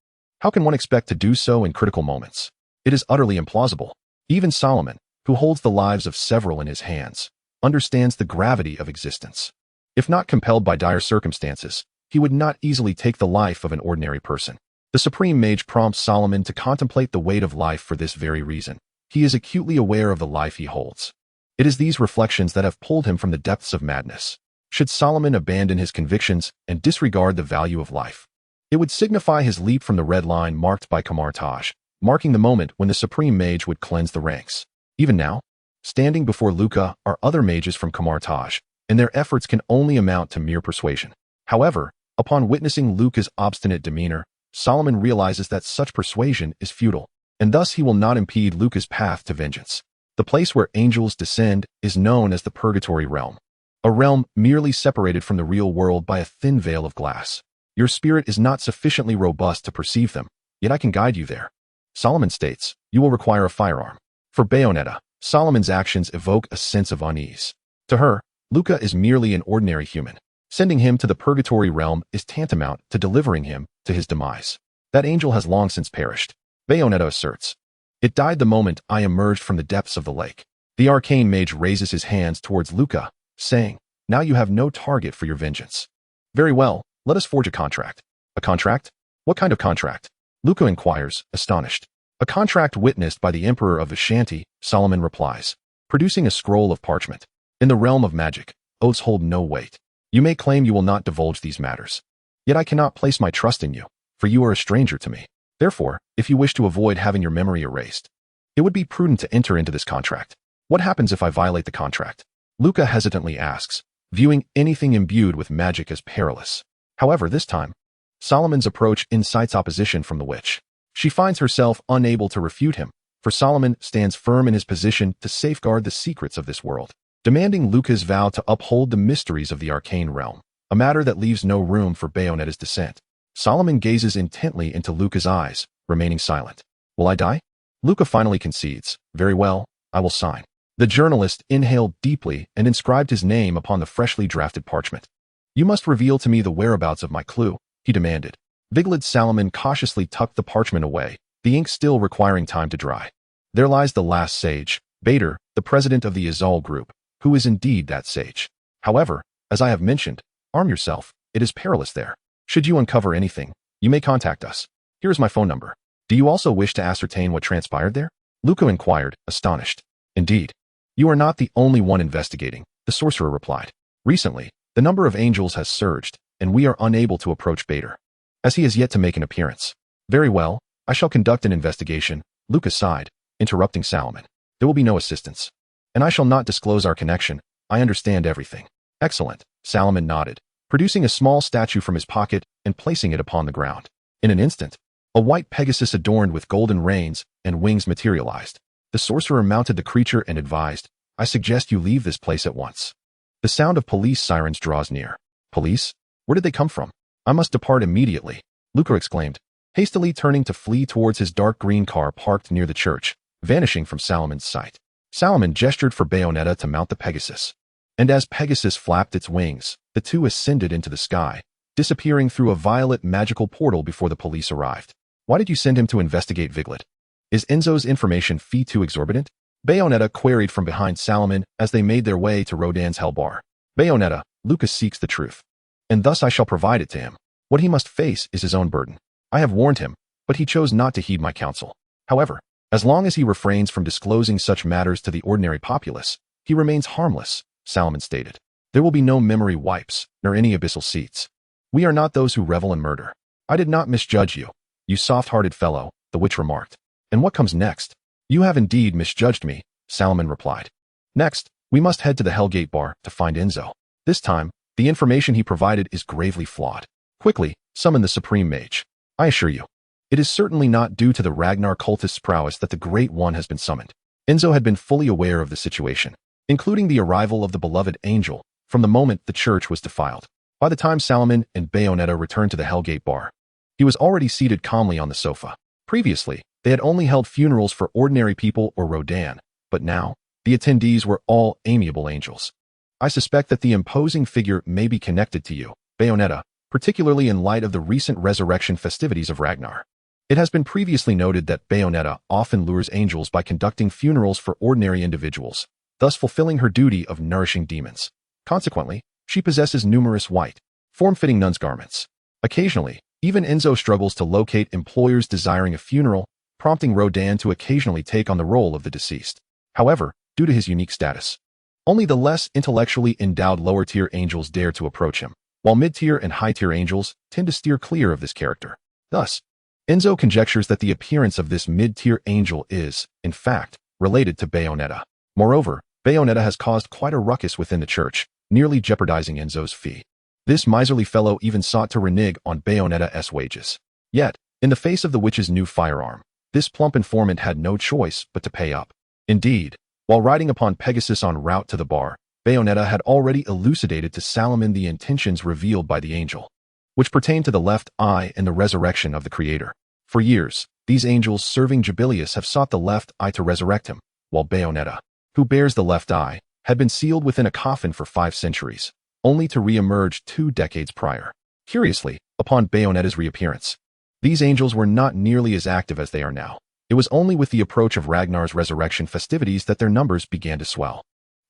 [SPEAKER 1] how can one expect to do so in critical moments? It is utterly implausible. Even Solomon, who holds the lives of several in his hands, understands the gravity of existence. If not compelled by dire circumstances, he would not easily take the life of an ordinary person. The Supreme Mage prompts Solomon to contemplate the weight of life for this very reason. He is acutely aware of the life he holds. It is these reflections that have pulled him from the depths of madness. Should Solomon abandon his convictions and disregard the value of life, it would signify his leap from the red line marked by converge, marking the moment when the Supreme Mage would cleanse the ranks. Even now, standing before Luca are other mages from converge, and their efforts can only amount to mere persuasion. However, upon witnessing Luca's obstinate demeanor, Solomon realizes that such persuasion is futile, and thus he will not impede Luca's path to vengeance. The place where angels descend is known as the Purgatory Realm, a realm merely separated from the real world by a thin veil of glass. Your spirit is not sufficiently robust to perceive them, yet I can guide you there. Solomon states, you will require a firearm. For Bayonetta, Solomon's actions evoke a sense of unease. To her, Luca is merely an ordinary human. Sending him to the Purgatory Realm is tantamount to delivering him to his demise. That angel has long since perished, Bayonetta asserts. It died the moment I emerged from the depths of the lake. The arcane mage raises his hands towards Luca, saying, now you have no target for your vengeance. Very well, let us forge a contract. A contract? What kind of contract? Luca inquires, astonished. A contract witnessed by the Emperor of the Shanty, Solomon replies, producing a scroll of parchment. In the realm of magic, oaths hold no weight. You may claim you will not divulge these matters. Yet I cannot place my trust in you, for you are a stranger to me. Therefore, if you wish to avoid having your memory erased, it would be prudent to enter into this contract. What happens if I violate the contract? Luca hesitantly asks, viewing anything imbued with magic as perilous. However, this time, Solomon's approach incites opposition from the witch. She finds herself unable to refute him, for Solomon stands firm in his position to safeguard the secrets of this world, demanding Luca's vow to uphold the mysteries of the arcane realm, a matter that leaves no room for Bayonetta's dissent. Solomon gazes intently into Luca's eyes, remaining silent. Will I die? Luca finally concedes. Very well, I will sign. The journalist inhaled deeply and inscribed his name upon the freshly drafted parchment. You must reveal to me the whereabouts of my clue, he demanded. Viglid Solomon cautiously tucked the parchment away, the ink still requiring time to dry. There lies the last sage, Bader, the president of the Izal group, who is indeed that sage. However, as I have mentioned, arm yourself, it is perilous there. Should you uncover anything, you may contact us. Here is my phone number. Do you also wish to ascertain what transpired there? Luca inquired, astonished. Indeed. You are not the only one investigating, the sorcerer replied. Recently, the number of angels has surged, and we are unable to approach Bader, as he has yet to make an appearance. Very well, I shall conduct an investigation, Luca sighed, interrupting Solomon. There will be no assistance. And I shall not disclose our connection, I understand everything. Excellent, Solomon nodded, producing a small statue from his pocket and placing it upon the ground. In an instant, a white Pegasus adorned with golden reins and wings materialized. The sorcerer mounted the creature and advised, I suggest you leave this place at once. The sound of police sirens draws near. Police? Where did they come from? I must depart immediately, Luca exclaimed, hastily turning to flee towards his dark green car parked near the church, vanishing from Solomon's sight. Solomon gestured for Bayonetta to mount the Pegasus. And as Pegasus flapped its wings, the two ascended into the sky, disappearing through a violet magical portal before the police arrived. Why did you send him to investigate Viglid? Is Enzo's information fee too exorbitant? Bayonetta queried from behind Solomon as they made their way to Rodan's Hell Bar. Bayonetta, Lucas seeks the truth, and thus I shall provide it to him. What he must face is his own burden. I have warned him, but he chose not to heed my counsel. However, as long as he refrains from disclosing such matters to the ordinary populace, he remains harmless, Solomon stated. There will be no memory wipes, nor any abyssal seats. We are not those who revel in murder. I did not misjudge you, you soft-hearted fellow, the witch remarked. And what comes next? You have indeed misjudged me, Solomon replied. Next, we must head to the Hellgate Bar to find Enzo. This time, the information he provided is gravely flawed. Quickly, summon the Supreme Mage. I assure you, it is certainly not due to the Ragnar cultist's prowess that the Great One has been summoned. Enzo had been fully aware of the situation, including the arrival of the beloved angel, from the moment the church was defiled. By the time Solomon and Bayonetta returned to the Hellgate Bar, he was already seated calmly on the sofa. Previously, they had only held funerals for ordinary people or Rodan, but now, the attendees were all amiable angels. I suspect that the imposing figure may be connected to you, Bayonetta, particularly in light of the recent resurrection festivities of Ragnar. It has been previously noted that Bayonetta often lures angels by conducting funerals for ordinary individuals, thus fulfilling her duty of nourishing demons. Consequently, she possesses numerous white, form-fitting nun's garments. Occasionally, even Enzo struggles to locate employers desiring a funeral, prompting Rodan to occasionally take on the role of the deceased. However, due to his unique status, only the less intellectually endowed lower-tier angels dare to approach him, while mid-tier and high-tier angels tend to steer clear of this character. Thus, Enzo conjectures that the appearance of this mid-tier angel is, in fact, related to Bayonetta. Moreover, Bayonetta has caused quite a ruckus within the church, nearly jeopardizing Enzo's fee. This miserly fellow even sought to renege on Bayonetta's wages. Yet, in the face of the witch's new firearm, this plump informant had no choice but to pay up. Indeed, while riding upon Pegasus en route to the bar, Bayonetta had already elucidated to Salomon the intentions revealed by the angel, which pertain to the left eye and the resurrection of the Creator. For years, these angels serving Jubilius have sought the left eye to resurrect him, while Bayonetta, who bears the left eye, had been sealed within a coffin for 5 centuries, only to re-emerge 2 decades prior. Curiously, upon Bayonetta's reappearance, these angels were not nearly as active as they are now. It was only with the approach of Ragnar's resurrection festivities that their numbers began to swell.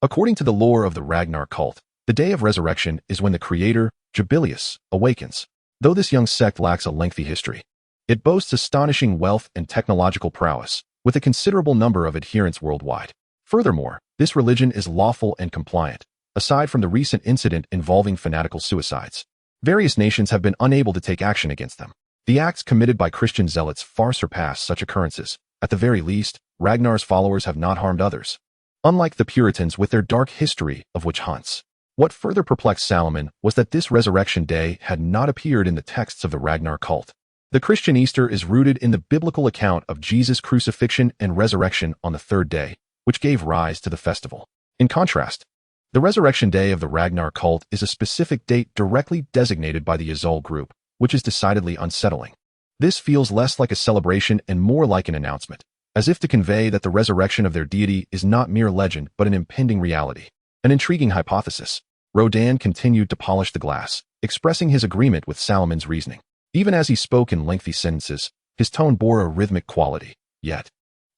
[SPEAKER 1] According to the lore of the Ragnar cult, the day of resurrection is when the creator, Jubilius, awakens. Though this young sect lacks a lengthy history, it boasts astonishing wealth and technological prowess, with a considerable number of adherents worldwide. Furthermore, this religion is lawful and compliant. Aside from the recent incident involving fanatical suicides, various nations have been unable to take action against them. The acts committed by Christian zealots far surpass such occurrences. At the very least, Ragnar's followers have not harmed others, unlike the Puritans with their dark history of witch hunts. What further perplexed Salomon was that this resurrection day had not appeared in the texts of the Ragnar cult. The Christian Easter is rooted in the biblical account of Jesus' crucifixion and resurrection on the 3rd day, which gave rise to the festival. In contrast, the resurrection day of the Ragnar cult is a specific date directly designated by the Azul group, which is decidedly unsettling. This feels less like a celebration and more like an announcement, as if to convey that the resurrection of their deity is not mere legend but an impending reality. An intriguing hypothesis. Rodan continued to polish the glass, expressing his agreement with Salomon's reasoning. Even as he spoke in lengthy sentences, his tone bore a rhythmic quality. Yet,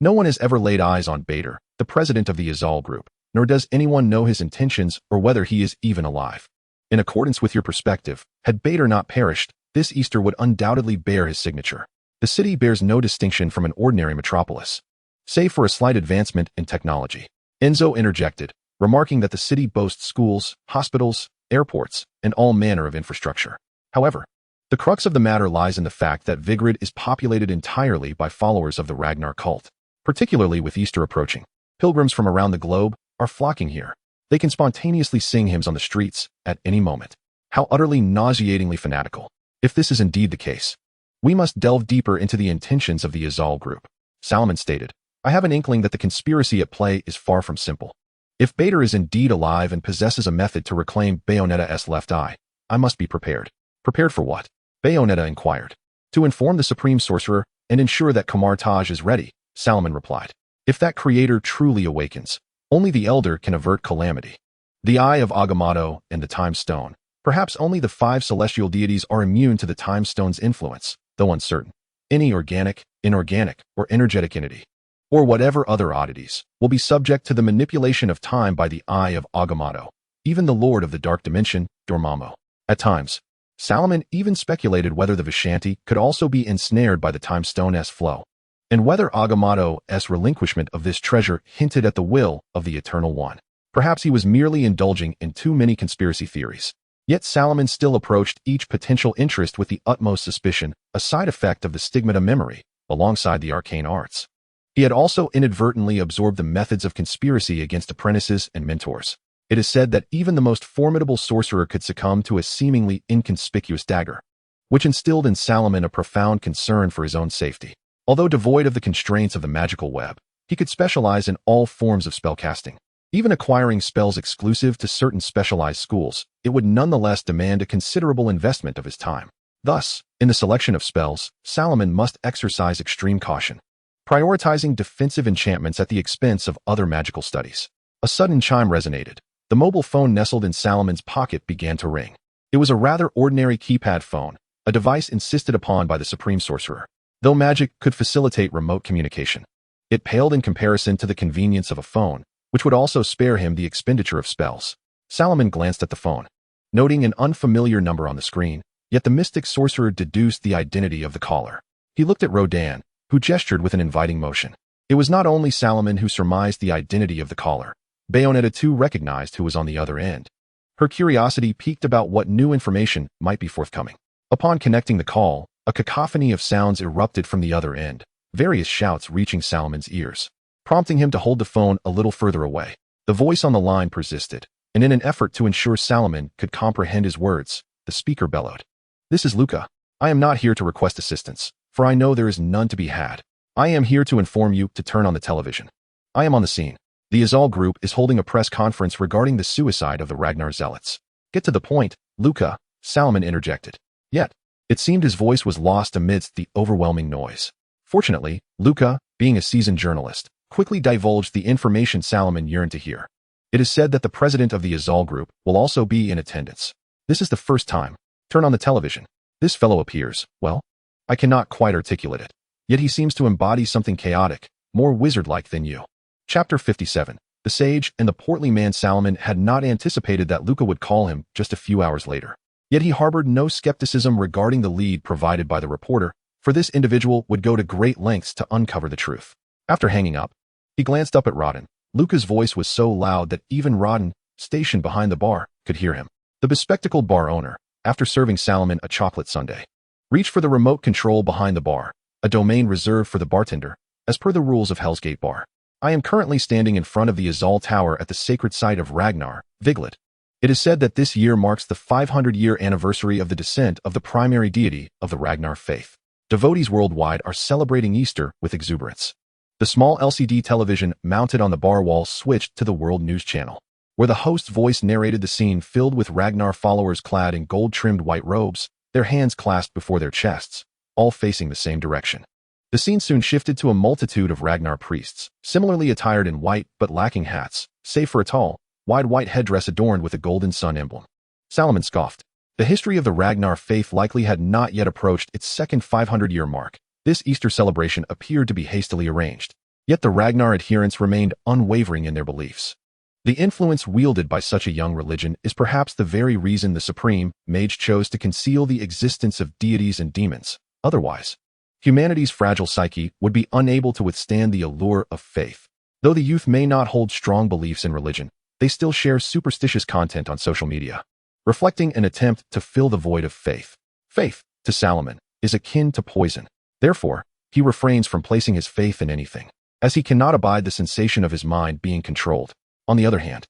[SPEAKER 1] no one has ever laid eyes on Bader, the president of the Azul group, nor does anyone know his intentions or whether he is even alive. In accordance with your perspective, had Bader not perished, this Easter would undoubtedly bear his signature. The city bears no distinction from an ordinary metropolis, save for a slight advancement in technology. Enzo interjected, remarking that the city boasts schools, hospitals, airports, and all manner of infrastructure. However, the crux of the matter lies in the fact that Vigrid is populated entirely by followers of the Ragnar cult. Particularly with Easter approaching, pilgrims from around the globe are flocking here. They can spontaneously sing hymns on the streets at any moment. How utterly nauseatingly fanatical. If this is indeed the case, we must delve deeper into the intentions of the Azul group. Salomon stated, I have an inkling that the conspiracy at play is far from simple. If Bader is indeed alive and possesses a method to reclaim Bayonetta's left eye, I must be prepared. Prepared for what? Bayonetta inquired. To inform the supreme sorcerer and ensure that Kamartaj is ready, Salomon replied. If that creator truly awakens, only the elder can avert calamity. The Eye of Agamotto and the Time Stone. Perhaps only the 5 celestial deities are immune to the Time Stone's influence, though uncertain. Any organic, inorganic, or energetic entity, or whatever other oddities, will be subject to the manipulation of time by the Eye of Agamotto, even the Lord of the Dark Dimension, Dormammu. At times, Salomon even speculated whether the Vishanti could also be ensnared by the Time Stone's flow, and whether Agamotto's relinquishment of this treasure hinted at the will of the Eternal One. Perhaps he was merely indulging in too many conspiracy theories. Yet Salomon still approached each potential interest with the utmost suspicion, a side effect of the stigmata memory, alongside the arcane arts. He had also inadvertently absorbed the methods of conspiracy against apprentices and mentors. It is said that even the most formidable sorcerer could succumb to a seemingly inconspicuous dagger, which instilled in Salomon a profound concern for his own safety. Although devoid of the constraints of the magical web, he could specialize in all forms of spellcasting. Even acquiring spells exclusive to certain specialized schools, it would nonetheless demand a considerable investment of his time. Thus, in the selection of spells, Salomon must exercise extreme caution, prioritizing defensive enchantments at the expense of other magical studies. A sudden chime resonated. The mobile phone nestled in Salomon's pocket began to ring. It was a rather ordinary keypad phone, a device insisted upon by the Supreme Sorcerer. though magic could facilitate remote communication. It paled in comparison to the convenience of a phone, which would also spare him the expenditure of spells. Solomon glanced at the phone, noting an unfamiliar number on the screen, yet the mystic sorcerer deduced the identity of the caller. He looked at Rodan, who gestured with an inviting motion. It was not only Solomon who surmised the identity of the caller. Bayonetta too recognized who was on the other end. Her curiosity piqued about what new information might be forthcoming. Upon connecting the call, a cacophony of sounds erupted from the other end, various shouts reaching Salomon's ears, prompting him to hold the phone a little further away. The voice on the line persisted, and in an effort to ensure Solomon could comprehend his words, the speaker bellowed. "This is Luca. I am not here to request assistance, for I know there is none to be had. I am here to inform you to turn on the television. I am on the scene. The Azal group is holding a press conference regarding the suicide of the Ragnar zealots." "Get to the point, Luca," Solomon interjected. Yet, it seemed his voice was lost amidst the overwhelming noise. Fortunately, Luca, being a seasoned journalist, quickly divulged the information Solomon yearned to hear. "It is said that the president of the Azal group will also be in attendance. This is the first time. Turn on the television. This fellow appears, well, I cannot quite articulate it. Yet he seems to embody something chaotic, more wizard-like than you." Chapter 57. The sage and the portly man Solomon had not anticipated that Luca would call him just a few hours later. Yet he harbored no skepticism regarding the lead provided by the reporter, for this individual would go to great lengths to uncover the truth. After hanging up, he glanced up at Rodden. Luca's voice was so loud that even Rodden, stationed behind the bar, could hear him. The bespectacled bar owner, after serving Solomon a chocolate sundae, reached for the remote control behind the bar, a domain reserved for the bartender, as per the rules of Hell's Gate Bar. "I am currently standing in front of the Azal Tower at the sacred site of Ragnar, Viglet. It is said that this year marks the 500-year anniversary of the descent of the primary deity of the Ragnar faith. Devotees worldwide are celebrating Easter with exuberance." The small LCD television mounted on the bar wall switched to the World News Channel, where the host's voice narrated the scene filled with Ragnar followers clad in gold-trimmed white robes, their hands clasped before their chests, all facing the same direction. The scene soon shifted to a multitude of Ragnar priests, similarly attired in white but lacking hats, save for a tall, wide white headdress adorned with a golden sun emblem. Solomon scoffed. The history of the Ragnar faith likely had not yet approached its second 500-year mark. This Easter celebration appeared to be hastily arranged. Yet the Ragnar adherents remained unwavering in their beliefs. The influence wielded by such a young religion is perhaps the very reason the Supreme Mage chose to conceal the existence of deities and demons. Otherwise, humanity's fragile psyche would be unable to withstand the allure of faith. Though the youth may not hold strong beliefs in religion, they still share superstitious content on social media, reflecting an attempt to fill the void of faith. Faith, to Solomon, is akin to poison. Therefore, he refrains from placing his faith in anything, as he cannot abide the sensation of his mind being controlled. On the other hand,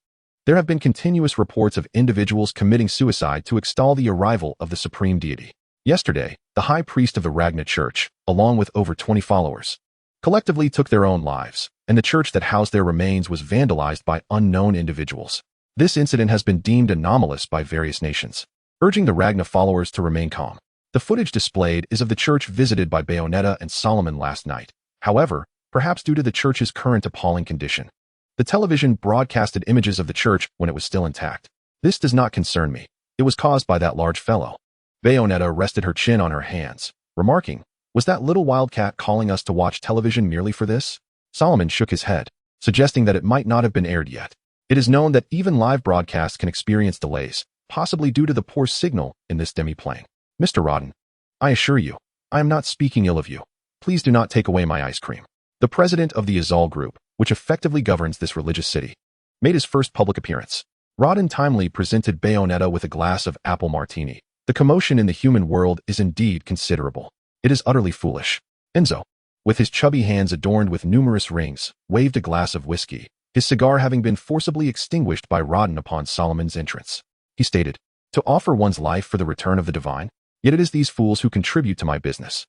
[SPEAKER 1] there have been continuous reports of individuals committing suicide to extol the arrival of the supreme deity. Yesterday, the high priest of the Ragnar Church, along with over 20 followers, collectively took their own lives, and the church that housed their remains was vandalized by unknown individuals. This incident has been deemed anomalous by various nations, urging the Ragnar followers to remain calm. The footage displayed is of the church visited by Bayonetta and Solomon last night. However, perhaps due to the church's current appalling condition, the television broadcasted images of the church when it was still intact. "This does not concern me. It was caused by that large fellow." Bayonetta rested her chin on her hands, remarking, "Was that little wildcat calling us to watch television merely for this?" Solomon shook his head, suggesting that it might not have been aired yet. It is known that even live broadcasts can experience delays, possibly due to the poor signal in this demi-plane. "Mr. Rodden, I assure you, I am not speaking ill of you. Please do not take away my ice cream." The president of the Azal group, which effectively governs this religious city, made his first public appearance. Rodden timely presented Bayonetta with a glass of apple martini. The commotion in the human world is indeed considerable. It is utterly foolish. Enzo, with his chubby hands adorned with numerous rings, waved a glass of whiskey, his cigar having been forcibly extinguished by Rodden upon Solomon's entrance. He stated, "To offer one's life for the return of the divine? Yet it is these fools who contribute to my business.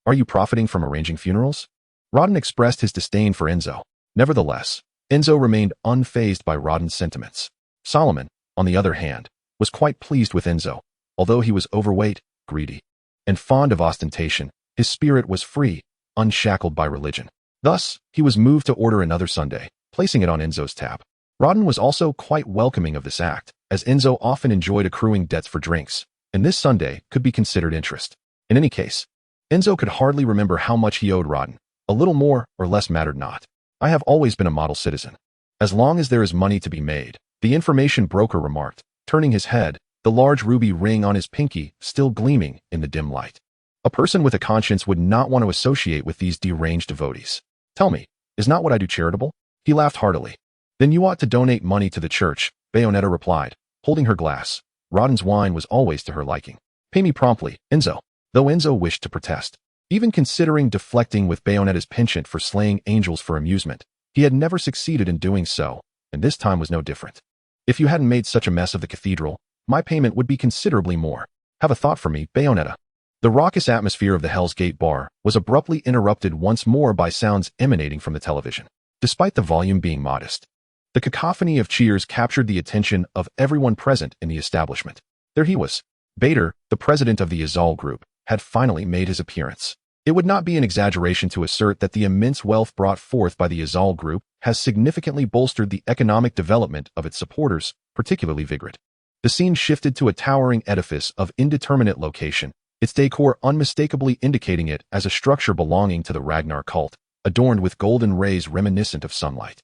[SPEAKER 1] Are you profiting from arranging funerals?" Rodden expressed his disdain for Enzo. Nevertheless, Enzo remained unfazed by Rodden's sentiments. Solomon, on the other hand, was quite pleased with Enzo. Although he was overweight, greedy, and fond of ostentation, his spirit was free, unshackled by religion. Thus, he was moved to order another sundae, placing it on Enzo's tab. Rodden was also quite welcoming of this act, as Enzo often enjoyed accruing debts for drinks, and this sundae could be considered interest. In any case, Enzo could hardly remember how much he owed Rodden. A little more or less mattered not. I have always been a model citizen. As long as there is money to be made, the information broker remarked, turning his head, the large ruby ring on his pinky still gleaming in the dim light. A person with a conscience would not want to associate with these deranged devotees. Tell me, is not what I do charitable? He laughed heartily. Then you ought to donate money to the church, Bayonetta replied, holding her glass. Rodden's wine was always to her liking. Pay me promptly, Enzo. Though Enzo wished to protest. Even considering deflecting with Bayonetta's penchant for slaying angels for amusement, he had never succeeded in doing so, and this time was no different. If you hadn't made such a mess of the cathedral, my payment would be considerably more. Have a thought for me, Bayonetta. The raucous atmosphere of the Hell's Gate bar was abruptly interrupted once more by sounds emanating from the television. Despite the volume being modest, the cacophony of cheers captured the attention of everyone present in the establishment. There he was. Bader, the president of the Izal Group, had finally made his appearance. It would not be an exaggeration to assert that the immense wealth brought forth by the Izal Group has significantly bolstered the economic development of its supporters, particularly Vigrid. The scene shifted to a towering edifice of indeterminate location, its decor unmistakably indicating it as a structure belonging to the Ragnar cult, adorned with golden rays reminiscent of sunlight.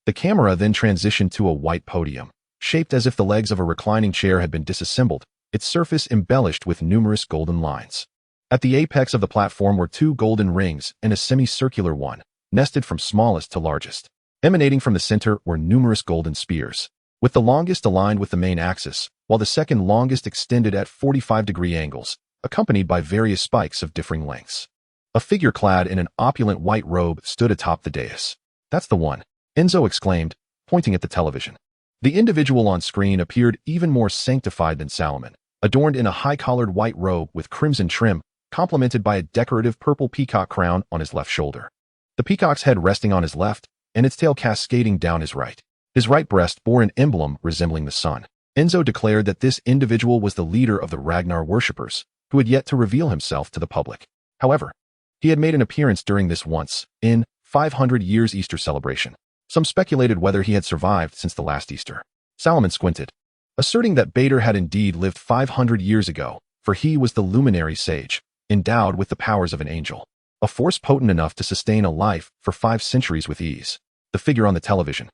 [SPEAKER 1] The camera then transitioned to a white podium, shaped as if the legs of a reclining chair had been disassembled, its surface embellished with numerous golden lines. At the apex of the platform were two golden rings and a semicircular one, nested from smallest to largest. Emanating from the center were numerous golden spears, with the longest aligned with the main axis, while the second longest extended at 45-degree angles, accompanied by various spikes of differing lengths. A figure clad in an opulent white robe stood atop the dais. That's the one, Enzo exclaimed, pointing at the television. The individual on screen appeared even more sanctified than Salomon, adorned in a high-collared white robe with crimson trim, complemented by a decorative purple peacock crown on his left shoulder. The peacock's head resting on his left, and its tail cascading down his right. His right breast bore an emblem resembling the sun. Enzo declared that this individual was the leader of the Ragnar worshippers, who had yet to reveal himself to the public. However, he had made an appearance during this once, in 500 years Easter celebration. Some speculated whether he had survived since the last Easter. Salomon squinted, asserting that Bader had indeed lived 500 years ago, for he was the luminary sage, endowed with the powers of an angel, a force potent enough to sustain a life for 5 centuries with ease. The figure on the television,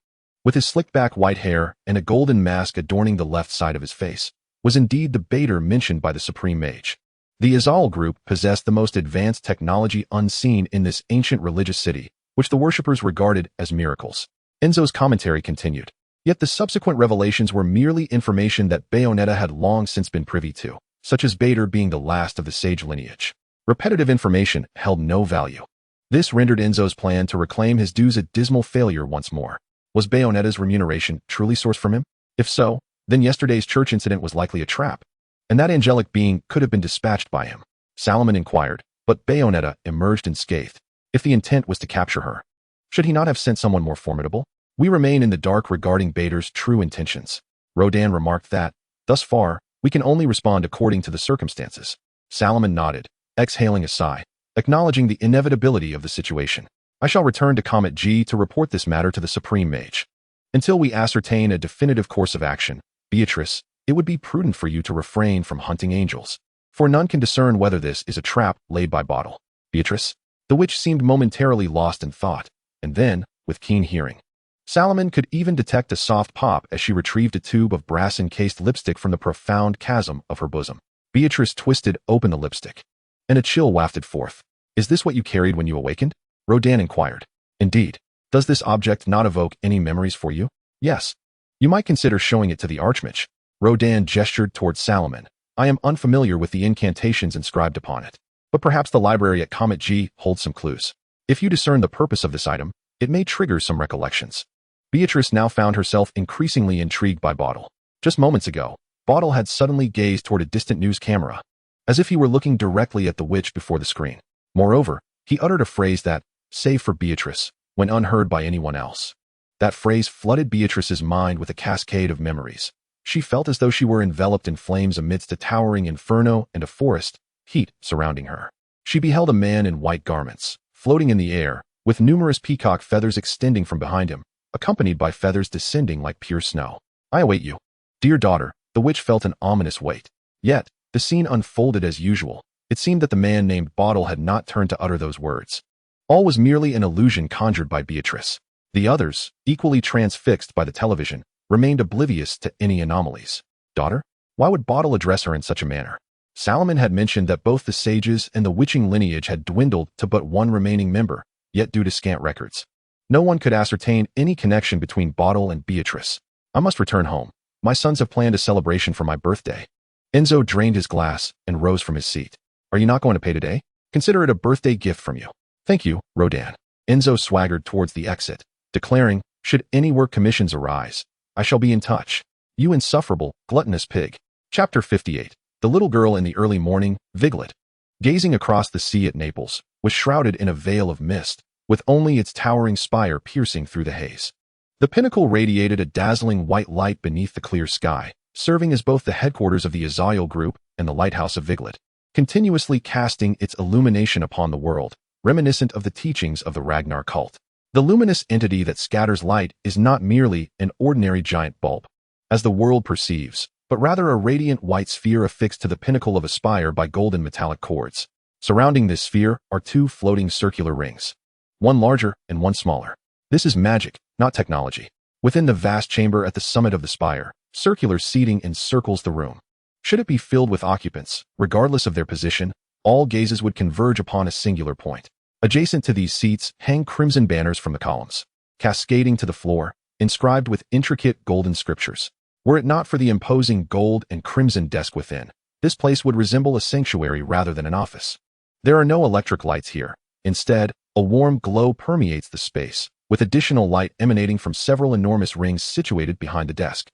[SPEAKER 1] with his slicked-back white hair and a golden mask adorning the left side of his face, was indeed the Bader mentioned by the Supreme Mage. The Izal Group possessed the most advanced technology unseen in this ancient religious city, which the worshippers regarded as miracles. Enzo's commentary continued. Yet the subsequent revelations were merely information that Bayonetta had long since been privy to, such as Bader being the last of the sage lineage. Repetitive information held no value. This rendered Enzo's plan to reclaim his dues a dismal failure once more. Was Bayonetta's remuneration truly sourced from him? If so, then yesterday's church incident was likely a trap, and that angelic being could have been dispatched by him. Salomon inquired, but Bayonetta emerged unscathed. If the intent was to capture her, should he not have sent someone more formidable? We remain in the dark regarding Bader's true intentions. Rodan remarked that, thus far, we can only respond according to the circumstances. Salomon nodded, exhaling a sigh, acknowledging the inevitability of the situation. I shall return to Comet G to report this matter to the Supreme Mage. Until we ascertain a definitive course of action, Beatrice, it would be prudent for you to refrain from hunting angels, for none can discern whether this is a trap laid by Bottle. Beatrice? The witch seemed momentarily lost in thought, and then, with keen hearing, Salomon could even detect a soft pop as she retrieved a tube of brass-encased lipstick from the profound chasm of her bosom. Beatrice twisted open the lipstick, and a chill wafted forth. Is this what you carried when you awakened? Rodan inquired. Indeed. Does this object not evoke any memories for you? Yes. You might consider showing it to the Archmage. Rodan gestured towards Salomon. I am unfamiliar with the incantations inscribed upon it, but perhaps the library at Comet G holds some clues. If you discern the purpose of this item, it may trigger some recollections. Beatrice now found herself increasingly intrigued by Bottle. Just moments ago, Bottle had suddenly gazed toward a distant news camera, as if he were looking directly at the witch before the screen. Moreover, he uttered a phrase that, save for Beatrice, went unheard by anyone else. That phrase flooded Beatrice's mind with a cascade of memories. She felt as though she were enveloped in flames amidst a towering inferno and a forest, heat surrounding her. She beheld a man in white garments, floating in the air, with numerous peacock feathers extending from behind him, accompanied by feathers descending like pure snow. I await you. Dear daughter, the witch felt an ominous weight. Yet, the scene unfolded as usual, It seemed that the man named Bottle had not turned to utter those words. All was merely an illusion conjured by Beatrice. The others, equally transfixed by the television, remained oblivious to any anomalies. Daughter? Why would Bottle address her in such a manner? Solomon had mentioned that both the sages and the witching lineage had dwindled to but one remaining member, yet due to scant records, no one could ascertain any connection between Bottle and Beatrice. I must return home. My sons have planned a celebration for my birthday. Enzo drained his glass and rose from his seat. Are you not going to pay today? Consider it a birthday gift from you. Thank you, Rodan. Enzo swaggered towards the exit, declaring, should any work commissions arise, I shall be in touch. You insufferable, gluttonous pig. Chapter 58. The little girl in the early morning, Viglet, gazing across the sea at Naples, was shrouded in a veil of mist, with only its towering spire piercing through the haze. The pinnacle radiated a dazzling white light beneath the clear sky, serving as both the headquarters of the Azael Group and the lighthouse of Viglet, continuously casting its illumination upon the world, reminiscent of the teachings of the Ragnar cult. The luminous entity that scatters light is not merely an ordinary giant bulb, as the world perceives, but rather a radiant white sphere affixed to the pinnacle of a spire by golden metallic cords. Surrounding this sphere are two floating circular rings, one larger and one smaller. This is magic, not technology. Within the vast chamber at the summit of the spire, circular seating encircles the room. Should it be filled with occupants, regardless of their position, all gazes would converge upon a singular point. Adjacent to these seats hang crimson banners from the columns, cascading to the floor, inscribed with intricate golden scriptures. Were it not for the imposing gold and crimson desk within, this place would resemble a sanctuary rather than an office. There are no electric lights here. Instead, a warm glow permeates the space, with additional light emanating from several enormous rings situated behind the desk.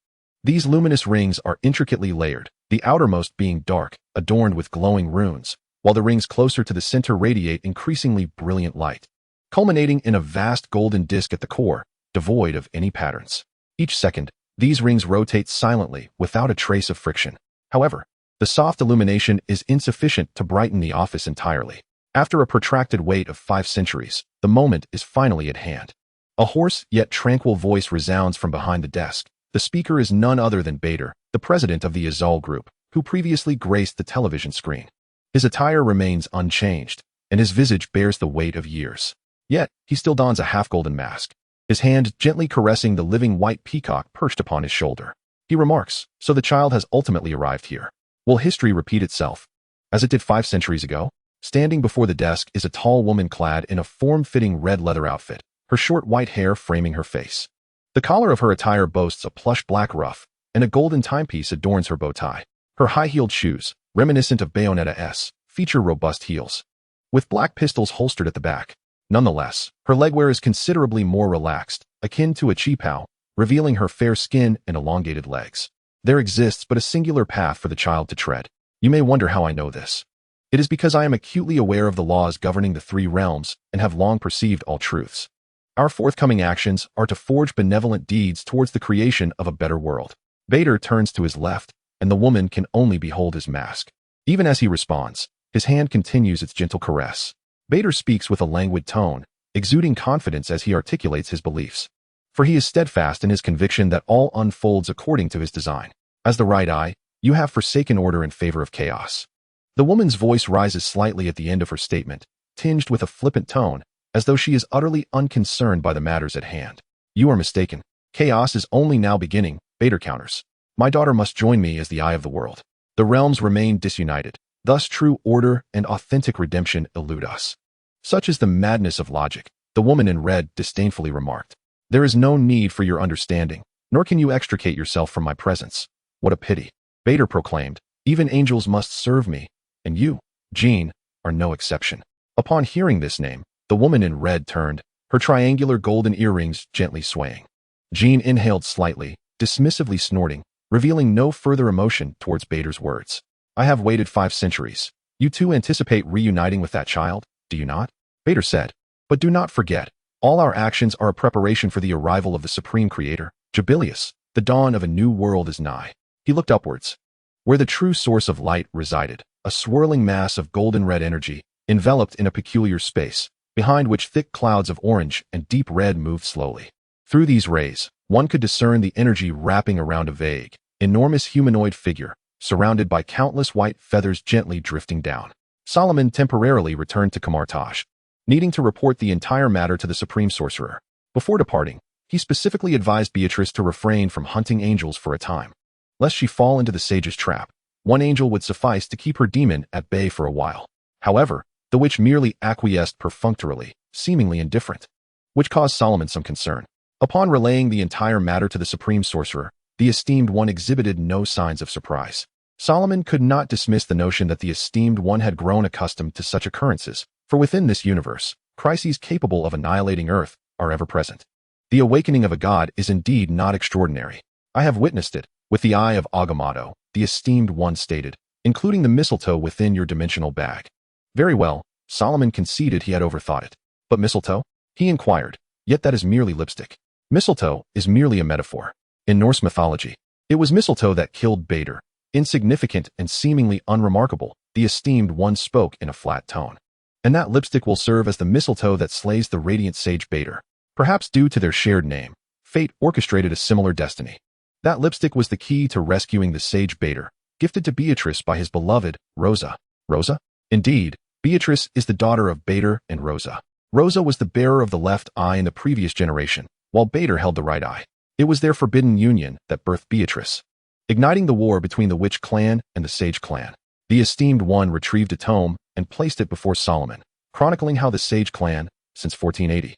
[SPEAKER 1] These luminous rings are intricately layered, the outermost being dark, adorned with glowing runes, while the rings closer to the center radiate increasingly brilliant light, culminating in a vast golden disk at the core, devoid of any patterns. Each second, these rings rotate silently without a trace of friction. However, the soft illumination is insufficient to brighten the office entirely. After a protracted wait of 5 centuries, the moment is finally at hand. A hoarse yet tranquil voice resounds from behind the desk. The speaker is none other than Bader, the president of the Azael Group, who previously graced the television screen. His attire remains unchanged, and his visage bears the weight of years. Yet, he still dons a half-golden mask, his hand gently caressing the living white peacock perched upon his shoulder. He remarks, so the child has ultimately arrived here. Will history repeat itself, as it did 5 centuries ago? Standing before the desk is a tall woman clad in a form-fitting red leather outfit, her short white hair framing her face. The collar of her attire boasts a plush black ruff, and a golden timepiece adorns her bow tie. Her high-heeled shoes, reminiscent of Bayonetta S, feature robust heels, with black pistols holstered at the back. Nonetheless, her legwear is considerably more relaxed, akin to a cheapao, revealing her fair skin and elongated legs. There exists but a singular path for the child to tread. You may wonder how I know this. It is because I am acutely aware of the laws governing the 3 realms and have long perceived all truths. Our forthcoming actions are to forge benevolent deeds towards the creation of a better world. Bader turns to his left, and the woman can only behold his mask. Even as he responds, his hand continues its gentle caress. Bader speaks with a languid tone, exuding confidence as he articulates his beliefs. For he is steadfast in his conviction that all unfolds according to his design. As the right eye, you have forsaken order in favor of chaos. The woman's voice rises slightly at the end of her statement, tinged with a flippant tone, as though she is utterly unconcerned by the matters at hand. You are mistaken. Chaos is only now beginning, Bader counters. My daughter must join me as the eye of the world. The realms remain disunited. Thus true order and authentic redemption elude us. Such is the madness of logic, the woman in red disdainfully remarked. There is no need for your understanding, nor can you extricate yourself from my presence. What a pity. Bader proclaimed, even angels must serve me, and you, Jean, are no exception. Upon hearing this name, the woman in red turned, her triangular golden earrings gently swaying. Jean inhaled slightly, dismissively snorting, revealing no further emotion towards Bader's words. I have waited 5 centuries. You too anticipate reuniting with that child, do you not? Bader said. But do not forget, all our actions are a preparation for the arrival of the Supreme Creator, Jubilius. The dawn of a new world is nigh. He looked upwards, where the true source of light resided, a swirling mass of golden red energy, enveloped in a peculiar space, behind which thick clouds of orange and deep red moved slowly. Through these rays, one could discern the energy wrapping around a vague, enormous humanoid figure, surrounded by countless white feathers gently drifting down. Solomon temporarily returned to Camartage, needing to report the entire matter to the supreme sorcerer. Before departing, he specifically advised Beatrice to refrain from hunting angels for a time, lest she fall into the sage's trap. One angel would suffice to keep her demon at bay for a while. However, the witch merely acquiesced perfunctorily, seemingly indifferent, which caused Solomon some concern. Upon relaying the entire matter to the supreme sorcerer, the esteemed one exhibited no signs of surprise. Solomon could not dismiss the notion that the esteemed one had grown accustomed to such occurrences, for within this universe, crises capable of annihilating Earth are ever present. The awakening of a god is indeed not extraordinary. I have witnessed it, with the eye of Agamotto, the esteemed one stated, including the mistletoe within your dimensional bag. Very well, Solomon conceded he had overthought it. But mistletoe? He inquired. Yet that is merely lipstick. Mistletoe is merely a metaphor. In Norse mythology, it was mistletoe that killed Bader. Insignificant and seemingly unremarkable, the esteemed one spoke in a flat tone. And that lipstick will serve as the mistletoe that slays the radiant sage Bader. Perhaps due to their shared name, fate orchestrated a similar destiny. That lipstick was the key to rescuing the sage Bader, gifted to Beatrice by his beloved, Rosa. Rosa? Indeed, Beatrice is the daughter of Bader and Rosa. Rosa was the bearer of the left eye in the previous generation, while Bader held the right eye. It was their forbidden union that birthed Beatrice, igniting the war between the witch clan and the sage clan. The esteemed one retrieved a tome and placed it before Solomon, chronicling how the sage clan, since 1480,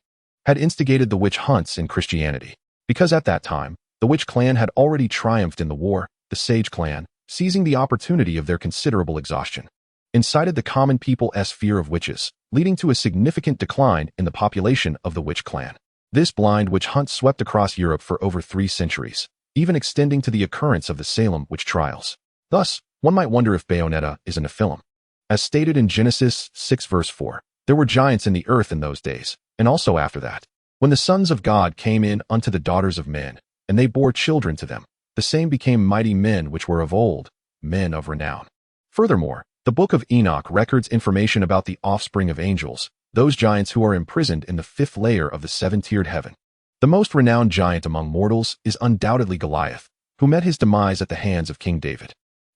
[SPEAKER 1] had instigated the witch hunts in Christianity. Because at that time, the witch clan had already triumphed in the war, the sage clan, seizing the opportunity of their considerable exhaustion, incited the common people's fear of witches, leading to a significant decline in the population of the witch clan. This blind witch hunt swept across Europe for over 3 centuries, even extending to the occurrence of the Salem witch trials. Thus, one might wonder if Bayonetta is a Nephilim. As stated in Genesis 6 verse 4, there were giants in the earth in those days, and also after that, when the sons of God came in unto the daughters of men, and they bore children to them, the same became mighty men which were of old, men of renown. Furthermore, the book of Enoch records information about the offspring of angels, those giants who are imprisoned in the 5th layer of the 7-tiered heaven. The most renowned giant among mortals is undoubtedly Goliath, who met his demise at the hands of King David.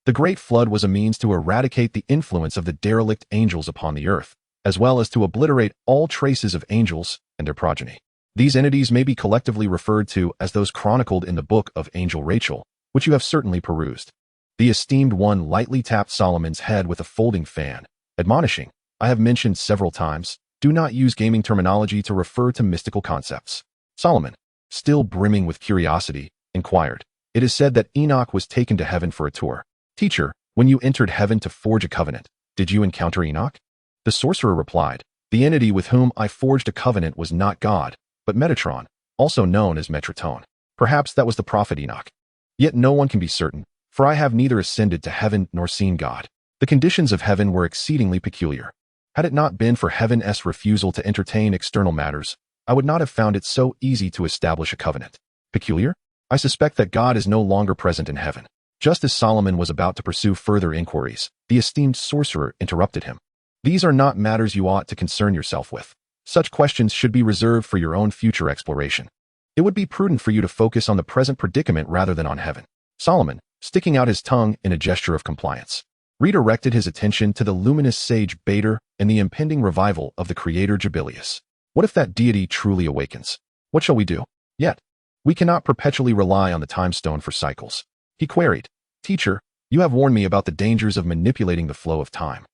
[SPEAKER 1] The Great Flood was a means to eradicate the influence of the derelict angels upon the earth, as well as to obliterate all traces of angels and their progeny. These entities may be collectively referred to as those chronicled in the book of Angel Rachel, which you have certainly perused. The esteemed one lightly tapped Solomon's head with a folding fan, admonishing, I have mentioned several times, do not use gaming terminology to refer to mystical concepts. Solomon, still brimming with curiosity, inquired, it is said that Enoch was taken to heaven for a tour. Teacher, when you entered heaven to forge a covenant, did you encounter Enoch? The sorcerer replied, the entity with whom I forged a covenant was not God, but Metatron, also known as Metratone. Perhaps that was the prophet Enoch. Yet no one can be certain, for I have neither ascended to heaven nor seen God. The conditions of heaven were exceedingly peculiar. Had it not been for heaven's refusal to entertain external matters, I would not have found it so easy to establish a covenant. Peculiar? I suspect that God is no longer present in heaven. Just as Solomon was about to pursue further inquiries, the esteemed sorcerer interrupted him. These are not matters you ought to concern yourself with. Such questions should be reserved for your own future exploration. It would be prudent for you to focus on the present predicament rather than on heaven. Solomon, sticking out his tongue in a gesture of compliance, redirected his attention to the luminous sage Bader and the impending revival of the creator Jubilius. What if that deity truly awakens? What shall we do? Yet, we cannot perpetually rely on the time stone for cycles. He queried, Teacher, you have warned me about the dangers of manipulating the flow of time.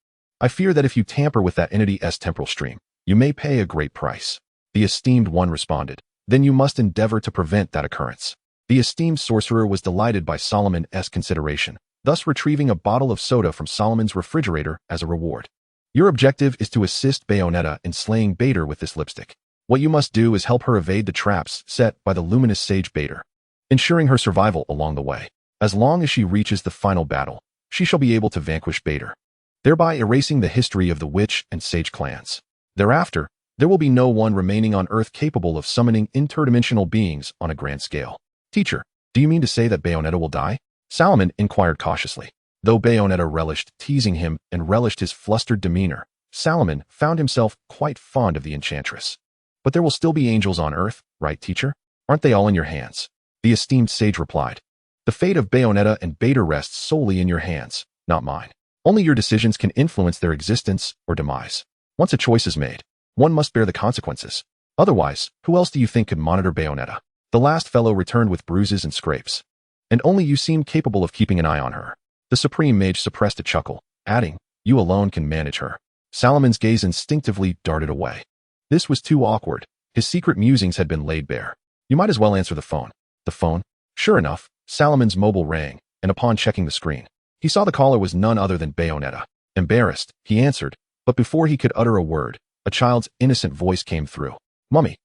[SPEAKER 1] I fear that if you tamper with that entity's temporal stream, you may pay a great price. The esteemed one responded, then you must endeavor to prevent that occurrence. The esteemed sorcerer was delighted by Solomon's consideration, thus retrieving a bottle of soda from Solomon's refrigerator as a reward. Your objective is to assist Bayonetta in slaying Bader with this lipstick. What you must do is help her evade the traps set by the luminous sage Bader, ensuring her survival along the way. As long as she reaches the final battle, she shall be able to vanquish Bader, thereby erasing the history of the witch and sage clans. Thereafter, there will be no one remaining on Earth capable of summoning interdimensional beings on a grand scale. Teacher, do you mean to say that Bayonetta will die? Solomon inquired cautiously. Though Bayonetta relished teasing him and relished his flustered demeanor, Solomon found himself quite fond of the enchantress. But there will still be angels on Earth, right, teacher? Aren't they all in your hands? The esteemed sage replied. The fate of Bayonetta and Bader rests solely in your hands, not mine. Only your decisions can influence their existence or demise. Once a choice is made, one must bear the consequences. Otherwise, who else do you think could monitor Bayonetta? The last fellow returned with bruises and scrapes. And only you seem capable of keeping an eye on her. The Supreme Mage suppressed a chuckle, adding, you alone can manage her. Salomon's gaze instinctively darted away. This was too awkward. His secret musings had been laid bare. You might as well answer the phone. The phone? Sure enough, Salomon's mobile rang, and upon checking the screen, he saw the caller was none other than Bayonetta. Embarrassed, he answered, but before he could utter a word, a child's innocent voice came through. Mummy.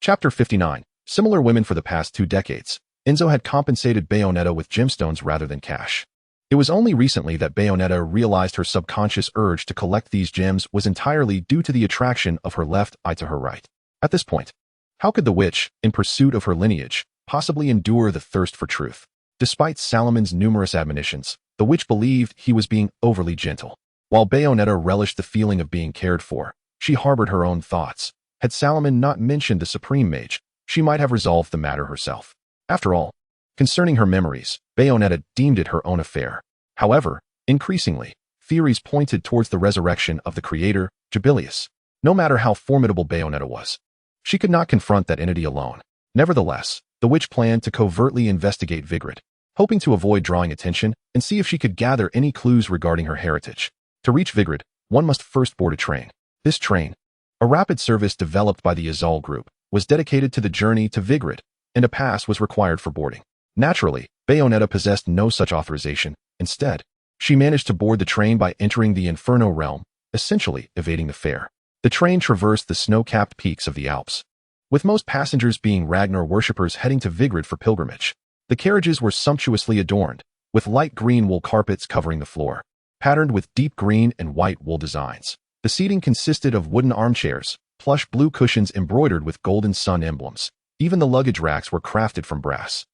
[SPEAKER 1] Chapter 59. Similar women for the past 2 decades. Enzo had compensated Bayonetta with gemstones rather than cash. It was only recently that Bayonetta realized her subconscious urge to collect these gems was entirely due to the attraction of her left eye to her right. At this point, how could the witch, in pursuit of her lineage, possibly endure the thirst for truth? Despite Salomon's numerous admonitions, the witch believed he was being overly gentle. While Bayonetta relished the feeling of being cared for, she harbored her own thoughts. Had Salomon not mentioned the Supreme Mage, she might have resolved the matter herself. After all, concerning her memories, Bayonetta deemed it her own affair. However, increasingly, theories pointed towards the resurrection of the creator, Jubilius. No matter how formidable Bayonetta was, she could not confront that entity alone. Nevertheless, the witch planned to covertly investigate Vigrid, hoping to avoid drawing attention and see if she could gather any clues regarding her heritage. To reach Vigrid, one must first board a train. This train, a rapid service developed by the Azal Group, was dedicated to the journey to Vigrid, and a pass was required for boarding. Naturally, Bayonetta possessed no such authorization. Instead, she managed to board the train by entering the Inferno realm, essentially evading the fare. The train traversed the snow-capped peaks of the Alps, with most passengers being Ragnar worshippers heading to Vigrid for pilgrimage. The carriages were sumptuously adorned, with light green wool carpets covering the floor, patterned with deep green and white wool designs. The seating consisted of wooden armchairs, plush blue cushions embroidered with golden sun emblems. Even the luggage racks were crafted from brass.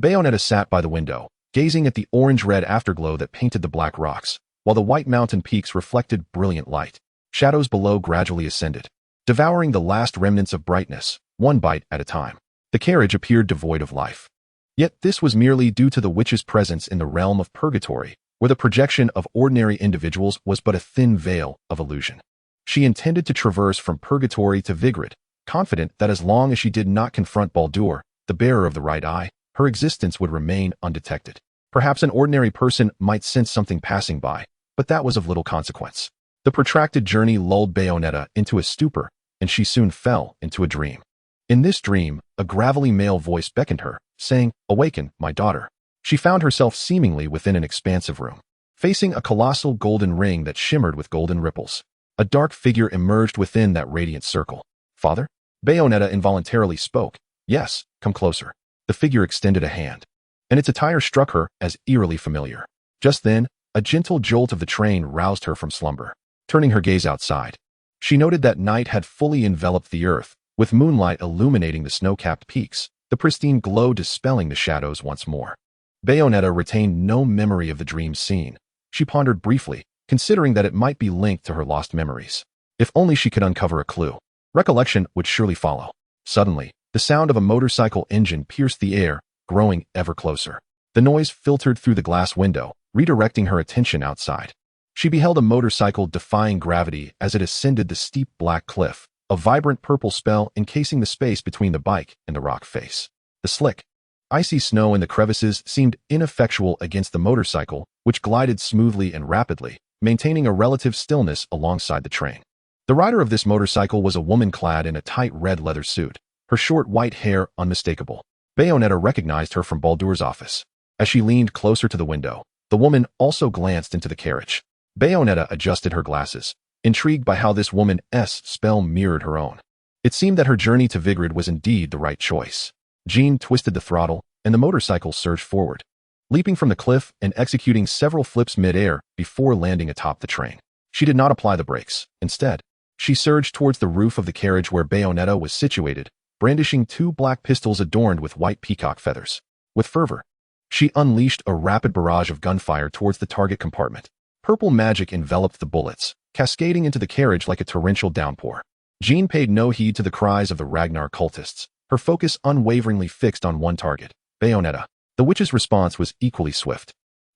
[SPEAKER 1] Bayonetta sat by the window, gazing at the orange-red afterglow that painted the black rocks, while the white mountain peaks reflected brilliant light. Shadows below gradually ascended, devouring the last remnants of brightness, one bite at a time. The carriage appeared devoid of life. Yet this was merely due to the witch's presence in the realm of purgatory, where the projection of ordinary individuals was but a thin veil of illusion. She intended to traverse from purgatory to Vigrid, confident that as long as she did not confront Baldur, the bearer of the right eye, her existence would remain undetected. Perhaps an ordinary person might sense something passing by, but that was of little consequence. The protracted journey lulled Bayonetta into a stupor, and she soon fell into a dream. In this dream, a gravelly male voice beckoned her, saying, "Awaken, my daughter." She found herself seemingly within an expansive room, facing a colossal golden ring that shimmered with golden ripples. A dark figure emerged within that radiant circle. "Father?" Bayonetta involuntarily spoke. "Yes, come closer." The figure extended a hand, and its attire struck her as eerily familiar. Just then, a gentle jolt of the train roused her from slumber. Turning her gaze outside, she noted that night had fully enveloped the earth, with moonlight illuminating the snow-capped peaks, the pristine glow dispelling the shadows once more. Bayonetta retained no memory of the dream scene. She pondered briefly, considering that it might be linked to her lost memories. If only she could uncover a clue. Recollection would surely follow. Suddenly, the sound of a motorcycle engine pierced the air, growing ever closer. The noise filtered through the glass window, redirecting her attention outside. She beheld a motorcycle defying gravity as it ascended the steep black cliff, a vibrant purple spell encasing the space between the bike and the rock face. The slick, icy snow in the crevices seemed ineffectual against the motorcycle, which glided smoothly and rapidly, maintaining a relative stillness alongside the train. The rider of this motorcycle was a woman clad in a tight red leather suit, her short white hair unmistakable. Bayonetta recognized her from Baldur's office. As she leaned closer to the window, the woman also glanced into the carriage. Bayonetta adjusted her glasses, intrigued by how this woman's spell mirrored her own. It seemed that her journey to Vigrid was indeed the right choice. Jean twisted the throttle, and the motorcycle surged forward, leaping from the cliff and executing several flips mid-air before landing atop the train. She did not apply the brakes. Instead, she surged towards the roof of the carriage where Bayonetta was situated, brandishing 2 black pistols adorned with white peacock feathers. With fervor, she unleashed a rapid barrage of gunfire towards the target compartment. Purple magic enveloped the bullets, cascading into the carriage like a torrential downpour. Jean paid no heed to the cries of the Ragnar cultists, her focus unwaveringly fixed on one target, Bayonetta. The witch's response was equally swift.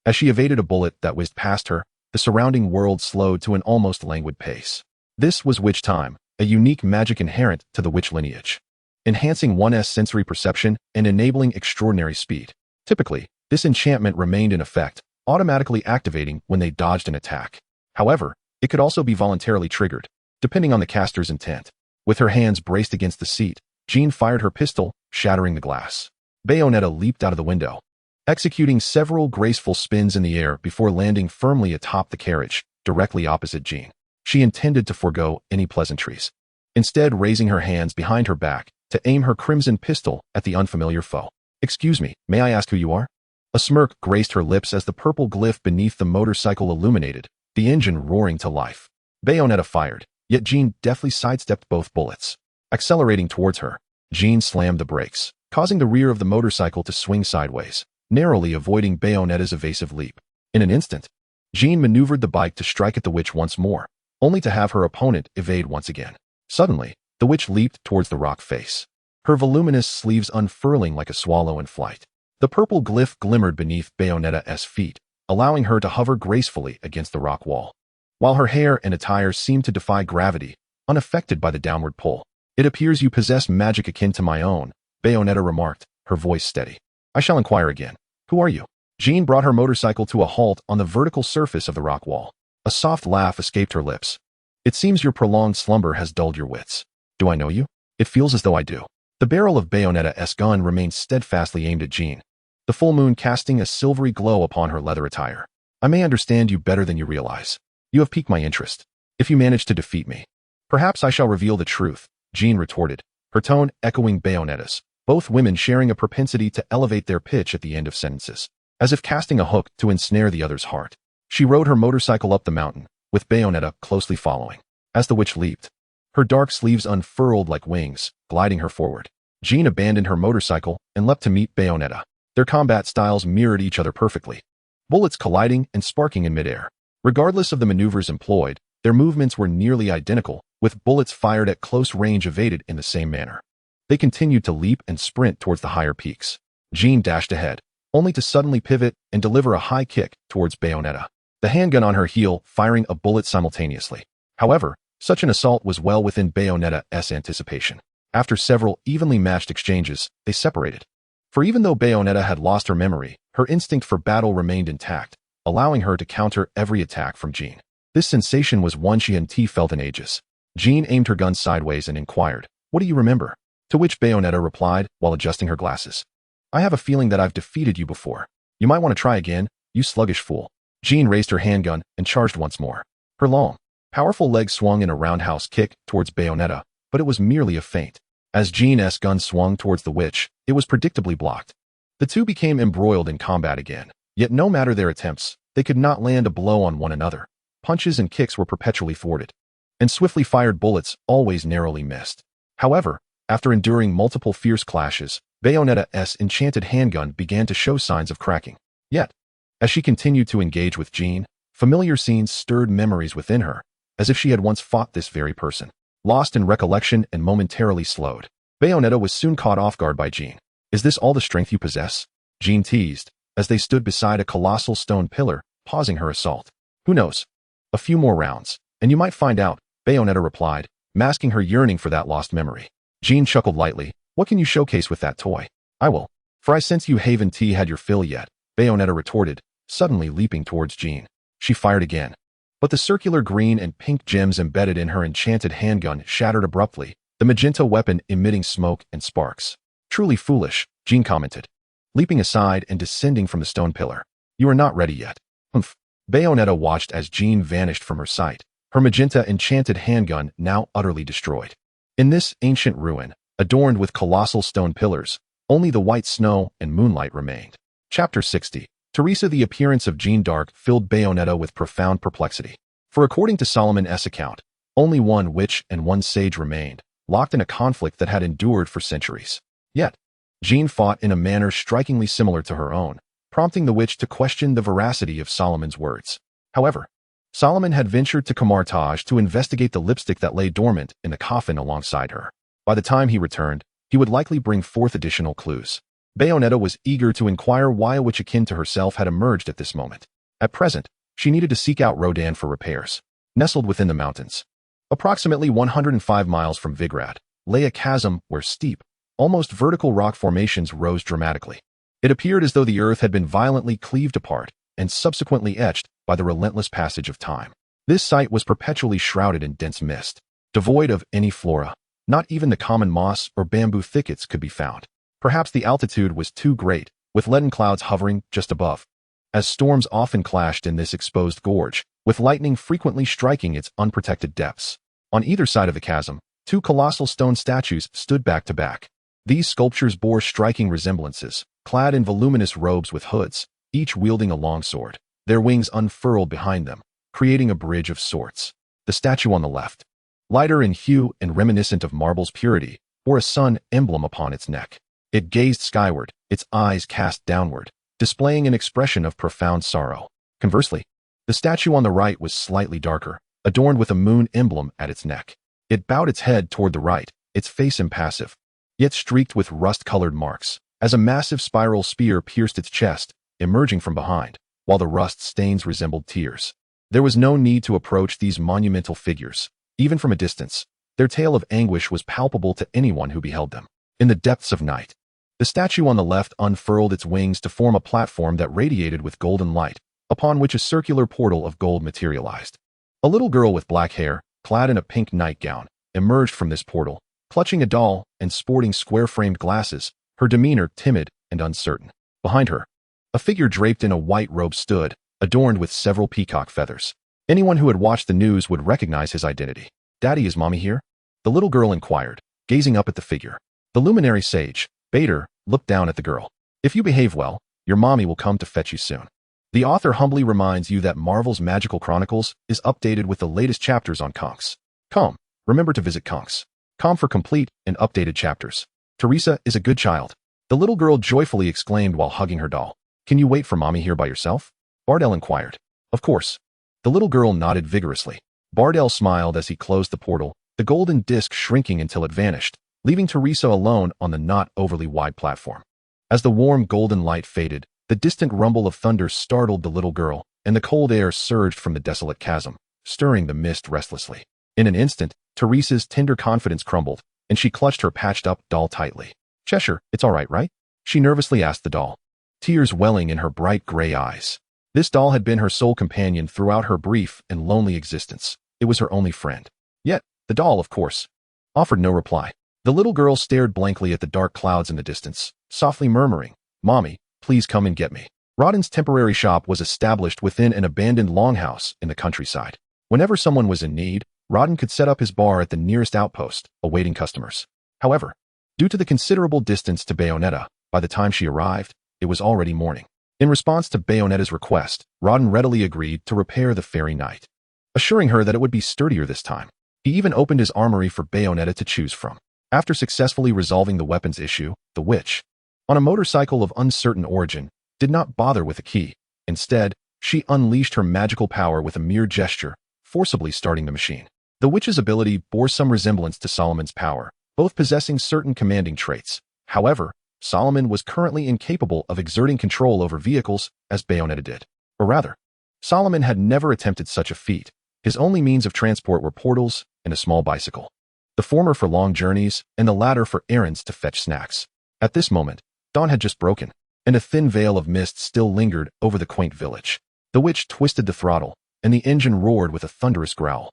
[SPEAKER 1] As she evaded a bullet that whizzed past her, the surrounding world slowed to an almost languid pace. This was witch time, a unique magic inherent to the witch lineage, enhancing one's sensory perception and enabling extraordinary speed. Typically, this enchantment remained in effect, automatically activating when they dodged an attack. However, it could also be voluntarily triggered, depending on the caster's intent. With her hands braced against the seat, Jean fired her pistol, shattering the glass. Bayonetta leaped out of the window, executing several graceful spins in the air before landing firmly atop the carriage, directly opposite Jean. She intended to forego any pleasantries, instead raising her hands behind her back to aim her crimson pistol at the unfamiliar foe. "Excuse me, may I ask who you are?" A smirk graced her lips as the purple glyph beneath the motorcycle illuminated, the engine roaring to life. Bayonetta fired, yet Jean deftly sidestepped both bullets. Accelerating towards her, Jean slammed the brakes, causing the rear of the motorcycle to swing sideways, narrowly avoiding Bayonetta's evasive leap. In an instant, Jean maneuvered the bike to strike at the witch once more, only to have her opponent evade once again. Suddenly, the witch leaped towards the rock face, her voluminous sleeves unfurling like a swallow in flight. The purple glyph glimmered beneath Bayonetta's feet, allowing her to hover gracefully against the rock wall, while her hair and attire seemed to defy gravity, unaffected by the downward pull. "It appears you possess magic akin to my own," Bayonetta remarked, her voice steady. "I shall inquire again. Who are you?" Jean brought her motorcycle to a halt on the vertical surface of the rock wall. A soft laugh escaped her lips. "It seems your prolonged slumber has dulled your wits. Do I know you?" "It feels as though I do." The barrel of Bayonetta's gun remained steadfastly aimed at Jean, the full moon casting a silvery glow upon her leather attire. "I may understand you better than you realize. You have piqued my interest. If you manage to defeat me, perhaps I shall reveal the truth," Jean retorted, her tone echoing Bayonetta's, both women sharing a propensity to elevate their pitch at the end of sentences, as if casting a hook to ensnare the other's heart. She rode her motorcycle up the mountain, with Bayonetta closely following. As the witch leaped, her dark sleeves unfurled like wings, gliding her forward. Jean abandoned her motorcycle and leapt to meet Bayonetta. Their combat styles mirrored each other perfectly, bullets colliding and sparking in midair. Regardless of the maneuvers employed, their movements were nearly identical, with bullets fired at close range evaded in the same manner. They continued to leap and sprint towards the higher peaks. Jean dashed ahead, only to suddenly pivot and deliver a high kick towards Bayonetta, the handgun on her heel firing a bullet simultaneously. However, such an assault was well within Bayonetta's anticipation. After several evenly matched exchanges, they separated. For even though Bayonetta had lost her memory, her instinct for battle remained intact, allowing her to counter every attack from Jean. This sensation was one she hadn't felt in ages. Jean aimed her gun sideways and inquired, "What do you remember?" To which Bayonetta replied, while adjusting her glasses, "I have a feeling that I've defeated you before. You might want to try again, you sluggish fool." Jean raised her handgun and charged once more. Her long, powerful leg swung in a roundhouse kick towards Bayonetta, but it was merely a feint. As Jean's gun swung towards the witch, it was predictably blocked. The two became embroiled in combat again, yet no matter their attempts, they could not land a blow on one another. Punches and kicks were perpetually thwarted, and swiftly fired bullets always narrowly missed. However, after enduring multiple fierce clashes, Bayonetta's enchanted handgun began to show signs of cracking. Yet, as she continued to engage with Jean, familiar scenes stirred memories within her, as if she had once fought this very person. Lost in recollection and momentarily slowed, Bayonetta was soon caught off guard by Jean. "Is this all the strength you possess?" Jean teased, as they stood beside a colossal stone pillar, pausing her assault. "Who knows? A few more rounds, and you might find out," Bayonetta replied, masking her yearning for that lost memory. Jean chuckled lightly. "What can you showcase with that toy?" "I will, for I sense you haven't had your fill yet," Bayonetta retorted, suddenly leaping towards Jean. She fired again, but the circular green and pink gems embedded in her enchanted handgun shattered abruptly, the magenta weapon emitting smoke and sparks. "Truly foolish," Jean commented, leaping aside and descending from the stone pillar. "You are not ready yet." "Humph." Bayonetta watched as Jean vanished from her sight, her magenta enchanted handgun now utterly destroyed. In this ancient ruin, adorned with colossal stone pillars, only the white snow and moonlight remained. Chapter 60. Teresa. The appearance of Jean d'Arc filled Bayonetta with profound perplexity. For according to Solomon's account, only one witch and one sage remained, locked in a conflict that had endured for centuries. Yet, Jean fought in a manner strikingly similar to her own, prompting the witch to question the veracity of Solomon's words. However, Solomon had ventured to Camartage to investigate the lipstick that lay dormant in the coffin alongside her. By the time he returned, he would likely bring forth additional clues. Bayonetta was eager to inquire why a witch akin to herself had emerged at this moment. At present, She needed to seek out Rodan for repairs. Nestled within the mountains, approximately 105 miles from Vigrad, lay a chasm where steep, almost vertical rock formations rose dramatically. It appeared as though the earth had been violently cleaved apart and subsequently etched by the relentless passage of time. This site was perpetually shrouded in dense mist, devoid of any flora. Not even the common moss or bamboo thickets could be found. Perhaps the altitude was too great, with leaden clouds hovering just above, as storms often clashed in this exposed gorge, with lightning frequently striking its unprotected depths. On either side of the chasm, two colossal stone statues stood back to back. These sculptures bore striking resemblances, clad in voluminous robes with hoods, each wielding a long sword, their wings unfurled behind them, creating a bridge of sorts. The statue on the left, lighter in hue and reminiscent of marble's purity, bore a sun emblem upon its neck. It gazed skyward, its eyes cast downward, displaying an expression of profound sorrow. Conversely, the statue on the right was slightly darker, adorned with a moon emblem at its neck. It bowed its head toward the right, its face impassive, yet streaked with rust-colored marks, as a massive spiral spear pierced its chest, emerging from behind, while the rust stains resembled tears. There was no need to approach these monumental figures. Even from a distance, their tale of anguish was palpable to anyone who beheld them. In the depths of night, the statue on the left unfurled its wings to form a platform that radiated with golden light, upon which a circular portal of gold materialized. A little girl with black hair, clad in a pink nightgown, emerged from this portal, clutching a doll and sporting square-framed glasses, her demeanor timid and uncertain. Behind her, a figure draped in a white robe stood, adorned with several peacock feathers. Anyone who had watched the news would recognize his identity. "Daddy, is Mommy here?" the little girl inquired, gazing up at the figure. The luminary sage, Bader, looked down at the girl. "If you behave well, your mommy will come to fetch you soon." The author humbly reminds you that Marvel's Magical Chronicles is updated with the latest chapters on Conks.com. Remember to visit Conks.com for complete and updated chapters. "Teresa is a good child," the little girl joyfully exclaimed while hugging her doll. "Can you wait for Mommy here by yourself?" Bardell inquired. "Of course." The little girl nodded vigorously. Bardell smiled as he closed the portal, the golden disc shrinking until it vanished, leaving Teresa alone on the not overly wide platform. As the warm golden light faded, the distant rumble of thunder startled the little girl, and the cold air surged from the desolate chasm, stirring the mist restlessly. In an instant, Teresa's tender confidence crumbled, and she clutched her patched-up doll tightly. "Cheshire, it's all right? She nervously asked the doll, tears welling in her bright gray eyes. This doll had been her sole companion throughout her brief and lonely existence. It was her only friend. Yet, the doll, of course, offered no reply. The little girl stared blankly at the dark clouds in the distance, softly murmuring, "Mommy, please come and get me." Rodden's temporary shop was established within an abandoned longhouse in the countryside. Whenever someone was in need, Rodden could set up his bar at the nearest outpost, awaiting customers. However, due to the considerable distance to Bayonetta, by the time she arrived, it was already morning. In response to Bayonetta's request, Rodden readily agreed to repair the fairy knight, assuring her that it would be sturdier this time. He even opened his armory for Bayonetta to choose from. After successfully resolving the weapons issue, the witch, on a motorcycle of uncertain origin, did not bother with a key. Instead, she unleashed her magical power with a mere gesture, forcibly starting the machine. The witch's ability bore some resemblance to Solomon's power, both possessing certain commanding traits. However, Solomon was currently incapable of exerting control over vehicles as Bayonetta did. Or rather, Solomon had never attempted such a feat. His only means of transport were portals and a small bicycle, the former for long journeys and the latter for errands to fetch snacks. At this moment, dawn had just broken, and a thin veil of mist still lingered over the quaint village. The witch twisted the throttle, and the engine roared with a thunderous growl.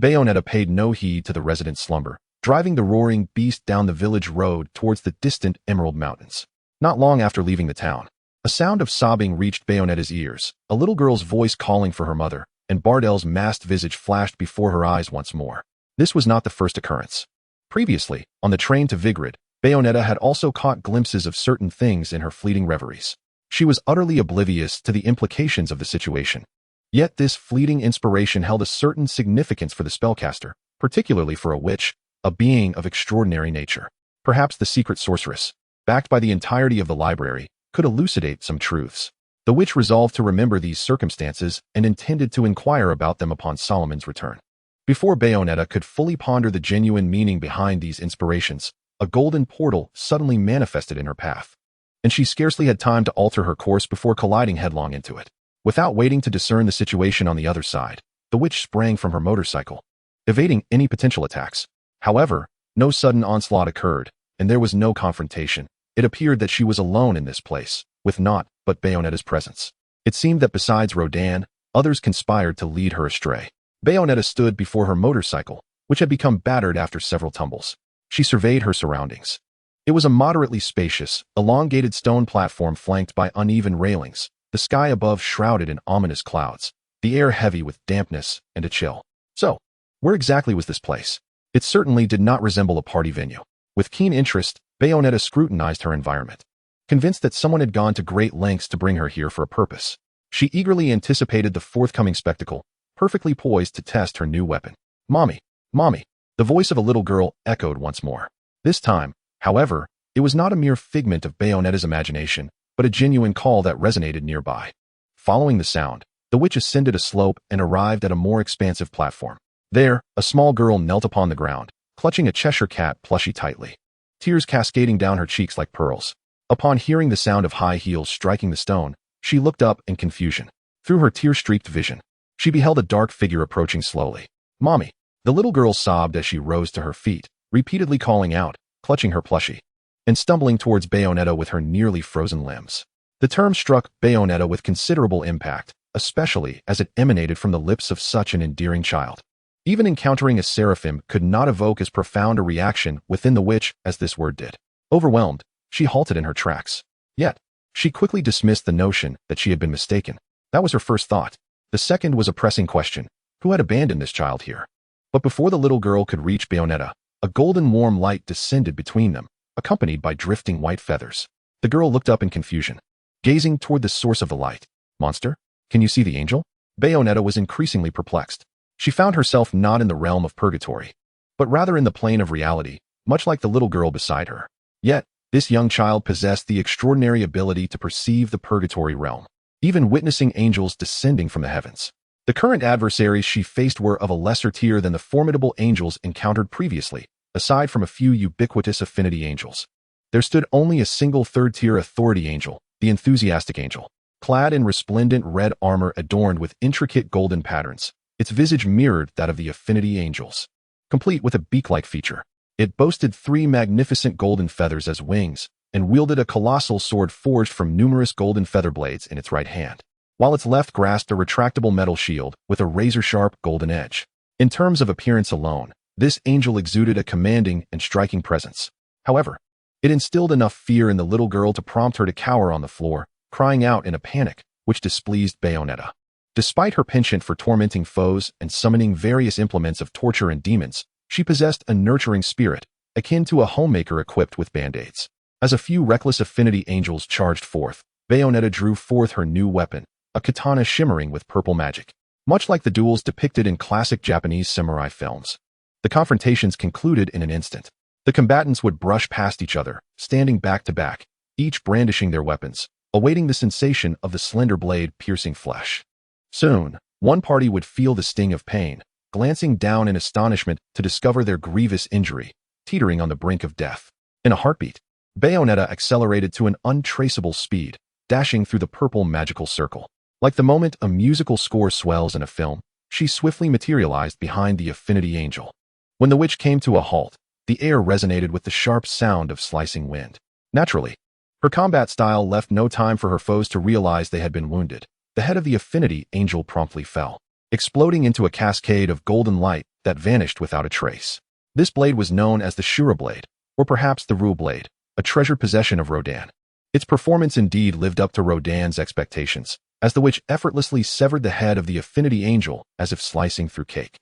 [SPEAKER 1] Bayonetta paid no heed to the resident's slumber, driving the roaring beast down the village road towards the distant Emerald Mountains. Not long after leaving the town, a sound of sobbing reached Bayonetta's ears, a little girl's voice calling for her mother, and Bardell's masked visage flashed before her eyes once more. This was not the first occurrence. Previously, on the train to Vigrid, Bayonetta had also caught glimpses of certain things in her fleeting reveries. She was utterly oblivious to the implications of the situation. Yet this fleeting inspiration held a certain significance for the spellcaster, particularly for a witch, a being of extraordinary nature. Perhaps the secret sorceress, backed by the entirety of the library, could elucidate some truths. The witch resolved to remember these circumstances and intended to inquire about them upon Solomon's return. Before Bayonetta could fully ponder the genuine meaning behind these inspirations, a golden portal suddenly manifested in her path, and she scarcely had time to alter her course before colliding headlong into it. Without waiting to discern the situation on the other side, the witch sprang from her motorcycle, evading any potential attacks. However, no sudden onslaught occurred, and there was no confrontation. It appeared that she was alone in this place, with naught but Bayonetta's presence. It seemed that besides Rodan, others conspired to lead her astray. Bayonetta stood before her motorcycle, which had become battered after several tumbles. She surveyed her surroundings. It was a moderately spacious, elongated stone platform flanked by uneven railings, the sky above shrouded in ominous clouds, the air heavy with dampness and a chill. So, where exactly was this place? It certainly did not resemble a party venue. With keen interest, Bayonetta scrutinized her environment. Convinced that someone had gone to great lengths to bring her here for a purpose, she eagerly anticipated the forthcoming spectacle, perfectly poised to test her new weapon. "Mommy, Mommy," the voice of a little girl echoed once more. This time, however, it was not a mere figment of Bayonetta's imagination, but a genuine call that resonated nearby. Following the sound, the witch ascended a slope and arrived at a more expansive platform. There, a small girl knelt upon the ground, clutching a Cheshire cat plushie tightly, tears cascading down her cheeks like pearls. Upon hearing the sound of high heels striking the stone, she looked up in confusion. Through her tear-streaked vision, she beheld a dark figure approaching slowly. "Mommy," the little girl sobbed as she rose to her feet, repeatedly calling out, clutching her plushie, and stumbling towards Bayonetta with her nearly frozen limbs. The term struck Bayonetta with considerable impact, especially as it emanated from the lips of such an endearing child. Even encountering a seraphim could not evoke as profound a reaction within the witch as this word did. Overwhelmed, she halted in her tracks. Yet, she quickly dismissed the notion that she had been mistaken. That was her first thought. The second was a pressing question: who had abandoned this child here? But before the little girl could reach Bayonetta, a golden warm light descended between them, accompanied by drifting white feathers. The girl looked up in confusion, gazing toward the source of the light. "Monster, can you see the angel?" Bayonetta was increasingly perplexed. She found herself not in the realm of purgatory, but rather in the plane of reality, much like the little girl beside her. Yet, this young child possessed the extraordinary ability to perceive the purgatory realm, even witnessing angels descending from the heavens. The current adversaries she faced were of a lesser tier than the formidable angels encountered previously. Aside from a few ubiquitous affinity angels, there stood only a single third-tier authority angel, the enthusiastic angel. Clad in resplendent red armor adorned with intricate golden patterns, its visage mirrored that of the affinity angels. Complete with a beak-like feature, it boasted 3 magnificent golden feathers as wings, and wielded a colossal sword forged from numerous golden feather blades in its right hand, while its left grasped a retractable metal shield with a razor-sharp golden edge. In terms of appearance alone, this angel exuded a commanding and striking presence. However, it instilled enough fear in the little girl to prompt her to cower on the floor, crying out in a panic, which displeased Bayonetta. Despite her penchant for tormenting foes and summoning various implements of torture and demons, she possessed a nurturing spirit, akin to a homemaker equipped with band-aids. As a few reckless affinity angels charged forth, Bayonetta drew forth her new weapon, a katana shimmering with purple magic. Much like the duels depicted in classic Japanese samurai films, the confrontations concluded in an instant. The combatants would brush past each other, standing back to back, each brandishing their weapons, awaiting the sensation of the slender blade piercing flesh. Soon, one party would feel the sting of pain, glancing down in astonishment to discover their grievous injury, teetering on the brink of death. In a heartbeat, Bayonetta accelerated to an untraceable speed, dashing through the purple magical circle. Like the moment a musical score swells in a film, she swiftly materialized behind the affinity angel. When the witch came to a halt, the air resonated with the sharp sound of slicing wind. Naturally, her combat style left no time for her foes to realize they had been wounded. The head of the affinity angel promptly fell, exploding into a cascade of golden light that vanished without a trace. This blade was known as the Shura blade, or perhaps the Rue blade, a treasured possession of Rodan. Its performance indeed lived up to Rodan's expectations, as the witch effortlessly severed the head of the affinity angel as if slicing through cake.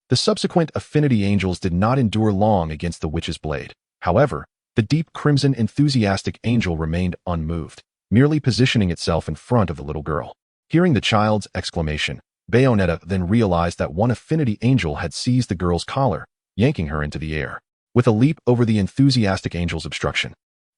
[SPEAKER 1] The subsequent affinity angels did not endure long against the witch's blade. However, the deep crimson enthusiastic angel remained unmoved, merely positioning itself in front of the little girl. Hearing the child's exclamation, Bayonetta then realized that one affinity angel had seized the girl's collar, yanking her into the air. With a leap over the enthusiastic angel's obstruction,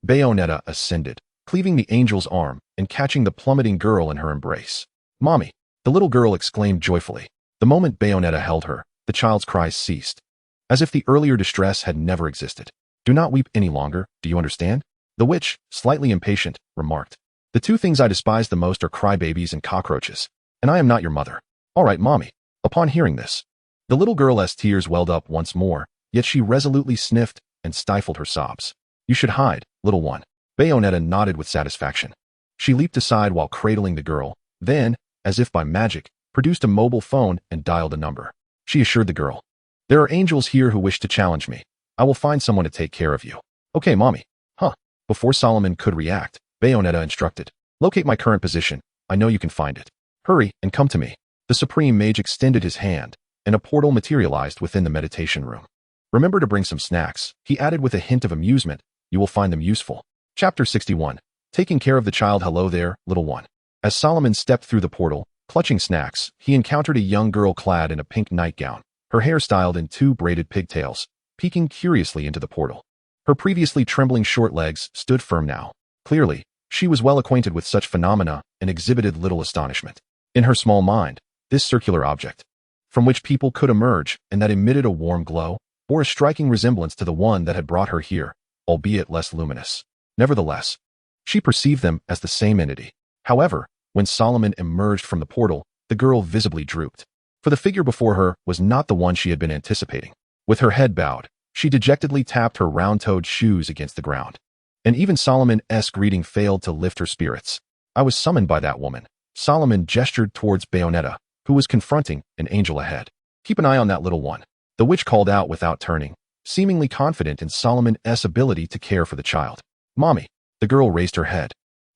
[SPEAKER 1] Bayonetta ascended, cleaving the angel's arm and catching the plummeting girl in her embrace. "Mommy," the little girl exclaimed joyfully. The moment Bayonetta held her, the child's cries ceased, as if the earlier distress had never existed. "Do not weep any longer, do you understand?" The witch, slightly impatient, remarked. "The 2 things I despise the most are crybabies and cockroaches. and I am not your mother. All right, mommy. Upon hearing this, the little girl's tears welled up once more, yet she resolutely sniffed and stifled her sobs. You should hide, little one. Bayonetta nodded with satisfaction. She leaped aside while cradling the girl, then, as if by magic, produced a mobile phone and dialed a number. She assured the girl, there are angels here who wish to challenge me. I will find someone to take care of you. Okay, mommy. Huh. Before Solomon could react, Bayonetta instructed, locate my current position. I know you can find it. Hurry and come to me. The supreme mage extended his hand, and a portal materialized within the meditation room. Remember to bring some snacks, he added with a hint of amusement. You will find them useful. Chapter 61. Taking care of the child. Hello there, little one. As Solomon stepped through the portal, clutching snacks, he encountered a young girl clad in a pink nightgown, her hair styled in 2 braided pigtails, peeking curiously into the portal. Her previously trembling short legs stood firm now. Clearly, she was well acquainted with such phenomena and exhibited little astonishment. In her small mind, this circular object, from which people could emerge and that emitted a warm glow, bore a striking resemblance to the one that had brought her here, albeit less luminous. Nevertheless, she perceived them as the same entity. However, when Solomon emerged from the portal, the girl visibly drooped, for the figure before her was not the one she had been anticipating. With her head bowed, she dejectedly tapped her round-toed shoes against the ground. And even Solomon's greeting failed to lift her spirits. I was summoned by that woman. Solomon gestured towards Bayonetta, who was confronting an angel ahead. Keep an eye on that little one, the witch called out without turning, seemingly confident in Solomon's ability to care for the child. Mommy. The girl raised her head,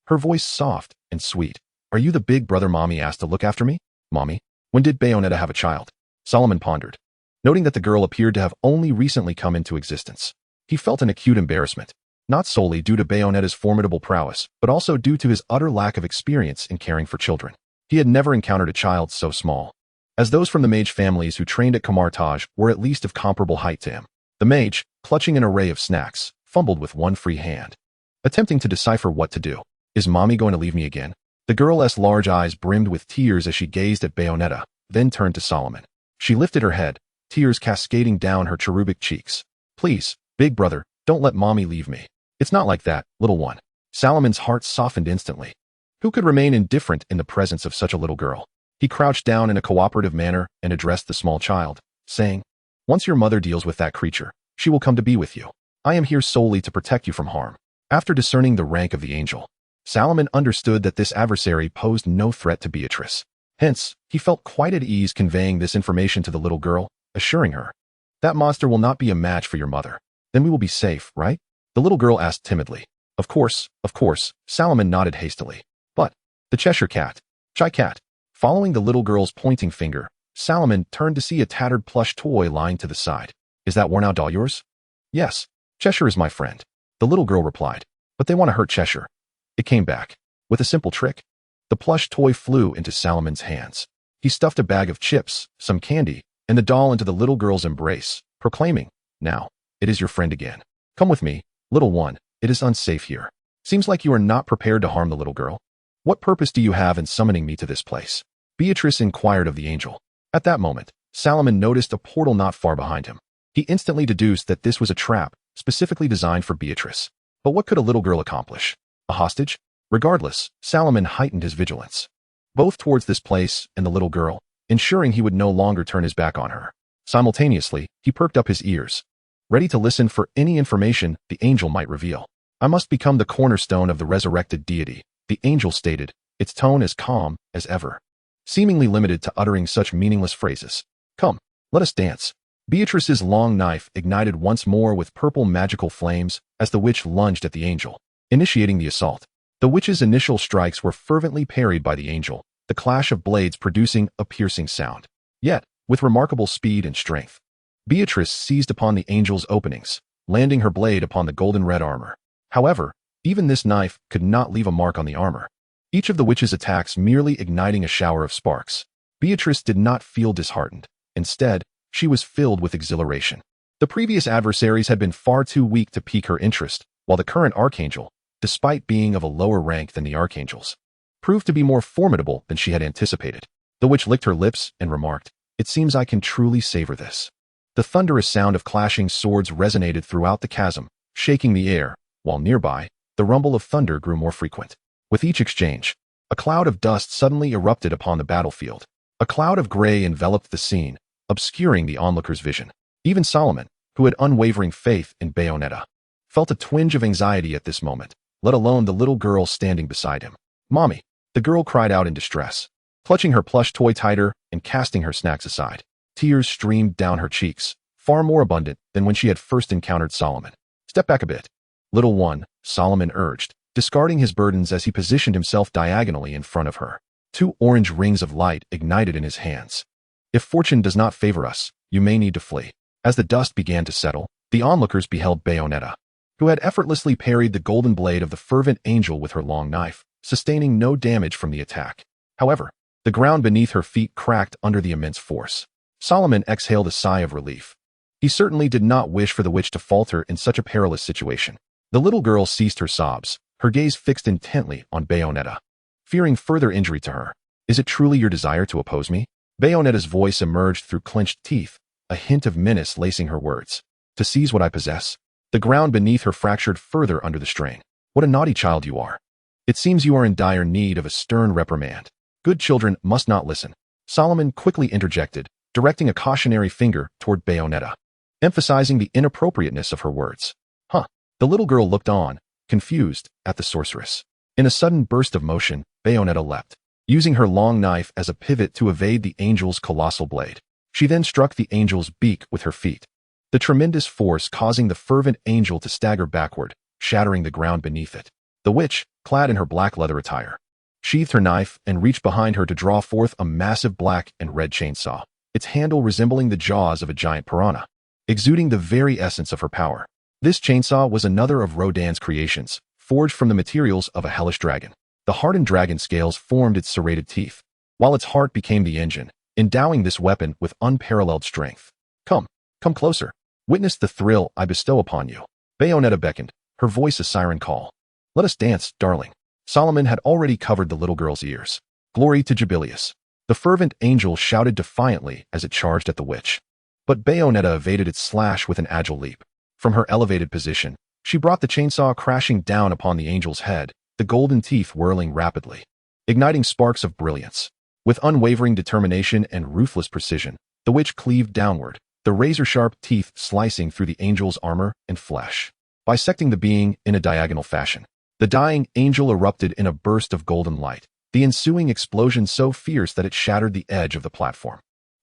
[SPEAKER 1] her voice soft and sweet. Are you the big brother mommy asked to look after me? Mommy. When did Bayonetta have a child? Solomon pondered, noting that the girl appeared to have only recently come into existence. He felt an acute embarrassment, not solely due to Bayonetta's formidable prowess, but also due to his utter lack of experience in caring for children. He had never encountered a child so small, as those from the mage families who trained at Kamartaj were at least of comparable height to him. The mage, clutching an array of snacks, fumbled with one free hand, attempting to decipher what to do. Is mommy going to leave me again? The girl's large eyes brimmed with tears as she gazed at Bayonetta, then turned to Solomon. She lifted her head, tears cascading down her cherubic cheeks. Please, big brother, don't let mommy leave me. It's not like that, little one. Solomon's heart softened instantly. Who could remain indifferent in the presence of such a little girl? He crouched down in a cooperative manner and addressed the small child, saying, once your mother deals with that creature, she will come to be with you. I am here solely to protect you from harm. After discerning the rank of the angel, Solomon understood that this adversary posed no threat to Beatrice. Hence, he felt quite at ease conveying this information to the little girl, assuring her, that monster will not be a match for your mother. Then we will be safe, right? The little girl asked timidly. Of course, Solomon nodded hastily. But, the Cheshire cat, Chai cat. Following the little girl's pointing finger, Solomon turned to see a tattered plush toy lying to the side. Is that worn-out doll yours? Yes, Cheshire is my friend, the little girl replied. But they want to hurt Cheshire. It came back. With a simple trick. The plush toy flew into Solomon's hands. He stuffed a bag of chips, some candy, and the doll into the little girl's embrace, proclaiming, now, it is your friend again. Come with me, little one, it is unsafe here. Seems like you are not prepared to harm the little girl. What purpose do you have in summoning me to this place? Beatrice inquired of the angel. At that moment, Solomon noticed a portal not far behind him. He instantly deduced that this was a trap, specifically designed for Beatrice. But what could a little girl accomplish? A hostage? Regardless, Solomon heightened his vigilance, both towards this place and the little girl, ensuring he would no longer turn his back on her. Simultaneously, he perked up his ears, ready to listen for any information the angel might reveal. I must become the cornerstone of the resurrected deity, the angel stated, its tone as calm as ever, seemingly limited to uttering such meaningless phrases. Come, let us dance. Beatrice's long knife ignited once more with purple magical flames as the witch lunged at the angel, initiating the assault. The witch's initial strikes were fervently parried by the angel, the clash of blades producing a piercing sound. Yet, with remarkable speed and strength, Beatrice seized upon the angel's openings, landing her blade upon the golden red armor. However, even this knife could not leave a mark on the armor, each of the witch's attacks merely igniting a shower of sparks. Beatrice did not feel disheartened. Instead, she was filled with exhilaration. The previous adversaries had been far too weak to pique her interest, while the current archangel, despite being of a lower rank than the archangels, proved to be more formidable than she had anticipated. The witch licked her lips and remarked, it seems I can truly savor this. The thunderous sound of clashing swords resonated throughout the chasm, shaking the air, while nearby, the rumble of thunder grew more frequent. With each exchange, A cloud of dust suddenly erupted upon the battlefield. A cloud of gray enveloped the scene, obscuring the onlooker's vision. Even Solomon, who had unwavering faith in Bayonetta, felt a twinge of anxiety at this moment, let alone the little girl standing beside him. "Mommy," the girl cried out in distress, clutching her plush toy tighter and casting her snacks aside. Tears streamed down her cheeks, far more abundant than when she had first encountered Solomon. "Step back a bit, little one," Solomon urged, discarding his burdens as he positioned himself diagonally in front of her. Two orange rings of light ignited in his hands. "If fortune does not favor us, you may need to flee." As the dust began to settle, the onlookers beheld Bayonetta, who had effortlessly parried the golden blade of the fervent angel with her long knife, sustaining no damage from the attack. However, the ground beneath her feet cracked under the immense force. Solomon exhaled a sigh of relief. He certainly did not wish for the witch to falter in such a perilous situation. The little girl ceased her sobs, her gaze fixed intently on Bayonetta, fearing further injury to her. "Is it truly your desire to oppose me?" Bayonetta's voice emerged through clenched teeth, a hint of menace lacing her words. "To seize what I possess?" The ground beneath her fractured further under the strain. "What a naughty child you are. It seems you are in dire need of a stern reprimand. Good children must not listen." Solomon quickly interjected, directing a cautionary finger toward Bayonetta, emphasizing the inappropriateness of her words. "Huh." The little girl looked on, confused, at the sorceress. In a sudden burst of motion, Bayonetta leapt, using her long knife as a pivot to evade the angel's colossal blade. She then struck the angel's beak with her feet, the tremendous force causing the fervent angel to stagger backward, shattering the ground beneath it. The witch, clad in her black leather attire, sheathed her knife and reached behind her to draw forth a massive black and red chainsaw, its handle resembling the jaws of a giant piranha, exuding the very essence of her power. This chainsaw was another of Rodan's creations, forged from the materials of a hellish dragon. The hardened dragon scales formed its serrated teeth, while its heart became the engine, endowing this weapon with unparalleled strength. Come closer. Witness the thrill I bestow upon you." Bayonetta beckoned, her voice a siren call. "Let us dance, darling." Solomon had already covered the little girl's ears. "Glory to Jubilius." The fervent angel shouted defiantly as it charged at the witch. But Bayonetta evaded its slash with an agile leap. From her elevated position, she brought the chainsaw crashing down upon the angel's head, the golden teeth whirling rapidly, igniting sparks of brilliance. With unwavering determination and ruthless precision, the witch cleaved downward, the razor-sharp teeth slicing through the angel's armor and flesh, bisecting the being in a diagonal fashion. The dying angel erupted in a burst of golden light, the ensuing explosion so fierce that it shattered the edge of the platform.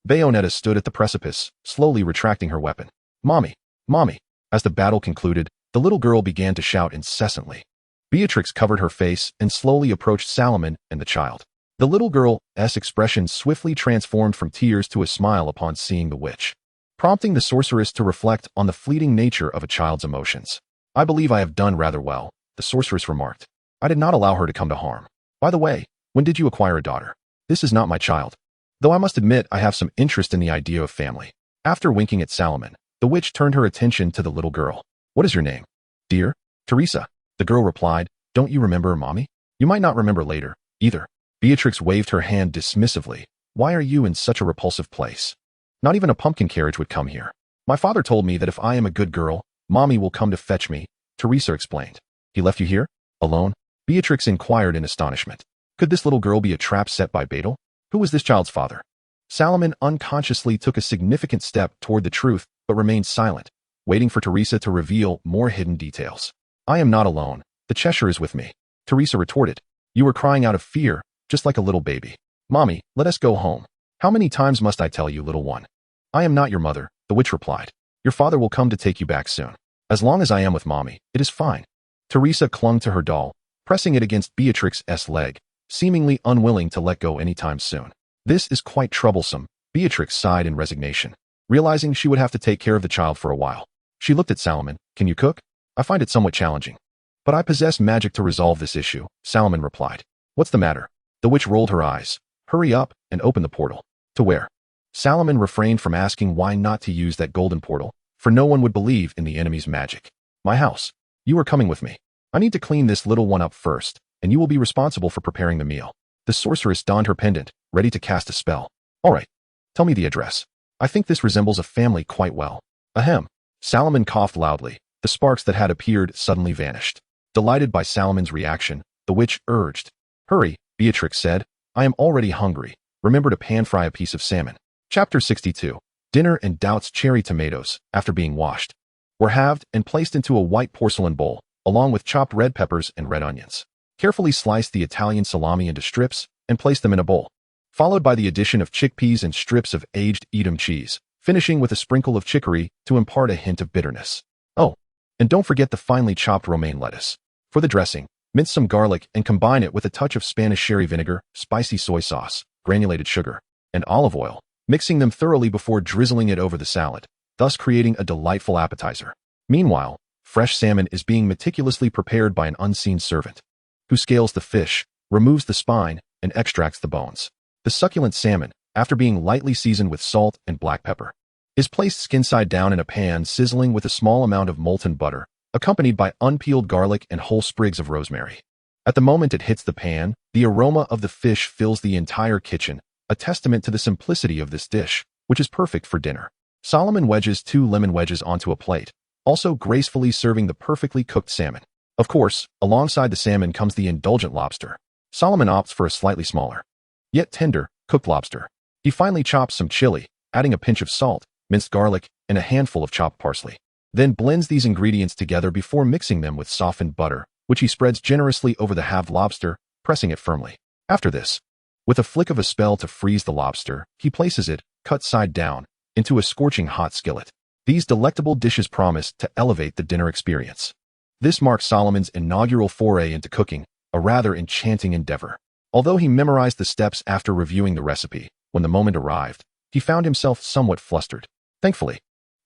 [SPEAKER 1] Bayonetta stood at the precipice, slowly retracting her weapon. "Mommy! Mommy!" As the battle concluded, the little girl began to shout incessantly. Beatrix covered her face and slowly approached Solomon and the child. The little girl's expression swiftly transformed from tears to a smile upon seeing the witch, prompting the sorceress to reflect on the fleeting nature of a child's emotions. "I believe I have done rather well," the sorceress remarked. "I did not allow her to come to harm. By the way, when did you acquire a daughter? This is not my child, though I must admit I have some interest in the idea of family." After winking at Solomon, the witch turned her attention to the little girl. "What is your name?" "Dear Teresa," the girl replied. "Don't you remember, Mommy? You might not remember later, either." Beatrix waved her hand dismissively. "Why are you in such a repulsive place? Not even a pumpkin carriage would come here. My father told me that if I am a good girl, Mommy will come to fetch me," Teresa explained. "He left you here? Alone?" Beatrix inquired in astonishment. Could this little girl be a trap set by Betel? Who was this child's father? Solomon unconsciously took a significant step toward the truth, but remained silent, waiting for Teresa to reveal more hidden details. "I am not alone. The Cheshire is with me," Teresa retorted. "You were crying out of fear, just like a little baby. Mommy, let us go home." "How many times must I tell you, little one? I am not your mother," the witch replied. "Your father will come to take you back soon. As long as I am with Mommy, it is fine." Teresa clung to her doll, pressing it against Beatrix's leg, seemingly unwilling to let go anytime soon. "This is quite troublesome," Beatrix sighed in resignation, realizing she would have to take care of the child for a while. She looked at Solomon. "Can you cook? I find it somewhat challenging." "But I possess magic to resolve this issue," Solomon replied. "What's the matter?" The witch rolled her eyes. "Hurry up and open the portal." "To where?" Solomon refrained from asking why not to use that golden portal, for no one would believe in the enemy's magic. "My house. You are coming with me. I need to clean this little one up first, and you will be responsible for preparing the meal." The sorceress donned her pendant, ready to cast a spell. "All right. Tell me the address. I think this resembles a family quite well." "Ahem." Solomon coughed loudly. The sparks that had appeared suddenly vanished. Delighted by Solomon's reaction, the witch urged, "Hurry, Beatrix said. I am already hungry. Remember to pan-fry a piece of salmon. Chapter 62. Dinner and Doubt's cherry tomatoes, after being washed, were halved and placed into a white porcelain bowl, along with chopped red peppers and red onions. Carefully slice the Italian salami into strips and place them in a bowl, followed by the addition of chickpeas and strips of aged Edam cheese, finishing with a sprinkle of chicory to impart a hint of bitterness. Oh, and don't forget the finely chopped romaine lettuce. For the dressing, mince some garlic and combine it with a touch of Spanish sherry vinegar, spicy soy sauce, granulated sugar, and olive oil, mixing them thoroughly before drizzling it over the salad, thus creating a delightful appetizer. Meanwhile, fresh salmon is being meticulously prepared by an unseen servant, who scales the fish, removes the spine, and extracts the bones. The succulent salmon, after being lightly seasoned with salt and black pepper, is placed skin-side down in a pan sizzling with a small amount of molten butter, accompanied by unpeeled garlic and whole sprigs of rosemary. At the moment it hits the pan, the aroma of the fish fills the entire kitchen, a testament to the simplicity of this dish, which is perfect for dinner. Solomon wedges 2 lemon wedges onto a plate, also gracefully serving the perfectly cooked salmon. Of course, alongside the salmon comes the indulgent lobster. Solomon opts for a slightly smaller, yet tender, cooked lobster. He finally chops some chili, adding a pinch of salt, minced garlic, and a handful of chopped parsley. Then blends these ingredients together before mixing them with softened butter, which he spreads generously over the halved lobster, pressing it firmly. After this, with a flick of a spell to freeze the lobster, he places it, cut side down, into a scorching hot skillet. These delectable dishes promise to elevate the dinner experience. This marks Solomon's inaugural foray into cooking, a rather enchanting endeavor. Although he memorized the steps after reviewing the recipe, when the moment arrived, he found himself somewhat flustered. Thankfully,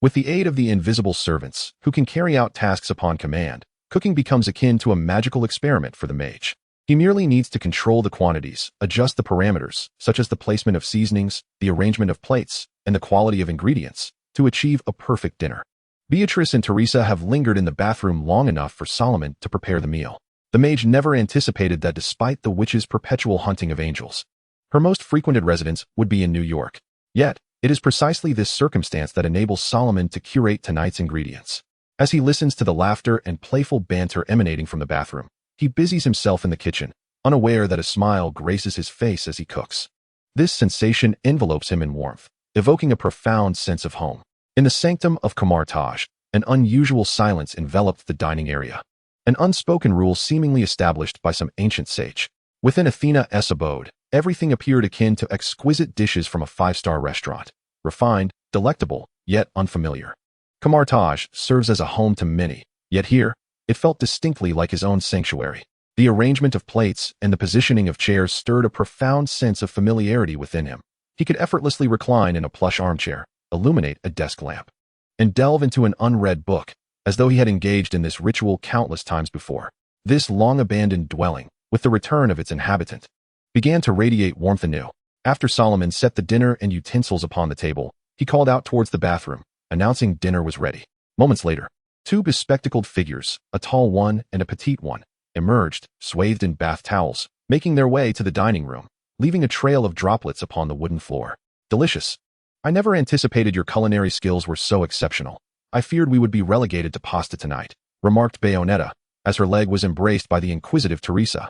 [SPEAKER 1] with the aid of the invisible servants, who can carry out tasks upon command, cooking becomes akin to a magical experiment for the mage. He merely needs to control the quantities, adjust the parameters, such as the placement of seasonings, the arrangement of plates, and the quality of ingredients, to achieve a perfect dinner. Beatrice and Teresa have lingered in the bathroom long enough for Solomon to prepare the meal. The mage never anticipated that despite the witch's perpetual hunting of angels, her most frequented residence would be in New York. Yet, it is precisely this circumstance that enables Solomon to curate tonight's ingredients. As he listens to the laughter and playful banter emanating from the bathroom, he busies himself in the kitchen, unaware that a smile graces his face as he cooks. This sensation envelopes him in warmth, evoking a profound sense of home. In the sanctum of converge, an unusual silence enveloped the dining area, an unspoken rule seemingly established by some ancient sage. Within Athena's abode, everything appeared akin to exquisite dishes from a 5-star restaurant, refined, delectable, yet unfamiliar. Converge serves as a home to many, yet here, it felt distinctly like his own sanctuary. The arrangement of plates and the positioning of chairs stirred a profound sense of familiarity within him. He could effortlessly recline in a plush armchair, illuminate a desk lamp, and delve into an unread book, as though he had engaged in this ritual countless times before. This long-abandoned dwelling, with the return of its inhabitant, began to radiate warmth anew. After Solomon set the dinner and utensils upon the table, he called out towards the bathroom, announcing dinner was ready. Moments later, 2 bespectacled figures, a tall one and a petite one, emerged, swathed in bath towels, making their way to the dining room, leaving a trail of droplets upon the wooden floor. Delicious. I never anticipated your culinary skills were so exceptional. I feared we would be relegated to pasta tonight, remarked Bayonetta, as her leg was embraced by the inquisitive Teresa,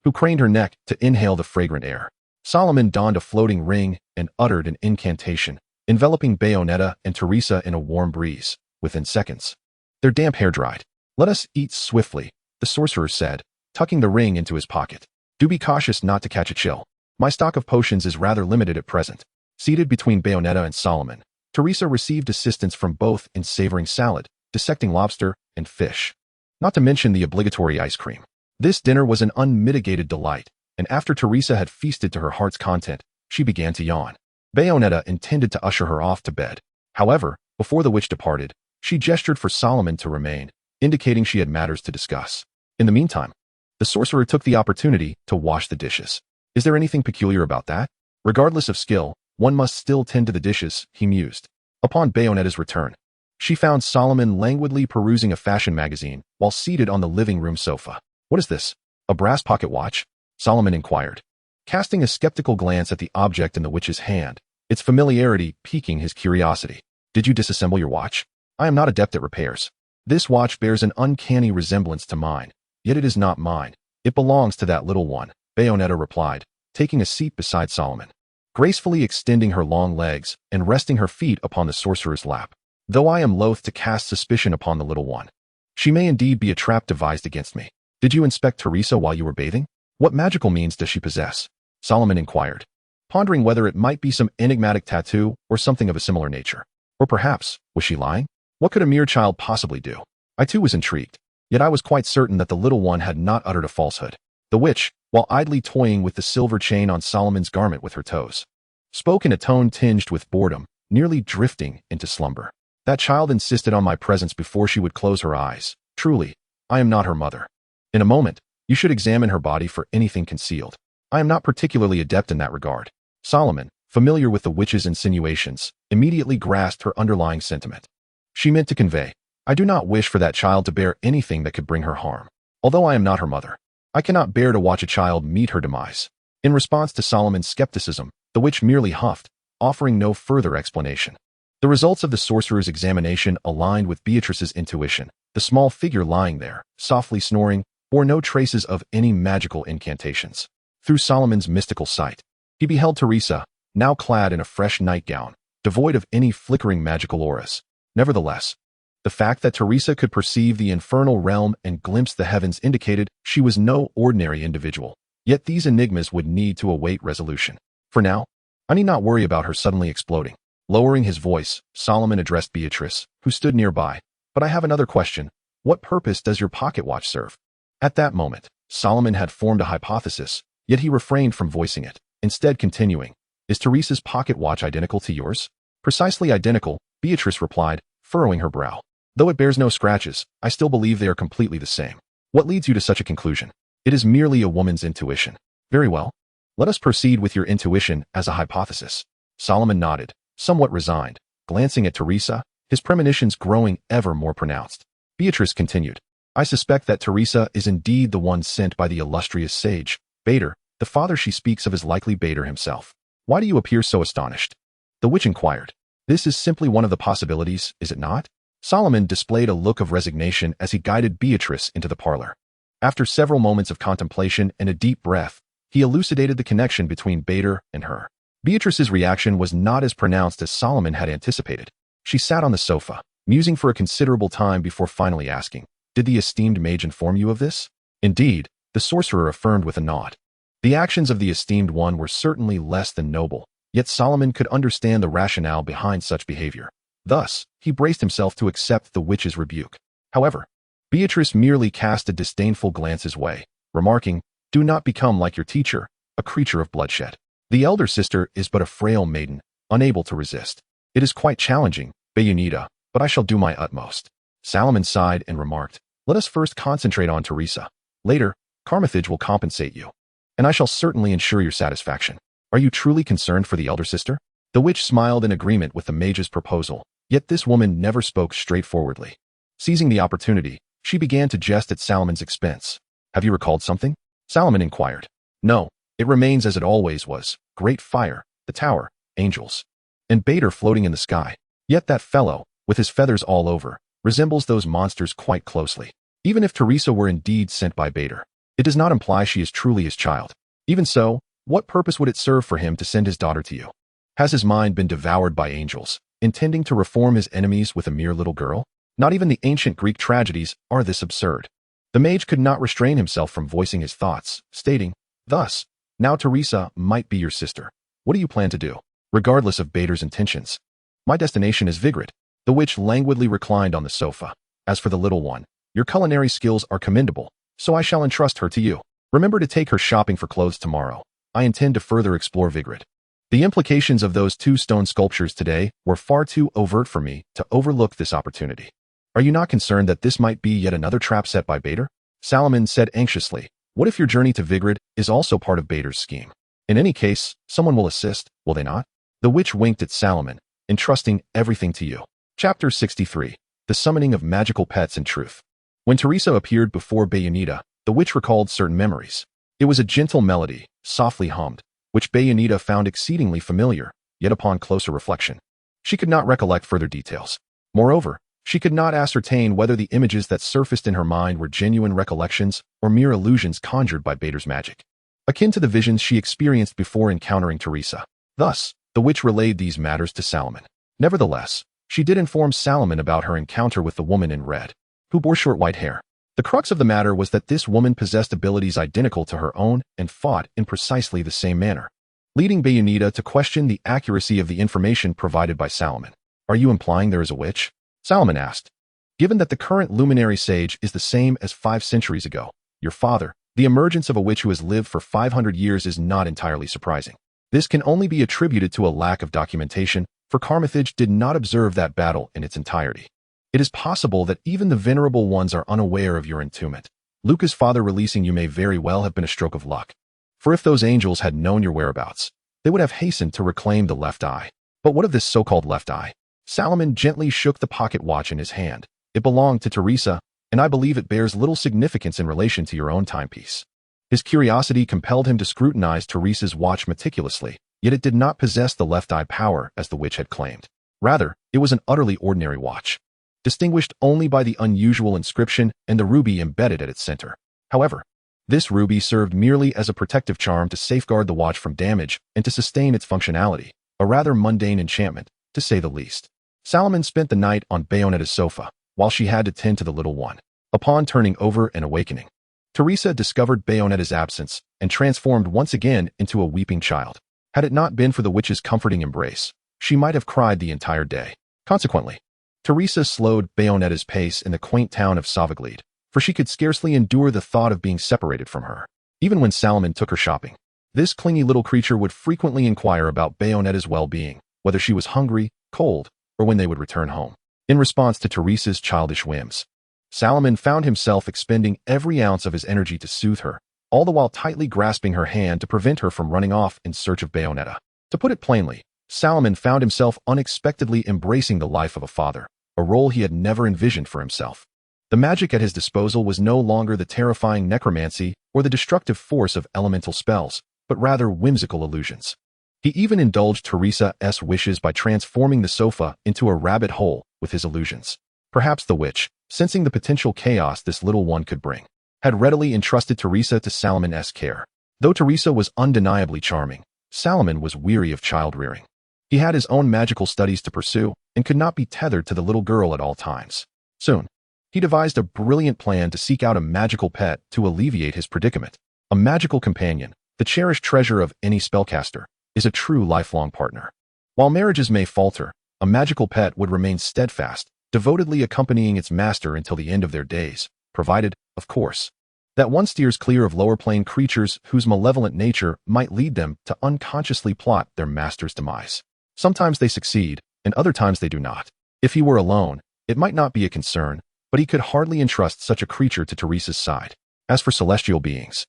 [SPEAKER 1] who craned her neck to inhale the fragrant air. Solomon donned a floating ring and uttered an incantation, enveloping Bayonetta and Teresa in a warm breeze. Within seconds, their damp hair dried. Let us eat swiftly, the sorcerer said, tucking the ring into his pocket. Do be cautious not to catch a chill. My stock of potions is rather limited at present. Seated between Bayonetta and Solomon, Teresa received assistance from both in savoring salad, dissecting lobster, and fish, not to mention the obligatory ice cream. This dinner was an unmitigated delight, and after Teresa had feasted to her heart's content, she began to yawn. Bayonetta intended to usher her off to bed. However, before the witch departed, she gestured for Solomon to remain, indicating she had matters to discuss. In the meantime, the sorcerer took the opportunity to wash the dishes. Is there anything peculiar about that? Regardless of skill, one must still tend to the dishes, he mused. Upon Bayonetta's return, she found Solomon languidly perusing a fashion magazine while seated on the living room sofa. What is this? A brass pocket watch? Solomon inquired, casting a skeptical glance at the object in the witch's hand, its familiarity piquing his curiosity. Did you disassemble your watch? I am not adept at repairs. This watch bears an uncanny resemblance to mine, yet it is not mine. It belongs to that little one, Bayonetta replied, taking a seat beside Solomon, gracefully extending her long legs and resting her feet upon the sorcerer's lap. Though I am loath to cast suspicion upon the little one, she may indeed be a trap devised against me. Did you inspect Teresa while you were bathing? What magical means does she possess? Solomon inquired, pondering whether it might be some enigmatic tattoo or something of a similar nature. Or perhaps, was she lying? What could a mere child possibly do? I too was intrigued, yet I was quite certain that the little one had not uttered a falsehood. The witch, while idly toying with the silver chain on Solomon's garment with her toes, spoke in a tone tinged with boredom, nearly drifting into slumber. That child insisted on my presence before she would close her eyes. Truly, I am not her mother. In a moment, you should examine her body for anything concealed. I am not particularly adept in that regard. Solomon, familiar with the witch's insinuations, immediately grasped her underlying sentiment. She meant to convey, I do not wish for that child to bear anything that could bring her harm. Although I am not her mother, I cannot bear to watch a child meet her demise. In response to Solomon's skepticism, the witch merely huffed, offering no further explanation. The results of the sorcerer's examination aligned with Beatrice's intuition. The small figure lying there, softly snoring, bore no traces of any magical incantations. Through Solomon's mystical sight, he beheld Teresa, now clad in a fresh nightgown, devoid of any flickering magical auras. Nevertheless, the fact that Teresa could perceive the infernal realm and glimpse the heavens indicated she was no ordinary individual. Yet these enigmas would need to await resolution. For now, I need not worry about her suddenly exploding. Lowering his voice, Solomon addressed Beatrice, who stood nearby. But I have another question. What purpose does your pocket watch serve? At that moment, Solomon had formed a hypothesis, yet he refrained from voicing it, instead continuing, Is Teresa's pocket watch identical to yours? Precisely identical, Beatrice replied, furrowing her brow. Though it bears no scratches, I still believe they are completely the same. What leads you to such a conclusion? It is merely a woman's intuition. Very well. Let us proceed with your intuition as a hypothesis. Solomon nodded, somewhat resigned, glancing at Teresa, his premonitions growing ever more pronounced. Beatrice continued, I suspect that Teresa is indeed the one sent by the illustrious sage, Bader. The father she speaks of is likely Bader himself. Why do you appear so astonished? The witch inquired. This is simply one of the possibilities, is it not? Solomon displayed a look of resignation as he guided Beatrice into the parlor. After several moments of contemplation and a deep breath, he elucidated the connection between Bader and her. Beatrice's reaction was not as pronounced as Solomon had anticipated. She sat on the sofa, musing for a considerable time before finally asking, Did the esteemed mage inform you of this? Indeed, the sorcerer affirmed with a nod. The actions of the esteemed one were certainly less than noble, yet Solomon could understand the rationale behind such behavior. Thus, he braced himself to accept the witch's rebuke. However, Beatrice merely cast a disdainful glance his way, remarking, Do not become like your teacher, a creature of bloodshed. The elder sister is but a frail maiden, unable to resist. It is quite challenging, Bayonetta, but I shall do my utmost. Solomon sighed and remarked, Let us first concentrate on Teresa. Later, Carmithage will compensate you, and I shall certainly ensure your satisfaction. Are you truly concerned for the elder sister? The witch smiled in agreement with the mage's proposal, yet this woman never spoke straightforwardly. Seizing the opportunity, she began to jest at Solomon's expense. Have you recalled something? Solomon inquired. No, it remains as it always was, great fire, the tower, angels, and Bader floating in the sky. Yet that fellow, with his feathers all over, resembles those monsters quite closely. Even if Teresa were indeed sent by Bader, it does not imply she is truly his child. Even so, what purpose would it serve for him to send his daughter to you? Has his mind been devoured by angels, intending to reform his enemies with a mere little girl? Not even the ancient Greek tragedies are this absurd. The mage could not restrain himself from voicing his thoughts, stating, Thus, now Teresa might be your sister. What do you plan to do, regardless of Bader's intentions? My destination is Vigrid. The witch languidly reclined on the sofa. As for the little one, your culinary skills are commendable, so I shall entrust her to you. Remember to take her shopping for clothes tomorrow. I intend to further explore Vigrid. The implications of those two stone sculptures today were far too overt for me to overlook this opportunity. Are you not concerned that this might be yet another trap set by Bader? Solomon said anxiously, What if your journey to Vigrid is also part of Bader's scheme? In any case, someone will assist, will they not? The witch winked at Solomon, entrusting everything to you. Chapter 63. The Summoning of Magical Pets in Truth. When Teresa appeared before Bayonetta, the witch recalled certain memories. It was a gentle melody, softly hummed, which Bayonetta found exceedingly familiar, yet upon closer reflection, she could not recollect further details. Moreover, she could not ascertain whether the images that surfaced in her mind were genuine recollections or mere illusions conjured by Bader's magic. akin to the visions she experienced before encountering Teresa. Thus, the witch relayed these matters to Salomon. Nevertheless, she did inform Salomon about her encounter with the woman in red, who bore short white hair. The crux of the matter was that this woman possessed abilities identical to her own and fought in precisely the same manner, leading Bayonetta to question the accuracy of the information provided by Salomon. "Are you implying there is a witch?" Salomon asked. "Given that the current luminary sage is the same as 5 centuries ago, your father, the emergence of a witch who has lived for 500 years is not entirely surprising. This can only be attributed to a lack of documentation, for Carthage did not observe that battle in its entirety. It is possible that even the venerable ones are unaware of your entombment. Luca's father releasing you may very well have been a stroke of luck. For if those angels had known your whereabouts, they would have hastened to reclaim the left eye. But what of this so-called left eye?" Salomon gently shook the pocket watch in his hand. "It belonged to Teresa, and I believe it bears little significance in relation to your own timepiece." His curiosity compelled him to scrutinize Teresa's watch meticulously, yet it did not possess the left eye power as the witch had claimed. Rather, it was an utterly ordinary watch, distinguished only by the unusual inscription and the ruby embedded at its center. However, this ruby served merely as a protective charm to safeguard the watch from damage and to sustain its functionality, a rather mundane enchantment, to say the least. Salomon spent the night on Bayonetta's sofa, while she had to tend to the little one. Upon turning over and awakening, Teresa discovered Bayonetta's absence and transformed once again into a weeping child. Had it not been for the witch's comforting embrace, she might have cried the entire day. Consequently, Teresa slowed Bayonetta's pace in the quaint town of Sauvaglede, for she could scarcely endure the thought of being separated from her. Even when Salomon took her shopping, this clingy little creature would frequently inquire about Bayonetta's well-being, whether she was hungry, cold, or when they would return home. In response to Teresa's childish whims, Salomon found himself expending every ounce of his energy to soothe her, all the while tightly grasping her hand to prevent her from running off in search of Bayonetta. To put it plainly, Salomon found himself unexpectedly embracing the life of a father, a role he had never envisioned for himself. The magic at his disposal was no longer the terrifying necromancy or the destructive force of elemental spells, but rather whimsical illusions. He even indulged Teresa's wishes by transforming the sofa into a rabbit hole with his illusions. Perhaps the witch, sensing the potential chaos this little one could bring, had readily entrusted Teresa to Salomon's care. Though Teresa was undeniably charming, Salomon was weary of child-rearing. He had his own magical studies to pursue and could not be tethered to the little girl at all times. Soon, he devised a brilliant plan to seek out a magical pet to alleviate his predicament. A magical companion, the cherished treasure of any spellcaster, is a true lifelong partner. While marriages may falter, a magical pet would remain steadfast, devotedly accompanying its master until the end of their days, provided, of course, that one steers clear of lower-plane creatures whose malevolent nature might lead them to unconsciously plot their master's demise. Sometimes they succeed, and other times they do not. If he were alone, it might not be a concern, but he could hardly entrust such a creature to Teresa's side. As for celestial beings,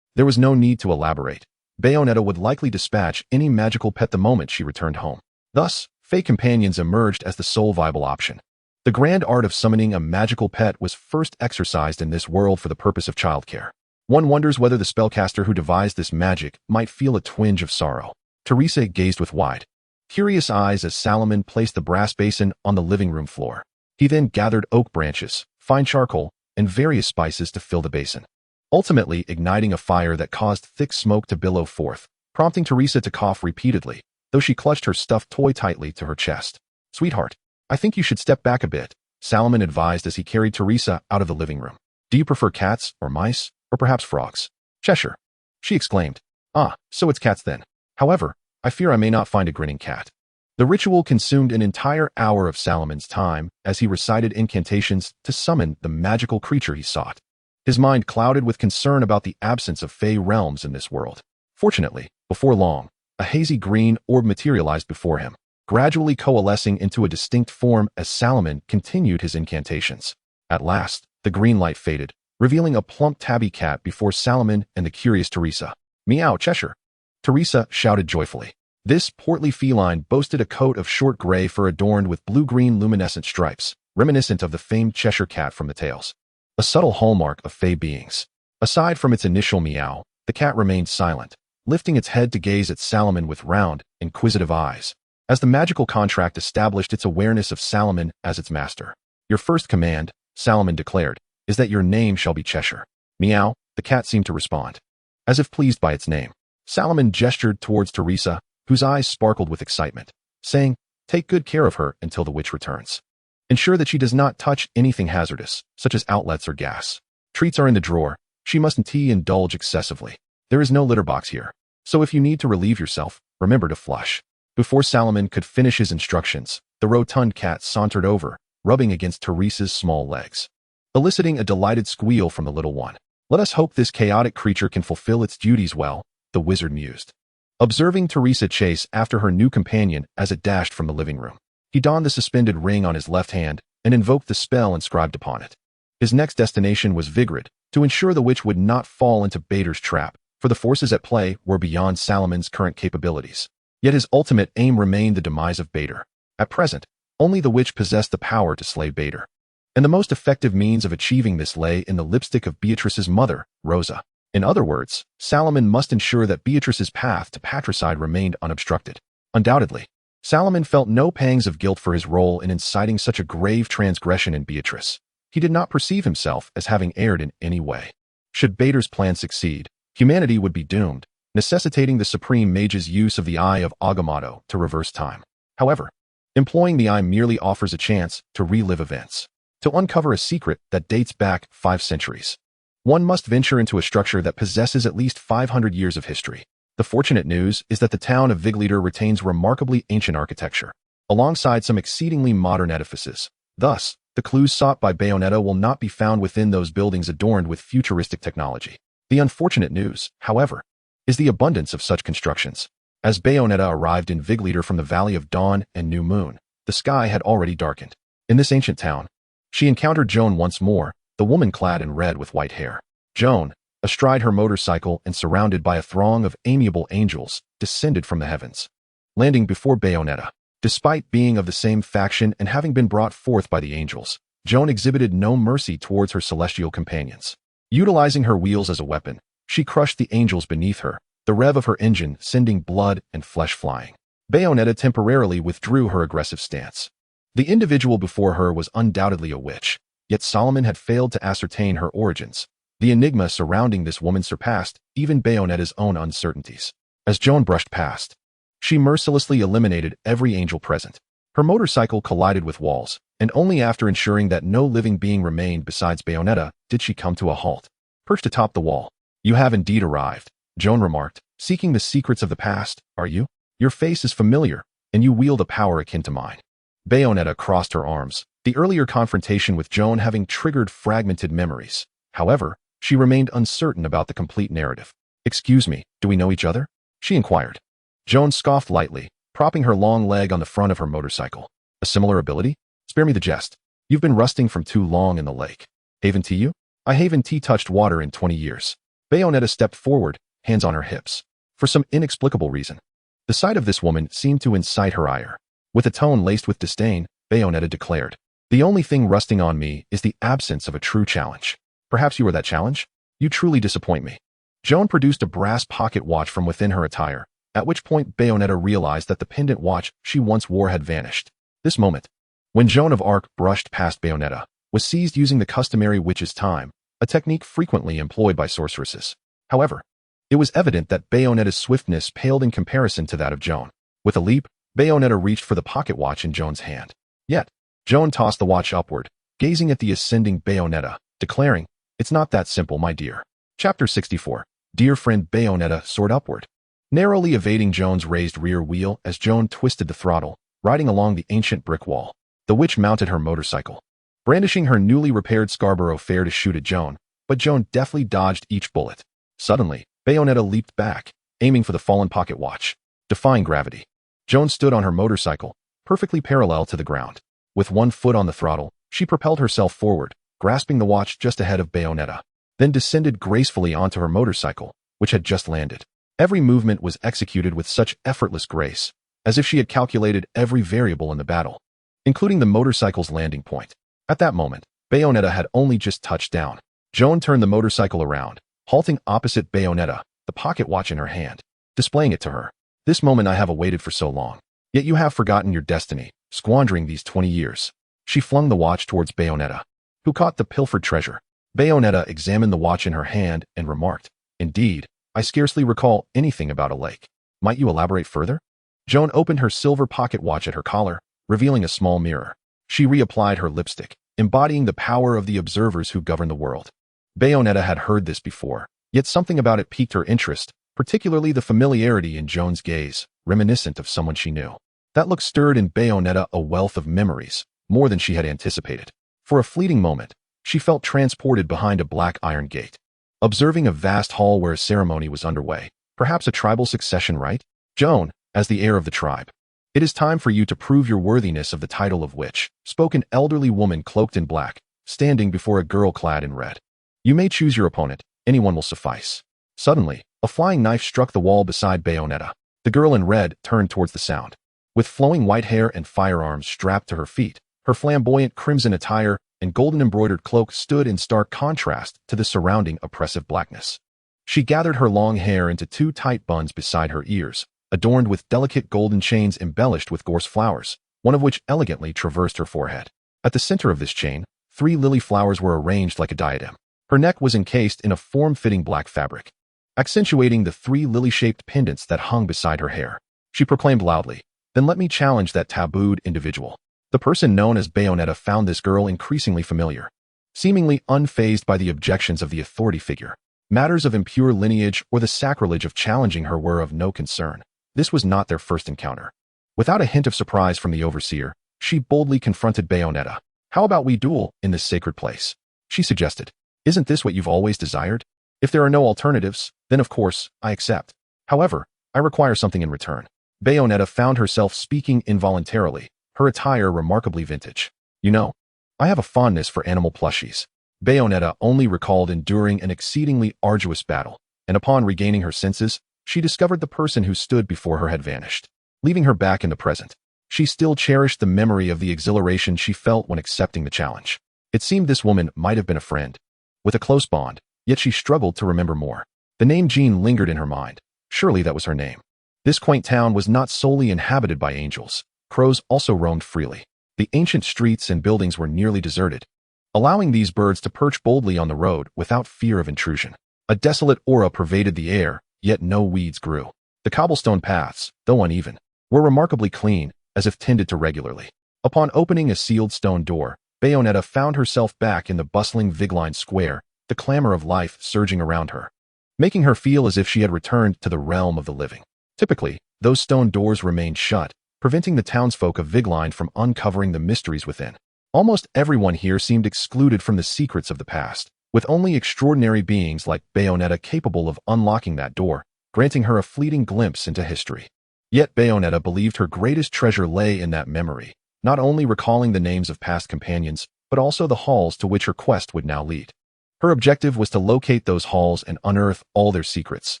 [SPEAKER 1] there was no need to elaborate. Bayonetta would likely dispatch any magical pet the moment she returned home. Thus, Fey companions emerged as the sole viable option. The grand art of summoning a magical pet was first exercised in this world for the purpose of childcare. One wonders whether the spellcaster who devised this magic might feel a twinge of sorrow. Teresa gazed with wide, curious eyes as Salomon placed the brass basin on the living room floor. He then gathered oak branches, fine charcoal, and various spices to fill the basin, ultimately igniting a fire that caused thick smoke to billow forth, prompting Teresa to cough repeatedly, though she clutched her stuffed toy tightly to her chest. "Sweetheart, I think you should step back a bit," Salomon advised as he carried Teresa out of the living room. "Do you prefer cats, or mice, or perhaps frogs?" "Cheshire," she exclaimed. "Ah, so it's cats then. However, I fear I may not find a grinning cat." The ritual consumed an entire hour of Salomon's time as he recited incantations to summon the magical creature he sought. His mind clouded with concern about the absence of Fey realms in this world. Fortunately, before long, a hazy green orb materialized before him, gradually coalescing into a distinct form as Salomon continued his incantations. At last, the green light faded, revealing a plump tabby cat before Salomon and the curious Teresa. "Meow, Cheshire," Teresa shouted joyfully. This portly feline boasted a coat of short gray fur adorned with blue-green luminescent stripes, reminiscent of the famed Cheshire cat from the tales, a subtle hallmark of Fey beings. Aside from its initial meow, the cat remained silent, lifting its head to gaze at Salomon with round, inquisitive eyes. As the magical contract established its awareness of Salomon as its master. "Your first command," Salomon declared, "is that your name shall be Cheshire." "Meow," the cat seemed to respond. as if pleased by its name. Salomon gestured towards Teresa, whose eyes sparkled with excitement, saying, "Take good care of her until the witch returns. Ensure that she does not touch anything hazardous, such as outlets or gas. Treats are in the drawer. She mustn't indulge excessively. There is no litter box here. So if you need to relieve yourself, remember to flush." Before Salomon could finish his instructions, the rotund cat sauntered over, rubbing against Teresa's small legs, eliciting a delighted squeal from the little one. "Let us hope this chaotic creature can fulfill its duties well," the wizard mused, observing Teresa chase after her new companion as it dashed from the living room. He donned the suspended ring on his left hand and invoked the spell inscribed upon it. His next destination was Vigrid, to ensure the witch would not fall into Bader's trap, for the forces at play were beyond Salomon's current capabilities. Yet his ultimate aim remained the demise of Bader. At present, only the witch possessed the power to slay Bader, and the most effective means of achieving this lay in the lipstick of Beatrice's mother, Rosa. In other words, Salomon must ensure that Beatrice's path to patricide remained unobstructed. Undoubtedly, Salomon felt no pangs of guilt for his role in inciting such a grave transgression in Beatrice. He did not perceive himself as having erred in any way. Should Bader's plan succeed, humanity would be doomed, necessitating the Supreme Mage's use of the Eye of Agamotto to reverse time. However, employing the eye merely offers a chance to relive events, to uncover a secret that dates back 5 centuries. One must venture into a structure that possesses at least 500 years of history. The fortunate news is that the town of Viglieder retains remarkably ancient architecture, alongside some exceedingly modern edifices. Thus, the clues sought by Bayonetta will not be found within those buildings adorned with futuristic technology. The unfortunate news, however, is the abundance of such constructions. As Bayonetta arrived in Viglieder from the Valley of Dawn and New Moon, the sky had already darkened. In this ancient town, she encountered Joan once more, the woman clad in red with white hair. Joan, astride her motorcycle and surrounded by a throng of amiable angels, descended from the heavens, landing before Bayonetta. Despite being of the same faction and having been brought forth by the angels, Joan exhibited no mercy towards her celestial companions. Utilizing her wheels as a weapon, she crushed the angels beneath her, the rev of her engine sending blood and flesh flying. Bayonetta temporarily withdrew her aggressive stance. The individual before her was undoubtedly a witch, yet Solomon had failed to ascertain her origins. The enigma surrounding this woman surpassed even Bayonetta's own uncertainties. As Joan brushed past, she mercilessly eliminated every angel present. Her motorcycle collided with walls, and only after ensuring that no living being remained besides Bayonetta did she come to a halt. Perched atop the wall, "You have indeed arrived," Joan remarked, "seeking the secrets of the past, are you? Your face is familiar, and you wield a power akin to mine." Bayonetta crossed her arms, the earlier confrontation with Joan having triggered fragmented memories. However, she remained uncertain about the complete narrative. "Excuse me, do we know each other?" she inquired. Joan scoffed lightly, propping her long leg on the front of her motorcycle. "A similar ability? Spare me the jest. You've been rusting from too long in the lake. Haven tea you? I haven't tea-touched water in 20 years. Bayonetta stepped forward, hands on her hips. For some inexplicable reason, the sight of this woman seemed to incite her ire. With a tone laced with disdain, Bayonetta declared, "The only thing rusting on me is the absence of a true challenge. Perhaps you are that challenge? You truly disappoint me." Joan produced a brass pocket watch from within her attire, at which point Bayonetta realized that the pendant watch she once wore had vanished. This moment, when Joan of Arc brushed past Bayonetta, was seized using the customary witch's time, a technique frequently employed by sorceresses. However, it was evident that Bayonetta's swiftness paled in comparison to that of Joan. With a leap, Bayonetta reached for the pocket watch in Joan's hand. Yet, Joan tossed the watch upward, gazing at the ascending Bayonetta, declaring, "It's not that simple, my dear." Chapter 64. Dear friend Bayonetta soared upward, narrowly evading Joan's raised rear wheel as Joan twisted the throttle, riding along the ancient brick wall. The witch mounted her motorcycle, brandishing her newly repaired Scarborough fare to shoot at Joan, but Joan deftly dodged each bullet. Suddenly, Bayonetta leaped back, aiming for the fallen pocket watch. Defying gravity, Joan stood on her motorcycle, perfectly parallel to the ground. With one foot on the throttle, she propelled herself forward, grasping the watch just ahead of Bayonetta, then descended gracefully onto her motorcycle, which had just landed. Every movement was executed with such effortless grace, as if she had calculated every variable in the battle, including the motorcycle's landing point. At that moment, Bayonetta had only just touched down. Joan turned the motorcycle around, halting opposite Bayonetta, the pocket watch in her hand, displaying it to her. "This moment I have awaited for so long. Yet you have forgotten your destiny, squandering these 20 years. She flung the watch towards Bayonetta, who caught the pilfered treasure. Bayonetta examined the watch in her hand and remarked, "Indeed, I scarcely recall anything about a lake. Might you elaborate further? Joan opened her silver pocket watch at her collar, revealing a small mirror. She reapplied her lipstick, embodying the power of the observers who govern the world. Bayonetta had heard this before, yet something about it piqued her interest, particularly the familiarity in Joan's gaze, reminiscent of someone she knew. That look stirred in Bayonetta a wealth of memories, more than she had anticipated. For a fleeting moment, she felt transported behind a black iron gate, observing a vast hall where a ceremony was underway, perhaps a tribal succession rite. Joan, as the heir of the tribe, it is time for you to prove your worthiness of the title of witch, spoke an elderly woman cloaked in black, standing before a girl clad in red. You may choose your opponent, anyone will suffice. Suddenly, a flying knife struck the wall beside Bayonetta. The girl in red turned towards the sound. With flowing white hair and firearms strapped to her feet, her flamboyant crimson attire and golden embroidered cloak stood in stark contrast to the surrounding oppressive blackness. She gathered her long hair into two tight buns beside her ears, adorned with delicate golden chains embellished with gorse flowers, one of which elegantly traversed her forehead. At the center of this chain, 3 lily flowers were arranged like a diadem. Her neck was encased in a form-fitting black fabric, accentuating the 3 lily-shaped pendants that hung beside her hair. She proclaimed loudly, "Then let me challenge that tabooed individual." The person known as Bayonetta found this girl increasingly familiar, seemingly unfazed by the objections of the authority figure. Matters of impure lineage or the sacrilege of challenging her were of no concern. This was not their first encounter. Without a hint of surprise from the overseer, she boldly confronted Bayonetta. "How about we duel in this sacred place?" she suggested. "Isn't this what you've always desired? If there are no alternatives, then of course, I accept. However, I require something in return." Bayonetta found herself speaking involuntarily, her attire remarkably vintage. "You know, I have a fondness for animal plushies." Bayonetta only recalled enduring an exceedingly arduous battle, and upon regaining her senses, she discovered the person who stood before her had vanished, leaving her back in the present. She still cherished the memory of the exhilaration she felt when accepting the challenge. It seemed this woman might have been a friend, with a close bond, yet she struggled to remember more. The name Jean lingered in her mind. Surely that was her name. This quaint town was not solely inhabited by angels. Crows also roamed freely. The ancient streets and buildings were nearly deserted, allowing these birds to perch boldly on the road without fear of intrusion. A desolate aura pervaded the air, yet no weeds grew. The cobblestone paths, though uneven, were remarkably clean, as if tended to regularly. Upon opening a sealed stone door, Bayonetta found herself back in the bustling Vigline square, the clamor of life surging around her, making her feel as if she had returned to the realm of the living. Typically, those stone doors remained shut, preventing the townsfolk of Vigline from uncovering the mysteries within. Almost everyone here seemed excluded from the secrets of the past, with only extraordinary beings like Bayonetta capable of unlocking that door, granting her a fleeting glimpse into history. Yet Bayonetta believed her greatest treasure lay in that memory, not only recalling the names of past companions, but also the halls to which her quest would now lead. Her objective was to locate those halls and unearth all their secrets,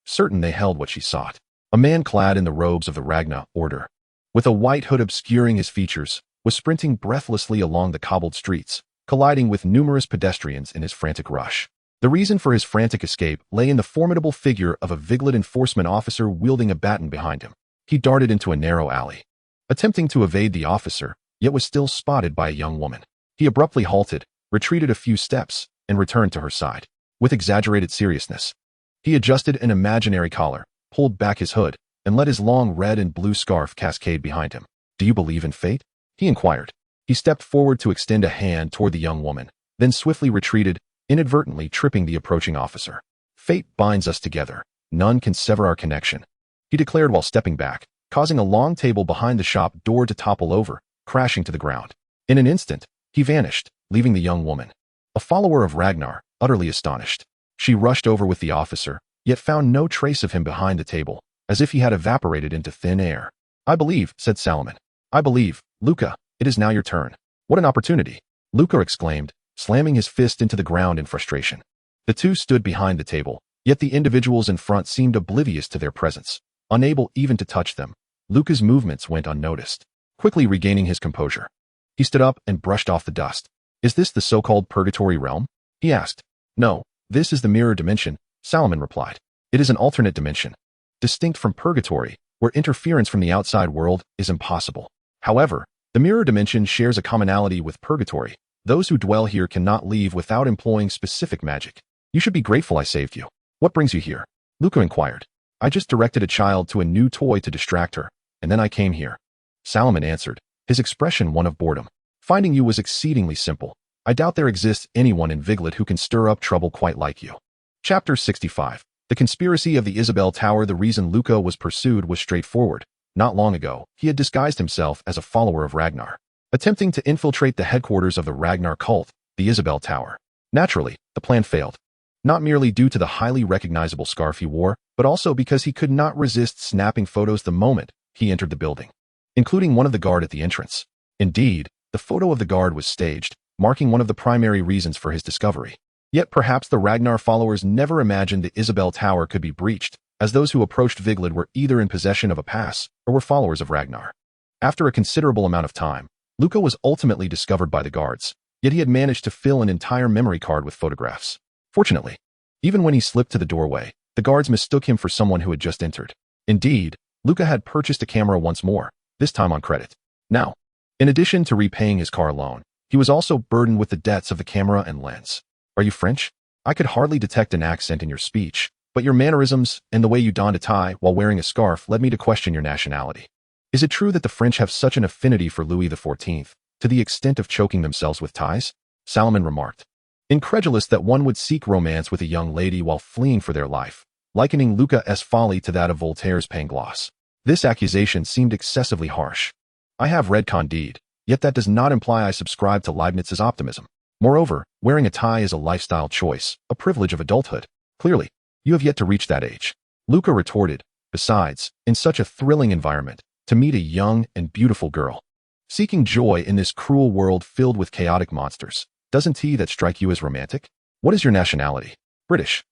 [SPEAKER 1] certain they held what she sought. A man clad in the robes of the Ragna order, with a white hood obscuring his features, was sprinting breathlessly along the cobbled streets, colliding with numerous pedestrians in his frantic rush. The reason for his frantic escape lay in the formidable figure of a Viglet enforcement officer wielding a baton behind him. He darted into a narrow alley, attempting to evade the officer, yet was still spotted by a young woman. He abruptly halted, retreated a few steps, and returned to her side. With exaggerated seriousness, he adjusted an imaginary collar, pulled back his hood, and let his long red and blue scarf cascade behind him. "Do you believe in fate?" he inquired. He stepped forward to extend a hand toward the young woman, then swiftly retreated, inadvertently tripping the approaching officer. "Fate binds us together. None can sever our connection," he declared while stepping back, causing a long table behind the shop door to topple over, crashing to the ground. In an instant, he vanished, leaving the young woman, a follower of Ragnar, utterly astonished. She rushed over with the officer, yet found no trace of him behind the table, as if he had evaporated into thin air. "I believe," said Salomon. "I believe, Luca, it is now your turn." "What an opportunity!" Luca exclaimed, slamming his fist into the ground in frustration. The two stood behind the table, yet the individuals in front seemed oblivious to their presence, unable even to touch them. Luca's movements went unnoticed. Quickly regaining his composure, he stood up and brushed off the dust. "Is this the so-called purgatory realm?" he asked. "No, this is the mirror dimension," Salomon replied. "It is an alternate dimension, distinct from purgatory, where interference from the outside world is impossible. However, the mirror dimension shares a commonality with purgatory. Those who dwell here cannot leave without employing specific magic. You should be grateful I saved you. What brings you here?" Luca inquired. I just directed a child to a new toy to distract her, and then I came here. Salomon answered, his expression one of boredom. Finding you was exceedingly simple. I doubt there exists anyone in Viglet who can stir up trouble quite like you. Chapter 65. The conspiracy of the Isabel Tower. The reason Luca was pursued was straightforward. Not long ago, he had disguised himself as a follower of Ragnar, attempting to infiltrate the headquarters of the Ragnar cult, the Isabel Tower. Naturally, the plan failed. Not merely due to the highly recognizable scarf he wore, but also because he could not resist snapping photos the moment he entered the building, including one of the guard at the entrance. Indeed, the photo of the guard was staged, marking one of the primary reasons for his discovery. Yet perhaps the Ragnar followers never imagined the Isabel Tower could be breached, as those who approached Viglet were either in possession of a pass or were followers of Ragnar. After a considerable amount of time, Luca was ultimately discovered by the guards, yet he had managed to fill an entire memory card with photographs. Fortunately, even when he slipped to the doorway, the guards mistook him for someone who had just entered. Indeed, Luca had purchased a camera once more, this time on credit. Now, in addition to repaying his car loan, he was also burdened with the debts of the camera and lens. Are you French? I could hardly detect an accent in your speech, but your mannerisms and the way you donned a tie while wearing a scarf led me to question your nationality. Is it true that the French have such an affinity for Louis XIV, to the extent of choking themselves with ties? Salomon remarked, incredulous that one would seek romance with a young lady while fleeing for their life, likening Luca's folly to that of Voltaire's Pangloss. This accusation seemed excessively harsh. I have read Candide, yet that does not imply I subscribe to Leibniz's optimism. Moreover, wearing a tie is a lifestyle choice, a privilege of adulthood. Clearly, you have yet to reach that age. Luca retorted, besides, in such a thrilling environment, to meet a young and beautiful girl. Seeking joy in this cruel world filled with chaotic monsters, doesn't that strike you as romantic? What is your nationality? British.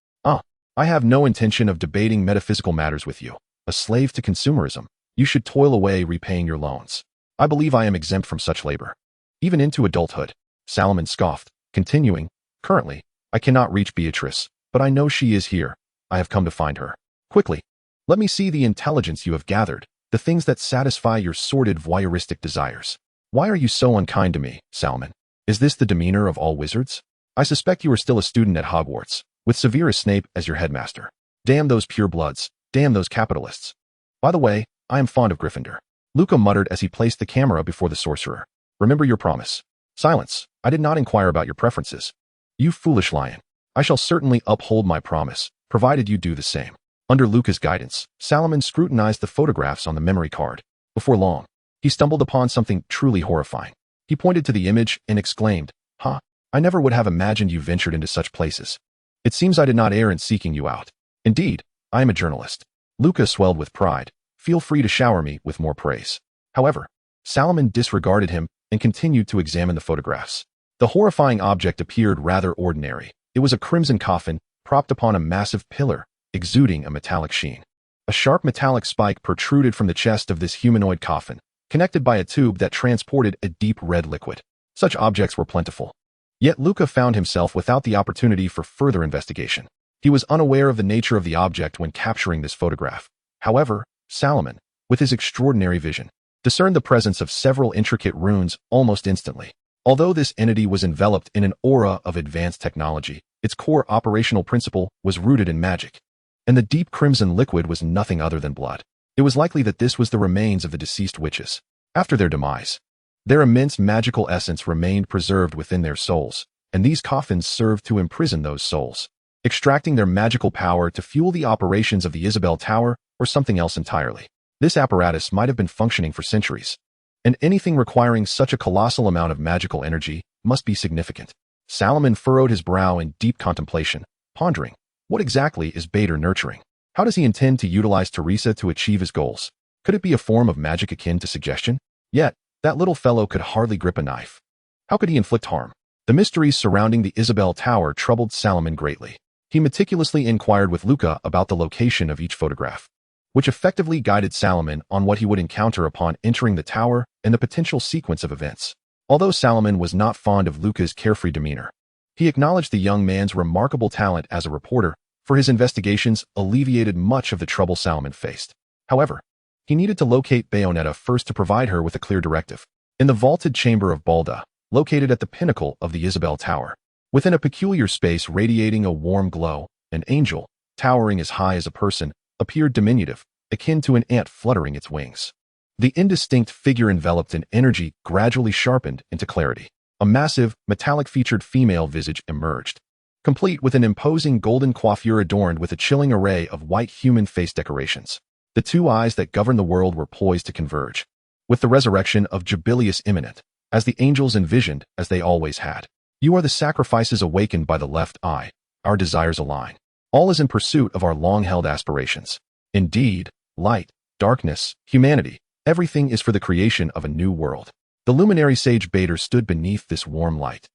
[SPEAKER 1] I have no intention of debating metaphysical matters with you. A slave to consumerism, you should toil away repaying your loans. I believe I am exempt from such labor. Even into adulthood. Salomon scoffed, continuing, currently, I cannot reach Beatrice, but I know she is here. I have come to find her. Quickly, let me see the intelligence you have gathered, the things that satisfy your sordid voyeuristic desires. Why are you so unkind to me, Salomon? Is this the demeanor of all wizards? I suspect you are still a student at Hogwarts, with Severus Snape as your headmaster. Damn those purebloods, damn those capitalists. By the way, I am fond of Gryffindor. Luca muttered as he placed the camera before the sorcerer. Remember your promise. Silence. I did not inquire about your preferences. You foolish lion. I shall certainly uphold my promise, provided you do the same. Under Luca's guidance, Salomon scrutinized the photographs on the memory card. Before long, he stumbled upon something truly horrifying. He pointed to the image and exclaimed, I never would have imagined you ventured into such places. It seems I did not err in seeking you out. Indeed, I am a journalist. Luca swelled with pride. Feel free to shower me with more praise. However, Salomon disregarded him and continued to examine the photographs. The horrifying object appeared rather ordinary. It was a crimson coffin, propped upon a massive pillar, exuding a metallic sheen. A sharp metallic spike protruded from the chest of this humanoid coffin, connected by a tube that transported a deep red liquid. Such objects were plentiful. Yet Luca found himself without the opportunity for further investigation. He was unaware of the nature of the object when capturing this photograph. However, Salomon, with his extraordinary vision, discerned the presence of several intricate runes almost instantly. Although this entity was enveloped in an aura of advanced technology, its core operational principle was rooted in magic. And the deep crimson liquid was nothing other than blood. It was likely that this was the remains of the deceased witches. After their demise, their immense magical essence remained preserved within their souls, and these coffins served to imprison those souls, extracting their magical power to fuel the operations of the Isabel Tower or something else entirely. This apparatus might have been functioning for centuries, and anything requiring such a colossal amount of magical energy must be significant. Salomon furrowed his brow in deep contemplation, pondering, what exactly is Bader nurturing? How does he intend to utilize Teresa to achieve his goals? Could it be a form of magic akin to suggestion? Yet, that little fellow could hardly grip a knife. How could he inflict harm? The mysteries surrounding the Isabel Tower troubled Salomon greatly. He meticulously inquired with Luca about the location of each photograph, which effectively guided Salomon on what he would encounter upon entering the tower and the potential sequence of events. Although Salomon was not fond of Luca's carefree demeanor, he acknowledged the young man's remarkable talent as a reporter, for his investigations alleviated much of the trouble Salomon faced. However, he needed to locate Bayonetta first to provide her with a clear directive. In the vaulted chamber of Balda, located at the pinnacle of the Isabel Tower, within a peculiar space radiating a warm glow, an angel, towering as high as a person, appeared diminutive, akin to an ant fluttering its wings. The indistinct figure enveloped in energy gradually sharpened into clarity. A massive, metallic-featured female visage emerged, complete with an imposing golden coiffure adorned with a chilling array of white human face decorations. The two eyes that govern the world were poised to converge, with the resurrection of Jubilius imminent, as the angels envisioned as they always had. You are the sacrifices awakened by the left eye. Our desires align. All is in pursuit of our long-held aspirations. Indeed, light, darkness, humanity, everything is for the creation of a new world. The luminary sage Bader stood beneath this warm light,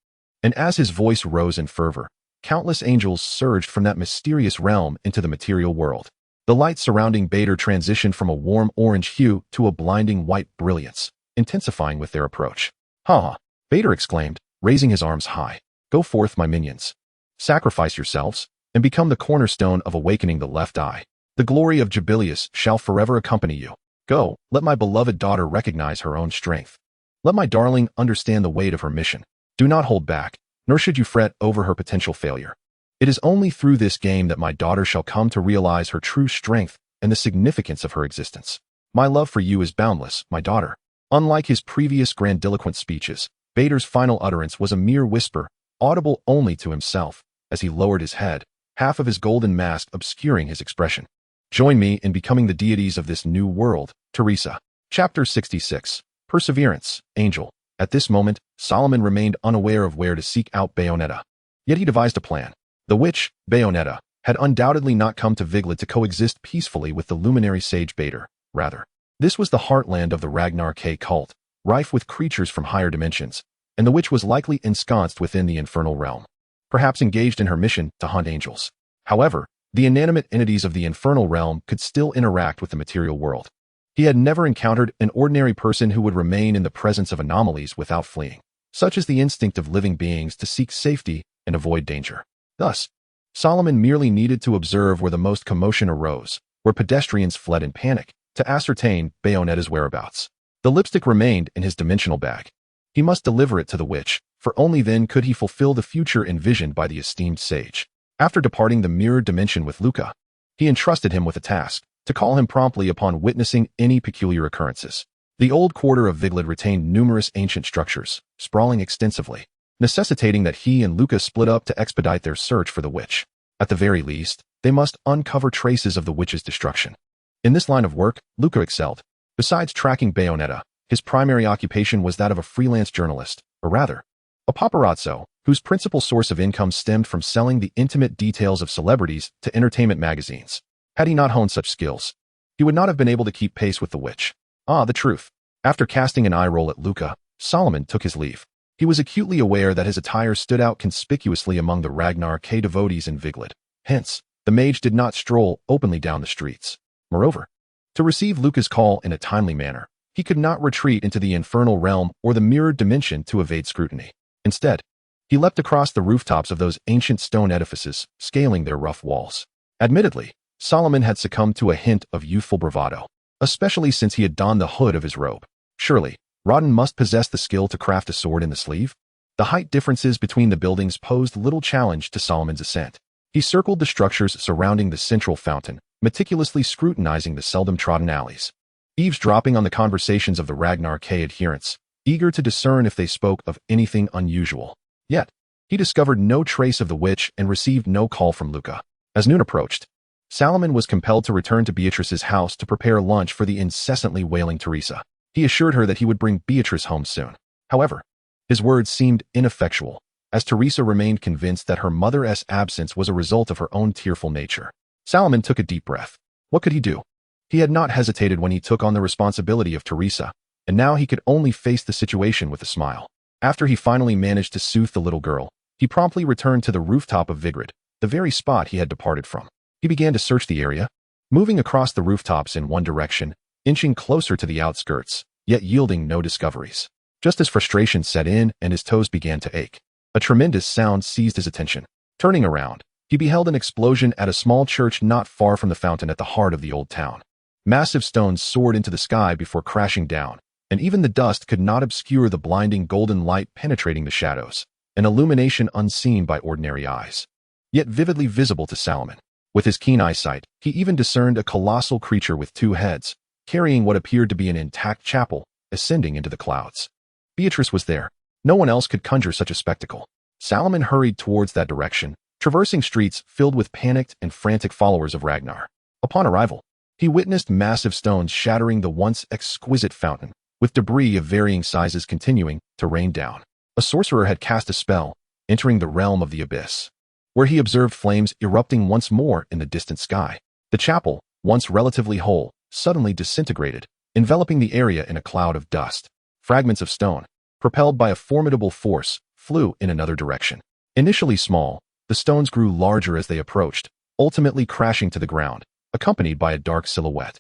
[SPEAKER 1] and as his voice rose in fervor, countless angels surged from that mysterious realm into the material world. The light surrounding Bader transitioned from a warm orange hue to a blinding white brilliance, intensifying with their approach. "Ha!" Bader exclaimed, raising his arms high. "Go forth, my minions. Sacrifice yourselves, and become the cornerstone of awakening the left eye. The glory of Jubilius shall forever accompany you. Go, let my beloved daughter recognize her own strength. Let my darling understand the weight of her mission. Do not hold back, nor should you fret over her potential failure. It is only through this game that my daughter shall come to realize her true strength and the significance of her existence. My love for you is boundless, my daughter." Unlike his previous grandiloquent speeches, Bader's final utterance was a mere whisper, audible only to himself, as he lowered his head, half of his golden mask obscuring his expression. "Join me in becoming the deities of this new world, Teresa." Chapter 66. Perseverance, Angel. At this moment, Solomon remained unaware of where to seek out Bayonetta. Yet he devised a plan. The witch, Bayonetta, had undoubtedly not come to Viglid to coexist peacefully with the luminary sage Bader. Rather, this was the heartland of the Ragnar K cult, rife with creatures from higher dimensions, and the witch was likely ensconced within the infernal realm, perhaps engaged in her mission to hunt angels. However, the inanimate entities of the infernal realm could still interact with the material world. He had never encountered an ordinary person who would remain in the presence of anomalies without fleeing. Such is the instinct of living beings to seek safety and avoid danger. Thus, Solomon merely needed to observe where the most commotion arose, where pedestrians fled in panic, to ascertain Bayonetta's whereabouts. The lipstick remained in his dimensional bag. He must deliver it to the witch, for only then could he fulfill the future envisioned by the esteemed sage. After departing the mirrored dimension with Luca, he entrusted him with a task, to call him promptly upon witnessing any peculiar occurrences. The old quarter of Viglid retained numerous ancient structures, sprawling extensively, necessitating that he and Luca split up to expedite their search for the witch. At the very least, they must uncover traces of the witch's destruction. In this line of work, Luca excelled. Besides tracking Bayonetta, his primary occupation was that of a freelance journalist, or rather, a paparazzo, whose principal source of income stemmed from selling the intimate details of celebrities to entertainment magazines. Had he not honed such skills, he would not have been able to keep pace with the witch. The truth. After casting an eye roll at Luca, Solomon took his leave. He was acutely aware that his attire stood out conspicuously among the Ragnar K devotees in Viglid. Hence, the mage did not stroll openly down the streets. Moreover, to receive Luca's call in a timely manner, he could not retreat into the infernal realm or the mirrored dimension to evade scrutiny. Instead, he leapt across the rooftops of those ancient stone edifices, scaling their rough walls. Admittedly, Solomon had succumbed to a hint of youthful bravado, especially since he had donned the hood of his robe. Surely, Rodden must possess the skill to craft a sword in the sleeve? The height differences between the buildings posed little challenge to Solomon's ascent. He circled the structures surrounding the central fountain, meticulously scrutinizing the seldom trodden alleys, eavesdropping on the conversations of the Ragnar K adherents, eager to discern if they spoke of anything unusual. Yet, he discovered no trace of the witch and received no call from Luca. As noon approached, Solomon was compelled to return to Beatrice's house to prepare lunch for the incessantly wailing Teresa. He assured her that he would bring Beatrice home soon. However, his words seemed ineffectual, as Teresa remained convinced that her mother's absence was a result of her own tearful nature. Solomon took a deep breath. What could he do? He had not hesitated when he took on the responsibility of Teresa, and now he could only face the situation with a smile. After he finally managed to soothe the little girl, he promptly returned to the rooftop of Vigrid, the very spot he had departed from. He began to search the area, moving across the rooftops in one direction, inching closer to the outskirts, yet yielding no discoveries. Just as frustration set in and his toes began to ache, a tremendous sound seized his attention. Turning around, he beheld an explosion at a small church not far from the fountain at the heart of the old town. Massive stones soared into the sky before crashing down, and even the dust could not obscure the blinding golden light penetrating the shadows, an illumination unseen by ordinary eyes, yet vividly visible to Solomon. With his keen eyesight, he even discerned a colossal creature with two heads, carrying what appeared to be an intact chapel, ascending into the clouds. Beatrice was there. No one else could conjure such a spectacle. Solomon hurried towards that direction, traversing streets filled with panicked and frantic followers of Ragnar. Upon arrival, he witnessed massive stones shattering the once exquisite fountain, with debris of varying sizes continuing to rain down. A sorcerer had cast a spell, entering the realm of the abyss, where he observed flames erupting once more in the distant sky. The chapel, once relatively whole, suddenly disintegrated, enveloping the area in a cloud of dust. Fragments of stone, propelled by a formidable force, flew in another direction. Initially small, the stones grew larger as they approached, ultimately crashing to the ground, accompanied by a dark silhouette.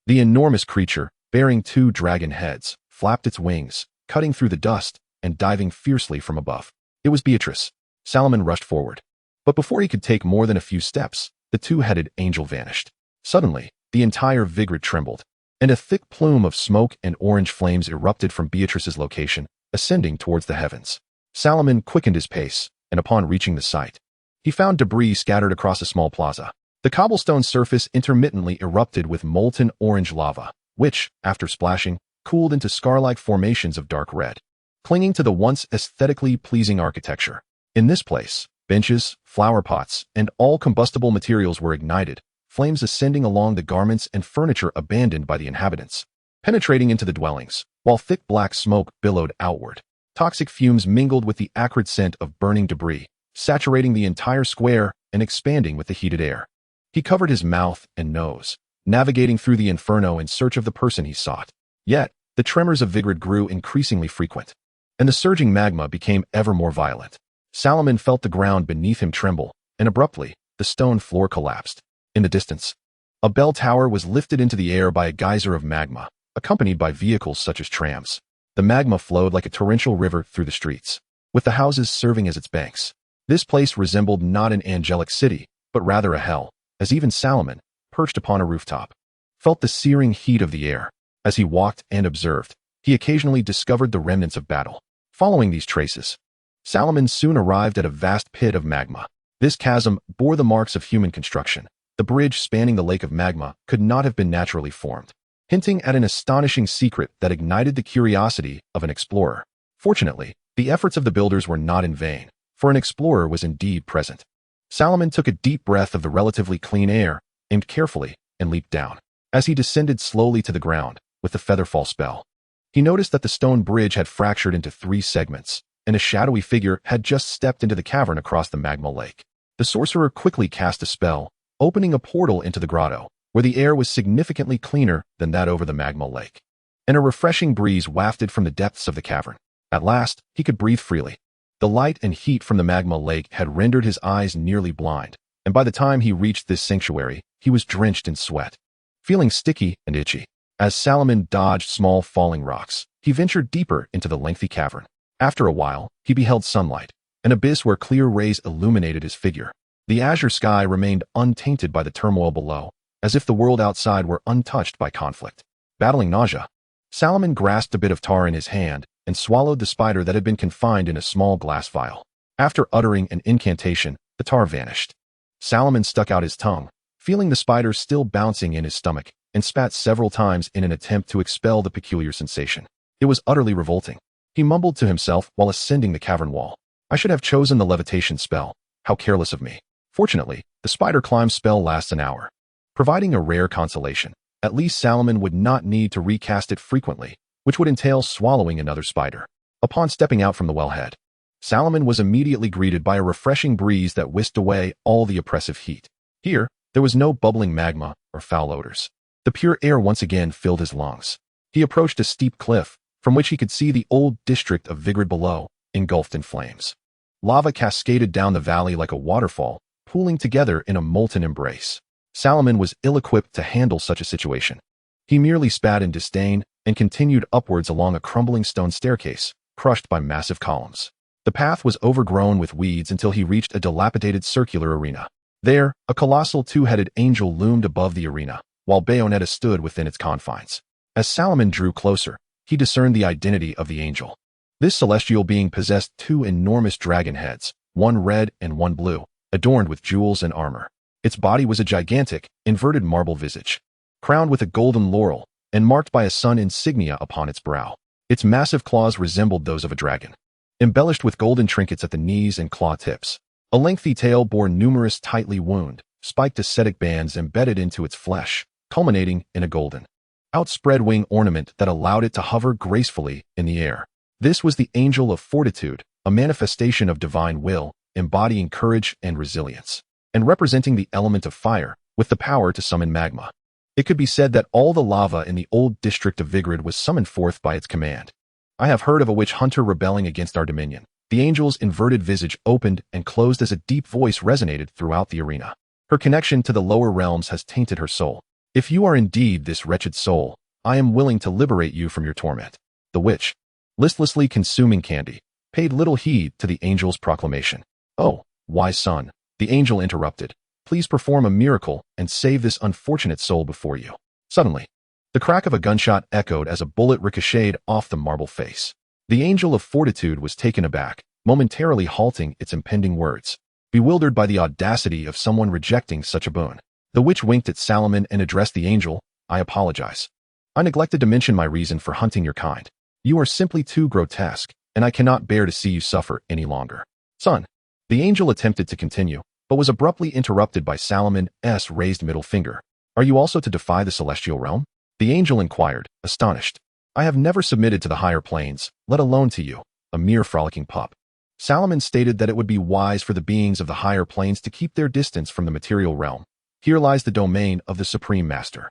[SPEAKER 1] The enormous creature, bearing two dragon heads, flapped its wings, cutting through the dust and diving fiercely from above. It was Beatrice. Solomon rushed forward. But before he could take more than a few steps, the two-headed angel vanished. Suddenly, the entire vigrid trembled, and a thick plume of smoke and orange flames erupted from Beatrice's location, ascending towards the heavens. Solomon quickened his pace, and upon reaching the site, he found debris scattered across a small plaza. The cobblestone surface intermittently erupted with molten orange lava, which, after splashing, cooled into scar-like formations of dark red, clinging to the once aesthetically pleasing architecture. In this place, benches, flower pots, and all combustible materials were ignited, flames ascending along the garments and furniture abandoned by the inhabitants, penetrating into the dwellings, while thick black smoke billowed outward. Toxic fumes mingled with the acrid scent of burning debris, saturating the entire square and expanding with the heated air. He covered his mouth and nose, navigating through the inferno in search of the person he sought. Yet, the tremors of Vigrid grew increasingly frequent, and the surging magma became ever more violent. Solomon felt the ground beneath him tremble, and abruptly, the stone floor collapsed. In the distance, a bell tower was lifted into the air by a geyser of magma, accompanied by vehicles such as trams. The magma flowed like a torrential river through the streets, with the houses serving as its banks. This place resembled not an angelic city, but rather a hell, as even Solomon, perched upon a rooftop, felt the searing heat of the air. As he walked and observed, he occasionally discovered the remnants of battle. Following these traces, Solomon soon arrived at a vast pit of magma. This chasm bore the marks of human construction. The bridge spanning the lake of magma could not have been naturally formed, hinting at an astonishing secret that ignited the curiosity of an explorer. Fortunately, the efforts of the builders were not in vain, for an explorer was indeed present. Solomon took a deep breath of the relatively clean air, aimed carefully, and leaped down. As he descended slowly to the ground, with the featherfall spell, he noticed that the stone bridge had fractured into 3 segments, and a shadowy figure had just stepped into the cavern across the magma lake. The sorcerer quickly cast a spell, opening a portal into the grotto, where the air was significantly cleaner than that over the magma lake, and a refreshing breeze wafted from the depths of the cavern. At last, he could breathe freely. The light and heat from the magma lake had rendered his eyes nearly blind, and by the time he reached this sanctuary, he was drenched in sweat, feeling sticky and itchy. As Solomon dodged small falling rocks, he ventured deeper into the lengthy cavern. After a while, he beheld sunlight, an abyss where clear rays illuminated his figure. The azure sky remained untainted by the turmoil below, as if the world outside were untouched by conflict. Battling nausea, Solomon grasped a bit of tar in his hand and swallowed the spider that had been confined in a small glass vial. After uttering an incantation, the tar vanished. Solomon stuck out his tongue, feeling the spider still bouncing in his stomach, and spat several times in an attempt to expel the peculiar sensation. It was utterly revolting. He mumbled to himself while ascending the cavern wall. I should have chosen the levitation spell. How careless of me. Fortunately, the spider climb spell lasts an hour, providing a rare consolation. At least Solomon would not need to recast it frequently, which would entail swallowing another spider. Upon stepping out from the wellhead, Solomon was immediately greeted by a refreshing breeze that whisked away all the oppressive heat. Here, there was no bubbling magma or foul odors. The pure air once again filled his lungs. He approached a steep cliff, from which he could see the old district of Vigrid below, engulfed in flames. Lava cascaded down the valley like a waterfall, pooling together in a molten embrace. Solomon was ill-equipped to handle such a situation. He merely spat in disdain and continued upwards along a crumbling stone staircase, crushed by massive columns. The path was overgrown with weeds until he reached a dilapidated circular arena. There, a colossal 2-headed angel loomed above the arena, while Bayonetta stood within its confines. As Solomon drew closer, he discerned the identity of the angel. This celestial being possessed 2 enormous dragon heads, one red and one blue, adorned with jewels and armor. Its body was a gigantic, inverted marble visage, crowned with a golden laurel, and marked by a sun insignia upon its brow. Its massive claws resembled those of a dragon, embellished with golden trinkets at the knees and claw tips. A lengthy tail bore numerous tightly wound, spiked ascetic bands embedded into its flesh, culminating in a golden, outspread wing ornament that allowed it to hover gracefully in the air. This was the Angel of Fortitude, a manifestation of divine will, embodying courage and resilience, and representing the element of fire, with the power to summon magma. It could be said that all the lava in the old district of Vigrid was summoned forth by its command. I have heard of a witch hunter rebelling against our dominion. The angel's inverted visage opened and closed as a deep voice resonated throughout the arena. Her connection to the lower realms has tainted her soul. If you are indeed this wretched soul, I am willing to liberate you from your torment. The witch, listlessly consuming candy, paid little heed to the angel's proclamation. Oh, wise son, the angel interrupted. Please perform a miracle and save this unfortunate soul before you. Suddenly, the crack of a gunshot echoed as a bullet ricocheted off the marble face. The Angel of Fortitude was taken aback, momentarily halting its impending words, bewildered by the audacity of someone rejecting such a boon. The witch winked at Salomon and addressed the angel. I apologize. I neglected to mention my reason for hunting your kind. You are simply too grotesque, and I cannot bear to see you suffer any longer. Son, the angel attempted to continue, but was abruptly interrupted by Salomon's raised middle finger. Are you also to defy the celestial realm? The angel inquired, astonished. I have never submitted to the higher planes, let alone to you, a mere frolicking pup. Salomon stated that it would be wise for the beings of the higher planes to keep their distance from the material realm. Here lies the domain of the Supreme Master.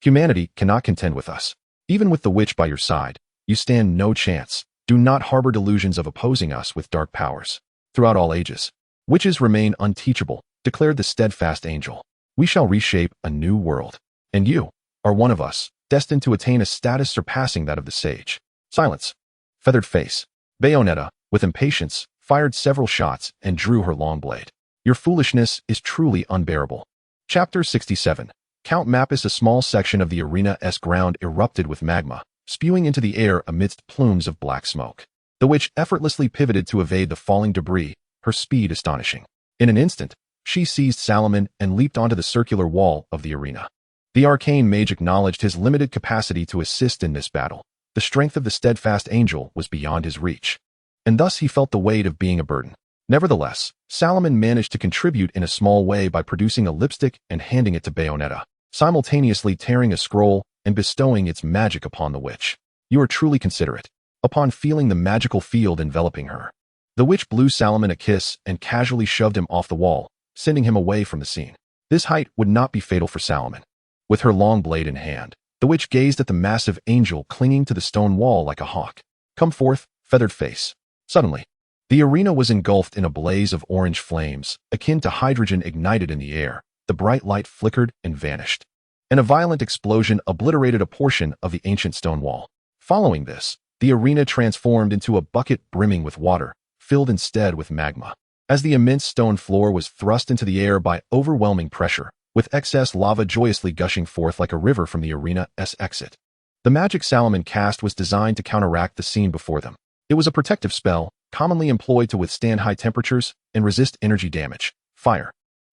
[SPEAKER 1] Humanity cannot contend with us. Even with the witch by your side, you stand no chance. Do not harbor delusions of opposing us with dark powers. Throughout all ages, witches remain unteachable, declared the steadfast angel. We shall reshape a new world. And you are one of us, destined to attain a status surpassing that of the sage. Silence. Feathered face. Bayonetta, with impatience, fired several shots and drew her long blade. Your foolishness is truly unbearable. Chapter 67. Count Mappus. A small section of the arena's ground erupted with magma, spewing into the air amidst plumes of black smoke. The witch effortlessly pivoted to evade the falling debris, her speed astonishing. In an instant, she seized Salomon and leaped onto the circular wall of the arena. The arcane mage acknowledged his limited capacity to assist in this battle. The strength of the steadfast angel was beyond his reach, and thus he felt the weight of being a burden. Nevertheless, Salomon managed to contribute in a small way by producing a lipstick and handing it to Bayonetta, simultaneously tearing a scroll and bestowing its magic upon the witch. You are truly considerate. Upon feeling the magical field enveloping her, the witch blew Salomon a kiss and casually shoved him off the wall, sending him away from the scene. This height would not be fatal for Salomon. With her long blade in hand, the witch gazed at the massive angel clinging to the stone wall like a hawk. Come forth, feathered face. Suddenly, the arena was engulfed in a blaze of orange flames, akin to hydrogen ignited in the air. The bright light flickered and vanished, and a violent explosion obliterated a portion of the ancient stone wall. Following this, the arena transformed into a bucket brimming with water, filled instead with magma. As the immense stone floor was thrust into the air by overwhelming pressure, with excess lava joyously gushing forth like a river from the arena's exit. The magic Salomon cast was designed to counteract the scene before them. It was a protective spell, commonly employed to withstand high temperatures and resist energy damage. Fire.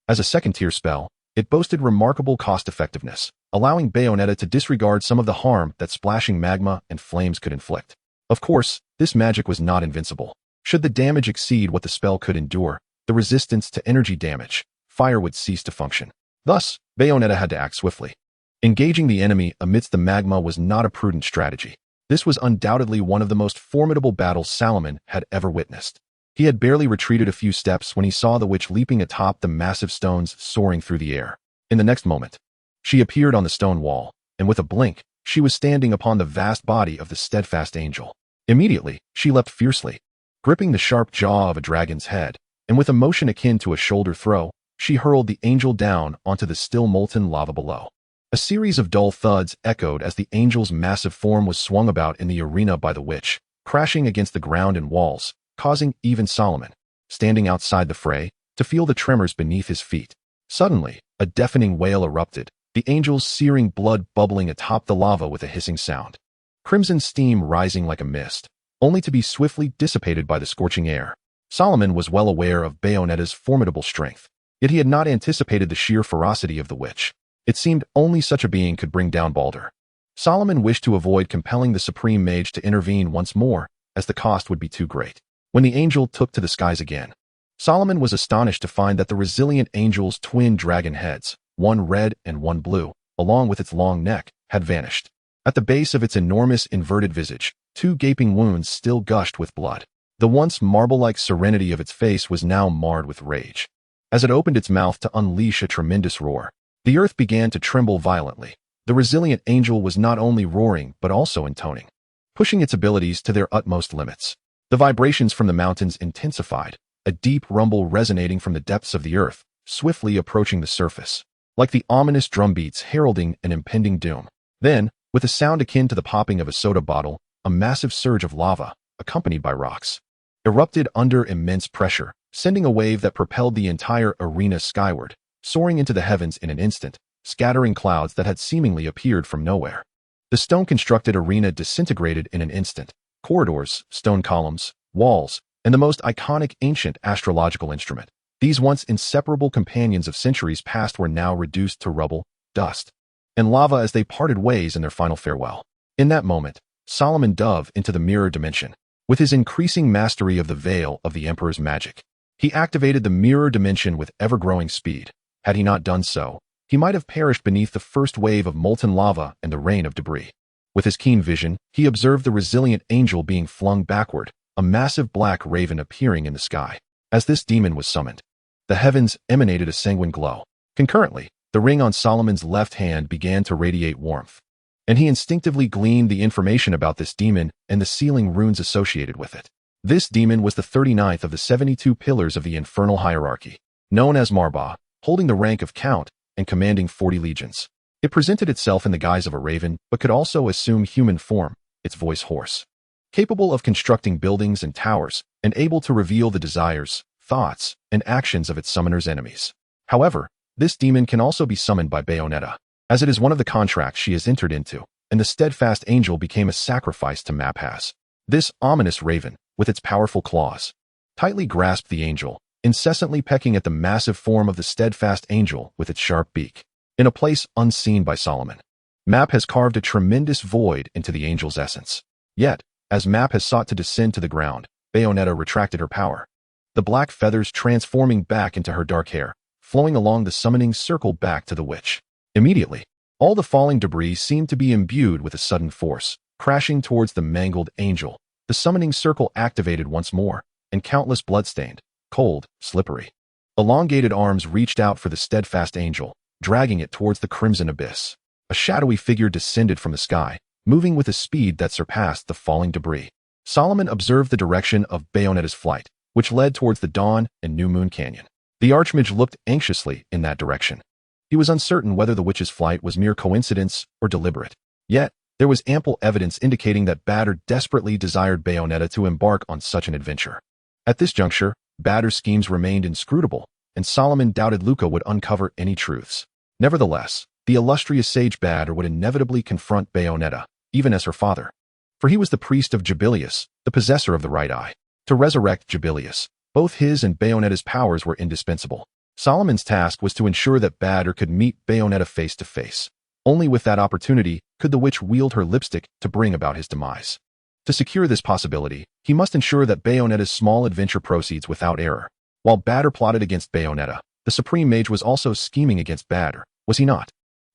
[SPEAKER 1] As a second-tier spell, it boasted remarkable cost-effectiveness, allowing Bayonetta to disregard some of the harm that splashing magma and flames could inflict. Of course, this magic was not invincible. Should the damage exceed what the spell could endure, the resistance to energy damage, fire would cease to function. Thus, Bayonetta had to act swiftly. Engaging the enemy amidst the magma was not a prudent strategy. This was undoubtedly one of the most formidable battles Salomon had ever witnessed. He had barely retreated a few steps when he saw the witch leaping atop the massive stones soaring through the air. In the next moment, she appeared on the stone wall, and with a blink, she was standing upon the vast body of the steadfast angel. Immediately, she leapt fiercely, gripping the sharp jaw of a dragon's head, and with a motion akin to a shoulder throw, she hurled the angel down onto the still molten lava below. A series of dull thuds echoed as the angel's massive form was swung about in the arena by the witch, crashing against the ground and walls, causing even Salomon, standing outside the fray, to feel the tremors beneath his feet. Suddenly, a deafening wail erupted, the angel's searing blood bubbling atop the lava with a hissing sound. Crimson steam rising like a mist, only to be swiftly dissipated by the scorching air. Salomon was well aware of Bayonetta's formidable strength. Yet he had not anticipated the sheer ferocity of the witch. It seemed only such a being could bring down Baldur. Solomon wished to avoid compelling the supreme mage to intervene once more, as the cost would be too great. When the angel took to the skies again, Solomon was astonished to find that the resilient angel's twin dragon heads, one red and one blue, along with its long neck, had vanished. At the base of its enormous inverted visage, two gaping wounds still gushed with blood. The once marble-like serenity of its face was now marred with rage. As it opened its mouth to unleash a tremendous roar, the earth began to tremble violently. The resilient angel was not only roaring but also intoning, pushing its abilities to their utmost limits. The vibrations from the mountains intensified, a deep rumble resonating from the depths of the earth, swiftly approaching the surface, like the ominous drumbeats heralding an impending doom. Then, with a sound akin to the popping of a soda bottle, a massive surge of lava, accompanied by rocks, erupted under immense pressure, sending a wave that propelled the entire arena skyward, soaring into the heavens in an instant, scattering clouds that had seemingly appeared from nowhere. The stone-constructed arena disintegrated in an instant. Corridors, stone columns, walls, and the most iconic ancient astrological instrument, these once inseparable companions of centuries past, were now reduced to rubble, dust, and lava as they parted ways in their final farewell. In that moment, Solomon dove into the mirror dimension. With his increasing mastery of the veil of the Emperor's magic, he activated the mirror dimension with ever-growing speed. Had he not done so, he might have perished beneath the first wave of molten lava and the rain of debris. With his keen vision, he observed the resilient angel being flung backward, a massive black raven appearing in the sky. As this demon was summoned, the heavens emanated a sanguine glow. Concurrently, the ring on Solomon's left hand began to radiate warmth, and he instinctively gleaned the information about this demon and the sealing runes associated with it. This demon was the 39th of the 72 pillars of the infernal hierarchy, known as Marbah, holding the rank of count and commanding 40 legions. It presented itself in the guise of a raven, but could also assume human form, its voice hoarse, capable of constructing buildings and towers, and able to reveal the desires, thoughts, and actions of its summoner's enemies. However, this demon can also be summoned by Bayonetta, as it is one of the contracts she has entered into, and the steadfast angel became a sacrifice to Maphaz. This ominous raven, with its powerful claws, tightly grasped the angel, incessantly pecking at the massive form of the steadfast angel with its sharp beak. In a place unseen by Solomon, Map has carved a tremendous void into the angel's essence. Yet, as Map has sought to descend to the ground, Bayonetta retracted her power, the black feathers transforming back into her dark hair, flowing along the summoning circle back to the witch. Immediately, all the falling debris seemed to be imbued with a sudden force, crashing towards the mangled angel. The summoning circle activated once more, and countless bloodstained, cold, slippery, elongated arms reached out for the steadfast angel, dragging it towards the crimson abyss. A shadowy figure descended from the sky, moving with a speed that surpassed the falling debris. Solomon observed the direction of Bayonetta's flight, which led towards the Dawn and New Moon Canyon. The Archmage looked anxiously in that direction. He was uncertain whether the witch's flight was mere coincidence or deliberate. Yet, there was ample evidence indicating that Badr desperately desired Bayonetta to embark on such an adventure. At this juncture, Badr's schemes remained inscrutable, and Solomon doubted Luca would uncover any truths. Nevertheless, the illustrious sage Badr would inevitably confront Bayonetta, even as her father. For he was the priest of Jubilius, the possessor of the right eye. To resurrect Jubilius, both his and Bayonetta's powers were indispensable. Solomon's task was to ensure that Badr could meet Bayonetta face to face. Only with that opportunity could the witch wield her lipstick to bring about his demise. To secure this possibility, he must ensure that Bayonetta's small adventure proceeds without error. While Badr plotted against Bayonetta, the Supreme Mage was also scheming against Badr, was he not?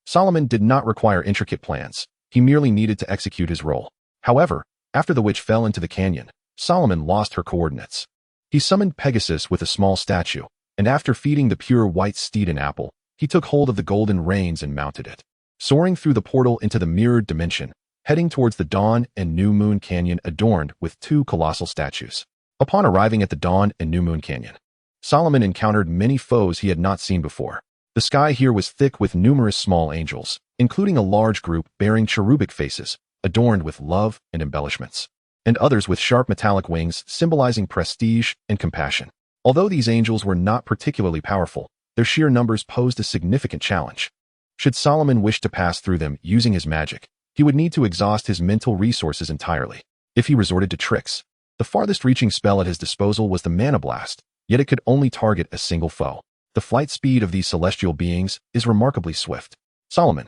[SPEAKER 1] Solomon did not require intricate plans. He merely needed to execute his role. However, after the witch fell into the canyon, Solomon lost her coordinates. He summoned Pegasus with a small statue, and after feeding the pure white steed an apple, he took hold of the golden reins and mounted it. Soaring through the portal into the mirrored dimension, heading towards the Dawn and New Moon Canyon adorned with two colossal statues. Upon arriving at the Dawn and New Moon Canyon, Solomon encountered many foes he had not seen before. The sky here was thick with numerous small angels, including a large group bearing cherubic faces, adorned with love and embellishments, and others with sharp metallic wings symbolizing prestige and compassion. Although these angels were not particularly powerful, their sheer numbers posed a significant challenge. Should Solomon wish to pass through them using his magic, he would need to exhaust his mental resources entirely. If he resorted to tricks, the farthest reaching spell at his disposal was the Mana Blast, yet it could only target a single foe. The flight speed of these celestial beings is remarkably swift. Solomon,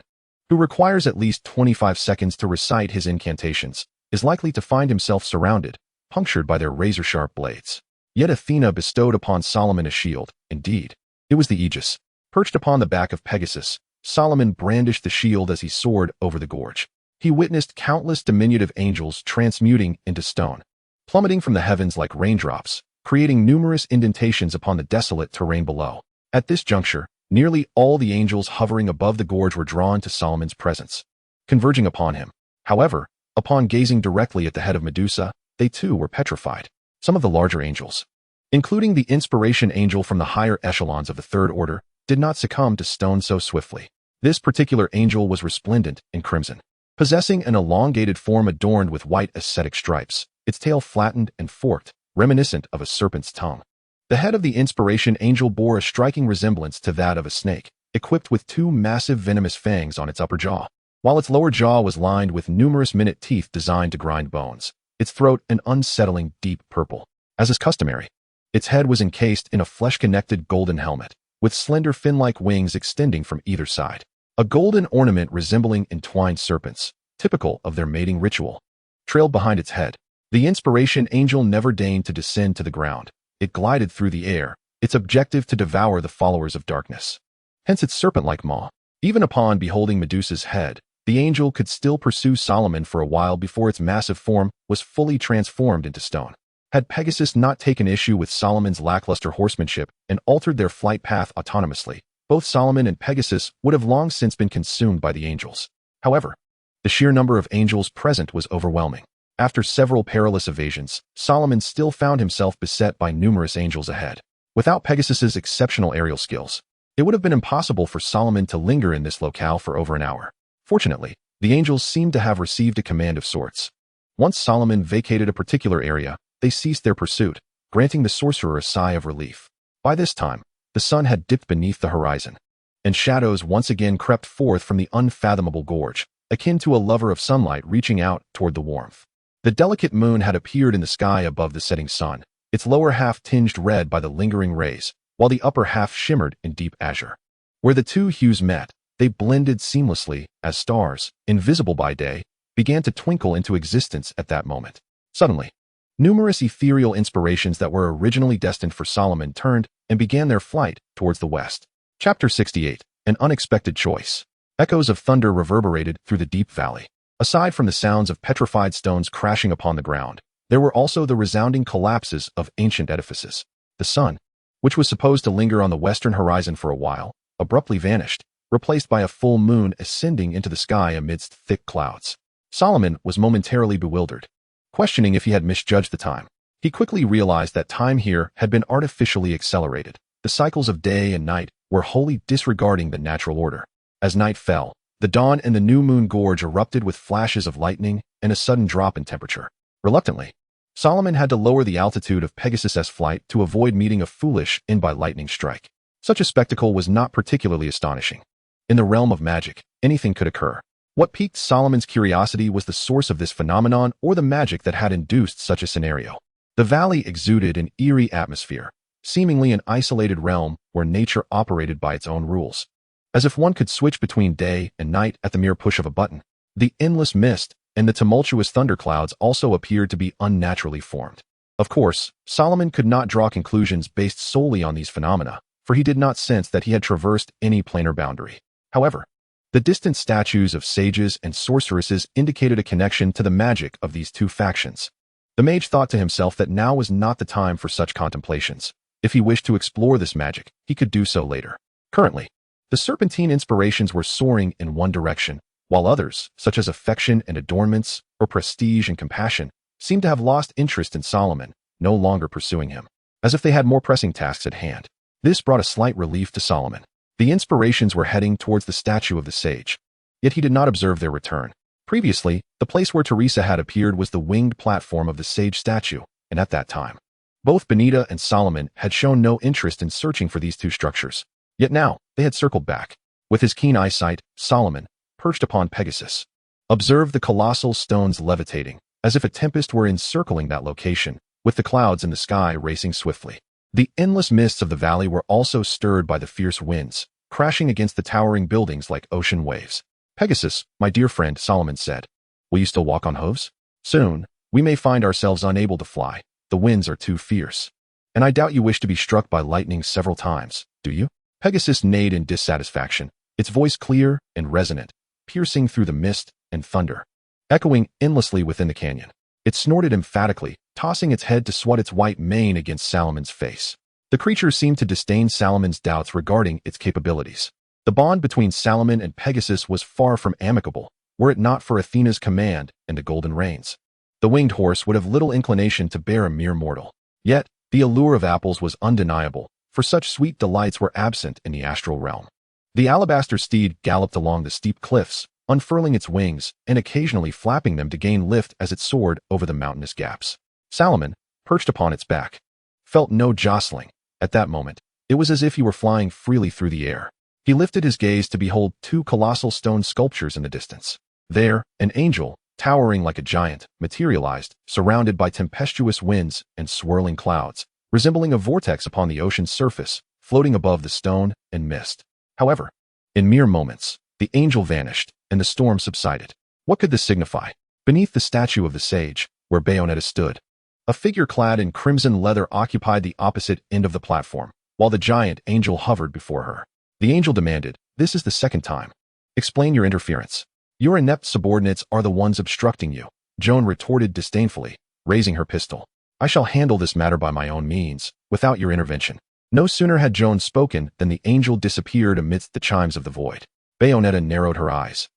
[SPEAKER 1] who requires at least 25 seconds to recite his incantations, is likely to find himself surrounded, punctured by their razor-sharp blades. Yet Athena bestowed upon Solomon a shield. Indeed, it was the Aegis. Perched upon the back of Pegasus, Solomon brandished the shield as he soared over the gorge. He witnessed countless diminutive angels transmuting into stone, plummeting from the heavens like raindrops, creating numerous indentations upon the desolate terrain below. At this juncture, nearly all the angels hovering above the gorge were drawn to Solomon's presence, converging upon him. However, upon gazing directly at the head of Medusa, they too were petrified. Some of the larger angels, including the inspiration angel from the higher echelons of the third order, did not succumb to stone so swiftly. This particular angel was resplendent in crimson, possessing an elongated form adorned with white ascetic stripes, its tail flattened and forked, reminiscent of a serpent's tongue. The head of the inspiration angel bore a striking resemblance to that of a snake, equipped with two massive venomous fangs on its upper jaw, while its lower jaw was lined with numerous minute teeth designed to grind bones, its throat an unsettling deep purple. As is customary, its head was encased in a flesh-connected golden helmet, with slender fin-like wings extending from either side. A golden ornament resembling entwined serpents, typical of their mating ritual, trailed behind its head. The inspiration angel never deigned to descend to the ground. It glided through the air, its objective to devour the followers of darkness. Hence its serpent-like maw. Even upon beholding Medusa's head, the angel could still pursue Solomon for a while before its massive form was fully transformed into stone. Had Pegasus not taken issue with Solomon's lackluster horsemanship and altered their flight path autonomously, both Solomon and Pegasus would have long since been consumed by the angels. However, the sheer number of angels present was overwhelming. After several perilous evasions, Solomon still found himself beset by numerous angels ahead. Without Pegasus's exceptional aerial skills, it would have been impossible for Solomon to linger in this locale for over an hour. Fortunately, the angels seemed to have received a command of sorts. Once Solomon vacated a particular area, they ceased their pursuit, granting the sorcerer a sigh of relief. By this time, the sun had dipped beneath the horizon, and shadows once again crept forth from the unfathomable gorge, akin to a lover of sunlight reaching out toward the warmth. The delicate moon had appeared in the sky above the setting sun, its lower half tinged red by the lingering rays, while the upper half shimmered in deep azure. Where the two hues met, they blended seamlessly as stars, invisible by day, began to twinkle into existence at that moment. Suddenly, numerous ethereal inspirations that were originally destined for Solomon turned and began their flight towards the west. Chapter 68. An Unexpected Choice. Echoes of thunder reverberated through the deep valley. Aside from the sounds of petrified stones crashing upon the ground, there were also the resounding collapses of ancient edifices. The sun, which was supposed to linger on the western horizon for a while, abruptly vanished, replaced by a full moon ascending into the sky amidst thick clouds. Solomon was momentarily bewildered, questioning if he had misjudged the time. He quickly realized that time here had been artificially accelerated. The cycles of day and night were wholly disregarding the natural order. As night fell, the dawn and the new moon gorge erupted with flashes of lightning and a sudden drop in temperature. Reluctantly, Solomon had to lower the altitude of Pegasus's flight to avoid meeting a foolish in-by-lightning strike. Such a spectacle was not particularly astonishing. In the realm of magic, anything could occur. What piqued Solomon's curiosity was the source of this phenomenon or the magic that had induced such a scenario. The valley exuded an eerie atmosphere, seemingly an isolated realm where nature operated by its own rules, as if one could switch between day and night at the mere push of a button. The endless mist and the tumultuous thunderclouds also appeared to be unnaturally formed. Of course, Solomon could not draw conclusions based solely on these phenomena, for he did not sense that he had traversed any planar boundary. However, the distant statues of sages and sorceresses indicated a connection to the magic of these two factions. The mage thought to himself that now was not the time for such contemplations. If he wished to explore this magic, he could do so later. Currently, the serpentine inspirations were soaring in one direction, while others, such as affection and adornments, or prestige and compassion, seemed to have lost interest in Solomon, no longer pursuing him, as if they had more pressing tasks at hand. This brought a slight relief to Solomon. The inspirations were heading towards the statue of the sage, yet he did not observe their return. Previously, the place where Teresa had appeared was the winged platform of the sage statue, and at that time, both Benita and Solomon had shown no interest in searching for these two structures. Yet now, they had circled back. With his keen eyesight, Solomon, perched upon Pegasus, observed the colossal stones levitating, as if a tempest were encircling that location, with the clouds in the sky racing swiftly. The endless mists of the valley were also stirred by the fierce winds, crashing against the towering buildings like ocean waves. Pegasus, my dear friend, Solomon said, will you still walk on hooves? Soon, we may find ourselves unable to fly. The winds are too fierce. And I doubt you wish to be struck by lightning several times, do you? Pegasus neighed in dissatisfaction, its voice clear and resonant, piercing through the mist and thunder, echoing endlessly within the canyon. It snorted emphatically, tossing its head to swat its white mane against Salomon's face. The creature seemed to disdain Salomon's doubts regarding its capabilities. The bond between Salomon and Pegasus was far from amicable, were it not for Athena's command and the golden reins. The winged horse would have little inclination to bear a mere mortal. Yet, the allure of apples was undeniable, for such sweet delights were absent in the astral realm. The alabaster steed galloped along the steep cliffs, unfurling its wings and occasionally flapping them to gain lift as it soared over the mountainous gaps. Salomon, perched upon its back, felt no jostling. At that moment, it was as if he were flying freely through the air. He lifted his gaze to behold two colossal stone sculptures in the distance. There, an angel, towering like a giant, materialized, surrounded by tempestuous winds and swirling clouds, resembling a vortex upon the ocean's surface, floating above the stone and mist. However, in mere moments, the angel vanished, and the storm subsided. What could this signify? Beneath the statue of the sage, where Bayonetta stood, a figure clad in crimson leather occupied the opposite end of the platform, while the giant angel hovered before her. The angel demanded, "This is the second time. Explain your interference. Your inept subordinates are the ones obstructing you," Joan retorted disdainfully, raising her pistol. "I shall handle this matter by my own means, without your intervention." No sooner had Joan spoken than the angel disappeared amidst the chimes of the void. Bayonetta narrowed her eyes,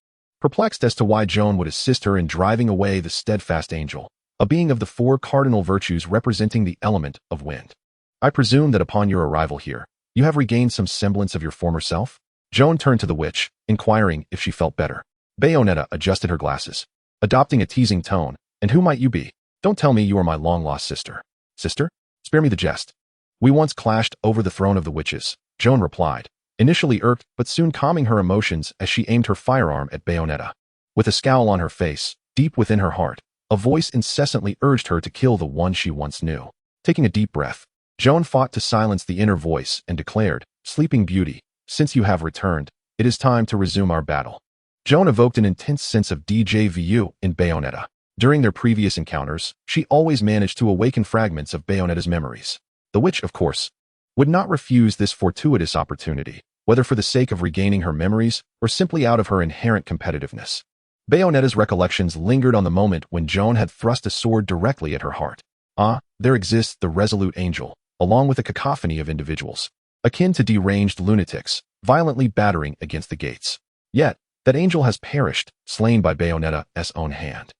[SPEAKER 1] perplexed as to why Joan would assist her in driving away the steadfast angel, a being of the four cardinal virtues representing the element of wind. "I presume that upon your arrival here, you have regained some semblance of your former self?" Joan turned to the witch, inquiring if she felt better. Bayonetta adjusted her glasses, adopting a teasing tone. "And who might you be? Don't tell me you are my long-lost sister." "Sister? Spare me the jest. We once clashed over the throne of the witches," Joan replied, initially irked but soon calming her emotions as she aimed her firearm at Bayonetta. With a scowl on her face, deep within her heart, a voice incessantly urged her to kill the one she once knew. Taking a deep breath, Joan fought to silence the inner voice and declared, "Sleeping Beauty, since you have returned, it is time to resume our battle." Joan evoked an intense sense of déjà vu in Bayonetta. During their previous encounters, she always managed to awaken fragments of Bayonetta's memories. The witch, of course, would not refuse this fortuitous opportunity, whether for the sake of regaining her memories or simply out of her inherent competitiveness. Bayonetta's recollections lingered on the moment when Joan had thrust a sword directly at her heart. Ah, there exists the resolute angel, along with a cacophony of individuals, akin to deranged lunatics, violently battering against the gates. Yet, that angel has perished, slain by Bayonetta's own hand.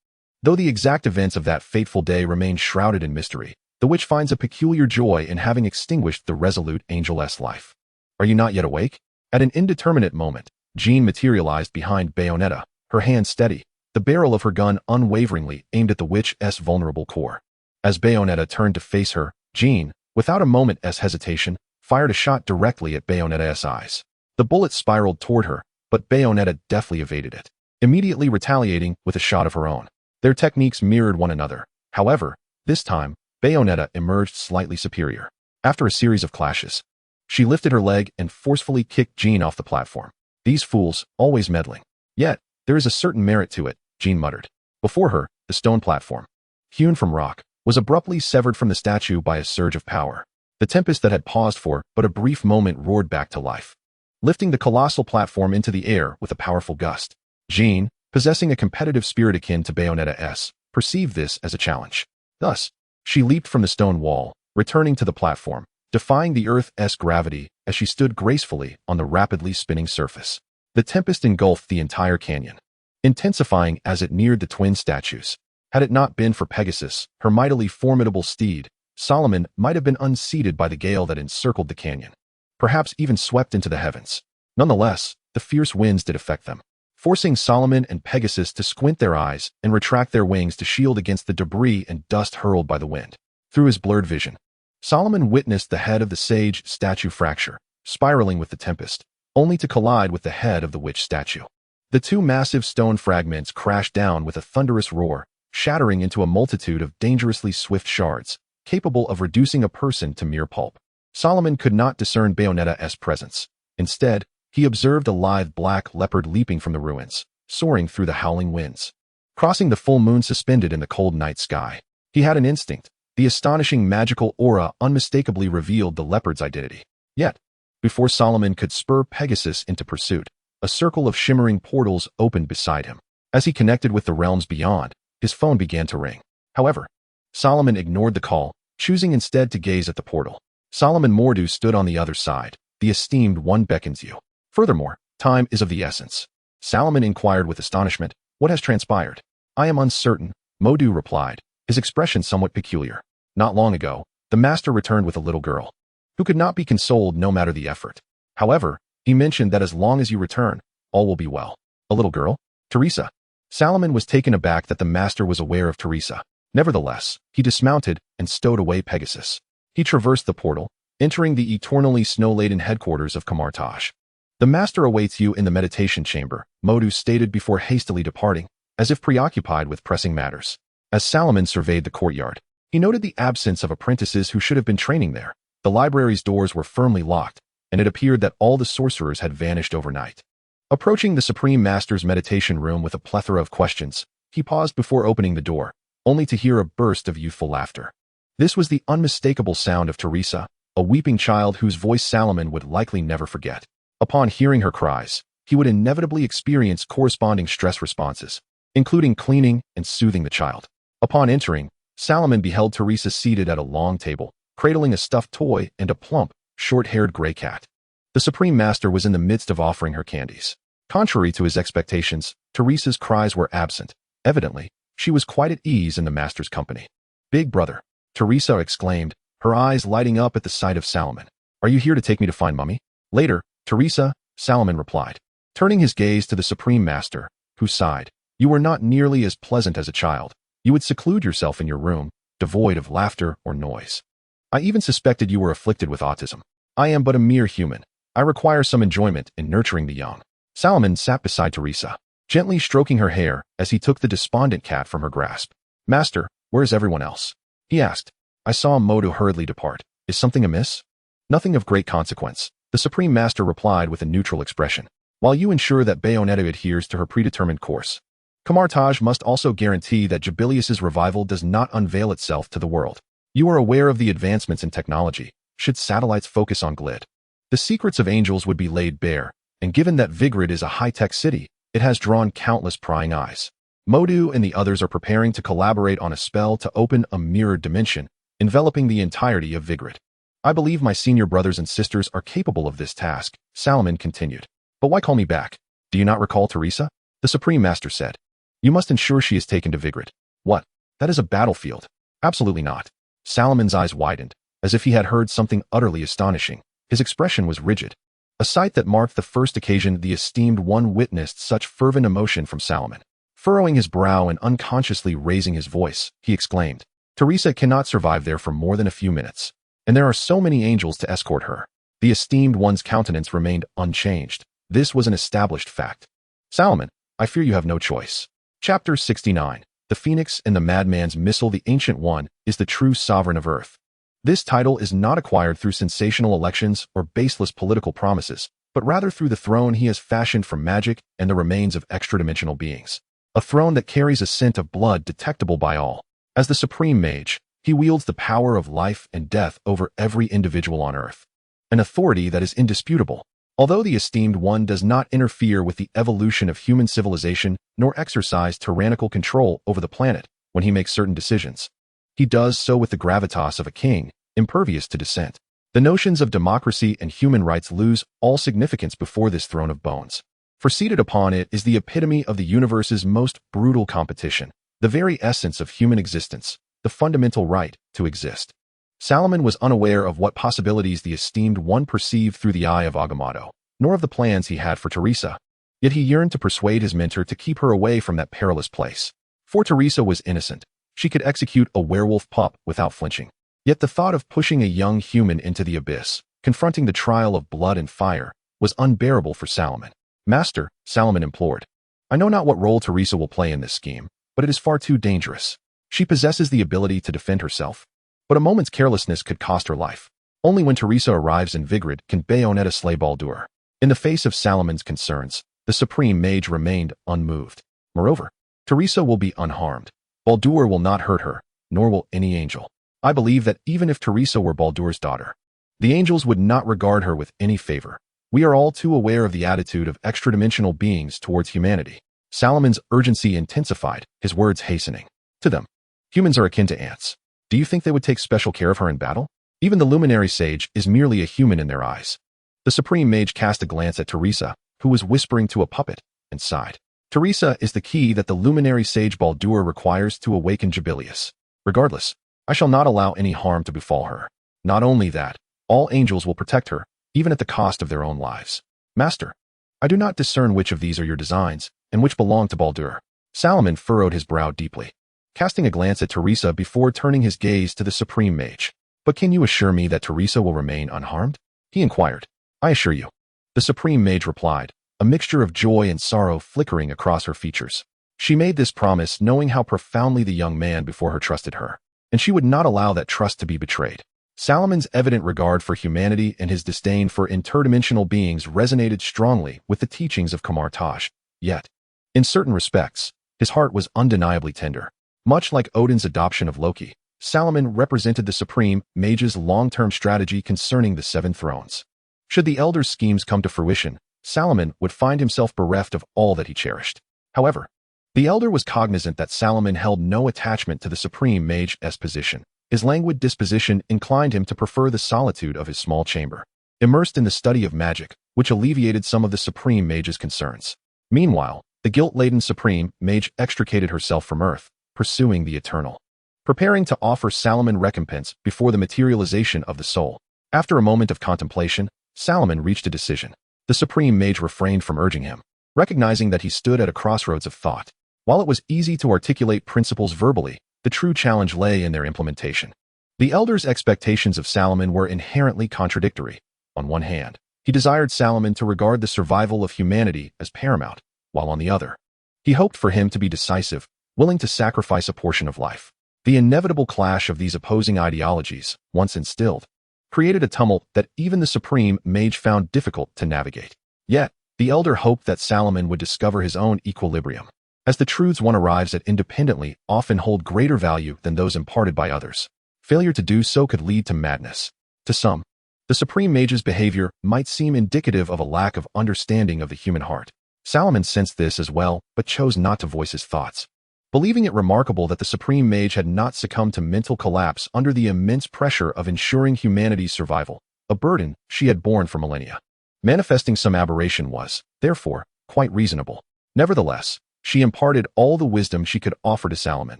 [SPEAKER 1] Though the exact events of that fateful day remain shrouded in mystery, the witch finds a peculiar joy in having extinguished the resolute angel's life. "Are you not yet awake?" At an indeterminate moment, Jean materialized behind Bayonetta, her hand steady, the barrel of her gun unwaveringly aimed at the witch's vulnerable core. As Bayonetta turned to face her, Jean, without a moment's hesitation, fired a shot directly at Bayonetta's eyes. The bullet spiraled toward her, but Bayonetta deftly evaded it, immediately retaliating with a shot of her own. Their techniques mirrored one another. However, this time, Bayonetta emerged slightly superior. After a series of clashes, she lifted her leg and forcefully kicked Jean off the platform. "These fools, always meddling. Yet, there is a certain merit to it," Jean muttered. Before her, the stone platform, hewn from rock, was abruptly severed from the statue by a surge of power. The tempest that had paused for but a brief moment roared back to life, lifting the colossal platform into the air with a powerful gust. Jean, possessing a competitive spirit akin to Bayonetta's, perceived this as a challenge. Thus, she leaped from the stone wall, returning to the platform, defying the Earth's gravity as she stood gracefully on the rapidly spinning surface. The tempest engulfed the entire canyon, intensifying as it neared the twin statues. Had it not been for Pegasus, her mightily formidable steed, Solomon might have been unseated by the gale that encircled the canyon, perhaps even swept into the heavens. Nonetheless, the fierce winds did affect them, forcing Solomon and Pegasus to squint their eyes and retract their wings to shield against the debris and dust hurled by the wind. Through his blurred vision, Solomon witnessed the head of the sage statue fracture, spiraling with the tempest, only to collide with the head of the witch statue. The two massive stone fragments crashed down with a thunderous roar, shattering into a multitude of dangerously swift shards, capable of reducing a person to mere pulp. Solomon could not discern Bayonetta's presence. Instead, he observed a lithe black leopard leaping from the ruins, soaring through the howling winds. Crossing the full moon suspended in the cold night sky, he had an instinct. The astonishing magical aura unmistakably revealed the leopard's identity. Yet, before Solomon could spur Pegasus into pursuit, a circle of shimmering portals opened beside him. As he connected with the realms beyond, his phone began to ring. However, Solomon ignored the call, choosing instead to gaze at the portal. Solomon Mordu stood on the other side. The esteemed one beckons you. Furthermore, time is of the essence. Solomon inquired with astonishment, "What has transpired?" "I am uncertain," Mordu replied, his expression somewhat peculiar. "Not long ago, the master returned with a little girl, who could not be consoled no matter the effort. However, he mentioned that as long as you return, all will be well." "A little girl? Teresa?" Solomon was taken aback that the master was aware of Teresa. Nevertheless, he dismounted and stowed away Pegasus. He traversed the portal, entering the eternally snow-laden headquarters of Camartage. "The master awaits you in the meditation chamber," Mordu stated before hastily departing, as if preoccupied with pressing matters. As Solomon surveyed the courtyard, he noted the absence of apprentices who should have been training there. The library's doors were firmly locked, and it appeared that all the sorcerers had vanished overnight. Approaching the Supreme Master's meditation room with a plethora of questions, he paused before opening the door, only to hear a burst of youthful laughter. This was the unmistakable sound of Teresa, a weeping child whose voice Solomon would likely never forget. Upon hearing her cries, he would inevitably experience corresponding stress responses, including cleaning and soothing the child. Upon entering, Solomon beheld Teresa seated at a long table, cradling a stuffed toy and a plump, short-haired gray cat. The Supreme Master was in the midst of offering her candies. Contrary to his expectations, Teresa's cries were absent. Evidently, she was quite at ease in the Master's company. "Big brother," Teresa exclaimed, her eyes lighting up at the sight of Solomon. "Are you here to take me to find Mummy?" "Later, Teresa," Solomon replied, turning his gaze to the Supreme Master, who sighed. "You were not nearly as pleasant as a child. You would seclude yourself in your room, devoid of laughter or noise. I even suspected you were afflicted with autism. I am but a mere human. I require some enjoyment in nurturing the young." Solomon sat beside Teresa, gently stroking her hair as he took the despondent cat from her grasp. "Master, where is everyone else?" he asked. "I saw Mordu hurriedly depart. Is something amiss?" "Nothing of great consequence," the Supreme Master replied with a neutral expression. "While you ensure that Bayonetta adheres to her predetermined course, Camartage must also guarantee that Jubilius's revival does not unveil itself to the world. You are aware of the advancements in technology. Should satellites focus on Glid, the secrets of angels would be laid bare, and given that Vigrid is a high-tech city, it has drawn countless prying eyes. Mordu and the others are preparing to collaborate on a spell to open a mirrored dimension, enveloping the entirety of Vigrid. I believe my senior brothers and sisters are capable of this task," Solomon continued. "But why call me back? Do you not recall Teresa?" The Supreme Master said. "You must ensure she is taken to Vigrid." "What? That is a battlefield." "Absolutely not." Solomon's eyes widened, as if he had heard something utterly astonishing. His expression was rigid. A sight that marked the first occasion the esteemed one witnessed such fervent emotion from Solomon. Furrowing his brow and unconsciously raising his voice, he exclaimed, "Teresa cannot survive there for more than a few minutes. And there are so many angels to escort her." The esteemed one's countenance remained unchanged. This was an established fact. "Solomon, I fear you have no choice." Chapter 69. The Phoenix and the Madman's Missile. The Ancient One is the true sovereign of Earth. This title is not acquired through sensational elections or baseless political promises, but rather through the throne he has fashioned from magic and the remains of extra-dimensional beings. A throne that carries a scent of blood detectable by all. As the Supreme Mage, he wields the power of life and death over every individual on Earth. An authority that is indisputable. Although the esteemed one does not interfere with the evolution of human civilization nor exercise tyrannical control over the planet when he makes certain decisions, he does so with the gravitas of a king, impervious to dissent. The notions of democracy and human rights lose all significance before this throne of bones. For seated upon it is the epitome of the universe's most brutal competition, the very essence of human existence, the fundamental right to exist. Solomon was unaware of what possibilities the esteemed one perceived through the eye of Agamotto, nor of the plans he had for Teresa. Yet he yearned to persuade his mentor to keep her away from that perilous place. For Teresa was innocent. She could execute a werewolf pup without flinching. Yet the thought of pushing a young human into the abyss, confronting the trial of blood and fire, was unbearable for Solomon. "Master," Solomon implored, "I know not what role Teresa will play in this scheme, but it is far too dangerous. She possesses the ability to defend herself, but a moment's carelessness could cost her life. Only when Teresa arrives invigorated can Bayonetta slay Baldur. In the face of Salomon's concerns, the supreme mage remained unmoved. Moreover, Teresa will be unharmed. Baldur will not hurt her, nor will any angel. I believe that even if Teresa were Baldur's daughter, the angels would not regard her with any favor. We are all too aware of the attitude of extra-dimensional beings towards humanity. Salomon's urgency intensified, his words hastening. To them, humans are akin to ants. Do you think they would take special care of her in battle? Even the luminary sage is merely a human in their eyes. The supreme mage cast a glance at Teresa, who was whispering to a puppet, and sighed. Teresa is the key that the luminary sage Baldur requires to awaken Jubilius. Regardless, I shall not allow any harm to befall her. Not only that, all angels will protect her, even at the cost of their own lives. Master, I do not discern which of these are your designs, and which belong to Baldur. Salomon furrowed his brow deeply, casting a glance at Teresa before turning his gaze to the supreme mage. But can you assure me that Teresa will remain unharmed? He inquired. I assure you. The supreme mage replied, a mixture of joy and sorrow flickering across her features. She made this promise knowing how profoundly the young man before her trusted her, and she would not allow that trust to be betrayed. Salomon's evident regard for humanity and his disdain for interdimensional beings resonated strongly with the teachings of Kamar Taj. Yet, in certain respects, his heart was undeniably tender. Much like Odin's adoption of Loki, Salomon represented the supreme mage's long-term strategy concerning the seven thrones. Should the elder's schemes come to fruition, Salomon would find himself bereft of all that he cherished. However, the elder was cognizant that Salomon held no attachment to the supreme mage's position. His languid disposition inclined him to prefer the solitude of his small chamber, immersed in the study of magic, which alleviated some of the supreme mage's concerns. Meanwhile, the guilt-laden supreme mage extricated herself from earth, pursuing the eternal, preparing to offer Salomon recompense before the materialization of the soul. After a moment of contemplation, Salomon reached a decision. The supreme mage refrained from urging him, recognizing that he stood at a crossroads of thought. While it was easy to articulate principles verbally, the true challenge lay in their implementation. The elder's expectations of Salomon were inherently contradictory. On one hand, he desired Salomon to regard the survival of humanity as paramount, while on the other, he hoped for him to be decisive, willing to sacrifice a portion of life. The inevitable clash of these opposing ideologies, once instilled, created a tumult that even the supreme mage found difficult to navigate. Yet, the elder hoped that Salomon would discover his own equilibrium, as the truths one arrives at independently often hold greater value than those imparted by others. Failure to do so could lead to madness. To some, the supreme mage's behavior might seem indicative of a lack of understanding of the human heart. Salomon sensed this as well, but chose not to voice his thoughts. Believing it remarkable that the supreme mage had not succumbed to mental collapse under the immense pressure of ensuring humanity's survival, a burden she had borne for millennia. Manifesting some aberration was, therefore, quite reasonable. Nevertheless, she imparted all the wisdom she could offer to Salomon,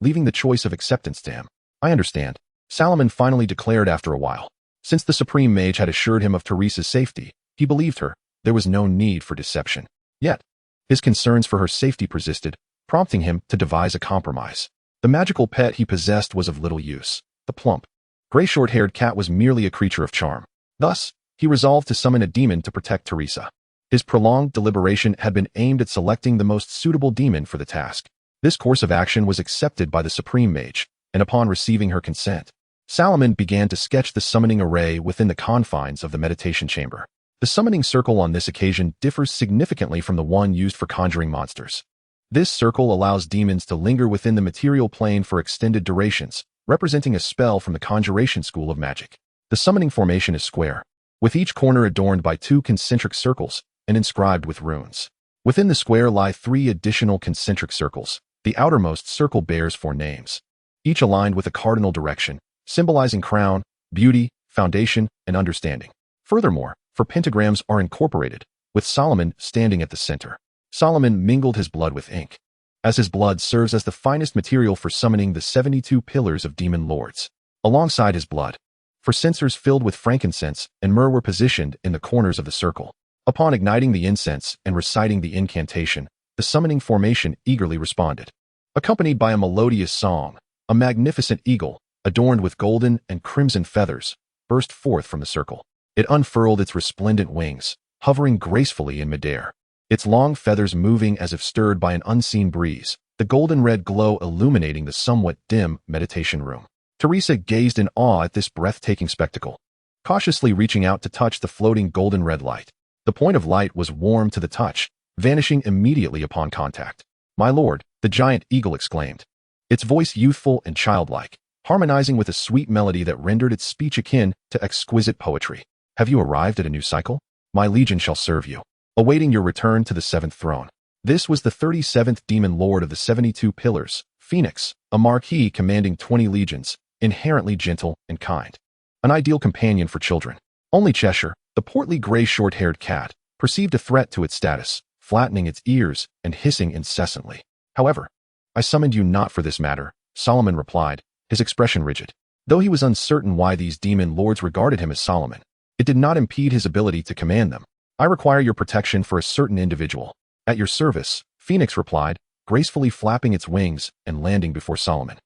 [SPEAKER 1] leaving the choice of acceptance to him. I understand, Salomon finally declared after a while. Since the supreme mage had assured him of Teresa's safety, he believed her. There was no need for deception. Yet, his concerns for her safety persisted, prompting him to devise a compromise. The magical pet he possessed was of little use. The plump, gray short-haired cat was merely a creature of charm. Thus, he resolved to summon a demon to protect Teresa. His prolonged deliberation had been aimed at selecting the most suitable demon for the task. This course of action was accepted by the supreme mage, and upon receiving her consent, Salomon began to sketch the summoning array within the confines of the meditation chamber. The summoning circle on this occasion differs significantly from the one used for conjuring monsters. This circle allows demons to linger within the material plane for extended durations, representing a spell from the conjuration school of magic. The summoning formation is square, with each corner adorned by 2 concentric circles and inscribed with runes. Within the square lie 3 additional concentric circles. The outermost circle bears 4 names, each aligned with a cardinal direction, symbolizing crown, beauty, foundation, and understanding. Furthermore, 4 pentagrams are incorporated, with Solomon standing at the center. Solomon mingled his blood with ink, as his blood serves as the finest material for summoning the 72 pillars of demon lords. Alongside his blood, 4 censers filled with frankincense and myrrh were positioned in the corners of the circle. Upon igniting the incense and reciting the incantation, the summoning formation eagerly responded. Accompanied by a melodious song, a magnificent eagle, adorned with golden and crimson feathers, burst forth from the circle. It unfurled its resplendent wings, hovering gracefully in midair, its long feathers moving as if stirred by an unseen breeze, the golden-red glow illuminating the somewhat dim meditation room. Teresa gazed in awe at this breathtaking spectacle. cautiously reaching out to touch the floating golden red light. The point of light was warm to the touch, vanishing immediately upon contact. "My lord," the giant eagle exclaimed, its voice youthful and childlike, harmonizing with a sweet melody that rendered its speech akin to exquisite poetry. "Have you arrived at a new cycle? My legion shall serve you, awaiting your return to the seventh throne." This was the 37th demon lord of the 72 pillars, Phoenix, a marquis commanding 20 legions, inherently gentle and kind. An ideal companion for children. Only Cheshire, the portly gray short-haired cat, perceived a threat to its status, flattening its ears and hissing incessantly. "However, I summoned you not for this matter," Solomon replied, his expression rigid. Though he was uncertain why these demon lords regarded him as Solomon, it did not impede his ability to command them. "I require your protection for a certain individual." "At your service," Phoenix replied, gracefully flapping its wings and landing before Solomon,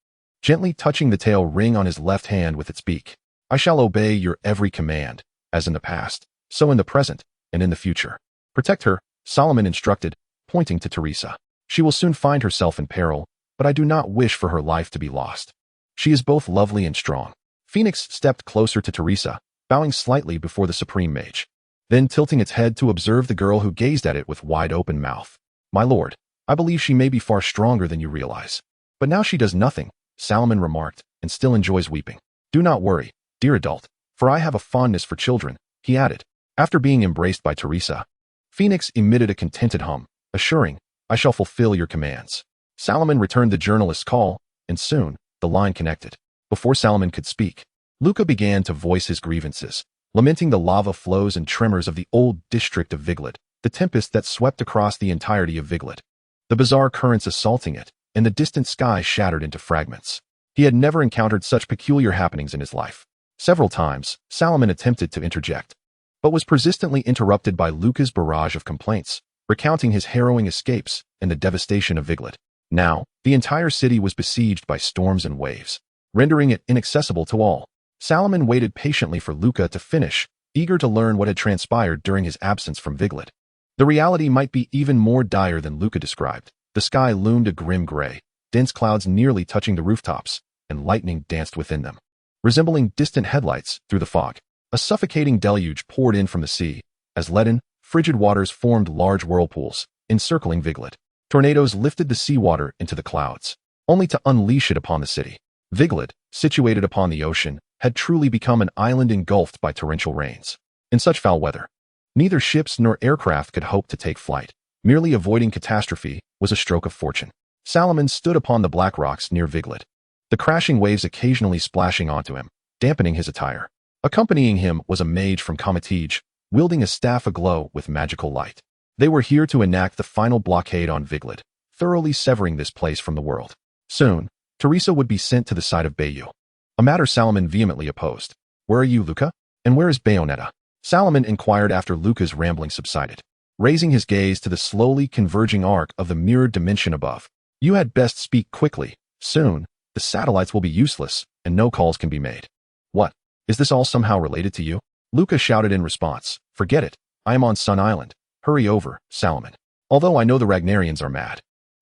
[SPEAKER 1] gently touching the tail ring on his left hand with its beak. "I shall obey your every command, as in the past, so in the present, and in the future. Protect her," Solomon instructed, pointing to Teresa. "She will soon find herself in peril, but I do not wish for her life to be lost. She is both lovely and strong." Phoenix stepped closer to Teresa, bowing slightly before the supreme mage, then tilting its head to observe the girl who gazed at it with wide-open mouth. "My lord, I believe she may be far stronger than you realize. But now she does nothing," Solomon remarked, "and still enjoys weeping. Do not worry, dear adult, for I have a fondness for children," he added. After being embraced by Teresa, Phoenix emitted a contented hum, assuring, "I shall fulfill your commands." Solomon returned the journalist's call, and soon, the line connected. Before Solomon could speak, Luca began to voice his grievances, lamenting the lava flows and tremors of the old district of Viglet, the tempest that swept across the entirety of Viglet, the bizarre currents assaulting it, and the distant sky shattered into fragments. He had never encountered such peculiar happenings in his life. Several times, Solomon attempted to interject, but was persistently interrupted by Luca's barrage of complaints, recounting his harrowing escapes and the devastation of Viglet. Now, the entire city was besieged by storms and waves, rendering it inaccessible to all. Solomon waited patiently for Luca to finish, eager to learn what had transpired during his absence from Viglet. The reality might be even more dire than Luca described. The sky loomed a grim gray, dense clouds nearly touching the rooftops, and lightning danced within them, resembling distant headlights through the fog. A suffocating deluge poured in from the sea, as leaden, frigid waters formed large whirlpools, encircling Viglet. Tornadoes lifted the seawater into the clouds, only to unleash it upon the city. Viglet, situated upon the ocean, had truly become an island engulfed by torrential rains. In such foul weather, neither ships nor aircraft could hope to take flight. Merely avoiding catastrophe was a stroke of fortune. Solomon stood upon the black rocks near Viglet, the crashing waves occasionally splashing onto him, dampening his attire. Accompanying him was a mage from Comitage, wielding a staff aglow with magical light. They were here to enact the final blockade on Viglet, thoroughly severing this place from the world. Soon, Teresa would be sent to the side of Bayeux, a matter Solomon vehemently opposed. "Where are you, Luca? And where is Bayonetta?" Solomon inquired after Luca's rambling subsided, raising his gaze to the slowly converging arc of the mirrored dimension above. "You had best speak quickly. Soon, the satellites will be useless, and no calls can be made." "What? Is this all somehow related to you?" Luca shouted in response. "Forget it. I am on Sun Island. Hurry over, Solomon. Although I know the Ragnarians are mad,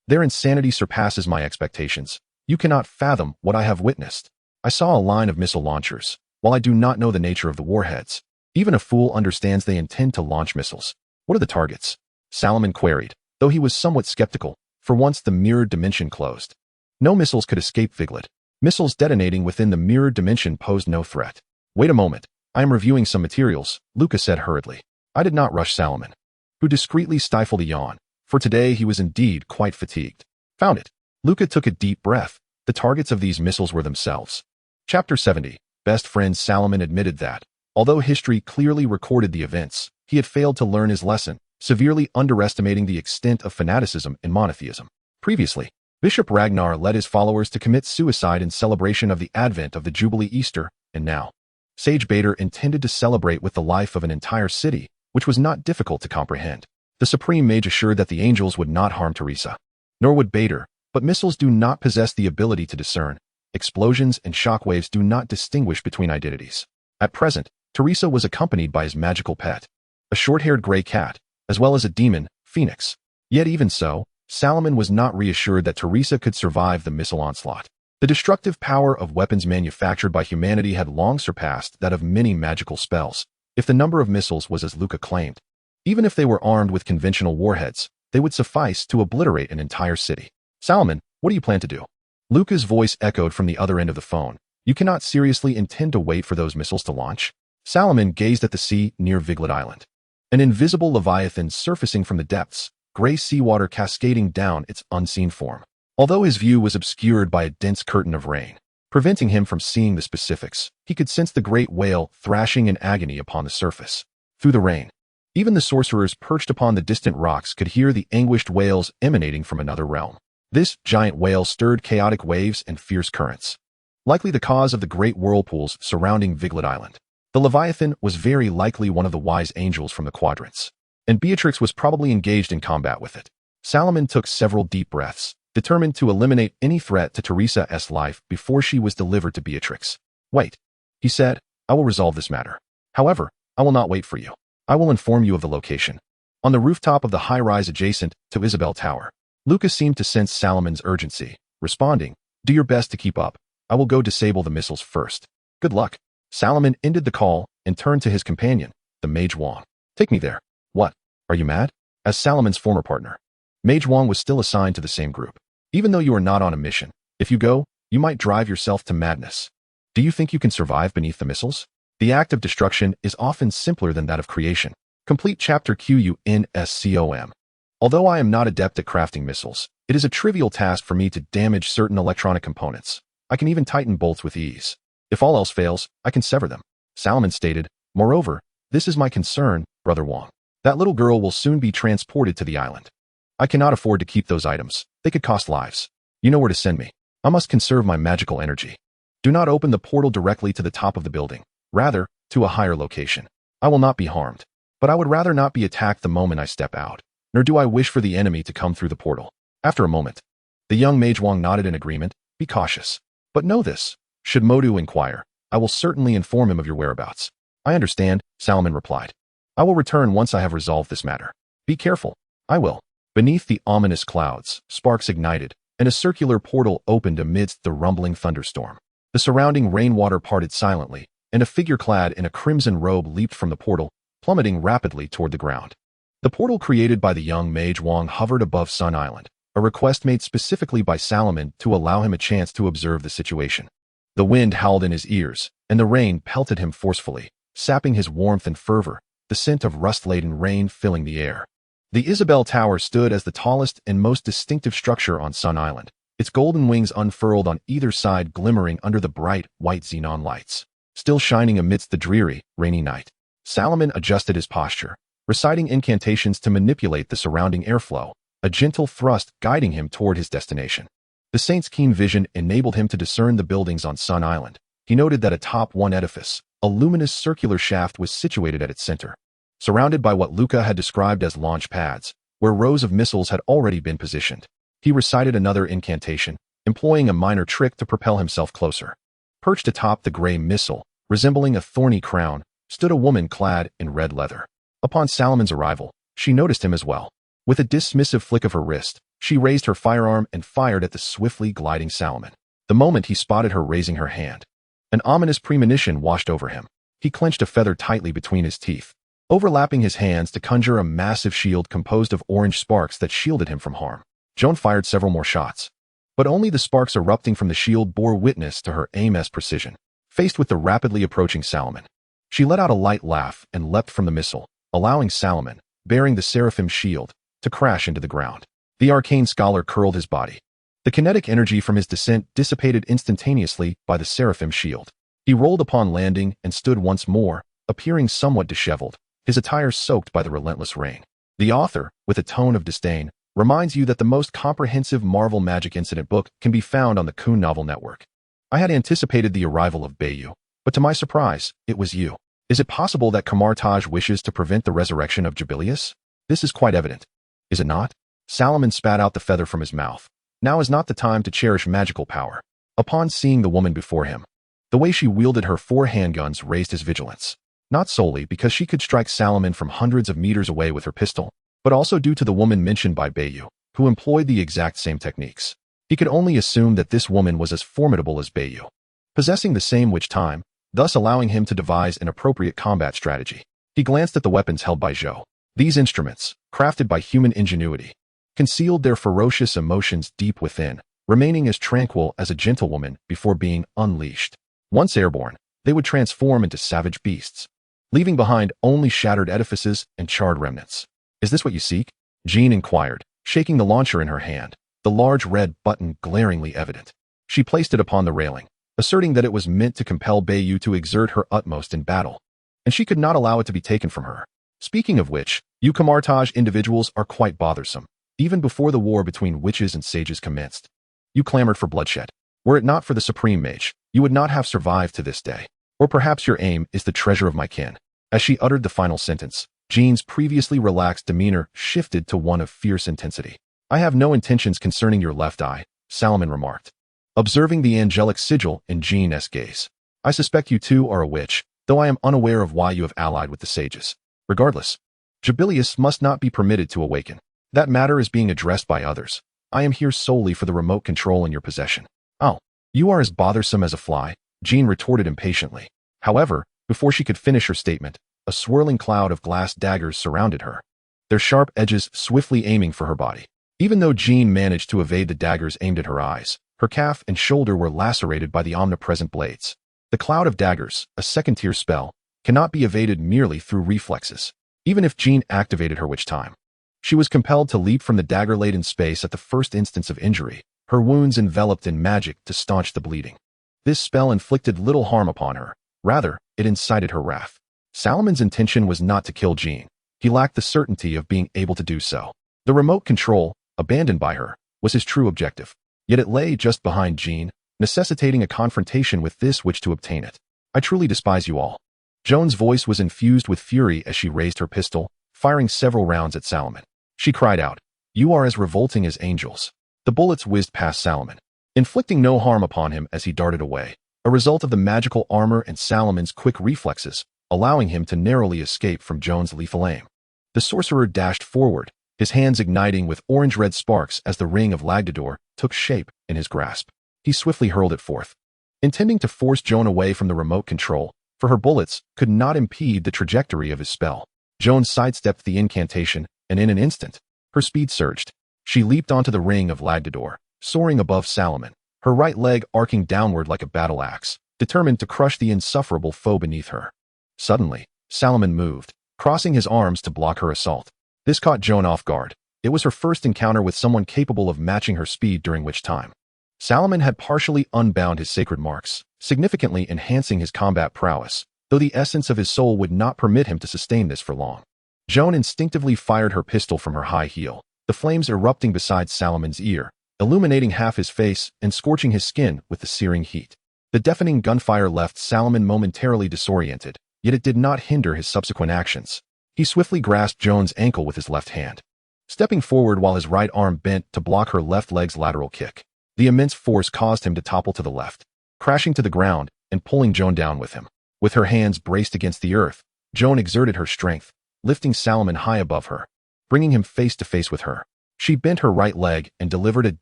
[SPEAKER 1] their insanity surpasses my expectations. You cannot fathom what I have witnessed. I saw a line of missile launchers. While I do not know the nature of the warheads, even a fool understands they intend to launch missiles. What are the targets?" Solomon queried, though he was somewhat skeptical. For once the mirrored dimension closed. No missiles could escape Viglet. Missiles detonating within the mirrored dimension posed no threat. "Wait a moment. I am reviewing some materials," Luca said hurriedly. I did not rush Solomon, who discreetly stifled a yawn, for today he was indeed quite fatigued. "Found it." Luca took a deep breath. The targets of these missiles were themselves. Chapter 70. Best friend Solomon admitted that, although history clearly recorded the events, he had failed to learn his lesson, severely underestimating the extent of fanaticism in monotheism. Previously, Bishop Ragnar led his followers to commit suicide in celebration of the advent of the Jubilee Easter, and now, Sage Bader intended to celebrate with the life of an entire city, which was not difficult to comprehend. The Supreme Mage assured that the angels would not harm Teresa, nor would Bader, but missiles do not possess the ability to discern. Explosions and shockwaves do not distinguish between identities. At present, Teresa was accompanied by his magical pet, a short-haired gray cat, as well as a demon, Phoenix. Yet even so, Solomon was not reassured that Teresa could survive the missile onslaught. The destructive power of weapons manufactured by humanity had long surpassed that of many magical spells, if the number of missiles was as Luca claimed. Even if they were armed with conventional warheads, they would suffice to obliterate an entire city. Salomon, what do you plan to do? Luca's voice echoed from the other end of the phone. You cannot seriously intend to wait for those missiles to launch? Salomon gazed at the sea near Viglet Island. An invisible leviathan surfacing from the depths, gray seawater cascading down its unseen form. Although his view was obscured by a dense curtain of rain, preventing him from seeing the specifics, he could sense the great whale thrashing in agony upon the surface. Through the rain, even the sorcerers perched upon the distant rocks could hear the anguished wails emanating from another realm. This giant whale stirred chaotic waves and fierce currents, likely the cause of the great whirlpools surrounding Viglet Island. The Leviathan was very likely one of the wise angels from the quadrants, and Beatrix was probably engaged in combat with it. Salomon took several deep breaths, determined to eliminate any threat to Teresa's life before she was delivered to Beatrix. Wait, he said, I will resolve this matter. However, I will not wait for you. I will inform you of the location. On the rooftop of the high-rise adjacent to Isabel Tower, Lucas seemed to sense Salomon's urgency, responding, do your best to keep up. I will go disable the missiles first. Good luck. Salomon ended the call and turned to his companion, the Mage Wang. Take me there. What? Are you mad? As Salomon's former partner, Mage Wang was still assigned to the same group. Even though you are not on a mission, if you go, you might drive yourself to madness. Do you think you can survive beneath the missiles? The act of destruction is often simpler than that of creation. Complete chapter QUNSCOM. Although I am not adept at crafting missiles, it is a trivial task for me to damage certain electronic components. I can even tighten bolts with ease. If all else fails, I can sever them. Salomon stated, moreover, this is my concern, Brother Wang. That little girl will soon be transported to the island. I cannot afford to keep those items. They could cost lives. You know where to send me. I must conserve my magical energy. Do not open the portal directly to the top of the building. Rather, to a higher location. I will not be harmed. But I would rather not be attacked the moment I step out. Nor do I wish for the enemy to come through the portal. After a moment, the young Mage Wang nodded in agreement. Be cautious. But know this. Should Modu inquire, I will certainly inform him of your whereabouts. I understand, Salomon replied. I will return once I have resolved this matter. Be careful. I will. Beneath the ominous clouds, sparks ignited, and a circular portal opened amidst the rumbling thunderstorm. The surrounding rainwater parted silently, and a figure clad in a crimson robe leaped from the portal, plummeting rapidly toward the ground. The portal created by the young Mage Wang hovered above Sun Island, a request made specifically by Salomon to allow him a chance to observe the situation. The wind howled in his ears, and the rain pelted him forcefully, sapping his warmth and fervor, the scent of rust-laden rain filling the air. The Isabel Tower stood as the tallest and most distinctive structure on Sun Island, its golden wings unfurled on either side glimmering under the bright, white xenon lights, still shining amidst the dreary, rainy night. Salomon adjusted his posture, reciting incantations to manipulate the surrounding airflow, a gentle thrust guiding him toward his destination. The saint's keen vision enabled him to discern the buildings on Sun Island. He noted that atop one edifice, a luminous circular shaft was situated at its center, surrounded by what Luca had described as launch pads, where rows of missiles had already been positioned. He recited another incantation, employing a minor trick to propel himself closer. Perched atop the gray missile, resembling a thorny crown, stood a woman clad in red leather. Upon Salomon's arrival, she noticed him as well. With a dismissive flick of her wrist, she raised her firearm and fired at the swiftly gliding Salomon. The moment he spotted her raising her hand, an ominous premonition washed over him. He clenched a feather tightly between his teeth, overlapping his hands to conjure a massive shield composed of orange sparks that shielded him from harm. Joan fired several more shots, but only the sparks erupting from the shield bore witness to her aim's precision. Faced with the rapidly approaching Salomon, she let out a light laugh and leapt from the missile, allowing Salomon, bearing the seraphim shield, to crash into the ground. The arcane scholar curled his body. The kinetic energy from his descent dissipated instantaneously by the seraphim shield. He rolled upon landing and stood once more, appearing somewhat disheveled, his attire soaked by the relentless rain. The author, with a tone of disdain, reminds you that the most comprehensive Marvel Magic Incident book can be found on the Kuhn Novel Network. I had anticipated the arrival of Bayou, but to my surprise, it was you. Is it possible that Kamartaj wishes to prevent the resurrection of Jubilius? This is quite evident. Is it not? Salomon spat out the feather from his mouth. Now is not the time to cherish magical power. Upon seeing the woman before him, the way she wielded her 4 handguns raised his vigilance. Not solely because she could strike Salomon from hundreds of meters away with her pistol, but also due to the woman mentioned by Bayou, who employed the exact same techniques. He could only assume that this woman was as formidable as Bayu, possessing the same witch time, thus allowing him to devise an appropriate combat strategy. He glanced at the weapons held by Zhou. These instruments, crafted by human ingenuity, concealed their ferocious emotions deep within, remaining as tranquil as a gentlewoman before being unleashed. Once airborne, they would transform into savage beasts, leaving behind only shattered edifices and charred remnants. "Is this what you seek?" Jean inquired, shaking the launcher in her hand, the large red button glaringly evident. She placed it upon the railing, asserting that it was meant to compel Bayu to exert her utmost in battle, and she could not allow it to be taken from her. Speaking of which, you Camartage individuals are quite bothersome. Even before the war between witches and sages commenced, you clamored for bloodshed. Were it not for the Supreme Mage, you would not have survived to this day. Or perhaps your aim is the treasure of my kin. As she uttered the final sentence, Jean's previously relaxed demeanor shifted to one of fierce intensity. "I have no intentions concerning your left eye," Salomon remarked, observing the angelic sigil in Jean's gaze. "I suspect you too are a witch, though I am unaware of why you have allied with the sages. Regardless, Jubilius must not be permitted to awaken. That matter is being addressed by others. I am here solely for the remote control in your possession." "Oh, you are as bothersome as a fly," Jean retorted impatiently. However, before she could finish her statement, a swirling cloud of glass daggers surrounded her, their sharp edges swiftly aiming for her body. Even though Jean managed to evade the daggers aimed at her eyes, her calf and shoulder were lacerated by the omnipresent blades. The cloud of daggers, a second-tier spell, cannot be evaded merely through reflexes. Even if Jean activated her witch time, she was compelled to leap from the dagger-laden space at the first instance of injury, her wounds enveloped in magic to staunch the bleeding. This spell inflicted little harm upon her. Rather, it incited her wrath. Salomon's intention was not to kill Jean. He lacked the certainty of being able to do so. The remote control, abandoned by her, was his true objective. Yet it lay just behind Jean, necessitating a confrontation with this witch to obtain it. "I truly despise you all." Joan's voice was infused with fury as she raised her pistol, firing several rounds at Salomon. She cried out, "You are as revolting as angels." The bullets whizzed past Salomon, inflicting no harm upon him as he darted away, a result of the magical armor and Salomon's quick reflexes, allowing him to narrowly escape from Joan's lethal aim. The sorcerer dashed forward, his hands igniting with orange-red sparks as the ring of Lagdador took shape in his grasp. He swiftly hurled it forth, intending to force Joan away from the remote control, for her bullets could not impede the trajectory of his spell. Joan sidestepped the incantation, and in an instant, her speed surged. She leaped onto the ring of Lagdador, soaring above Salomon, her right leg arcing downward like a battle axe, determined to crush the insufferable foe beneath her. Suddenly, Salomon moved, crossing his arms to block her assault. This caught Joan off guard. It was her first encounter with someone capable of matching her speed, during which time Salomon had partially unbound his sacred marks, significantly enhancing his combat prowess, though the essence of his soul would not permit him to sustain this for long. Joan instinctively fired her pistol from her high heel, the flames erupting beside Salomon's ear, illuminating half his face and scorching his skin with the searing heat. The deafening gunfire left Salomon momentarily disoriented, yet it did not hinder his subsequent actions. He swiftly grasped Joan's ankle with his left hand, stepping forward while his right arm bent to block her left leg's lateral kick. The immense force caused him to topple to the left, crashing to the ground and pulling Joan down with him. With her hands braced against the earth, Joan exerted her strength, lifting Salomon high above her, bringing him face to face with her. She bent her right leg and delivered a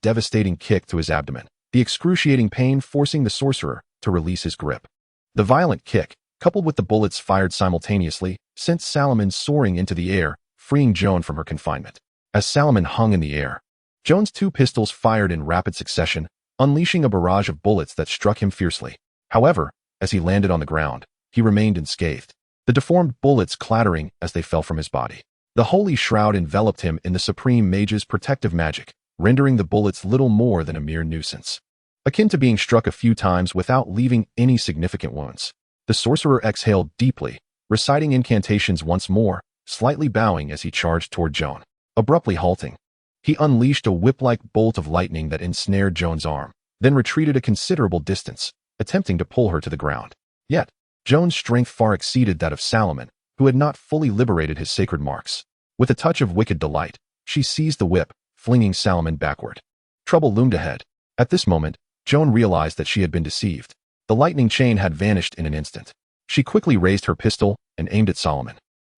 [SPEAKER 1] devastating kick to his abdomen, the excruciating pain forcing the sorcerer to release his grip. The violent kick, coupled with the bullets fired simultaneously, sent Salomon soaring into the air, freeing Joan from her confinement. As Salomon hung in the air, Joan's two pistols fired in rapid succession, unleashing a barrage of bullets that struck him fiercely. However, as he landed on the ground, he remained unscathed, the deformed bullets clattering as they fell from his body. The holy shroud enveloped him in the Supreme Mage's protective magic, rendering the bullets little more than a mere nuisance, akin to being struck a few times without leaving any significant wounds. The sorcerer exhaled deeply, reciting incantations once more, slightly bowing as he charged toward Joan. Abruptly halting, he unleashed a whip-like bolt of lightning that ensnared Joan's arm, then retreated a considerable distance, attempting to pull her to the ground. Yet, Joan's strength far exceeded that of Salomon, who had not fully liberated his sacred marks. With a touch of wicked delight, she seized the whip, flinging Salomon backward. Trouble loomed ahead. At this moment, Joan realized that she had been deceived. The lightning chain had vanished in an instant. She quickly raised her pistol and aimed at Salomon,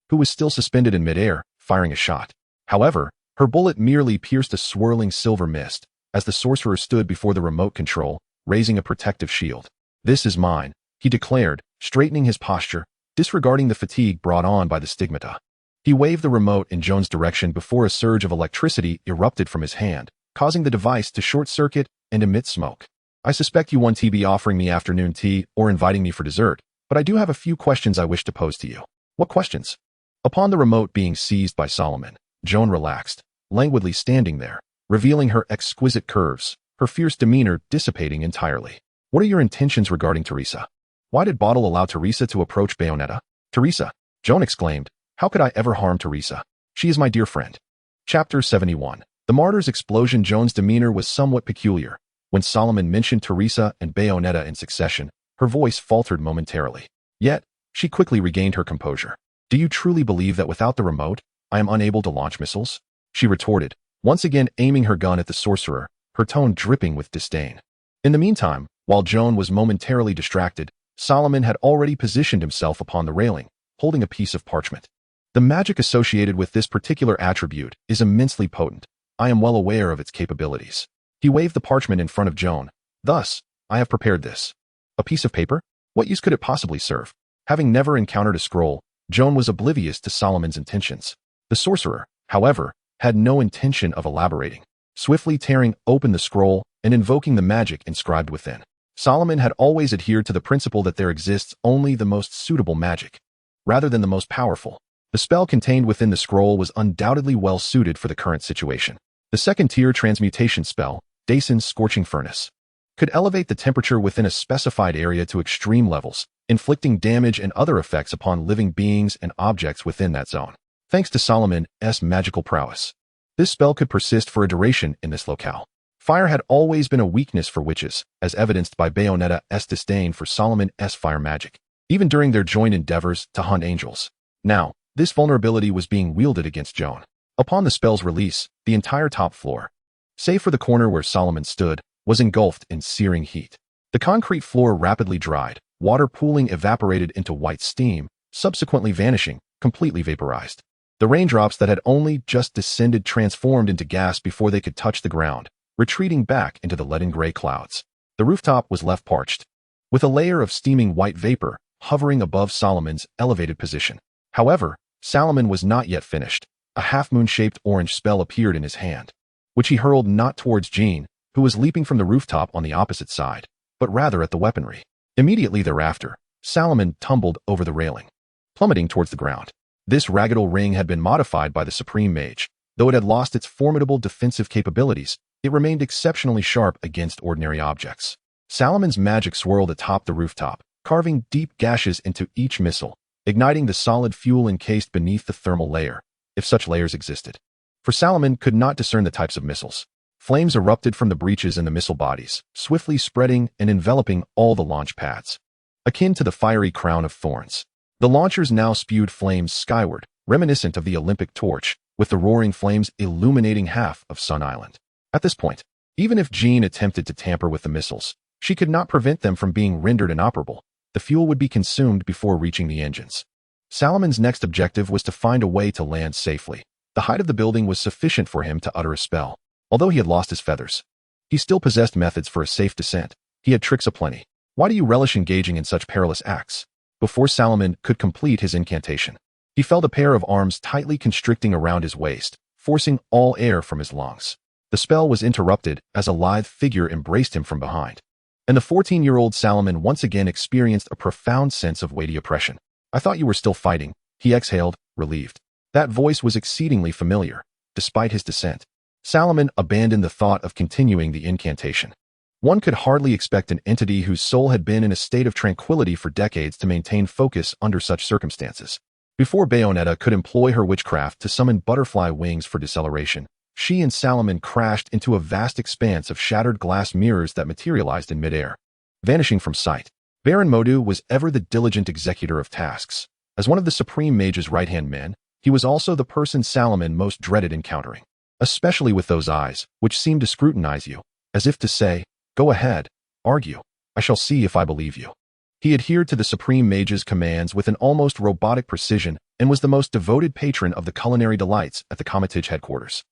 [SPEAKER 1] who was still suspended in midair, firing a shot. However, her bullet merely pierced a swirling silver mist, as the sorcerer stood before the remote control, raising a protective shield. "This is mine," he declared, straightening his posture, disregarding the fatigue brought on by the stigmata. He waved the remote in Joan's direction before a surge of electricity erupted from his hand, causing the device to short-circuit and emit smoke. "I suspect you won't be offering me afternoon tea or inviting me for dessert, but I do have a few questions I wish to pose to you." "What questions?" Upon the remote being seized by Solomon, Joan relaxed, languidly standing there, revealing her exquisite curves, her fierce demeanor dissipating entirely. "What are your intentions regarding Teresa? Why did Bottle allow Teresa to approach Bayonetta?" "Teresa!" Joan exclaimed. "How could I ever harm Teresa? She is my dear friend." Chapter 71. The martyr's explosion. Joan's demeanor was somewhat peculiar. When Solomon mentioned Teresa and Bayonetta in succession, her voice faltered momentarily. Yet, she quickly regained her composure. "Do you truly believe that without the remote, I am unable to launch missiles?" she retorted, once again aiming her gun at the sorcerer, her tone dripping with disdain. In the meantime, while Joan was momentarily distracted, Solomon had already positioned himself upon the railing, holding a piece of parchment. "The magic associated with this particular attribute is immensely potent. I am well aware of its capabilities." He waved the parchment in front of Joan. "Thus, I have prepared this." A piece of paper? What use could it possibly serve? Having never encountered a scroll, Joan was oblivious to Solomon's intentions. The sorcerer, however, had no intention of elaborating, swiftly tearing open the scroll and invoking the magic inscribed within. Solomon had always adhered to the principle that there exists only the most suitable magic, rather than the most powerful. The spell contained within the scroll was undoubtedly well suited for the current situation. The second-tier transmutation spell, Dayson's Scorching Furnace, could elevate the temperature within a specified area to extreme levels, inflicting damage and other effects upon living beings and objects within that zone. Thanks to Solomon's magical prowess, this spell could persist for a duration in this locale. Fire had always been a weakness for witches, as evidenced by Bayonetta's disdain for Solomon's fire magic, even during their joint endeavors to hunt angels. Now, this vulnerability was being wielded against Joan. Upon the spell's release, the entire top floor, save for the corner where Solomon stood, was engulfed in searing heat. The concrete floor rapidly dried, water pooling evaporated into white steam, subsequently vanishing, completely vaporized. The raindrops that had only just descended transformed into gas before they could touch the ground, retreating back into the leaden gray clouds. The rooftop was left parched, with a layer of steaming white vapor hovering above Solomon's elevated position. However, Solomon was not yet finished. A half-moon-shaped orange spell appeared in his hand, which he hurled not towards Jean, who was leaping from the rooftop on the opposite side, but rather at the weaponry. Immediately thereafter, Solomon tumbled over the railing, plummeting towards the ground. This raggedal ring had been modified by the Supreme Mage. Though it had lost its formidable defensive capabilities, it remained exceptionally sharp against ordinary objects. Solomon's magic swirled atop the rooftop, carving deep gashes into each missile, igniting the solid fuel encased beneath the thermal layer, if such layers existed. For Solomon could not discern the types of missiles. Flames erupted from the breaches in the missile bodies, swiftly spreading and enveloping all the launch pads, akin to the fiery crown of thorns. The launchers now spewed flames skyward, reminiscent of the Olympic torch, with the roaring flames illuminating half of Sun Island. At this point, even if Jean attempted to tamper with the missiles, she could not prevent them from being rendered inoperable. The fuel would be consumed before reaching the engines. Solomon's next objective was to find a way to land safely. The height of the building was sufficient for him to utter a spell. Although he had lost his feathers, he still possessed methods for a safe descent. He had tricks aplenty. "Why do you relish engaging in such perilous acts?" Before Solomon could complete his incantation, he felt a pair of arms tightly constricting around his waist, forcing all air from his lungs. The spell was interrupted as a lithe figure embraced him from behind, and the 14-year-old Solomon once again experienced a profound sense of weighty oppression. "I thought you were still fighting," he exhaled, relieved. That voice was exceedingly familiar. Despite his dissent, Solomon abandoned the thought of continuing the incantation. One could hardly expect an entity whose soul had been in a state of tranquility for decades to maintain focus under such circumstances. Before Bayonetta could employ her witchcraft to summon butterfly wings for deceleration, she and Solomon crashed into a vast expanse of shattered glass mirrors that materialized in midair, vanishing from sight. Baron Modu was ever the diligent executor of tasks. As one of the Supreme Mage's right-hand men, he was also the person Solomon most dreaded encountering, especially with those eyes, which seemed to scrutinize you, as if to say, "Go ahead, argue. I shall see if I believe you." He adhered to the Supreme Mage's commands with an almost robotic precision and was the most devoted patron of the culinary delights at the Comitage headquarters.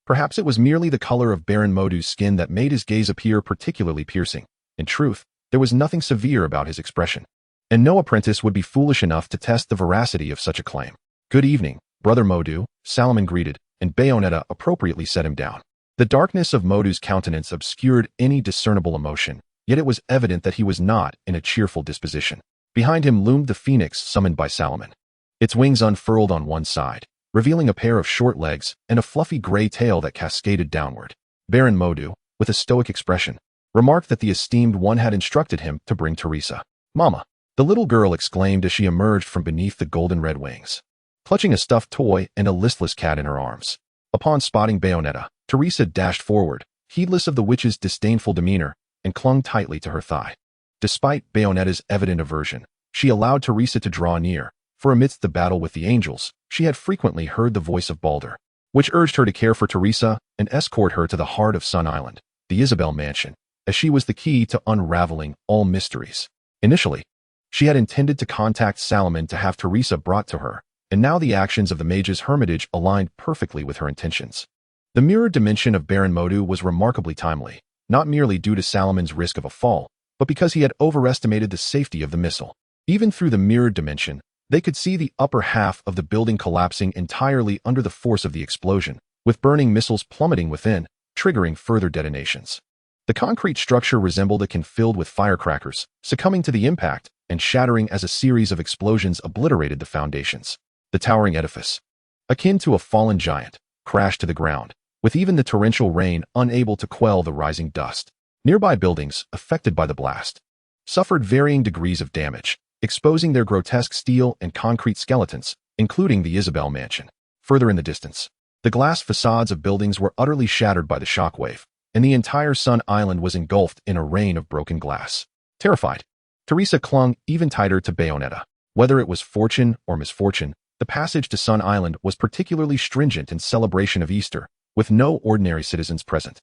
[SPEAKER 1] Perhaps it was merely the color of Baron Modu's skin that made his gaze appear particularly piercing. In truth, there was nothing severe about his expression, and no apprentice would be foolish enough to test the veracity of such a claim. "Good evening, Brother Modu," Salomon greeted, and Bayonetta appropriately set him down. The darkness of Modu's countenance obscured any discernible emotion, yet it was evident that he was not in a cheerful disposition. Behind him loomed the phoenix summoned by Salomon. Its wings unfurled on one side, revealing a pair of short legs and a fluffy gray tail that cascaded downward. Baron Modu, with a stoic expression, remarked that the esteemed one had instructed him to bring Teresa. "Mama," the little girl exclaimed as she emerged from beneath the golden-red wings, clutching a stuffed toy and a listless cat in her arms. Upon spotting Bayonetta, Teresa dashed forward, heedless of the witch's disdainful demeanor, and clung tightly to her thigh. Despite Bayonetta's evident aversion, she allowed Teresa to draw near, for amidst the battle with the angels, she had frequently heard the voice of Balder, which urged her to care for Teresa and escort her to the heart of Sun Island, the Isabel Mansion, as she was the key to unraveling all mysteries. Initially, she had intended to contact Salomon to have Teresa brought to her, and now the actions of the mage's hermitage aligned perfectly with her intentions. The mirrored dimension of Baron Modu was remarkably timely, not merely due to Salomon's risk of a fall, but because he had overestimated the safety of the missile. Even through the mirrored dimension, they could see the upper half of the building collapsing entirely under the force of the explosion, with burning missiles plummeting within, triggering further detonations. The concrete structure resembled a can filled with firecrackers, succumbing to the impact and shattering as a series of explosions obliterated the foundations. The towering edifice, akin to a fallen giant, crashed to the ground, with even the torrential rain unable to quell the rising dust. Nearby buildings, affected by the blast, suffered varying degrees of damage, exposing their grotesque steel and concrete skeletons, including the Isabel Mansion. Further in the distance, the glass facades of buildings were utterly shattered by the shockwave, and the entire Sun Island was engulfed in a rain of broken glass. Terrified, Teresa clung even tighter to Bayonetta. Whether it was fortune or misfortune, the passage to Sun Island was particularly stringent in celebration of Easter, with no ordinary citizens present.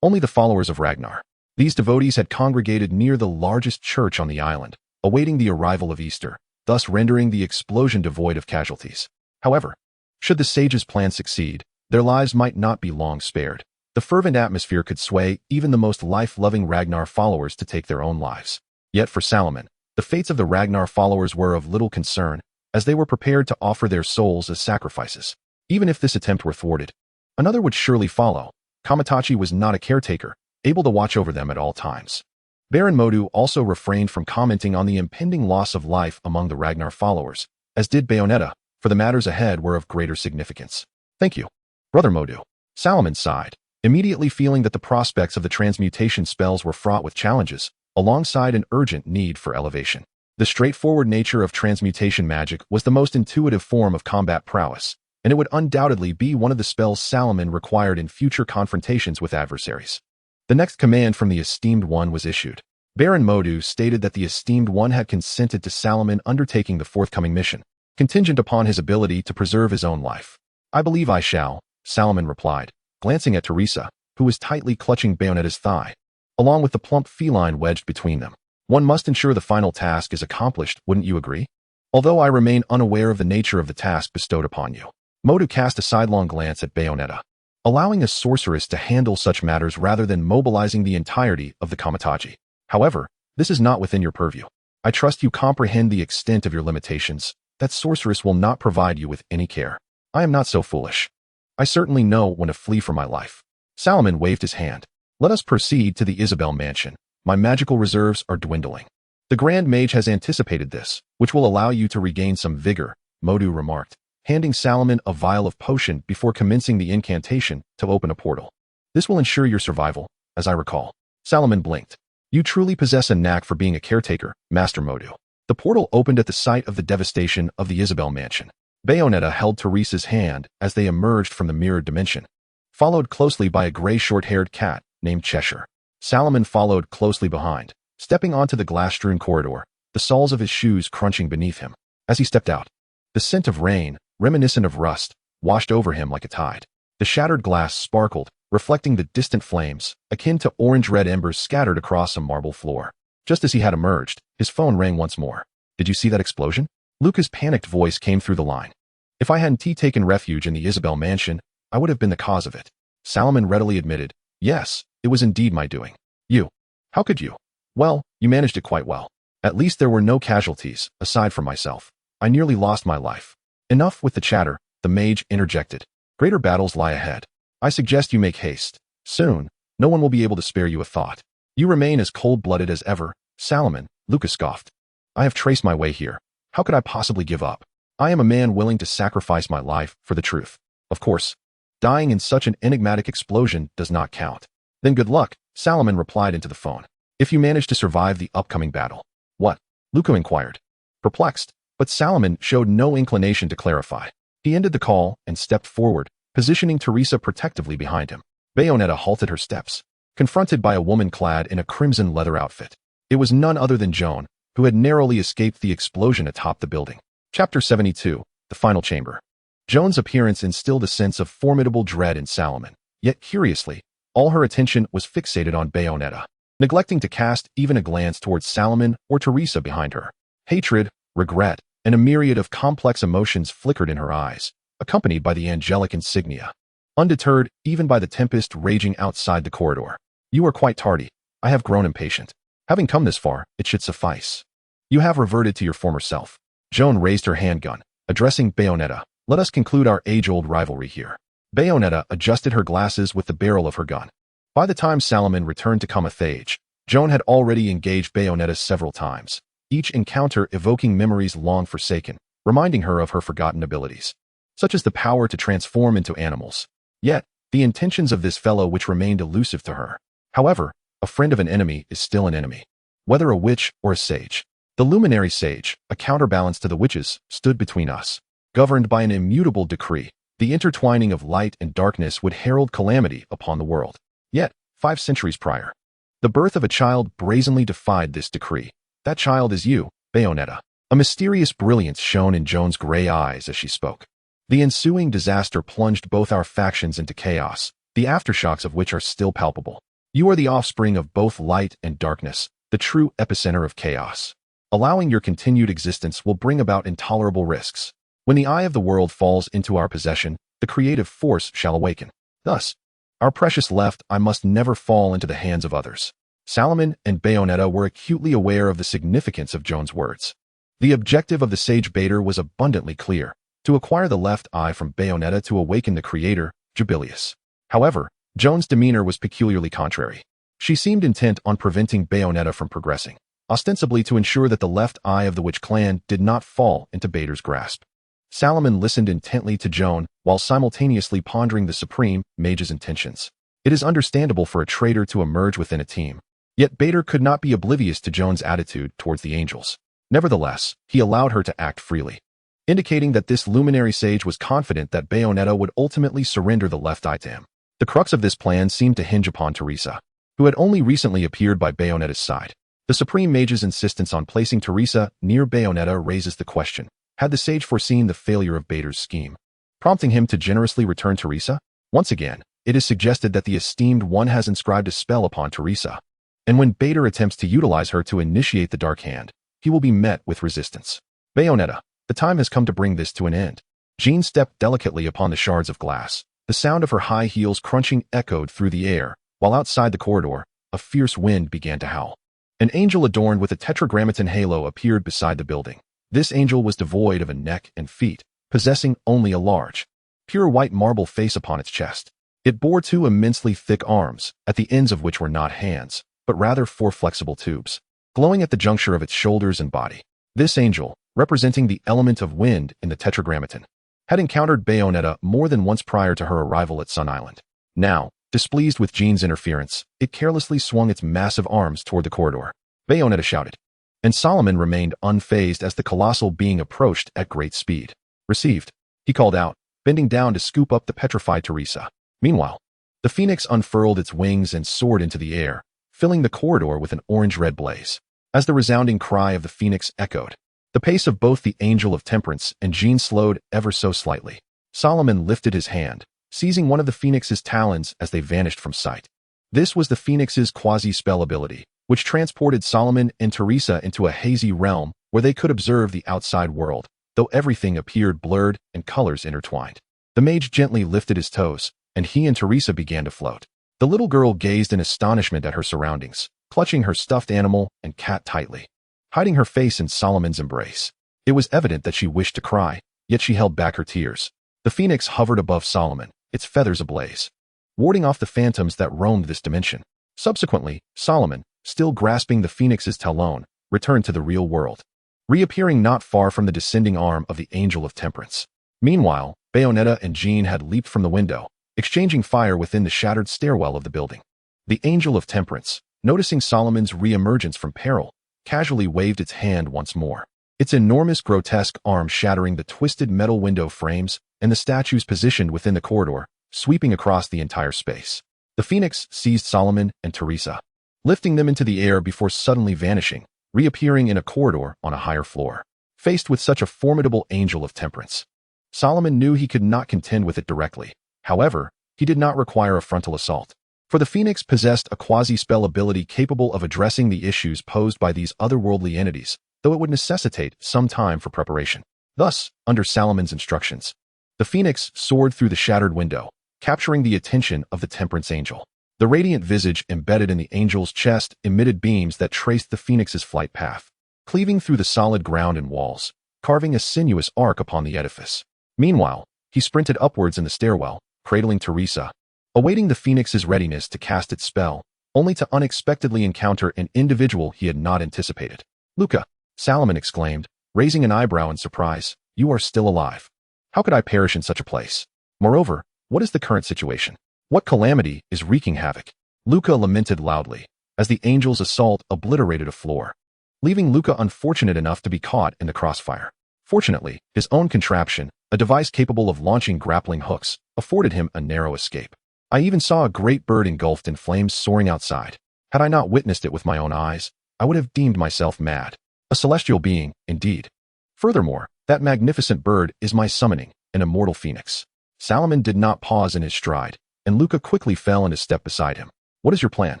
[SPEAKER 1] Only the followers of Ragnar. These devotees had congregated near the largest church on the island, awaiting the arrival of Easter, thus rendering the explosion devoid of casualties. However, should the sage's plan succeed, their lives might not be long spared. The fervent atmosphere could sway even the most life-loving Ragnar followers to take their own lives. Yet for Salomon, the fates of the Ragnar followers were of little concern, as they were prepared to offer their souls as sacrifices. Even if this attempt were thwarted, another would surely follow. Kamatachi was not a caretaker, able to watch over them at all times. Baron Modu also refrained from commenting on the impending loss of life among the Ragnar followers, as did Bayonetta, for the matters ahead were of greater significance. "Thank you, Brother Modu," Salomon sighed, immediately feeling that the prospects of the transmutation spells were fraught with challenges, alongside an urgent need for elevation. The straightforward nature of transmutation magic was the most intuitive form of combat prowess, and it would undoubtedly be one of the spells Salomon required in future confrontations with adversaries. The next command from the Esteemed One was issued. Baron Modu stated that the Esteemed One had consented to Salomon undertaking the forthcoming mission, contingent upon his ability to preserve his own life. "I believe I shall," Salomon replied, glancing at Teresa, who was tightly clutching Bayonetta's thigh, along with the plump feline wedged between them. "One must ensure the final task is accomplished, wouldn't you agree? Although I remain unaware of the nature of the task bestowed upon you." Modu cast a sidelong glance at Bayonetta, allowing a sorceress to handle such matters rather than mobilizing the entirety of the Kamatachi. "However, this is not within your purview. I trust you comprehend the extent of your limitations. That sorceress will not provide you with any care. I am not so foolish. I certainly know when to flee for my life." Salomon waved his hand. "Let us proceed to the Isabel Mansion. My magical reserves are dwindling." "The Grand Mage has anticipated this, which will allow you to regain some vigor," Modu remarked, handing Salomon a vial of potion before commencing the incantation to open a portal. "This will ensure your survival, as I recall." Salomon blinked. "You truly possess a knack for being a caretaker, Master Modu." The portal opened at the sight of the devastation of the Isabel Mansion. Bayonetta held Teresa's hand as they emerged from the mirrored dimension, followed closely by a gray short-haired cat named Cheshire. Salomon followed closely behind, stepping onto the glass-strewn corridor, the soles of his shoes crunching beneath him. As he stepped out, the scent of rain, reminiscent of rust, washed over him like a tide. The shattered glass sparkled, reflecting the distant flames, akin to orange-red embers scattered across a marble floor. Just as he had emerged, his phone rang once more. "Did you see that explosion?" Luca's panicked voice came through the line. "If I hadn't taken refuge in the Isabel Mansion, I would have been the cause of it." Salomon readily admitted, yes, it was indeed my doing. You. How could you? Well, you managed it quite well. At least there were no casualties, aside from myself. I nearly lost my life. Enough with the chatter, the mage interjected. Greater battles lie ahead. I suggest you make haste. Soon, no one will be able to spare you a thought. You remain as cold-blooded as ever, Salomon, Lucas scoffed. I have traced my way here. How could I possibly give up? I am a man willing to sacrifice my life for the truth. Of course, dying in such an enigmatic explosion does not count. Then good luck, Salomon replied into the phone. If you manage to survive the upcoming battle. What? Luca inquired. Perplexed, but Salomon showed no inclination to clarify. He ended the call and stepped forward, positioning Teresa protectively behind him. Bayonetta halted her steps, confronted by a woman clad in a crimson leather outfit. It was none other than Joan, who had narrowly escaped the explosion atop the building. Chapter 72, The Final Chamber. Joan's appearance instilled a sense of formidable dread in Salomon, yet curiously, all her attention was fixated on Bayonetta, neglecting to cast even a glance towards Salomon or Teresa behind her. Hatred, regret, and a myriad of complex emotions flickered in her eyes, accompanied by the angelic insignia. Undeterred even by the tempest raging outside the corridor. You are quite tardy. I have grown impatient. Having come this far, it should suffice. You have reverted to your former self. Joan raised her handgun, addressing Bayonetta. Let us conclude our age-old rivalry here. Bayonetta adjusted her glasses with the barrel of her gun. By the time Salomon returned to cometh age, Joan had already engaged Bayonetta several times, each encounter evoking memories long forsaken, reminding her of her forgotten abilities, such as the power to transform into animals. Yet, the intentions of this fellow which remained elusive to her. However, a friend of an enemy is still an enemy, whether a witch or a sage. The luminary sage, a counterbalance to the witches, stood between us. Governed by an immutable decree, the intertwining of light and darkness would herald calamity upon the world. Yet, 5 centuries prior, the birth of a child brazenly defied this decree. That child is you, Bayonetta. A mysterious brilliance shone in Joan's gray eyes as she spoke. The ensuing disaster plunged both our factions into chaos, the aftershocks of which are still palpable. You are the offspring of both light and darkness, the true epicenter of chaos. Allowing your continued existence will bring about intolerable risks. When the eye of the world falls into our possession, the creative force shall awaken. Thus, our precious left eye must never fall into the hands of others. Salomon and Bayonetta were acutely aware of the significance of Joan's words. The objective of the sage Bader was abundantly clear: to acquire the left eye from Bayonetta to awaken the creator, Jubilius. However, Joan's demeanor was peculiarly contrary. She seemed intent on preventing Bayonetta from progressing, ostensibly to ensure that the left eye of the witch clan did not fall into Bader's grasp. Salomon listened intently to Joan while simultaneously pondering the supreme mage's intentions. It is understandable for a traitor to emerge within a team. Yet Bader could not be oblivious to Joan's attitude towards the angels. Nevertheless, he allowed her to act freely, indicating that this luminary sage was confident that Bayonetta would ultimately surrender the left eye to him. The crux of this plan seemed to hinge upon Teresa, who had only recently appeared by Bayonetta's side. The supreme mage's insistence on placing Teresa near Bayonetta raises the question: had the sage foreseen the failure of Bader's scheme, prompting him to generously return Teresa? Once again, it is suggested that the esteemed one has inscribed a spell upon Teresa, and when Bader attempts to utilize her to initiate the Dark Hand, he will be met with resistance. Bayonetta, the time has come to bring this to an end. Jean stepped delicately upon the shards of glass. The sound of her high heels crunching echoed through the air, while outside the corridor, a fierce wind began to howl. An angel adorned with a tetragrammaton halo appeared beside the building. This angel was devoid of a neck and feet, possessing only a large, pure white marble face upon its chest. It bore 2 immensely thick arms, at the ends of which were not hands, but rather 4 flexible tubes, glowing at the juncture of its shoulders and body. This angel, representing the element of wind in the tetragrammaton, had encountered Bayonetta more than once prior to her arrival at Sun Island. Now, displeased with Jean's interference, it carelessly swung its massive arms toward the corridor. Bayonetta shouted, and Salomon remained unfazed as the colossal being approached at great speed. Received, he called out, bending down to scoop up the petrified Teresa. Meanwhile, the phoenix unfurled its wings and soared into the air, filling the corridor with an orange-red blaze. As the resounding cry of the phoenix echoed, the pace of both the Angel of Temperance and Jean slowed ever so slightly. Salomon lifted his hand, seizing one of the phoenix's talons as they vanished from sight. This was the phoenix's quasi-spell ability, which transported Salomon and Teresa into a hazy realm where they could observe the outside world, though everything appeared blurred and colors intertwined. The mage gently lifted his toes, and he and Teresa began to float. The little girl gazed in astonishment at her surroundings, clutching her stuffed animal and cat tightly, hiding her face in Solomon's embrace. It was evident that she wished to cry, yet she held back her tears. The phoenix hovered above Solomon, its feathers ablaze, warding off the phantoms that roamed this dimension. Subsequently, Solomon, still grasping the phoenix's talon, returned to the real world, reappearing not far from the descending arm of the Angel of Temperance. Meanwhile, Bayonetta and Jean had leaped from the window, exchanging fire within the shattered stairwell of the building. The Angel of Temperance, noticing Solomon's re-emergence from peril, casually waved its hand once more, its enormous grotesque arm shattering the twisted metal window frames and the statues positioned within the corridor, sweeping across the entire space. The phoenix seized Solomon and Teresa, lifting them into the air before suddenly vanishing, reappearing in a corridor on a higher floor. Faced with such a formidable Angel of Temperance, Solomon knew he could not contend with it directly. However, he did not require a frontal assault, for the phoenix possessed a quasi-spell ability capable of addressing the issues posed by these otherworldly entities, though it would necessitate some time for preparation. Thus, under Solomon's instructions, the phoenix soared through the shattered window, capturing the attention of the Temperance Angel. The radiant visage embedded in the angel's chest emitted beams that traced the phoenix's flight path, cleaving through the solid ground and walls, carving a sinuous arc upon the edifice. Meanwhile, he sprinted upwards in the stairwell, cradling Teresa, awaiting the phoenix's readiness to cast its spell, only to unexpectedly encounter an individual he had not anticipated. "Luca," Solomon exclaimed, raising an eyebrow in surprise, "you are still alive. How could I perish in such a place? Moreover, what is the current situation? What calamity is wreaking havoc?" Luca lamented loudly, as the angel's assault obliterated a floor, leaving Luca unfortunate enough to be caught in the crossfire. Fortunately, his own contraption, a device capable of launching grappling hooks, afforded him a narrow escape. I even saw a great bird engulfed in flames soaring outside. Had I not witnessed it with my own eyes, I would have deemed myself mad. A celestial being, indeed. Furthermore, that magnificent bird is my summoning, an immortal phoenix. Solomon did not pause in his stride, and Luca quickly fell into step beside him. "What is your plan?"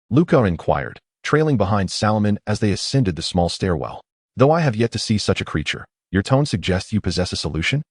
[SPEAKER 1] Luca inquired, trailing behind Solomon as they ascended the small stairwell. "Though I have yet to see such a creature, your tone suggests you possess a solution?"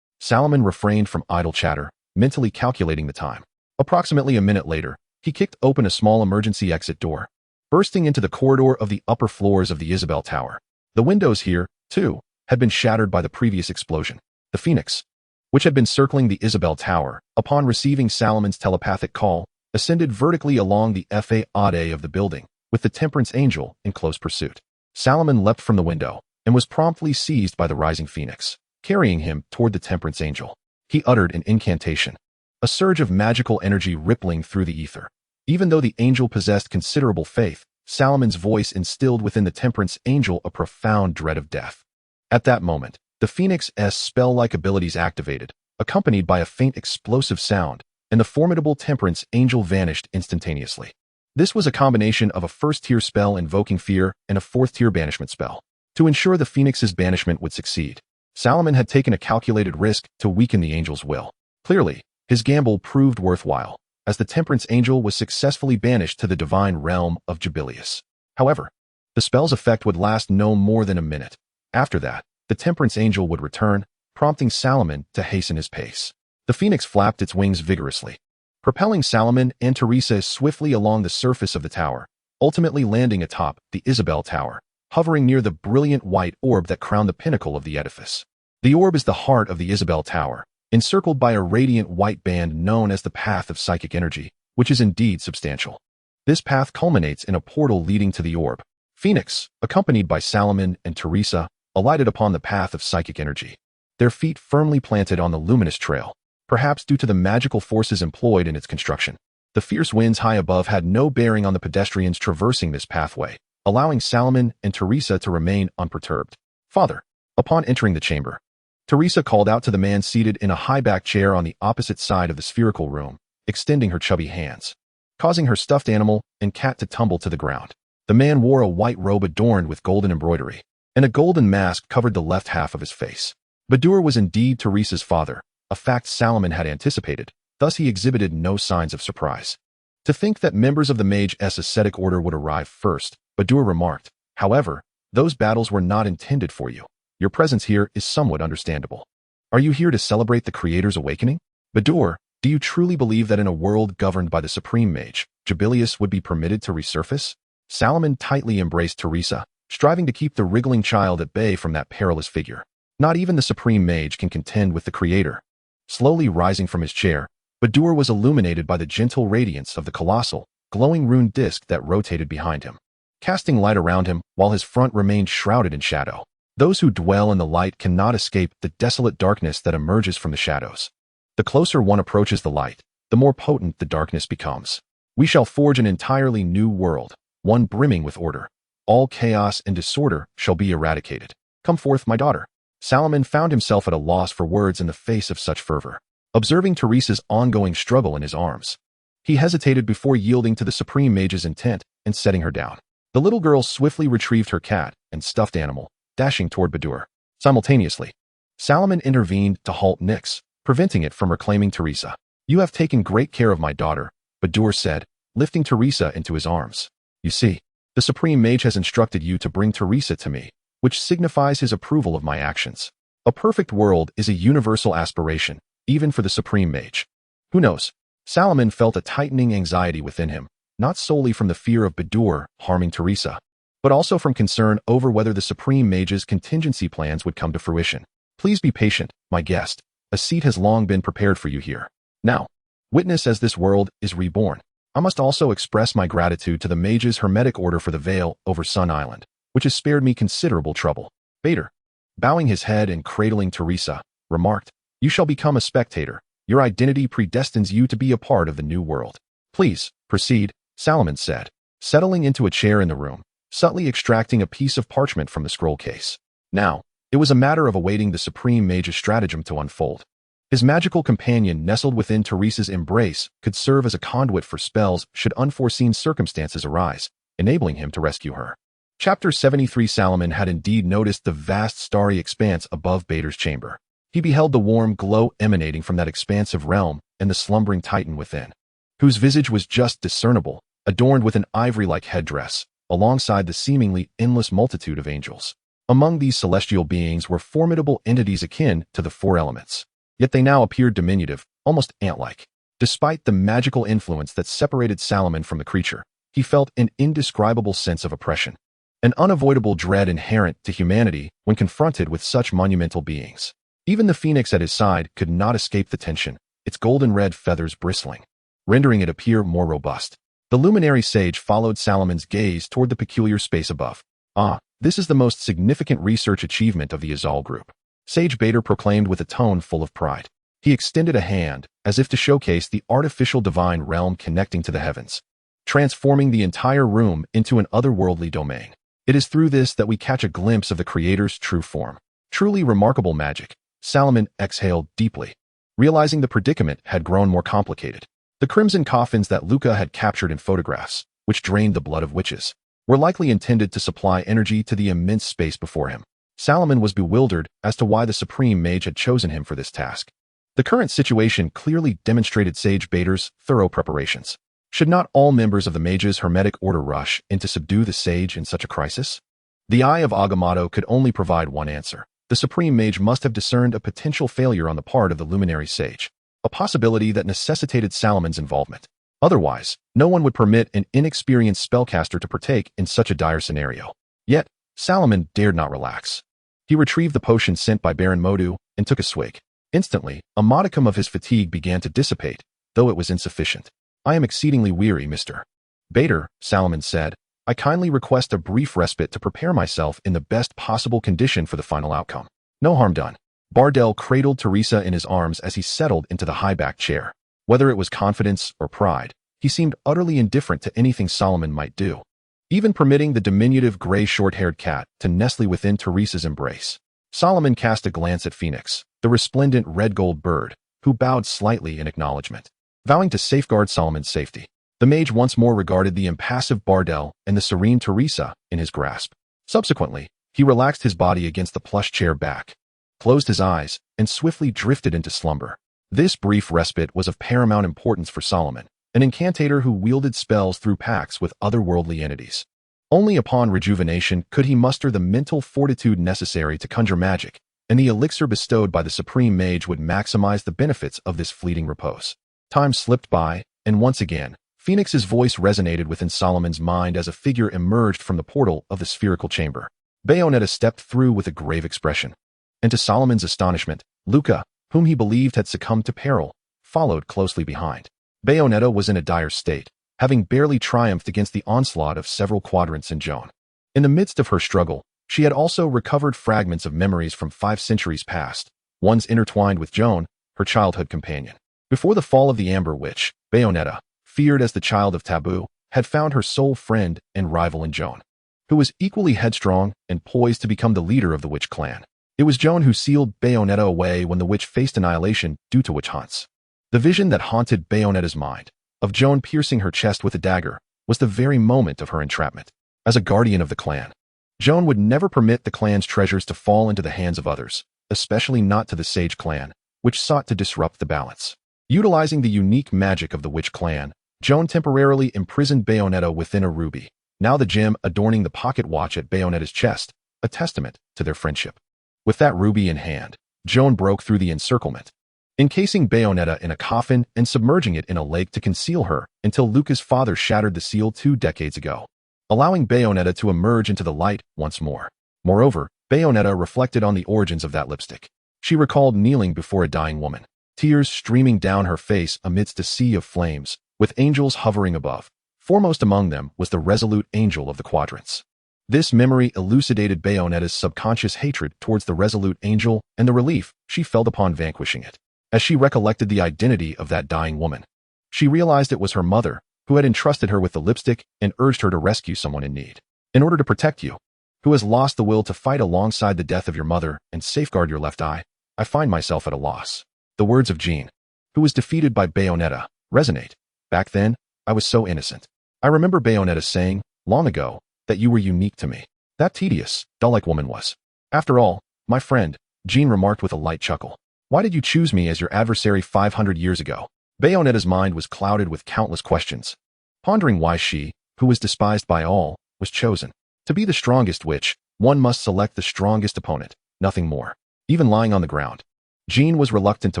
[SPEAKER 1] Solomon refrained from idle chatter, mentally calculating the time. Approximately a minute later, he kicked open a small emergency exit door, bursting into the corridor of the upper floors of the Isabel Tower. The windows here, too, had been shattered by the previous explosion. The phoenix, which had been circling the Isabel Tower, upon receiving Solomon's telepathic call, ascended vertically along the faade of the building, with the Temperance Angel in close pursuit. Solomon leapt from the window, and was promptly seized by the rising phoenix, carrying him toward the Temperance Angel. He uttered an incantation, a surge of magical energy rippling through the ether. Even though the angel possessed considerable faith, Solomon's voice instilled within the Temperance Angel a profound dread of death. At that moment, the phoenix's spell-like abilities activated, accompanied by a faint explosive sound, and the formidable Temperance Angel vanished instantaneously. This was a combination of a first-tier spell invoking fear and a fourth-tier banishment spell. To ensure the phoenix's banishment would succeed, Solomon had taken a calculated risk to weaken the angel's will. Clearly, his gamble proved worthwhile, as the Temperance Angel was successfully banished to the divine realm of Jubilius. However, the spell's effect would last no more than a minute. After that, the Temperance Angel would return, prompting Solomon to hasten his pace. The phoenix flapped its wings vigorously, propelling Solomon and Teresa swiftly along the surface of the tower, ultimately landing atop the Isabel Tower, hovering near the brilliant white orb that crowned the pinnacle of the edifice. The orb is the heart of the Isabel Tower, encircled by a radiant white band known as the path of psychic energy, which is indeed substantial. This path culminates in a portal leading to the orb. Phoenix, accompanied by Solomon and Teresa, alighted upon the path of psychic energy, their feet firmly planted on the luminous trail, perhaps due to the magical forces employed in its construction. The fierce winds high above had no bearing on the pedestrians traversing this pathway, allowing Solomon and Teresa to remain unperturbed. "Father." Upon entering the chamber, Teresa called out to the man seated in a high-backed chair on the opposite side of the spherical room, extending her chubby hands, causing her stuffed animal and cat to tumble to the ground. The man wore a white robe adorned with golden embroidery, and a golden mask covered the left half of his face. Badur was indeed Teresa's father, a fact Solomon had anticipated, thus he exhibited no signs of surprise. To think that members of the mage's ascetic order would arrive first, Badur remarked. "However, those battles were not intended for you. Your presence here is somewhat understandable. Are you here to celebrate the Creator's awakening?" Badur, Do you truly believe that in a world governed by the supreme mage, Jubilius would be permitted to resurface? Salomon tightly embraced Teresa, striving to keep the wriggling child at bay from that perilous figure. Not even the supreme mage can contend with the creator. Slowly rising from his chair, Badur was illuminated by the gentle radiance of the colossal, glowing rune disk that rotated behind him, casting light around him while his front remained shrouded in shadow. Those who dwell in the light cannot escape the desolate darkness that emerges from the shadows. The closer one approaches the light, the more potent the darkness becomes. We shall forge an entirely new world, one brimming with order. All chaos and disorder shall be eradicated. Come forth, my daughter. Salomon found himself at a loss for words in the face of such fervor. Observing Teresa's ongoing struggle in his arms, he hesitated before yielding to the supreme mage's intent and setting her down. The little girl swiftly retrieved her cat and stuffed animal, dashing toward Badur. Simultaneously, Salomon intervened to halt Nyx, preventing it from reclaiming Teresa. You have taken great care of my daughter, Badur said, lifting Teresa into his arms. You see, the supreme mage has instructed you to bring Teresa to me, which signifies his approval of my actions. A perfect world is a universal aspiration, even for the supreme mage. Who knows? Salomon felt a tightening anxiety within him, not solely from the fear of Badur harming Teresa, but also from concern over whether the supreme mage's contingency plans would come to fruition. Please be patient, my guest. A seat has long been prepared for you here. Now, witness as this world is reborn. I must also express my gratitude to the mage's hermetic order for the veil over Sun Island, which has spared me considerable trouble. Bader, bowing his head and cradling Teresa, remarked, You shall become a spectator. Your identity predestines you to be a part of the new world. Please, proceed, Salomon said, settling into a chair in the room, subtly extracting a piece of parchment from the scroll case. Now, it was a matter of awaiting the supreme mage's stratagem to unfold. His magical companion nestled within Teresa's embrace could serve as a conduit for spells should unforeseen circumstances arise, enabling him to rescue her. Chapter 73. Salomon had indeed noticed the vast starry expanse above Bader's chamber. He beheld the warm glow emanating from that expansive realm and the slumbering titan within, whose visage was just discernible, adorned with an ivory-like headdress, alongside the seemingly endless multitude of angels. Among these celestial beings were formidable entities akin to the four elements. Yet they now appeared diminutive, almost ant-like. Despite the magical influence that separated Salomon from the creature, he felt an indescribable sense of oppression, an unavoidable dread inherent to humanity when confronted with such monumental beings. Even the phoenix at his side could not escape the tension, its golden-red feathers bristling, rendering it appear more robust. The luminary sage followed Salomon's gaze toward the peculiar space above. Ah, this is the most significant research achievement of the Azal group, Sage Bader proclaimed with a tone full of pride. He extended a hand, as if to showcase the artificial divine realm connecting to the heavens, transforming the entire room into an otherworldly domain. It is through this that we catch a glimpse of the Creator's true form. Truly remarkable magic. Salomon exhaled deeply, realizing the predicament had grown more complicated. The crimson coffins that Luca had captured in photographs, which drained the blood of witches, were likely intended to supply energy to the immense space before him. Salomon was bewildered as to why the supreme mage had chosen him for this task. The current situation clearly demonstrated Sage Bader's thorough preparations. Should not all members of the mage's hermetic order rush in to subdue the sage in such a crisis? The Eye of Agamotto could only provide one answer. The supreme mage must have discerned a potential failure on the part of the luminary sage, a possibility that necessitated Salomon's involvement. Otherwise, no one would permit an inexperienced spellcaster to partake in such a dire scenario. Yet, Salomon dared not relax. He retrieved the potion sent by Baron Modu and took a swig. Instantly, a modicum of his fatigue began to dissipate, though it was insufficient. I am exceedingly weary, Mr. Bader, Salomon said. I kindly request a brief respite to prepare myself in the best possible condition for the final outcome. No harm done. Bardell cradled Teresa in his arms as he settled into the high-backed chair. Whether it was confidence or pride, he seemed utterly indifferent to anything Salomon might do, even permitting the diminutive gray short-haired cat to nestle within Teresa's embrace. Salomon cast a glance at Phoenix, the resplendent red-gold bird, who bowed slightly in acknowledgement. Vowing to safeguard Salomon's safety, the mage once more regarded the impassive Bardell and the serene Teresa in his grasp. Subsequently, he relaxed his body against the plush chair back, closed his eyes, and swiftly drifted into slumber. This brief respite was of paramount importance for Salomon, an incantator who wielded spells through pacts with otherworldly entities. Only upon rejuvenation could he muster the mental fortitude necessary to conjure magic, and the elixir bestowed by the supreme mage would maximize the benefits of this fleeting repose. Time slipped by, and once again, Phoenix's voice resonated within Solomon's mind as a figure emerged from the portal of the spherical chamber. Bayonetta stepped through with a grave expression. And to Solomon's astonishment, Luca, whom he believed had succumbed to peril, followed closely behind. Bayonetta was in a dire state, having barely triumphed against the onslaught of several quadrants in Joan. In the midst of her struggle, she had also recovered fragments of memories from 5 centuries past, ones intertwined with Joan, her childhood companion. Before the fall of the Amber Witch, Bayonetta, feared as the child of taboo, had found her sole friend and rival in Joan, who was equally headstrong and poised to become the leader of the witch clan. It was Joan who sealed Bayonetta away when the witch faced annihilation due to witch hunts. The vision that haunted Bayonetta's mind, of Joan piercing her chest with a dagger, was the very moment of her entrapment. As a guardian of the clan, Joan would never permit the clan's treasures to fall into the hands of others, especially not to the Sage clan, which sought to disrupt the balance. Utilizing the unique magic of the witch clan, Joan temporarily imprisoned Bayonetta within a ruby, now the gem adorning the pocket watch at Bayonetta's chest, a testament to their friendship. With that ruby in hand, Joan broke through the encirclement, encasing Bayonetta in a coffin and submerging it in a lake to conceal her until Luca's father shattered the seal 2 decades ago, allowing Bayonetta to emerge into the light once more. Moreover, Bayonetta reflected on the origins of that lipstick. She recalled kneeling before a dying woman, tears streaming down her face amidst a sea of flames, with angels hovering above. Foremost among them was the resolute angel of the quadrants. This memory elucidated Bayonetta's subconscious hatred towards the resolute angel and the relief she felt upon vanquishing it. As she recollected the identity of that dying woman, she realized it was her mother, who had entrusted her with the lipstick and urged her to rescue someone in need. In order to protect you, who has lost the will to fight alongside the death of your mother and safeguard your left eye, I find myself at a loss. The words of Jean, who was defeated by Bayonetta, resonate. Back then, I was so innocent. I remember Bayonetta saying, long ago, that you were unique to me. That tedious, dull-like woman was. After all, my friend, Jean remarked with a light chuckle. Why did you choose me as your adversary 500 years ago? Bayonetta's mind was clouded with countless questions, pondering why she, who was despised by all, was chosen. To be the strongest witch, one must select the strongest opponent, nothing more. Even lying on the ground, Jean was reluctant to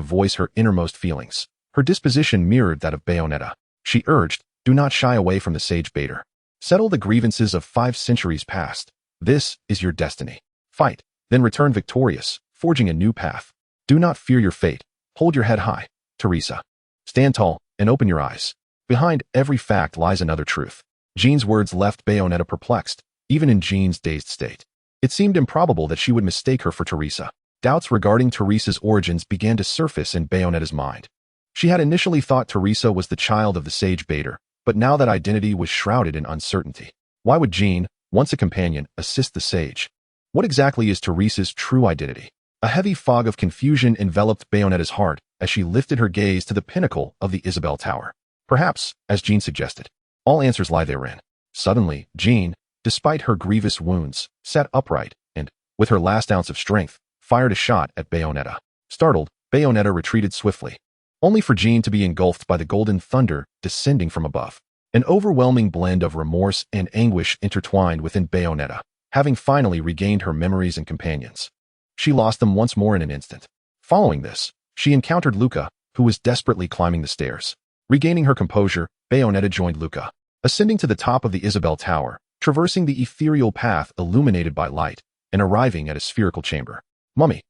[SPEAKER 1] voice her innermost feelings. Her disposition mirrored that of Bayonetta. She urged, do not shy away from the sage Bader. Settle the grievances of 5 centuries past. This is your destiny. Fight, then return victorious, forging a new path. Do not fear your fate. Hold your head high, Teresa. Stand tall and open your eyes. Behind every fact lies another truth. Jean's words left Bayonetta perplexed, even in Jean's dazed state. It seemed improbable that she would mistake her for Teresa. Doubts regarding Teresa's origins began to surface in Bayonetta's mind. She had initially thought Teresa was the child of the sage Bader, but now that identity was shrouded in uncertainty. Why would Jean, once a companion, assist the sage? What exactly is Teresa's true identity? A heavy fog of confusion enveloped Bayonetta's heart as she lifted her gaze to the pinnacle of the Isabel Tower. Perhaps, as Jean suggested, all answers lie therein. Suddenly, Jean, despite her grievous wounds, sat upright and, with her last ounce of strength, fired a shot at Bayonetta. Startled, Bayonetta retreated swiftly, only for Jean to be engulfed by the golden thunder descending from above. An overwhelming blend of remorse and anguish intertwined within Bayonetta, having finally regained her memories and companions. She lost them once more in an instant. Following this, she encountered Luca, who was desperately climbing the stairs. Regaining her composure, Bayonetta joined Luca, ascending to the top of the Isabel Tower, traversing the ethereal path illuminated by light, and arriving at a spherical chamber. Mummy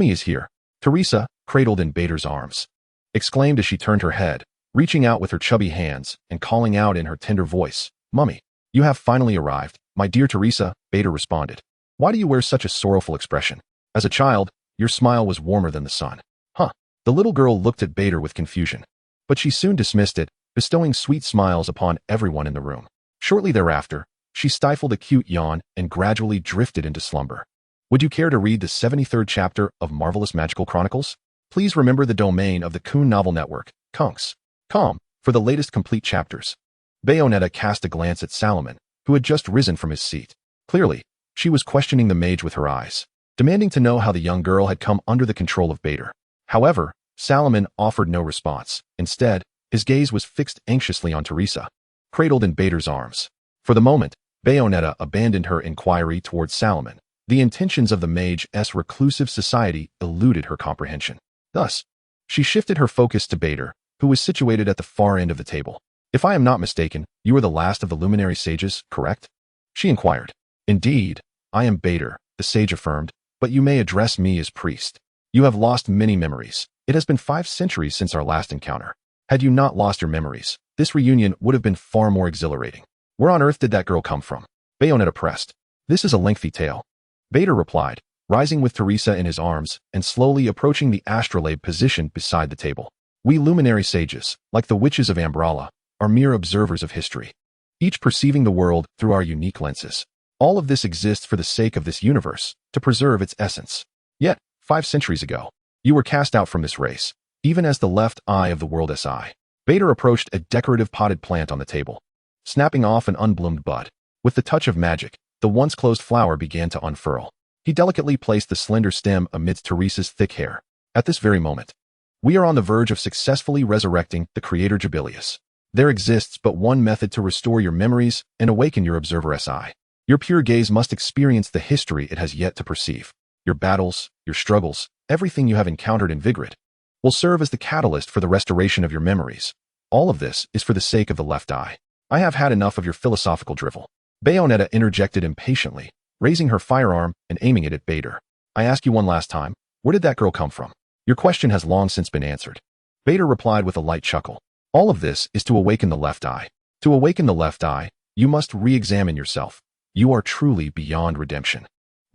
[SPEAKER 1] is here. Teresa, cradled in Bader's arms, exclaimed as she turned her head, reaching out with her chubby hands and calling out in her tender voice, Mummy, you have finally arrived, my dear Teresa, Bader responded. Why do you wear such a sorrowful expression? As a child, your smile was warmer than the sun. Huh. The little girl looked at Bader with confusion, but she soon dismissed it, bestowing sweet smiles upon everyone in the room. Shortly thereafter, she stifled a cute yawn and gradually drifted into slumber. Would you care to read the 73rd chapter of Marvelous Magical Chronicles? Please remember the domain of the Coon Novel Network, Kunks.com, for the latest complete chapters. Bayonetta cast a glance at Salomon, who had just risen from his seat. Clearly, she was questioning the mage with her eyes, demanding to know how the young girl had come under the control of Bader. However, Salomon offered no response. Instead, his gaze was fixed anxiously on Teresa, cradled in Bader's arms. For the moment, Bayonetta abandoned her inquiry towards Salomon. The intentions of the mage's reclusive society eluded her comprehension. Thus, she shifted her focus to Bader, who was situated at the far end of the table. "If I am not mistaken, you are the last of the luminary sages, correct?" she inquired. "Indeed, I am Bader," the sage affirmed, "but you may address me as priest. You have lost many memories. It has been 5 centuries since our last encounter. Had you not lost your memories, this reunion would have been far more exhilarating. Where on earth did that girl come from?" Bayonetta pressed. "This is a lengthy tale," Bader replied, rising with Teresa in his arms and slowly approaching the astrolabe positioned beside the table. "We luminary sages, like the witches of Ambrala, are mere observers of history, each perceiving the world through our unique lenses. All of this exists for the sake of this universe, to preserve its essence. Yet, 5 centuries ago, you were cast out from this race, even as the left eye of the world SI. Bader approached a decorative potted plant on the table, snapping off an unbloomed bud. With the touch of magic, the once closed flower began to unfurl. He delicately placed the slender stem amidst Teresa's thick hair. "At this very moment, we are on the verge of successfully resurrecting the creator Jubilius. There exists but one method to restore your memories and awaken your observer SI. Your pure gaze must experience the history it has yet to perceive. Your battles, your struggles, everything you have encountered in Vigrid will serve as the catalyst for the restoration of your memories. All of this is for the sake of the left eye. I have had enough of your philosophical drivel." Bayonetta interjected impatiently, raising her firearm and aiming it at Bader. "I ask you one last time, where did that girl come from? Your question has long since been answered." Bader replied with a light chuckle. "All of this is to awaken the left eye. To awaken the left eye, you must re-examine yourself. You are truly beyond redemption."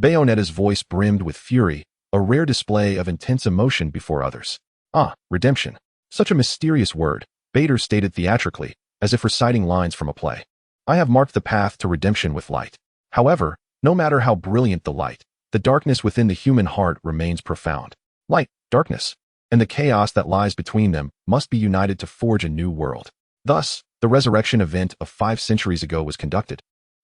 [SPEAKER 1] Bayonetta's voice brimmed with fury, a rare display of intense emotion before others. "Ah, redemption. Such a mysterious word," Bader stated theatrically, as if reciting lines from a play. "I have marked the path to redemption with light. However, no matter how brilliant the light, the darkness within the human heart remains profound. Light, darkness, and the chaos that lies between them must be united to forge a new world. Thus, the resurrection event of 5 centuries ago was conducted,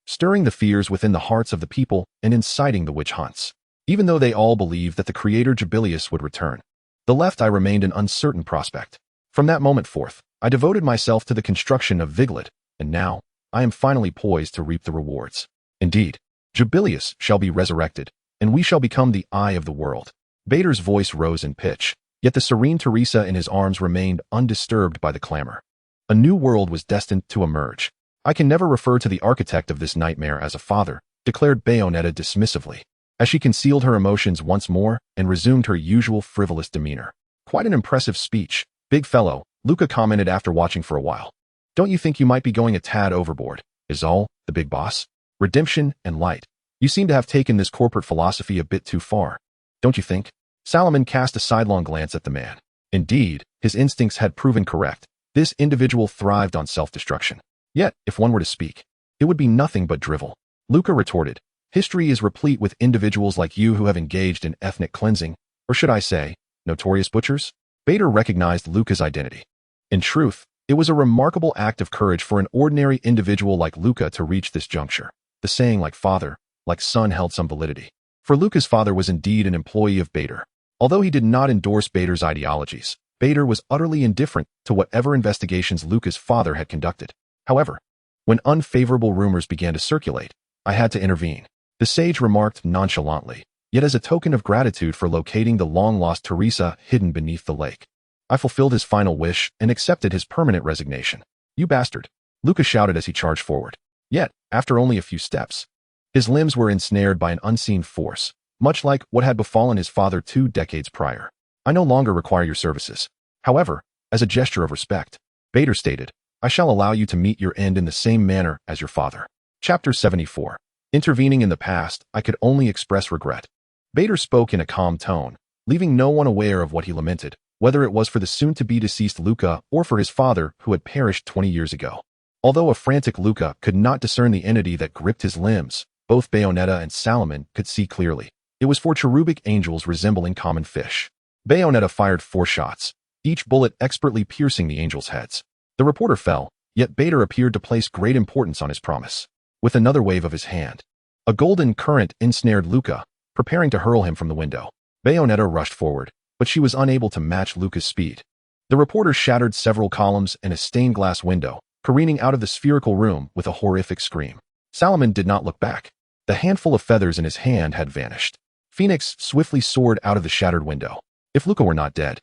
[SPEAKER 1] stirring the fears within the hearts of the people and inciting the witch hunts. Even though they all believed that the creator Jubilius would return, the left eye remained an uncertain prospect. From that moment forth, I devoted myself to the construction of Vigrid, and now, I am finally poised to reap the rewards. Indeed, Jubilius shall be resurrected, and we shall become the eye of the world." Bader's voice rose in pitch, yet the serene Teresa in his arms remained undisturbed by the clamor. A new world was destined to emerge. "I can never refer to the architect of this nightmare as a father," declared Bayonetta dismissively, as she concealed her emotions once more and resumed her usual frivolous demeanor. "Quite an impressive speech, big fellow," Luca commented after watching for a while. "Don't you think you might be going a tad overboard, is all, the big boss? Redemption and light. You seem to have taken this corporate philosophy a bit too far, don't you think?" Salomon cast a sidelong glance at the man. Indeed, his instincts had proven correct. This individual thrived on self-destruction. Yet, if one were to speak, it would be nothing but drivel. Luca retorted, "History is replete with individuals like you who have engaged in ethnic cleansing, or should I say, notorious butchers?" Bader recognized Luca's identity. In truth, it was a remarkable act of courage for an ordinary individual like Luca to reach this juncture. The saying like father, like son held some validity. For Luca's father was indeed an employee of Bader. Although he did not endorse Bader's ideologies, Bader was utterly indifferent to whatever investigations Luca's father had conducted. However, when unfavorable rumors began to circulate, I had to intervene. The sage remarked nonchalantly, yet as a token of gratitude for locating the long-lost Teresa hidden beneath the lake. I fulfilled his final wish and accepted his permanent resignation. "You bastard," Luca shouted as he charged forward. Yet, after only a few steps, his limbs were ensnared by an unseen force, much like what had befallen his father 2 decades prior. "I no longer require your services. However, as a gesture of respect," Bader stated, "I shall allow you to meet your end in the same manner as your father." Chapter 74. Intervening in the past, I could only express regret. Bader spoke in a calm tone, leaving no one aware of what he lamented, whether it was for the soon-to-be deceased Luca or for his father who had perished 20 years ago. Although a frantic Luca could not discern the entity that gripped his limbs, both Bayonetta and Salomon could see clearly. It was for cherubic angels resembling common fish. Bayonetta fired 4 shots, each bullet expertly piercing the angels' heads. The reporter fell, yet Bader appeared to place great importance on his promise. With another wave of his hand, a golden current ensnared Luca, preparing to hurl him from the window. Bayonetta rushed forward, but she was unable to match Luca's speed. The reporter shattered several columns and a stained glass window, careening out of the spherical room with a horrific scream. Salomon did not look back. The handful of feathers in his hand had vanished. Phoenix swiftly soared out of the shattered window. If Luca were not dead,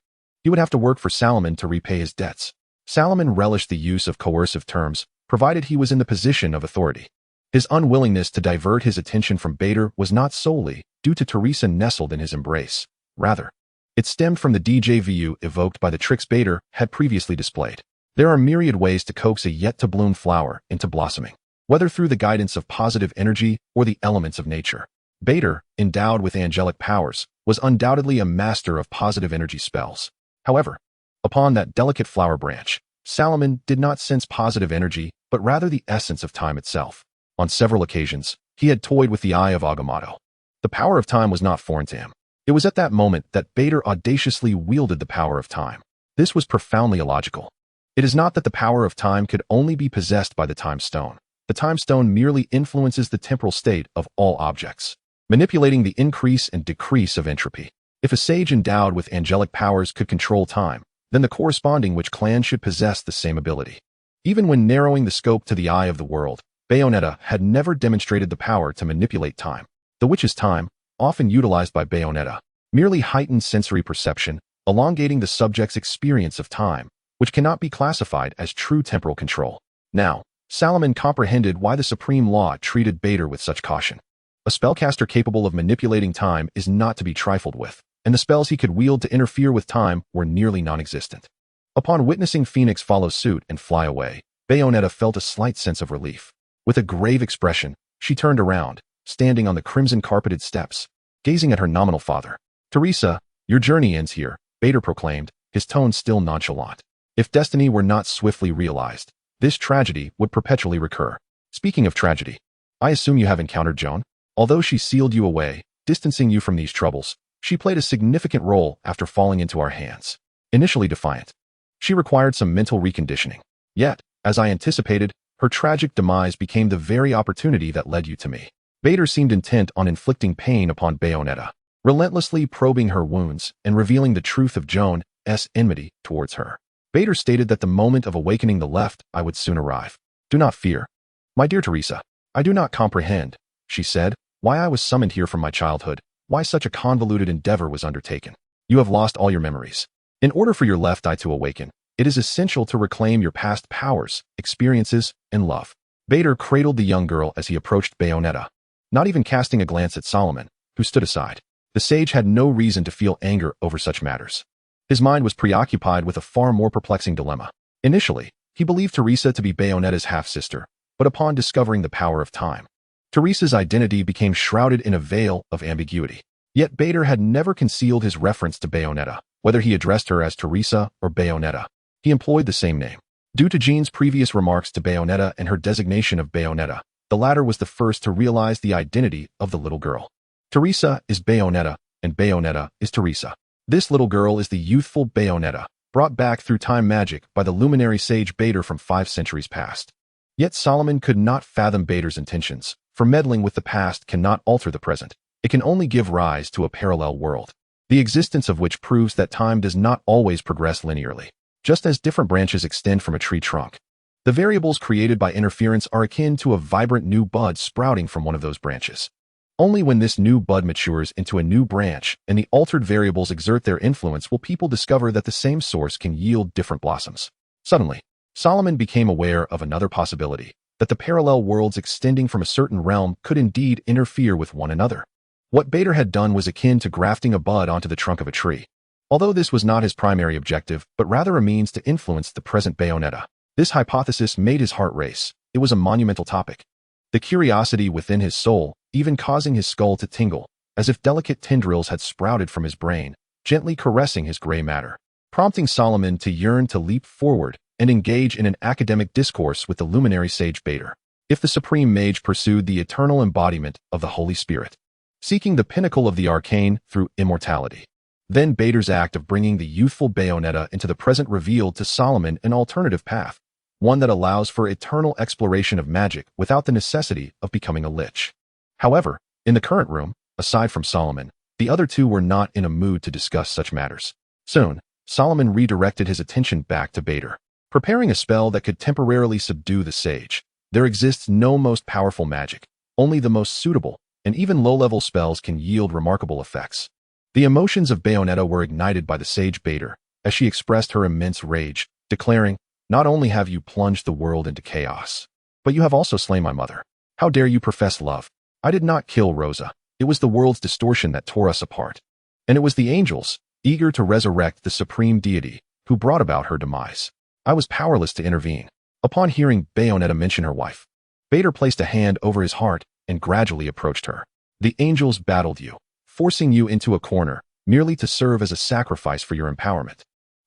[SPEAKER 1] He would have to work for Salomon to repay his debts. Salomon relished the use of coercive terms, provided he was in the position of authority. His unwillingness to divert his attention from Bader was not solely due to Teresa nestled in his embrace. Rather, it stemmed from the deja vu evoked by the tricks Bader had previously displayed. There are myriad ways to coax a yet-to-bloom flower into blossoming, whether through the guidance of positive energy or the elements of nature. Bader, endowed with angelic powers, was undoubtedly a master of positive energy spells. However, upon that delicate flower branch, Salomon did not sense positive energy, but rather the essence of time itself. On several occasions, he had toyed with the eye of Agamotto. The power of time was not foreign to him. It was at that moment that Bader audaciously wielded the power of time. This was profoundly illogical. It is not that the power of time could only be possessed by the time stone. The time stone merely influences the temporal state of all objects, manipulating the increase and decrease of entropy. If a sage endowed with angelic powers could control time, then the corresponding witch clan should possess the same ability. Even when narrowing the scope to the eye of the world, Bayonetta had never demonstrated the power to manipulate time. The witch's time, often utilized by Bayonetta, merely heightened sensory perception, elongating the subject's experience of time, which cannot be classified as true temporal control. Now, Salomon comprehended why the supreme law treated Bader with such caution. A spellcaster capable of manipulating time is not to be trifled with, and the spells he could wield to interfere with time were nearly non-existent. Upon witnessing Phoenix follow suit and fly away, Bayonetta felt a slight sense of relief. With a grave expression, she turned around, standing on the crimson-carpeted steps, gazing at her nominal father. "Teresa, your journey ends here," Bader proclaimed, his tone still nonchalant. "If destiny were not swiftly realized, this tragedy would perpetually recur." "Speaking of tragedy, I assume you have encountered Joan? Although she sealed you away, distancing you from these troubles, she played a significant role after falling into our hands. Initially defiant, she required some mental reconditioning. Yet, as I anticipated, her tragic demise became the very opportunity that led you to me." Bader seemed intent on inflicting pain upon Bayonetta, relentlessly probing her wounds and revealing the truth of Joan's enmity towards her. Bader stated that the moment of awakening the left I would soon arrive. "Do not fear. My dear Teresa, I do not comprehend," she said, "why I was summoned here from my childhood, why such a convoluted endeavor was undertaken. You have lost all your memories. In order for your left eye to awaken, it is essential to reclaim your past powers, experiences, and love." Bader cradled the young girl as he approached Bayonetta, not even casting a glance at Salomon, who stood aside. The sage had no reason to feel anger over such matters. His mind was preoccupied with a far more perplexing dilemma. Initially, he believed Teresa to be Bayonetta's half-sister, but upon discovering the power of time, Teresa's identity became shrouded in a veil of ambiguity. Yet Bader had never concealed his reference to Bayonetta. Whether he addressed her as Teresa or Bayonetta, he employed the same name. Due to Jean's previous remarks to Bayonetta and her designation of Bayonetta, the latter was the first to realize the identity of the little girl. Teresa is Bayonetta, and Bayonetta is Teresa. This little girl is the youthful Bayonetta, brought back through time magic by the luminary sage Bader from 5 centuries past. Yet Salomon could not fathom Bader's intentions, for meddling with the past cannot alter the present. It can only give rise to a parallel world, the existence of which proves that time does not always progress linearly. Just as different branches extend from a tree trunk, the variables created by interference are akin to a vibrant new bud sprouting from one of those branches. Only when this new bud matures into a new branch and the altered variables exert their influence will people discover that the same source can yield different blossoms. Suddenly, Solomon became aware of another possibility, that the parallel worlds extending from a certain realm could indeed interfere with one another. What Bader had done was akin to grafting a bud onto the trunk of a tree. Although this was not his primary objective, but rather a means to influence the present Bayonetta, this hypothesis made his heart race. It was a monumental topic. The curiosity within his soul, even causing his skull to tingle, as if delicate tendrils had sprouted from his brain, gently caressing his gray matter, prompting Solomon to yearn to leap forward and engage in an academic discourse with the luminary sage Bader. If the supreme mage pursued the eternal embodiment of the Holy Spirit, seeking the pinnacle of the arcane through immortality, then Bader's act of bringing the youthful Bayonetta into the present revealed to Solomon an alternative path, one that allows for eternal exploration of magic without the necessity of becoming a lich. However, in the current room, aside from Solomon, the other two were not in a mood to discuss such matters. Soon, Solomon redirected his attention back to Bader, preparing a spell that could temporarily subdue the sage. There exists no most powerful magic, only the most suitable, and even low-level spells can yield remarkable effects. The emotions of Bayonetta were ignited by the sage Bader, as she expressed her immense rage, declaring, "Not only have you plunged the world into chaos, but you have also slain my mother. How dare you profess love? I did not kill Rosa. It was the world's distortion that tore us apart. And it was the angels, eager to resurrect the supreme deity, who brought about her demise. I was powerless to intervene." Upon hearing Bayonetta mention her wife, Bader placed a hand over his heart and gradually approached her. "The angels battled you, forcing you into a corner, merely to serve as a sacrifice for your empowerment,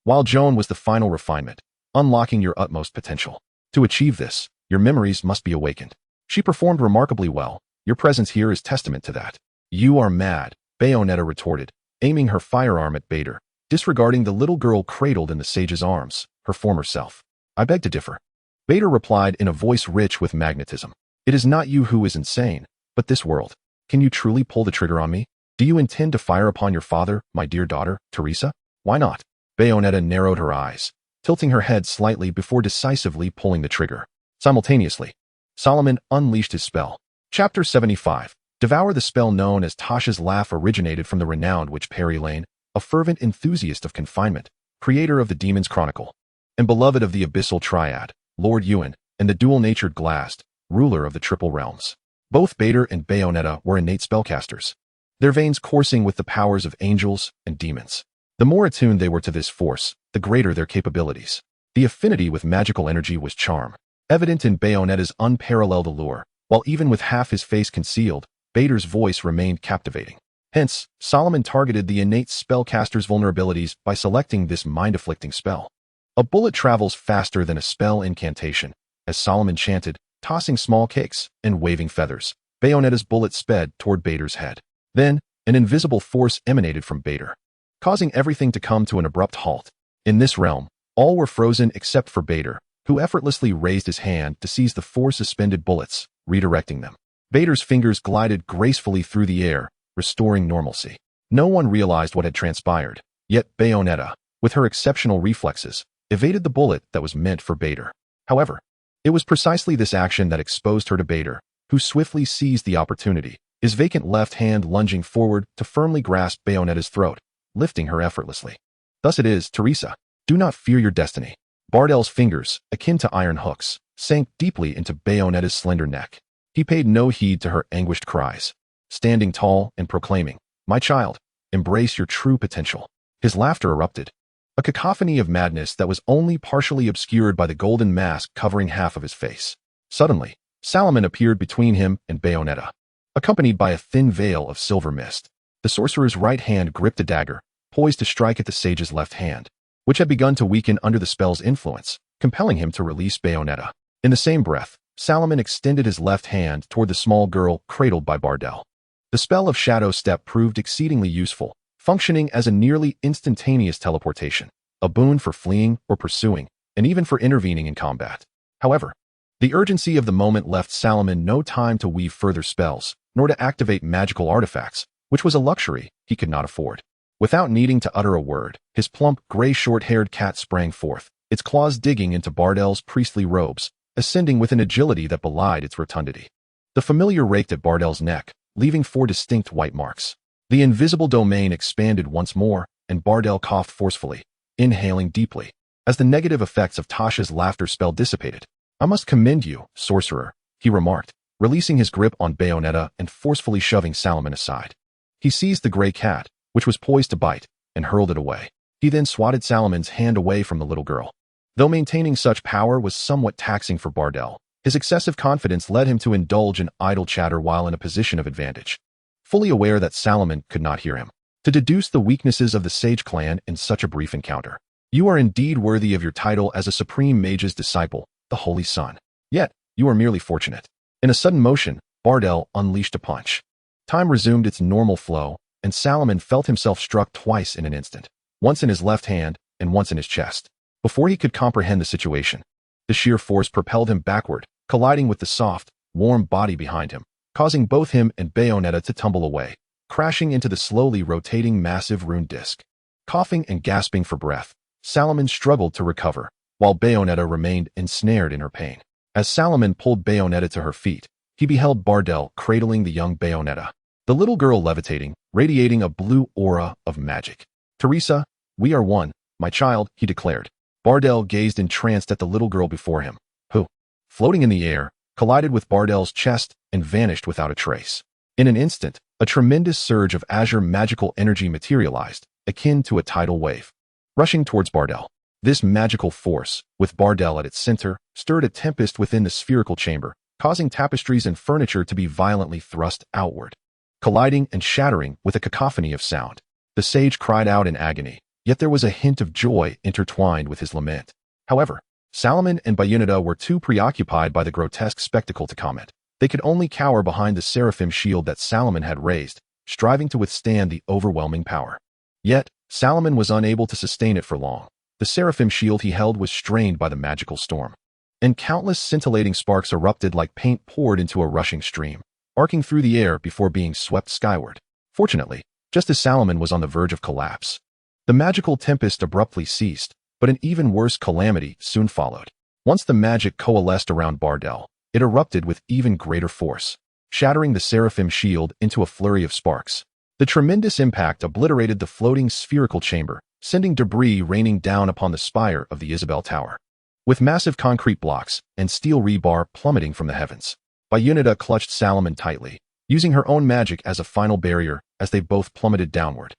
[SPEAKER 1] while Joan was the final refinement, unlocking your utmost potential. To achieve this, your memories must be awakened. She performed remarkably well. Your presence here is testament to that." "You are mad," Bayonetta retorted, aiming her firearm at Bader, disregarding the little girl cradled in the sage's arms, her former self. "I beg to differ." Bader replied in a voice rich with magnetism. "It is not you who is insane, but this world. Can you truly pull the trigger on me? Do you intend to fire upon your father, my dear daughter, Teresa? Why not?" Bayonetta narrowed her eyes, tilting her head slightly before decisively pulling the trigger. Simultaneously, Solomon unleashed his spell. Chapter 75. Devour. The spell known as Tasha's Laugh originated from the renowned witch Perry Lane, a fervent enthusiast of confinement, creator of the Demon's Chronicle, and beloved of the Abyssal Triad, Lord Ewan, and the dual-natured Glast, ruler of the Triple Realms. Both Bader and Bayonetta were innate spellcasters, their veins coursing with the powers of angels and demons. The more attuned they were to this force, the greater their capabilities. The affinity with magical energy was charm, evident in Bayonetta's unparalleled allure, while even with half his face concealed, Bader's voice remained captivating. Hence, Solomon targeted the innate spellcaster's vulnerabilities by selecting this mind-afflicting spell. A bullet travels faster than a spell incantation. As Solomon chanted, tossing small cakes and waving feathers, Bayonetta's bullet sped toward Bader's head. Then, an invisible force emanated from Bader, causing everything to come to an abrupt halt. In this realm, all were frozen except for Bader, who effortlessly raised his hand to seize the four suspended bullets, redirecting them. Bader's fingers glided gracefully through the air, restoring normalcy. No one realized what had transpired, yet Bayonetta, with her exceptional reflexes, evaded the bullet that was meant for Bader. However, it was precisely this action that exposed her to Bader, who swiftly seized the opportunity, his vacant left hand lunging forward to firmly grasp Bayonetta's throat, lifting her effortlessly. "Thus it is, Teresa. Do not fear your destiny." Bardell's fingers, akin to iron hooks, sank deeply into Bayonetta's slender neck. He paid no heed to her anguished cries, standing tall and proclaiming, "My child, embrace your true potential." His laughter erupted, a cacophony of madness that was only partially obscured by the golden mask covering half of his face. Suddenly, Solomon appeared between him and Bayonetta, accompanied by a thin veil of silver mist. The sorcerer's right hand gripped a dagger, poised to strike at the sage's left hand, which had begun to weaken under the spell's influence, compelling him to release Bayonetta. In the same breath, Solomon extended his left hand toward the small girl cradled by Bardell. The spell of Shadow Step proved exceedingly useful, functioning as a nearly instantaneous teleportation, a boon for fleeing or pursuing, and even for intervening in combat. However, the urgency of the moment left Solomon no time to weave further spells, nor to activate magical artifacts, which was a luxury he could not afford. Without needing to utter a word, his plump, gray short-haired cat sprang forth, its claws digging into Bardell's priestly robes, ascending with an agility that belied its rotundity. The familiar raked at Bardell's neck, leaving 4 distinct white marks. The invisible domain expanded once more, and Bardell coughed forcefully, inhaling deeply, as the negative effects of Tasha's laughter spell dissipated. "I must commend you, sorcerer," he remarked, releasing his grip on Bayonetta and forcefully shoving Solomon aside. He seized the gray cat, which was poised to bite, and hurled it away. He then swatted Solomon's hand away from the little girl. Though maintaining such power was somewhat taxing for Bardell, his excessive confidence led him to indulge in idle chatter while in a position of advantage, fully aware that Solomon could not hear him. To deduce the weaknesses of the Sage clan in such a brief encounter. "You are indeed worthy of your title as a supreme mage's disciple, the Holy Sun. Yet, you are merely fortunate." In a sudden motion, Bardell unleashed a punch. Time resumed its normal flow, and Solomon felt himself struck twice in an instant, once in his left hand and once in his chest. Before he could comprehend the situation, the sheer force propelled him backward, colliding with the soft, warm body behind him, causing both him and Bayonetta to tumble away, crashing into the slowly rotating massive rune disc. Coughing and gasping for breath, Solomon struggled to recover, while Bayonetta remained ensnared in her pain. As Solomon pulled Bayonetta to her feet, he beheld Bardell cradling the young Bayonetta, the little girl levitating, radiating a blue aura of magic. "Teresa, we are one," "My child," he declared. Bardel gazed entranced at the little girl before him, who, floating in the air, collided with Bardel's chest and vanished without a trace. In an instant, a tremendous surge of azure magical energy materialized, akin to a tidal wave, rushing towards Bardel. This magical force, with Bardel at its center, stirred a tempest within the spherical chamber, causing tapestries and furniture to be violently thrust outward, colliding and shattering with a cacophony of sound. The sage cried out in agony, yet there was a hint of joy intertwined with his lament. However, Salomon and Bayunida were too preoccupied by the grotesque spectacle to comment. They could only cower behind the seraphim shield that Salomon had raised, striving to withstand the overwhelming power. Yet, Salomon was unable to sustain it for long. The seraphim shield he held was strained by the magical storm, and countless scintillating sparks erupted like paint poured into a rushing stream, arcing through the air before being swept skyward. Fortunately, just as Salomon was on the verge of collapse, the magical tempest abruptly ceased, but an even worse calamity soon followed. Once the magic coalesced around Bardel, it erupted with even greater force, shattering the seraphim shield into a flurry of sparks. The tremendous impact obliterated the floating spherical chamber, sending debris raining down upon the spire of the Isabel Tower, with massive concrete blocks and steel rebar plummeting from the heavens. Bayunida clutched Salomon tightly, using her own magic as a final barrier as they both plummeted downward.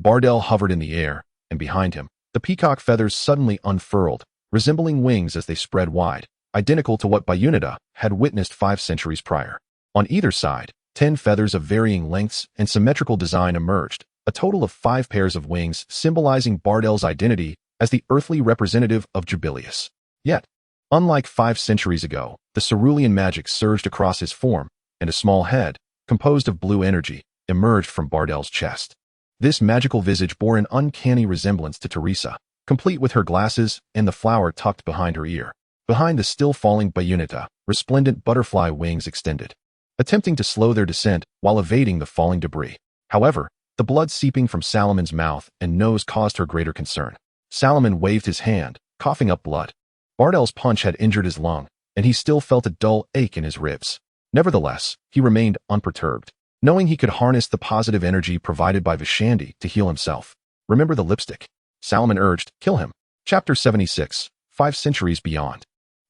[SPEAKER 1] Bardel hovered in the air, and behind him, the peacock feathers suddenly unfurled, resembling wings as they spread wide, identical to what Bayunida had witnessed 5 centuries prior. On either side, 10 feathers of varying lengths and symmetrical design emerged, a total of 5 pairs of wings symbolizing Bardel's identity as the earthly representative of Jubilius. Yet, unlike 5 centuries ago, the cerulean magic surged across his form, and a small head, composed of blue energy, emerged from Bardel's chest. This magical visage bore an uncanny resemblance to Teresa, complete with her glasses and the flower tucked behind her ear. Behind the still-falling Bayunida, resplendent butterfly wings extended, attempting to slow their descent while evading the falling debris. However, the blood seeping from Salomon's mouth and nose caused her greater concern. Salomon waved his hand, coughing up blood. Bardel's punch had injured his lung, and he still felt a dull ache in his ribs. Nevertheless, he remained unperturbed, knowing he could harness the positive energy provided by Vishandi to heal himself. "Remember the lipstick," Salomon urged. "Kill him." Chapter 76, 5 centuries beyond.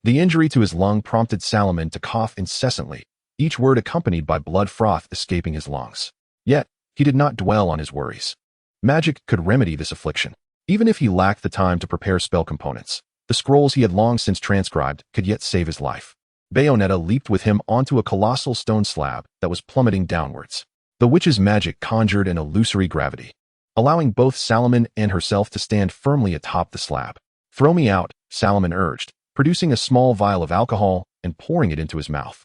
[SPEAKER 1] The injury to his lung prompted Salomon to cough incessantly, each word accompanied by blood froth escaping his lungs. Yet, he did not dwell on his worries. Magic could remedy this affliction. Even if he lacked the time to prepare spell components, the scrolls he had long since transcribed could yet save his life. Bayonetta leaped with him onto a colossal stone slab that was plummeting downwards. The witch's magic conjured an illusory gravity, allowing both Salomon and herself to stand firmly atop the slab. "Throw me out," Salomon urged, producing a small vial of alcohol and pouring it into his mouth,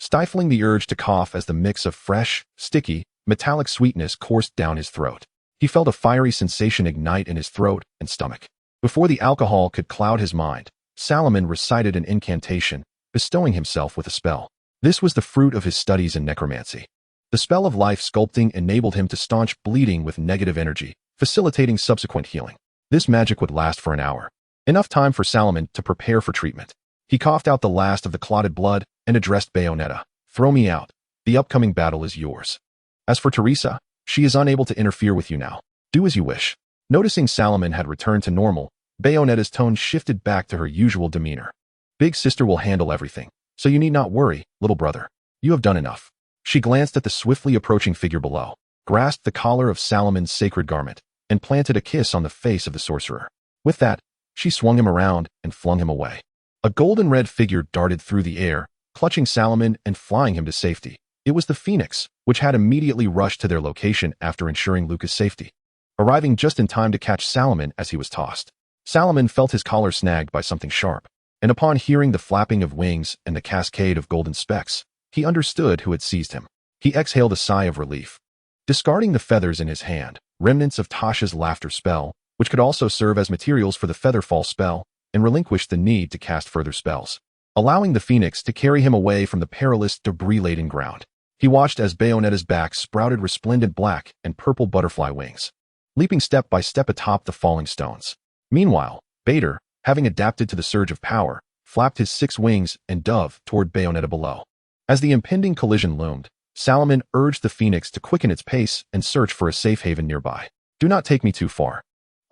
[SPEAKER 1] stifling the urge to cough as the mix of fresh, sticky, metallic sweetness coursed down his throat. He felt a fiery sensation ignite in his throat and stomach. Before the alcohol could cloud his mind, Salomon recited an incantation, bestowing himself with a spell. This was the fruit of his studies in necromancy. The spell of life sculpting enabled him to staunch bleeding with negative energy, facilitating subsequent healing. This magic would last for an hour, enough time for Salomon to prepare for treatment. He coughed out the last of the clotted blood and addressed Bayonetta. "Throw me out. The upcoming battle is yours. As for Teresa, she is unable to interfere with you now. Do as you wish." Noticing Salomon had returned to normal, Bayonetta's tone shifted back to her usual demeanor. "Big sister will handle everything, so you need not worry, little brother. You have done enough." She glanced at the swiftly approaching figure below, grasped the collar of Salomon's sacred garment, and planted a kiss on the face of the sorcerer. With that, she swung him around and flung him away. A golden-red figure darted through the air, clutching Salomon and flying him to safety. It was the Phoenix, which had immediately rushed to their location after ensuring Luca's safety, arriving just in time to catch Salomon as he was tossed. Salomon felt his collar snagged by something sharp, and upon hearing the flapping of wings and the cascade of golden specks, he understood who had seized him. He exhaled a sigh of relief. Discarding the feathers in his hand, remnants of Tasha's laughter spell, which could also serve as materials for the featherfall spell, and relinquished the need to cast further spells, allowing the Phoenix to carry him away from the perilous, debris-laden ground. He watched as Bayonetta's back sprouted resplendent black and purple butterfly wings, leaping step by step atop the falling stones. Meanwhile, Bader, having adapted to the surge of power, flapped his 6 wings and dove toward Bayonetta below. As the impending collision loomed, Salomon urged the Phoenix to quicken its pace and search for a safe haven nearby. "Do not take me too far.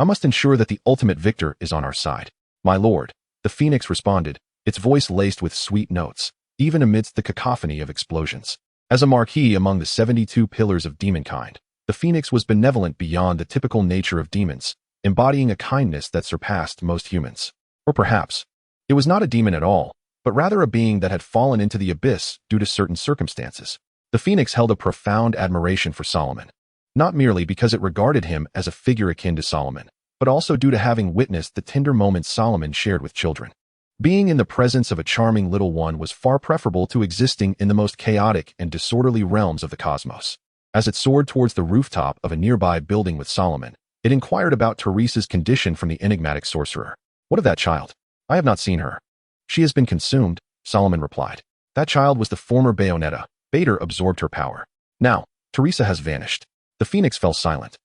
[SPEAKER 1] I must ensure that the ultimate victor is on our side. My lord, the phoenix responded, its voice laced with sweet notes, even amidst the cacophony of explosions. As a marquis among the 72 pillars of demonkind, the phoenix was benevolent beyond the typical nature of demons, embodying a kindness that surpassed most humans. Or perhaps, it was not a demon at all, but rather a being that had fallen into the abyss due to certain circumstances. The phoenix held a profound admiration for Solomon, not merely because it regarded him as a figure akin to Solomon, but also due to having witnessed the tender moments Solomon shared with children. Being in the presence of a charming little one was far preferable to existing in the most chaotic and disorderly realms of the cosmos. As it soared towards the rooftop of a nearby building with Solomon, it inquired about Teresa's condition from the enigmatic sorcerer. What of that child? I have not seen her. She has been consumed, Solomon replied. That child was the former Bayonetta. Bader absorbed her power. Now, Teresa has vanished. The phoenix fell silent,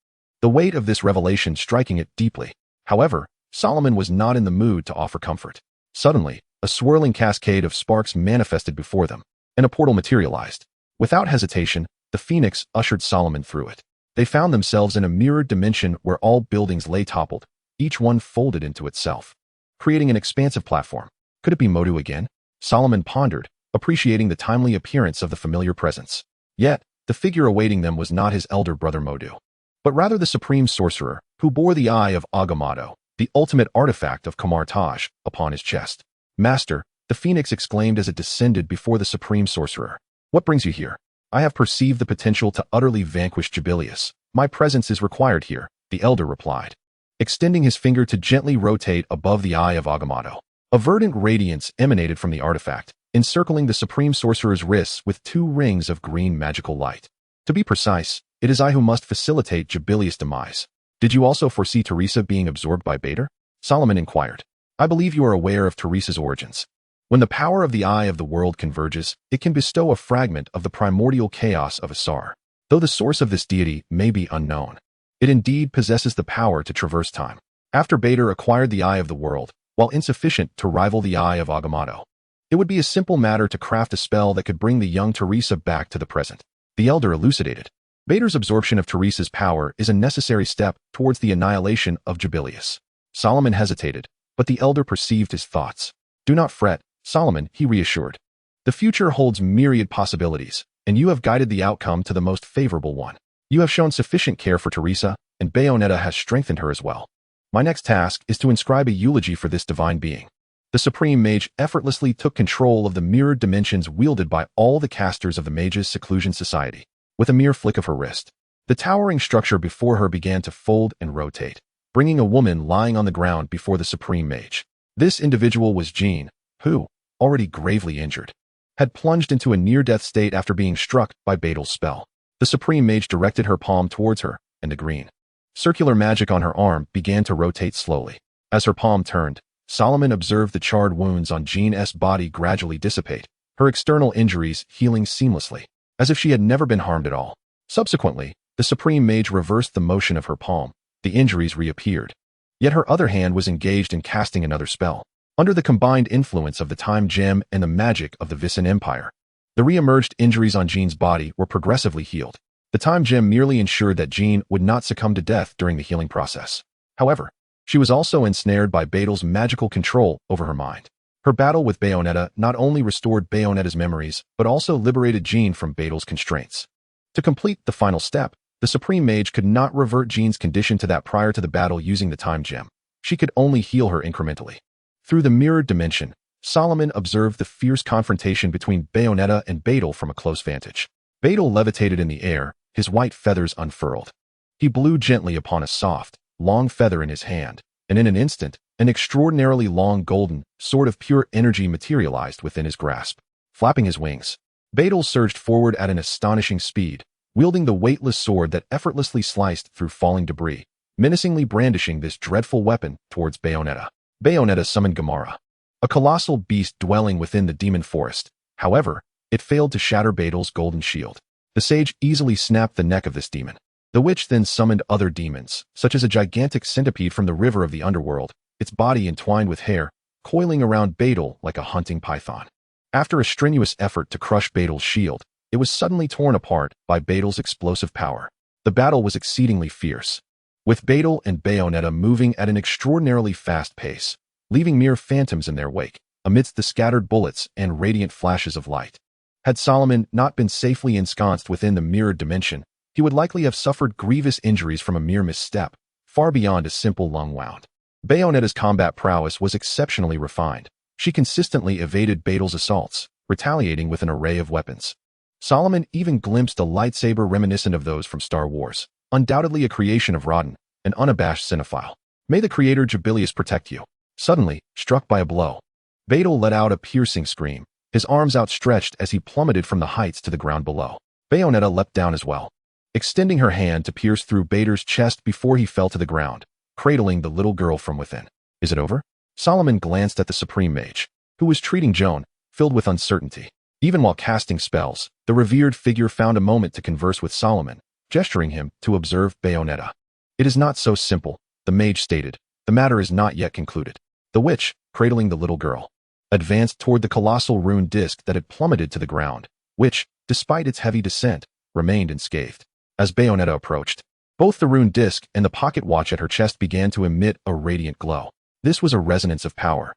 [SPEAKER 1] the weight of this revelation striking it deeply. However, Solomon was not in the mood to offer comfort. Suddenly, a swirling cascade of sparks manifested before them, and a portal materialized. Without hesitation, the phoenix ushered Solomon through it. They found themselves in a mirrored dimension where all buildings lay toppled, each one folded into itself, creating an expansive platform. Could it be Modu again? Solomon pondered, appreciating the timely appearance of the familiar presence. Yet, the figure awaiting them was not his elder brother Modu, but rather the supreme sorcerer, who bore the eye of Agamotto, the ultimate artifact of Kamartaj, upon his chest. Master, the phoenix exclaimed as it descended before the supreme sorcerer. What brings you here? I have perceived the potential to utterly vanquish Jubilius. My presence is required here, the elder replied, extending his finger to gently rotate above the eye of Agamotto. A verdant radiance emanated from the artifact, encircling the supreme sorcerer's wrists with 2 rings of green magical light. To be precise, it is I who must facilitate Jubilius' demise. Did you also foresee Teresa being absorbed by Bader? Solomon inquired. I believe you are aware of Teresa's origins. When the power of the eye of the world converges, it can bestow a fragment of the primordial chaos of Asar. Though the source of this deity may be unknown, it indeed possesses the power to traverse time. After Bader acquired the eye of the world, while insufficient to rival the eye of Agamotto, it would be a simple matter to craft a spell that could bring the young Teresa back to the present. The elder elucidated. Bader's absorption of Teresa's power is a necessary step towards the annihilation of Jubilius. Solomon hesitated, but the elder perceived his thoughts. Do not fret, Solomon, he reassured. The future holds myriad possibilities, and you have guided the outcome to the most favorable one. You have shown sufficient care for Teresa, and Bayonetta has strengthened her as well. My next task is to inscribe a eulogy for this divine being. The supreme mage effortlessly took control of the mirrored dimensions wielded by all the casters of the Mages' Seclusion Society. With a mere flick of her wrist, the towering structure before her began to fold and rotate, bringing a woman lying on the ground before the supreme mage. This individual was Jean, who, already gravely injured, had plunged into a near-death state after being struck by Badel's spell. The supreme mage directed her palm towards her, and the green, circular magic on her arm began to rotate slowly. As her palm turned, Solomon observed the charred wounds on Jean's body gradually dissipate, her external injuries healing seamlessly, as if she had never been harmed at all. Subsequently, the supreme mage reversed the motion of her palm. The injuries reappeared. Yet her other hand was engaged in casting another spell. Under the combined influence of the time gem and the magic of the Visan Empire, the re-emerged injuries on Jean's body were progressively healed. The time gem merely ensured that Jean would not succumb to death during the healing process. However, she was also ensnared by Badel's magical control over her mind. Her battle with Bayonetta not only restored Bayonetta's memories, but also liberated Jean from Badel's constraints. To complete the final step, the Supreme Mage could not revert Jean's condition to that prior to the battle using the time gem. She could only heal her incrementally. Through the mirrored dimension, Solomon observed the fierce confrontation between Bayonetta and Badel from a close vantage. Badel levitated in the air, his white feathers unfurled. He blew gently upon a soft, long feather in his hand, and in an instant, an extraordinarily long golden sword of pure energy materialized within his grasp. Flapping his wings, Badel surged forward at an astonishing speed, wielding the weightless sword that effortlessly sliced through falling debris, menacingly brandishing this dreadful weapon towards Bayonetta. Bayonetta summoned Gamara, a colossal beast dwelling within the demon forest. However, it failed to shatter Badel's golden shield. The sage easily snapped the neck of this demon. The witch then summoned other demons, such as a gigantic centipede from the river of the underworld, its body entwined with hair, coiling around Badel like a hunting python. After a strenuous effort to crush Badel's shield, it was suddenly torn apart by Badel's explosive power. The battle was exceedingly fierce. with Betel and Bayonetta moving at an extraordinarily fast pace, leaving mere phantoms in their wake, amidst the scattered bullets and radiant flashes of light. Had Solomon not been safely ensconced within the mirrored dimension, he would likely have suffered grievous injuries from a mere misstep, far beyond a simple lung wound. Bayonetta's combat prowess was exceptionally refined. She consistently evaded Betel's assaults, retaliating with an array of weapons. Solomon even glimpsed a lightsaber reminiscent of those from Star Wars, undoubtedly a creation of Rodden, an unabashed cinephile. May the creator Jubilius protect you. Suddenly, struck by a blow, Betel let out a piercing scream, his arms outstretched as he plummeted from the heights to the ground below. Bayonetta leapt down as well, extending her hand to pierce through Betel's chest before he fell to the ground, cradling the little girl from within. Is it over? Solomon glanced at the Supreme Mage, who was treating Joan, filled with uncertainty. Even while casting spells, the revered figure found a moment to converse with Solomon, gesturing him to observe Bayonetta. It is not so simple, the mage stated. The matter is not yet concluded. The witch, cradling the little girl, advanced toward the colossal rune disc that had plummeted to the ground, which, despite its heavy descent, remained unscathed. As Bayonetta approached, both the rune disc and the pocket watch at her chest began to emit a radiant glow. This was a resonance of power.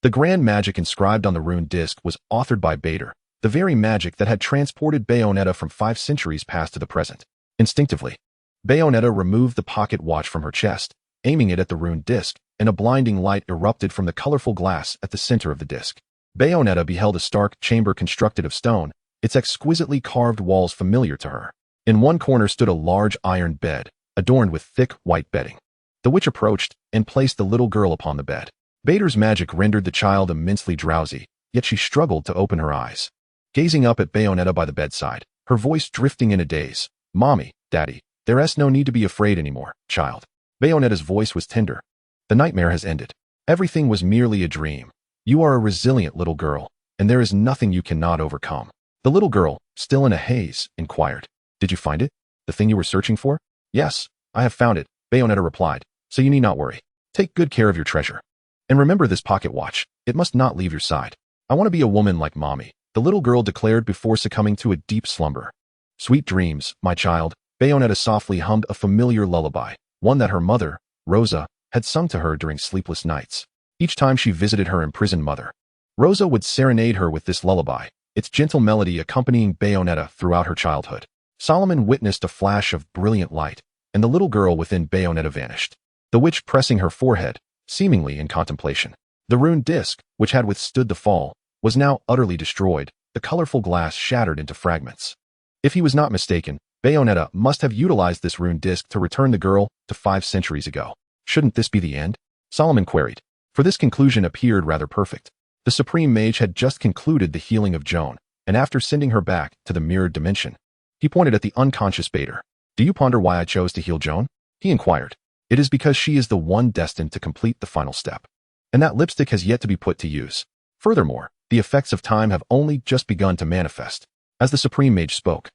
[SPEAKER 1] The grand magic inscribed on the rune disc was authored by Bader, the very magic that had transported Bayonetta from 5 centuries past to the present. Instinctively, Bayonetta removed the pocket watch from her chest, aiming it at the rune disc, and a blinding light erupted from the colorful glass at the center of the disc. Bayonetta beheld a stark chamber constructed of stone, its exquisitely carved walls familiar to her. In one corner stood a large iron bed, adorned with thick white bedding. The witch approached and placed the little girl upon the bed. Bader's magic rendered the child immensely drowsy, yet she struggled to open her eyes. Gazing up at Bayonetta by the bedside, her voice drifting in a daze. "Mommy, Daddy, there's no need to be afraid anymore, child." Bayonetta's voice was tender. "The nightmare has ended. Everything was merely a dream. You are a resilient little girl, and there is nothing you cannot overcome." The little girl, still in a haze, inquired, "Did you find it? The thing you were searching for?" "Yes, I have found it," Bayonetta replied, "so you need not worry. Take good care of your treasure. And remember this pocket watch. It must not leave your side. I want to be a woman like Mommy," the little girl declared before succumbing to a deep slumber. "Sweet dreams, my child." Bayonetta softly hummed a familiar lullaby, one that her mother, Rosa, had sung to her during sleepless nights. Each time she visited her imprisoned mother, Rosa would serenade her with this lullaby, its gentle melody accompanying Bayonetta throughout her childhood. Solomon witnessed a flash of brilliant light, and the little girl within Bayonetta vanished, the witch pressing her forehead, seemingly in contemplation. The rune disc, which had withstood the fall, was now utterly destroyed, the colorful glass shattered into fragments. If he was not mistaken, Bayonetta must have utilized this rune disc to return the girl to 5 centuries ago. Shouldn't this be the end? Solomon queried, for this conclusion appeared rather perfect. The Supreme Mage had just concluded the healing of Joan, and after sending her back to the mirrored dimension, he pointed at the unconscious Bader. "Do you ponder why I chose to heal Joan?" he inquired. "It is because she is the one destined to complete the final step. And that lipstick has yet to be put to use. Furthermore, the effects of time have only just begun to manifest." As the Supreme Mage spoke,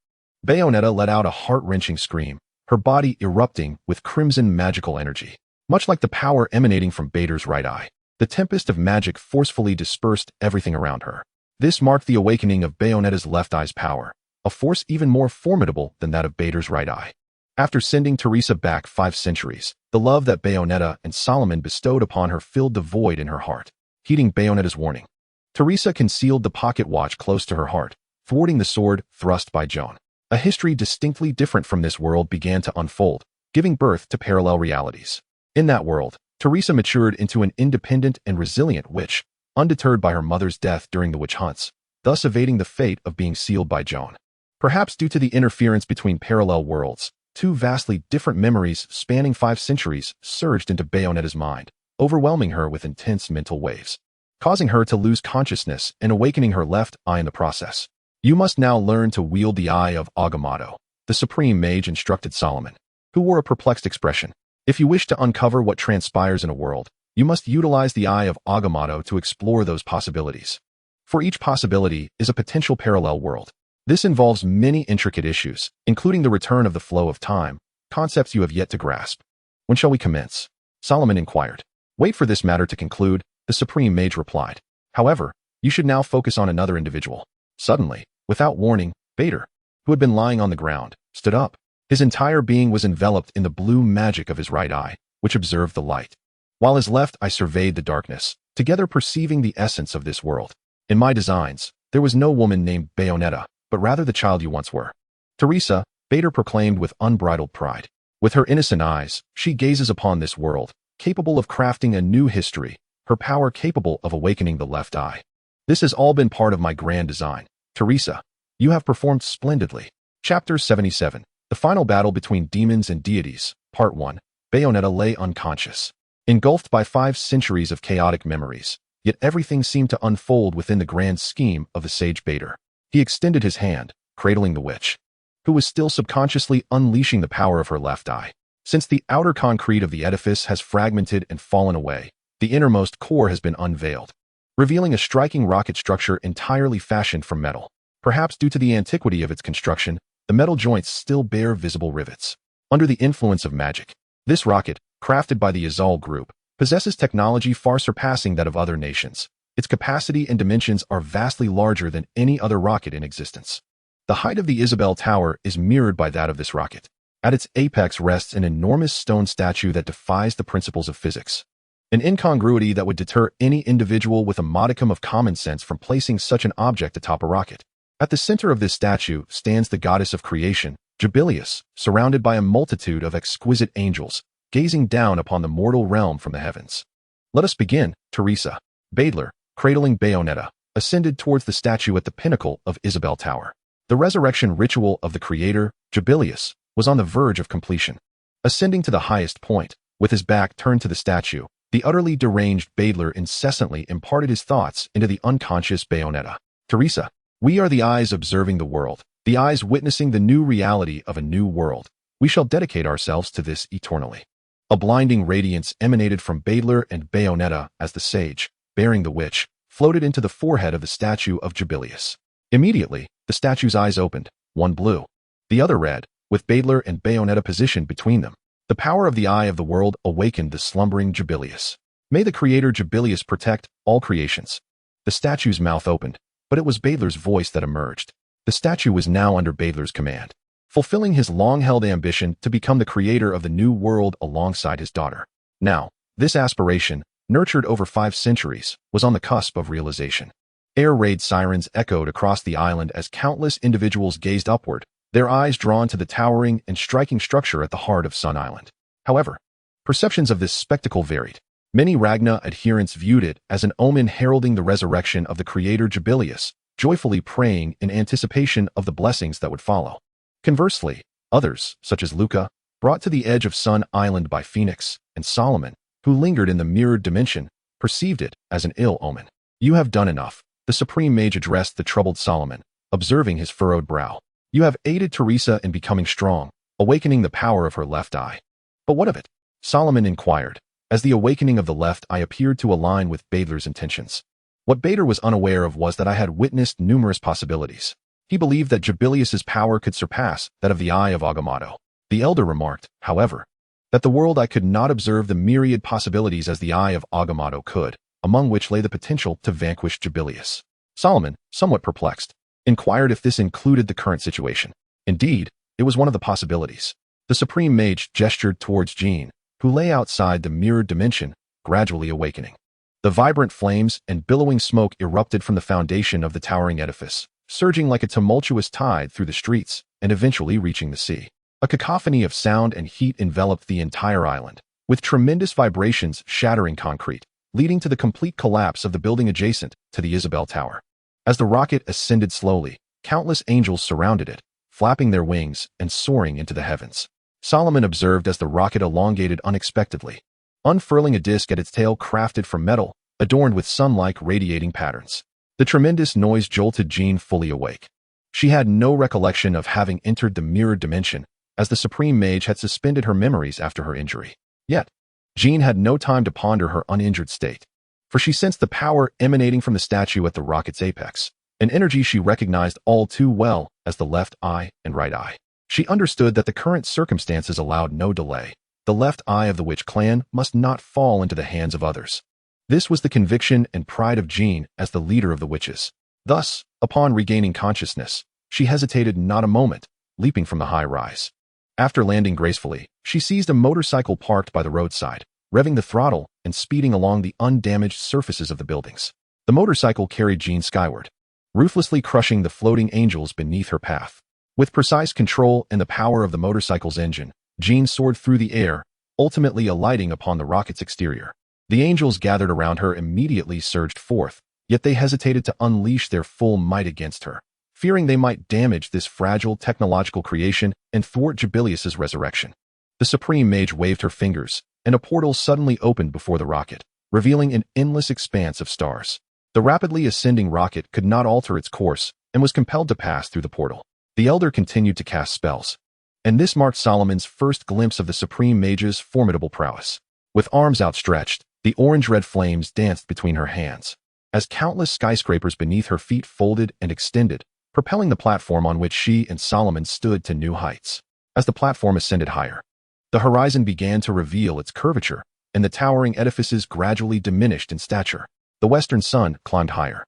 [SPEAKER 1] Bayonetta let out a heart-wrenching scream, her body erupting with crimson magical energy. Much like the power emanating from Bader's right eye, the tempest of magic forcefully dispersed everything around her. This marked the awakening of Bayonetta's left eye's power, a force even more formidable than that of Bader's right eye. After sending Teresa back 5 centuries, the love that Bayonetta and Solomon bestowed upon her filled the void in her heart. Heeding Bayonetta's warning, Teresa concealed the pocket watch close to her heart, thwarting the sword thrust by Joan. A history distinctly different from this world began to unfold, giving birth to parallel realities. In that world, Teresa matured into an independent and resilient witch, undeterred by her mother's death during the witch hunts, thus evading the fate of being sealed by Joan. Perhaps due to the interference between parallel worlds, 2 vastly different memories spanning 5 centuries surged into Bayonetta's mind, overwhelming her with intense mental waves, causing her to lose consciousness and awakening her left eye in the process. "You must now learn to wield the Eye of Agamotto," the Supreme Mage instructed Solomon, who wore a perplexed expression. "If you wish to uncover what transpires in a world, you must utilize the Eye of Agamotto to explore those possibilities. For each possibility is a potential parallel world. This involves many intricate issues, including the return of the flow of time, concepts you have yet to grasp. When shall we commence?" Solomon inquired. "Wait for this matter to conclude," the Supreme Mage replied. "However, you should now focus on another individual." Suddenly, without warning, Bader, who had been lying on the ground, stood up. His entire being was enveloped in the blue magic of his right eye, which observed the light, while his left eye surveyed the darkness, together perceiving the essence of this world. In my designs, there was no woman named Bayonetta, but rather the child you once were. Teresa, Bader proclaimed with unbridled pride. With her innocent eyes, she gazes upon this world, capable of crafting a new history, her power capable of awakening the left eye. This has all been part of my grand design. Teresa, you have performed splendidly. Chapter 77. The final battle between demons and deities. Part 1. Bayonetta lay unconscious, engulfed by 5 centuries of chaotic memories, yet everything seemed to unfold within the grand scheme of the sage Bader. He extended his hand, cradling the witch, who was still subconsciously unleashing the power of her left eye. Since the outer concrete of the edifice has fragmented and fallen away, the innermost core has been unveiled, revealing a striking rocket structure entirely fashioned from metal. Perhaps due to the antiquity of its construction, the metal joints still bear visible rivets. Under the influence of magic, this rocket, crafted by the Izal group, possesses technology far surpassing that of other nations. Its capacity and dimensions are vastly larger than any other rocket in existence. The height of the Isabel Tower is mirrored by that of this rocket. At its apex rests an enormous stone statue that defies the principles of physics. An incongruity that would deter any individual with a modicum of common sense from placing such an object atop a rocket. At the center of this statue stands the goddess of creation, Jubilius, surrounded by a multitude of exquisite angels, gazing down upon the mortal realm from the heavens. Let us begin. Teresa, Bader, cradling Bayonetta, ascended towards the statue at the pinnacle of Isabel Tower. The resurrection ritual of the creator, Jubilius, was on the verge of completion. Ascending to the highest point, with his back turned to the statue, the utterly deranged Bader incessantly imparted his thoughts into the unconscious Bayonetta. Teresa, we are the eyes observing the world, the eyes witnessing the new reality of a new world. We shall dedicate ourselves to this eternally. A blinding radiance emanated from Bader and Bayonetta as the sage, bearing the witch, floated into the forehead of the statue of Jubilius. Immediately, the statue's eyes opened, one blue, the other red, with Bader and Bayonetta positioned between them. The power of the eye of the world awakened the slumbering Jubilius. May the creator Jubilius protect all creations. The statue's mouth opened, but it was Bader's voice that emerged. The statue was now under Bader's command, fulfilling his long-held ambition to become the creator of the new world alongside his daughter. Now, this aspiration, nurtured over 5 centuries, was on the cusp of realization. Air raid sirens echoed across the island as countless individuals gazed upward, their eyes drawn to the towering and striking structure at the heart of Sun Island. However, perceptions of this spectacle varied. Many Ragna adherents viewed it as an omen heralding the resurrection of the creator Jubilius, joyfully praying in anticipation of the blessings that would follow. Conversely, others, such as Luca, brought to the edge of Sun Island by Phoenix, and Solomon, who lingered in the mirrored dimension, perceived it as an ill omen. You have done enough, the supreme mage addressed the troubled Solomon, observing his furrowed brow. You have aided Teresa in becoming strong, awakening the power of her left eye. But what of it? Solomon inquired, as the awakening of the left eye appeared to align with Bader's intentions. What Bader was unaware of was that I had witnessed numerous possibilities. He believed that Jubilius's power could surpass that of the eye of Agamotto. The elder remarked, however, that the world eye could not observe the myriad possibilities as the eye of Agamotto could, among which lay the potential to vanquish Jubilius. Solomon, somewhat perplexed, inquired if this included the current situation. Indeed, it was one of the possibilities. The supreme mage gestured towards Jean, who lay outside the mirrored dimension, gradually awakening. The vibrant flames and billowing smoke erupted from the foundation of the towering edifice, surging like a tumultuous tide through the streets and eventually reaching the sea. A cacophony of sound and heat enveloped the entire island, with tremendous vibrations shattering concrete, leading to the complete collapse of the building adjacent to the Isabel Tower. As the rocket ascended slowly, countless angels surrounded it, flapping their wings and soaring into the heavens. Solomon observed as the rocket elongated unexpectedly, unfurling a disc at its tail crafted from metal, adorned with sun-like radiating patterns. The tremendous noise jolted Jean fully awake. She had no recollection of having entered the mirrored dimension, as the supreme mage had suspended her memories after her injury. Yet, Jean had no time to ponder her uninjured state, for she sensed the power emanating from the statue at the rocket's apex, an energy she recognized all too well as the left eye and right eye. She understood that the current circumstances allowed no delay. The left eye of the witch clan must not fall into the hands of others. This was the conviction and pride of Jean as the leader of the witches. Thus, upon regaining consciousness, she hesitated not a moment, leaping from the high rise. After landing gracefully, she seized a motorcycle parked by the roadside, revving the throttle and speeding along the undamaged surfaces of the buildings. The motorcycle carried Jean skyward, ruthlessly crushing the floating angels beneath her path. With precise control and the power of the motorcycle's engine, Jean soared through the air, ultimately alighting upon the rocket's exterior. The angels gathered around her immediately surged forth, yet they hesitated to unleash their full might against her, fearing they might damage this fragile technological creation and thwart Jubilius's resurrection. The Supreme Mage waved her fingers, and a portal suddenly opened before the rocket, revealing an endless expanse of stars. The rapidly ascending rocket could not alter its course and was compelled to pass through the portal. The Elder continued to cast spells, and this marked Solomon's first glimpse of the Supreme Mage's formidable prowess. With arms outstretched, the orange-red flames danced between her hands, as countless skyscrapers beneath her feet folded and extended, propelling the platform on which she and Solomon stood to new heights. As the platform ascended higher, the horizon began to reveal its curvature, and the towering edifices gradually diminished in stature. The western sun climbed higher,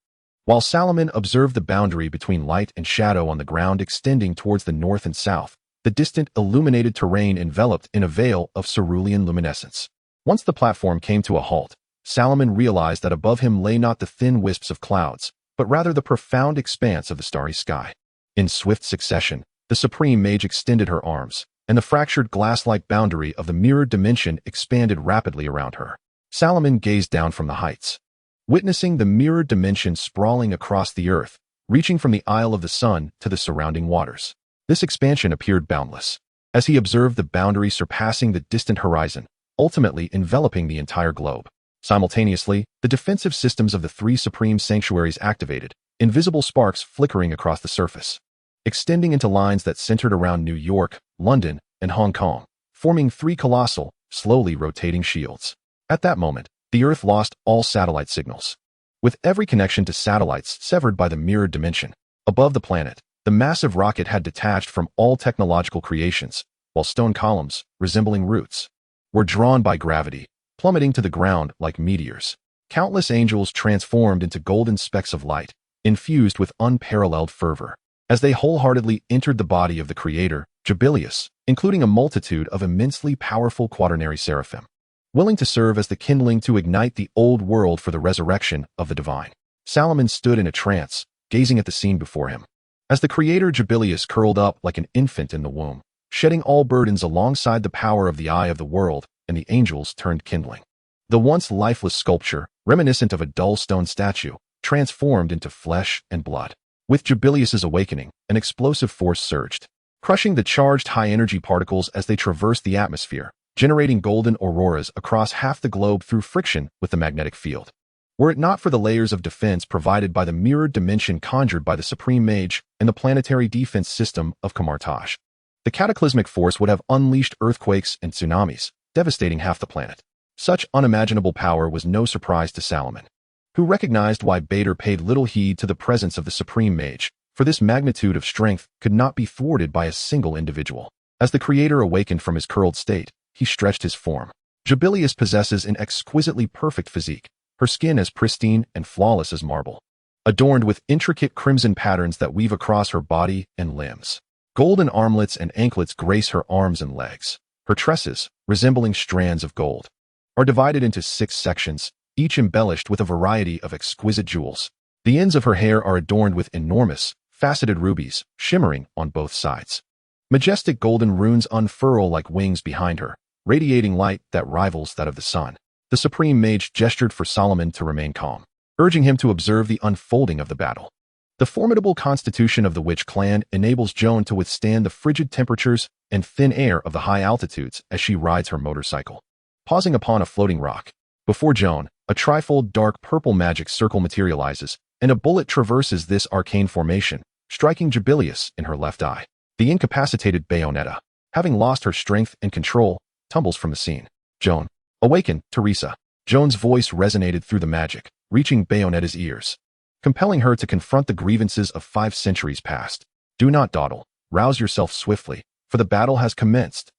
[SPEAKER 1] while Solomon observed the boundary between light and shadow on the ground extending towards the north and south, the distant illuminated terrain enveloped in a veil of cerulean luminescence. Once the platform came to a halt, Solomon realized that above him lay not the thin wisps of clouds, but rather the profound expanse of the starry sky. In swift succession, the Supreme Mage extended her arms, and the fractured glass-like boundary of the mirrored dimension expanded rapidly around her. Solomon gazed down from the heights, witnessing the mirrored dimension sprawling across the earth, reaching from the Isle of the Sun to the surrounding waters. This expansion appeared boundless, as he observed the boundary surpassing the distant horizon, ultimately enveloping the entire globe. Simultaneously, the defensive systems of the three supreme sanctuaries activated, invisible sparks flickering across the surface, extending into lines that centered around New York, London, and Hong Kong, forming three colossal, slowly rotating shields. At that moment, the Earth lost all satellite signals, with every connection to satellites severed by the mirrored dimension. Above the planet, the massive rocket had detached from all technological creations, while stone columns, resembling roots, were drawn by gravity, plummeting to the ground like meteors. Countless angels transformed into golden specks of light, infused with unparalleled fervor, as they wholeheartedly entered the body of the Creator, Jubilius, including a multitude of immensely powerful quaternary seraphim, willing to serve as the kindling to ignite the old world for the resurrection of the divine. Solomon stood in a trance, gazing at the scene before him, as the Creator Jubilius curled up like an infant in the womb, shedding all burdens alongside the power of the eye of the world, and the angels turned kindling. The once lifeless sculpture, reminiscent of a dull stone statue, transformed into flesh and blood. With Jubilius's awakening, an explosive force surged, crushing the charged high-energy particles as they traversed the atmosphere, generating golden auroras across half the globe through friction with the magnetic field. Were it not for the layers of defense provided by the mirrored dimension conjured by the Supreme Mage and the planetary defense system of Camartage, the cataclysmic force would have unleashed earthquakes and tsunamis, devastating half the planet. Such unimaginable power was no surprise to Solomon, who recognized why Bader paid little heed to the presence of the Supreme Mage, for this magnitude of strength could not be thwarted by a single individual. As the Creator awakened from his curled state, he stretched his form. Jubilius possesses an exquisitely perfect physique, her skin as pristine and flawless as marble, adorned with intricate crimson patterns that weave across her body and limbs. Golden armlets and anklets grace her arms and legs. Her tresses, resembling strands of gold, are divided into 6 sections, each embellished with a variety of exquisite jewels. The ends of her hair are adorned with enormous, faceted rubies, shimmering on both sides. Majestic golden runes unfurl like wings behind her, radiating light that rivals that of the sun. The Supreme Mage gestured for Solomon to remain calm, urging him to observe the unfolding of the battle. The formidable constitution of the Witch clan enables Joan to withstand the frigid temperatures and thin air of the high altitudes as she rides her motorcycle. Pausing upon a floating rock, before Joan, a trifold dark purple magic circle materializes, and a bullet traverses this arcane formation, striking Jubilius in her left eye. The incapacitated Bayonetta, having lost her strength and control, tumbles from the scene. Joan, awaken, Teresa. Joan's voice resonated through the magic, reaching Bayonetta's ears, compelling her to confront the grievances of 5 centuries past. Do not dawdle, rouse yourself swiftly, for the battle has commenced.